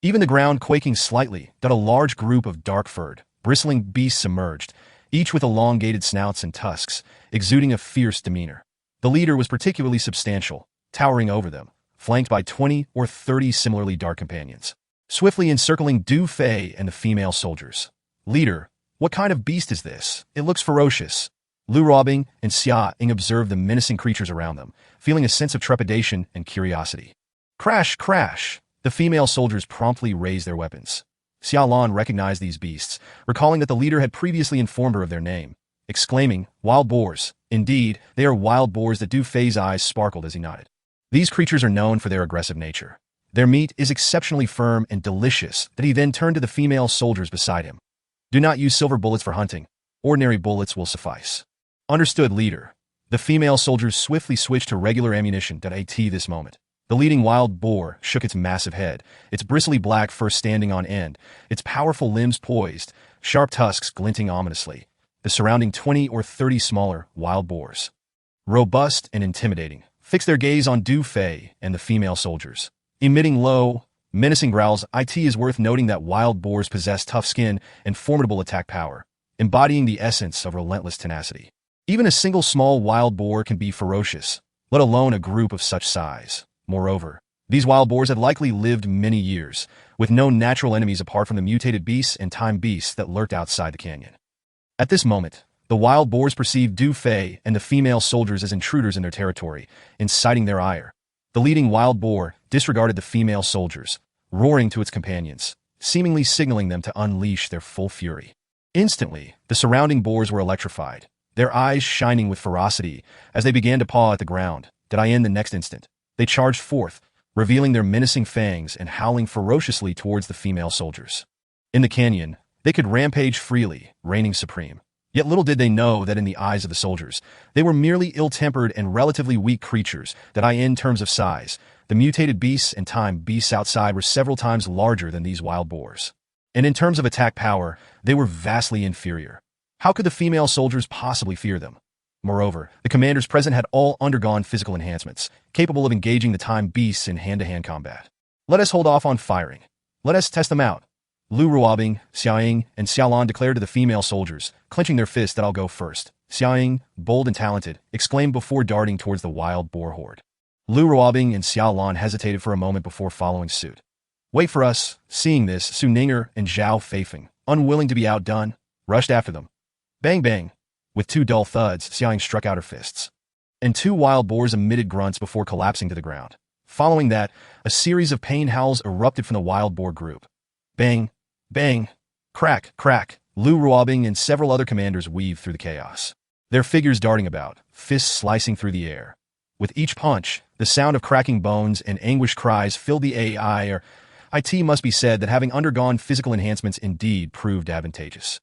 Even the ground quaking slightly, a large group of dark-furred, bristling beasts emerged, each with elongated snouts and tusks, exuding a fierce demeanor. The leader was particularly substantial, towering over them, flanked by 20 or 30 similarly dark companions, swiftly encircling Du Fei and the female soldiers. Leader, what kind of beast is this? It looks ferocious. Lu Ruobing and Xia-Ing observed the menacing creatures around them, feeling a sense of trepidation and curiosity. Crash, crash! The female soldiers promptly raised their weapons. Xiaolan recognized these beasts, recalling that the leader had previously informed her of their name, exclaiming, wild boars. Indeed, they are wild boars. Du Fei's eyes sparkled as he nodded. These creatures are known for their aggressive nature. Their meat is exceptionally firm and delicious. He then turned to the female soldiers beside him. Do not use silver bullets for hunting. Ordinary bullets will suffice. Understood, leader. The female soldiers swiftly switched to regular ammunition. At this moment, the leading wild boar shook its massive head, its bristly black fur standing on end, its powerful limbs poised, sharp tusks glinting ominously. The surrounding 20 or 30 smaller wild boars, robust and intimidating, fixed their gaze on Du Fei and the female soldiers, emitting low, menacing growls. It is worth noting that wild boars possess tough skin and formidable attack power, embodying the essence of relentless tenacity. Even a single small wild boar can be ferocious, let alone a group of such size. Moreover, these wild boars had likely lived many years, with no natural enemies apart from the mutated beasts and time beasts that lurked outside the canyon. At this moment, the wild boars perceived Du Fei and the female soldiers as intruders in their territory, inciting their ire. The leading wild boar disregarded the female soldiers, roaring to its companions, seemingly signaling them to unleash their full fury. Instantly, the surrounding boars were electrified, their eyes shining with ferocity as they began to paw at the ground. The next instant, they charged forth, revealing their menacing fangs and howling ferociously towards the female soldiers. In the canyon, they could rampage freely, reigning supreme. Yet little did they know that in the eyes of the soldiers, they were merely ill-tempered and relatively weak creatures that in terms of size, the mutated beasts and time beasts outside were several times larger than these wild boars. And in terms of attack power, they were vastly inferior. How could the female soldiers possibly fear them? Moreover, the commanders present had all undergone physical enhancements, capable of engaging the time beasts in hand-to-hand combat. Let us hold off on firing. Let us test them out. Lu Ruobing, Xiaoying, and Xiaolan declared to the female soldiers, clenching their fists, that I'll go first. Xiaoying, bold and talented, exclaimed before darting towards the wild boar horde. Lu Ruobing and Xiaolan hesitated for a moment before following suit. Wait for us. Seeing this, Su Ninger and Zhao Feifeng, unwilling to be outdone, rushed after them. Bang bang. With two dull thuds, Xiaoying struck out her fists. And two wild boars emitted grunts before collapsing to the ground. Following that, a series of pain howls erupted from the wild boar group. Bang, bang, crack, crack. Lu Ruobing and several other commanders weaved through the chaos, their figures darting about, fists slicing through the air. With each punch, the sound of cracking bones and anguished cries filled the air. It must be said that having undergone physical enhancements indeed proved advantageous.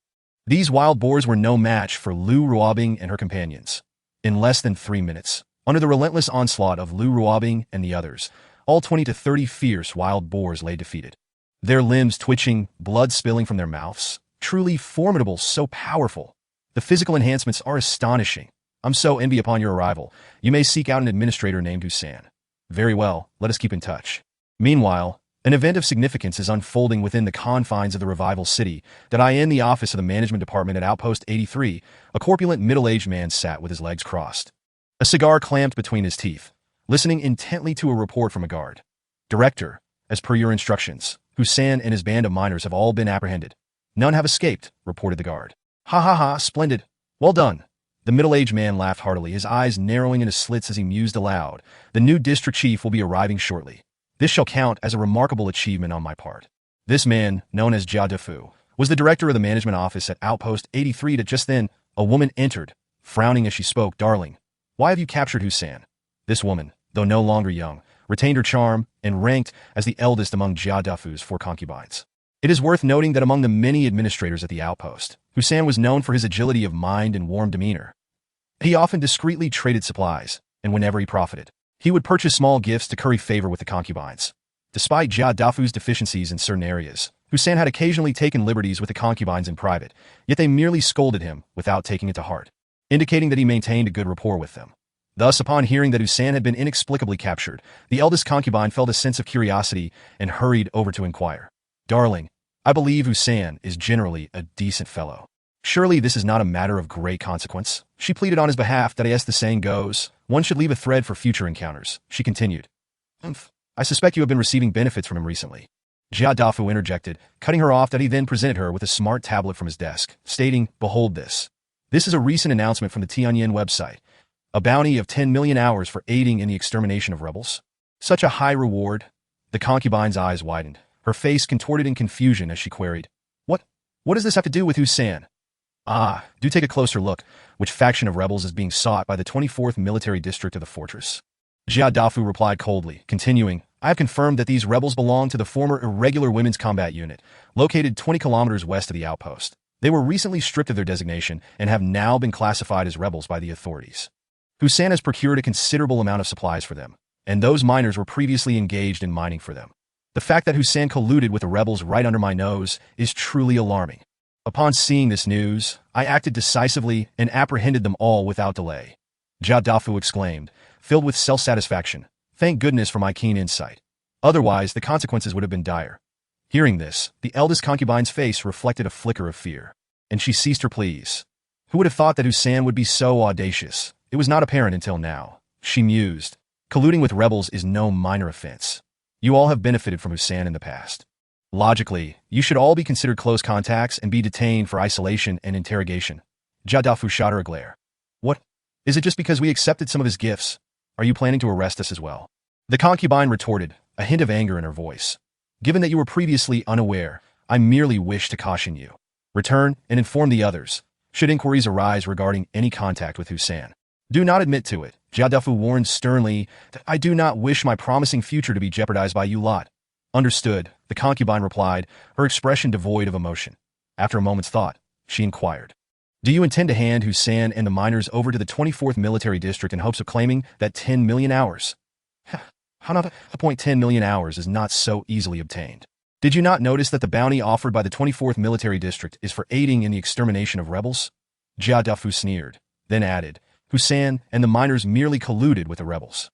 These wild boars were no match for Lu Ruobing and her companions. In less than 3 minutes, under the relentless onslaught of Lu Ruobing and the others, all 20 to 30 fierce wild boars lay defeated. Their limbs twitching, blood spilling from their mouths. Truly formidable, so powerful. The physical enhancements are astonishing. I'm so envy upon your arrival. You may seek out an administrator named Hussein. Very well, let us keep in touch. Meanwhile, an event of significance is unfolding within the confines of the Revival City that in the office of the management department at Outpost 83, a corpulent middle-aged man sat with his legs crossed, a cigar clamped between his teeth, listening intently to a report from a guard. Director, as per your instructions, Hussein and his band of miners have all been apprehended. None have escaped, reported the guard. Ha ha ha, splendid. Well done. The middle-aged man laughed heartily, his eyes narrowing into slits as he mused aloud. The new district chief will be arriving shortly. This shall count as a remarkable achievement on my part. This man, known as Jia Defu, was the director of the management office at Outpost 83. Just then, a woman entered, frowning as she spoke. Darling, why have you captured Hussein? This woman, though no longer young, retained her charm and ranked as the eldest among Jia Defu's 4 concubines. It is worth noting that among the many administrators at the outpost, Hussein was known for his agility of mind and warm demeanor. He often discreetly traded supplies, and whenever he profited, he would purchase small gifts to curry favor with the concubines. Despite Jia Dafu's deficiencies in certain areas, Hussein had occasionally taken liberties with the concubines in private, yet they merely scolded him without taking it to heart, indicating that he maintained a good rapport with them. Thus, upon hearing that Hussein had been inexplicably captured, the eldest concubine felt a sense of curiosity and hurried over to inquire. Darling, I believe Hussein is generally a decent fellow. Surely this is not a matter of great consequence. She pleaded on his behalf that as the saying goes, one should leave a thread for future encounters. She continued. I suspect you have been receiving benefits from him recently. Jia Dafu interjected, cutting her off. That he then presented her with a smart tablet from his desk, stating, Behold this. This is a recent announcement from the Tianyin website. A bounty of 10 million hours for aiding in the extermination of rebels. Such a high reward. The concubine's eyes widened, her face contorted in confusion as she queried, What does this have to do with Hussein? Do take a closer look. Which faction of rebels is being sought by the 24th military district of the fortress? Jia Dafu replied coldly, continuing, I have confirmed that these rebels belong to the former Irregular Women's Combat Unit, located 20 kilometers west of the outpost. They were recently stripped of their designation and have now been classified as rebels by the authorities. Hussein has procured a considerable amount of supplies for them, and those miners were previously engaged in mining for them. The fact that Hussein colluded with the rebels right under my nose is truly alarming. Upon seeing this news, I acted decisively and apprehended them all without delay. Jia Dafu exclaimed, filled with self-satisfaction. Thank goodness for my keen insight. Otherwise, the consequences would have been dire. Hearing this, the eldest concubine's face reflected a flicker of fear, and she ceased her pleas. Who would have thought that Hussein would be so audacious? It was not apparent until now. She mused. Colluding with rebels is no minor offense. You all have benefited from Hussein in the past. Logically, you should all be considered close contacts and be detained for isolation and interrogation. Jia Dafu shot her a glare. What? Is it just because we accepted some of his gifts? Are you planning to arrest us as well? The concubine retorted, a hint of anger in her voice. Given that you were previously unaware, I merely wish to caution you. Return and inform the others, should inquiries arise regarding any contact with Hussein. Do not admit to it, Jia Defu warned sternly that I do not wish my promising future to be jeopardized by you lot. Understood, the concubine replied, her expression devoid of emotion. After a moment's thought, she inquired, do you intend to hand Husan and the miners over to the 24th Military District in hopes of claiming that 10 million hours? How not? The point 10 million hours is not so easily obtained. Did you not notice that the bounty offered by the 24th Military District is for aiding in the extermination of rebels? Jia Defu sneered, then added, Husan and the miners merely colluded with the rebels.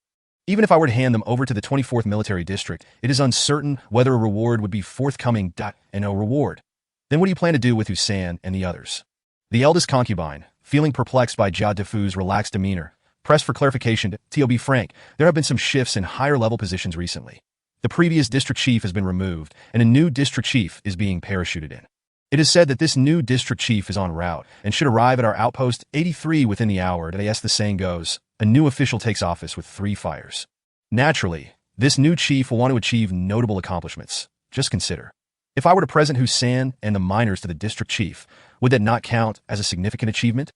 Even if I were to hand them over to the 24th Military District, it is uncertain whether a reward would be forthcoming. And no reward. Then what do you plan to do with Husan and the others? The eldest concubine, feeling perplexed by Jia Defu's relaxed demeanor, pressed for clarification. To be frank, there have been some shifts in higher-level positions recently. The previous district chief has been removed, and a new district chief is being parachuted in. It is said that this new district chief is en route and should arrive at our outpost 83 within the hour. As the saying goes, a new official takes office with 3 fires. Naturally, this new chief will want to achieve notable accomplishments. Just consider. If I were to present Husan and the miners to the district chief, would that not count as a significant achievement?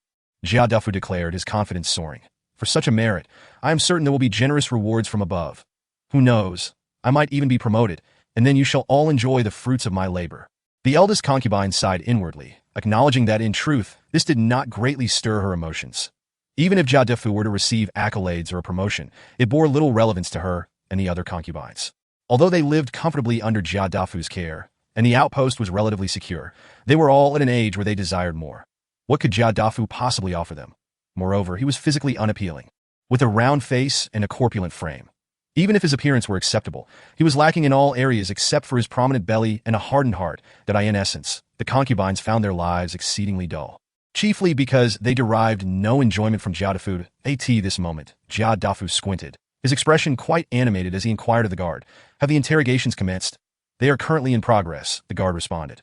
Jia Defu declared, his confidence soaring. For such a merit, I am certain there will be generous rewards from above. Who knows? I might even be promoted, and then you shall all enjoy the fruits of my labor. The eldest concubine sighed inwardly, acknowledging that in truth, this did not greatly stir her emotions. Even if Jia Defu were to receive accolades or a promotion, it bore little relevance to her and the other concubines. Although they lived comfortably under Jia Defu's care, and the outpost was relatively secure, they were all at an age where they desired more. What could Jia Defu possibly offer them? Moreover, he was physically unappealing, with a round face and a corpulent frame. Even if his appearance were acceptable, he was lacking in all areas except for his prominent belly and a hardened heart that in essence, the concubines found their lives exceedingly dull. Chiefly because they derived no enjoyment from Jia Defu. At this moment, Jia Defu squinted, his expression quite animated as he inquired of the guard, have the interrogations commenced? They are currently in progress, the guard responded.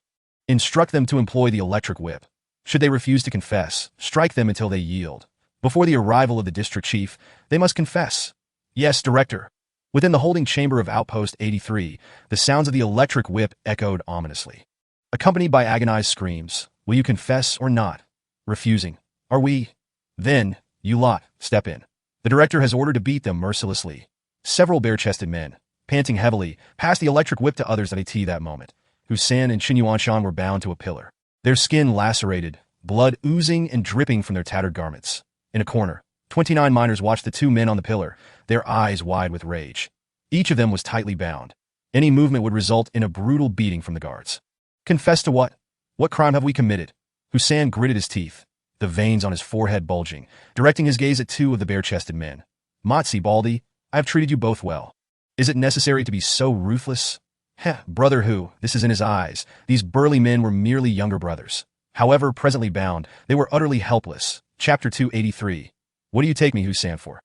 Instruct them to employ the electric whip. Should they refuse to confess, strike them until they yield. Before the arrival of the district chief, they must confess. Yes, director. Within the holding chamber of Outpost 83, the sounds of the electric whip echoed ominously, accompanied by agonized screams. Will you confess or not? Refusing. Are we? Then, you lot, step in. The director has ordered to beat them mercilessly. Several bare-chested men, panting heavily, passed the electric whip to others at that moment. Husan and Qin Yuanshan were bound to a pillar, their skin lacerated, blood oozing and dripping from their tattered garments. In a corner, 29 miners watched the 2 men on the pillar, their eyes wide with rage. Each of them was tightly bound. Any movement would result in a brutal beating from the guards. Confess to what? What crime have we committed? Husan gritted his teeth, the veins on his forehead bulging, directing his gaze at 2 of the bare-chested men. Matsi Baldi, I have treated you both well. Is it necessary to be so ruthless? Brother Hu, this is in his eyes. These burly men were merely younger brothers. However, presently bound, they were utterly helpless. Chapter 283. What do you take me, Husan, for?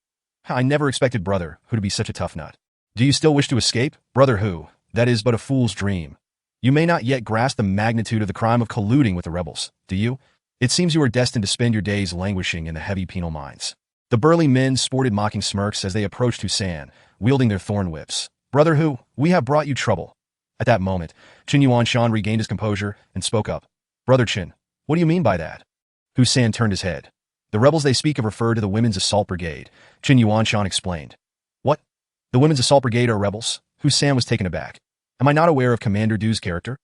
I never expected Brother Hu to be such a tough nut. Do you still wish to escape? Brother Hu, that is but a fool's dream. You may not yet grasp the magnitude of the crime of colluding with the rebels, do you? It seems you are destined to spend your days languishing in the heavy penal mines. The burly men sported mocking smirks as they approached Husan, wielding their thorn whips. Brother Hu, we have brought you trouble. At that moment, Qin Yuanshan regained his composure and spoke up. Brother Qin, what do you mean by that? Husan turned his head. The rebels they speak of refer to the Women's Assault Brigade, Qin Yuanshan explained. What? The Women's Assault Brigade are rebels? Husan was taken aback. Am I not aware of Commander Du's character?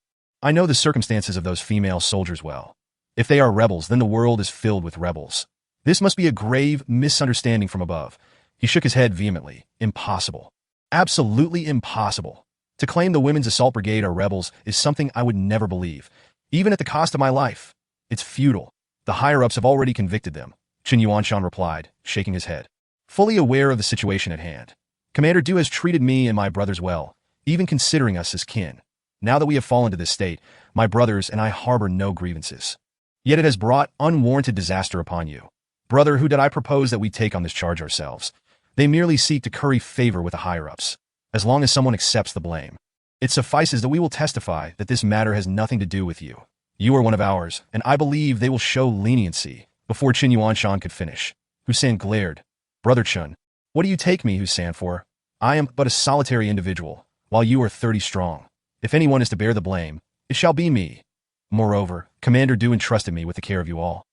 I know the circumstances of those female soldiers well. If they are rebels, then the world is filled with rebels. This must be a grave misunderstanding from above. He shook his head vehemently. Impossible. Absolutely impossible. To claim the Women's Assault Brigade are rebels is something I would never believe, even at the cost of my life. It's futile. The higher-ups have already convicted them, Qin Yuanshan replied, shaking his head. Fully aware of the situation at hand. Commander Du has treated me and my brothers well, even considering us as kin. Now that we have fallen to this state, my brothers and I harbor no grievances. Yet it has brought unwarranted disaster upon you. Brother, who did I propose that we take on this charge ourselves? They merely seek to curry favor with the higher-ups, as long as someone accepts the blame. It suffices that we will testify that this matter has nothing to do with you. You are one of ours, and I believe they will show leniency. Before Qin Yuanshan could finish, Husan glared. Brother Chun, what do you take me, Husan, for? I am but a solitary individual, while you are 30 strong. If anyone is to bear the blame, it shall be me. Moreover, Commander Du entrusted me with the care of you all.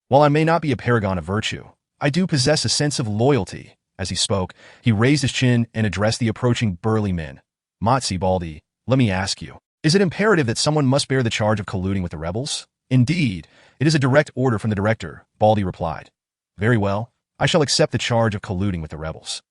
While I may not be a paragon of virtue, I do possess a sense of loyalty, As he spoke, he raised his chin and addressed the approaching burly men. Matsi Baldi, let me ask you, is it imperative that someone must bear the charge of colluding with the rebels? Indeed, it is a direct order from the director, Baldi replied. Very well, I shall accept the charge of colluding with the rebels.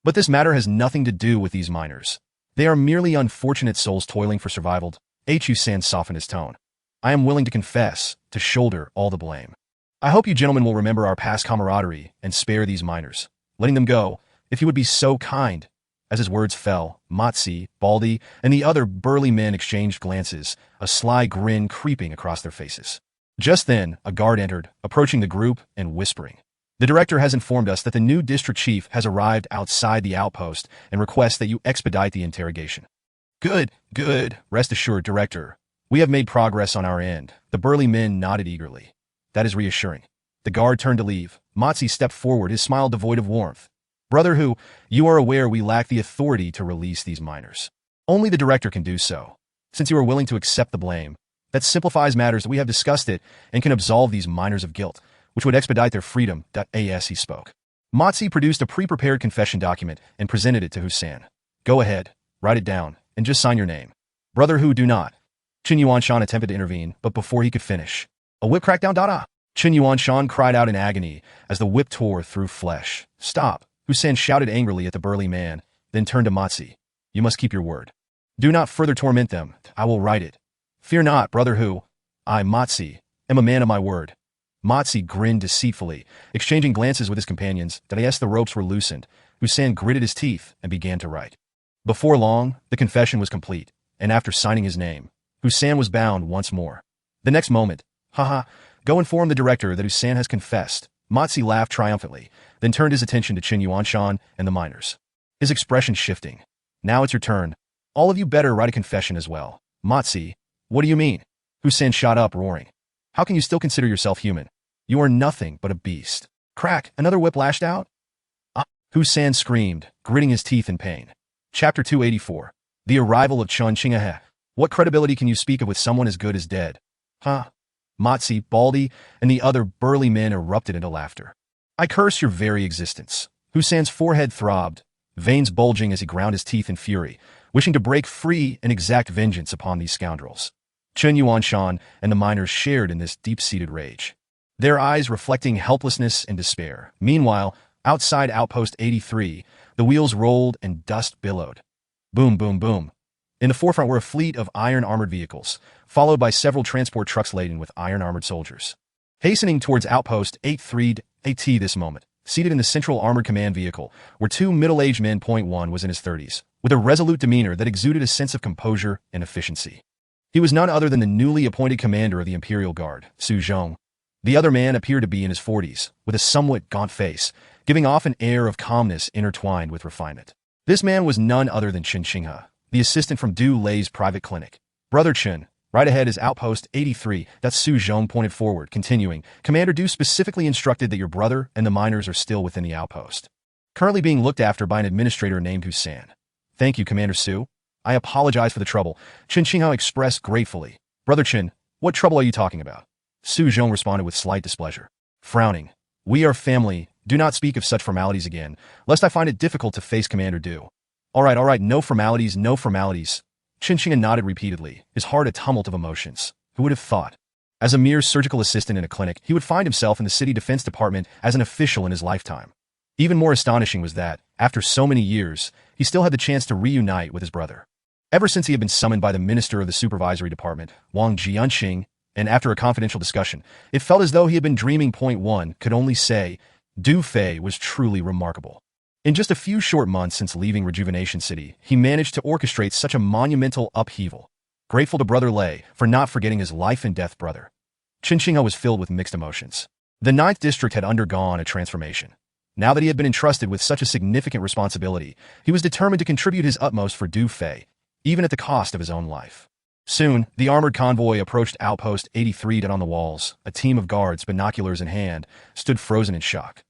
But this matter has nothing to do with these miners. They are merely unfortunate souls toiling for survival. Hu-san softened his tone. I am willing to confess, to shoulder all the blame. I hope you gentlemen will remember our past camaraderie and spare these miners, letting them go, if you would be so kind. As his words fell, Matsi, Baldi, and the other burly men exchanged glances, a sly grin creeping across their faces. Just then, a guard entered, approaching the group and whispering. The director has informed us that the new district chief has arrived outside the outpost and requests that you expedite the interrogation. Good, good, rest assured, director. We have made progress on our end. The burly men nodded eagerly. That is reassuring. The guard turned to leave. Matsi stepped forward, his smile devoid of warmth. Brother Hu, you are aware we lack the authority to release these miners. Only the director can do so. Since you are willing to accept the blame, that simplifies matters that we have discussed it and can absolve these miners of guilt, which would expedite their freedom. As he spoke. Matsi produced a pre-prepared confession document and presented it to Hu-san. Go ahead, write it down, and just sign your name. Brother Hu, do not. Qin Yuanshan attempted to intervene, but before he could finish, a whip cracked down. Qin Yuanshan cried out in agony as the whip tore through flesh. Stop, Hu-san shouted angrily at the burly man, then turned to Matsi. You must keep your word. Do not further torment them. I will write it. Fear not, Brother Hu. I, Matsi, am a man of my word. Matsi grinned deceitfully, exchanging glances with his companions. As the ropes were loosened, Hu-san gritted his teeth and began to write. Before long, the confession was complete, and after signing his name, Hu-san was bound once more. The next moment, haha, go inform the director that Hu-san has confessed. Matsi laughed triumphantly, then turned his attention to Qin Yuanshan and the miners. His expression shifting. Now it's your turn. All of you better write a confession as well. Matsi, what do you mean? Hu-san shot up, roaring. How can you still consider yourself human? You are nothing but a beast. Crack, another whip lashed out? Ah, Hu-san screamed, gritting his teeth in pain. Chapter 284. The arrival of Chun Chingahe. What credibility can you speak of with someone as good as dead? Huh? Matsi, Baldi, and the other burly men erupted into laughter. I curse your very existence. Hu-san's forehead throbbed, veins bulging as he ground his teeth in fury, wishing to break free and exact vengeance upon these scoundrels. Qin Yuanshan and the miners shared in this deep-seated rage, their eyes reflecting helplessness and despair. Meanwhile, outside Outpost 83, the wheels rolled and dust billowed. Boom, boom, boom. In the forefront were a fleet of iron-armored vehicles, followed by several transport trucks laden with iron-armored soldiers. Hastening towards Outpost 83 AT this moment, seated in the central armored command vehicle, were two middle-aged men. One was in his 30s, with a resolute demeanor that exuded a sense of composure and efficiency. He was none other than the newly appointed commander of the Imperial Guard, Su Zhong. The other man appeared to be in his 40s, with a somewhat gaunt face, giving off an air of calmness intertwined with refinement. This man was none other than Chen Qinghe, the assistant from Du Lei's private clinic. Brother Chen, right ahead is Outpost 83. That's Su Zhong pointed forward, continuing. Commander Du specifically instructed that your brother and the miners are still within the outpost, currently being looked after by an administrator named Hu-san. Thank you, Commander Su. I apologize for the trouble. Chen Qinghe expressed gratefully. Brother Chen, what trouble are you talking about? Su Zhong responded with slight displeasure. Frowning. We are family. Do not speak of such formalities again, lest I find it difficult to face Commander Du. All right, no formalities, no formalities. Chen Qinghe nodded repeatedly, his heart a tumult of emotions. Who would have thought? As a mere surgical assistant in a clinic, he would find himself in the city defense department as an official in his lifetime. Even more astonishing was that, after so many years, he still had the chance to reunite with his brother. Ever since he had been summoned by the Minister of the Supervisory Department, Wang Jianqing, and after a confidential discussion, it felt as though he had been dreaming. One could only say, Du Fei was truly remarkable. In just a few short months since leaving Rejuvenation City, he managed to orchestrate such a monumental upheaval. Grateful to Brother Lei for not forgetting his life-and-death brother, Chen Qinghe was filled with mixed emotions. The 9th District had undergone a transformation. Now that he had been entrusted with such a significant responsibility, he was determined to contribute his utmost for Du Fei, even at the cost of his own life. Soon, the armored convoy approached Outpost 83. On the walls, a team of guards, binoculars in hand, stood frozen in shock.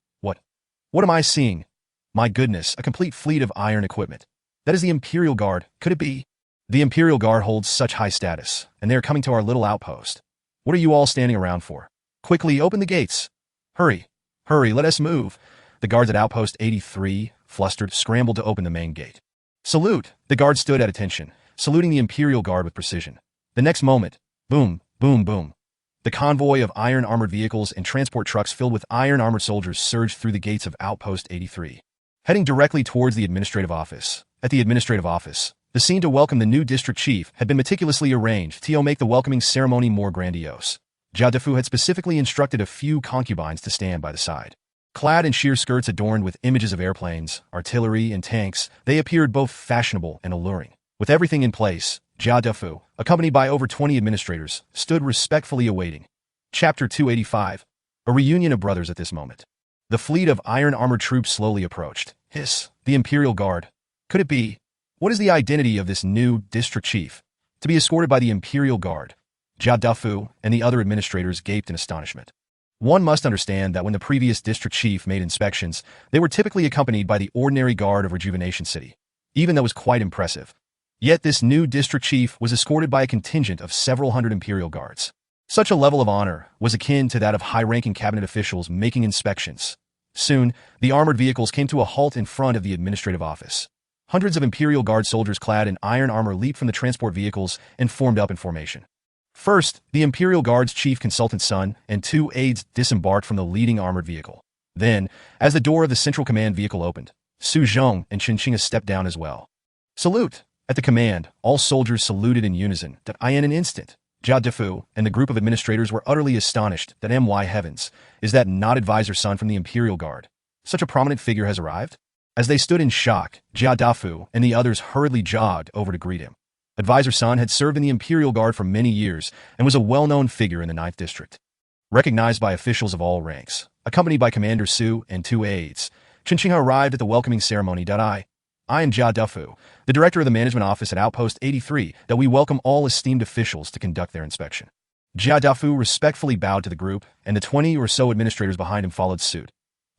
What am I seeing? My goodness, a complete fleet of iron equipment. That is the Imperial Guard. Could it be? The Imperial Guard holds such high status, and they are coming to our little outpost. What are you all standing around for? Quickly, open the gates. Hurry, let us move. the guards at Outpost 83, flustered, scrambled to open the main gate. Salute! The guard stood at attention, saluting the Imperial Guard with precision. The next moment, boom, boom, boom. The convoy of iron-armored vehicles and transport trucks filled with iron-armored soldiers surged through the gates of Outpost 83, heading directly towards the administrative office. At the administrative office, the scene to welcome the new district chief had been meticulously arranged to make the welcoming ceremony more grandiose. Jia Defu had specifically instructed a few concubines to stand by the side. Clad in sheer skirts adorned with images of airplanes, artillery, and tanks, they appeared both fashionable and alluring. With everything in place, Jia Defu, accompanied by over 20 administrators, stood respectfully awaiting. Chapter 285. A reunion of brothers at this moment. The fleet of iron-armored troops slowly approached. Hiss, the Imperial Guard. Could it be? What is the identity of this new district chief? To be escorted by the Imperial Guard. Jia Defu and the other administrators gaped in astonishment. One must understand that when the previous district chief made inspections, they were typically accompanied by the ordinary guard of Rejuvenation City. Even that was quite impressive. Yet this new district chief was escorted by a contingent of several hundred Imperial Guards. Such a level of honor was akin to that of high-ranking cabinet officials making inspections. Soon, the armored vehicles came to a halt in front of the administrative office. Hundreds of Imperial Guard soldiers clad in iron armor leaped from the transport vehicles and formed up in formation. First, the Imperial Guard's chief consultant's son and 2 aides disembarked from the leading armored vehicle. Then, as the door of the central command vehicle opened, Su Zhong and Qinchinga stepped down as well. Salute! At the command, all soldiers saluted in unison. In an instant, Jia Defu and the group of administrators were utterly astonished that my heavens, is that not Advisor Sun from the Imperial Guard? Such a prominent figure has arrived? As they stood in shock, Jia Defu and the others hurriedly jogged over to greet him. Advisor Sun had served in the Imperial Guard for many years and was a well-known figure in the 9th District. Recognized by officials of all ranks, accompanied by Commander Su and 2 aides, Qinchinga arrived at the welcoming ceremony. I am Jia Defu, the director of the management office at Outpost 83, that we welcome all esteemed officials to conduct their inspection. Jia Defu respectfully bowed to the group, and the 20 or so administrators behind him followed suit.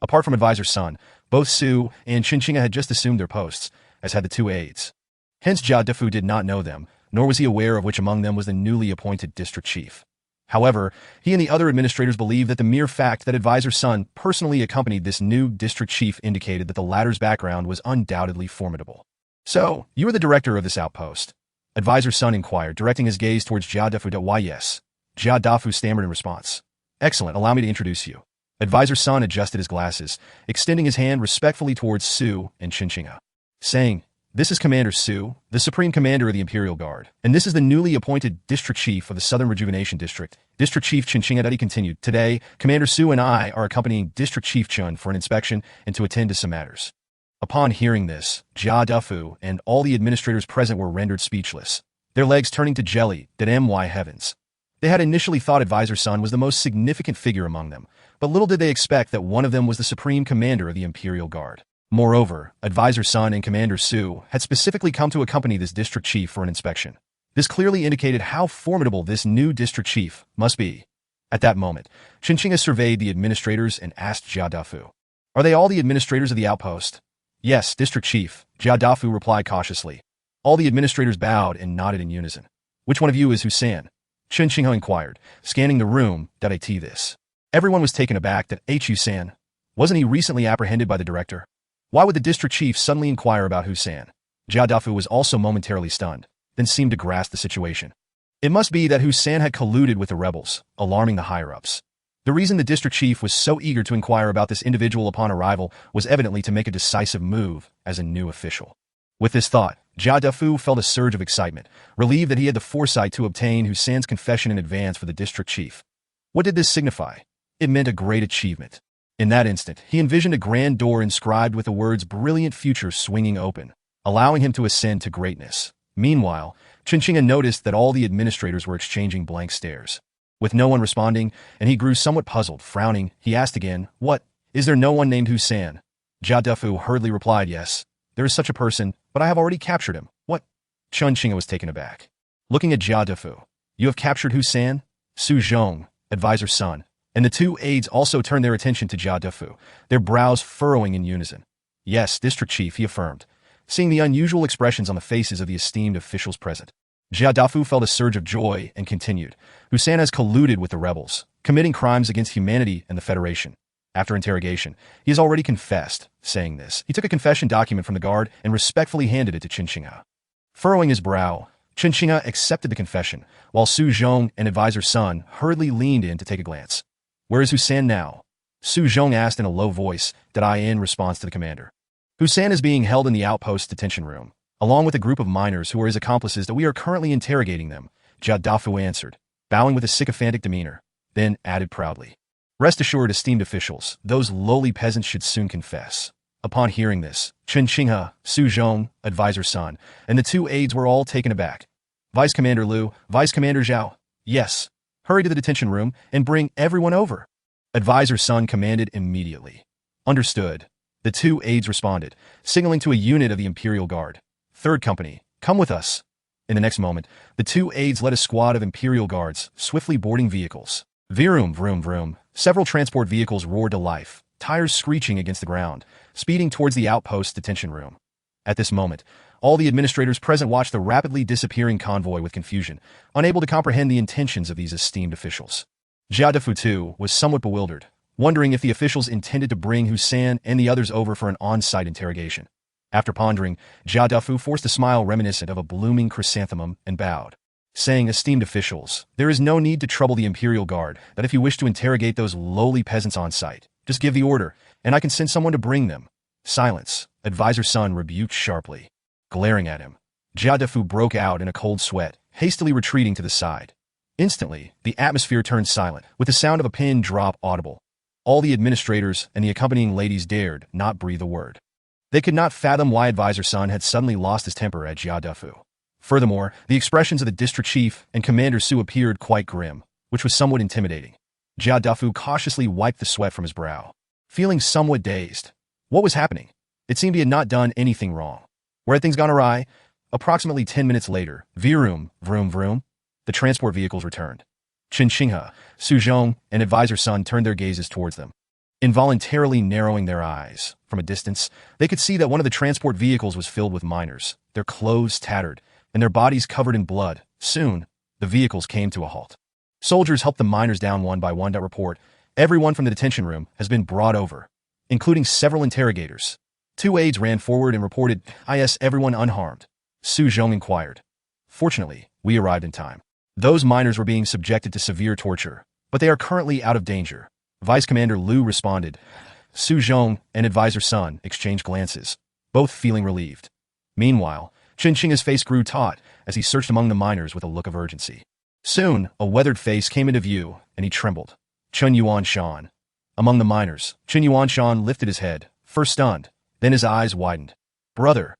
Apart from Advisor Sun, both Su and Qinchinga had just assumed their posts, as had the 2 aides. Hence Jia Defu did not know them, nor was he aware of which among them was the newly appointed district chief. However, he and the other administrators believed that the mere fact that Advisor Sun personally accompanied this new district chief indicated that the latter's background was undoubtedly formidable. So, you are the director of this outpost? Advisor Sun inquired, directing his gaze towards Jia Defu. Why, yes. Jia Defu stammered in response. Excellent, allow me to introduce you. Advisor Sun adjusted his glasses, extending his hand respectfully towards Su and Qinchinga, saying, This is Commander Su, the Supreme Commander of the Imperial Guard, and this is the newly appointed District Chief of the Southern Rejuvenation District. District Chief Qinchinga continued. Today, Commander Su and I are accompanying District Chief Chun for an inspection and to attend to some matters. Upon hearing this, Jia Defu and all the administrators present were rendered speechless, their legs turning to jelly. My heavens. They had initially thought Advisor Sun was the most significant figure among them, but little did they expect that one of them was the Supreme Commander of the Imperial Guard. Moreover, Advisor Sun and Commander Su had specifically come to accompany this district chief for an inspection. This clearly indicated how formidable this new district chief must be. At that moment, Qinchinga surveyed the administrators and asked Jia Defu, Are they all the administrators of the outpost? Yes, District Chief, Jia Defu replied cautiously. All the administrators bowed and nodded in unison. Which one of you is Husan? Qinchinga inquired, scanning the room. This. Everyone was taken aback that Husan. Wasn't he recently apprehended by the director? Why would the district chief suddenly inquire about Husan? Jia Defu was also momentarily stunned, then seemed to grasp the situation. It must be that Husan had colluded with the rebels, alarming the higher-ups. The reason the district chief was so eager to inquire about this individual upon arrival was evidently to make a decisive move as a new official. With this thought, Jia Defu felt a surge of excitement, relieved that he had the foresight to obtain Husan's confession in advance for the district chief. What did this signify? It meant a great achievement. In that instant, he envisioned a grand door inscribed with the words "Brilliant Future" swinging open, allowing him to ascend to greatness. Meanwhile, Qinchinga noticed that all the administrators were exchanging blank stares. With no one responding, and he grew somewhat puzzled, frowning, he asked again, What? Is there no one named Husan? Jia Defu hurriedly replied, Yes, there is such a person, but I have already captured him. What? Qinchinga was taken aback. Looking at Jia Defu, You have captured Husan? Su Zhong, Advisor Sun, and the 2 aides also turned their attention to Jia Defu, their brows furrowing in unison. Yes, District Chief, he affirmed, seeing the unusual expressions on the faces of the esteemed officials present. Jia Defu felt a surge of joy and continued, Husan has colluded with the rebels, committing crimes against humanity and the Federation. After interrogation, he has already confessed. Saying this, he took a confession document from the guard and respectfully handed it to Qin Xinghe. Furrowing his brow, Qin Xinghe accepted the confession, while Su Zhong and advisor Sun hurriedly leaned in to take a glance. "Where is Husan now?" Su Zhong asked in a low voice, in response to the commander. "Husan is being held in the outpost detention room, along with a group of miners who are his accomplices that we are currently interrogating them," Jia Dafu answered, bowing with a sycophantic demeanor, then added proudly. "Rest assured, esteemed officials, those lowly peasants should soon confess." Upon hearing this, Qin Xinghe, Su Zhong, advisor Sun, and the two aides were all taken aback. "Vice Commander Liu, Vice Commander Zhao, yes, hurry to the detention room and bring everyone over," advisor Sun commanded immediately. "Understood." The two aides responded, signaling to a unit of the Imperial Guard. "Third Company, come with us." In the next moment, the two aides led a squad of Imperial Guards, swiftly boarding vehicles. Vroom, vroom, vroom. Several transport vehicles roared to life, tires screeching against the ground, speeding towards the outpost detention room. At this moment, all the administrators present watched the rapidly disappearing convoy with confusion, unable to comprehend the intentions of these esteemed officials. Jia Defu, too, was somewhat bewildered, wondering if the officials intended to bring Husan and the others over for an on-site interrogation. After pondering, Jia Defu forced a smile reminiscent of a blooming chrysanthemum and bowed, saying, "Esteemed officials, there is no need to trouble the Imperial Guard, that if you wish to interrogate those lowly peasants on site, just give the order, and I can send someone to bring them." "Silence," advisor Sun rebuked sharply. Glaring at him, Jia Defu broke out in a cold sweat, hastily retreating to the side. Instantly, the atmosphere turned silent, with the sound of a pin drop audible. All the administrators and the accompanying ladies dared not breathe a word. They could not fathom why advisor Sun had suddenly lost his temper at Jia Defu. Furthermore, the expressions of the district chief and Commander Su appeared quite grim, which was somewhat intimidating. Jia Defu cautiously wiped the sweat from his brow, feeling somewhat dazed. What was happening? It seemed he had not done anything wrong. Where had things gone awry? Approximately 10 minutes later, vroom, vroom, vroom, the transport vehicles returned. Qin Xinghe, Su Zhong, and advisor Sun turned their gazes towards them. Involuntarily narrowing their eyes, from a distance, they could see that one of the transport vehicles was filled with miners, their clothes tattered, and their bodies covered in blood. Soon, the vehicles came to a halt. Soldiers helped the miners down one by one. Report, everyone from the detention room has been brought over, including several interrogators. Two aides ran forward and reported, "Is everyone unharmed?" Su Zhong inquired. "Fortunately, we arrived in time. Those miners were being subjected to severe torture, but they are currently out of danger," Vice Commander Liu responded. Su Zhong and advisor Sun exchanged glances, both feeling relieved. Meanwhile, Qin Xinghe's face grew taut as he searched among the miners with a look of urgency. Soon, a weathered face came into view, and he trembled. Chen Yuanshan. Among the miners, Chen Yuanshan lifted his head, first stunned, then his eyes widened. "Brother!"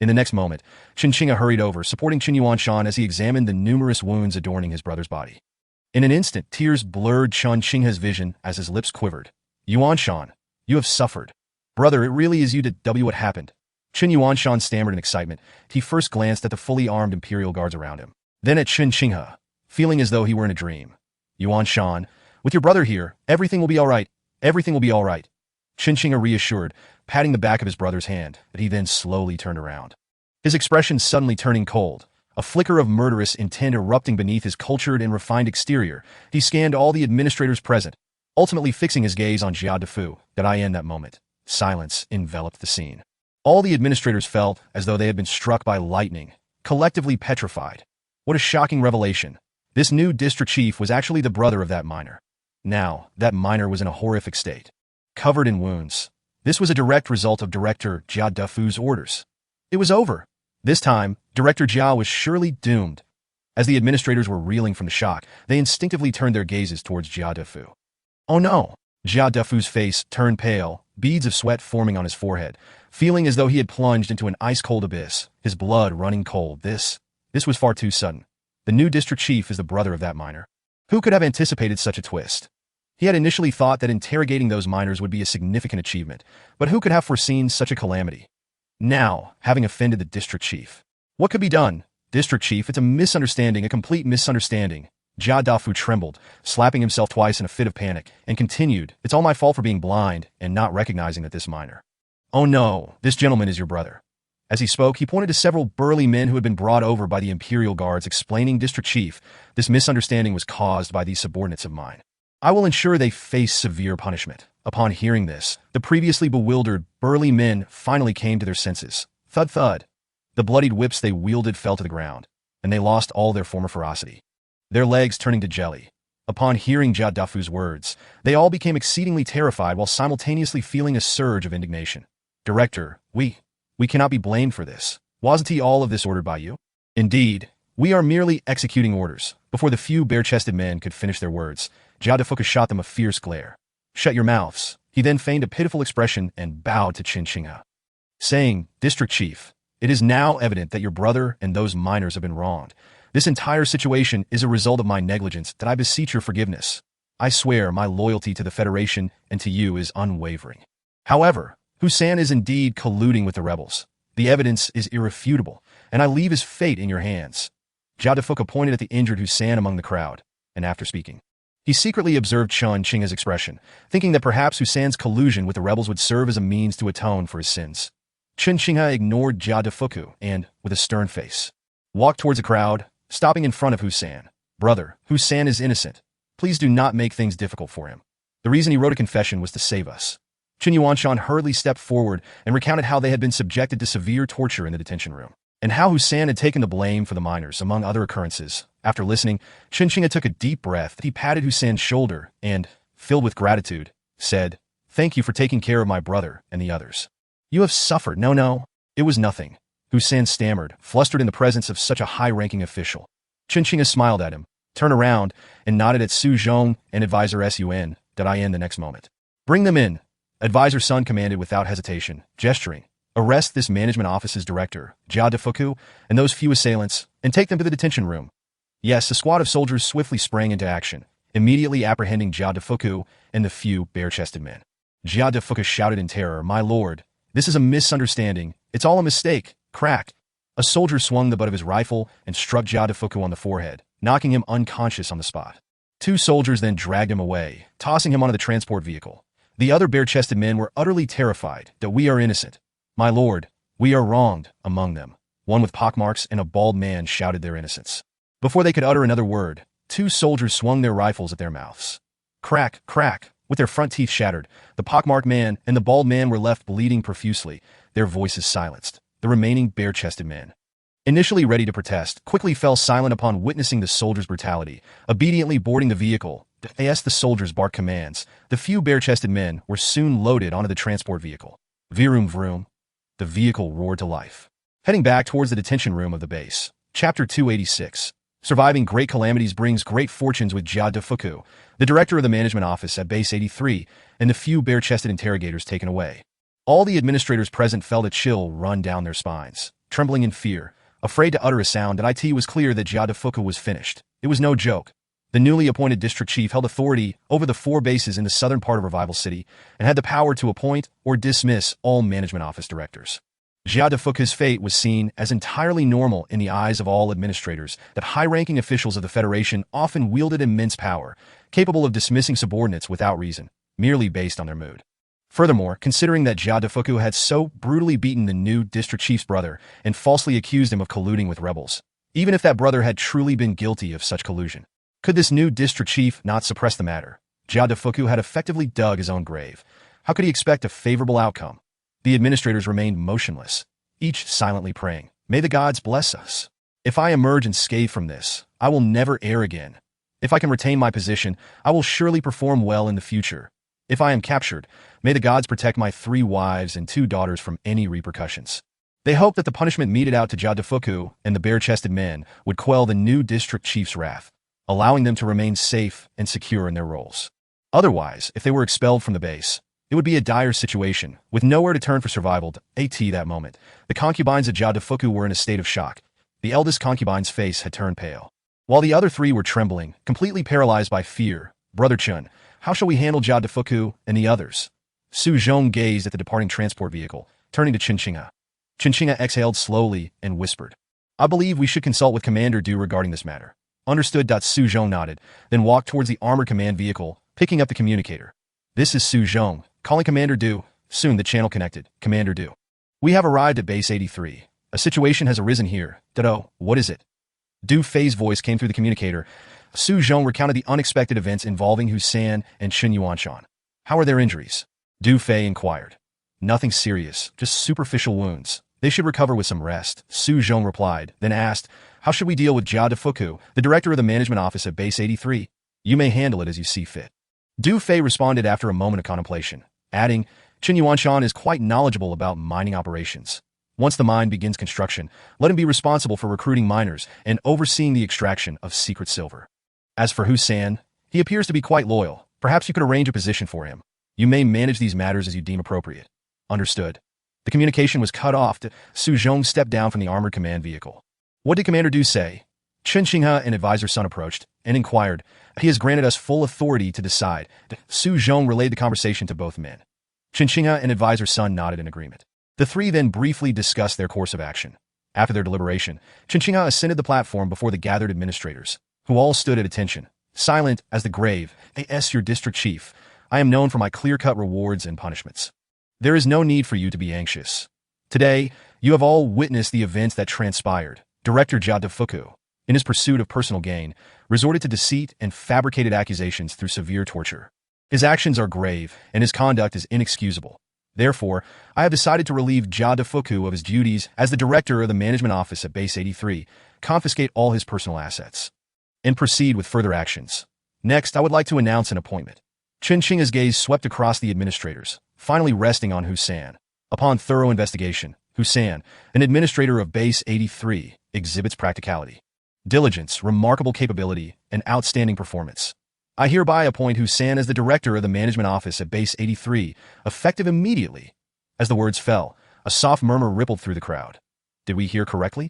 In the next moment, Qin Xinghe hurried over, supporting Chen Yuanshan as he examined the numerous wounds adorning his brother's body. In an instant, tears blurred Qin Xinghe's vision as his lips quivered. "Yuanshan, you have suffered. Brother, it really is you to what happened." Chen Yuanshan stammered in excitement. He first glanced at the fully armed Imperial Guards around him, then at Qin Xinghe, feeling as though he were in a dream. "Yuanshan, with your brother here, everything will be all right. Everything will be all right." Qin Xinghe reassured, patting the back of his brother's hand, that he then slowly turned around. His expression suddenly turning cold, a flicker of murderous intent erupting beneath his cultured and refined exterior. He scanned all the administrators present, ultimately fixing his gaze on Jia Defu. In that moment, silence enveloped the scene. All the administrators felt as though they had been struck by lightning, collectively petrified. What a shocking revelation. This new district chief was actually the brother of that miner. Now, that miner was in a horrific state, covered in wounds. This was a direct result of Director Jia Defu's orders. It was over. This time, Director Jia was surely doomed. As the administrators were reeling from the shock, they instinctively turned their gazes towards Jia Defu. "Oh no!" Jia Defu's face turned pale, beads of sweat forming on his forehead, feeling as though he had plunged into an ice-cold abyss, his blood running cold. This was far too sudden. The new district chief is the brother of that miner. Who could have anticipated such a twist? He had initially thought that interrogating those miners would be a significant achievement, but who could have foreseen such a calamity? Now, having offended the district chief, what could be done? "District chief, it's a misunderstanding, a complete misunderstanding." Jia Defu trembled, slapping himself twice in a fit of panic, and continued, "It's all my fault for being blind and not recognizing that this miner." "Oh no, this gentleman is your brother." As he spoke, he pointed to several burly men who had been brought over by the Imperial Guards, explaining, "District chief, this misunderstanding was caused by these subordinates of mine. I will ensure they face severe punishment. Upon hearing this, the previously bewildered, burly men finally came to their senses. Thud thud. The bloodied whips they wielded fell to the ground, and they lost all their former ferocity, their legs turning to jelly. Upon hearing Jia Defu's words, they all became exceedingly terrified while simultaneously feeling a surge of indignation. Director, we cannot be blamed for this. Wasn't all of this ordered by you? Indeed, we are merely executing orders. Before the few bare-chested men could finish their words, Jia Defu shot them a fierce glare. Shut your mouths. He then feigned a pitiful expression and bowed to Qin Qinghe, saying, District Chief, it is now evident that your brother and those miners have been wronged. This entire situation is a result of my negligence that I beseech your forgiveness. I swear my loyalty to the Federation and to you is unwavering. However, Husan is indeed colluding with the rebels. The evidence is irrefutable, and I leave his fate in your hands. Jia Defu pointed at the injured Husan among the crowd, and after speaking, he secretly observed Qin Qinghe's expression, thinking that perhaps Husan's collusion with the rebels would serve as a means to atone for his sins. Qin Qinghe ignored Jia Defu and, with a stern face, walked towards the crowd, stopping in front of Husan. Brother, Husan is innocent. Please do not make things difficult for him. The reason he wrote a confession was to save us. Qin Yuanshan hurriedly stepped forward and recounted how they had been subjected to severe torture in the detention room, and how Husan had taken the blame for the miners, among other occurrences. After listening, Qin Qinghe took a deep breath. He patted Husan's shoulder and, filled with gratitude, said, Thank you for taking care of my brother and the others. You have suffered. No, it was nothing. Husan stammered, flustered in the presence of such a high-ranking official. Qin Qinghe smiled at him, turned around, and nodded at Su Zhong and Advisor Sun the next moment. Bring them in, Advisor Sun commanded without hesitation, gesturing. Arrest this management office's director, Jia Defu, and those few assailants, and take them to the detention room. Yes, a squad of soldiers swiftly sprang into action, immediately apprehending Jia Defu and the few bare-chested men. Jia Defu shouted in terror, My lord, this is a misunderstanding. It's all a mistake. Crack. A soldier swung the butt of his rifle and struck Jia Defu on the forehead, knocking him unconscious on the spot. Two soldiers then dragged him away, tossing him onto the transport vehicle. The other bare-chested men were utterly terrified that we are innocent. My lord, we are wronged, among them. One with pockmarks and a bald man shouted their innocence. Before they could utter another word, two soldiers swung their rifles at their mouths. Crack, crack. With their front teeth shattered, the pockmarked man and the bald man were left bleeding profusely, their voices silenced. The remaining bare-chested men, initially ready to protest, quickly fell silent upon witnessing the soldiers' brutality, obediently boarding the vehicle. As the soldiers barked commands, the few bare-chested men were soon loaded onto the transport vehicle. Vroom vroom. The vehicle roared to life, heading back towards the detention room of the base. Chapter 286. Surviving great calamities brings great fortunes with Jia Defu, the director of the management office at Base 83, and the few bare-chested interrogators taken away. All the administrators present felt a chill run down their spines, trembling in fear, afraid to utter a sound. That it was clear that Jia Defu was finished. It was no joke. The newly appointed district chief held authority over the 4 bases in the southern part of Revival City and had the power to appoint or dismiss all management office directors. Jia Defu's fate was seen as entirely normal in the eyes of all administrators. That high-ranking officials of the Federation often wielded immense power, capable of dismissing subordinates without reason, merely based on their mood. Furthermore, considering that Jia Defu had so brutally beaten the new district chief's brother and falsely accused him of colluding with rebels, even if that brother had truly been guilty of such collusion, could this new district chief not suppress the matter? Jia Defu had effectively dug his own grave. How could he expect a favorable outcome? The administrators remained motionless, each silently praying, May the gods bless us. If I emerge unscathed from this, I will never err again. If I can retain my position, I will surely perform well in the future. If I am captured, may the gods protect my 3 wives and 2 daughters from any repercussions. They hoped that the punishment meted out to Jia Defu and the bare-chested men would quell the new district chief's wrath, allowing them to remain safe and secure in their roles. Otherwise, if they were expelled from the base, it would be a dire situation, with nowhere to turn for survival. At that moment, the concubines of Jia Defu were in a state of shock. The eldest concubine's face had turned pale, while the other 3 were trembling, completely paralyzed by fear. Brother Chun, how shall we handle Jia Defu and the others? Su Zhong gazed at the departing transport vehicle, turning to Qin Qinghe. Qin Qinghe exhaled slowly and whispered, I believe we should consult with Commander Du regarding this matter. Understood. Su Zhong nodded, then walked towards the armored command vehicle, picking up the communicator. This is Su Zhong, calling Commander Du. Soon the channel connected. Commander Du. We have arrived at Base 83. A situation has arisen here. What is it? Du Fei's voice came through the communicator. Su Zhong recounted the unexpected events involving Husan and Qin Yuanshan. How are their injuries? Du Fei inquired. Nothing serious, just superficial wounds. They should recover with some rest, Su Zhong replied, then asked, how should we deal with Jia Defuku, the director of the management office at Base 83? You may handle it as you see fit. Du Fei responded after a moment of contemplation, adding, Chen Yuanshan is quite knowledgeable about mining operations. Once the mine begins construction, let him be responsible for recruiting miners and overseeing the extraction of secret silver. As for Hu San, he appears to be quite loyal. Perhaps you could arrange a position for him. You may manage these matters as you deem appropriate. Understood. The communication was cut off. Su Zhong stepped down from the armored command vehicle. What did Commander Du say? Chen Xinghe and Advisor Sun approached and inquired. He has granted us full authority to decide. Su Zhong relayed the conversation to both men. Chen Xinghe and Advisor Sun nodded in agreement. The three then briefly discussed their course of action. After their deliberation, Chen Xinghe ascended the platform before the gathered administrators, who all stood at attention, silent as the grave. As your district chief, I am known for my clear-cut rewards and punishments. There is no need for you to be anxious. Today, you have all witnessed the events that transpired. Director Jia Defuku, in his pursuit of personal gain, resorted to deceit and fabricated accusations through severe torture. His actions are grave, and his conduct is inexcusable. Therefore, I have decided to relieve Jia Defuku of his duties as the director of the management office at Base 83, confiscate all his personal assets, and proceed with further actions. Next, I would like to announce an appointment. Chen Xinghe's gaze swept across the administrators, finally resting on Hu San. Upon thorough investigation, Hu San, an administrator of Base 83, exhibits practicality, diligence, remarkable capability, and outstanding performance. I hereby appoint Hu San as the director of the management office at Base 83, effective immediately. As the words fell, a soft murmur rippled through the crowd. Did we hear correctly?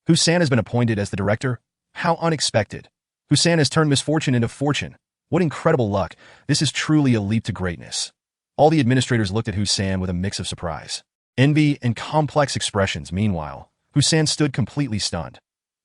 Hu San has been appointed as the director? How unexpected. Hu San has turned misfortune into fortune. What incredible luck. This is truly a leap to greatness. All the administrators looked at Hu San with a mix of surprise, envy, and complex expressions. Meanwhile, Hu San stood completely stunned.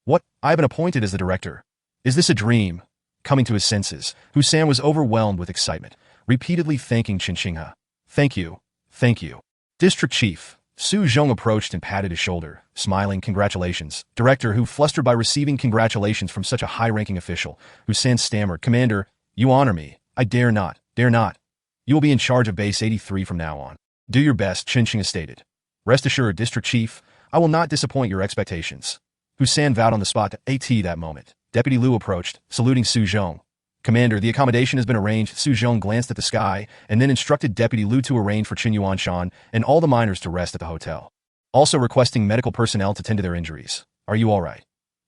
What? I have been appointed as the director. Is this a dream? Coming to his senses, Hu San was overwhelmed with excitement, repeatedly thanking Chen Xinghe. Thank you. Thank you. District Chief. Su Zhong approached and patted his shoulder, smiling. Congratulations. Director, who flustered by receiving congratulations from such a high-ranking official. Hu San stammered. Commander, you honor me. I dare not. Dare not. You will be in charge of Base 83 from now on. Do your best, Chen Xinghe stated. Rest assured, District Chief, I will not disappoint your expectations. Hu San vowed on the spot to AT that moment. Deputy Liu approached, saluting Su Zhong. Commander, the accommodation has been arranged. Su Zhong glanced at the sky and then instructed Deputy Liu to arrange for Chen Yuanshan and all the miners to rest at the hotel, also requesting medical personnel to tend to their injuries. Are you all right?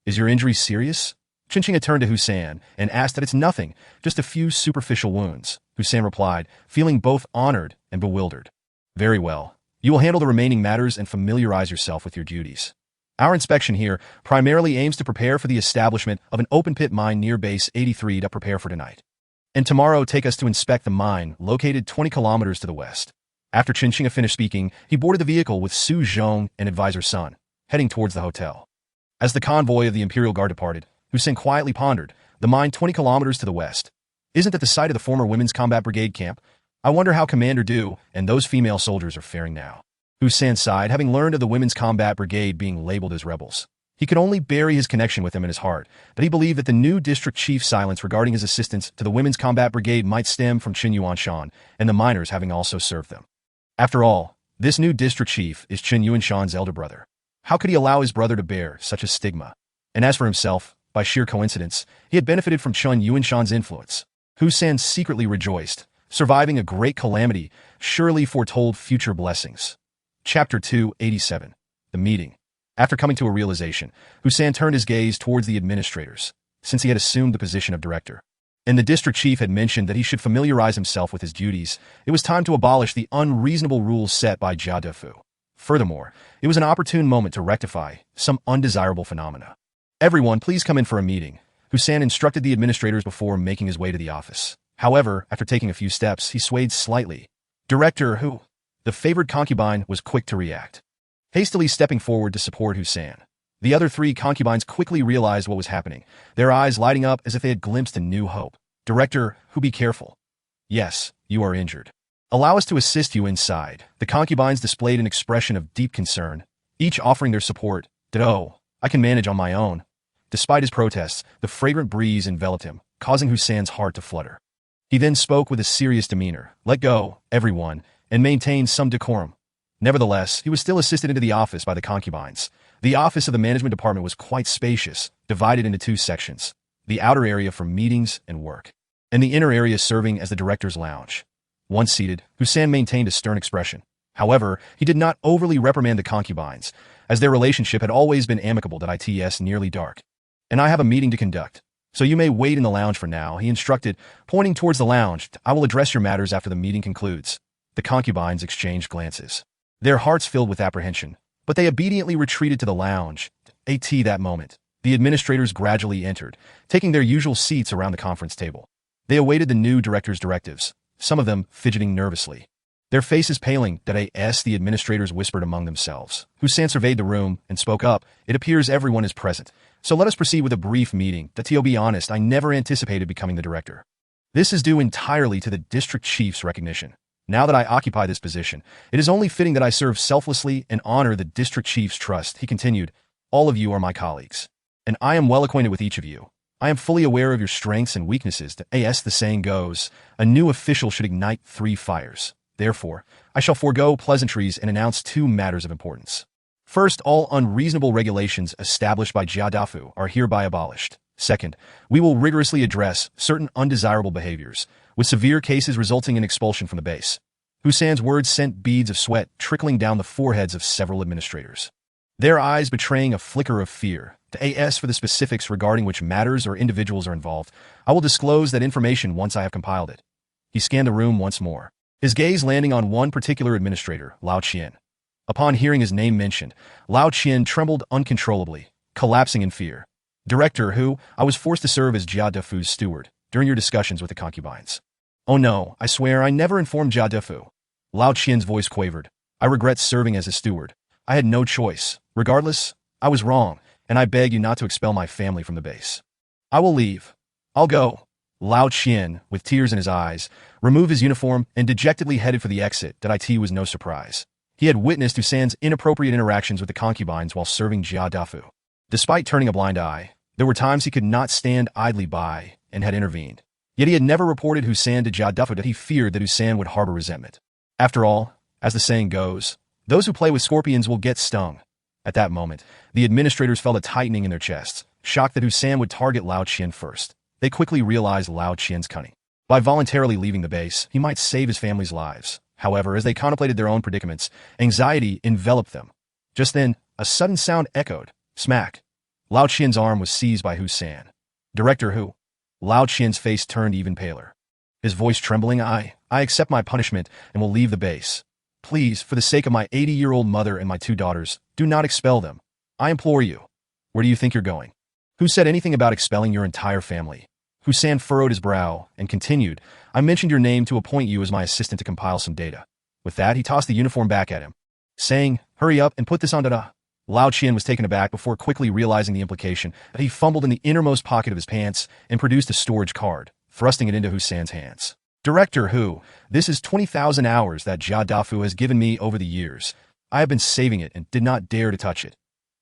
Is your injury serious? Chen Xinghe turned to Hu San and asked that it's nothing, just a few superficial wounds. Hu San replied, feeling both honored and bewildered. Very well. You will handle the remaining matters and familiarize yourself with your duties. Our inspection here primarily aims to prepare for the establishment of an open-pit mine near Base 83 to prepare for tonight. And tomorrow take us to inspect the mine located 20 kilometers to the west. After Chen Xinghe finished speaking, he boarded the vehicle with Su Zhong and Advisor Sun, heading towards the hotel. As the convoy of the Imperial Guard departed, Hu San quietly pondered, the mine 20 kilometers to the west. Isn't that the site of the former Women's Combat Brigade camp? I wonder how Commander Du and those female soldiers are faring now. Hu San sighed, having learned of the Women's Combat Brigade being labeled as rebels. He could only bury his connection with them in his heart, but he believed that the new district chief's silence regarding his assistance to the Women's Combat Brigade might stem from Chen Yuanshan and the miners having also served them. After all, this new district chief is Chen Yuanshan's elder brother. How could he allow his brother to bear such a stigma? And as for himself, by sheer coincidence, he had benefited from Chen Yuanshan's influence. Hu San secretly rejoiced. Surviving a great calamity surely foretold future blessings. Chapter 287. The Meeting. After coming to a realization, Hu San turned his gaze towards the administrators, since he had assumed the position of director. And the district chief had mentioned that he should familiarize himself with his duties. It was time to abolish the unreasonable rules set by Jia Defu. Furthermore, it was an opportune moment to rectify some undesirable phenomena. Everyone, please come in for a meeting. Hu San instructed the administrators before making his way to the office. However, after taking a few steps, he swayed slightly. Director Hu, the favored concubine, was quick to react, hastily stepping forward to support Hu San. The other three concubines quickly realized what was happening, their eyes lighting up as if they had glimpsed a new hope. Director Hu, be careful. Yes, you are injured. Allow us to assist you inside. The concubines displayed an expression of deep concern, each offering their support. Oh, I can manage on my own. Despite his protests, the fragrant breeze enveloped him, causing Hu San's heart to flutter. He then spoke with a serious demeanor. Let go, everyone, and maintain some decorum. Nevertheless, he was still assisted into the office by the concubines. The office of the management department was quite spacious, divided into two sections. The outer area for meetings and work, and the inner area serving as the director's lounge. Once seated, Hussein maintained a stern expression. However, he did not overly reprimand the concubines, as their relationship had always been amicable that it's nearly dark. And I have a meeting to conduct, so you may wait in the lounge for now, he instructed, pointing towards the lounge. I will address your matters after the meeting concludes. The concubines exchanged glances, their hearts filled with apprehension, but they obediently retreated to the lounge. That moment, the administrators gradually entered, taking their usual seats around the conference table. They awaited the new director's directives, some of them fidgeting nervously. Their faces paling, the administrators whispered among themselves. Hussein surveyed the room and spoke up. It appears everyone is present, so let us proceed with a brief meeting. To be honest, I never anticipated becoming the director. This is due entirely to the district chief's recognition. Now that I occupy this position, it is only fitting that I serve selflessly and honor the district chief's trust, he continued. All of you are my colleagues, and I am well acquainted with each of you. I am fully aware of your strengths and weaknesses. The saying goes, a new official should ignite 3 fires. Therefore, I shall forego pleasantries and announce 2 matters of importance. First, all unreasonable regulations established by Jiadafu are hereby abolished. Second, we will rigorously address certain undesirable behaviors, with severe cases resulting in expulsion from the base. Hussein's words sent beads of sweat trickling down the foreheads of several administrators, their eyes betraying a flicker of fear. For the specifics regarding which matters or individuals are involved, I will disclose that information once I have compiled it. He scanned the room once more, his gaze landing on one particular administrator, Lao Qian. Upon hearing his name mentioned, Lao Qian trembled uncontrollably, collapsing in fear. Director who, I was forced to serve as Jia Defu's steward during your discussions with the concubines. Oh no, I swear I never informed Jia Defu. Lao Qian's voice quavered. I regret serving as a steward. I had no choice. Regardless, I was wrong, and I beg you not to expel my family from the base. I will leave. I'll go. Lao Qian, with tears in his eyes, removed his uniform and dejectedly headed for the exit. It was no surprise. He had witnessed Hussein's inappropriate interactions with the concubines while serving Jia Dafu. Despite turning a blind eye, there were times he could not stand idly by and had intervened. Yet he had never reported Hussein to Jia Dafu that he feared that Hussein would harbor resentment. After all, as the saying goes, those who play with scorpions will get stung. At that moment, the administrators felt a tightening in their chests, shocked that Hussein would target Lao Qian first. They quickly realized Lao Qian's cunning. By voluntarily leaving the base, he might save his family's lives. However, as they contemplated their own predicaments, anxiety enveloped them. Just then, a sudden sound echoed. Smack. Lao Qian's arm was seized by Hussein. Director who? Lao Qian's face turned even paler. His voice trembling, I accept my punishment and will leave the base. Please, for the sake of my 80-year-old mother and my 2 daughters, do not expel them. I implore you. Where do you think you're going? Who said anything about expelling your entire family? Hussein furrowed his brow and continued, I mentioned your name to appoint you as my assistant to compile some data. With that, he tossed the uniform back at him, saying, hurry up and put this on data. Lao Qian was taken aback before quickly realizing the implication that he fumbled in the innermost pocket of his pants and produced a storage card, thrusting it into Hussein's hands. Director who, this is 20,000 hours that Jia Dafu has given me over the years. I have been saving it and did not dare to touch it.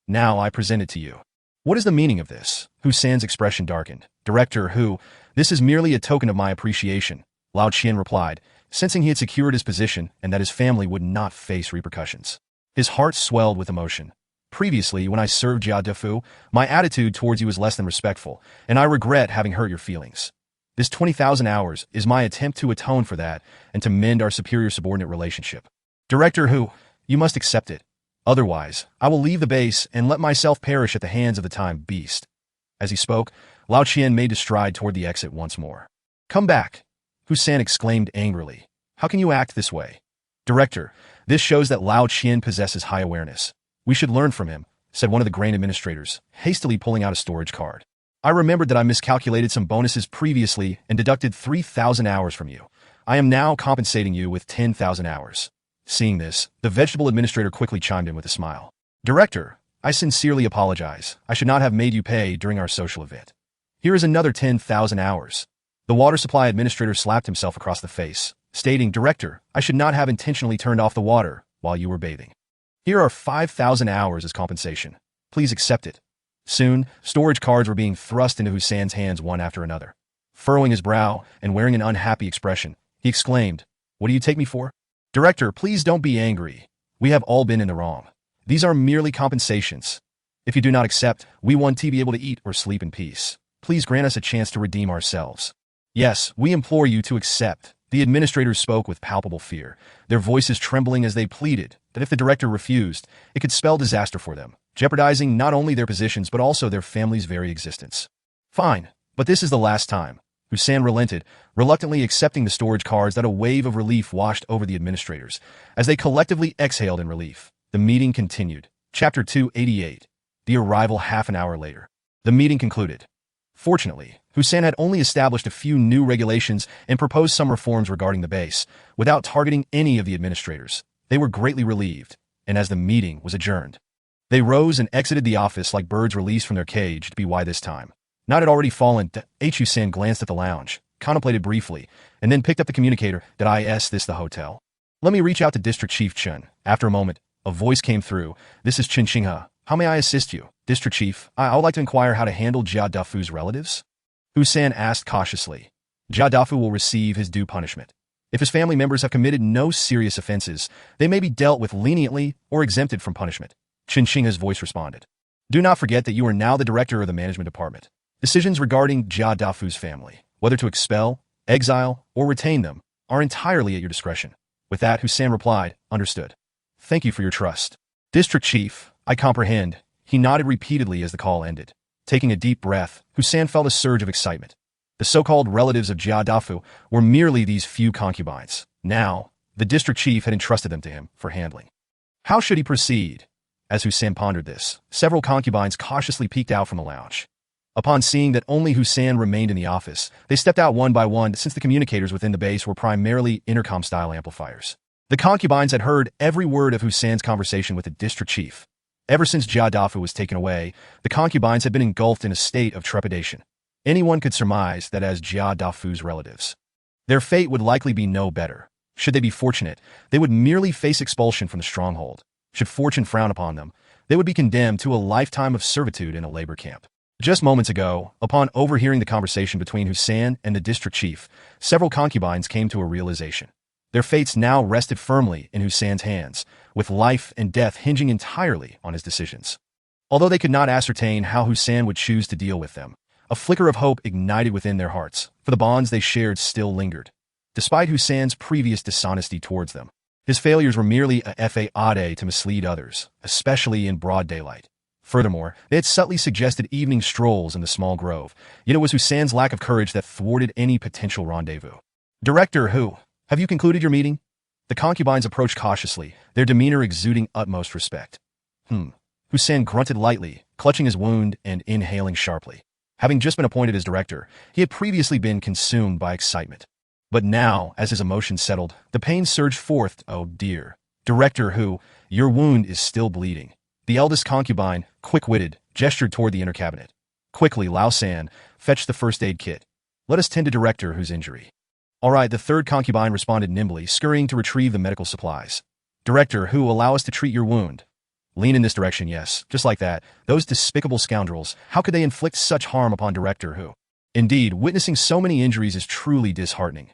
Now I present it to you. What is the meaning of this? Hussein's expression darkened. Director who, this is merely a token of my appreciation, Lao Qian replied, sensing he had secured his position and that his family would not face repercussions. His heart swelled with emotion. Previously, when I served Jia Defu, my attitude towards you was less than respectful, and I regret having hurt your feelings. This 20,000 hours is my attempt to atone for that and to mend our superior-subordinate relationship. Director who, you must accept it. Otherwise, I will leave the base and let myself perish at the hands of the time beast. As he spoke, Lao Qian made a stride toward the exit once more. Come back, Hussein exclaimed angrily. How can you act this way? Director, this shows that Lao Qian possesses high awareness. We should learn from him, said one of the grain administrators, hastily pulling out a storage card. I remembered that I miscalculated some bonuses previously and deducted 3,000 hours from you. I am now compensating you with 10,000 hours. Seeing this, the vegetable administrator quickly chimed in with a smile. Director, I sincerely apologize. I should not have made you pay during our social event. Here is another 10,000 hours. The water supply administrator slapped himself across the face, stating, Director, I should not have intentionally turned off the water while you were bathing. Here are 5,000 hours as compensation. Please accept it. Soon, storage cards were being thrust into Hussein's hands one after another. Furrowing his brow and wearing an unhappy expression, he exclaimed, "What do you take me for?" "Director, please don't be angry. We have all been in the wrong. These are merely compensations. If you do not accept, we want to be able to eat or sleep in peace. Please grant us a chance to redeem ourselves." "Yes, we implore you to accept." The administrators spoke with palpable fear, their voices trembling as they pleaded that if the director refused, it could spell disaster for them, jeopardizing not only their positions but also their family's very existence. "Fine, but this is the last time." Hussein relented, reluctantly accepting the storage cards that a wave of relief washed over the administrators. As they collectively exhaled in relief, the meeting continued. Chapter 288. The arrival half an hour later. The meeting concluded. Fortunately, Hussein had only established a few new regulations and proposed some reforms regarding the base, without targeting any of the administrators. They were greatly relieved, and as the meeting was adjourned, they rose and exited the office like birds released from their cage. To be why this time. Night had already fallen. Hussein glanced at the lounge, contemplated briefly, and then picked up the communicator. "Did I ask this the hotel? Let me reach out to District Chief Chen." After a moment, a voice came through. "This is Chen Xinghe. How may I assist you?" "District Chief, I would like to inquire how to handle Jia Dafu's relatives." Hussein asked cautiously. "Jia Dafu will receive his due punishment. If his family members have committed no serious offenses, they may be dealt with leniently or exempted from punishment." Chen Xinghe's voice responded. "Do not forget that you are now the director of the management department. Decisions regarding Jia Dafu's family, whether to expel, exile, or retain them, are entirely at your discretion." With that, Hussein replied, "Understood. Thank you for your trust." "District Chief, I comprehend." He nodded repeatedly as the call ended. Taking a deep breath, Hussein felt a surge of excitement. The so-called relatives of Jia Dafu were merely these few concubines. Now, the district chief had entrusted them to him for handling. How should he proceed? As Hussein pondered this, several concubines cautiously peeked out from the lounge. Upon seeing that only Hussein remained in the office, they stepped out one by one since the communicators within the base were primarily intercom-style amplifiers. The concubines had heard every word of Hussein's conversation with the district chief. Ever since Jia Dafu was taken away, the concubines had been engulfed in a state of trepidation. Anyone could surmise that as Jia Dafu's relatives, their fate would likely be no better. Should they be fortunate, they would merely face expulsion from the stronghold. Should fortune frown upon them, they would be condemned to a lifetime of servitude in a labor camp. Just moments ago, upon overhearing the conversation between Hussein and the district chief, several concubines came to a realization. Their fates now rested firmly in Hussein's hands, with life and death hinging entirely on his decisions. Although they could not ascertain how Hussein would choose to deal with them, a flicker of hope ignited within their hearts, for the bonds they shared still lingered. Despite Hussein's previous dishonesty towards them, his failures were merely a fade to mislead others, especially in broad daylight. Furthermore, they had subtly suggested evening strolls in the small grove, yet it was Hussein's lack of courage that thwarted any potential rendezvous. "Director Hu, have you concluded your meeting?" The concubines approached cautiously, their demeanor exuding utmost respect. Hussein grunted lightly, clutching his wound and inhaling sharply. Having just been appointed as director, he had previously been consumed by excitement. But now, as his emotions settled, the pain surged forth. "Oh dear. Director Hu, your wound is still bleeding." The eldest concubine, quick-witted, gestured toward the inner cabinet. Quickly, Lao San, fetch the first aid kit. Let us tend to Director Hu's injury. All right, the third concubine responded nimbly, scurrying to retrieve the medical supplies. "Director Hu, allow us to treat your wound." "Lean in this direction, yes, just like that. Those despicable scoundrels, how could they inflict such harm upon Director Hu?" Indeed, witnessing so many injuries is truly disheartening.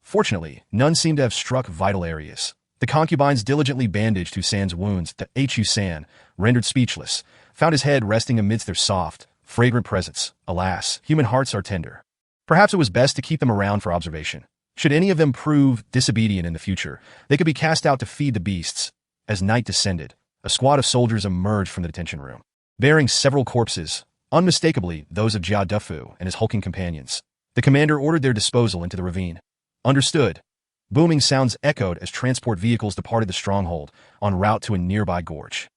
Fortunately, none seemed to have struck vital areas. The concubines diligently bandaged Hussein's wounds. The Hussein, rendered speechless, found his head resting amidst their soft, fragrant presence. Alas, human hearts are tender. Perhaps it was best to keep them around for observation. Should any of them prove disobedient in the future, they could be cast out to feed the beasts. As night descended, a squad of soldiers emerged from the detention room, bearing several corpses, unmistakably those of Jia Dafu and his hulking companions. The commander ordered their disposal into the ravine. Understood. Booming sounds echoed as transport vehicles departed the stronghold, en route to a nearby gorge.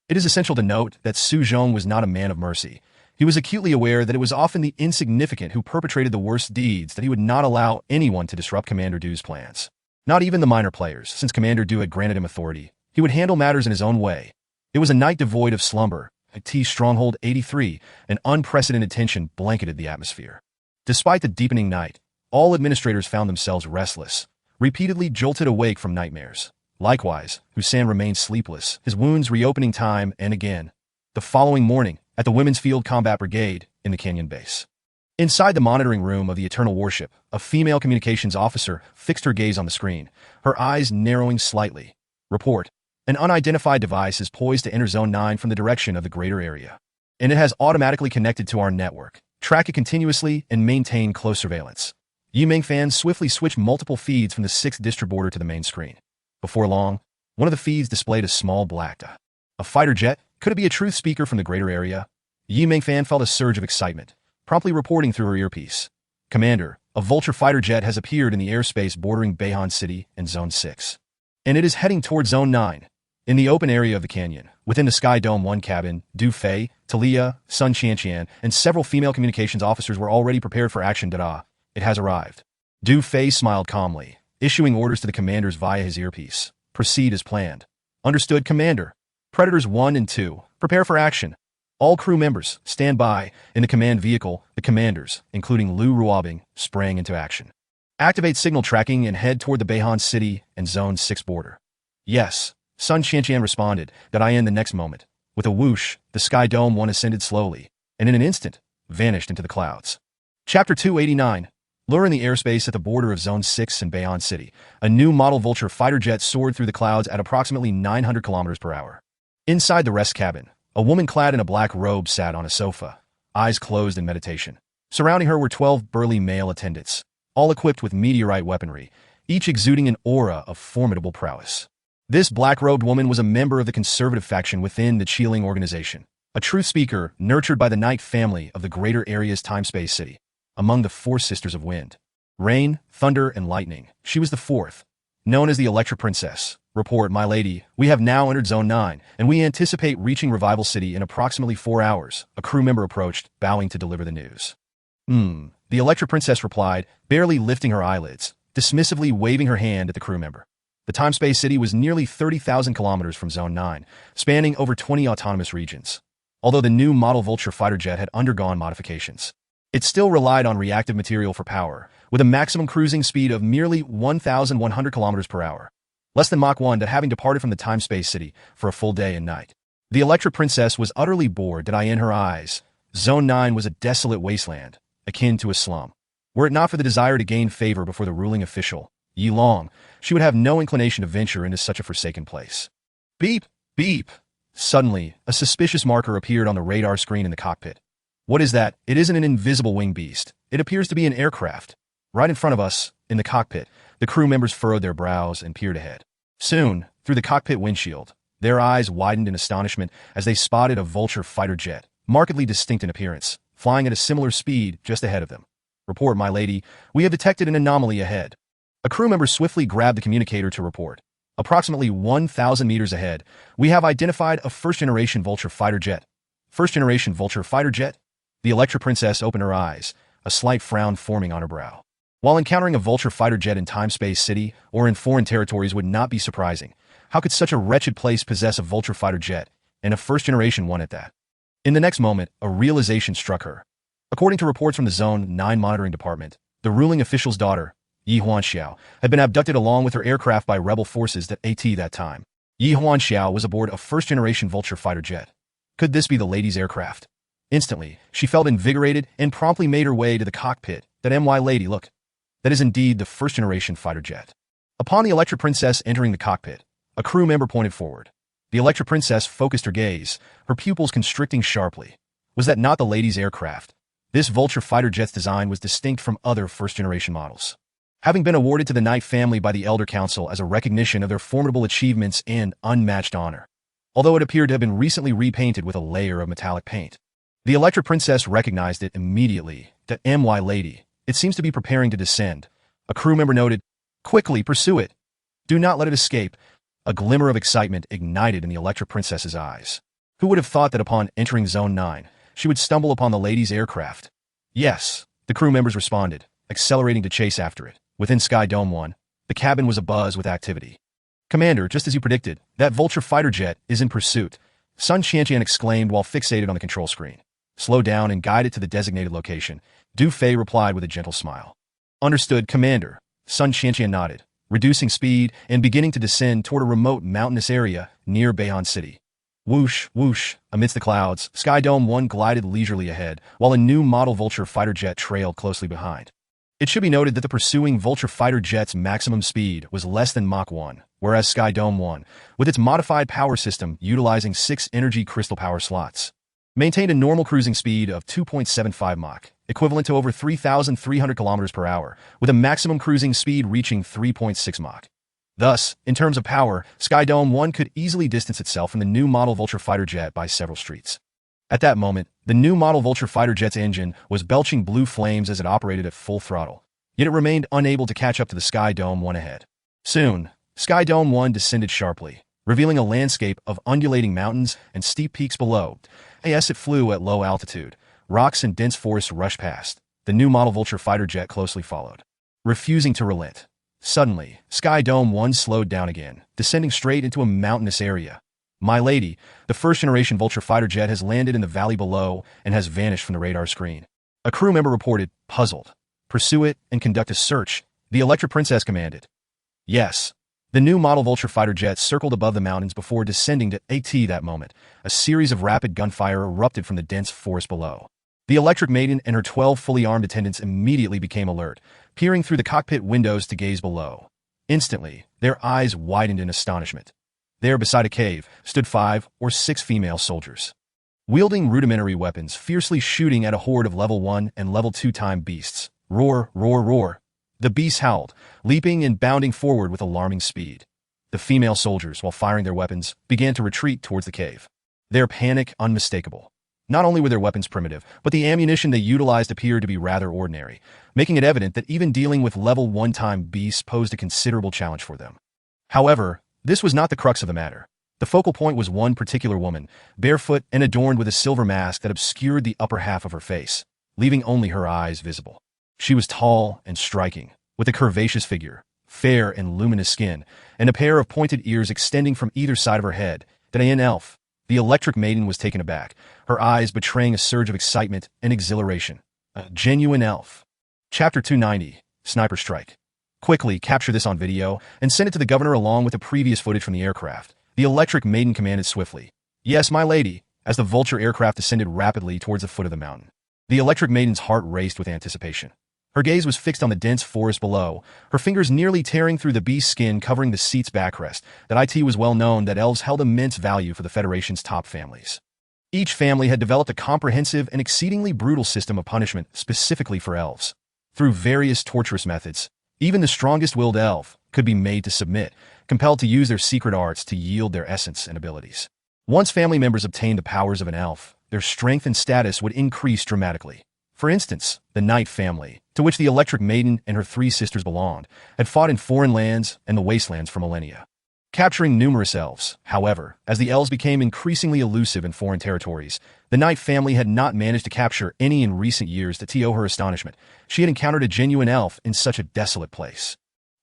It is essential to note that Su Zhong was not a man of mercy. He was acutely aware that it was often the insignificant who perpetrated the worst deeds, that he would not allow anyone to disrupt Commander Du's plans. Not even the minor players, since Commander Du had granted him authority. He would handle matters in his own way. It was a night devoid of slumber. At T Stronghold 83, an unprecedented tension blanketed the atmosphere. Despite the deepening night, all administrators found themselves restless, repeatedly jolted awake from nightmares. Likewise, Hussein remained sleepless, his wounds reopening time and again. The following morning, at the Women's Field Combat Brigade, in the Canyon Base, Inside the monitoring room of the Eternal Warship, a female communications officer fixed her gaze on the screen, her eyes narrowing slightly. Report. An unidentified device is poised to enter Zone 9 from the direction of the greater area, and it has automatically connected to our network. Track it continuously and maintain close surveillance. Yimeng fans swiftly switched multiple feeds from the 6th district border to the main screen. Before long, one of the feeds displayed a small black dot. A fighter jet? Could it be a truth speaker from the greater area? Yimeng fan felt a surge of excitement, promptly reporting through her earpiece. Commander, a Vulture fighter jet has appeared in the airspace bordering Bayhan City and Zone 6. And it is heading toward Zone 9. In the open area of the canyon, within the Sky Dome 1 cabin, Du Fei, Talia, Sun Qianqian, and several female communications officers were already prepared for action. It has arrived. Du Fei smiled calmly, issuing orders to the commanders via his earpiece. Proceed as planned. Understood, Commander. Predators 1 and 2, prepare for action. All crew members, stand by. In the command vehicle, the commanders, including Lu Ruobing, sprang into action. Activate signal tracking and head toward the Bayhan City and Zone 6 border. Yes. Sun Qianqian responded, in the next moment. With a whoosh, the Sky Dome 1 ascended slowly, and in an instant, vanished into the clouds. Chapter 289. Lure in the airspace at the border of Zone 6 and Bayhan City, a new model Vulture fighter jet soared through the clouds at approximately 900 kilometers per hour. Inside the rest cabin, a woman clad in a black robe sat on a sofa, eyes closed in meditation. Surrounding her were 12 burly male attendants, all equipped with meteorite weaponry, each exuding an aura of formidable prowess. This black-robed woman was a member of the conservative faction within the Qiling organization, a truth speaker nurtured by the Knight family of the greater area's time-space city. Among the 4 sisters of wind, rain, thunder, and lightning, she was the 4th, known as the Electra Princess. Report, my lady, we have now entered Zone 9, and we anticipate reaching Revival City in approximately 4 hours. A crew member approached, bowing to deliver the news. The Electra Princess replied, barely lifting her eyelids, dismissively waving her hand at the crew member. The time-space city was nearly 30,000 kilometers from Zone 9, spanning over 20 autonomous regions. Although the new model Vulture fighter jet had undergone modifications, it still relied on reactive material for power, with a maximum cruising speed of merely 1,100 kilometers per hour, less than Mach 1, having departed from the time-space city for a full day and night. The Electra Princess was utterly bored in her eyes. Zone 9 was a desolate wasteland, akin to a slum. Were it not for the desire to gain favor before the ruling official, Yi Long, she would have no inclination to venture into such a forsaken place. Beep! Beep! Suddenly, a suspicious marker appeared on the radar screen in the cockpit. What is that? It isn't an invisible winged beast. It appears to be an aircraft. Right in front of us, in the cockpit, the crew members furrowed their brows and peered ahead. Soon, through the cockpit windshield, their eyes widened in astonishment as they spotted a Vulture fighter jet, markedly distinct in appearance, flying at a similar speed just ahead of them. Report, my lady, we have detected an anomaly ahead. A crew member swiftly grabbed the communicator to report. Approximately 1,000 meters ahead, we have identified a first-generation Vulture fighter jet. First-generation Vulture fighter jet? The Electra Princess opened her eyes, a slight frown forming on her brow. While encountering a Vulture fighter jet in Time-Space City or in foreign territories would not be surprising, how could such a wretched place possess a Vulture fighter jet, and a first-generation one at that? In the next moment, a realization struck her. According to reports from the Zone 9 Monitoring Department, the ruling official's daughter, Yi Huanxiao, had been abducted along with her aircraft by rebel forces at that time. Yi Huanxiao was aboard a first-generation Vulture fighter jet. Could this be the lady's aircraft? Instantly, she felt invigorated and promptly made her way to the cockpit. Lady, look. That is indeed the first-generation fighter jet. Upon the Electra Princess entering the cockpit, a crew member pointed forward. The Electra Princess focused her gaze, her pupils constricting sharply. Was that not the lady's aircraft? This Vulture fighter jet's design was distinct from other first-generation models, having been awarded to the Knight family by the Elder Council as a recognition of their formidable achievements and unmatched honor, although it appeared to have been recently repainted with a layer of metallic paint. The Electra Princess recognized it immediately. Lady, it seems to be preparing to descend. A crew member noted, quickly pursue it. Do not let it escape. A glimmer of excitement ignited in the Electra Princess's eyes. Who would have thought that upon entering Zone 9, she would stumble upon the lady's aircraft? Yes, the crew members responded, accelerating to chase after it. Within Sky Dome 1, the cabin was abuzz with activity. Commander, just as you predicted, that Vulture fighter jet is in pursuit, Sun Qianqian exclaimed while fixated on the control screen. Slow down and guide it to the designated location. Du Fei replied with a gentle smile. Understood, Commander. Sun Qianqian nodded, reducing speed and beginning to descend toward a remote mountainous area near Bayhan City. Whoosh, whoosh, amidst the clouds, Sky Dome 1 glided leisurely ahead, while a new model Vulture fighter jet trailed closely behind. It should be noted that the pursuing Vulture fighter jet's maximum speed was less than Mach 1, whereas Sky Dome 1, with its modified power system utilizing 6 energy crystal power slots, maintained a normal cruising speed of 2.75 Mach, equivalent to over 3,300 km per hour, with a maximum cruising speed reaching 3.6 Mach. Thus, in terms of power, Sky Dome 1 could easily distance itself from the new model Vulture fighter jet by several streets. At that moment, the new model Vulture fighter jet's engine was belching blue flames as it operated at full throttle, yet it remained unable to catch up to the Sky Dome 1 ahead. Soon, Sky Dome 1 descended sharply, revealing a landscape of undulating mountains and steep peaks below. As it flew at low altitude, rocks and dense forests rushed past. The new model Vulture fighter jet closely followed, refusing to relent. Suddenly, Sky Dome 1 slowed down again, descending straight into a mountainous area. My lady, the first-generation Vulture fighter jet has landed in the valley below and has vanished from the radar screen. A crew member reported, puzzled. Pursue it and conduct a search, the Electric Princess commanded. Yes. The new model Vulture fighter jet circled above the mountains before descending to AT that moment. A series of rapid gunfire erupted from the dense forest below. The Electric Maiden and her 12 fully armed attendants immediately became alert, peering through the cockpit windows to gaze below. Instantly, their eyes widened in astonishment. There, beside a cave, stood 5 or 6 female soldiers, wielding rudimentary weapons, fiercely shooting at a horde of level 1 and level 2 time beasts. Roar, roar, roar. The beasts howled, leaping and bounding forward with alarming speed. The female soldiers, while firing their weapons, began to retreat towards the cave. Their panic unmistakable. Not only were their weapons primitive, but the ammunition they utilized appeared to be rather ordinary, making it evident that even dealing with level 1 time beasts posed a considerable challenge for them. However, this was not the crux of the matter. The focal point was one particular woman, barefoot and adorned with a silver mask that obscured the upper half of her face, leaving only her eyes visible. She was tall and striking, with a curvaceous figure, fair and luminous skin, and a pair of pointed ears extending from either side of her head. An elf. The Electric Maiden was taken aback, her eyes betraying a surge of excitement and exhilaration. A genuine elf. Chapter 290, Sniper Strike. Quickly capture this on video and send it to the governor along with the previous footage from the aircraft. The Electric Maiden commanded swiftly. Yes, my lady, as the Vulture aircraft descended rapidly towards the foot of the mountain. The Electric Maiden's heart raced with anticipation. Her gaze was fixed on the dense forest below, her fingers nearly tearing through the beast's skin covering the seat's backrest. That it was well known that elves held immense value for the Federation's top families. Each family had developed a comprehensive and exceedingly brutal system of punishment specifically for elves. Through various torturous methods, even the strongest-willed elf could be made to submit, compelled to use their secret arts to yield their essence and abilities. Once family members obtained the powers of an elf, their strength and status would increase dramatically. For instance, the Knight family, to which the Electric Maiden and her 3 sisters belonged, had fought in foreign lands and the wastelands for millennia, capturing numerous elves. However, as the elves became increasingly elusive in foreign territories, the Knight family had not managed to capture any in recent years. To her astonishment, she had encountered a genuine elf in such a desolate place.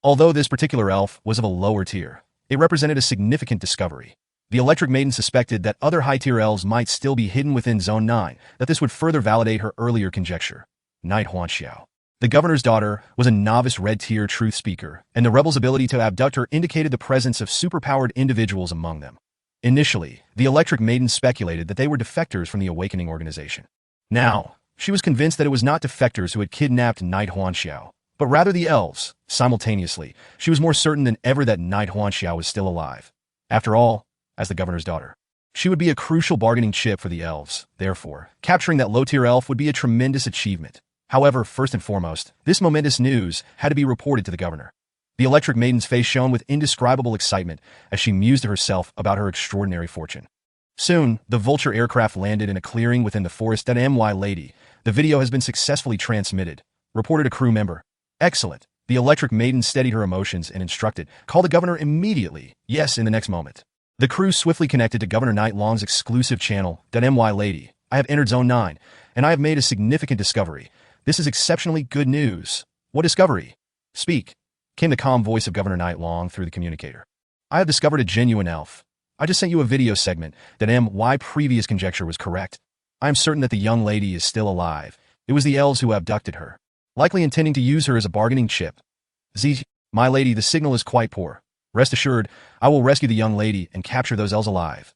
Although this particular elf was of a lower tier, it represented a significant discovery. The Electric Maiden suspected that other high-tier elves might still be hidden within Zone 9, that this would further validate her earlier conjecture. Knight Huanxiao, the governor's daughter, was a novice red-tier truth speaker, and the rebels' ability to abduct her indicated the presence of superpowered individuals among them. Initially, the Electric Maiden speculated that they were defectors from the Awakening organization. Now, she was convinced that it was not defectors who had kidnapped Knight Huanxiao, but rather the elves. Simultaneously, she was more certain than ever that Knight Huanxiao was still alive. After all, as the governor's daughter, she would be a crucial bargaining chip for the elves. Therefore, capturing that low-tier elf would be a tremendous achievement. However, first and foremost, this momentous news had to be reported to the governor. The Electric Maiden's face shone with indescribable excitement as she mused to herself about her extraordinary fortune. Soon, the Vulture aircraft landed in a clearing within the forest. My lady, the video has been successfully transmitted, reported a crew member. Excellent. The Electric Maiden steadied her emotions and instructed, call the governor immediately. Yes, in the next moment. The crew swiftly connected to Governor Night Long's exclusive channel. My lady, I have entered Zone 9, and I have made a significant discovery. This is exceptionally good news. What discovery? Speak, came the calm voice of Governor Night Long through the communicator. I have discovered a genuine elf. I just sent you a video segment. My previous conjecture was correct. I am certain that the young lady is still alive. It was the elves who abducted her, likely intending to use her as a bargaining chip. My lady, the signal is quite poor. Rest assured, I will rescue the young lady and capture those elves alive.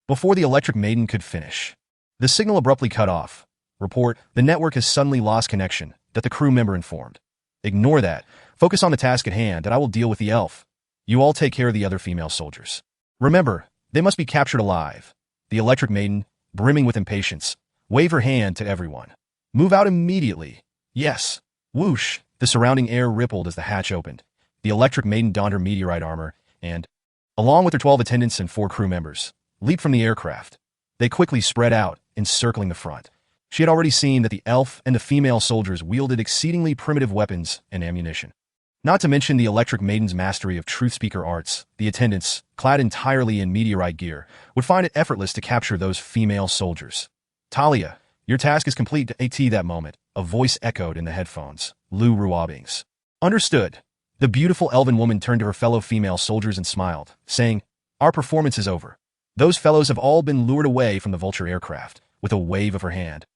Before the Electric Maiden could finish, the signal abruptly cut off. Report, the network has suddenly lost connection, that the crew member informed. Ignore that. Focus on the task at hand, and I will deal with the elf. You all take care of the other female soldiers. Remember, they must be captured alive. The Electric Maiden, brimming with impatience, waved her hand to everyone. Move out immediately. Yes. Whoosh. The surrounding air rippled as the hatch opened. The Electric Maiden donned her meteorite armor and, along with her 12 attendants and 4 crew members, leaped from the aircraft. They quickly spread out, encircling the front. She had already seen that the elf and the female soldiers wielded exceedingly primitive weapons and ammunition. Not to mention the Electric Maiden's mastery of truth-speaker arts, the attendants, clad entirely in meteorite gear, would find it effortless to capture those female soldiers. Talia, your task is complete. At that moment, a voice echoed in the headphones. Lu Ruabings. Understood. The beautiful elven woman turned to her fellow female soldiers and smiled, saying, Our performance is over. Those fellows have all been lured away from the Vulture aircraft, with a wave of her hand.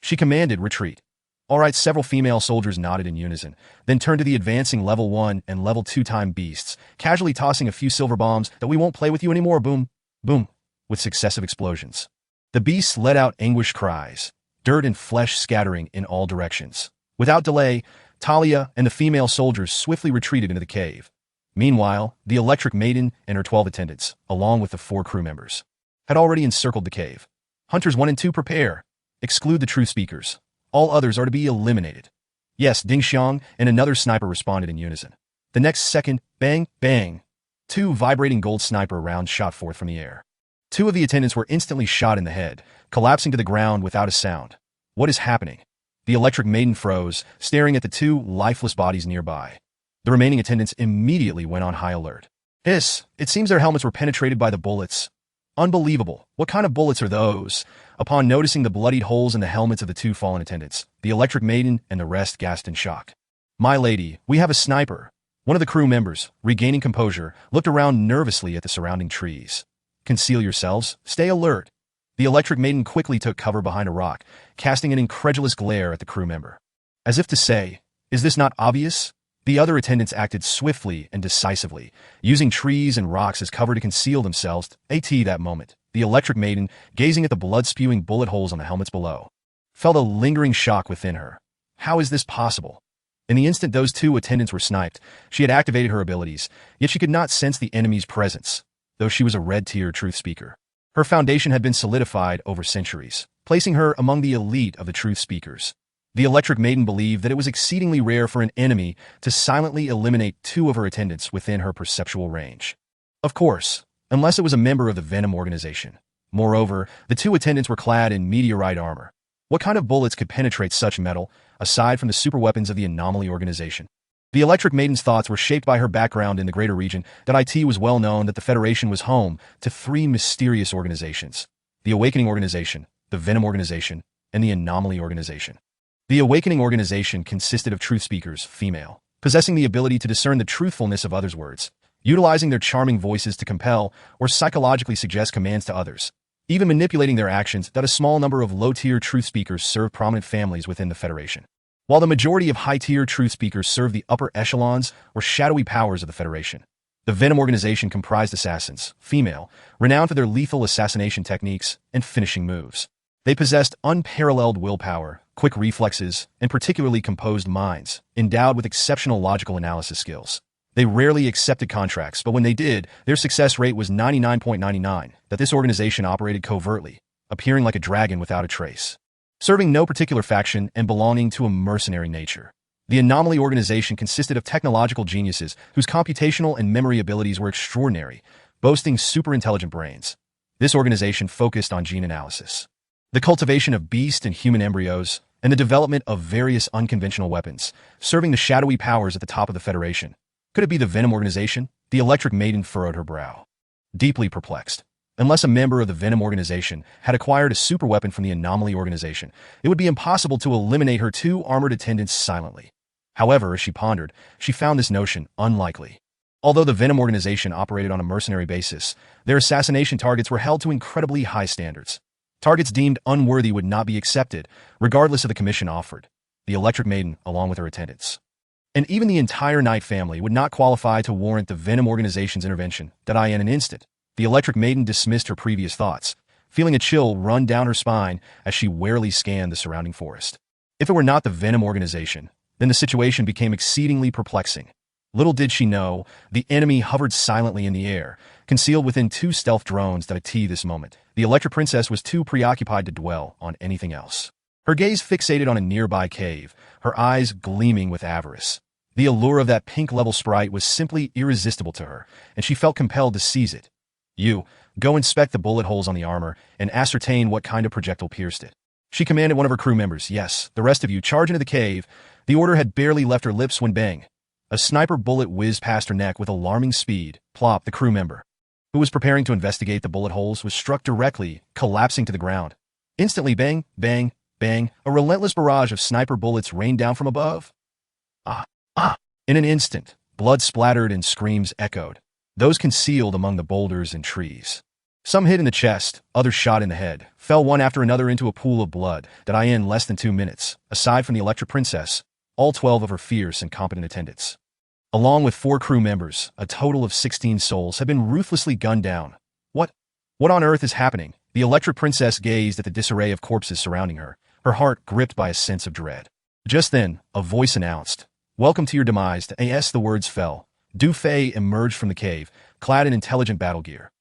She commanded retreat. All right, several female soldiers nodded in unison, then turned to the advancing level 1 and level 2 time beasts, casually tossing a few silver bombs that we won't play with you anymore. Boom, boom, with successive explosions. The beasts let out anguished cries, dirt and flesh scattering in all directions. Without delay, Talia and the female soldiers swiftly retreated into the cave. Meanwhile, the Electric Maiden and her 12 attendants, along with the 4 crew members, had already encircled the cave. Hunters 1 and 2 prepare. Exclude the true speakers. All others are to be eliminated. Yes, Ding Xiang and another sniper responded in unison. The next second, bang, bang. 2 vibrating gold sniper rounds shot forth from the air. 2 of the attendants were instantly shot in the head, collapsing to the ground without a sound. What is happening? The Electric Maiden froze, staring at the 2 lifeless bodies nearby. The remaining attendants immediately went on high alert. It seems their helmets were penetrated by the bullets. Unbelievable. What kind of bullets are those? Upon noticing the bloodied holes in the helmets of the 2 fallen attendants, the Electric Maiden and the rest gasped in shock. My lady, we have a sniper. One of the crew members, regaining composure, looked around nervously at the surrounding trees. Conceal yourselves. Stay alert. The Electric Maiden quickly took cover behind a rock, casting an incredulous glare at the crew member. As if to say, is this not obvious? The other attendants acted swiftly and decisively, using trees and rocks as cover to conceal themselves. At that moment, the Electric Maiden, gazing at the blood-spewing bullet holes on the helmets below, felt a lingering shock within her. How is this possible? In the instant those 2 attendants were sniped, she had activated her abilities, yet she could not sense the enemy's presence, though she was a red-tier truth speaker. Her foundation had been solidified over centuries, placing her among the elite of the truth speakers. The Electric Maiden believed that it was exceedingly rare for an enemy to silently eliminate 2 of her attendants within her perceptual range. Of course, unless it was a member of the Venom organization. Moreover, the 2 attendants were clad in meteorite armor. What kind of bullets could penetrate such metal, aside from the superweapons of the Anomaly organization? The Electric Maiden's thoughts were shaped by her background in the greater region. That it was well known that the Federation was home to 3 mysterious organizations: the Awakening Organization, the Venom Organization, and the Anomaly Organization. The Awakening Organization consisted of truth speakers, female, possessing the ability to discern the truthfulness of others' words, utilizing their charming voices to compel or psychologically suggest commands to others, even manipulating their actions. That a small number of low-tier truth speakers served prominent families within the Federation, while the majority of high-tier truth speakers served the upper echelons or shadowy powers of the Federation. The Venom Organization comprised assassins, female, renowned for their lethal assassination techniques and finishing moves. They possessed unparalleled willpower, quick reflexes, and particularly composed minds, endowed with exceptional logical analysis skills. They rarely accepted contracts, but when they did, their success rate was 99.99. That this organization operated covertly, appearing like a dragon without a trace, serving no particular faction and belonging to a mercenary nature. The Anomaly Organization consisted of technological geniuses whose computational and memory abilities were extraordinary, boasting super-intelligent brains. This organization focused on gene analysis, the cultivation of beast and human embryos, and the development of various unconventional weapons, serving the shadowy powers at the top of the Federation. Could it be the Venom Organization? The Electric Maiden furrowed her brow, deeply perplexed. Unless a member of the Venom Organization had acquired a superweapon from the Anomaly Organization, it would be impossible to eliminate her 2 armored attendants silently. However, as she pondered, she found this notion unlikely. Although the Venom Organization operated on a mercenary basis, their assassination targets were held to incredibly high standards. Targets deemed unworthy would not be accepted, regardless of the commission offered. The Electric Maiden, along with her attendants, and even the entire Knight family would not qualify to warrant the Venom Organization's intervention. In an instant, The electric maiden dismissed her previous thoughts, feeling a chill run down her spine as she warily scanned the surrounding forest. If it were not the Venom organization, then the situation became exceedingly perplexing. Little did she know, the enemy hovered silently in the air, concealed within 2 stealth drones that at this moment. The Electric Princess was too preoccupied to dwell on anything else. Her gaze fixated on a nearby cave, her eyes gleaming with avarice. The allure of that pink-level sprite was simply irresistible to her, and she felt compelled to seize it. You, go inspect the bullet holes on the armor and ascertain what kind of projectile pierced it. She commanded one of her crew members. Yes, the rest of you, charge into the cave. The order had barely left her lips when bang. A sniper bullet whizzed past her neck with alarming speed. Plop, the crew member, who was preparing to investigate the bullet holes, was struck directly, collapsing to the ground. Instantly, bang, bang, bang, a relentless barrage of sniper bullets rained down from above. In an instant, blood splattered and screams echoed, those concealed among the boulders and trees. Some hit in the chest, others shot in the head, fell one after another into a pool of blood that in less than 2 minutes, aside from the Electric Princess, all 12 of her fierce and competent attendants, along with 4 crew members, a total of 16 souls, had been ruthlessly gunned down. What on earth is happening? The Electric Princess gazed at the disarray of corpses surrounding her, her heart gripped by a sense of dread. Just then, a voice announced, "Welcome to your demise." As the words fell, Du Fei emerged from the cave, clad in intelligent battle gear.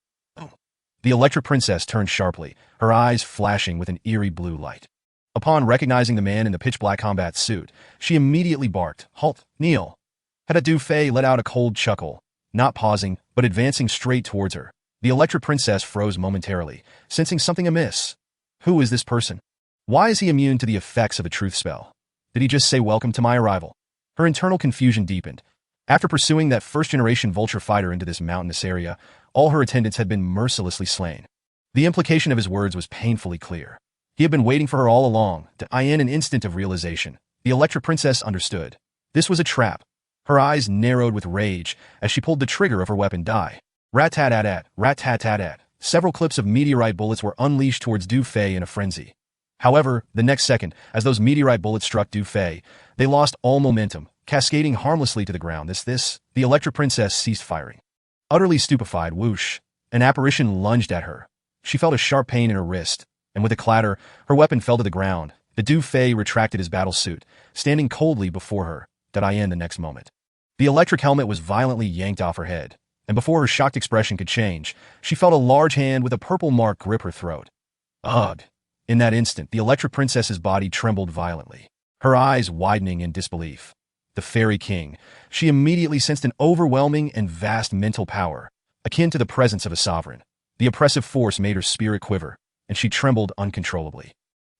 The Electric Princess turned sharply, her eyes flashing with an eerie blue light. Upon recognizing the man in the pitch-black combat suit, she immediately barked, "Halt, kneel." Du Fei let out a cold chuckle, not pausing, but advancing straight towards her. The Electric Princess froze momentarily, sensing something amiss. Who is this person? Why is he immune to the effects of a truth spell? Did he just say welcome to my arrival? Her internal confusion deepened. After pursuing that first-generation vulture fighter into this mountainous area, all her attendants had been mercilessly slain. The implication of his words was painfully clear. He had been waiting for her all along. In an instant of realization, the Electric Princess understood. This was a trap. Her eyes narrowed with rage as she pulled the trigger of her weapon. Rat-tat-tat-tat, rat-tat-tat-tat. Several clips of meteorite bullets were unleashed towards Du Fei in a frenzy. However, the next second, as those meteorite bullets struck Du Fei, they lost all momentum, cascading harmlessly to the ground. The Electric Princess ceased firing. Utterly stupefied, whoosh, an apparition lunged at her. She felt a sharp pain in her wrist, and with a clatter, her weapon fell to the ground. The Du Fei retracted his battle suit, standing coldly before her. The next moment, the electric helmet was violently yanked off her head, and before her shocked expression could change, she felt a large hand with a purple mark grip her throat. Ugh! In that instant, the Electric Princess's body trembled violently, her eyes widening in disbelief. The Fairy King. She immediately sensed an overwhelming and vast mental power, akin to the presence of a sovereign. The oppressive force made her spirit quiver, and she trembled uncontrollably.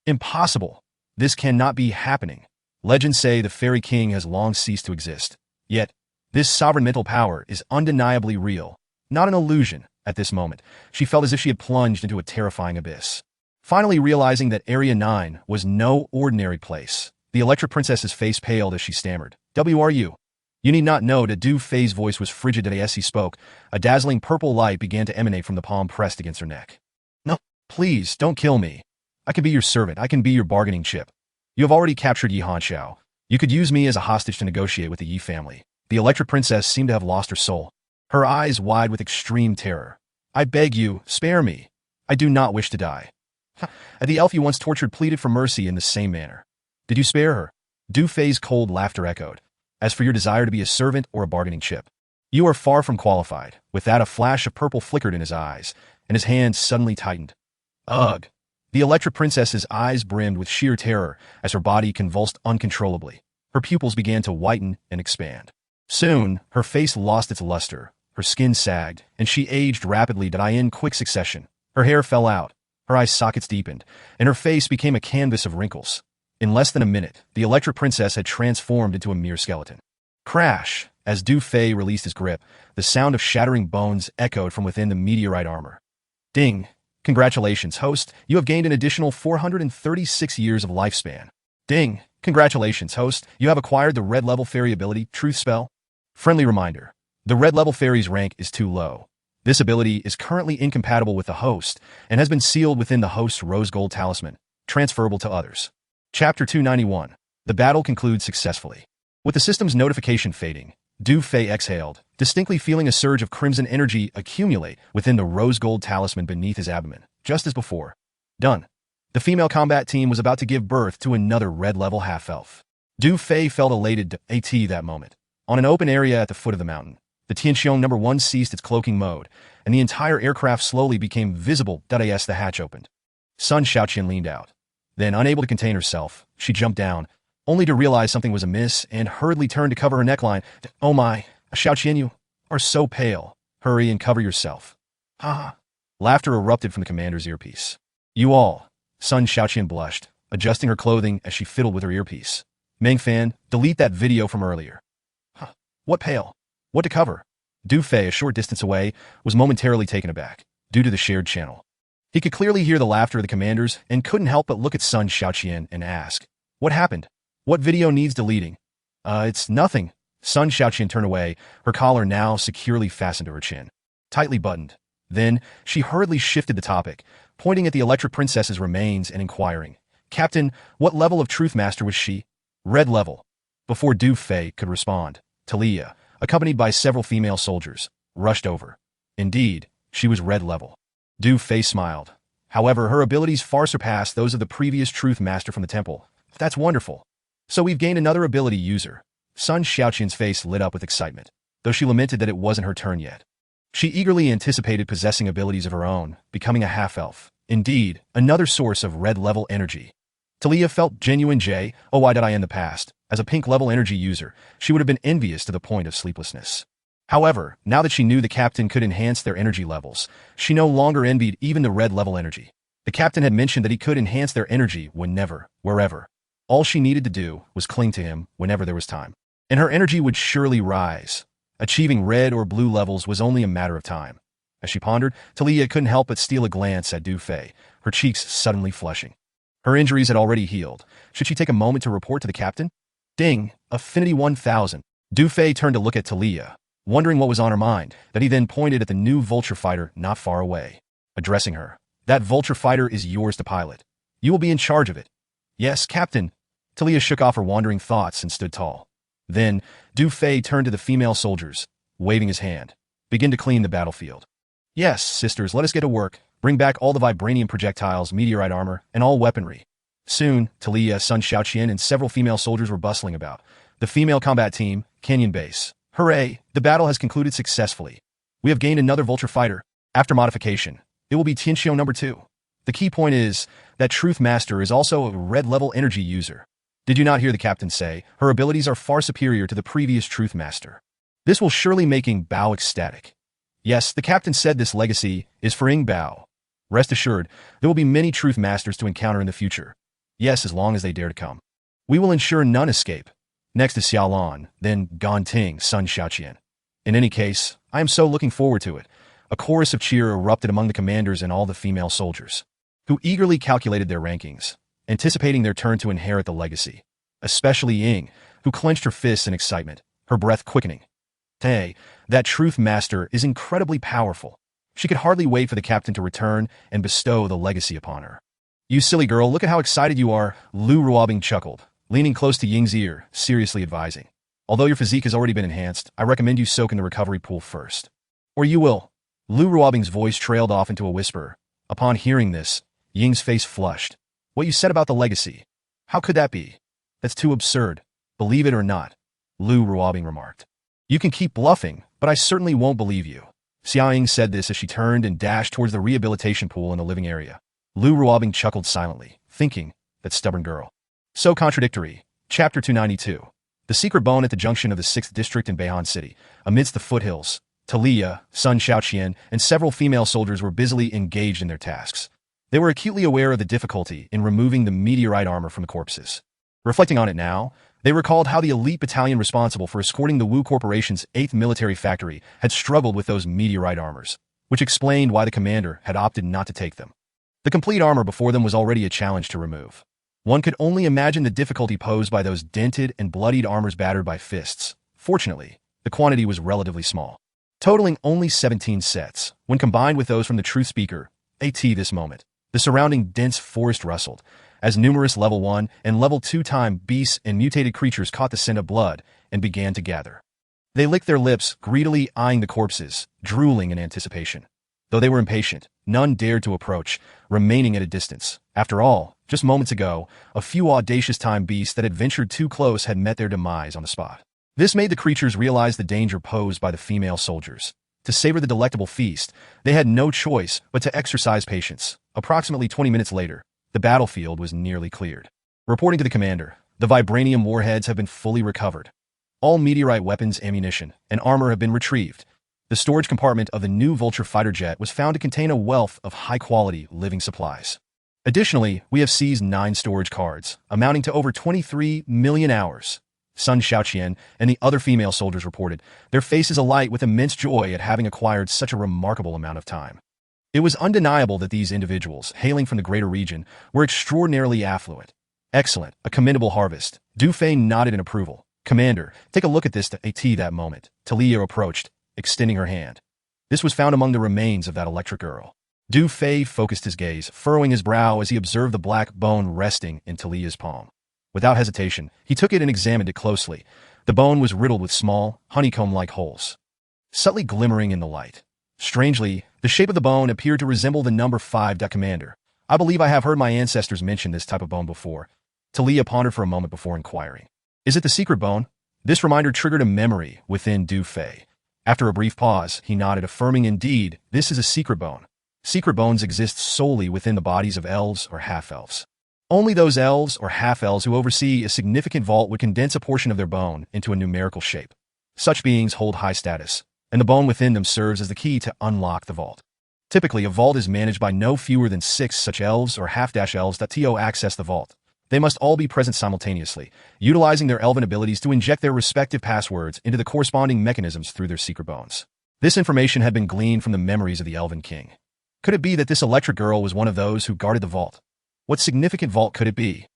Impossible! This cannot be happening. Legends say the Fairy King has long ceased to exist. Yet, this sovereign mental power is undeniably real, not an illusion. At this moment, she felt as if she had plunged into a terrifying abyss. Finally realizing that Area 9 was no ordinary place, the Electric Princess's face paled as she stammered, "Who are you?" You need not know that Du Fei's voice was frigid as he spoke. A dazzling purple light began to emanate from the palm pressed against her neck. "No, please, don't kill me. I can be your servant. I can be your bargaining chip. You have already captured Yi Hanxiao. You could use me as a hostage to negotiate with the Yi family." The Electric Princess seemed to have lost her soul, her eyes wide with extreme terror. "I beg you, spare me. I do not wish to die." The elf you once tortured pleaded for mercy in the same manner. "Did you spare her?" Du Fei's cold laughter echoed. "As for your desire to be a servant or a bargaining chip, you are far from qualified." With that, a flash of purple flickered in his eyes, and his hands suddenly tightened. Ugh! The Electric Princess's eyes brimmed with sheer terror as her body convulsed uncontrollably. Her pupils began to whiten and expand. Soon, her face lost its luster, her skin sagged, and she aged rapidly in quick succession. Her hair fell out, her eye sockets deepened, and her face became a canvas of wrinkles. In less than a minute, the Electric Princess had transformed into a mere skeleton. Crash! As Du Fei released his grip, the sound of shattering bones echoed from within the meteorite armor. Ding! Congratulations, host. You have gained an additional 436 years of lifespan. Ding! Congratulations, host. You have acquired the Red Level Fairy ability, Truth Spell. Friendly reminder. The Red Level Fairy's rank is too low. This ability is currently incompatible with the host and has been sealed within the host's Rose Gold Talisman, transferable to others. Chapter 291. The battle concludes successfully. With the system's notification fading, Du Fei exhaled, distinctly feeling a surge of crimson energy accumulate within the rose-gold talisman beneath his abdomen, just as before. Done. The female combat team was about to give birth to another red-level half-elf. Du Fei felt elated to AT that moment. On an open area at the foot of the mountain, the Tianxiong No. 1 ceased its cloaking mode, and the entire aircraft slowly became visible. As the hatch opened, Sun Xiaoqian leaned out. Then, unable to contain herself, she jumped down, only to realize something was amiss and hurriedly turned to cover her neckline. Oh my, Xiaoqian, you are so pale. Hurry and cover yourself. Ha! Laughter erupted from the commander's earpiece. You all. Sun Xiaoqian blushed, adjusting her clothing as she fiddled with her earpiece. Mengfan, delete that video from earlier. Huh? What pale? What to cover? Du Fei, a short distance away, was momentarily taken aback, due to the shared channel. He could clearly hear the laughter of the commanders and couldn't help but look at Sun Xiaoqian and ask, what happened? What video needs deleting? It's nothing. Sun Xiaoqian turned away, her collar now securely fastened to her chin, tightly buttoned. Then, she hurriedly shifted the topic, pointing at the Electric Princess's remains and inquiring, Captain, what level of Truth Master was she? Red level. Before Du Fei could respond, Talia, accompanied by several female soldiers, rushed over. Indeed, she was red level. Du Fei smiled. However, her abilities far surpassed those of the previous Truth Master from the temple. That's wonderful. So we've gained another ability user. Sun Xiaoqian's face lit up with excitement, though she lamented that it wasn't her turn yet. She eagerly anticipated possessing abilities of her own, becoming a half-elf. Indeed, another source of red-level energy. Talia felt genuine in the past. As a pink-level energy user, she would have been envious to the point of sleeplessness. However, now that she knew the captain could enhance their energy levels, she no longer envied even the red-level energy. The captain had mentioned that he could enhance their energy whenever, wherever. All she needed to do was cling to him whenever there was time. And her energy would surely rise. Achieving red or blue levels was only a matter of time. As she pondered, Talia couldn't help but steal a glance at Du Fei, her cheeks suddenly flushing. Her injuries had already healed. Should she take a moment to report to the captain? Ding! Affinity 1000. Du Fei turned to look at Talia, wondering what was on her mind, that he then pointed at the new vulture fighter not far away. Addressing her, that vulture fighter is yours to pilot. You will be in charge of it. Yes, Captain. Talia shook off her wandering thoughts and stood tall. Then, Du Fei turned to the female soldiers, waving his hand. Begin to clean the battlefield. Yes, sisters, let us get to work. Bring back all the vibranium projectiles, meteorite armor, and all weaponry. Soon, Talia, Sun Xiaoqian, and several female soldiers were bustling about. The female combat team, Canyon Base. Hooray! The battle has concluded successfully. We have gained another vulture fighter. After modification, it will be Tianxiong No. 2. The key point is that Truth Master is also a red-level energy user. Did you not hear the captain say, her abilities are far superior to the previous Truth Master? This will surely make Ying Bao ecstatic. Yes, the captain said this legacy is for Ying Bao. Rest assured, there will be many Truth Masters to encounter in the future. Yes, as long as they dare to come. We will ensure none escape. Next is Xiaolan, then Ganting, Sun Xiaoqian. In any case, I am so looking forward to it. A chorus of cheer erupted among the commanders and all the female soldiers, who eagerly calculated their rankings, anticipating their turn to inherit the legacy. Especially Ying, who clenched her fists in excitement, her breath quickening. Hey, that Truth Master is incredibly powerful. She could hardly wait for the captain to return and bestow the legacy upon her. You silly girl, look at how excited you are, Lu Ruobing chuckled, leaning close to Ying's ear, seriously advising. Although your physique has already been enhanced, I recommend you soak in the recovery pool first. Or you will. Lu Ruobing's voice trailed off into a whisper. Upon hearing this, Ying's face flushed. What you said about the legacy. How could that be? That's too absurd. Believe it or not, Lu Ruobing remarked. You can keep bluffing, but I certainly won't believe you. Xiaoying said this as she turned and dashed towards the rehabilitation pool in the living area. Lu Ruobing chuckled silently, thinking, that stubborn girl. So contradictory. Chapter 292. The secret bone at the junction of the 6th district in Beihan City. Amidst the foothills, Talia, Sun Xiaoqian, and several female soldiers were busily engaged in their tasks. They were acutely aware of the difficulty in removing the meteorite armor from the corpses. Reflecting on it now, they recalled how the elite battalion responsible for escorting the Wu Corporation's 8th military factory had struggled with those meteorite armors, which explained why the commander had opted not to take them. The complete armor before them was already a challenge to remove. One could only imagine the difficulty posed by those dented and bloodied armors battered by fists. Fortunately, the quantity was relatively small, totaling only 17 sets. When combined with those from the Truth Speaker, AT this moment, the surrounding dense forest rustled, as numerous level 1 and level 2 time beasts and mutated creatures caught the scent of blood and began to gather. They licked their lips, greedily eyeing the corpses, drooling in anticipation. Though they were impatient, none dared to approach, remaining at a distance. After all, just moments ago, a few audacious time beasts that had ventured too close had met their demise on the spot. This made the creatures realize the danger posed by the female soldiers. To savor the delectable feast, they had no choice but to exercise patience. Approximately 20 minutes later, the battlefield was nearly cleared. Reporting to the commander, the vibranium warheads have been fully recovered. All meteorite weapons, ammunition, and armor have been retrieved. The storage compartment of the new Vulture fighter jet was found to contain a wealth of high-quality living supplies. Additionally, we have seized 9 storage cards, amounting to over 23 million hours. Sun Xiaoqian and the other female soldiers reported, their faces alight with immense joy at having acquired such a remarkable amount of time. It was undeniable that these individuals, hailing from the greater region, were extraordinarily affluent. Excellent, a commendable harvest. Du Fei nodded in approval. Commander, take a look at this at that moment. Talia approached, extending her hand. This was found among the remains of that electric girl. Du Fei focused his gaze, furrowing his brow as he observed the black bone resting in Talia's palm. Without hesitation, he took it and examined it closely. The bone was riddled with small, honeycomb-like holes, subtly glimmering in the light. Strangely, the shape of the bone appeared to resemble the number 5. Commander, I believe I have heard my ancestors mention this type of bone before. Talia pondered for a moment before inquiring. Is it the secret bone? This reminder triggered a memory within Du Fei. After a brief pause, he nodded, affirming, indeed, this is a secret bone. Secret bones exist solely within the bodies of elves or half-elves. Only those elves or half-elves who oversee a significant vault would condense a portion of their bone into a numerical shape. Such beings hold high status, and the bone within them serves as the key to unlock the vault. Typically, a vault is managed by no fewer than 6 such elves or half-elves that access the vault. They must all be present simultaneously, utilizing their elven abilities to inject their respective passwords into the corresponding mechanisms through their secret bones. This information had been gleaned from the memories of the Elven King. Could it be that this electric girl was one of those who guarded the vault? What significant vault could it be?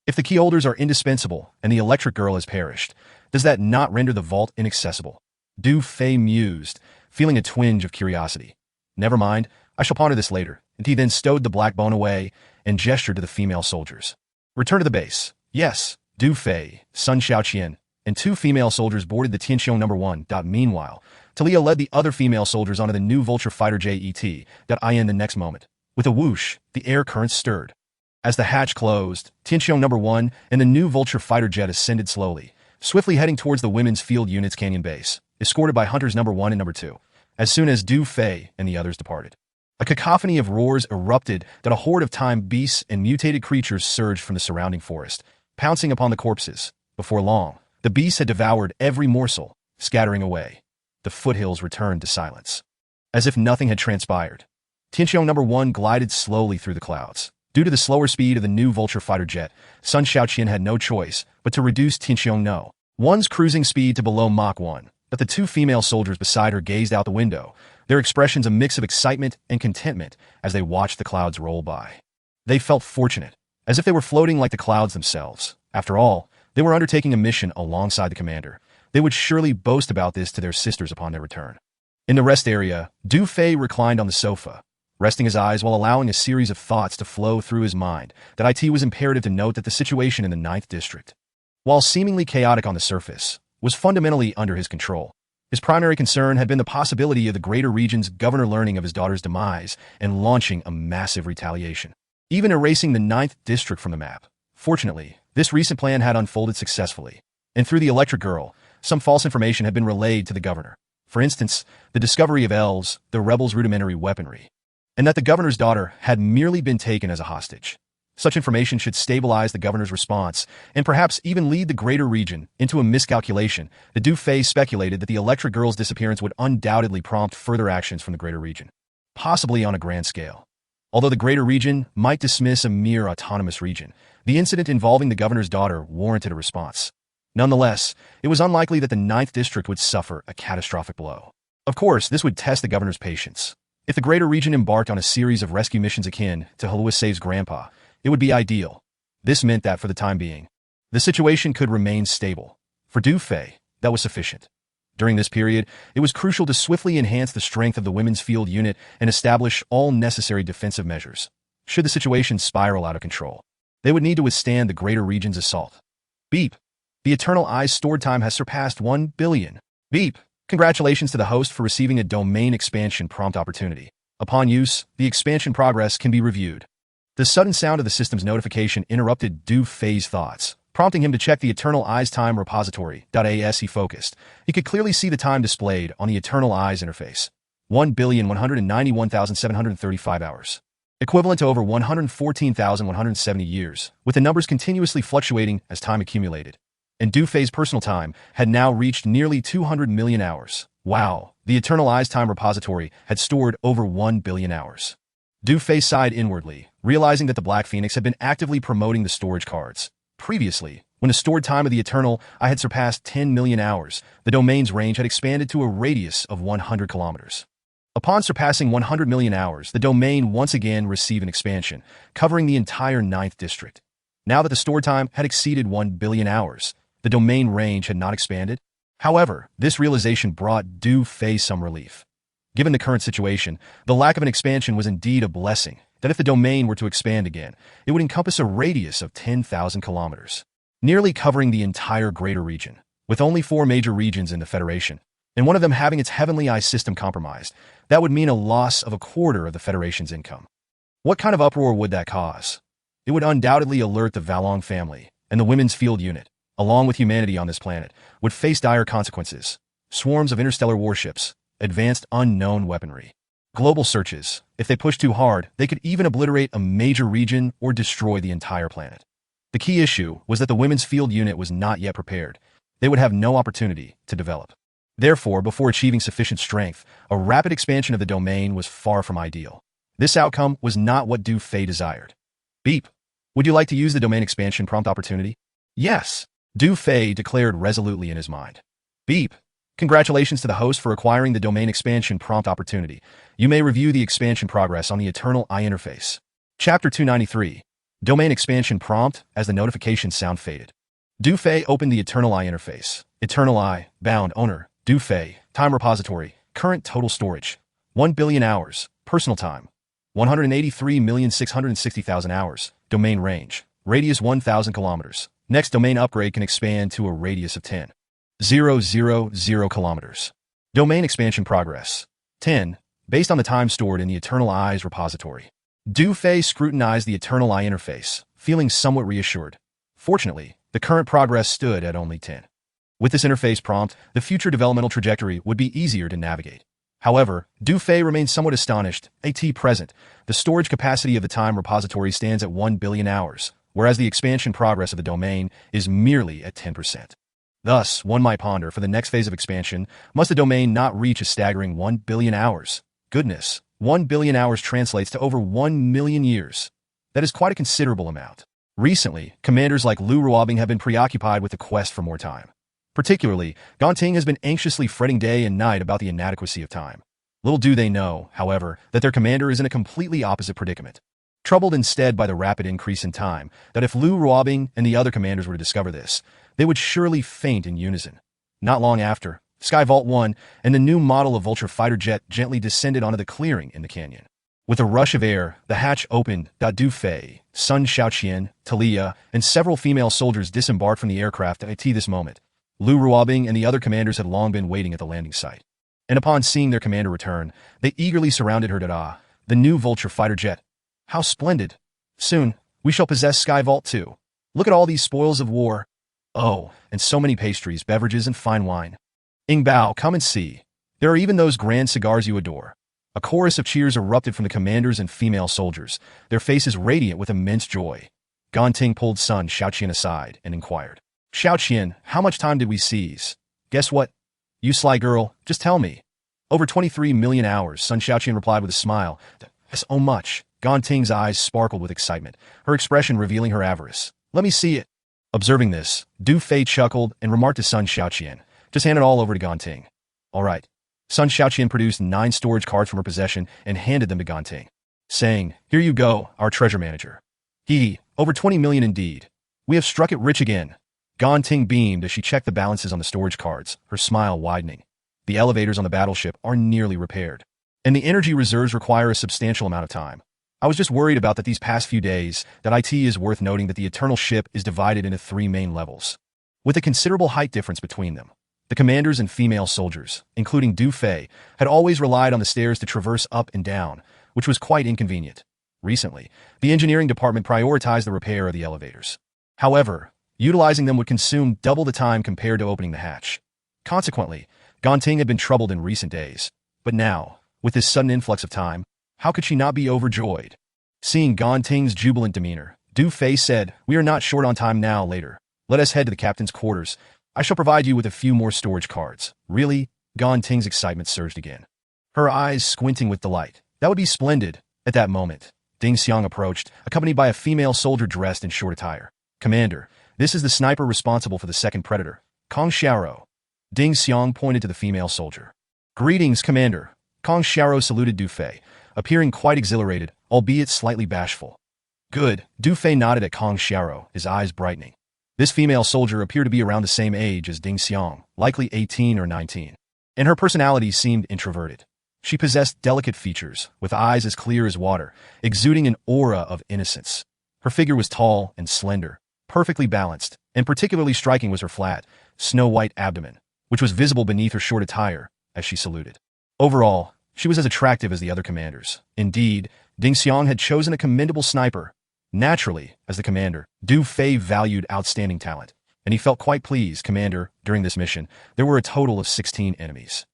If the key holders are indispensable and the electric girl has perished, does that not render the vault inaccessible? Du Fei mused, feeling a twinge of curiosity. Never mind, I shall ponder this later, and he then stowed the black bone away and gestured to the female soldiers. Return to the base. Yes, Du Fei, Sun Xiaoqian, and 2 female soldiers boarded the Tianqiong No. 1. Meanwhile, Talia led the other female soldiers onto the new Vulture fighter jet. In the next moment. With a whoosh, the air currents stirred. As the hatch closed, Tianqiong No. 1 and the new Vulture fighter jet ascended slowly, swiftly heading towards the women's field unit's canyon base, escorted by Hunters No. 1 and No. 2, as soon as Du Fei and the others departed. A cacophony of roars erupted that a horde of time beasts and mutated creatures surged from the surrounding forest, pouncing upon the corpses. Before long, the beasts had devoured every morsel, scattering away. The foothills returned to silence. As if nothing had transpired, Tianqiong No. 1 glided slowly through the clouds. Due to the slower speed of the new Vulture fighter jet, Sun Xiaoqian had no choice but to reduce Tianqiong No. 1's cruising speed to below Mach 1, but the 2 female soldiers beside her gazed out the window, their expressions a mix of excitement and contentment as they watched the clouds roll by. They felt fortunate, as if they were floating like the clouds themselves. After all, they were undertaking a mission alongside the commander. They would surely boast about this to their sisters upon their return. In the rest area, Du Fei reclined on the sofa, resting his eyes while allowing a series of thoughts to flow through his mind. That it was imperative to note that the situation in the 9th District, while seemingly chaotic on the surface, was fundamentally under his control. His primary concern had been the possibility of the greater region's governor learning of his daughter's demise and launching a massive retaliation, even erasing the 9th District from the map. Fortunately, this recent plan had unfolded successfully, and through the electric girl, some false information had been relayed to the governor. For instance, the discovery of elves, the rebels' rudimentary weaponry, and that the governor's daughter had merely been taken as a hostage. Such information should stabilize the governor's response and perhaps even lead the greater region into a miscalculation. The Du Fei speculated that the electric girl's disappearance would undoubtedly prompt further actions from the greater region, possibly on a grand scale. Although the greater region might dismiss a mere autonomous region, the incident involving the governor's daughter warranted a response. Nonetheless, it was unlikely that the 9th District would suffer a catastrophic blow. Of course, this would test the governor's patience. If the greater region embarked on a series of rescue missions akin to Halua Saves Grandpa, it would be ideal. This meant that for the time being, the situation could remain stable. For Du Fei, that was sufficient. During this period, it was crucial to swiftly enhance the strength of the women's field unit and establish all necessary defensive measures. Should the situation spiral out of control, they would need to withstand the greater region's assault. Beep. The Eternal Eye's stored time has surpassed 1 billion. Beep. Congratulations to the host for receiving a domain expansion prompt opportunity. Upon use, the expansion progress can be reviewed. The sudden sound of the system's notification interrupted Du Fei's thoughts, prompting him to check the Eternal Eyes Time repository. As he focused, he could clearly see the time displayed on the Eternal Eyes interface. 1,191,735 hours. Equivalent to over 114,170 years, with the numbers continuously fluctuating as time accumulated. And Du Fei's personal time had now reached nearly 200 million hours. Wow, the Eternal Eyes Time repository had stored over 1 billion hours. Du Fei sighed inwardly, realizing that the Black Phoenix had been actively promoting the storage cards. Previously, when the stored time of the Eternal Eye had surpassed 10 million hours, the domain's range had expanded to a radius of 100 kilometers. Upon surpassing 100 million hours, the domain once again received an expansion, covering the entire 9th district. Now that the stored time had exceeded 1 billion hours, the domain range had not expanded. However, this realization brought Du Fei some relief. Given the current situation, the lack of an expansion was indeed a blessing, that if the domain were to expand again, it would encompass a radius of 10,000 kilometers, nearly covering the entire greater region, with only 4 major regions in the Federation, and one of them having its Heavenly Eye system compromised. That would mean a loss of a quarter of the Federation's income. What kind of uproar would that cause? It would undoubtedly alert the Valong family, and the Women's Field Unit, along with humanity on this planet, would face dire consequences. Swarms of interstellar warships, advanced unknown weaponry. Global searches. If they pushed too hard, they could even obliterate a major region or destroy the entire planet. The key issue was that the Women's Field Unit was not yet prepared. They would have no opportunity to develop. Therefore, before achieving sufficient strength, a rapid expansion of the domain was far from ideal. This outcome was not what Du Fei desired. Beep. Would you like to use the domain expansion prompt opportunity? Yes. Du Fei declared resolutely in his mind. Beep. Congratulations to the host for acquiring the domain expansion prompt opportunity. You may review the expansion progress on the Eternal Eye interface. Chapter 293. Domain expansion prompt as the notification sound faded. Du Fei opened the Eternal Eye interface. Eternal Eye, bound owner, Du Fei, time repository, current total storage, 1 billion hours, personal time, 183,660,000 hours, domain range, radius 1,000 kilometers. Next domain upgrade can expand to a radius of 10,000 kilometers. Domain expansion progress. 10. Based on the time stored in the Eternal Eyes repository. Du Fei scrutinized the Eternal Eye interface, feeling somewhat reassured. Fortunately, the current progress stood at only 10. With this interface prompt, the future developmental trajectory would be easier to navigate. However, Du Fei remained somewhat astonished. At present, the storage capacity of the time repository stands at 1 billion hours, whereas the expansion progress of the domain is merely at 10%. Thus, one might ponder, for the next phase of expansion, must the domain not reach a staggering 1 billion hours? Goodness, 1 billion hours translates to over 1 million years. That is quite a considerable amount. Recently, commanders like Lu Ruobing have been preoccupied with the quest for more time. Particularly, Ganting has been anxiously fretting day and night about the inadequacy of time. Little do they know, however, that their commander is in a completely opposite predicament. Troubled instead by the rapid increase in time, that if Lu Ruobing and the other commanders were to discover this, they would surely faint in unison. Not long after, Sky Vault 1 and the new model of Vulture fighter jet gently descended onto the clearing in the canyon. With a rush of air, the hatch opened. Du Fei, Sun Shaoqian, Talia, and several female soldiers disembarked from the aircraft at this moment. Lu Ruobing and the other commanders had long been waiting at the landing site. And upon seeing their commander return, they eagerly surrounded her. The new Vulture fighter jet. How splendid. Soon, we shall possess Sky Vault 2. Look at all these spoils of war. Oh, and so many pastries, beverages, and fine wine. Bao, come and see. There are even those grand cigars you adore. A chorus of cheers erupted from the commanders and female soldiers, their faces radiant with immense joy. Ganting pulled Sun Shaoqian aside and inquired. Shaoqian, how much time did we seize? Guess what? You sly girl, just tell me. Over 23 million hours, Sun Shaoqian replied with a smile. That's so much. Ganting's eyes sparkled with excitement, her expression revealing her avarice. Let me see it. Observing this, Du Fei chuckled and remarked to Sun Shaoqian, just hand it all over to Ganting. All right. Sun Shaoqian produced 9 storage cards from her possession and handed them to Ganting, saying, here you go, our treasure manager. Over 20 million indeed. We have struck it rich again. Ganting beamed as she checked the balances on the storage cards, her smile widening. The elevators on the battleship are nearly repaired, and the energy reserves require a substantial amount of time. I was just worried about that these past few days. That it is worth noting that the Eternal ship is divided into 3 main levels, with a considerable height difference between them. The commanders and female soldiers, including Du Fei, had always relied on the stairs to traverse up and down, which was quite inconvenient. Recently, the engineering department prioritized the repair of the elevators. However, utilizing them would consume double the time compared to opening the hatch. Consequently, Ganting had been troubled in recent days. But now, with this sudden influx of time, how could she not be overjoyed? Seeing Ganting's jubilant demeanor, Du Fei said, "We are not short on time now, later. Let us head to the captain's quarters. I shall provide you with a few more storage cards." Really? Ganting's excitement surged again, her eyes squinting with delight. That would be splendid. At that moment, Ding Xiang approached, accompanied by a female soldier dressed in short attire. "Commander, this is the sniper responsible for the second predator, Kong Xiao." Ding Xiang pointed to the female soldier. "Greetings, Commander." Kong Xiao saluted Du Fei, appearing quite exhilarated, albeit slightly bashful. "Good." Du Fei nodded at Kong Xiao, his eyes brightening. This female soldier appeared to be around the same age as Ding Xiang, likely 18 or 19. And her personality seemed introverted. She possessed delicate features, with eyes as clear as water, exuding an aura of innocence. Her figure was tall and slender, perfectly balanced, and particularly striking was her flat, snow-white abdomen, which was visible beneath her short attire as she saluted. Overall, she was as attractive as the other commanders. Indeed, Ding Xiang had chosen a commendable sniper. Naturally, as the commander, Du Fei valued outstanding talent, and he felt quite pleased. "Commander, during this mission, there were a total of 16 enemies.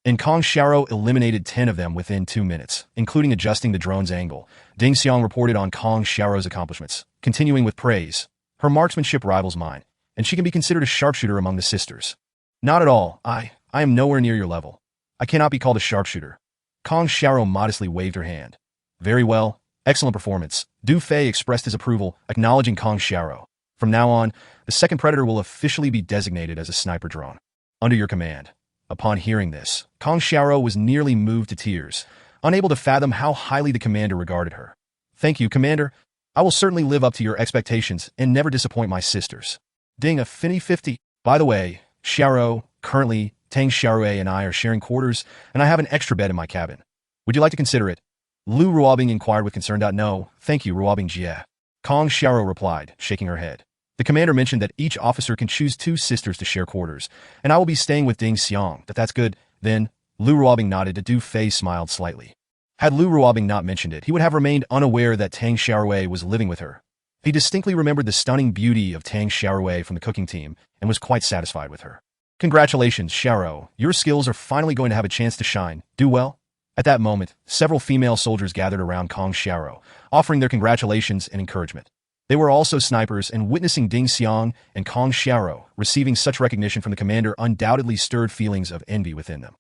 And Kong Xiao eliminated 10 of them within 2 minutes, including adjusting the drone's angle." Ding Xiang reported on Kong Xiao's accomplishments, continuing with praise. "Her marksmanship rivals mine, and she can be considered a sharpshooter among the sisters." "Not at all. I am nowhere near your level. I cannot be called a sharpshooter." Kong Xiao modestly waved her hand. "Very well. Excellent performance." Du Fei expressed his approval, acknowledging Kong Xiao. "From now on, the second predator will officially be designated as a sniper drone. Under your command." Upon hearing this, Kong Xiao was nearly moved to tears, unable to fathom how highly the commander regarded her. "Thank you, Commander. I will certainly live up to your expectations and never disappoint my sisters." Ding a finny 50. "By the way, Xiao, currently, Tang Xiaorui and I are sharing quarters, and I have an extra bed in my cabin. Would you like to consider it?" Lu Ruobing inquired with concern. "No, thank you, Ruobing Jie." Kong Xiao replied, shaking her head. The commander mentioned that each officer can choose 2 sisters to share quarters, and I will be staying with Ding Xiang. That's good. Then, Lu Ruobing nodded. Du Fei smiled slightly. Had Lu Ruobing not mentioned it, he would have remained unaware that Tang Xiaorui was living with her. He distinctly remembered the stunning beauty of Tang Xiaorui from the cooking team, and was quite satisfied with her. "Congratulations, Xiao. Your skills are finally going to have a chance to shine. Do well." At that moment, several female soldiers gathered around Kong Xiao, offering their congratulations and encouragement. They were also snipers, and witnessing Ding Xiang and Kong Xiao receiving such recognition from the commander undoubtedly stirred feelings of envy within them.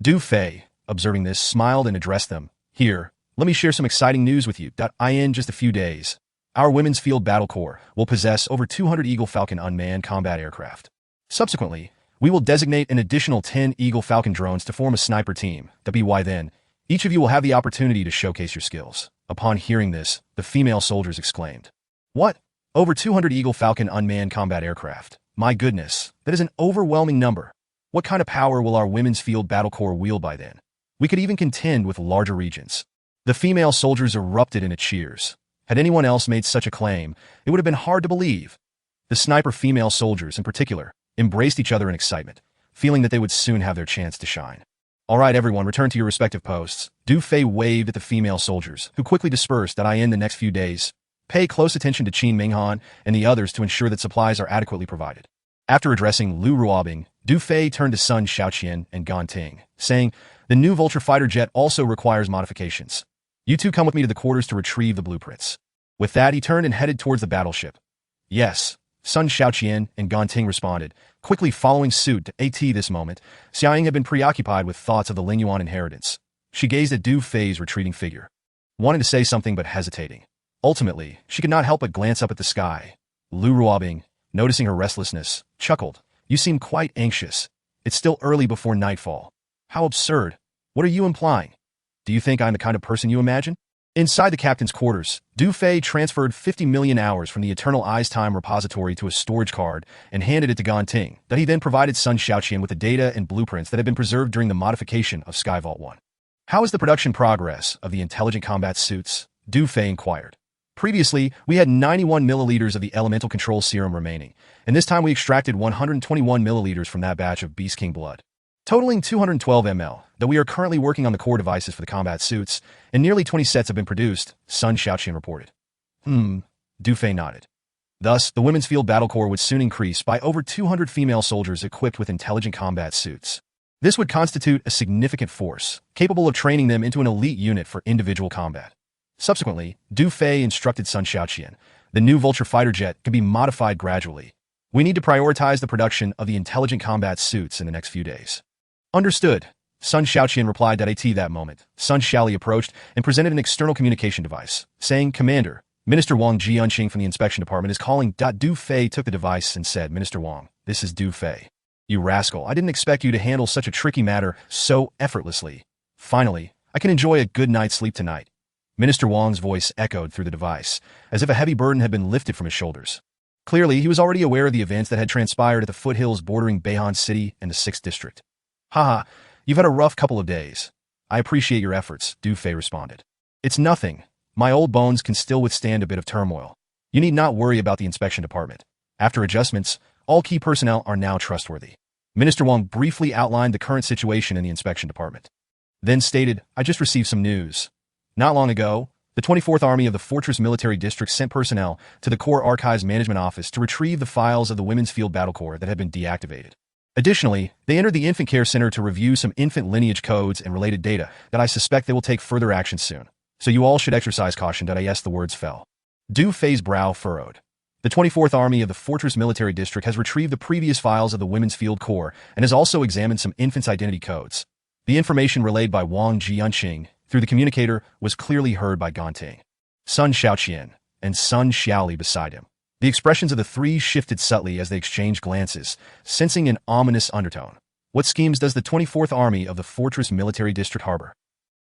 Du Fei, observing this, smiled and addressed them. "Here, let me share some exciting news with you. In just a few days, our Women's Field Battle Corps will possess over 200 Eagle Falcon unmanned combat aircraft. Subsequently, we will designate an additional 10 Eagle Falcon drones to form a sniper team. By then, each of you will have the opportunity to showcase your skills." Upon hearing this, the female soldiers exclaimed. "What? Over 200 Eagle Falcon unmanned combat aircraft? My goodness, that is an overwhelming number. What kind of power will our Women's Field Battle Corps wield by then? We could even contend with larger regions." The female soldiers erupted into cheers. Had anyone else made such a claim, it would have been hard to believe. The sniper female soldiers, in particular, embraced each other in excitement, feeling that they would soon have their chance to shine. "All right, everyone, return to your respective posts." Du Fei waved at the female soldiers, who quickly dispersed. In the next few days, pay close attention to Qin Minghan and the others to ensure that supplies are adequately provided. After addressing Lu Ruobing, Du Fei turned to Sun Xiaoqian and Ganting, saying, "The new Vulture fighter jet also requires modifications. You two come with me to the quarters to retrieve the blueprints." With that, he turned and headed towards the battleship. "Yes," Sun Xiaoqian and Ganting responded, quickly following suit. This moment, Xiaoying had been preoccupied with thoughts of the Lingyuan inheritance. She gazed at Du Fei's retreating figure, wanting to say something but hesitating. Ultimately, she could not help but glance up at the sky. Lu Ruobing, noticing her restlessness, chuckled. "You seem quite anxious. It's still early before nightfall." "How absurd. What are you implying? Do you think I'm the kind of person you imagine?" Inside the captain's quarters, Du Fei transferred 50 million hours from the Eternal Eyes Time repository to a storage card and handed it to Ganting. He then provided Sun Xiaoqian with the data and blueprints that had been preserved during the modification of Skyvault 1. "How is the production progress of the intelligent combat suits?" Du Fei inquired. "Previously, we had 91 milliliters of the elemental control serum remaining, and this time we extracted 121 milliliters from that batch of Beast King blood, totaling 212 ml, though we are currently working on the core devices for the combat suits, and nearly 20 sets have been produced, Sun Xiaoqian reported. Du Fei nodded. Thus, the Women's Field Battle Corps would soon increase by over 200 female soldiers equipped with intelligent combat suits. This would constitute a significant force, capable of training them into an elite unit for individual combat. Subsequently, Du Fei instructed Sun Xiaoqian, the new Vulture fighter jet can be modified gradually. We need to prioritize the production of the intelligent combat suits in the next few days. Understood. Sun Xiaoqian replied at that moment. Sun Xiaoli approached and presented an external communication device, saying, Commander, Minister Wang Jianqing from the inspection department is calling. Du Fei took the device and said, Minister Wang, this is Du Fei. You rascal, I didn't expect you to handle such a tricky matter so effortlessly. Finally, I can enjoy a good night's sleep tonight. Minister Wang's voice echoed through the device, as if a heavy burden had been lifted from his shoulders. Clearly, he was already aware of the events that had transpired at the foothills bordering Beihan City and the 6th District. Haha, you've had a rough couple of days. I appreciate your efforts, Du Fei responded. It's nothing. My old bones can still withstand a bit of turmoil. You need not worry about the inspection department. After adjustments, all key personnel are now trustworthy. Minister Wang briefly outlined the current situation in the inspection department. Then stated, I just received some news. Not long ago, the 24th Army of the Fortress Military District sent personnel to the Corps Archives Management Office to retrieve the files of the Women's Field Battle Corps that had been deactivated. Additionally, they entered the Infant Care Center to review some infant lineage codes and related data that I suspect they will take further action soon. So you all should exercise caution. Yes, the words fell. Du Fei's brow furrowed. The 24th Army of the Fortress Military District has retrieved the previous files of the Women's Field Corps and has also examined some infants' identity codes. The information relayed by Wang Jianqing through the communicator was clearly heard by Ganting, Sun Xiaoqian, and Sun Xiaoli beside him. The expressions of the three shifted subtly as they exchanged glances, sensing an ominous undertone. What schemes does the 24th Army of the Fortress Military District harbor?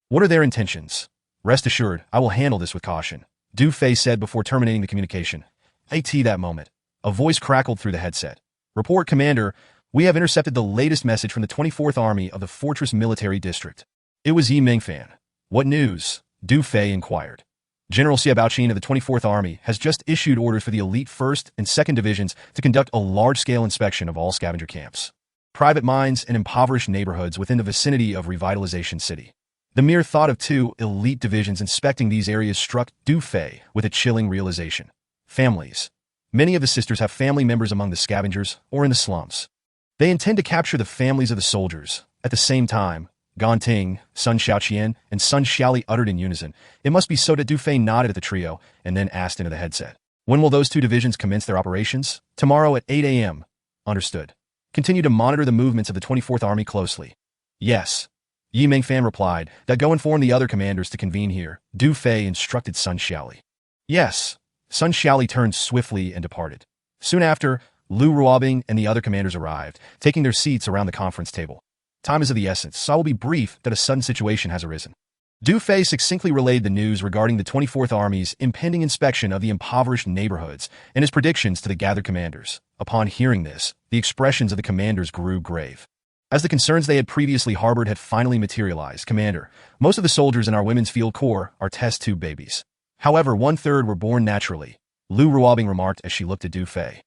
What are their intentions? Rest assured, I will handle this with caution, Du Fei said before terminating the communication. That moment, a voice crackled through the headset. Report, Commander, we have intercepted the latest message from the 24th Army of the Fortress Military District. It was Yi Mingfan. What news? Du Fei inquired. General Xia Baoqin of the 24th Army has just issued orders for the elite 1st and 2nd Divisions to conduct a large-scale inspection of all scavenger camps, private mines, and impoverished neighborhoods within the vicinity of Revitalization City. The mere thought of 2 elite divisions inspecting these areas struck Du Fei with a chilling realization. Families. Many of the sisters have family members among the scavengers or in the slums. They intend to capture the families of the soldiers. At the same time, Ganting, Sun Xiaoqian, and Sun Xiaoli uttered in unison, It must be so. Du Fei nodded at the trio and then asked into the headset. When will those 2 divisions commence their operations? Tomorrow at 8 a.m. Understood. Continue to monitor the movements of the 24th Army closely. Yes. Yi Mingfan replied, Go inform the other commanders to convene here. Du Fei instructed Sun Xiaoli. Yes. Sun Xiaoli turned swiftly and departed. Soon after, Lu Ruobing and the other commanders arrived, taking their seats around the conference table. Time is of the essence, so I will be brief that a sudden situation has arisen. Du Fei succinctly relayed the news regarding the 24th Army's impending inspection of the impoverished neighborhoods and his predictions to the gathered commanders. Upon hearing this, the expressions of the commanders grew grave. As the concerns they had previously harbored had finally materialized, Commander, most of the soldiers in our Women's Field Corps are test tube babies. However, 1/3 were born naturally, Lu Ruobing remarked as she looked at Du Fei.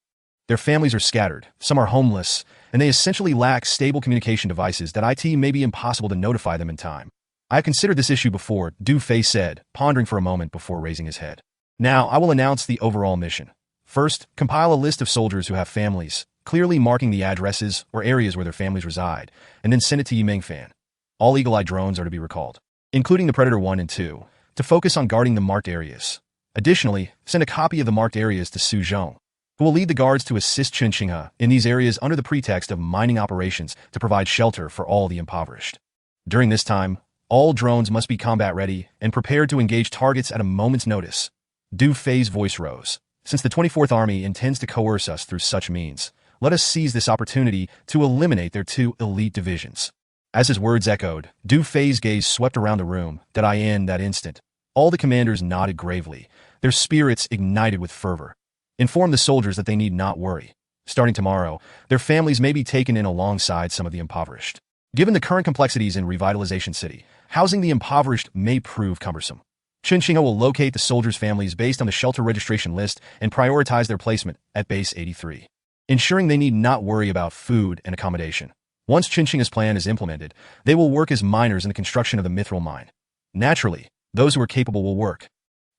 Their families are scattered, some are homeless, and they essentially lack stable communication devices that may be impossible to notify them in time. I have considered this issue before, Du Fei said, pondering for a moment before raising his head. Now, I will announce the overall mission. First, compile a list of soldiers who have families, clearly marking the addresses or areas where their families reside, and then send it to Yi Mingfan. All Eagle Eye drones are to be recalled, including the Predator 1 and 2, to focus on guarding the marked areas. Additionally, send a copy of the marked areas to Su Zhong, who will lead the guards to assist Chen Qinghe in these areas under the pretext of mining operations to provide shelter for all the impoverished. During this time, all drones must be combat-ready and prepared to engage targets at a moment's notice. Du Fei's voice rose. Since the 24th Army intends to coerce us through such means, let us seize this opportunity to eliminate their 2 elite divisions. As his words echoed, Du Fei's gaze swept around the room. In that instant, all the commanders nodded gravely, their spirits ignited with fervor. Inform the soldiers that they need not worry. Starting tomorrow, their families may be taken in alongside some of the impoverished. Given the current complexities in Revitalization City, housing the impoverished may prove cumbersome. Chen Qinghe will locate the soldiers' families based on the shelter registration list and prioritize their placement at Base 83. ensuring they need not worry about food and accommodation. Once Chinching's plan is implemented, they will work as miners in the construction of the mithril mine. Naturally, those who are capable will work,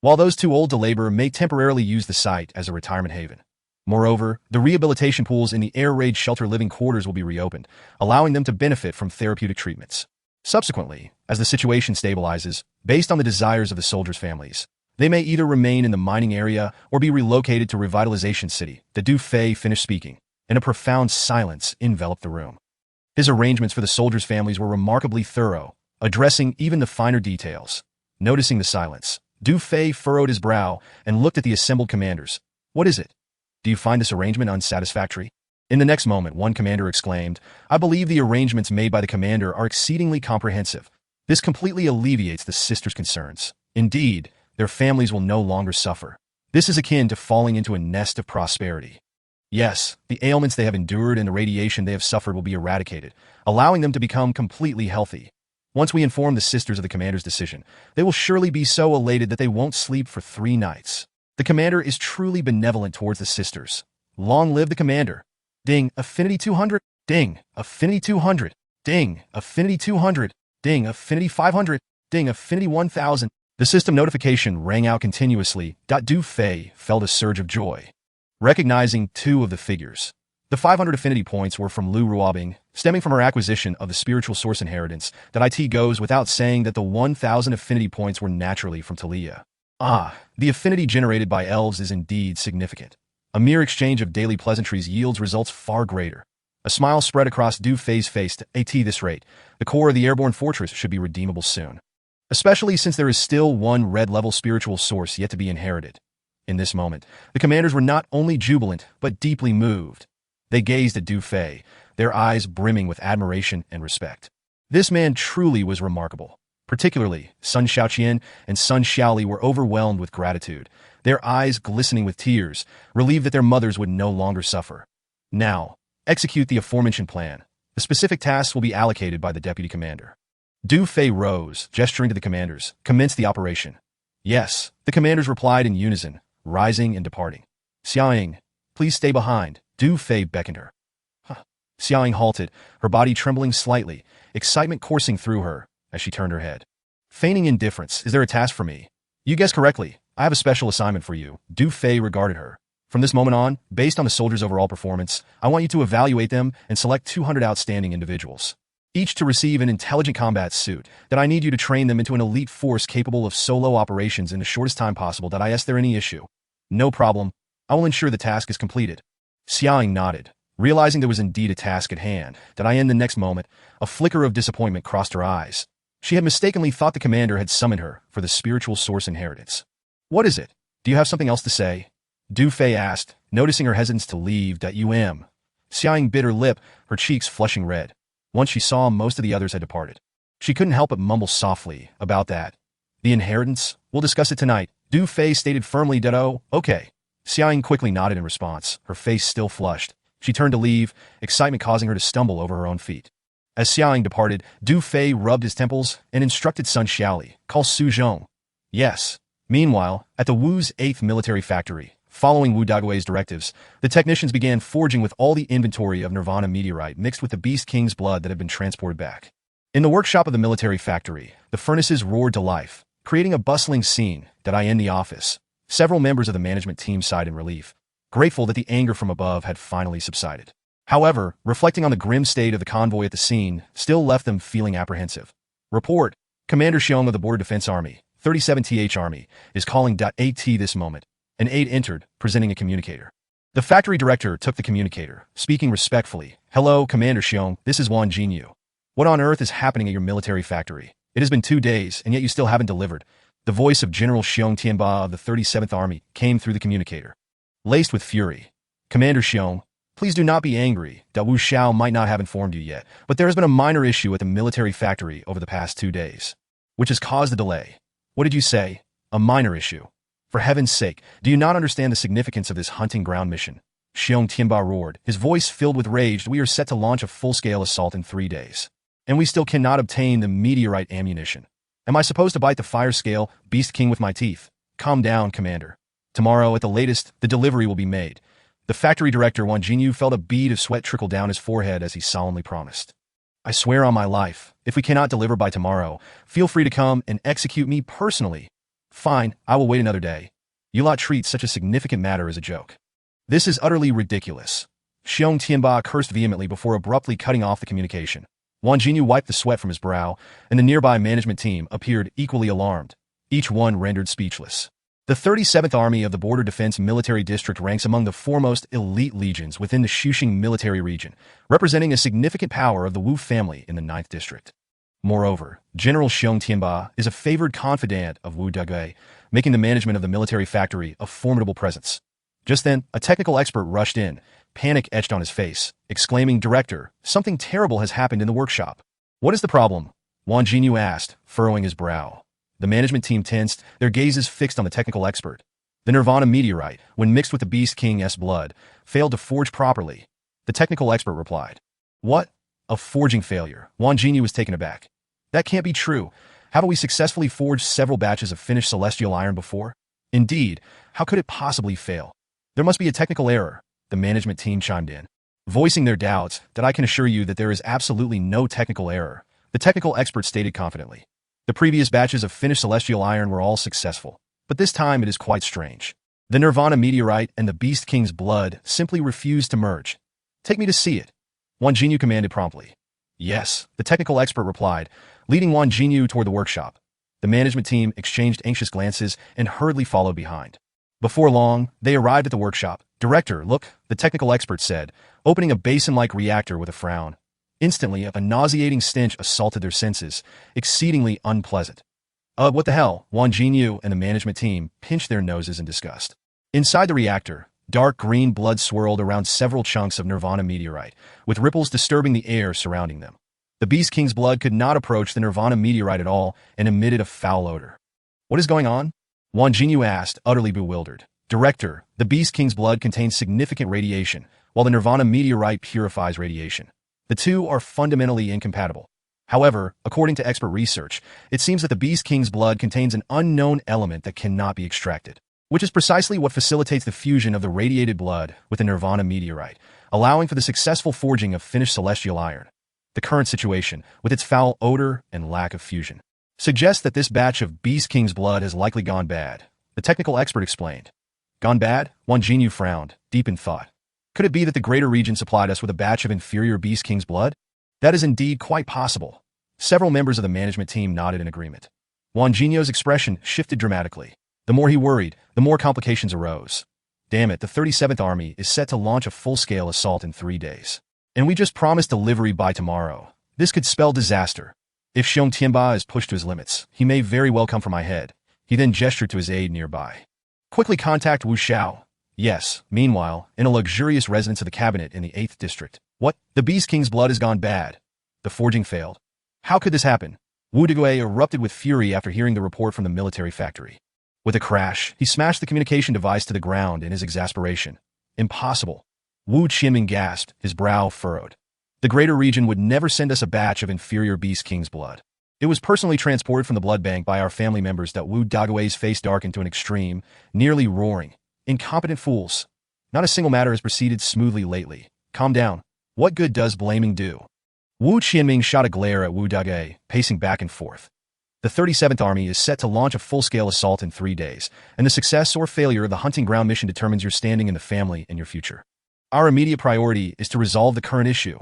while those too old to labor may temporarily use the site as a retirement haven. Moreover, the rehabilitation pools in the air raid shelter living quarters will be reopened, allowing them to benefit from therapeutic treatments. Subsequently, as the situation stabilizes, based on the desires of the soldiers' families, they may either remain in the mining area or be relocated to Revitalization City. The Du Fei finished speaking, and a profound silence enveloped the room. His arrangements for the soldiers' families were remarkably thorough, addressing even the finer details. Noticing the silence, Du Fei furrowed his brow and looked at the assembled commanders. What is it? Do you find this arrangement unsatisfactory? In the next moment, one commander exclaimed, I believe the arrangements made by the commander are exceedingly comprehensive. This completely alleviates the sisters' concerns. Indeed, their families will no longer suffer. This is akin to falling into a nest of prosperity. Yes, the ailments they have endured and the radiation they have suffered will be eradicated, allowing them to become completely healthy. Once we inform the sisters of the commander's decision, they will surely be so elated that they won't sleep for 3 nights. The commander is truly benevolent towards the sisters. Long live the commander. Ding, affinity 200. Ding, affinity 200. Ding, affinity 200. Ding, affinity 500. Ding, affinity 1000. The system notification rang out continuously. Du Fei felt a surge of joy, recognizing 2 of the figures. The 500 affinity points were from Lu Ruobing, stemming from her acquisition of the spiritual source inheritance. That it goes without saying that the 1,000 affinity points were naturally from Talia. The affinity generated by elves is indeed significant. A mere exchange of daily pleasantries yields results far greater. A smile spread across Du Fei's face. At this rate, the core of the airborne fortress should be redeemable soon, especially since there is still one red-level spiritual source yet to be inherited. In this moment, the commanders were not only jubilant, but deeply moved. They gazed at Du Fei, their eyes brimming with admiration and respect. This man truly was remarkable. Particularly, Sun Xiaoqian and Sun Xiaoli were overwhelmed with gratitude, their eyes glistening with tears, relieved that their mothers would no longer suffer. Now, execute the aforementioned plan. The specific tasks will be allocated by the deputy commander. Du Fei rose, gesturing to the commanders. Commence the operation. Yes, the commanders replied in unison, rising and departing. Xiaoying, please stay behind. Du Fei beckoned her. Xiaoying halted, her body trembling slightly, excitement coursing through her as she turned her head. Feigning indifference, is there a task for me? You guessed correctly. I have a special assignment for you. Du Fei regarded her. From this moment on, based on the soldiers' overall performance, I want you to evaluate them and select 200 outstanding individuals, each to receive an intelligent combat suit. That I need you to train them into an elite force capable of solo operations in the shortest time possible. Is there any issue? No problem. I will ensure the task is completed. Xiaoying nodded, realizing there was indeed a task at hand. In the next moment, a flicker of disappointment crossed her eyes. She had mistakenly thought the commander had summoned her for the spiritual source inheritance. What is it? Do you have something else to say? Du Fei asked, noticing her hesitance to leave. Xiaoying bit her lip, her cheeks flushing red. Once she saw most of the others had departed, she couldn't help but mumble softly about that. The inheritance? We'll discuss it tonight. Du Fei stated firmly. Okay. Xiaoying quickly nodded in response, her face still flushed. She turned to leave, excitement causing her to stumble over her own feet. As Xiaoying departed, Du Fei rubbed his temples and instructed Sun Xiaoli, call Su Zhong. Yes. Meanwhile, at the Wu's 8th military factory, following Wu Dagui's directives, the technicians began forging with all the inventory of Nirvana meteorite mixed with the Beast King's blood that had been transported back. In the workshop of the military factory, the furnaces roared to life, creating a bustling scene. In the office, several members of the management team sighed in relief, grateful that the anger from above had finally subsided. However, reflecting on the grim state of the convoy at the scene still left them feeling apprehensive. Report, Commander Xiong of the Border Defense Army, 37th Army, is calling. At this moment, an aide entered, presenting a communicator. The factory director took the communicator, speaking respectfully. Hello, Commander Xiong, this is Wang Jinyu. What on earth is happening at your military factory? It has been 2 days, and yet you still haven't delivered. The voice of General Xiong Tianba of the 37th Army came through the communicator, laced with fury. Commander Xiong, please do not be angry. Wu Xiao might not have informed you yet, but there has been a minor issue at the military factory over the past 2 days, which has caused the delay. What did you say? A minor issue? For heaven's sake, do you not understand the significance of this hunting ground mission? Xiong Tianba roared, his voice filled with rage. We are set to launch a full-scale assault in 3 days, and we still cannot obtain the meteorite ammunition. Am I supposed to bite the fire scale, Beast King, with my teeth? Calm down, Commander. Tomorrow, at the latest, the delivery will be made. The factory director, Wang Jinyu, felt a bead of sweat trickle down his forehead as he solemnly promised. I swear on my life, if we cannot deliver by tomorrow, feel free to come and execute me personally. Fine, I will wait another day. You lot treat such a significant matter as a joke. This is utterly ridiculous. Xiong Tianba cursed vehemently before abruptly cutting off the communication. Wang Jinyu wiped the sweat from his brow, and the nearby management team appeared equally alarmed, each one rendered speechless. The 37th Army of the Border Defense Military District ranks among the foremost elite legions within the Xuxing military region, representing a significant power of the Wu family in the 9th District. Moreover, General Xiong Tianba is a favored confidant of Wu Dagui, making the management of the military factory a formidable presence. Just then, a technical expert rushed in, panic etched on his face, exclaiming, "Director, something terrible has happened in the workshop." "What is the problem?" Wang Jinyu asked, furrowing his brow. The management team tensed, their gazes fixed on the technical expert. The Nirvana meteorite, when mixed with the Beast King's blood, failed to forge properly. The technical expert replied. "What? A forging failure?" Wang Jinyu was taken aback. "That can't be true. Haven't we successfully forged several batches of finished celestial iron before?" "Indeed, how could it possibly fail?" "There must be a technical error," the management team chimed in. Voicing their doubts, "That I can assure you that there is absolutely no technical error," the technical expert stated confidently. "The previous batches of finished celestial iron were all successful, but this time it is quite strange. The Nirvana meteorite and the Beast King's blood simply refused to merge. Take me to see it," Wang Jinyu commanded promptly. "Yes," the technical expert replied, leading Wang Jinyu toward the workshop. The management team exchanged anxious glances and hurriedly followed behind. Before long, they arrived at the workshop. "Director, look," the technical expert said, opening a basin-like reactor with a frown. Instantly, a nauseating stench assaulted their senses, exceedingly unpleasant. What the hell?" Wang Jinyu and the management team pinched their noses in disgust. Inside the reactor, dark green blood swirled around several chunks of Nirvana meteorite, with ripples disturbing the air surrounding them. The Beast King's blood could not approach the Nirvana meteorite at all and emitted a foul odor. "What is going on?" Wang Jinyu asked, utterly bewildered. "Director, the Beast King's blood contains significant radiation, while the Nirvana meteorite purifies radiation. The two are fundamentally incompatible. However, according to expert research, it seems that the Beast King's blood contains an unknown element that cannot be extracted, which is precisely what facilitates the fusion of the radiated blood with the Nirvana meteorite, allowing for the successful forging of finished celestial iron. The current situation, with its foul odor and lack of fusion, suggests that this batch of Beast King's blood has likely gone bad," the technical expert explained. "Gone bad?" Wang Jinyu frowned, deep in thought. "Could it be that the greater region supplied us with a batch of inferior Beast King's blood?" "That is indeed quite possible." Several members of the management team nodded in agreement. Wang Jinyu's expression shifted dramatically. The more he worried, the more complications arose. "Damn it, the 37th Army is set to launch a full-scale assault in 3 days. And we just promised delivery by tomorrow. This could spell disaster. If Xiong Tianba is pushed to his limits, he may very well come for my head." He then gestured to his aide nearby. "Quickly contact Wu Xiao." "Yes." Meanwhile, in a luxurious residence of the cabinet in the 8th District. "What? The Beast King's blood has gone bad. The forging failed. How could this happen?" Wu Dagui erupted with fury after hearing the report from the military factory. With a crash, he smashed the communication device to the ground in his exasperation. "Impossible." Wu Qianming gasped, his brow furrowed. "The greater region would never send us a batch of inferior Beast King's blood. It was personally transported from the blood bank by our family members." That Wu Dagui's face darkened to an extreme, nearly roaring. "Incompetent fools. Not a single matter has proceeded smoothly lately. Calm down. What good does blaming do?" Wu Qianming shot a glare at Wu Dagui, pacing back and forth. "The 37th Army is set to launch a full-scale assault in 3 days, and the success or failure of the hunting ground mission determines your standing in the family and your future. Our immediate priority is to resolve the current issue.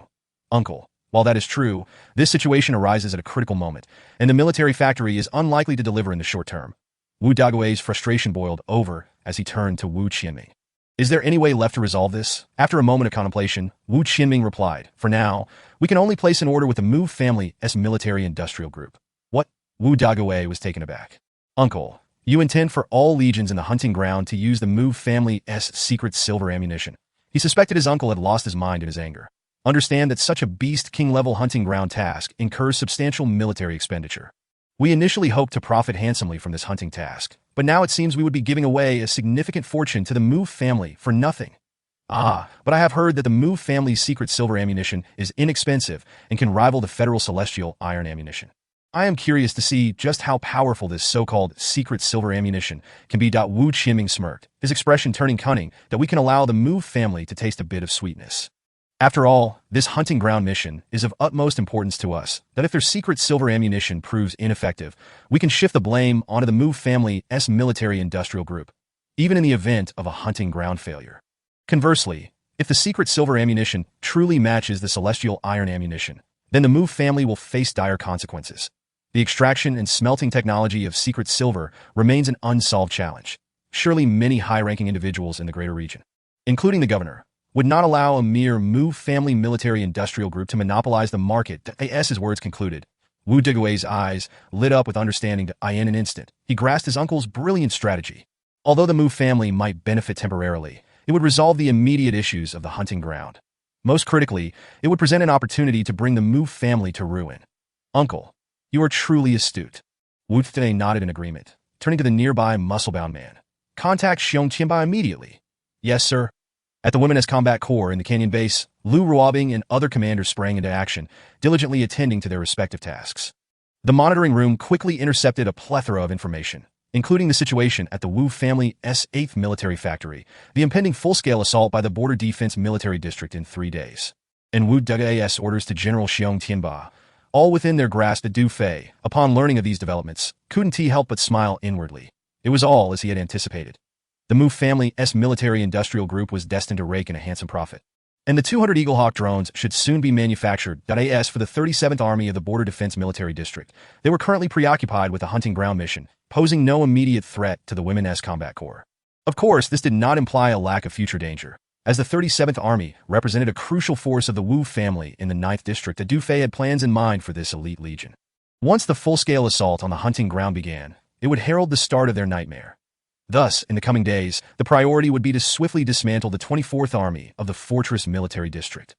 Uncle, while that is true, this situation arises at a critical moment, and the military factory is unlikely to deliver in the short term." Wu Dagui's frustration boiled over as he turned to Wu Qianming. "Is there any way left to resolve this?" After a moment of contemplation, Wu Qianming replied, "For now, we can only place an order with the Mu family's military-industrial group." "What?" Wu Dagui was taken aback. "Uncle, you intend for all legions in the hunting ground to use the Mu family's secret silver ammunition." He suspected his uncle had lost his mind in his anger. "Understand that such a Beast King-level hunting ground task incurs substantial military expenditure. We initially hoped to profit handsomely from this hunting task, but now it seems we would be giving away a significant fortune to the Mu family for nothing." But I have heard that the Mu family's secret silver ammunition is inexpensive and can rival the federal celestial iron ammunition." I am curious to see just how powerful this so-called secret silver ammunition can be. Wu Qianming smirked, his expression turning cunning, that we can allow the Mu family to taste a bit of sweetness. After all, this hunting ground mission is of utmost importance to us, that if their secret silver ammunition proves ineffective, we can shift the blame onto the Mu family's military-industrial group, even in the event of a hunting ground failure. Conversely, if the secret silver ammunition truly matches the celestial iron ammunition, then the Mu family will face dire consequences. The extraction and smelting technology of secret silver remains an unsolved challenge. Surely many high-ranking individuals in the greater region, including the governor, would not allow a mere Mu family military-industrial group to monopolize the market. His words concluded. Wu Digui's eyes lit up with understanding. In an instant, he grasped his uncle's brilliant strategy. Although the Mu family might benefit temporarily, it would resolve the immediate issues of the hunting ground. Most critically, it would present an opportunity to bring the Mu family to ruin. Uncle, you are truly astute. Wu Dui nodded in agreement, turning to the nearby muscle-bound man. Contact Xiong Qianbai immediately. Yes, sir. At the Women's Combat Corps in the canyon base, Lu Ruobing and other commanders sprang into action, diligently attending to their respective tasks. The monitoring room quickly intercepted a plethora of information, including the situation at the Wu family's 8th military factory, the impending full-scale assault by the Border Defense Military District in 3 days, and Wu Dugai's orders to General Xiong Tianba, all within their grasp. Du Fei, upon learning of these developments, couldn't he help but smile inwardly. It was all as he had anticipated. The Mu family's military-industrial group was destined to rake in a handsome profit, and the 200 Eaglehawk drones should soon be manufactured. As for the 37th Army of the Border Defense Military District, they were currently preoccupied with the hunting ground mission, posing no immediate threat to the Women's Combat Corps. Of course, this did not imply a lack of future danger, as the 37th Army represented a crucial force of the Wu family in the 9th District. Du Fei had plans in mind for this elite legion. Once the full-scale assault on the hunting ground began, it would herald the start of their nightmare. Thus, in the coming days, the priority would be to swiftly dismantle the 24th Army of the Fortress Military District,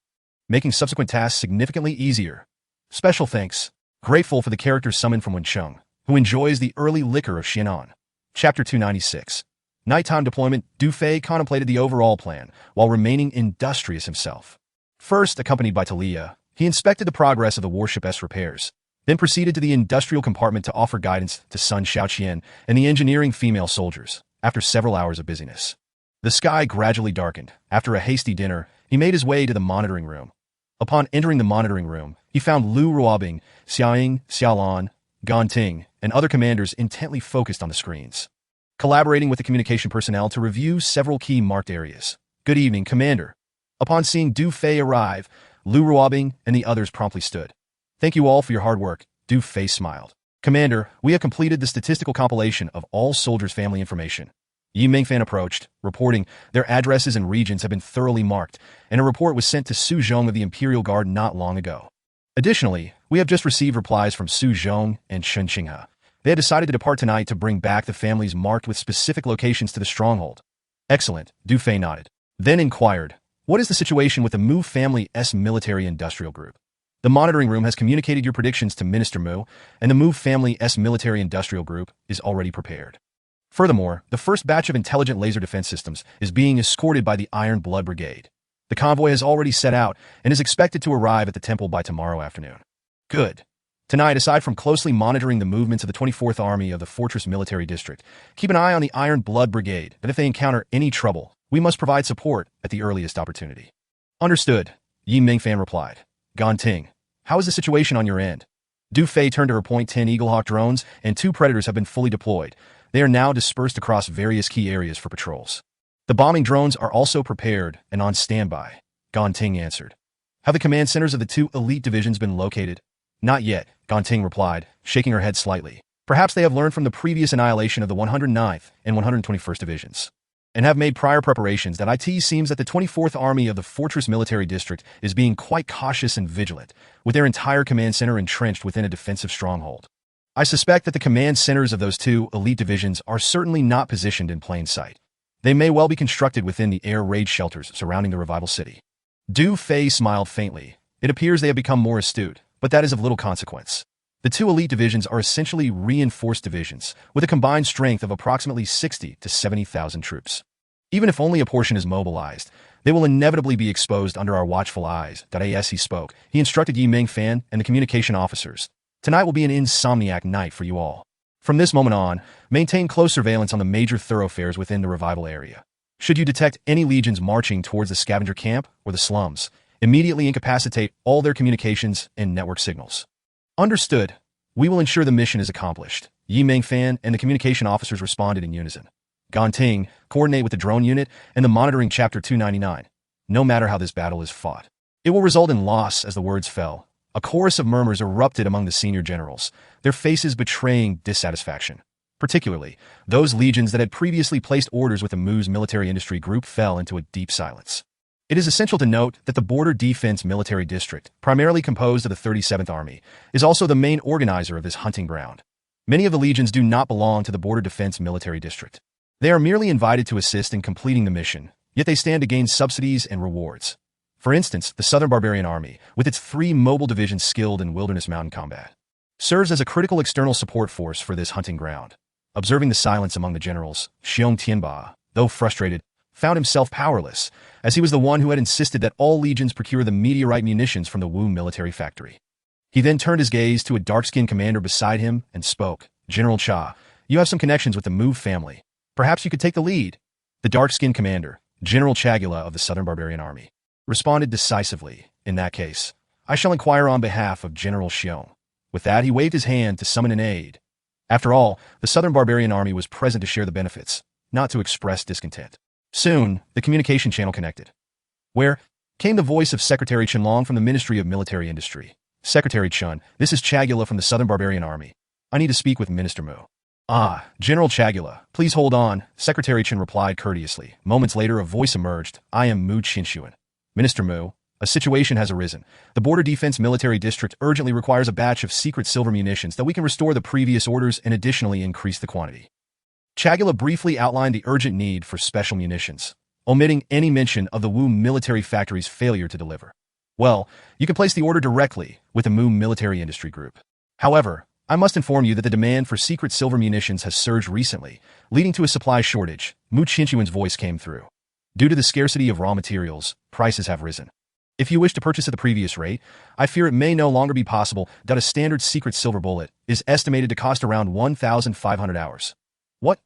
making subsequent tasks significantly easier. Special thanks. Grateful for the character summoned from Wencheng, who enjoys the early liquor of Xianan. Chapter 296. Nighttime deployment. Du Fei contemplated the overall plan, while remaining industrious himself. First, accompanied by Talia, he inspected the progress of the warship's repairs, then proceeded to the industrial compartment to offer guidance to Sun Xiaoqian and the engineering female soldiers. After several hours of busyness, the sky gradually darkened. After a hasty dinner, he made his way to the monitoring room. Upon entering the monitoring room, he found Lu Ruobing, Xiaoying, Xiaolan, Gan Ting, and other commanders intently focused on the screens, collaborating with the communication personnel to review several key marked areas. Good evening, Commander. Upon seeing Du Fei arrive, Lu Ruobing and the others promptly stood. Thank you all for your hard work. Du Fei smiled. Commander, we have completed the statistical compilation of all soldiers' family information. Yi Mingfan approached, reporting their addresses and regions have been thoroughly marked, and a report was sent to Su Zhong of the Imperial Guard not long ago. Additionally, we have just received replies from Su Zhong and Shen Qinghe. They had decided to depart tonight to bring back the families marked with specific locations to the stronghold. Excellent, Du Fei nodded. Then inquired, what is the situation with the Mu family's military-industrial group? The monitoring room has communicated your predictions to Minister Mu, and the Mu family's military-industrial group is already prepared. Furthermore, the first batch of intelligent laser defense systems is being escorted by the Iron Blood Brigade. The convoy has already set out and is expected to arrive at the temple by tomorrow afternoon. Good. Tonight, aside from closely monitoring the movements of the 24th Army of the Fortress Military District, keep an eye on the Iron Blood Brigade, and if they encounter any trouble, we must provide support at the earliest opportunity. Understood, Yi Mingfan replied. Gan Ting, how is the situation on your end? Du Fei turned to her .10 Eaglehawk drones, and 2 Predators have been fully deployed. They are now dispersed across various key areas for patrols. The bombing drones are also prepared and on standby, Gan Ting answered. Have the command centers of the 2 elite divisions been located? Not yet, Gan Ting replied, shaking her head slightly. Perhaps they have learned from the previous annihilation of the 109th and 121st Divisions, and have made prior preparations. That it seems that the 24th Army of the Fortress Military District is being quite cautious and vigilant, with their entire command center entrenched within a defensive stronghold. I suspect that the command centers of those 2 elite divisions are certainly not positioned in plain sight. They may well be constructed within the air raid shelters surrounding the Revival City. Du Fei smiled faintly. It appears they have become more astute, but that is of little consequence. The 2 elite divisions are essentially reinforced divisions, with a combined strength of approximately 60 to 70,000 troops. Even if only a portion is mobilized, they will inevitably be exposed under our watchful eyes. As he spoke, he instructed Yi Mingfan and the communication officers Tonight will be an insomniac night for you all. From this moment on, maintain close surveillance on the major thoroughfares within the revival area. Should you detect any legions marching towards the scavenger camp or the slums, immediately incapacitate all their communications and network signals. Understood. We will ensure the mission is accomplished. Yi Mengfan and the communication officers responded in unison. Ganting, coordinate with the drone unit and the monitoring Chapter 299. No matter how this battle is fought, it will result in loss. As the words fell, a chorus of murmurs erupted among the senior generals, their faces betraying dissatisfaction. Particularly, those legions that had previously placed orders with the Mu's military industry group fell into a deep silence. It is essential to note that the Border Defense Military District, primarily composed of the 37th Army, is also the main organizer of this hunting ground. Many of the legions do not belong to the Border Defense Military District. They are merely invited to assist in completing the mission, yet they stand to gain subsidies and rewards. For instance, the Southern Barbarian Army, with its 3 mobile divisions skilled in wilderness mountain combat, serves as a critical external support force for this hunting ground. Observing the silence among the generals, Xiong Tianba, though frustrated, found himself powerless, as he was the one who had insisted that all legions procure the meteorite munitions from the Wu military factory. He then turned his gaze to a dark-skinned commander beside him and spoke. General Cha, you have some connections with the Mu family. Perhaps you could take the lead. The dark-skinned commander, General Chagula of the Southern Barbarian Army, responded decisively. In that case, I shall inquire on behalf of General Xiong. With that, he waved his hand to summon an aide. After all, the Southern Barbarian Army was present to share the benefits, not to express discontent. Soon, the communication channel connected, where came the voice of Secretary Chenlong from the Ministry of Military Industry. Secretary Chun, this is Chagula from the Southern Barbarian Army. I need to speak with Minister Mu. Ah, General Chagula, please hold on, Secretary Chen replied courteously. Moments later, a voice emerged. I am Mu Qinshuan. Minister Mu, a situation has arisen. The Border Defense Military District urgently requires a batch of secret silver munitions that we can restore the previous orders and additionally increase the quantity. Chagula briefly outlined the urgent need for special munitions, omitting any mention of the Wu military factory's failure to deliver. Well, you can place the order directly with the Mu military industry group. However, I must inform you that the demand for secret silver munitions has surged recently, leading to a supply shortage. Mu Qinshuan's voice came through. Due to the scarcity of raw materials, prices have risen. If you wish to purchase at the previous rate, I fear it may no longer be possible. That a standard secret silver bullet is estimated to cost around 1,500 hours. What?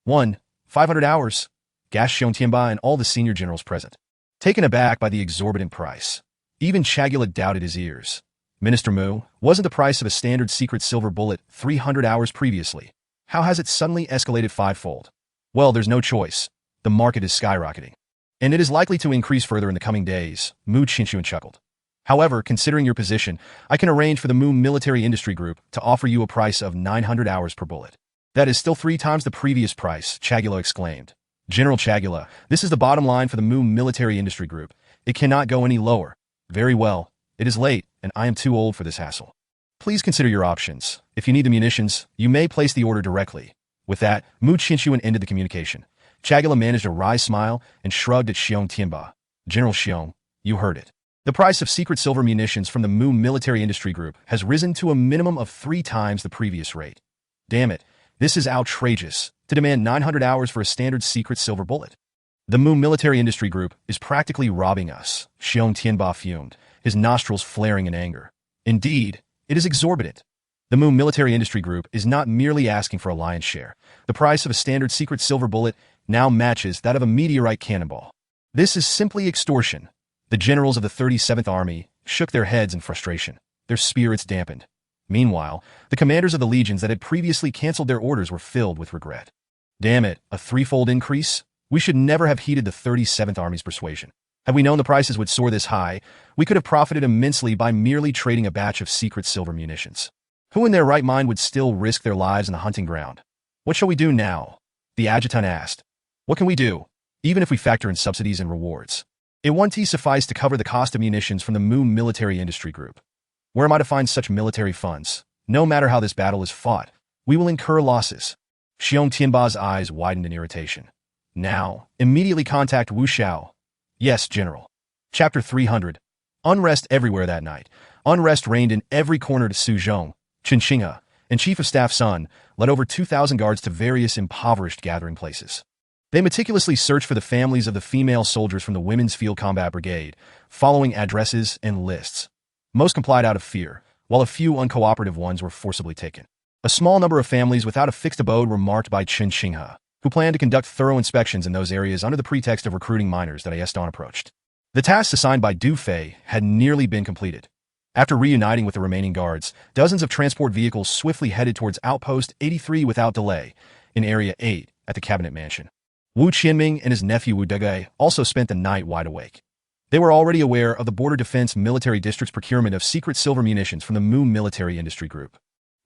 500 hours? Gasped Xiong Tianba and all the senior generals present, taken aback by the exorbitant price. Even Chagula doubted his ears. Minister Mu, wasn't the price of a standard secret silver bullet 300 hours previously? How has it suddenly escalated 5-fold? Well, there's no choice. The market is skyrocketing, and it is likely to increase further in the coming days, Mu Qinshuan chuckled. However, considering your position, I can arrange for the Mu Military Industry Group to offer you a price of 900 hours per bullet. That is still 3 times the previous price, Chagula exclaimed. General Chagula, this is the bottom line for the Mu Military Industry Group. It cannot go any lower. Very well. It is late, and I am too old for this hassle. Please consider your options. If you need the munitions, you may place the order directly. With that, Mu Qinshuan ended the communication. Chagula managed a wry smile and shrugged at Xiong Tianba. General Xiong, you heard it. The price of secret silver munitions from the Mu Military Industry Group has risen to a minimum of 3 times the previous rate. Damn it, this is outrageous, to demand 900 hours for a standard secret silver bullet. The Mu Military Industry Group is practically robbing us, Xiong Tianba fumed, his nostrils flaring in anger. Indeed, it is exorbitant. The Mu Military Industry Group is not merely asking for a lion's share. The price of a standard secret silver bullet now matches that of a meteorite cannonball. This is simply extortion. The generals of the 37th Army shook their heads in frustration, their spirits dampened. Meanwhile, the commanders of the legions that had previously canceled their orders were filled with regret. Damn it, a 3-fold increase? We should never have heeded the 37th Army's persuasion. Had we known the prices would soar this high, we could have profited immensely by merely trading a batch of secret silver munitions. Who in their right mind would still risk their lives in the hunting ground? What shall we do now? The adjutant asked. What can we do, even if we factor in subsidies and rewards? It won't suffice to cover the cost of munitions from the Mu Military Industry Group. Where am I to find such military funds? No matter how this battle is fought, we will incur losses. Xiong Tianba's eyes widened in irritation. Now, immediately contact Wu Xiao. Yes, General. Chapter 300. Unrest everywhere that night. Unrest reigned in every corner. To Su Zhong, Chen Xinghe, and Chief of Staff Sun led over 2,000 guards to various impoverished gathering places. They meticulously searched for the families of the female soldiers from the Women's Field Combat Brigade, following addresses and lists. Most complied out of fear, while a few uncooperative ones were forcibly taken. A small number of families without a fixed abode were marked by Chen Xinghe, who planned to conduct thorough inspections in those areas under the pretext of recruiting miners that as dawn approached. The tasks assigned by Du Fei had nearly been completed. After reuniting with the remaining guards, dozens of transport vehicles swiftly headed towards Outpost 83 without delay, in Area 8 at the Cabinet Mansion. Wu Qianming and his nephew Wu Dege also spent the night wide awake. They were already aware of the Border Defense Military District's procurement of secret silver munitions from the Mu Military Industry Group.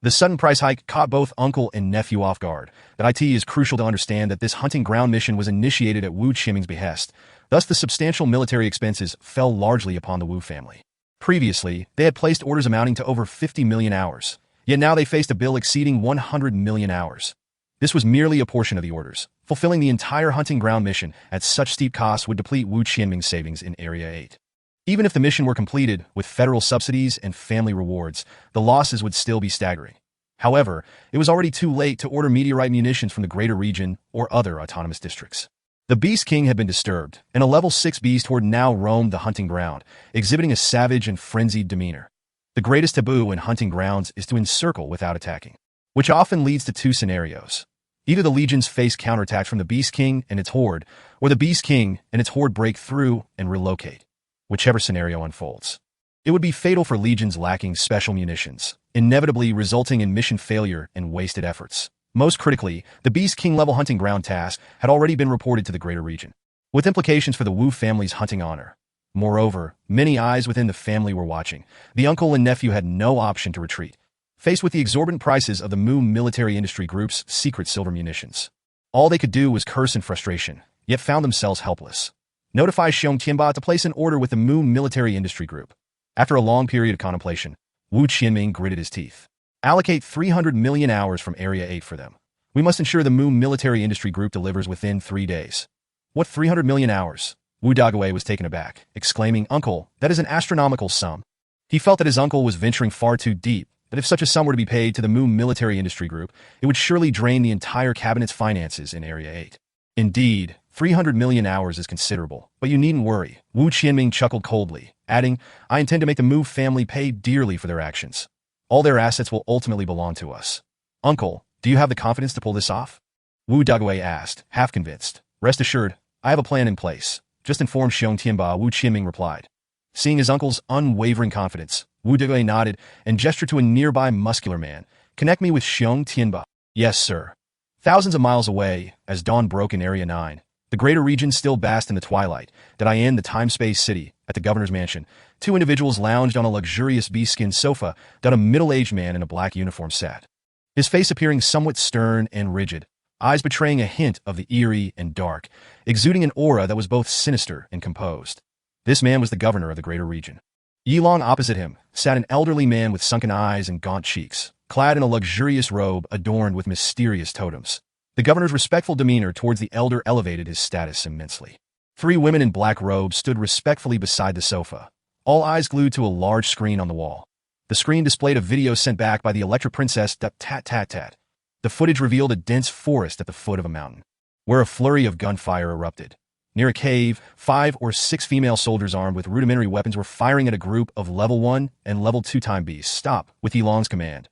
The sudden price hike caught both uncle and nephew off guard, but it is crucial to understand that this hunting ground mission was initiated at Wu Qianming's behest, thus the substantial military expenses fell largely upon the Wu family. Previously, they had placed orders amounting to over 50 million hours, yet now they faced a bill exceeding 100 million hours. This was merely a portion of the orders. Fulfilling the entire hunting ground mission at such steep costs would deplete Wu Qianming's savings in Area 8. Even if the mission were completed with federal subsidies and family rewards, the losses would still be staggering. However, it was already too late to order meteorite munitions from the greater region or other autonomous districts. The Beast King had been disturbed, and a level 6 beast horde now roamed the hunting ground, exhibiting a savage and frenzied demeanor. The greatest taboo in hunting grounds is to encircle without attacking, which often leads to two scenarios. Either the legions face counterattacks from the Beast King and its horde, or the Beast King and its horde break through and relocate. Whichever scenario unfolds, it would be fatal for legions lacking special munitions, inevitably resulting in mission failure and wasted efforts. Most critically, the Beast King level hunting ground task had already been reported to the greater region, with implications for the Wu family's hunting honor. Moreover, many eyes within the family were watching. The uncle and nephew had no option to retreat, faced with the exorbitant prices of the Mu Military Industry Group's secret silver munitions. All they could do was curse in frustration, yet found themselves helpless. Notify Xiong Tianba to place an order with the Mu Military Industry Group. After a long period of contemplation, Wu Qianming gritted his teeth. Allocate 300 million hours from Area 8 for them. We must ensure the Mu Military Industry Group delivers within 3 days. What 300 million hours? Wu Dagewei was taken aback, exclaiming, "Uncle, that is an astronomical sum." He felt that his uncle was venturing far too deep, that if such a sum were to be paid to the Mu Military Industry Group, it would surely drain the entire cabinet's finances in Area 8. Indeed, 300 million hours is considerable, but you needn't worry. Wu Qianming chuckled coldly, adding, "I intend to make the Mu family pay dearly for their actions. All their assets will ultimately belong to us." "Uncle, do you have the confidence to pull this off?" Wu Dagewei asked, half convinced. "Rest assured, I have a plan in place. Just inform Xiong Tianba," Wu Qianming replied. Seeing his uncle's unwavering confidence, Wu Dagewei nodded and gestured to a nearby muscular man. "Connect me with Xiong Tianba." "Yes, sir." Thousands of miles away, as dawn broke in Area 9, the greater region still basked in the twilight, in the time-space city, at the governor's mansion, two individuals lounged on a luxurious beast-skin sofa that a middle-aged man in a black uniform sat. His face appearing somewhat stern and rigid, eyes betraying a hint of the eerie and dark, exuding an aura that was both sinister and composed. This man was the governor of the greater region. Yilong opposite him sat an elderly man with sunken eyes and gaunt cheeks, clad in a luxurious robe adorned with mysterious totems. The governor's respectful demeanor towards the elder elevated his status immensely. 3 women in black robes stood respectfully beside the sofa, all eyes glued to a large screen on the wall. The screen displayed a video sent back by the Electra Princess. Tat. The footage revealed a dense forest at the foot of a mountain, where a flurry of gunfire erupted. Near a cave, 5 or 6 female soldiers armed with rudimentary weapons were firing at a group of level 1 and level 2 time beasts. "Stop," with Yilong's command.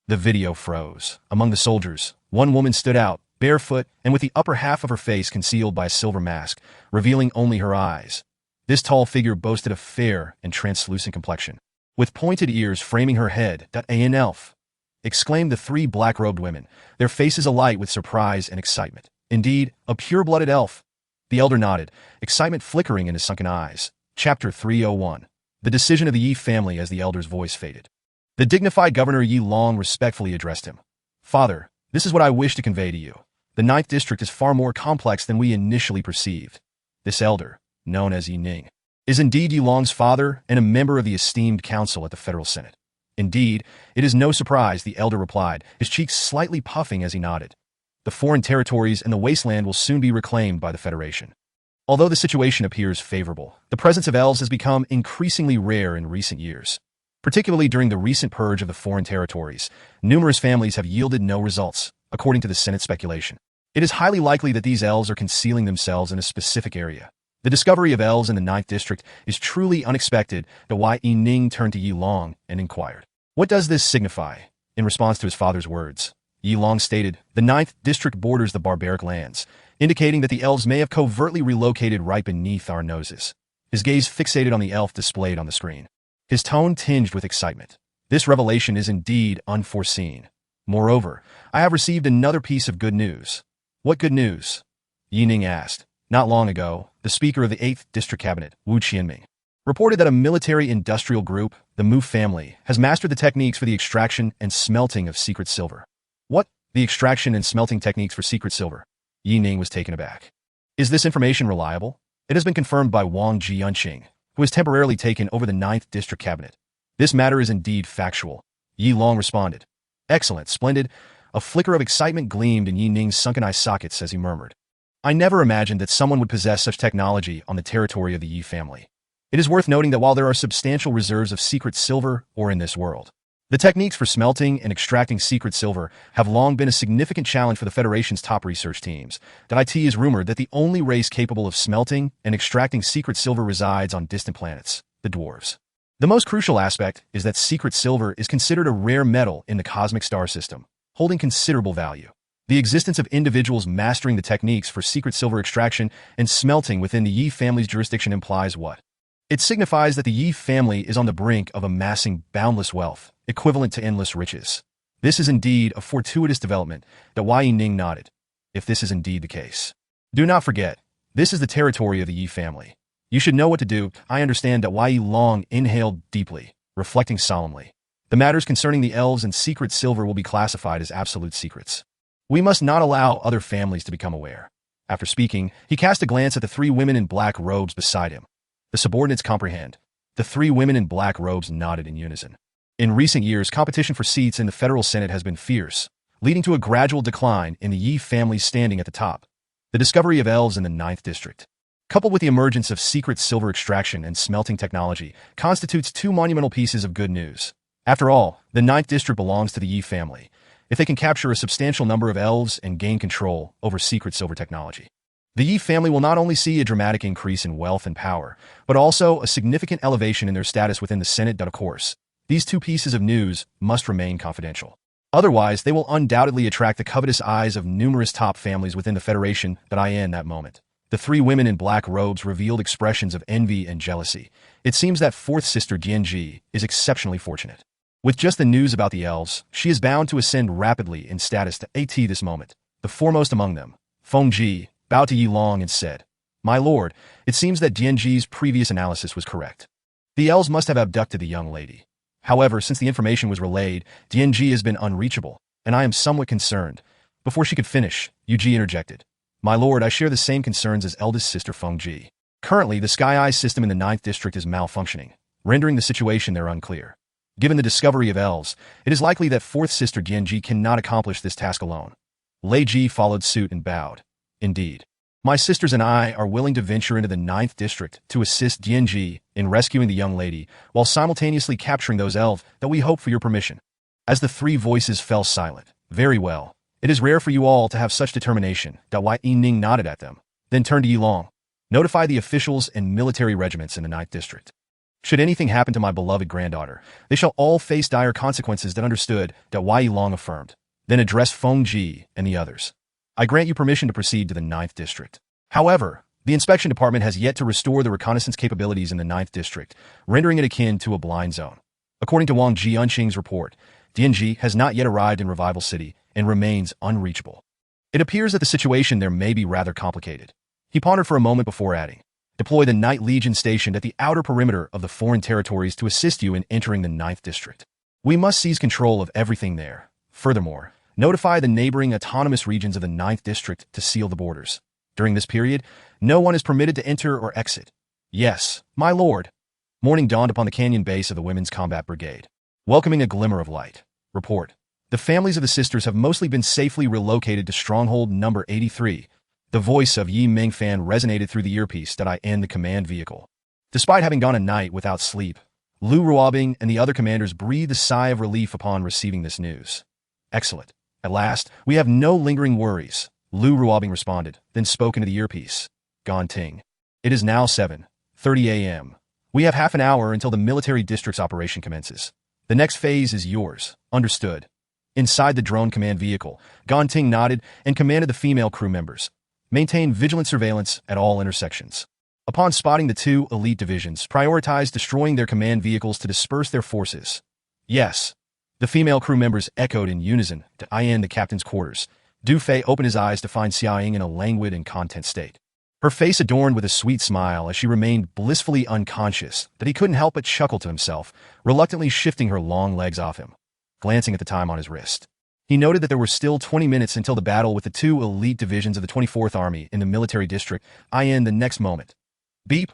The video froze. Among the soldiers, one woman stood out, barefoot and with the upper half of her face concealed by a silver mask, revealing only her eyes. This tall figure boasted a fair and translucent complexion, with pointed ears framing her head. "An elf!" exclaimed the 3 black-robed women, their faces alight with surprise and excitement. "Indeed, a pure-blooded elf." The elder nodded, excitement flickering in his sunken eyes. Chapter 301. The decision of the Yi family. As the elder's voice faded, the dignified Governor Yi Long respectfully addressed him. "Father, this is what I wish to convey to you. The 9th District is far more complex than we initially perceived. This elder, known as Yi Ning, is indeed Yi Long's father and a member of the esteemed council at the Federal Senate." "Indeed, it is no surprise," the elder replied, his cheeks slightly puffing as he nodded. "The foreign territories and the wasteland will soon be reclaimed by the Federation." Although the situation appears favorable, the presence of elves has become increasingly rare in recent years. Particularly during the recent purge of the foreign territories, numerous families have yielded no results, according to the Senate speculation. It is highly likely that these elves are concealing themselves in a specific area. The discovery of elves in the 9th District is truly unexpected. Yi Ning turned to Yi Long and inquired, What does this signify? In response to his father's words, Yi Long stated, the 9th district borders the barbaric lands, indicating that the elves may have covertly relocated right beneath our noses. His gaze fixated on the elf displayed on the screen. His tone tinged with excitement. This revelation is indeed unforeseen. Moreover, I have received another piece of good news. What good news? Yi Ning asked. Not long ago, the speaker of the 8th District Cabinet, Wu Qianming, reported that a military-industrial group, the Mu family, has mastered the techniques for the extraction and smelting of secret silver. What? The extraction and smelting techniques for secret silver? Yi Ning was taken aback. Is this information reliable? It has been confirmed by Wang Jianqing, who has temporarily taken over the 9th District Cabinet. This matter is indeed factual. Yi Long responded. Excellent, splendid. A flicker of excitement gleamed in Yi Ning's sunken eye sockets as he murmured. I never imagined that someone would possess such technology on the territory of the Yi family. It is worth noting that while there are substantial reserves of secret silver or in this world, the techniques for smelting and extracting secret silver have long been a significant challenge for the Federation's top research teams. It is rumored that the only race capable of smelting and extracting secret silver resides on distant planets, the dwarves. The most crucial aspect is that secret silver is considered a rare metal in the cosmic star system, holding considerable value. The existence of individuals mastering the techniques for secret silver extraction and smelting within the Yi family's jurisdiction implies what? It signifies that the Yi family is on the brink of amassing boundless wealth, equivalent to endless riches. This is indeed a fortuitous development, that Yi Ning nodded. If this is indeed the case. Do not forget, this is the territory of the Yi family. You should know what to do. I understand that Yi Long inhaled deeply, reflecting solemnly. The matters concerning the elves and secret silver will be classified as absolute secrets. We must not allow other families to become aware. After speaking, he cast a glance at the 3 women in black robes beside him. The subordinates comprehend. The 3 women in black robes nodded in unison. In recent years, competition for seats in the Federal Senate has been fierce, leading to a gradual decline in the Yi family's standing at the top. The discovery of elves in the 9th District, coupled with the emergence of secret silver extraction and smelting technology, constitutes 2 monumental pieces of good news. After all, the 9th District belongs to the Yi family, if they can capture a substantial number of elves and gain control over secret silver technology. The Yi family will not only see a dramatic increase in wealth and power, but also a significant elevation in their status within the Senate. Of course, these 2 pieces of news must remain confidential. Otherwise, they will undoubtedly attract the covetous eyes of numerous top families within the Federation. In that moment, the 3 women in black robes revealed expressions of envy and jealousy. It seems that 4th sister Dianji is exceptionally fortunate. With just the news about the elves, she is bound to ascend rapidly in status to this moment. The foremost among them, Fengji, bowed to Yi Long and said, My lord, it seems that Dianji's previous analysis was correct. The elves must have abducted the young lady. However, since the information was relayed, Dianji has been unreachable, and I am somewhat concerned. Before she could finish, Yuji interjected. My lord, I share the same concerns as eldest sister Fengji. Currently, the Sky Eye system in the 9th District is malfunctioning, rendering the situation there unclear. Given the discovery of elves, it is likely that 4th sister Dianji cannot accomplish this task alone. Lei Ji followed suit and bowed. Indeed. My sisters and I are willing to venture into the 9th District to assist Dianji in rescuing the young lady, while simultaneously capturing those elves that we hope for your permission. As the 3 voices fell silent, very well. It is rare for you all to have such determination. Yi Ning nodded at them, then turned to Yi Long. Notify the officials and military regiments in the 9th District. Should anything happen to my beloved granddaughter, they shall all face dire consequences. Understood. Yi Long affirmed, then addressed Fengji and the others. I grant you permission to proceed to the 9th District. However, the inspection department has yet to restore the reconnaissance capabilities in the 9th District, rendering it akin to a blind zone. According to Wang Jianqing's report, Dianji has not yet arrived in Revival City and remains unreachable. It appears that the situation there may be rather complicated. He pondered for a moment before adding, Deploy the Night Legion stationed at the outer perimeter of the foreign territories to assist you in entering the 9th District. We must seize control of everything there. Furthermore, notify the neighboring autonomous regions of the 9th District to seal the borders. During this period, no one is permitted to enter or exit. Yes, my lord. Morning dawned upon the canyon base of the Women's Combat Brigade, welcoming a glimmer of light. Report. The families of the sisters have mostly been safely relocated to Stronghold Number 83. The voice of Yi Mingfan resonated through the earpiece in the command vehicle. Despite having gone a night without sleep, Lu Ruobing and the other commanders breathed a sigh of relief upon receiving this news. Excellent. At last, we have no lingering worries, Lu Ruobing responded, then spoke into the earpiece. Gone Ting. It is now 7:30 a.m. We have half an hour until the military district's operation commences. The next phase is yours. Understood. Inside the drone command vehicle, Ting nodded and commanded the female crew members. Maintain vigilant surveillance at all intersections. Upon spotting the two elite divisions, prioritize destroying their command vehicles to disperse their forces. Yes. The female crew members echoed in unison to the captain's quarters. Du Fei opened his eyes to find Xiaoying in a languid and content state. Her face adorned with a sweet smile as she remained blissfully unconscious that he couldn't help but chuckle to himself, reluctantly shifting her long legs off him. Glancing at the time on his wrist, he noted that there were still 20 minutes until the battle with the two elite divisions of the 24th Army in the military district. The next moment. Beep!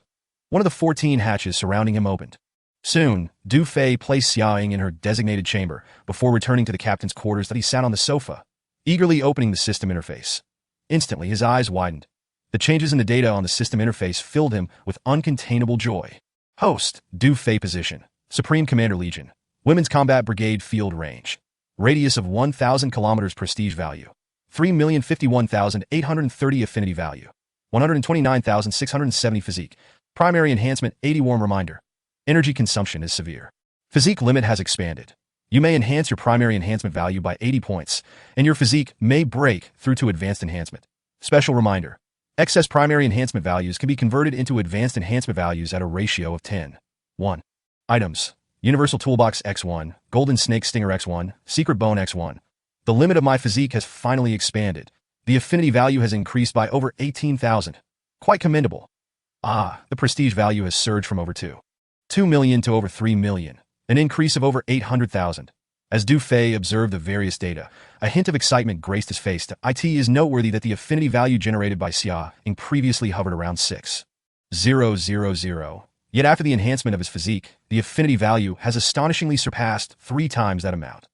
One of the 14 hatches surrounding him opened. Soon, Du Fei placed Xiaoying in her designated chamber before returning to the captain's quarters that he sat on the sofa, eagerly opening the system interface. Instantly, his eyes widened. The changes in the data on the system interface filled him with uncontainable joy. Host, Du Fei position, Supreme Commander Legion, Women's Combat Brigade field range, radius of 1,000 kilometers prestige value, 3,051,830 affinity value, 129,670 physique, primary enhancement 80 warm reminder. Energy consumption is severe. Physique limit has expanded. You may enhance your primary enhancement value by 80 points, and your physique may break through to advanced enhancement. Special reminder. Excess primary enhancement values can be converted into advanced enhancement values at a ratio of 10:1. Items. Universal Toolbox X1, Golden Snake Stinger X1, Secret Bone X1. The limit of my physique has finally expanded. The affinity value has increased by over 18,000. Quite commendable. The prestige value has surged from over 2 million to over 3 million, an increase of over 800,000. As Du Fei observed the various data, a hint of excitement graced his face. It is noteworthy that the affinity value generated by Xia previously hovered around 6,000. Yet after the enhancement of his physique, the affinity value has astonishingly surpassed 3 times that amount.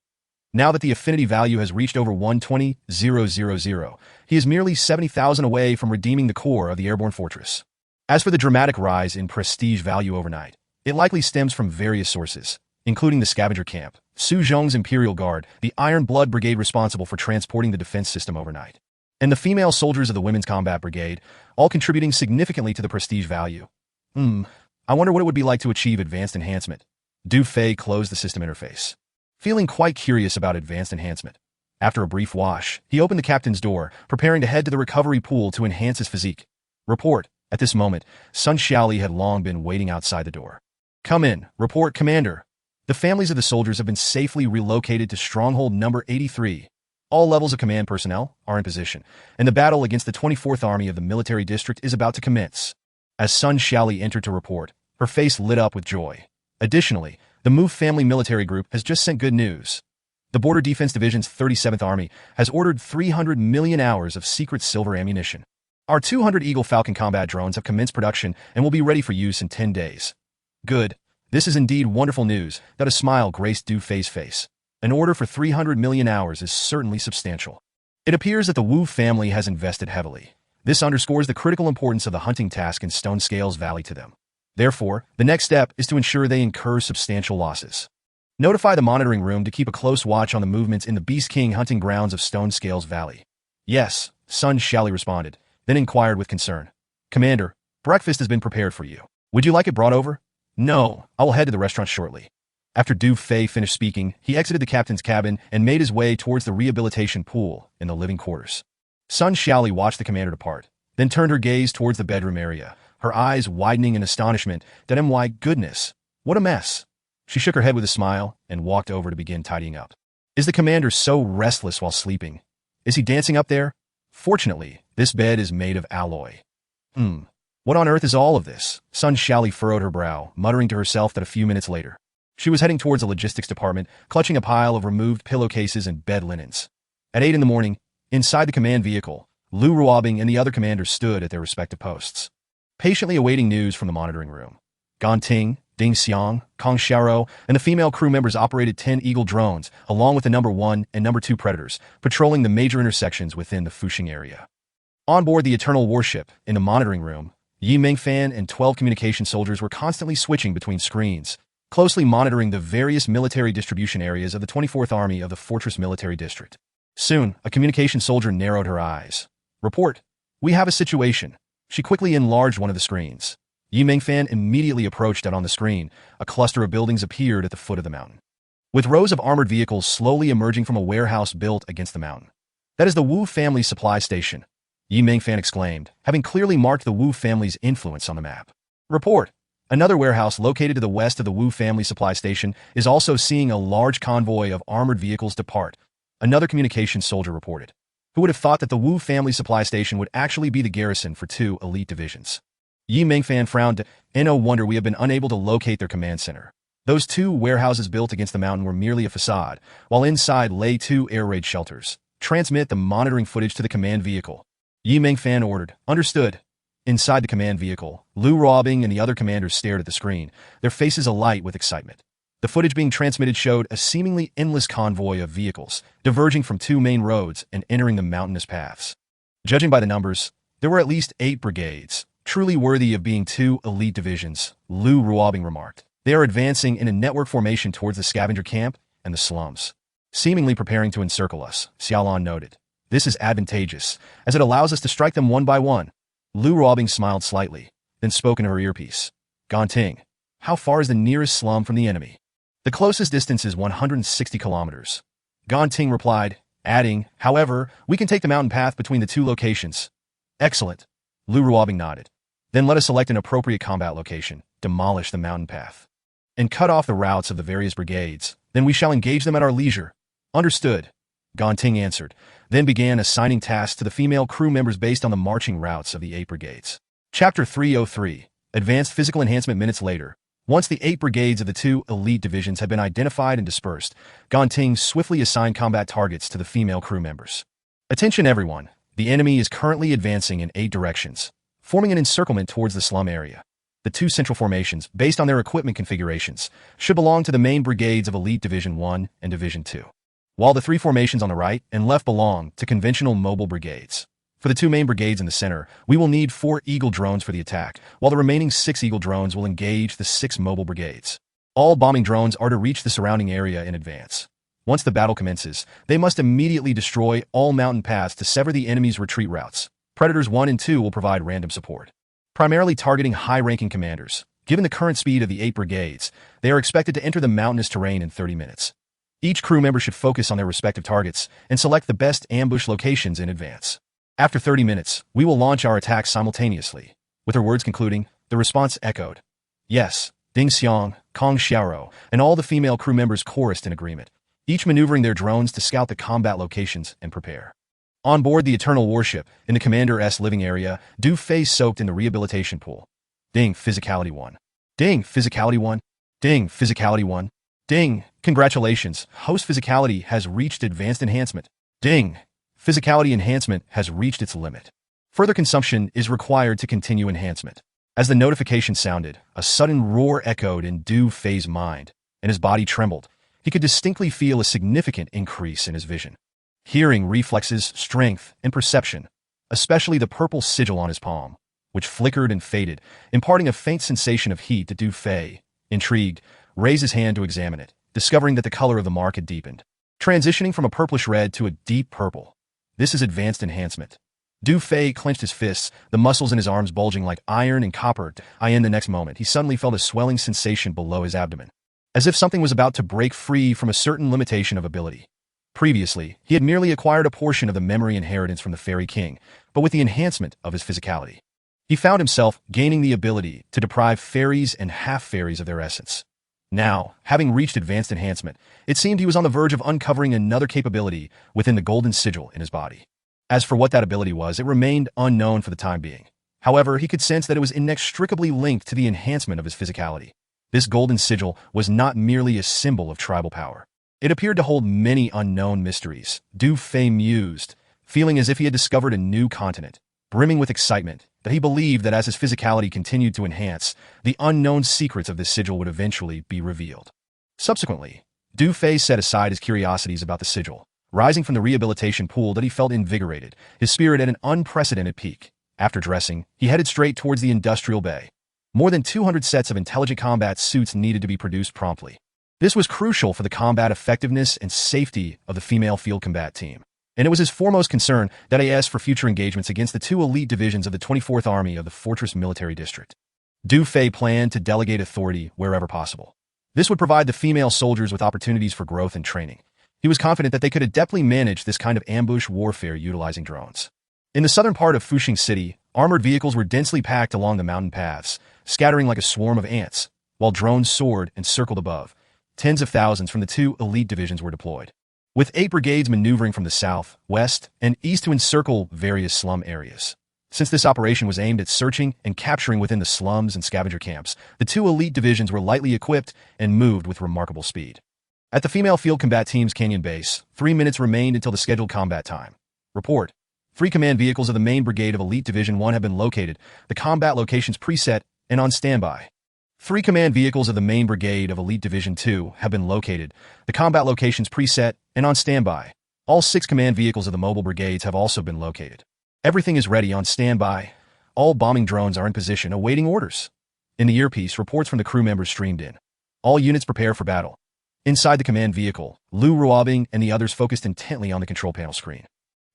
Now that the affinity value has reached over 120,000, he is merely 70,000 away from redeeming the core of the airborne fortress. As for the dramatic rise in prestige value overnight, it likely stems from various sources, including the scavenger camp, Su Zhong's Imperial Guard, the Iron Blood Brigade responsible for transporting the defense system overnight, and the female soldiers of the Women's Combat Brigade, all contributing significantly to the prestige value. I wonder what it would be like to achieve advanced enhancement. Du Fei closed the system interface, feeling quite curious about advanced enhancement. After a brief wash, he opened the captain's door, preparing to head to the recovery pool to enhance his physique. Report. At this moment, Sun Xiaoli had long been waiting outside the door. Come in. Report, Commander. The families of the soldiers have been safely relocated to Stronghold number 83. All levels of command personnel are in position, and the battle against the 24th Army of the military district is about to commence. As Sun Xiaoli entered to report, her face lit up with joy. Additionally, the Mu family military group has just sent good news. The Border Defense Division's 37th Army has ordered 300 million hours of secret silver ammunition. Our 200 Eagle Falcon combat drones have commenced production and will be ready for use in 10 days. Good. This is indeed wonderful news. That a smile graced Du Fei's face. An order for 300 million hours is certainly substantial. It appears that the Wu family has invested heavily. This underscores the critical importance of the hunting task in Stone Scales Valley to them. Therefore, the next step is to ensure they incur substantial losses. Notify the monitoring room to keep a close watch on the movements in the Beast King hunting grounds of Stone Scales Valley. Yes, Sun Xiaoli responded, then inquired with concern. Commander, breakfast has been prepared for you. Would you like it brought over? No, I will head to the restaurant shortly. After Du Fei finished speaking, he exited the captain's cabin and made his way towards the rehabilitation pool in the living quarters. Sun Xiaoli watched the commander depart, then turned her gaze towards the bedroom area, her eyes widening in astonishment that my goodness, what a mess. She shook her head with a smile and walked over to begin tidying up. Is the commander so restless while sleeping? Is he dancing up there? Fortunately, this bed is made of alloy. What on earth is all of this? Sun Xiaoli furrowed her brow, muttering to herself that a few minutes later, she was heading towards the logistics department, clutching a pile of removed pillowcases and bed linens. At 8 in the morning, inside the command vehicle, Lu Ruobing and the other commanders stood at their respective posts, patiently awaiting news from the monitoring room. Ting, Ding Xiang, Kong Xiaoro, and the female crew members operated 10 Eagle drones, along with the number 1 and number 2 Predators, patrolling the major intersections within the Fuxing area. On board the Eternal Warship, in the monitoring room, Yi Mingfan and 12 communication soldiers were constantly switching between screens, closely monitoring the various military distribution areas of the 24th Army of the Fortress Military District. Soon, a communication soldier narrowed her eyes. Report. We have a situation. She quickly enlarged one of the screens. Yi Mingfan immediately approached it on the screen. A cluster of buildings appeared at the foot of the mountain. with rows of armored vehicles slowly emerging from a warehouse built against the mountain. That is the Wu family supply station, Yi Mingfan exclaimed, having clearly marked the Wu family's influence on the map. Report. Another warehouse located to the west of the Wu family supply station is also seeing a large convoy of armored vehicles depart, another communications soldier reported. Who would have thought that the Wu family supply station would actually be the garrison for 2 elite divisions? Yi Mingfan frowned. No wonder we have been unable to locate their command center. Those 2 warehouses built against the mountain were merely a facade, while inside lay 2 air raid shelters. Transmit the monitoring footage to the command vehicle. Yi Mingfan ordered. Understood. Inside the command vehicle, Lu Ruobing and the other commanders stared at the screen, their faces alight with excitement. The footage being transmitted showed a seemingly endless convoy of vehicles, diverging from 2 main roads and entering the mountainous paths. Judging by the numbers, there were at least 8 brigades, truly worthy of being 2 elite divisions, Lu Ruobing remarked. They are advancing in a network formation towards the scavenger camp and the slums, seemingly preparing to encircle us, Xiaolan noted. This is advantageous, as it allows us to strike them one by one. Lu Ruobing smiled slightly, then spoke in her earpiece. Ganting, how far is the nearest slum from the enemy? The closest distance is 160 kilometers. Ganting replied, adding, however, we can take the mountain path between the 2 locations. Excellent. Lu Ruobing nodded. Then let us select an appropriate combat location, demolish the mountain path, and cut off the routes of the various brigades. Then we shall engage them at our leisure. Understood. Ganting answered, then began assigning tasks to the female crew members based on the marching routes of the 8 brigades. Chapter 303. Advanced Physical Enhancement. Minutes later, once the 8 brigades of the 2 elite divisions had been identified and dispersed, Ganting swiftly assigned combat targets to the female crew members. Attention everyone, the enemy is currently advancing in 8 directions, forming an encirclement towards the slum area. The 2 central formations, based on their equipment configurations, should belong to the main brigades of Elite Division 1 and Division 2, while the 3 formations on the right and left belong to conventional mobile brigades. For the 2 main brigades in the center, we will need 4 Eagle drones for the attack, while the remaining 6 Eagle drones will engage the 6 mobile brigades. All bombing drones are to reach the surrounding area in advance. Once the battle commences, they must immediately destroy all mountain paths to sever the enemy's retreat routes. Predators 1 and 2 will provide random support, primarily targeting high-ranking commanders. Given the current speed of the 8 brigades, they are expected to enter the mountainous terrain in 30 minutes. Each crew member should focus on their respective targets and select the best ambush locations in advance. After 30 minutes, we will launch our attacks simultaneously. With her words concluding, the response echoed. Yes, Ding Xiang, Kong Xiaoro, and all the female crew members chorused in agreement, each maneuvering their drones to scout the combat locations and prepare. On board the Eternal Warship, in the Commander's living area, Du Fei soaked in the rehabilitation pool. Ding, Physicality 1. Ding, Physicality 1. Ding, Physicality 1. Ding, congratulations, Host Physicality has reached Advanced Enhancement. Ding, Physicality Enhancement has reached its limit. Further consumption is required to continue enhancement. As the notification sounded, a sudden roar echoed in Du Fei's mind, and his body trembled. He could distinctly feel a significant increase in his vision. Hearing, reflexes, strength, and perception, especially the purple sigil on his palm, which flickered and faded, imparting a faint sensation of heat to Du Fei. Intrigued, raised his hand to examine it, discovering that the color of the mark had deepened, transitioning from a purplish red to a deep purple. This is Advanced Enhancement. Du Fei clenched his fists, the muscles in his arms bulging like iron and copper. In the next moment, he suddenly felt a swelling sensation below his abdomen, as if something was about to break free from a certain limitation of ability. Previously, he had merely acquired a portion of the memory inheritance from the Fairy King, but with the enhancement of his physicality, he found himself gaining the ability to deprive fairies and half-fairies of their essence. Now, having reached Advanced Enhancement, it seemed he was on the verge of uncovering another capability within the golden sigil in his body. As for what that ability was, it remained unknown for the time being. However, he could sense that it was inextricably linked to the enhancement of his physicality. This golden sigil was not merely a symbol of tribal power. It appeared to hold many unknown mysteries. Du Fei mused, feeling as if he had discovered a new continent, brimming with excitement, that he believed that as his physicality continued to enhance, the unknown secrets of this sigil would eventually be revealed. Subsequently, Du Fei set aside his curiosities about the sigil, rising from the rehabilitation pool that he felt invigorated, his spirit at an unprecedented peak. After dressing, he headed straight towards the industrial bay. More than 200 sets of intelligent combat suits needed to be produced promptly. This was crucial for the combat effectiveness and safety of the female field combat team, and it was his foremost concern that as for future engagements against the 2 elite divisions of the 24th Army of the Fortress Military District. Du Fei planned to delegate authority wherever possible. This would provide the female soldiers with opportunities for growth and training. He was confident that they could adeptly manage this kind of ambush warfare utilizing drones. In the southern part of Fuxing City, armored vehicles were densely packed along the mountain paths, scattering like a swarm of ants, while drones soared and circled above. Tens of thousands from the two elite divisions were deployed, with 8 brigades maneuvering from the south, west, and east to encircle various slum areas. Since this operation was aimed at searching and capturing within the slums and scavenger camps, the 2 elite divisions were lightly equipped and moved with remarkable speed. At the female field combat team's canyon base, 3 minutes remained until the scheduled combat time. Report. 3 command vehicles of the main brigade of Elite Division 1 have been located, the combat locations preset and on standby. 3 command vehicles of the main brigade of Elite Division 2 have been located, the combat locations preset and on standby. All 6 command vehicles of the mobile brigades have also been located. Everything is ready on standby. All bombing drones are in position awaiting orders. In the earpiece, reports from the crew members streamed in. All units prepare for battle. Inside the command vehicle, Lu Ruobing and the others focused intently on the control panel screen.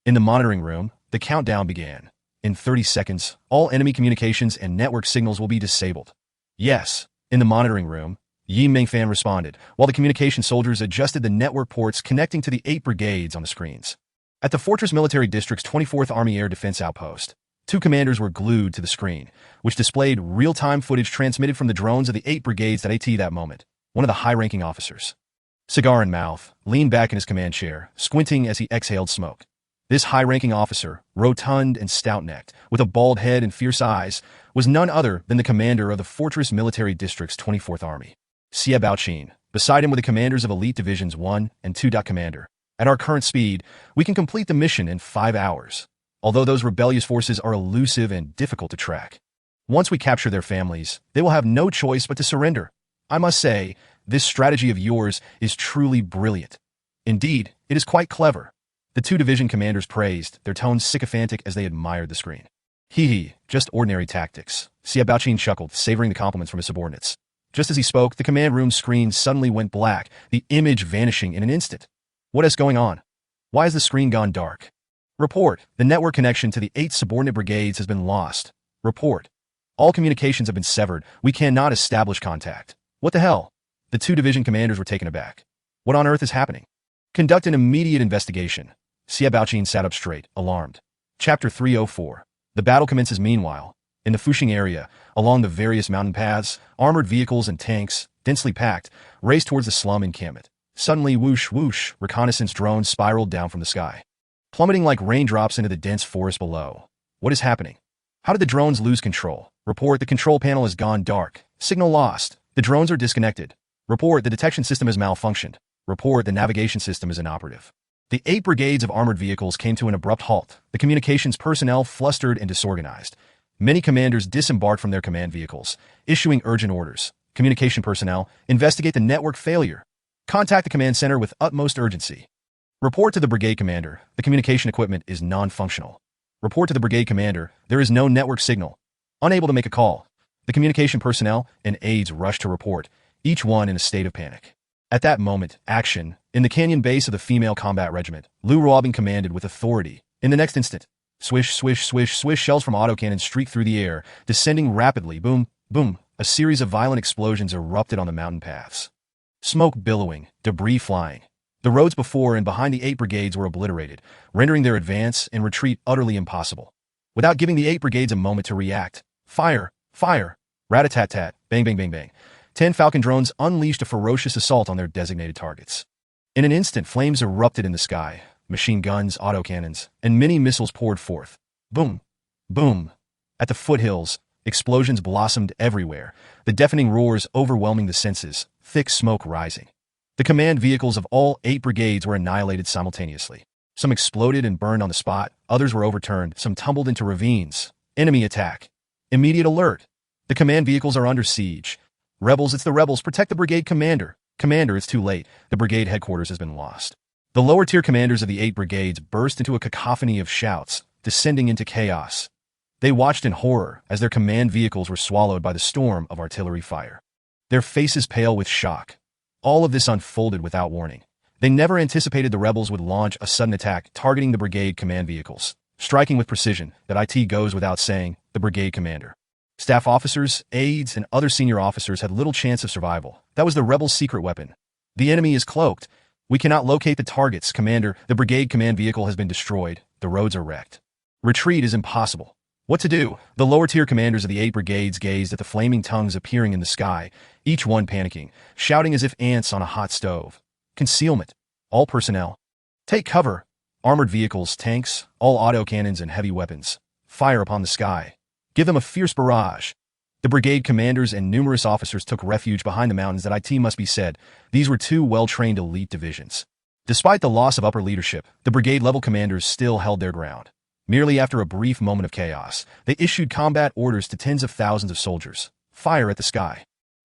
In the monitoring room, the countdown began. In 30 seconds, all enemy communications and network signals will be disabled. Yes, in the monitoring room, Yi Mingfan responded, while the communication soldiers adjusted the network ports connecting to the 8 brigades on the screens. At the Fortress Military District's 24th Army Air Defense Outpost, 2 commanders were glued to the screen, which displayed real-time footage transmitted from the drones of the 8 brigades at that moment. One of the high-ranking officers, cigar in mouth, leaned back in his command chair, squinting as he exhaled smoke. This high-ranking officer, rotund and stout-necked, with a bald head and fierce eyes, was none other than the commander of the Fortress Military District's 24th Army, Xie Baoqin. Beside him were the commanders of Elite Divisions 1 and 2. Commander, at our current speed, we can complete the mission in 5 hours, although those rebellious forces are elusive and difficult to track. Once we capture their families, they will have no choice but to surrender. I must say, this strategy of yours is truly brilliant. Indeed, it is quite clever. The 2 division commanders praised, their tones sycophantic as they admired the screen. Hee, just ordinary tactics. Xie Baoqin chuckled, savoring the compliments from his subordinates. Just as he spoke, the command room screen suddenly went black, the image vanishing in an instant. What is going on? Why has the screen gone dark? Report. The network connection to the 8 subordinate brigades has been lost. Report. All communications have been severed. We cannot establish contact. What the hell? The 2 division commanders were taken aback. What on earth is happening? Conduct an immediate investigation. Xie Baoqin sat up straight, alarmed. Chapter 304. The battle commences meanwhile. In the Fuxing area, along the various mountain paths, armored vehicles and tanks, densely packed, raced towards the slum encampment. Suddenly, whoosh, whoosh, reconnaissance drones spiraled down from the sky, plummeting like raindrops into the dense forest below. What is happening? How did the drones lose control? Report, the control panel has gone dark. Signal lost. The drones are disconnected. Report, the detection system has malfunctioned. Report, the navigation system is inoperative. The 8 brigades of armored vehicles came to an abrupt halt, the communications personnel flustered and disorganized. Many commanders disembarked from their command vehicles, issuing urgent orders. Communication personnel, investigate the network failure. Contact the command center with utmost urgency. Report to the brigade commander, the communication equipment is non-functional. Report to the brigade commander, there is no network signal. Unable to make a call. The communication personnel and aides rushed to report, each one in a state of panic. At that moment, action, in the canyon base of the female combat regiment, Lu Ruobing commanded with authority. In the next instant, swish, swish, swish, swish, shells from autocannons streaked through the air, descending rapidly, boom, boom. A series of violent explosions erupted on the mountain paths. Smoke billowing, debris flying. The roads before and behind the 8 brigades were obliterated, rendering their advance and retreat utterly impossible. Without giving the 8 brigades a moment to react, fire, fire, rat-a-tat-tat, bang, bang, bang, bang. 10 Falcon drones unleashed a ferocious assault on their designated targets. In an instant, flames erupted in the sky. Machine guns, autocannons, and many missiles poured forth. Boom, boom. At the foothills, explosions blossomed everywhere, the deafening roars overwhelming the senses, thick smoke rising. The command vehicles of all 8 brigades were annihilated simultaneously. Some exploded and burned on the spot, others were overturned, some tumbled into ravines. Enemy attack. Immediate alert. The command vehicles are under siege. Rebels, it's the rebels, protect the brigade commander. Commander, it's too late. The brigade headquarters has been lost. The lower-tier commanders of the 8 brigades burst into a cacophony of shouts, descending into chaos. They watched in horror as their command vehicles were swallowed by the storm of artillery fire. Their faces pale with shock. All of this unfolded without warning. They never anticipated the rebels would launch a sudden attack targeting the brigade command vehicles, striking with precision. That it goes without saying, the brigade commander. Staff officers, aides, and other senior officers had little chance of survival. That was the rebels' secret weapon. The enemy is cloaked. We cannot locate the targets, Commander. The brigade command vehicle has been destroyed. The roads are wrecked. Retreat is impossible. What to do? The lower-tier commanders of the 8 brigades gazed at the flaming tongues appearing in the sky, each one panicking, shouting as if ants on a hot stove. Concealment. All personnel. Take cover. Armored vehicles, tanks, all autocannons and heavy weapons. Fire upon the sky. Give them a fierce barrage. The brigade commanders and numerous officers took refuge behind the mountains. That it must be said, these were 2 well-trained elite divisions. Despite the loss of upper leadership, the brigade-level commanders still held their ground. Merely after a brief moment of chaos, they issued combat orders to tens of thousands of soldiers. Fire at the sky.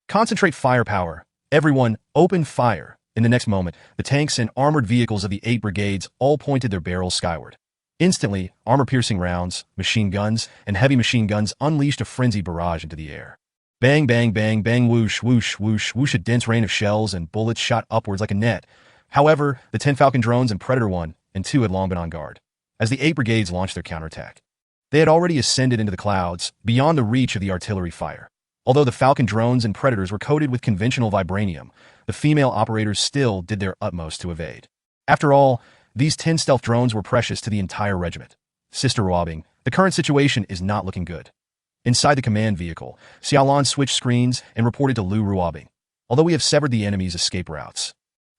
Concentrate firepower. Everyone, open fire. In the next moment, the tanks and armored vehicles of the 8 brigades all pointed their barrels skyward. Instantly, armor-piercing rounds, machine guns, and heavy machine guns unleashed a frenzied barrage into the air. Bang, bang, bang, bang, whoosh, whoosh, whoosh, whoosh. A dense rain of shells and bullets shot upwards like a net. However, the 10 Falcon drones and Predator 1 and 2 had long been on guard. As the 8 brigades launched their counterattack, they had already ascended into the clouds, beyond the reach of the artillery fire. Although the Falcon drones and Predators were coated with conventional vibranium, the female operators still did their utmost to evade. After all, these 10 stealth drones were precious to the entire regiment. Sister Ruobing, the current situation is not looking good. Inside the command vehicle, Xiaolan switched screens and reported to Lu Ruobing. Although we have severed the enemy's escape routes,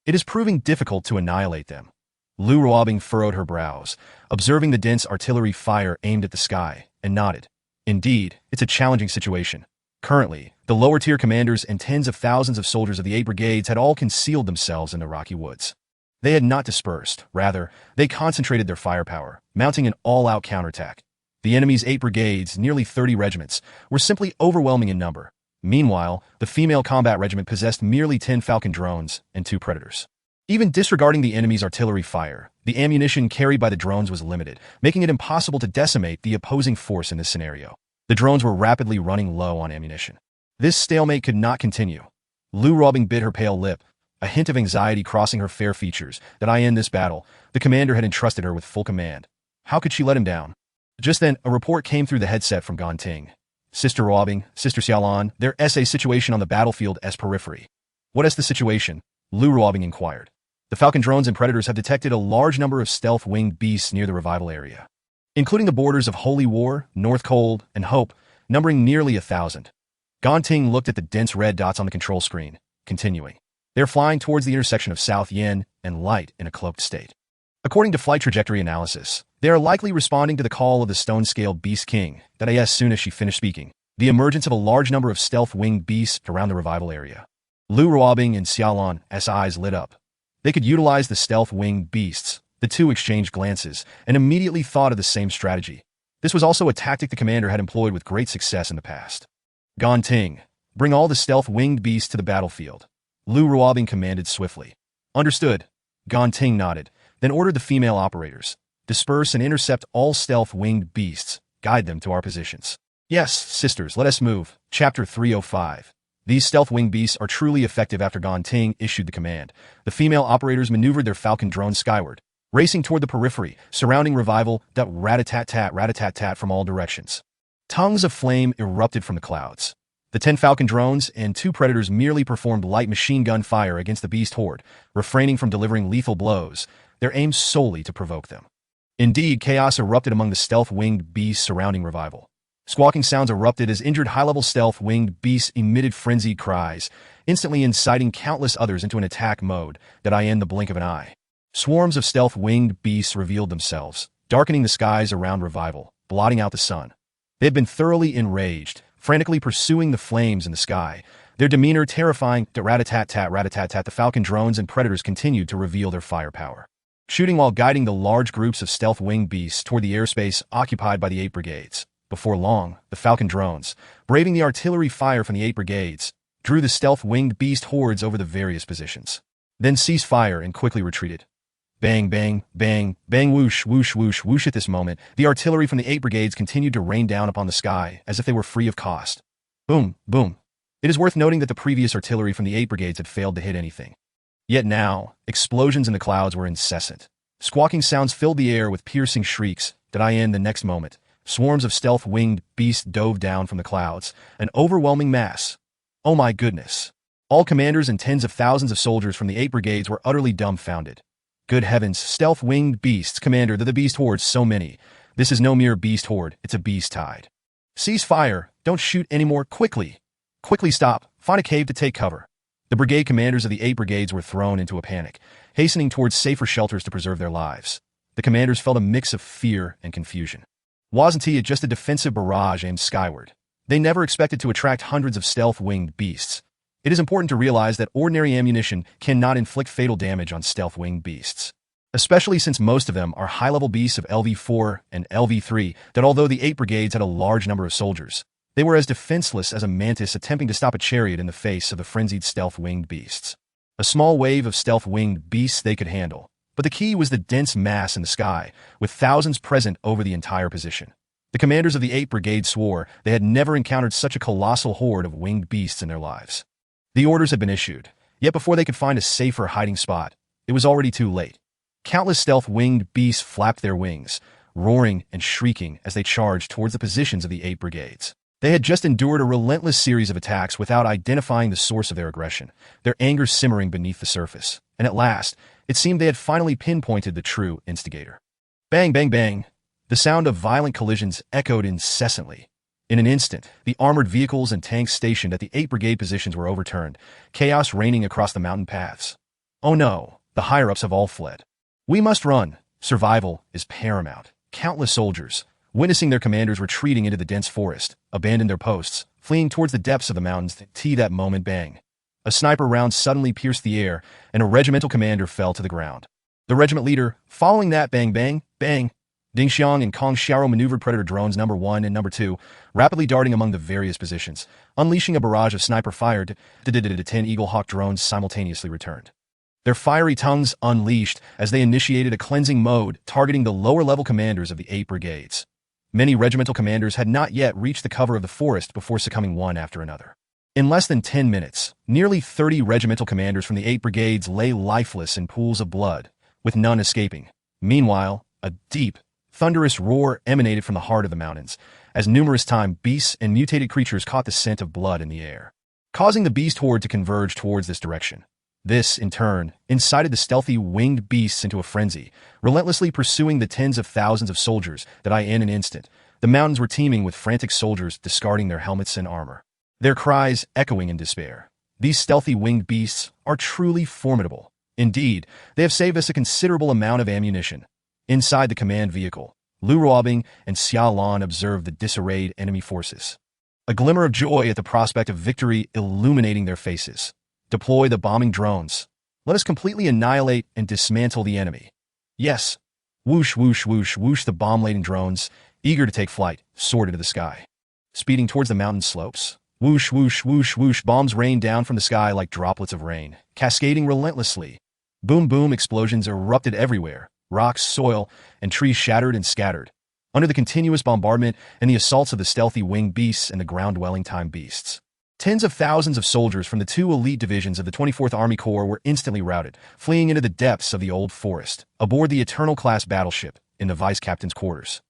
it is proving difficult to annihilate them. Lu Ruobing furrowed her brows, observing the dense artillery fire aimed at the sky, and nodded. Indeed, it's a challenging situation. Currently, the lower-tier commanders and tens of thousands of soldiers of the 8 brigades had all concealed themselves in the rocky woods. They had not dispersed. Rather, they concentrated their firepower, mounting an all-out counterattack. The enemy's 8 brigades, nearly 30 regiments, were simply overwhelming in number. Meanwhile, the female combat regiment possessed merely 10 Falcon drones and 2 Predators. Even disregarding the enemy's artillery fire, the ammunition carried by the drones was limited, making it impossible to decimate the opposing force in this scenario. The drones were rapidly running low on ammunition. This stalemate could not continue. Lu Ruobing bit her pale lip, a hint of anxiety crossing her fair features. That I end this battle, the commander had entrusted her with full command. How could she let him down? Just then, a report came through the headset from Ganting. Sister Ruobing, Sister Xiaolan, their SA situation on the battlefield as periphery. What is the situation? Lu Ruobing inquired. The Falcon drones and Predators have detected a large number of stealth-winged beasts near the revival area, including the borders of Holy War, North Cold, and Hope, numbering nearly 1,000. Ganting looked at the dense red dots on the control screen, continuing. They're flying towards the intersection of South Yin and Light in a cloaked state. According to flight trajectory analysis, they are likely responding to the call of the stone-scaled Beast King. That as soon as she finished speaking, the emergence of a large number of stealth-winged beasts around the revival area. Lu Ruobing and Xiaolan's eyes lit up. They could utilize the stealth-winged beasts. The 2 exchanged glances and immediately thought of the same strategy. This was also a tactic the commander had employed with great success in the past. Ganting, bring all the stealth-winged beasts to the battlefield. Lu Ruobing commanded swiftly. Understood. Ganting nodded, then ordered the female operators. Disperse and intercept all stealth-winged beasts. Guide them to our positions. Yes, sisters, let us move. Chapter 305. These stealth-winged beasts are truly effective. After Ganting issued the command, the female operators maneuvered their Falcon drones skyward, racing toward the periphery, surrounding revival. That rat-a-tat-tat from all directions. Tongues of flame erupted from the clouds. The 10 Falcon drones and 2 Predators merely performed light machine gun fire against the beast horde, refraining from delivering lethal blows, their aim solely to provoke them. Indeed, chaos erupted among the stealth-winged beasts surrounding revival. Squawking sounds erupted as injured high-level stealth-winged beasts emitted frenzied cries, instantly inciting countless others into an attack mode. That in the blink of an eye, swarms of stealth-winged beasts revealed themselves, darkening the skies around revival, blotting out the sun. They had been thoroughly enraged, frantically pursuing the flames in the sky, their demeanor terrifying. Rat-a-tat-tat. The Falcon drones and Predators continued to reveal their firepower, shooting while guiding the large groups of stealth-winged beasts toward the airspace occupied by the 8 brigades. Before long, the Falcon drones, braving the artillery fire from the 8 brigades, drew the stealth-winged beast hordes over the various positions. Then ceased fire and quickly retreated. Bang, bang, bang, bang, whoosh, whoosh, whoosh, whoosh. At this moment, the artillery from the 8 brigades continued to rain down upon the sky as if they were free of cost. Boom, boom. It is worth noting that the previous artillery from the 8 brigades had failed to hit anything. Yet now, explosions in the clouds were incessant. Squawking sounds filled the air with piercing shrieks. That in the next moment, Swarms of stealth-winged beasts dove down from the clouds, an overwhelming mass. Oh my goodness. All commanders and tens of thousands of soldiers from the 8 brigades were utterly dumbfounded. Good heavens, stealth-winged beasts, Commander, the beast horde's so many. This is no mere beast horde, it's a beast tide. Cease fire, don't shoot anymore, quickly. Quickly stop, find a cave to take cover. The brigade commanders of the 8 brigades were thrown into a panic, hastening towards safer shelters to preserve their lives. The commanders felt a mix of fear and confusion. Wasn't it just a defensive barrage aimed skyward? They never expected to attract hundreds of stealth-winged beasts. It is important to realize that ordinary ammunition cannot inflict fatal damage on stealth-winged beasts, especially since most of them are high-level beasts of LV4 and LV3 that although the 8 brigades had a large number of soldiers, they were as defenseless as a mantis attempting to stop a chariot in the face of the frenzied stealth-winged beasts. A small wave of stealth-winged beasts they could handle, but the key was the dense mass in the sky, with thousands present over the entire position. The commanders of the 8 brigade swore they had never encountered such a colossal horde of winged beasts in their lives. The orders had been issued, yet before they could find a safer hiding spot, it was already too late. Countless stealth-winged beasts flapped their wings, roaring and shrieking as they charged towards the positions of the 8 brigades. They had just endured a relentless series of attacks without identifying the source of their aggression, their anger simmering beneath the surface, and at last, it seemed they had finally pinpointed the true instigator. Bang, bang, bang. The sound of violent collisions echoed incessantly. In an instant, the armored vehicles and tanks stationed at the 8 brigade positions were overturned, chaos reigning across the mountain paths. Oh no, the higher-ups have all fled. We must run. Survival is paramount. Countless soldiers, witnessing their commanders retreating into the dense forest, abandoned their posts, fleeing towards the depths of the mountains. That moment, bang. A sniper round suddenly pierced the air, and a regimental commander fell to the ground. The regiment leader, following that bang bang, bang, Ding Xiang and Kong Xiao maneuvered Predator drones number 1 and number 2, rapidly darting among the various positions, unleashing a barrage of sniper-fired 10 Eagle Hawk drones simultaneously returned. Their fiery tongues unleashed as they initiated a cleansing mode targeting the lower-level commanders of the 8 brigades. Many regimental commanders had not yet reached the cover of the forest before succumbing one after another. In less than 10 minutes, nearly 30 regimental commanders from the 8 brigades lay lifeless in pools of blood, with none escaping. Meanwhile, a deep, thunderous roar emanated from the heart of the mountains, as numerous time beasts and mutated creatures caught the scent of blood in the air, causing the beast horde to converge towards this direction. This, in turn, incited the stealthy winged beasts into a frenzy, relentlessly pursuing the tens of thousands of soldiers that in an instant, the mountains were teeming with frantic soldiers discarding their helmets and armor, their cries echoing in despair. These stealthy winged beasts are truly formidable. Indeed, they have saved us a considerable amount of ammunition. Inside the command vehicle, Lu Ruobing and Xia Lan observed the disarrayed enemy forces. A glimmer of joy at the prospect of victory illuminating their faces. Deploy the bombing drones. Let us completely annihilate and dismantle the enemy. Yes. Whoosh, whoosh, whoosh, whoosh. The bomb-laden drones, eager to take flight, soared into the sky, speeding towards the mountain slopes. Whoosh, whoosh, whoosh, whoosh. Bombs rained down from the sky like droplets of rain, cascading relentlessly. Boom, boom. Explosions erupted everywhere. Rocks, soil, and trees shattered and scattered, under the continuous bombardment and the assaults of the stealthy winged beasts and the ground-dwelling time beasts. Tens of thousands of soldiers from the 2 elite divisions of the 24th Army Corps were instantly routed, fleeing into the depths of the old forest, aboard the Eternal-class battleship, in the vice-captain's quarters.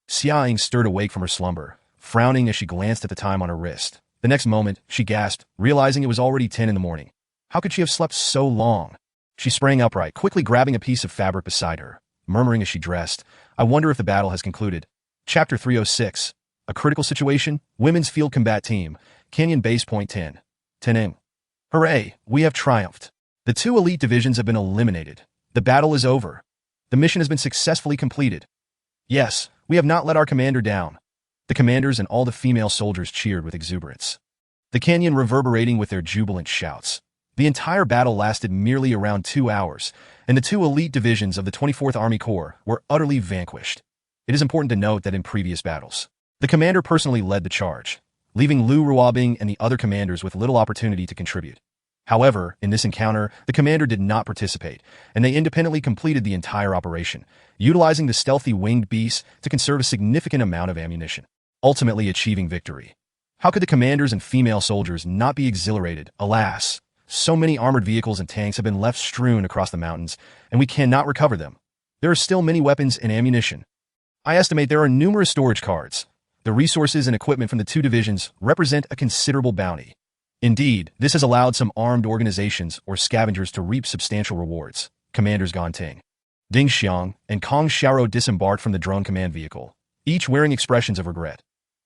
Xia Ying stirred awake from her slumber, frowning as she glanced at the time on her wrist. The next moment, she gasped, realizing it was already 10 in the morning. How could she have slept so long? She sprang upright, quickly grabbing a piece of fabric beside her, murmuring as she dressed, I wonder if the battle has concluded. Chapter 306. A critical situation, Women's Field Combat Team, Canyon Base Point 10. Teneng. Hooray, we have triumphed. The 2 elite divisions have been eliminated. The battle is over. The mission has been successfully completed. Yes, we have not let our commander down. The commanders and all the female soldiers cheered with exuberance, the canyon reverberating with their jubilant shouts. The entire battle lasted merely around 2 hours, and the 2 elite divisions of the 24th Army Corps were utterly vanquished. It is important to note that in previous battles, the commander personally led the charge, leaving Lu Ruobing and the other commanders with little opportunity to contribute. However, in this encounter, the commander did not participate, and they independently completed the entire operation, utilizing the stealthy winged beasts to conserve a significant amount of ammunition, ultimately achieving victory. How could the commanders and female soldiers not be exhilarated? Alas, so many armored vehicles and tanks have been left strewn across the mountains, and we cannot recover them. There are still many weapons and ammunition. I estimate there are numerous storage cards. The resources and equipment from the two divisions represent a considerable bounty. Indeed, this has allowed some armed organizations or scavengers to reap substantial rewards. Commanders Ganting, Ding Xiang, and Kong Xiaoro disembarked from the drone command vehicle, each wearing expressions of regret.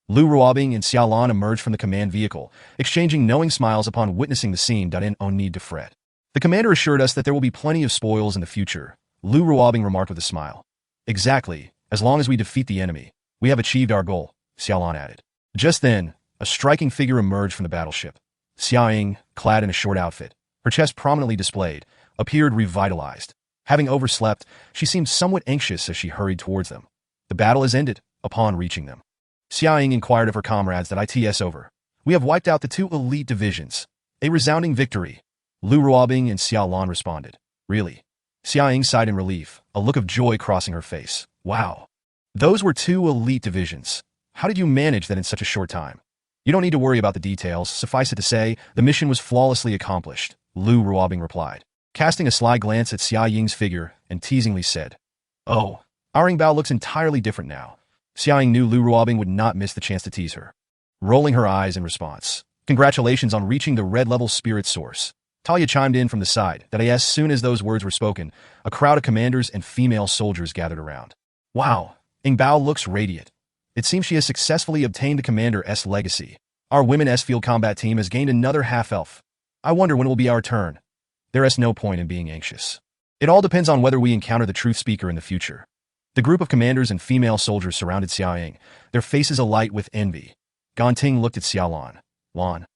Lu Ruobing and Xiao Lan emerged from the command vehicle, exchanging knowing smiles upon witnessing the scene. No need to fret. The commander assured us that there will be plenty of spoils in the future. Lu Ruobing remarked with a smile. Exactly. As long as we defeat the enemy, we have achieved our goal, Xiao Lan added. Just then, a striking figure emerged from the battleship. Xia Ying, clad in a short outfit, her chest prominently displayed, appeared revitalized. Having overslept, she seemed somewhat anxious as she hurried towards them. The battle has ended. Upon reaching them, Xia Ying inquired of her comrades that it's over. We have wiped out the two elite divisions. A resounding victory. Lu Ruobing and Xiao Lan responded. Really? Xia Ying sighed in relief, a look of joy crossing her face. Wow. Those were two elite divisions. How did you manage that in such a short time? You don't need to worry about the details. Suffice it to say, the mission was flawlessly accomplished, Lu Ruobing replied, casting a sly glance at Xia Ying's figure and teasingly said, Oh, our Yingbao looks entirely different now. Xia Ying knew Lu Ruobing would not miss the chance to tease her. Rolling her eyes in response. Congratulations on reaching the red-level spirit source. Talia chimed in from the side that as soon as those words were spoken, a crowd of commanders and female soldiers gathered around. Wow, Yingbao looks radiant. It seems she has successfully obtained the commander's legacy. Our women's field combat team has gained another half-elf. I wonder when it will be our turn. There is no point in being anxious. It all depends on whether we encounter the truth speaker in the future. The group of commanders and female soldiers surrounded Xia Ying, their faces alight with envy. Ganting looked at Xiao Lan. Lan.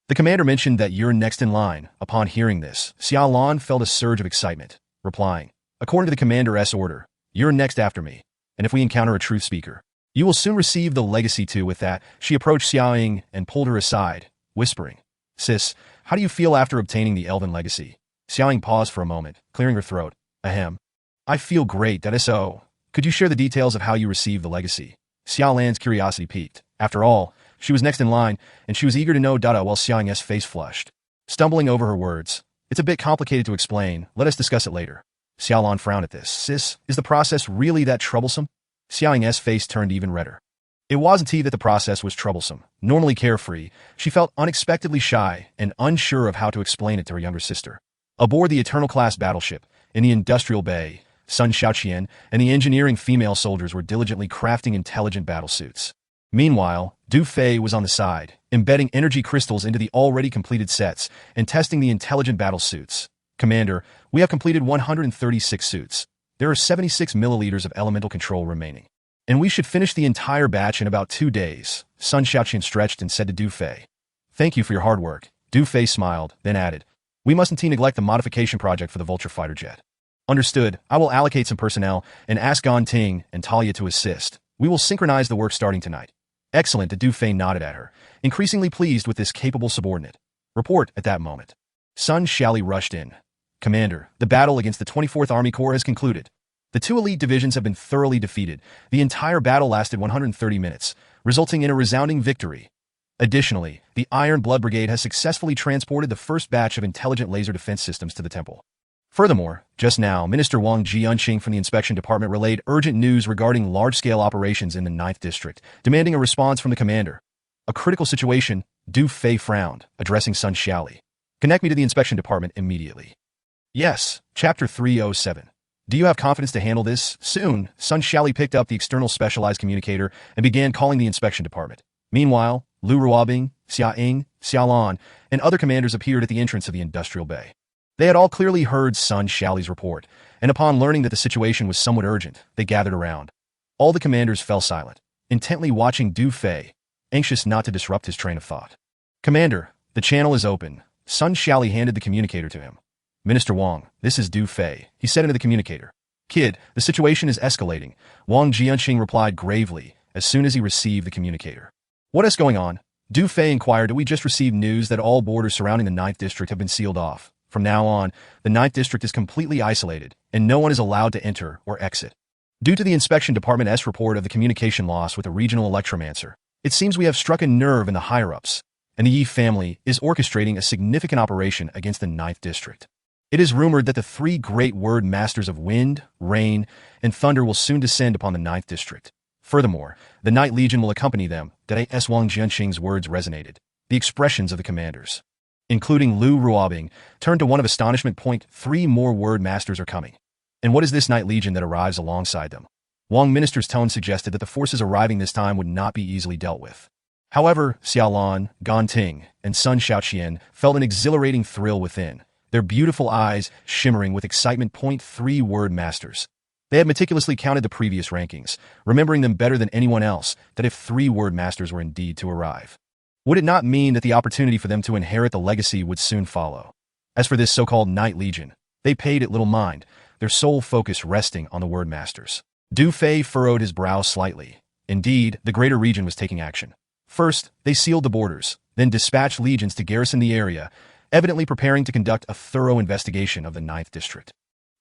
The commander mentioned that you're next in line. Upon hearing this, Xiao Lan felt a surge of excitement, replying, According to the commander's order, you're next after me, and if we encounter a truth speaker, you will soon receive the legacy too. With that, she approached Xia Ying and pulled her aside, whispering, Sis, how do you feel after obtaining the elven legacy? Xia Ying paused for a moment, clearing her throat. Ahem. I feel great, that is so. Could you share the details of how you received the legacy? Xiao Lan's curiosity piqued. After all, she was next in line, and she was eager to know. While Xia Ying's face flushed, stumbling over her words. It's a bit complicated to explain. Let us discuss it later. Xiao Lan frowned at this. Sis, is the process really that troublesome? Xia Ying's face turned even redder. It wasn't that the process was troublesome. Normally carefree, she felt unexpectedly shy and unsure of how to explain it to her younger sister. Aboard the Eternal-class battleship, in the industrial bay, Sun Xiaoqian and the engineering female soldiers were diligently crafting intelligent battlesuits. Meanwhile, Du Fei was on the side, embedding energy crystals into the already completed sets and testing the intelligent battlesuits. Commander, we have completed 136 suits. There are 76 milliliters of elemental control remaining, and we should finish the entire batch in about 2 days. Sun Xiaoqian stretched and said to Du Fei, Thank you for your hard work. Du Fei smiled, then added, We mustn't neglect the modification project for the Vulture fighter jet. Understood. I will allocate some personnel and ask Ganting and Talia to assist. We will synchronize the work starting tonight. Excellent. Du Fei nodded at her, increasingly pleased with this capable subordinate. Report at that moment. Sun Xiaoli rushed in. Commander, the battle against the 24th Army Corps has concluded. The two elite divisions have been thoroughly defeated. The entire battle lasted 130 minutes, resulting in a resounding victory. Additionally, the Iron Blood Brigade has successfully transported the first batch of intelligent laser defense systems to the temple. Furthermore, just now, Minister Wang Jianqing from the Inspection Department relayed urgent news regarding large-scale operations in the 9th District, demanding a response from the commander. A critical situation. Du Fei frowned, addressing Sun Xiaoli. Connect me to the Inspection Department immediately. Yes, Chapter 307. Do you have confidence to handle this? Soon, Sun Xiaoli picked up the external specialized communicator and began calling the Inspection Department. Meanwhile, Lu Ruobing, Xia Ying, Xiao Lan, and other commanders appeared at the entrance of the industrial bay. They had all clearly heard Sun Xiaoli's report, and upon learning that the situation was somewhat urgent, they gathered around. All the commanders fell silent, intently watching Du Fei, anxious not to disrupt his train of thought. Commander, the channel is open. Sun Xiaoli handed the communicator to him. Minister Wang, this is Du Fei, he said into the communicator. Kid, the situation is escalating, Wang Jianqing replied gravely as soon as he received the communicator. What is going on? Du Fei inquired. We just received news that all borders surrounding the 9th District have been sealed off. From now on, the 9th District is completely isolated, and no one is allowed to enter or exit. Due to the Inspection Department's report of the communication loss with a regional electromancer, it seems we have struck a nerve in the higher-ups, and the Yi family is orchestrating a significant operation against the 9th District. It is rumored that the 3 great word masters of wind, rain, and thunder will soon descend upon the 9th District. Furthermore, the Night Legion will accompany them. That as Wang Jianqing's words resonated. The expressions of the commanders, including Lu Ruobing, turned to one of astonishment. 3 more word masters are coming. And what is this Night Legion that arrives alongside them? Wang Minister's tone suggested that the forces arriving this time would not be easily dealt with. However, Xiaolan, Gan Ting, and Sun Shaoqian felt an exhilarating thrill within, their beautiful eyes shimmering with excitement. 3 word masters. They had meticulously counted the previous rankings, remembering them better than anyone else, that if 3 word masters were indeed to arrive, would it not mean that the opportunity for them to inherit the legacy would soon follow? As for this so-called Night Legion, they paid it little mind, their sole focus resting on the word masters. Du Fei furrowed his brow slightly. Indeed, the greater region was taking action. First, they sealed the borders, then dispatched legions to garrison the area, evidently preparing to conduct a thorough investigation of the 9th District.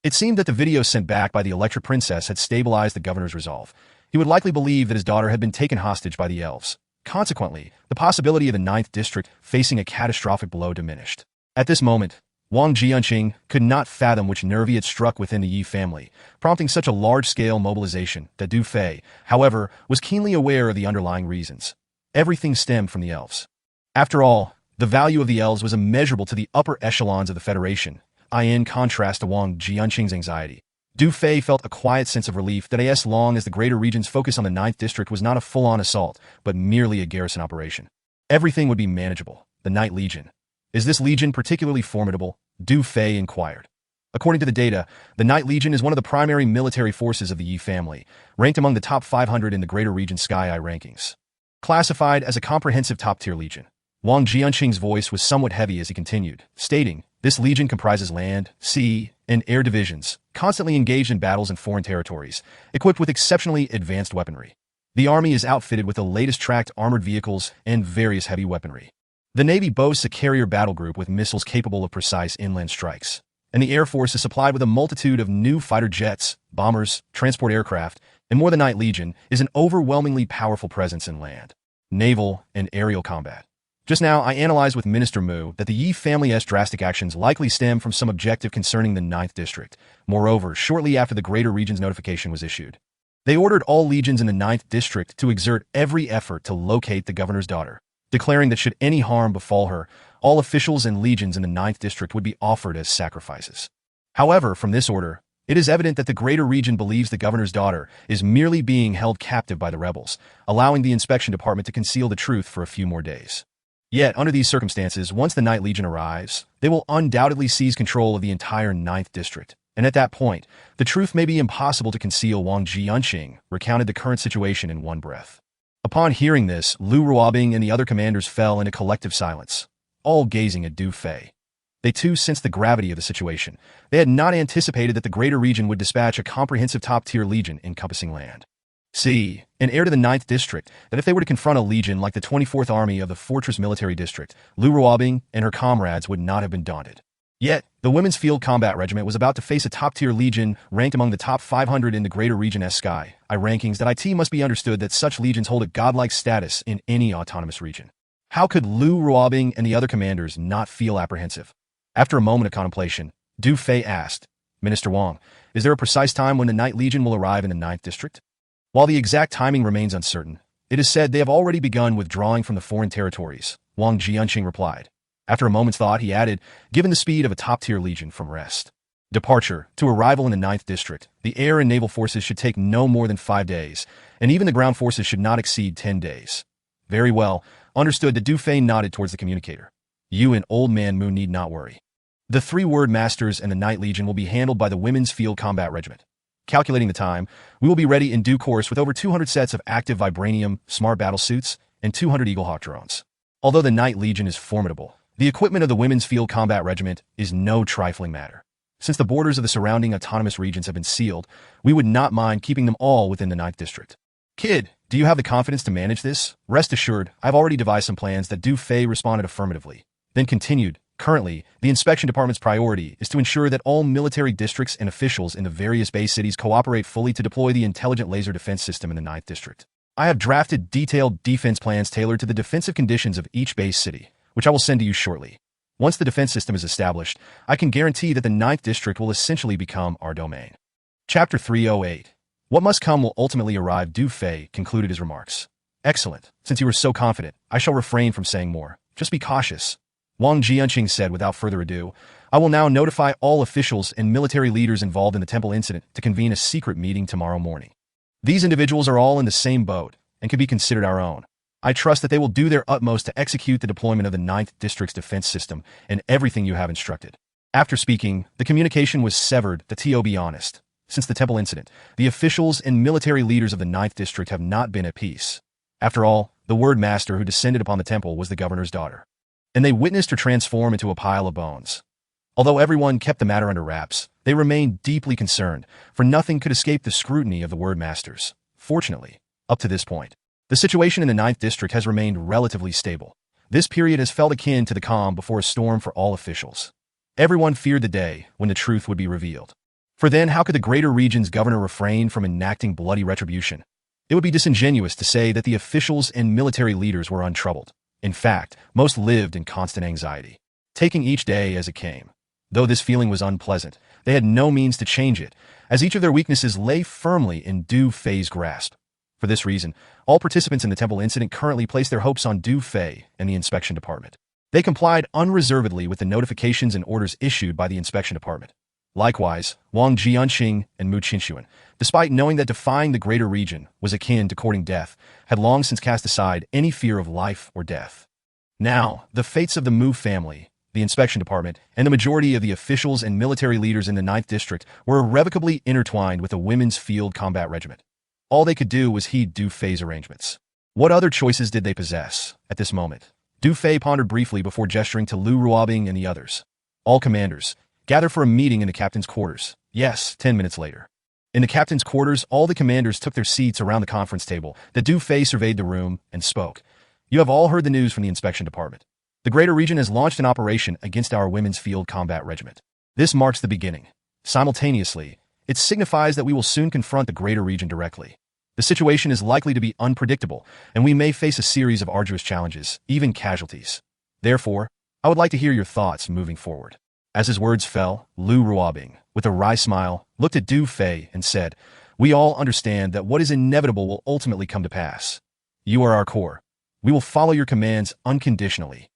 It seemed that the video sent back by the Electric Princess had stabilized the governor's resolve. He would likely believe that his daughter had been taken hostage by the elves. Consequently, the possibility of the 9th District facing a catastrophic blow diminished. At this moment, Wang Jianqing could not fathom which nerve he had struck within the Yi family, prompting such a large-scale mobilization that Du Fei, however, was keenly aware of the underlying reasons. Everything stemmed from the elves. After all, the value of the elves was immeasurable to the upper echelons of the Federation, in contrast to Wang Jianqing's anxiety. Du Fei felt a quiet sense of relief that as long as the greater region's focus on the 9th District was not a full-on assault, but merely a garrison operation, everything would be manageable. The Night Legion. Is this legion particularly formidable? Du Fei inquired. According to the data, the Night Legion is one of the primary military forces of the Yi family, ranked among the top 500 in the greater region Sky Eye rankings. Classified as a comprehensive top-tier legion. Wang Jianqing's voice was somewhat heavy as he continued, stating, this legion comprises land, sea, and air divisions, constantly engaged in battles in foreign territories, equipped with exceptionally advanced weaponry. The army is outfitted with the latest tracked armored vehicles and various heavy weaponry. The Navy boasts a carrier battle group with missiles capable of precise inland strikes, and the Air Force is supplied with a multitude of new fighter jets, bombers, transport aircraft, and more. The Night Legion is an overwhelmingly powerful presence in land, naval, and aerial combat. Just now, I analyzed with Minister Mu that the Yi family's drastic actions likely stem from some objective concerning the 9th District. Moreover, shortly after the greater region's notification was issued, they ordered all legions in the 9th District to exert every effort to locate the governor's daughter, declaring that should any harm befall her, all officials and legions in the 9th District would be offered as sacrifices. However, from this order, it is evident that the greater region believes the governor's daughter is merely being held captive by the rebels, allowing the inspection department to conceal the truth for a few more days. Yet, under these circumstances, once the Night Legion arrives, they will undoubtedly seize control of the entire 9th District, and at that point, the truth may be impossible to conceal. Wang Jianqing recounted the current situation in one breath. Upon hearing this, Lu Ruobing and the other commanders fell into collective silence, all gazing at Du Fei. They too sensed the gravity of the situation. They had not anticipated that the greater region would dispatch a comprehensive top-tier legion encompassing land, sea, and air to the 9th District, that if they were to confront a legion like the 24th Army of the Fortress Military District, Lu Ruobing and her comrades would not have been daunted. Yet, the Women's Field Combat Regiment was about to face a top-tier legion ranked among the top 500 in the greater region Sky Eye rankings. That it must be understood that such legions hold a godlike status in any autonomous region. How could Lu Ruobing and the other commanders not feel apprehensive? After a moment of contemplation, Du Fei asked, Minister Wang, is there a precise time when the Night Legion will arrive in the 9th District? While the exact timing remains uncertain, it is said they have already begun withdrawing from the foreign territories, Wang Jianqing replied. After a moment's thought, he added, given the speed of a top-tier legion from rest, departure to arrival in the 9th District, the air and naval forces should take no more than 5 days, and even the ground forces should not exceed 10 days. Very well, understood. Du Fei nodded towards the communicator. You and Old Man Mu need not worry. The 3 word masters and the Night Legion will be handled by the Women's Field Combat Regiment. Calculating the time, we will be ready in due course with over 200 sets of active vibranium smart battle suits and 200 Eagle Hawk drones. Although the Night Legion is formidable, the equipment of the Women's Field Combat Regiment is no trifling matter. Since the borders of the surrounding autonomous regions have been sealed, we would not mind keeping them all within the 9th District. Kid, do you have the confidence to manage this? Rest assured, I've already devised some plans. That Du Fei responded affirmatively, then continued, currently, the inspection department's priority is to ensure that all military districts and officials in the various base cities cooperate fully to deploy the intelligent laser defense system in the 9th District. I have drafted detailed defense plans tailored to the defensive conditions of each base city, which I will send to you shortly. Once the defense system is established, I can guarantee that the 9th District will essentially become our domain. Chapter 308. What must come will ultimately arrive, Du Fei concluded his remarks. Excellent. Since you are so confident, I shall refrain from saying more. Just be cautious. Wang Jianqing said without further ado, I will now notify all officials and military leaders involved in the temple incident to convene a secret meeting tomorrow morning. These individuals are all in the same boat and can be considered our own. I trust that they will do their utmost to execute the deployment of the 9th District's defense system and everything you have instructed. After speaking, the communication was severed. To be honest, since the temple incident, the officials and military leaders of the 9th District have not been at peace. After all, the word master who descended upon the temple was the governor's daughter, and they witnessed her transform into a pile of bones. Although everyone kept the matter under wraps, they remained deeply concerned, for nothing could escape the scrutiny of the word masters. Fortunately, up to this point, the situation in the 9th District has remained relatively stable. This period has felt akin to the calm before a storm for all officials. Everyone feared the day when the truth would be revealed. For then, how could the greater region's governor refrain from enacting bloody retribution? It would be disingenuous to say that the officials and military leaders were untroubled. In fact, most lived in constant anxiety, taking each day as it came. Though this feeling was unpleasant, they had no means to change it, as each of their weaknesses lay firmly in Du Fei's grasp. For this reason, all participants in the temple incident currently place their hopes on Du Fei and the inspection department. They complied unreservedly with the notifications and orders issued by the inspection department. Likewise, Wang Jianqing and Mu Qinshuan, despite knowing that defying the greater region was akin to courting death, had long since cast aside any fear of life or death. Now, the fates of the Mu family, the inspection department, and the majority of the officials and military leaders in the 9th District were irrevocably intertwined with the Women's Field Combat Regiment. All they could do was heed Du Fei's arrangements. What other choices did they possess at this moment? Du Fei pondered briefly before gesturing to Lu Ruobing and the others. All commanders, gather for a meeting in the captain's quarters. Yes, 10 minutes later. In the captain's quarters, all the commanders took their seats around the conference table. Du Fei surveyed the room and spoke. You have all heard the news from the inspection department. The greater region has launched an operation against our Women's Field Combat Regiment. This marks the beginning. Simultaneously, it signifies that we will soon confront the greater region directly. The situation is likely to be unpredictable, and we may face a series of arduous challenges, even casualties. Therefore, I would like to hear your thoughts moving forward. As his words fell, Lu Ruobing, with a wry smile, looked at Du Fei and said, We all understand that what is inevitable will ultimately come to pass. You are our core. We will follow your commands unconditionally.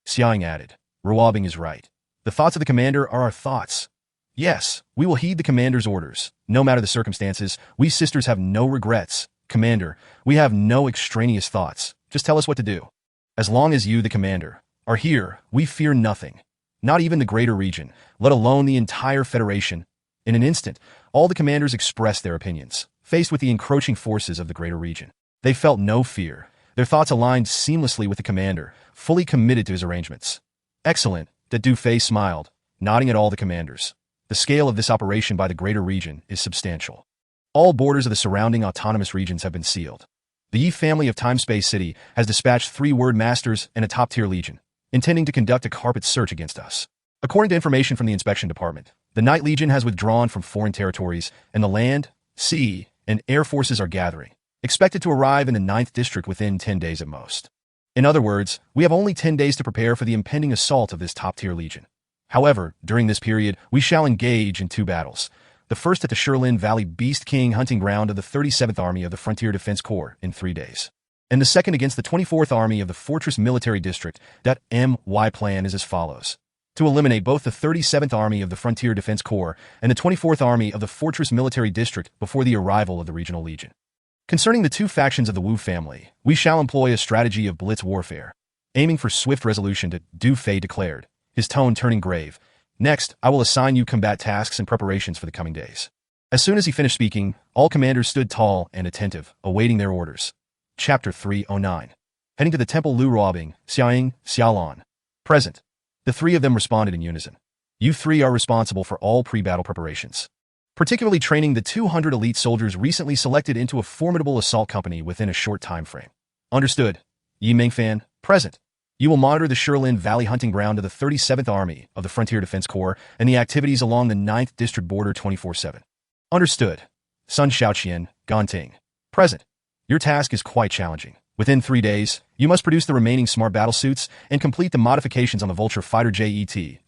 Xiang added, Ruobing is right. The thoughts of the commander are our thoughts. Yes, we will heed the commander's orders. No matter the circumstances, we sisters have no regrets. Commander, we have no extraneous thoughts. Just tell us what to do. As long as you, the commander, are here, we fear nothing. Not even the greater region, let alone the entire Federation. In an instant, all the commanders expressed their opinions. Faced with the encroaching forces of the greater region, they felt no fear. Their thoughts aligned seamlessly with the commander, fully committed to his arrangements. Excellent, Du Fei smiled, nodding at all the commanders. The scale of this operation by the greater region is substantial. All borders of the surrounding autonomous regions have been sealed. The Yi family of Time-Space City has dispatched 3 word masters and a top-tier legion, intending to conduct a carpet search against us. According to information from the inspection department, the Night Legion has withdrawn from foreign territories, and the land, sea, and air forces are gathering, expected to arrive in the 9th District within 10 days at most. In other words, we have only 10 days to prepare for the impending assault of this top-tier legion. However, during this period, we shall engage in 2 battles. The first at the Shilin Valley Beast King hunting ground of the 37th Army of the Frontier Defense Corps in 3 days. And the second against the 24th Army of the Fortress Military District. That MY plan is as follows. To eliminate both the 37th Army of the Frontier Defense Corps and the 24th Army of the Fortress Military District before the arrival of the Regional Legion. Concerning the 2 factions of the Wu family, we shall employ a strategy of blitz warfare, aiming for swift resolution, Du Fei declared, his tone turning grave. Next, I will assign you combat tasks and preparations for the coming days. As soon as he finished speaking, all commanders stood tall and attentive, awaiting their orders. Chapter 309. Heading to the temple, Lu Ruobing, Xiaoying, Xiaolon. Present. The 3 of them responded in unison. You 3 are responsible for all pre-battle preparations, particularly training the 200 elite soldiers recently selected into a formidable assault company within a short time frame. Understood. Yi Mingfan, present. You will monitor the Shilin Valley hunting ground of the 37th Army of the Frontier Defense Corps and the activities along the 9th District border 24/7. Understood. Sun Shaoqian, Ganting. Present. Your task is quite challenging. Within 3 days, you must produce the remaining smart battle suits and complete the modifications on the Vulture Fighter Jet.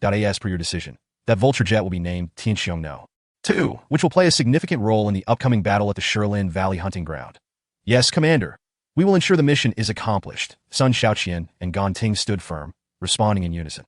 As per your decision, that Vulture Jet will be named Tianxiong No. 2. Which will play a significant role in the upcoming battle at the Shirlin Valley hunting ground. Yes, Commander. We will ensure the mission is accomplished. Sun Xiaoqian and Gan Ting stood firm, responding in unison.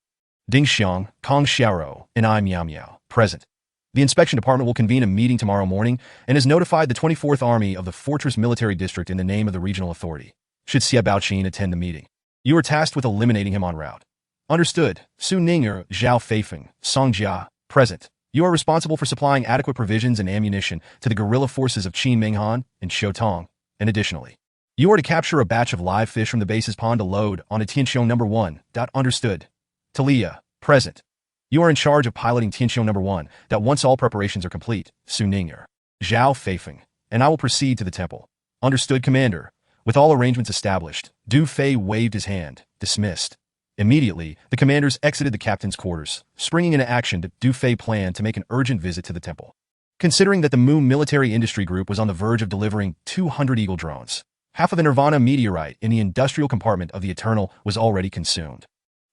Ding Xiang, Kong Xiaoro, and I Miao Miao, present. The inspection department will convene a meeting tomorrow morning and has notified the 24th Army of the Fortress Military District in the name of the regional authority. Should Xia Baoqin attend the meeting, you are tasked with eliminating him en route. Understood. Su Ninger, Zhao Feifeng, Song Jia, present. You are responsible for supplying adequate provisions and ammunition to the guerrilla forces of Qin Menghan and Shotong, and additionally, you are to capture a batch of live fish from the base's pond to load on a Tianqiong No. 1. Understood. Talia, present. You are in charge of piloting Tianqiong No. 1. Once all preparations are complete, Su Ninger, Zhao Feifeng, and I will proceed to the temple. Understood, Commander. With all arrangements established, Du Fei waved his hand, dismissed. Immediately, the commanders exited the captain's quarters, springing into action to Du Fei plan to make an urgent visit to the temple. Considering that the Mu Military Industry Group was on the verge of delivering 200 Eagle drones, half of the Nirvana meteorite in the industrial compartment of the Eternal was already consumed.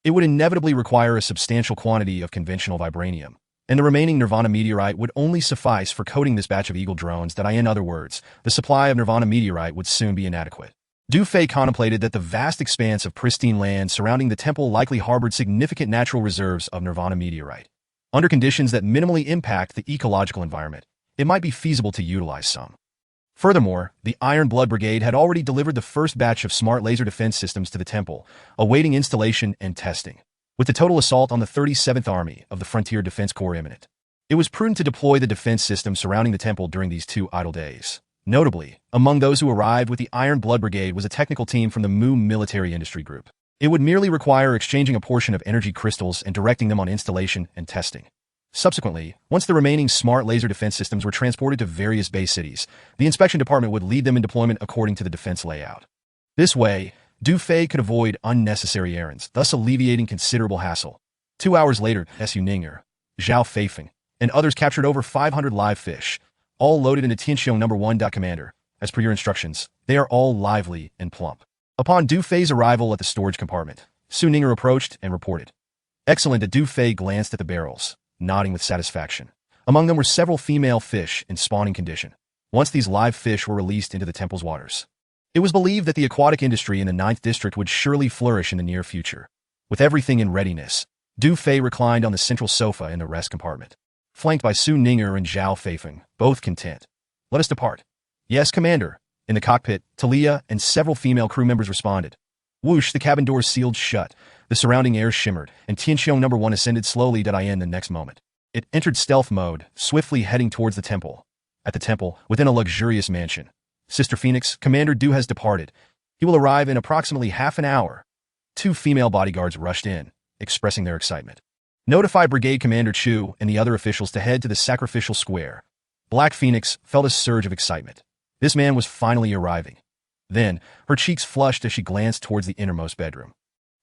It would inevitably require a substantial quantity of conventional vibranium, and the remaining Nirvana meteorite would only suffice for coating this batch of Eagle drones that in other words, the supply of Nirvana meteorite would soon be inadequate. Du Fei contemplated that the vast expanse of pristine land surrounding the temple likely harbored significant natural reserves of Nirvana meteorite. Under conditions that minimally impact the ecological environment, it might be feasible to utilize some. Furthermore, the Iron Blood Brigade had already delivered the first batch of smart laser defense systems to the temple, awaiting installation and testing. With the total assault on the 37th Army of the Frontier Defense Corps imminent, it was prudent to deploy the defense system surrounding the temple during these 2 idle days. Notably, among those who arrived with the Iron Blood Brigade was a technical team from the Mu Military Industry Group. It would merely require exchanging a portion of energy crystals and directing them on installation and testing. Subsequently, once the remaining smart laser defense systems were transported to various base cities, the inspection department would lead them in deployment according to the defense layout. This way, Du Fei could avoid unnecessary errands, thus alleviating considerable hassle. 2 hours later, Su Ninger, Zhao Feifeng, and others captured over 500 live fish, all loaded into Tianqiong No. 1. Commander, as per your instructions, they are all lively and plump. Upon Du Fei's arrival at the storage compartment, Su Ninger approached and reported. Excellent. Du Fei glanced at the barrels, nodding with satisfaction. Among them were several female fish in spawning condition. Once these live fish were released into the temple's waters, it was believed that the aquatic industry in the 9th District would surely flourish in the near future. With everything in readiness, Du Fei reclined on the central sofa in the rest compartment, flanked by Su Ninger and Zhao Feifeng, both content. Let us depart. Yes, Commander. In the cockpit, Talia and several female crew members responded. Whoosh, the cabin doors sealed shut, the surrounding air shimmered, and Tianqiong No. 1 ascended slowly in the next moment. It entered stealth mode, swiftly heading towards the temple. At the temple, within a luxurious mansion, Sister Phoenix, Commander Du has departed. He will arrive in approximately half an hour. 2 female bodyguards rushed in, expressing their excitement. Notify Brigade Commander Chu and the other officials to head to the sacrificial square. Black Phoenix felt a surge of excitement. This man was finally arriving. Then, her cheeks flushed as she glanced towards the innermost bedroom.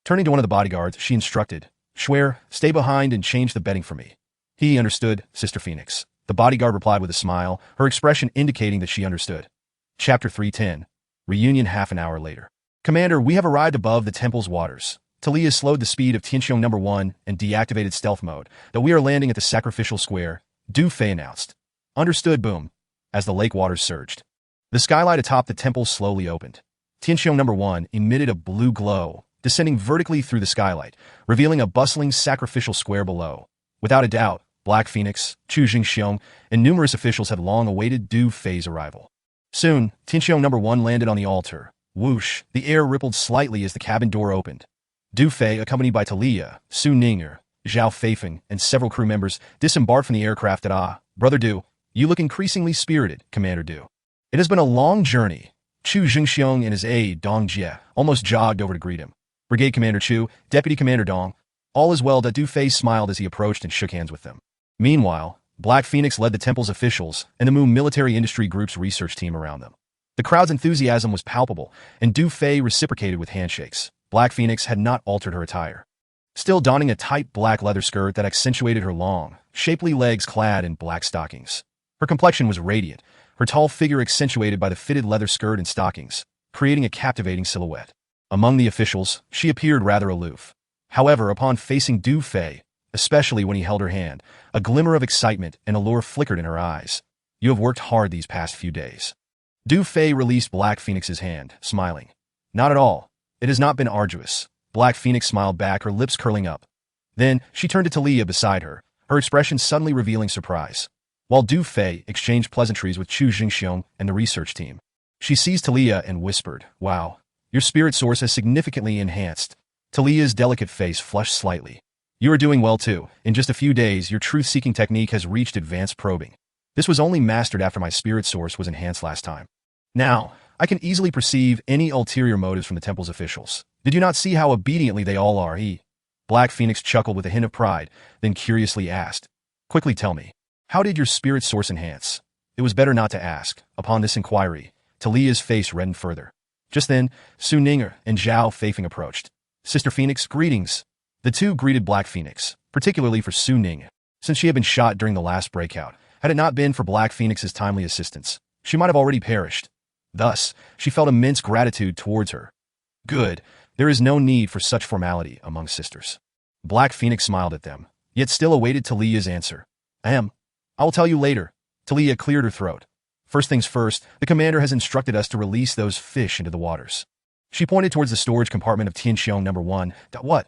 Turning to one of the bodyguards, she instructed, Schwer, stay behind and change the bedding for me. He understood, Sister Phoenix. The bodyguard replied with a smile, her expression indicating that she understood. Chapter 310. Reunion half an hour later. Commander, we have arrived above the temple's waters. Talia slowed the speed of Tianqiong No. 1 and deactivated stealth mode, that we are landing at the sacrificial square, Du Fei announced. Understood, boom. As the lake waters surged, the skylight atop the temple slowly opened. Tianqiong No. 1 emitted a blue glow, descending vertically through the skylight, revealing a bustling sacrificial square below. Without a doubt, Black Phoenix, Chu Jingxiong, and numerous officials had long awaited Du Fei's arrival. Soon, Tianqiong No. 1 landed on the altar. Whoosh, the air rippled slightly as the cabin door opened. Du Fei, accompanied by Talia, Su Ninger, Zhao Feifeng, and several crew members, disembarked from the aircraft at Brother Du, you look increasingly spirited, Commander Du. It has been a long journey. Chu Jingxiong and his aide, Dong Jie, almost jogged over to greet him. Brigade Commander Chu, Deputy Commander Dong, all is well. Du Fei smiled as he approached and shook hands with them. Meanwhile, Black Phoenix led the temple's officials and the Mu Military Industry Group's research team around them. The crowd's enthusiasm was palpable, and Du Fei reciprocated with handshakes. Black Phoenix had not altered her attire, still donning a tight black leather skirt that accentuated her long, shapely legs clad in black stockings. Her complexion was radiant, her tall figure accentuated by the fitted leather skirt and stockings, creating a captivating silhouette. Among the officials, she appeared rather aloof. However, upon facing Du Fei, especially when he held her hand. A glimmer of excitement and allure flickered in her eyes. You have worked hard these past few days. Du Fei released Black Phoenix's hand, smiling. Not at all. It has not been arduous. Black Phoenix smiled back, her lips curling up. Then, she turned to Talia beside her, her expression suddenly revealing surprise. While Du Fei exchanged pleasantries with Chu Jingxiong and the research team, she seized Talia and whispered, "Wow, your spirit source has significantly enhanced." Talia's delicate face flushed slightly. "You are doing well too. In just a few days, your truth-seeking technique has reached advanced probing. This was only mastered after my spirit source was enhanced last time. Now, I can easily perceive any ulterior motives from the temple's officials. Did you not see how obediently they all are?" Black Phoenix chuckled with a hint of pride, then curiously asked, "Quickly tell me, how did your spirit source enhance?" It was better not to ask. Upon this inquiry, Talia's face reddened further. Just then, Su Ning and Zhao Feifeng approached. "Sister Phoenix, greetings." The two greeted Black Phoenix, particularly for Su Ning, since she had been shot during the last breakout. Had it not been for Black Phoenix's timely assistance, she might have already perished. Thus, she felt immense gratitude towards her. "Good. There is no need for such formality among sisters." Black Phoenix smiled at them, yet still awaited Talia's answer. I will tell you later." Talia cleared her throat. "First things first, the commander has instructed us to release those fish into the waters." She pointed towards the storage compartment of Tianxiong No. 1. "What?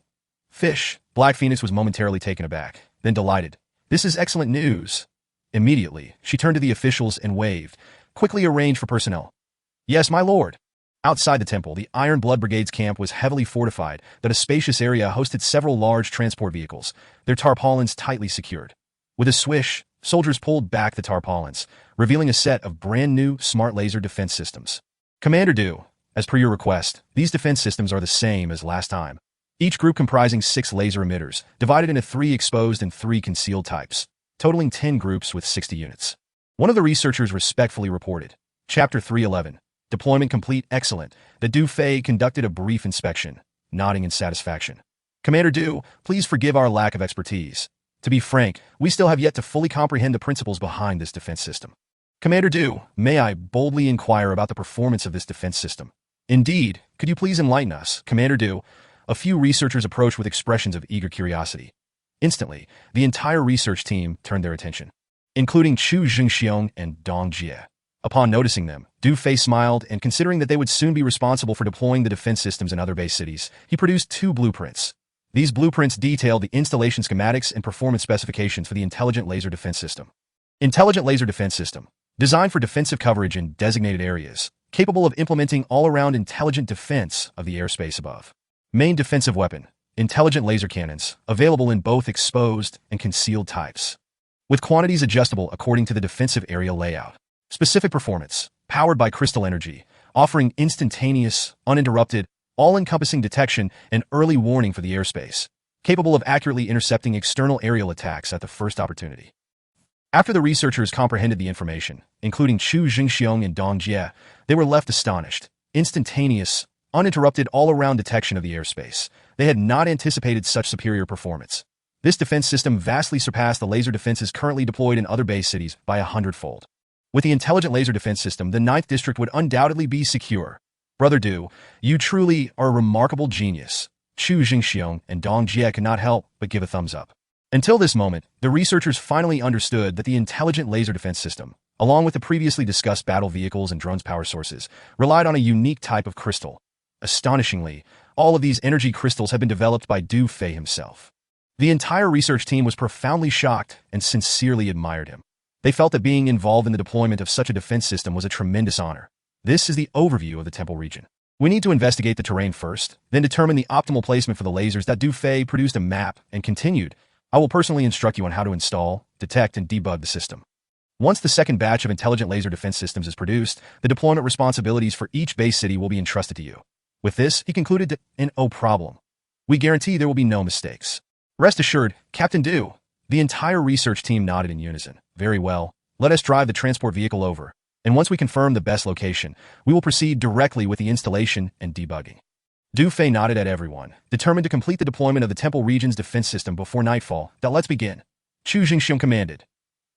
Fish?" Black Phoenix was momentarily taken aback, then delighted. "This is excellent news." Immediately, she turned to the officials and waved. "Quickly arrange for personnel." "Yes, my lord." Outside the temple, the Iron Blood Brigade's camp was heavily fortified, that a spacious area hosted several large transport vehicles, their tarpaulins tightly secured. With a swish, soldiers pulled back the tarpaulins, revealing a set of brand-new smart laser defense systems. "Commander Du, as per your request, these defense systems are the same as last time. Each group comprising 6 laser emitters, divided into 3 exposed and 3 concealed types, totaling 10 groups with 60 units. One of the researchers respectfully reported. Chapter 311. Deployment complete. Excellent. The Du Fei conducted a brief inspection, nodding in satisfaction. "Commander Du, please forgive our lack of expertise. To be frank, we still have yet to fully comprehend the principles behind this defense system." "Commander Du, may I boldly inquire about the performance of this defense system?" "Indeed. Could you please enlighten us?" "Commander Du." A few researchers approached with expressions of eager curiosity. Instantly, the entire research team turned their attention, including Chu Jingxiong and Dong Jie. Upon noticing them, Du Fei smiled, and considering that they would soon be responsible for deploying the defense systems in other base cities, he produced 2 blueprints. These blueprints detailed the installation schematics and performance specifications for the Intelligent Laser Defense System. Intelligent Laser Defense System, designed for defensive coverage in designated areas, capable of implementing all-around intelligent defense of the airspace above. Main defensive weapon, intelligent laser cannons, available in both exposed and concealed types, with quantities adjustable according to the defensive area layout. Specific performance, powered by crystal energy, offering instantaneous, uninterrupted, all-encompassing detection and early warning for the airspace, capable of accurately intercepting external aerial attacks at the first opportunity. After the researchers comprehended the information, including Chu Jingxiong and Dong Jie, they were left astonished. Instantaneous, uninterrupted all-around detection of the airspace. They had not anticipated such superior performance. This defense system vastly surpassed the laser defenses currently deployed in other base cities by 100-fold. With the Intelligent Laser Defense System, the 9th District would undoubtedly be secure. Brother Du, you truly are a remarkable genius. Chu Jingxiong and Dong Jie could not help but give a thumbs up. Until this moment, the researchers finally understood that the Intelligent Laser Defense System, along with the previously discussed battle vehicles and drones' power sources, relied on a unique type of crystal. Astonishingly, all of these energy crystals had been developed by Du Fei himself. The entire research team was profoundly shocked and sincerely admired him. They felt that being involved in the deployment of such a defense system was a tremendous honor. This is the overview of the temple region. We need to investigate the terrain first, then determine the optimal placement for the lasers. That Du Fei produced a map and continued. "I will personally instruct you on how to install, detect, and debug the system. Once the second batch of intelligent laser defense systems is produced, the deployment responsibilities for each base city will be entrusted to you." With this, he concluded, "No problem. We guarantee there will be no mistakes." "Rest assured, Captain Du." The entire research team nodded in unison. "Very well. Let us drive the transport vehicle over, and once we confirm the best location, we will proceed directly with the installation and debugging." Du Fei nodded at everyone, determined to complete the deployment of the temple region's defense system before nightfall. "Let's begin." Chu Jingxiong commanded.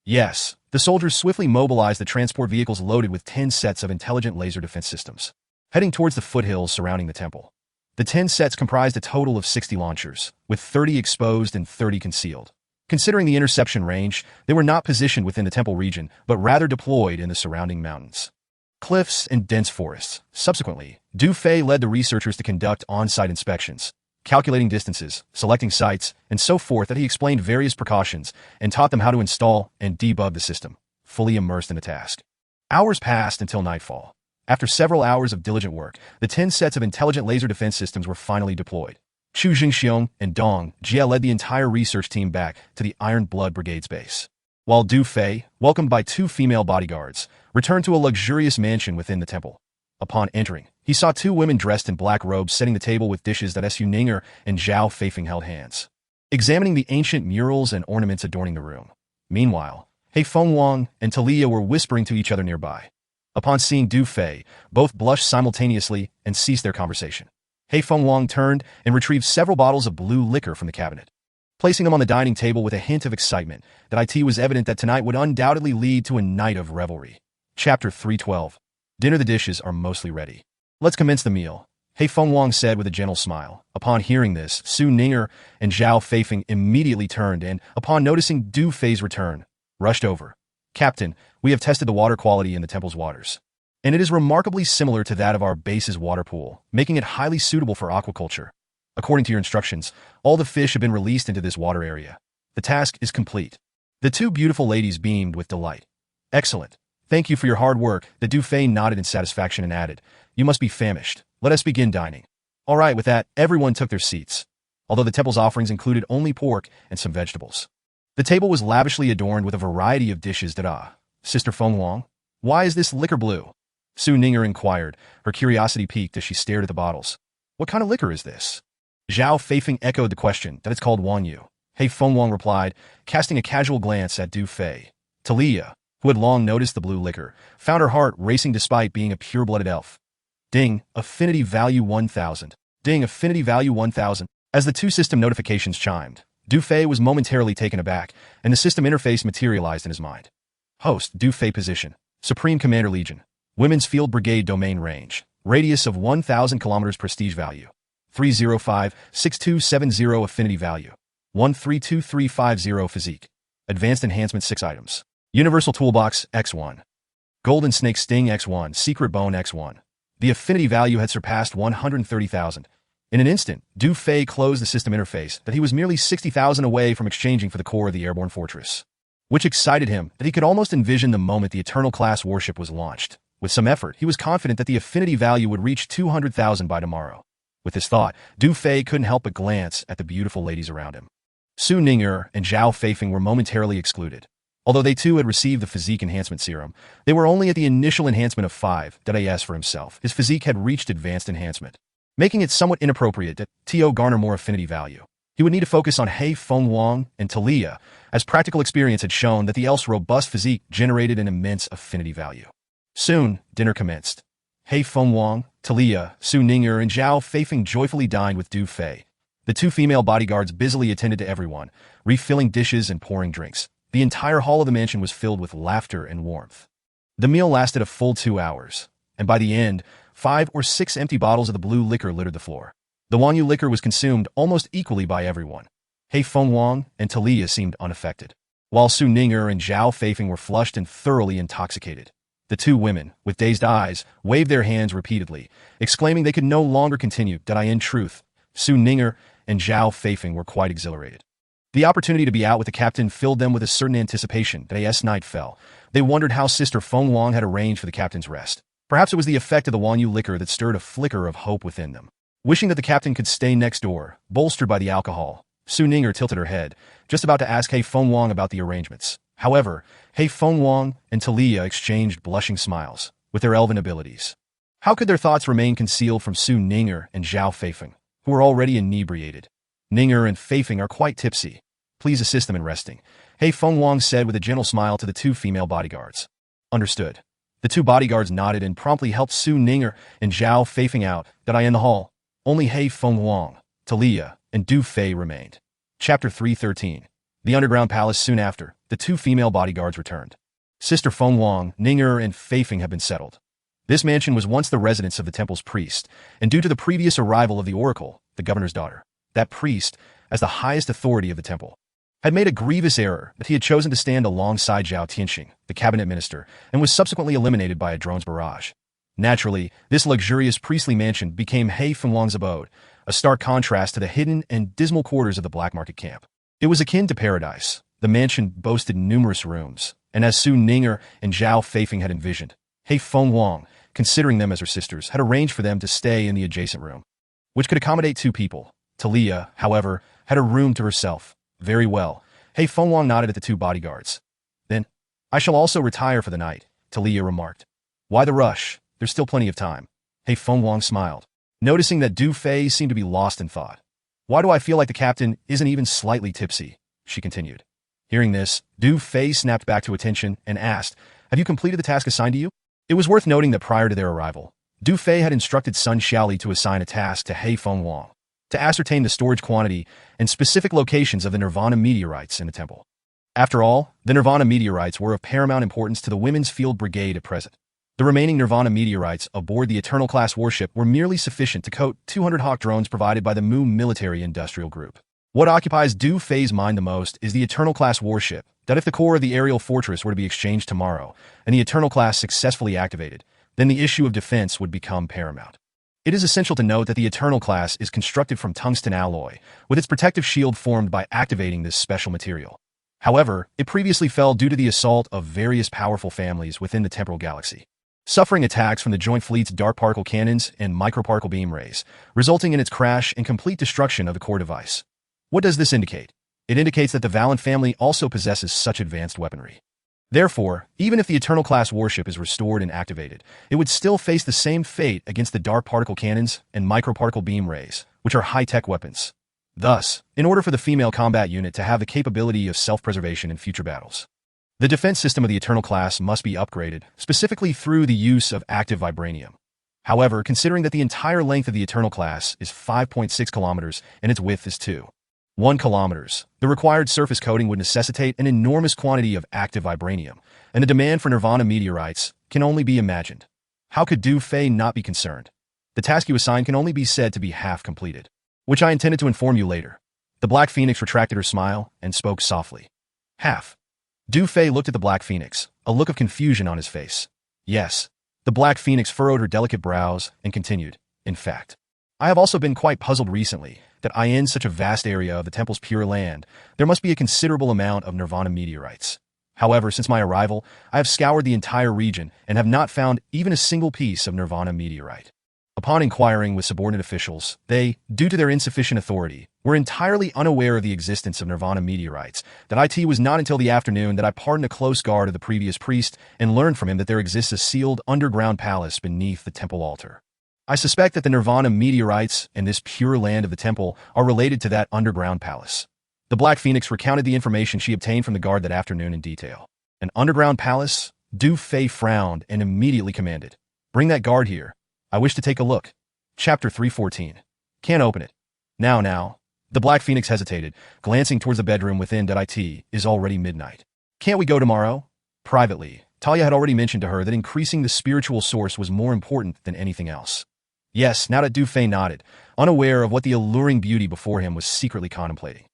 Yes, the soldiers swiftly mobilized the transport vehicles loaded with 10 sets of intelligent laser defense systems, heading towards the foothills surrounding the temple. The 10 sets comprised a total of 60 launchers, with 30 exposed and 30 concealed. Considering the interception range, they were not positioned within the temple region, but rather deployed in the surrounding mountains, cliffs, and dense forests. Subsequently, Du Fei led the researchers to conduct on-site inspections, calculating distances, selecting sites, and so forth. That he explained various precautions and taught them how to install and debug the system, fully immersed in the task. Hours passed until nightfall. After several hours of diligent work, the 10 sets of intelligent laser defense systems were finally deployed. Chu Jingxiong and Dong Jia led the entire research team back to the Iron Blood Brigade's base, while Du Fei, welcomed by 2 female bodyguards, returned to a luxurious mansion within the temple. Upon entering, he saw 2 women dressed in black robes setting the table with dishes that Su Ninger and Zhao Feifeng held hands, examining the ancient murals and ornaments adorning the room. Meanwhile, He Fengwang and Talia were whispering to each other nearby. Upon seeing Du Fei, both blushed simultaneously and ceased their conversation. He Fengwang turned and retrieved several bottles of blue liquor from the cabinet, placing them on the dining table with a hint of excitement. That it was evident that tonight would undoubtedly lead to a night of revelry. Chapter 312. Dinner. The dishes are mostly ready. Let's commence the meal, He Fengwang said with a gentle smile. Upon hearing this, Su Ninger and Zhao Feifeng immediately turned and, upon noticing Du Fei's return, rushed over. Captain, we have tested the water quality in the temple's waters, and it is remarkably similar to that of our base's water pool, making it highly suitable for aquaculture. According to your instructions, all the fish have been released into this water area. The task is complete. The 2 beautiful ladies beamed with delight. Excellent. Thank you for your hard work. The Du Fei nodded in satisfaction and added, you must be famished. Let us begin dining. All right. With that, everyone took their seats, although the temple's offerings included only pork and some vegetables. The table was lavishly adorned with a variety of dishes. Sister Fengwang, why is this liquor blue? Su Ninger inquired, her curiosity piqued as she stared at the bottles. What kind of liquor is this? Zhao Feifeng echoed the question. That it's called Wanyu. He Fengwang replied, casting a casual glance at Du Fei. Talia, who had long noticed the blue liquor, found her heart racing despite being a pure-blooded elf. Ding, affinity value 1000. Ding, affinity value 1000. As the 2 system notifications chimed, Du Fei was momentarily taken aback, and the system interface materialized in his mind. Host, Du Fei position, Supreme Commander Legion, Women's Field Brigade domain range, radius of 1,000 kilometers, prestige value 305-6270, affinity value 132350, physique, advanced enhancement 6 items, universal toolbox X1, golden snake sting X1, secret bone X1. The affinity value had surpassed 130,000. In an instant, Du Fei closed the system interface. That he was merely 60,000 away from exchanging for the core of the airborne fortress, which excited him that he could almost envision the moment the Eternal class warship was launched. With some effort, he was confident that the affinity value would reach 200,000 by tomorrow. With this thought, Du Fei couldn't help but glance at the beautiful ladies around him. Su Ninger and Zhao Feifeng were momentarily excluded. Although they too had received the physique enhancement serum, they were only at the initial enhancement of 5. As for himself, his physique had reached advanced enhancement, making it somewhat inappropriate that to garner more affinity value. He would need to focus on He Fengwang and Talia, as practical experience had shown that the elf's robust physique generated an immense affinity value. Soon, dinner commenced. He Fengwang, Talia, Su Ninger, and Zhao Feifeng joyfully dined with Du Fei. The 2 female bodyguards busily attended to everyone, refilling dishes and pouring drinks. The entire hall of the mansion was filled with laughter and warmth. The meal lasted a full 2 hours, and by the end, 5 or 6 empty bottles of the blue liquor littered the floor. The Wanyu liquor was consumed almost equally by everyone. He Fengwang and Talia seemed unaffected, while Su Ninger and Zhao Feifeng were flushed and thoroughly intoxicated. The 2 women, with dazed eyes, waved their hands repeatedly, exclaiming they could no longer continue. In truth, Su Ninger and Zhao Feifeng were quite exhilarated. The opportunity to be out with the captain filled them with a certain anticipation. As night fell, they wondered how Sister Fengwang had arranged for the captain's rest. Perhaps it was the effect of the Wanyu liquor that stirred a flicker of hope within them. Wishing that the captain could stay next door, bolstered by the alcohol, Su Ninger tilted her head, just about to ask He Fengwang about the arrangements. However, He Fengwang and Talia exchanged blushing smiles with their elven abilities. How could their thoughts remain concealed from Su Ninger and Zhao Feifeng, who were already inebriated? Ninger and Feifeng are quite tipsy. Please assist them in resting, He Fengwang said with a gentle smile to the 2 female bodyguards. Understood. The 2 bodyguards nodded and promptly helped Su Ninger and Zhao Feifeng out. In the hall, only He Fengwang, Talia, and Du Fei remained. Chapter 313. The underground palace. Soon after, the 2 female bodyguards returned. Sister Fengwang, Ninger, and Feifeng have been settled. This mansion was once the residence of the temple's priest, and due to the previous arrival of the oracle, the governor's daughter, that priest, as the highest authority of the temple, had made a grievous error that he had chosen to stand alongside Zhao Tianxing, the cabinet minister, and was subsequently eliminated by a drone's barrage. Naturally, this luxurious priestly mansion became He Fengwang's abode, a stark contrast to the hidden and dismal quarters of the black market camp. It was akin to paradise. The mansion boasted numerous rooms, and as Su Ninger and Zhao Feifeng had envisioned, He Fengwang, considering them as her sisters, had arranged for them to stay in the adjacent room, which could accommodate 2 people. Talia, however, had a room to herself. Very well. He Fengwang nodded at the 2 bodyguards. Then, I shall also retire for the night, Talia remarked. Why the rush? There's still plenty of time. He Fengwang smiled, noticing that Du Fei seemed to be lost in thought. Why do I feel like the captain isn't even slightly tipsy? She continued. Hearing this, Du Fei snapped back to attention and asked, Have you completed the task assigned to you? It was worth noting that prior to their arrival, Du Fei had instructed Sun Xiaoli to assign a task to He Fengwang to ascertain the storage quantity and specific locations of the Nirvana meteorites in the temple. After all, the Nirvana meteorites were of paramount importance to the Women's Field Brigade at present. The remaining Nirvana meteorites aboard the Eternal-class warship were merely sufficient to coat 200 Hawk drones provided by the Mu Military Industrial Group. What occupies Du Fei's mind the most is the Eternal-class warship, that if the core of the aerial fortress were to be exchanged tomorrow, and the Eternal-class successfully activated, then the issue of defense would become paramount. It is essential to note that the Eternal class is constructed from tungsten alloy, with its protective shield formed by activating this special material. However, it previously fell due to the assault of various powerful families within the temporal galaxy, suffering attacks from the Joint Fleet's dark particle cannons and microparticle beam rays, resulting in its crash and complete destruction of the core device. What does this indicate? It indicates that the Valen family also possesses such advanced weaponry. Therefore, even if the Eternal-class warship is restored and activated, it would still face the same fate against the dark particle cannons and microparticle beam rays, which are high-tech weapons. Thus, in order for the female combat unit to have the capability of self-preservation in future battles, the defense system of the Eternal class must be upgraded, specifically through the use of active vibranium. However, considering that the entire length of the Eternal class is 5.6 kilometers and its width is 2.1 kilometers, the required surface coating would necessitate an enormous quantity of active vibranium, and the demand for Nirvana meteorites can only be imagined. How could Du Fei not be concerned? The task you assigned can only be said to be half completed, which I intended to inform you later. The Black Phoenix retracted her smile and spoke softly. Half. Du Fei looked at the Black Phoenix, a look of confusion on his face. Yes. The Black Phoenix furrowed her delicate brows and continued, In fact, I have also been quite puzzled recently that in such a vast area of the temple's pure land, there must be a considerable amount of Nirvana meteorites. However, since my arrival, I have scoured the entire region and have not found even a single piece of Nirvana meteorite. Upon inquiring with subordinate officials, they, due to their insufficient authority, were entirely unaware of the existence of Nirvana meteorites. That it was not until the afternoon that I pardoned a close guard of the previous priest and learned from him that there exists a sealed underground palace beneath the temple altar. I suspect that the Nirvana meteorites and this pure land of the temple are related to that underground palace. The Black Phoenix recounted the information she obtained from the guard that afternoon in detail. An underground palace? Du Fei frowned and immediately commanded, Bring that guard here. I wish to take a look. Chapter 314. Can't open it. Now. The Black Phoenix hesitated, glancing towards the bedroom within. It is already midnight. Can't we go tomorrow? Privately, Talia had already mentioned to her that increasing the spiritual source was more important than anything else. Yes, now that Du Fei nodded, unaware of what the alluring beauty before him was secretly contemplating.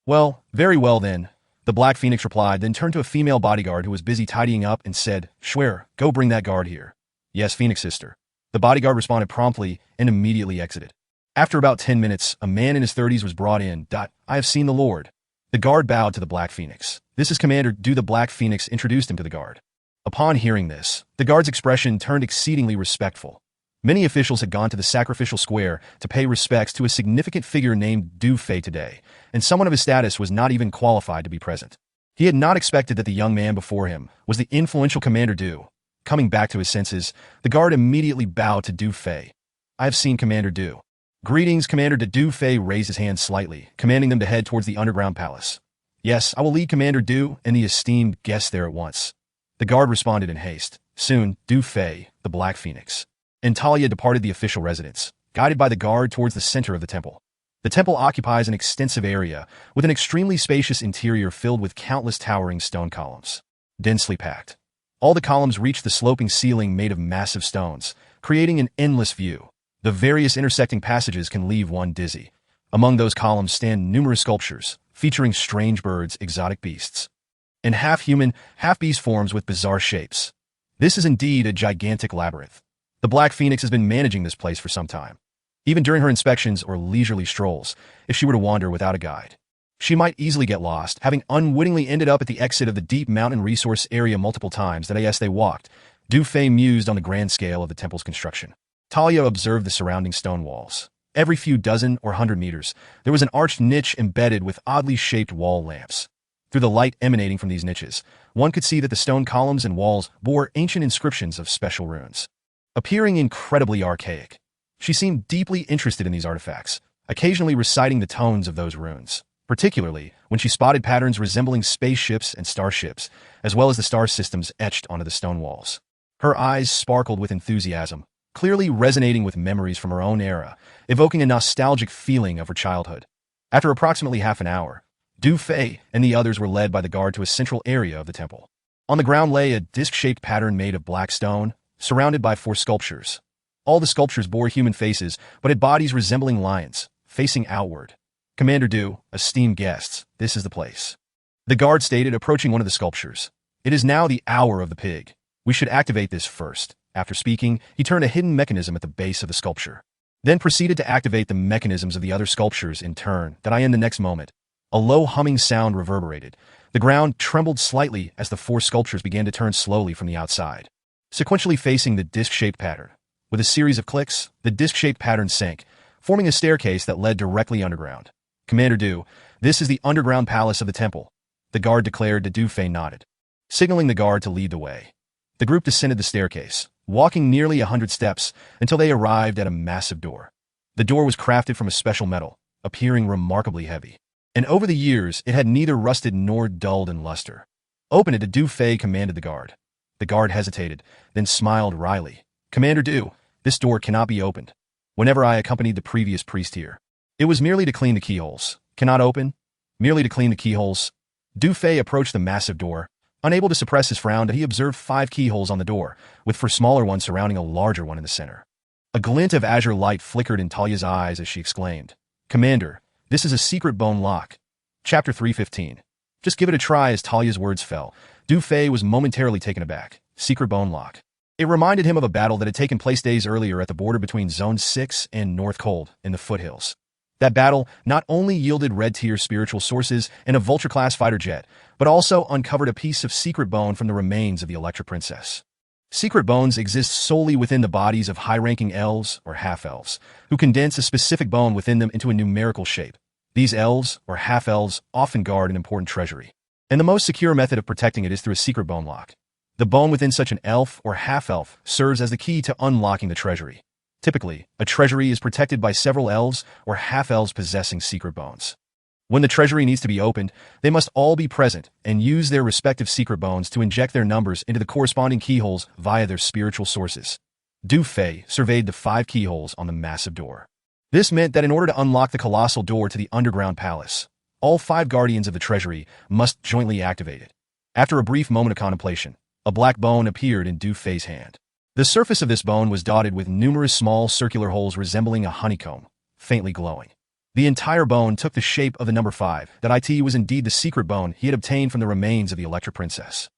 Well, very well then, the Black Phoenix replied, then turned to a female bodyguard who was busy tidying up and said, Schwer, go bring that guard here. Yes, Phoenix sister. The bodyguard responded promptly and immediately exited. After about 10 minutes, a man in his 30s was brought in. I have seen the Lord. The guard bowed to the Black Phoenix. This is Commander Du. The Black Phoenix introduced him to the guard. Upon hearing this, the guard's expression turned exceedingly respectful. Many officials had gone to the sacrificial square to pay respects to a significant figure named Du Fei today, and someone of his status was not even qualified to be present. He had not expected that the young man before him was the influential Commander Du. Coming back to his senses, the guard immediately bowed to Du Fei. I have seen Commander Du. Greetings, Commander. Du Fei raised his hand slightly, commanding them to head towards the underground palace. Yes, I will lead Commander Du and the esteemed guest there at once. The guard responded in haste. Soon, Du Fei, the Black Phoenix, and Talia departed the official residence, guided by the guard towards the center of the temple. The temple occupies an extensive area, with an extremely spacious interior filled with countless towering stone columns. Densely packed. All the columns reached the sloping ceiling made of massive stones, creating an endless view. The various intersecting passages can leave one dizzy. Among those columns stand numerous sculptures, featuring strange birds, exotic beasts, and half-human, half-beast forms with bizarre shapes. This is indeed a gigantic labyrinth. The Black Phoenix has been managing this place for some time. Even during her inspections or leisurely strolls, if she were to wander without a guide, she might easily get lost, having unwittingly ended up at the exit of the deep mountain resource area multiple times that as they walked. Du Fei mused on the grand scale of the temple's construction. Talia observed the surrounding stone walls. Every few dozen or 100 meters, there was an arched niche embedded with oddly shaped wall lamps. Through the light emanating from these niches, one could see that the stone columns and walls bore ancient inscriptions of special runes, appearing incredibly archaic. She seemed deeply interested in these artifacts, occasionally reciting the tones of those runes, particularly when she spotted patterns resembling spaceships and starships, as well as the star systems etched onto the stone walls. Her eyes sparkled with enthusiasm, clearly resonating with memories from her own era, evoking a nostalgic feeling of her childhood. After approximately half an hour, Du Fei and the others were led by the guard to a central area of the temple. On the ground lay a disc-shaped pattern made of black stone, surrounded by 4 sculptures. All the sculptures bore human faces, but had bodies resembling lions, facing outward. "Commander Du, esteemed guests, this is the place," the guard stated, approaching one of the sculptures. "It is now the hour of the pig. We should activate this first." After speaking, he turned a hidden mechanism at the base of the sculpture, then proceeded to activate the mechanisms of the other sculptures in turn. In the next moment, a low humming sound reverberated. The ground trembled slightly as the 4 sculptures began to turn slowly from the outside, sequentially facing the disc-shaped pattern. With a series of clicks, the disc-shaped pattern sank, forming a staircase that led directly underground. "Commander Du, this is the underground palace of the temple," the guard declared. Du Fei nodded, signaling the guard to lead the way. The group descended the staircase, walking nearly 100 steps until they arrived at a massive door. The door was crafted from a special metal, appearing remarkably heavy, and over the years it had neither rusted nor dulled in luster. "Open it," Du Fei commanded the guard. The guard hesitated, then smiled wryly. "Commander Du, this door cannot be opened. Whenever I accompanied the previous priest here, it was merely to clean the keyholes." "Cannot open? Merely to clean the keyholes?" Du Fei approached the massive door, unable to suppress his frown that he observed 5 keyholes on the door, with 4 smaller ones surrounding a larger one in the center. A glint of azure light flickered in Talia's eyes as she exclaimed, "Commander, this is a secret bone lock." Chapter 315. Just give it a try. As Talia's words fell, Du Fei was momentarily taken aback. Secret bone lock. It reminded him of a battle that had taken place days earlier at the border between Zone 6 and North Cold in the foothills. That battle not only yielded red-tier spiritual sources and a Vulture-class fighter jet, but also uncovered a piece of secret bone from the remains of the Electra Princess. Secret bones exist solely within the bodies of high-ranking elves or half-elves, who condense a specific bone within them into a numerical shape. These elves or half-elves often guard an important treasury, and the most secure method of protecting it is through a secret bone lock. The bone within such an elf or half-elf serves as the key to unlocking the treasury. Typically, a treasury is protected by several elves or half-elves possessing secret bones. When the treasury needs to be opened, they must all be present and use their respective secret bones to inject their numbers into the corresponding keyholes via their spiritual sources. Du Fei surveyed the 5 keyholes on the massive door. This meant that in order to unlock the colossal door to the underground palace, all 5 guardians of the treasury must jointly activate it. After a brief moment of contemplation, a black bone appeared in Du Fei's hand. The surface of this bone was dotted with numerous small circular holes resembling a honeycomb, faintly glowing. The entire bone took the shape of the number 5. It was indeed the secret bone he had obtained from the remains of the Electra Princess.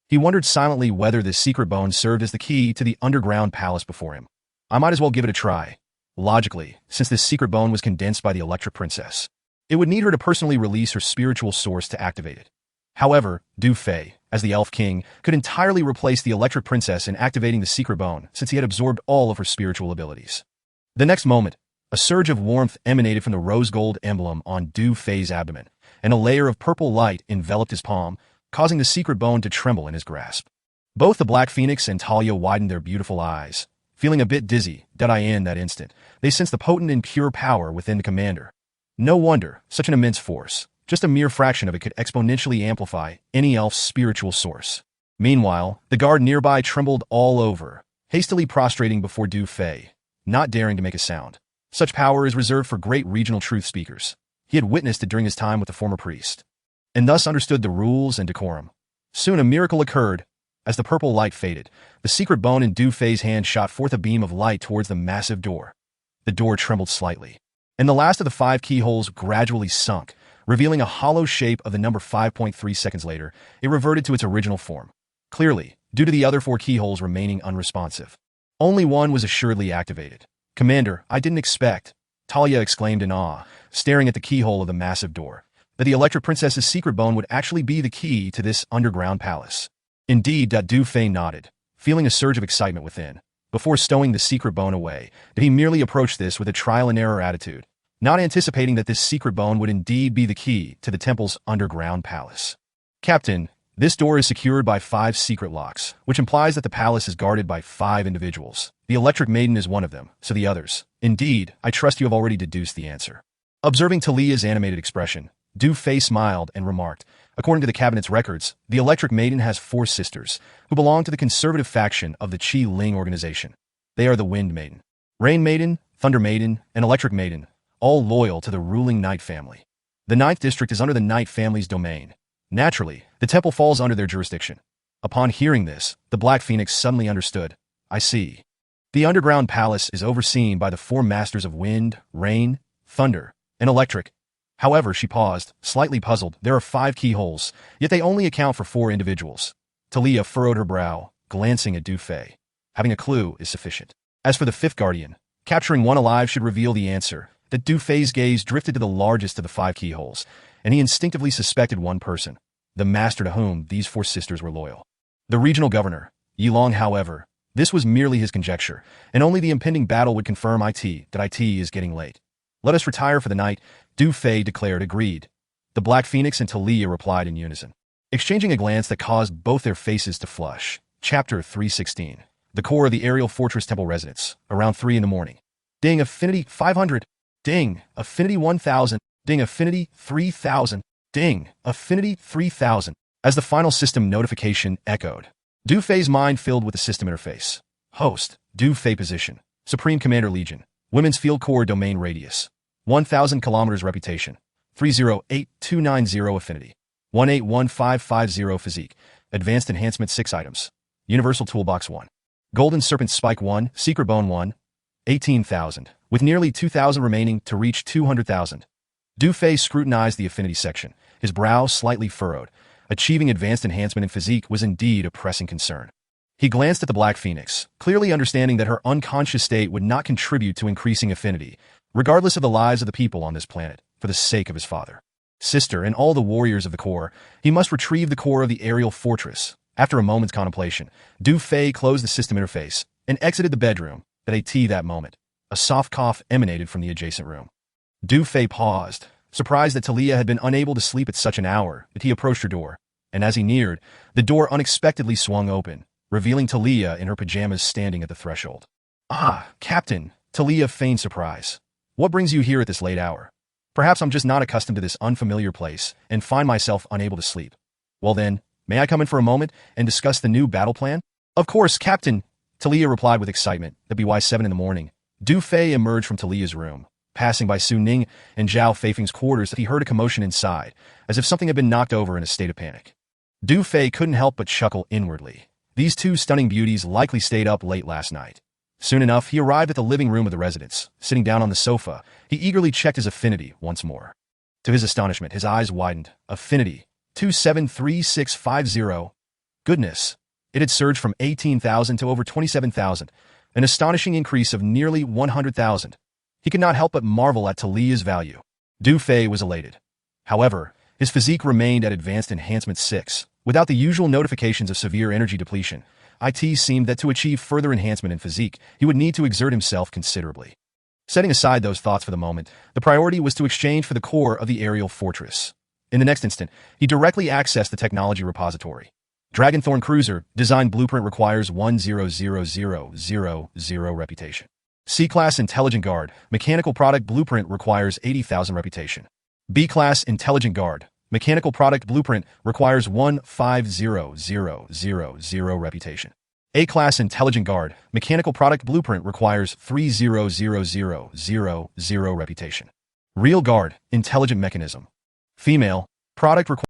He wondered silently whether this secret bone served as the key to the underground palace before him. I might as well give it a try. Logically, since this secret bone was condensed by the Electra Princess, it would need her to personally release her spiritual source to activate it. However, Du Fei, as the Elf King, could entirely replace the Electra Princess in activating the secret bone since he had absorbed all of her spiritual abilities. The next moment, a surge of warmth emanated from the rose-gold emblem on Du Fei's abdomen, and a layer of purple light enveloped his palm, causing the secret bone to tremble in his grasp. Both the Black Phoenix and Talia widened their beautiful eyes. Feeling a bit dizzy, in that instant, they sensed the potent and pure power within the commander. No wonder, such an immense force. Just a mere fraction of it could exponentially amplify any elf's spiritual source. Meanwhile, the guard nearby trembled all over, hastily prostrating before Du Fei, not daring to make a sound. Such power is reserved for great regional truth speakers. He had witnessed it during his time with the former priest, and thus understood the rules and decorum. Soon a miracle occurred. As the purple light faded, the secret bone in Du Fei's hand shot forth a beam of light towards the massive door. The door trembled slightly, and the last of the 5 keyholes gradually sunk, revealing a hollow shape of the number 5.3 seconds later. It reverted to its original form. Clearly, due to the other 4 keyholes remaining unresponsive. Only one was assuredly activated. "Commander, I didn't expect," Talia exclaimed in awe, staring at the keyhole of the massive door, "that the Electric Princess's secret bone would actually be the key to this underground palace." Indeed, Du Fei nodded, feeling a surge of excitement within. Before stowing the secret bone away, did he merely approach this with a trial-and-error attitude, not anticipating that this secret bone would indeed be the key to the temple's underground palace. "Captain, this door is secured by 5 secret locks, which implies that the palace is guarded by 5 individuals. The Electric Maiden is one of them, so the others. Indeed, I trust you have already deduced the answer." Observing Talia's animated expression, Du Fei smiled and remarked, "According to the cabinet's records, the Electric Maiden has 4 sisters, who belong to the conservative faction of the Qi Ling organization. They are the Wind Maiden, Rain Maiden, Thunder Maiden, and Electric Maiden, all loyal to the ruling Knight family. The 9th district is under the Knight family's domain. Naturally, the temple falls under their jurisdiction." Upon hearing this, the Black Phoenix suddenly understood. "I see. The underground palace is overseen by the 4 masters of wind, rain, thunder, and electric." However, she paused, slightly puzzled. There are 5 keyholes, yet they only account for 4 individuals. Talia furrowed her brow, glancing at Du Fei. Having a clue is sufficient. As for the 5th guardian, capturing one alive should reveal the answer. That Du Fei's gaze drifted to the largest of the 5 keyholes, and he instinctively suspected one person, the master to whom these 4 sisters were loyal. The regional governor, Yilong. However, this was merely his conjecture, and only the impending battle would confirm that it is getting late. "Let us retire for the night," Du Fei declared. "Agreed." The Black Phoenix and Talia replied in unison, exchanging a glance that caused both their faces to flush. Chapter 316. The core of the aerial fortress temple residence, around 3 in the morning. Ding, affinity 500. Ding, affinity 1000. Ding, affinity 3000. Ding, affinity 3000. As the final system notification echoed, Du Fei's mind filled with the system interface. Host, Du Fei position. Supreme Commander Legion. Women's Field Corps domain radius. 1000 kilometers reputation. 308290 affinity. 181550 physique. Advanced enhancement 6 items. Universal Toolbox 1. Golden Serpent Spike 1, Secret Bone 1. 18,000, with nearly 2,000 remaining to reach 200,000. Du Fei scrutinized the affinity section, his brow slightly furrowed. Achieving advanced enhancement in physique was indeed a pressing concern. He glanced at the Black Phoenix, clearly understanding that her unconscious state would not contribute to increasing affinity, regardless of the lives of the people on this planet, for the sake of his father, sister, and all the warriors of the core. He must retrieve the core of the aerial fortress. After a moment's contemplation, Du Fei closed the system interface and exited the bedroom. At that moment, a soft cough emanated from the adjacent room. Du Fei paused, surprised that Talia had been unable to sleep at such an hour. That he approached her door, and as he neared, the door unexpectedly swung open, revealing Talia in her pajamas standing at the threshold. "Ah, Captain," Talia feigned surprise. "What brings you here at this late hour? Perhaps I'm just not accustomed to this unfamiliar place and find myself unable to sleep. Well then, may I come in for a moment and discuss the new battle plan?" "Of course, Captain," Talia replied with excitement. At by 7 in the morning, Du Fei emerged from Talia's room. Passing by Su Ning and Zhao Feifeng's quarters, he heard a commotion inside, as if something had been knocked over in a state of panic. Du Fei couldn't help but chuckle inwardly. These 2 stunning beauties likely stayed up late last night. Soon enough, he arrived at the living room of the residence. Sitting down on the sofa, he eagerly checked his affinity once more. To his astonishment, his eyes widened. Affinity 273650. Goodness! It had surged from 18,000 to over 27,000, an astonishing increase of nearly 100,000. He could not help but marvel at Talia's value. Du Fei was elated. However, his physique remained at Advanced Enhancement 6, without the usual notifications of severe energy depletion. It seemed that to achieve further enhancement in physique, he would need to exert himself considerably. Setting aside those thoughts for the moment, the priority was to exchange for the core of the aerial fortress. In the next instant, he directly accessed the technology repository. Dragonthorn Cruiser, design blueprint requires 100,000 reputation. C-Class Intelligent Guard, mechanical product blueprint requires 80,000 reputation. B-Class Intelligent Guard, mechanical product blueprint requires 150,000 reputation. A-Class Intelligent Guard, mechanical product blueprint requires 30,000 reputation. Real Guard, intelligent mechanism. Female, product requires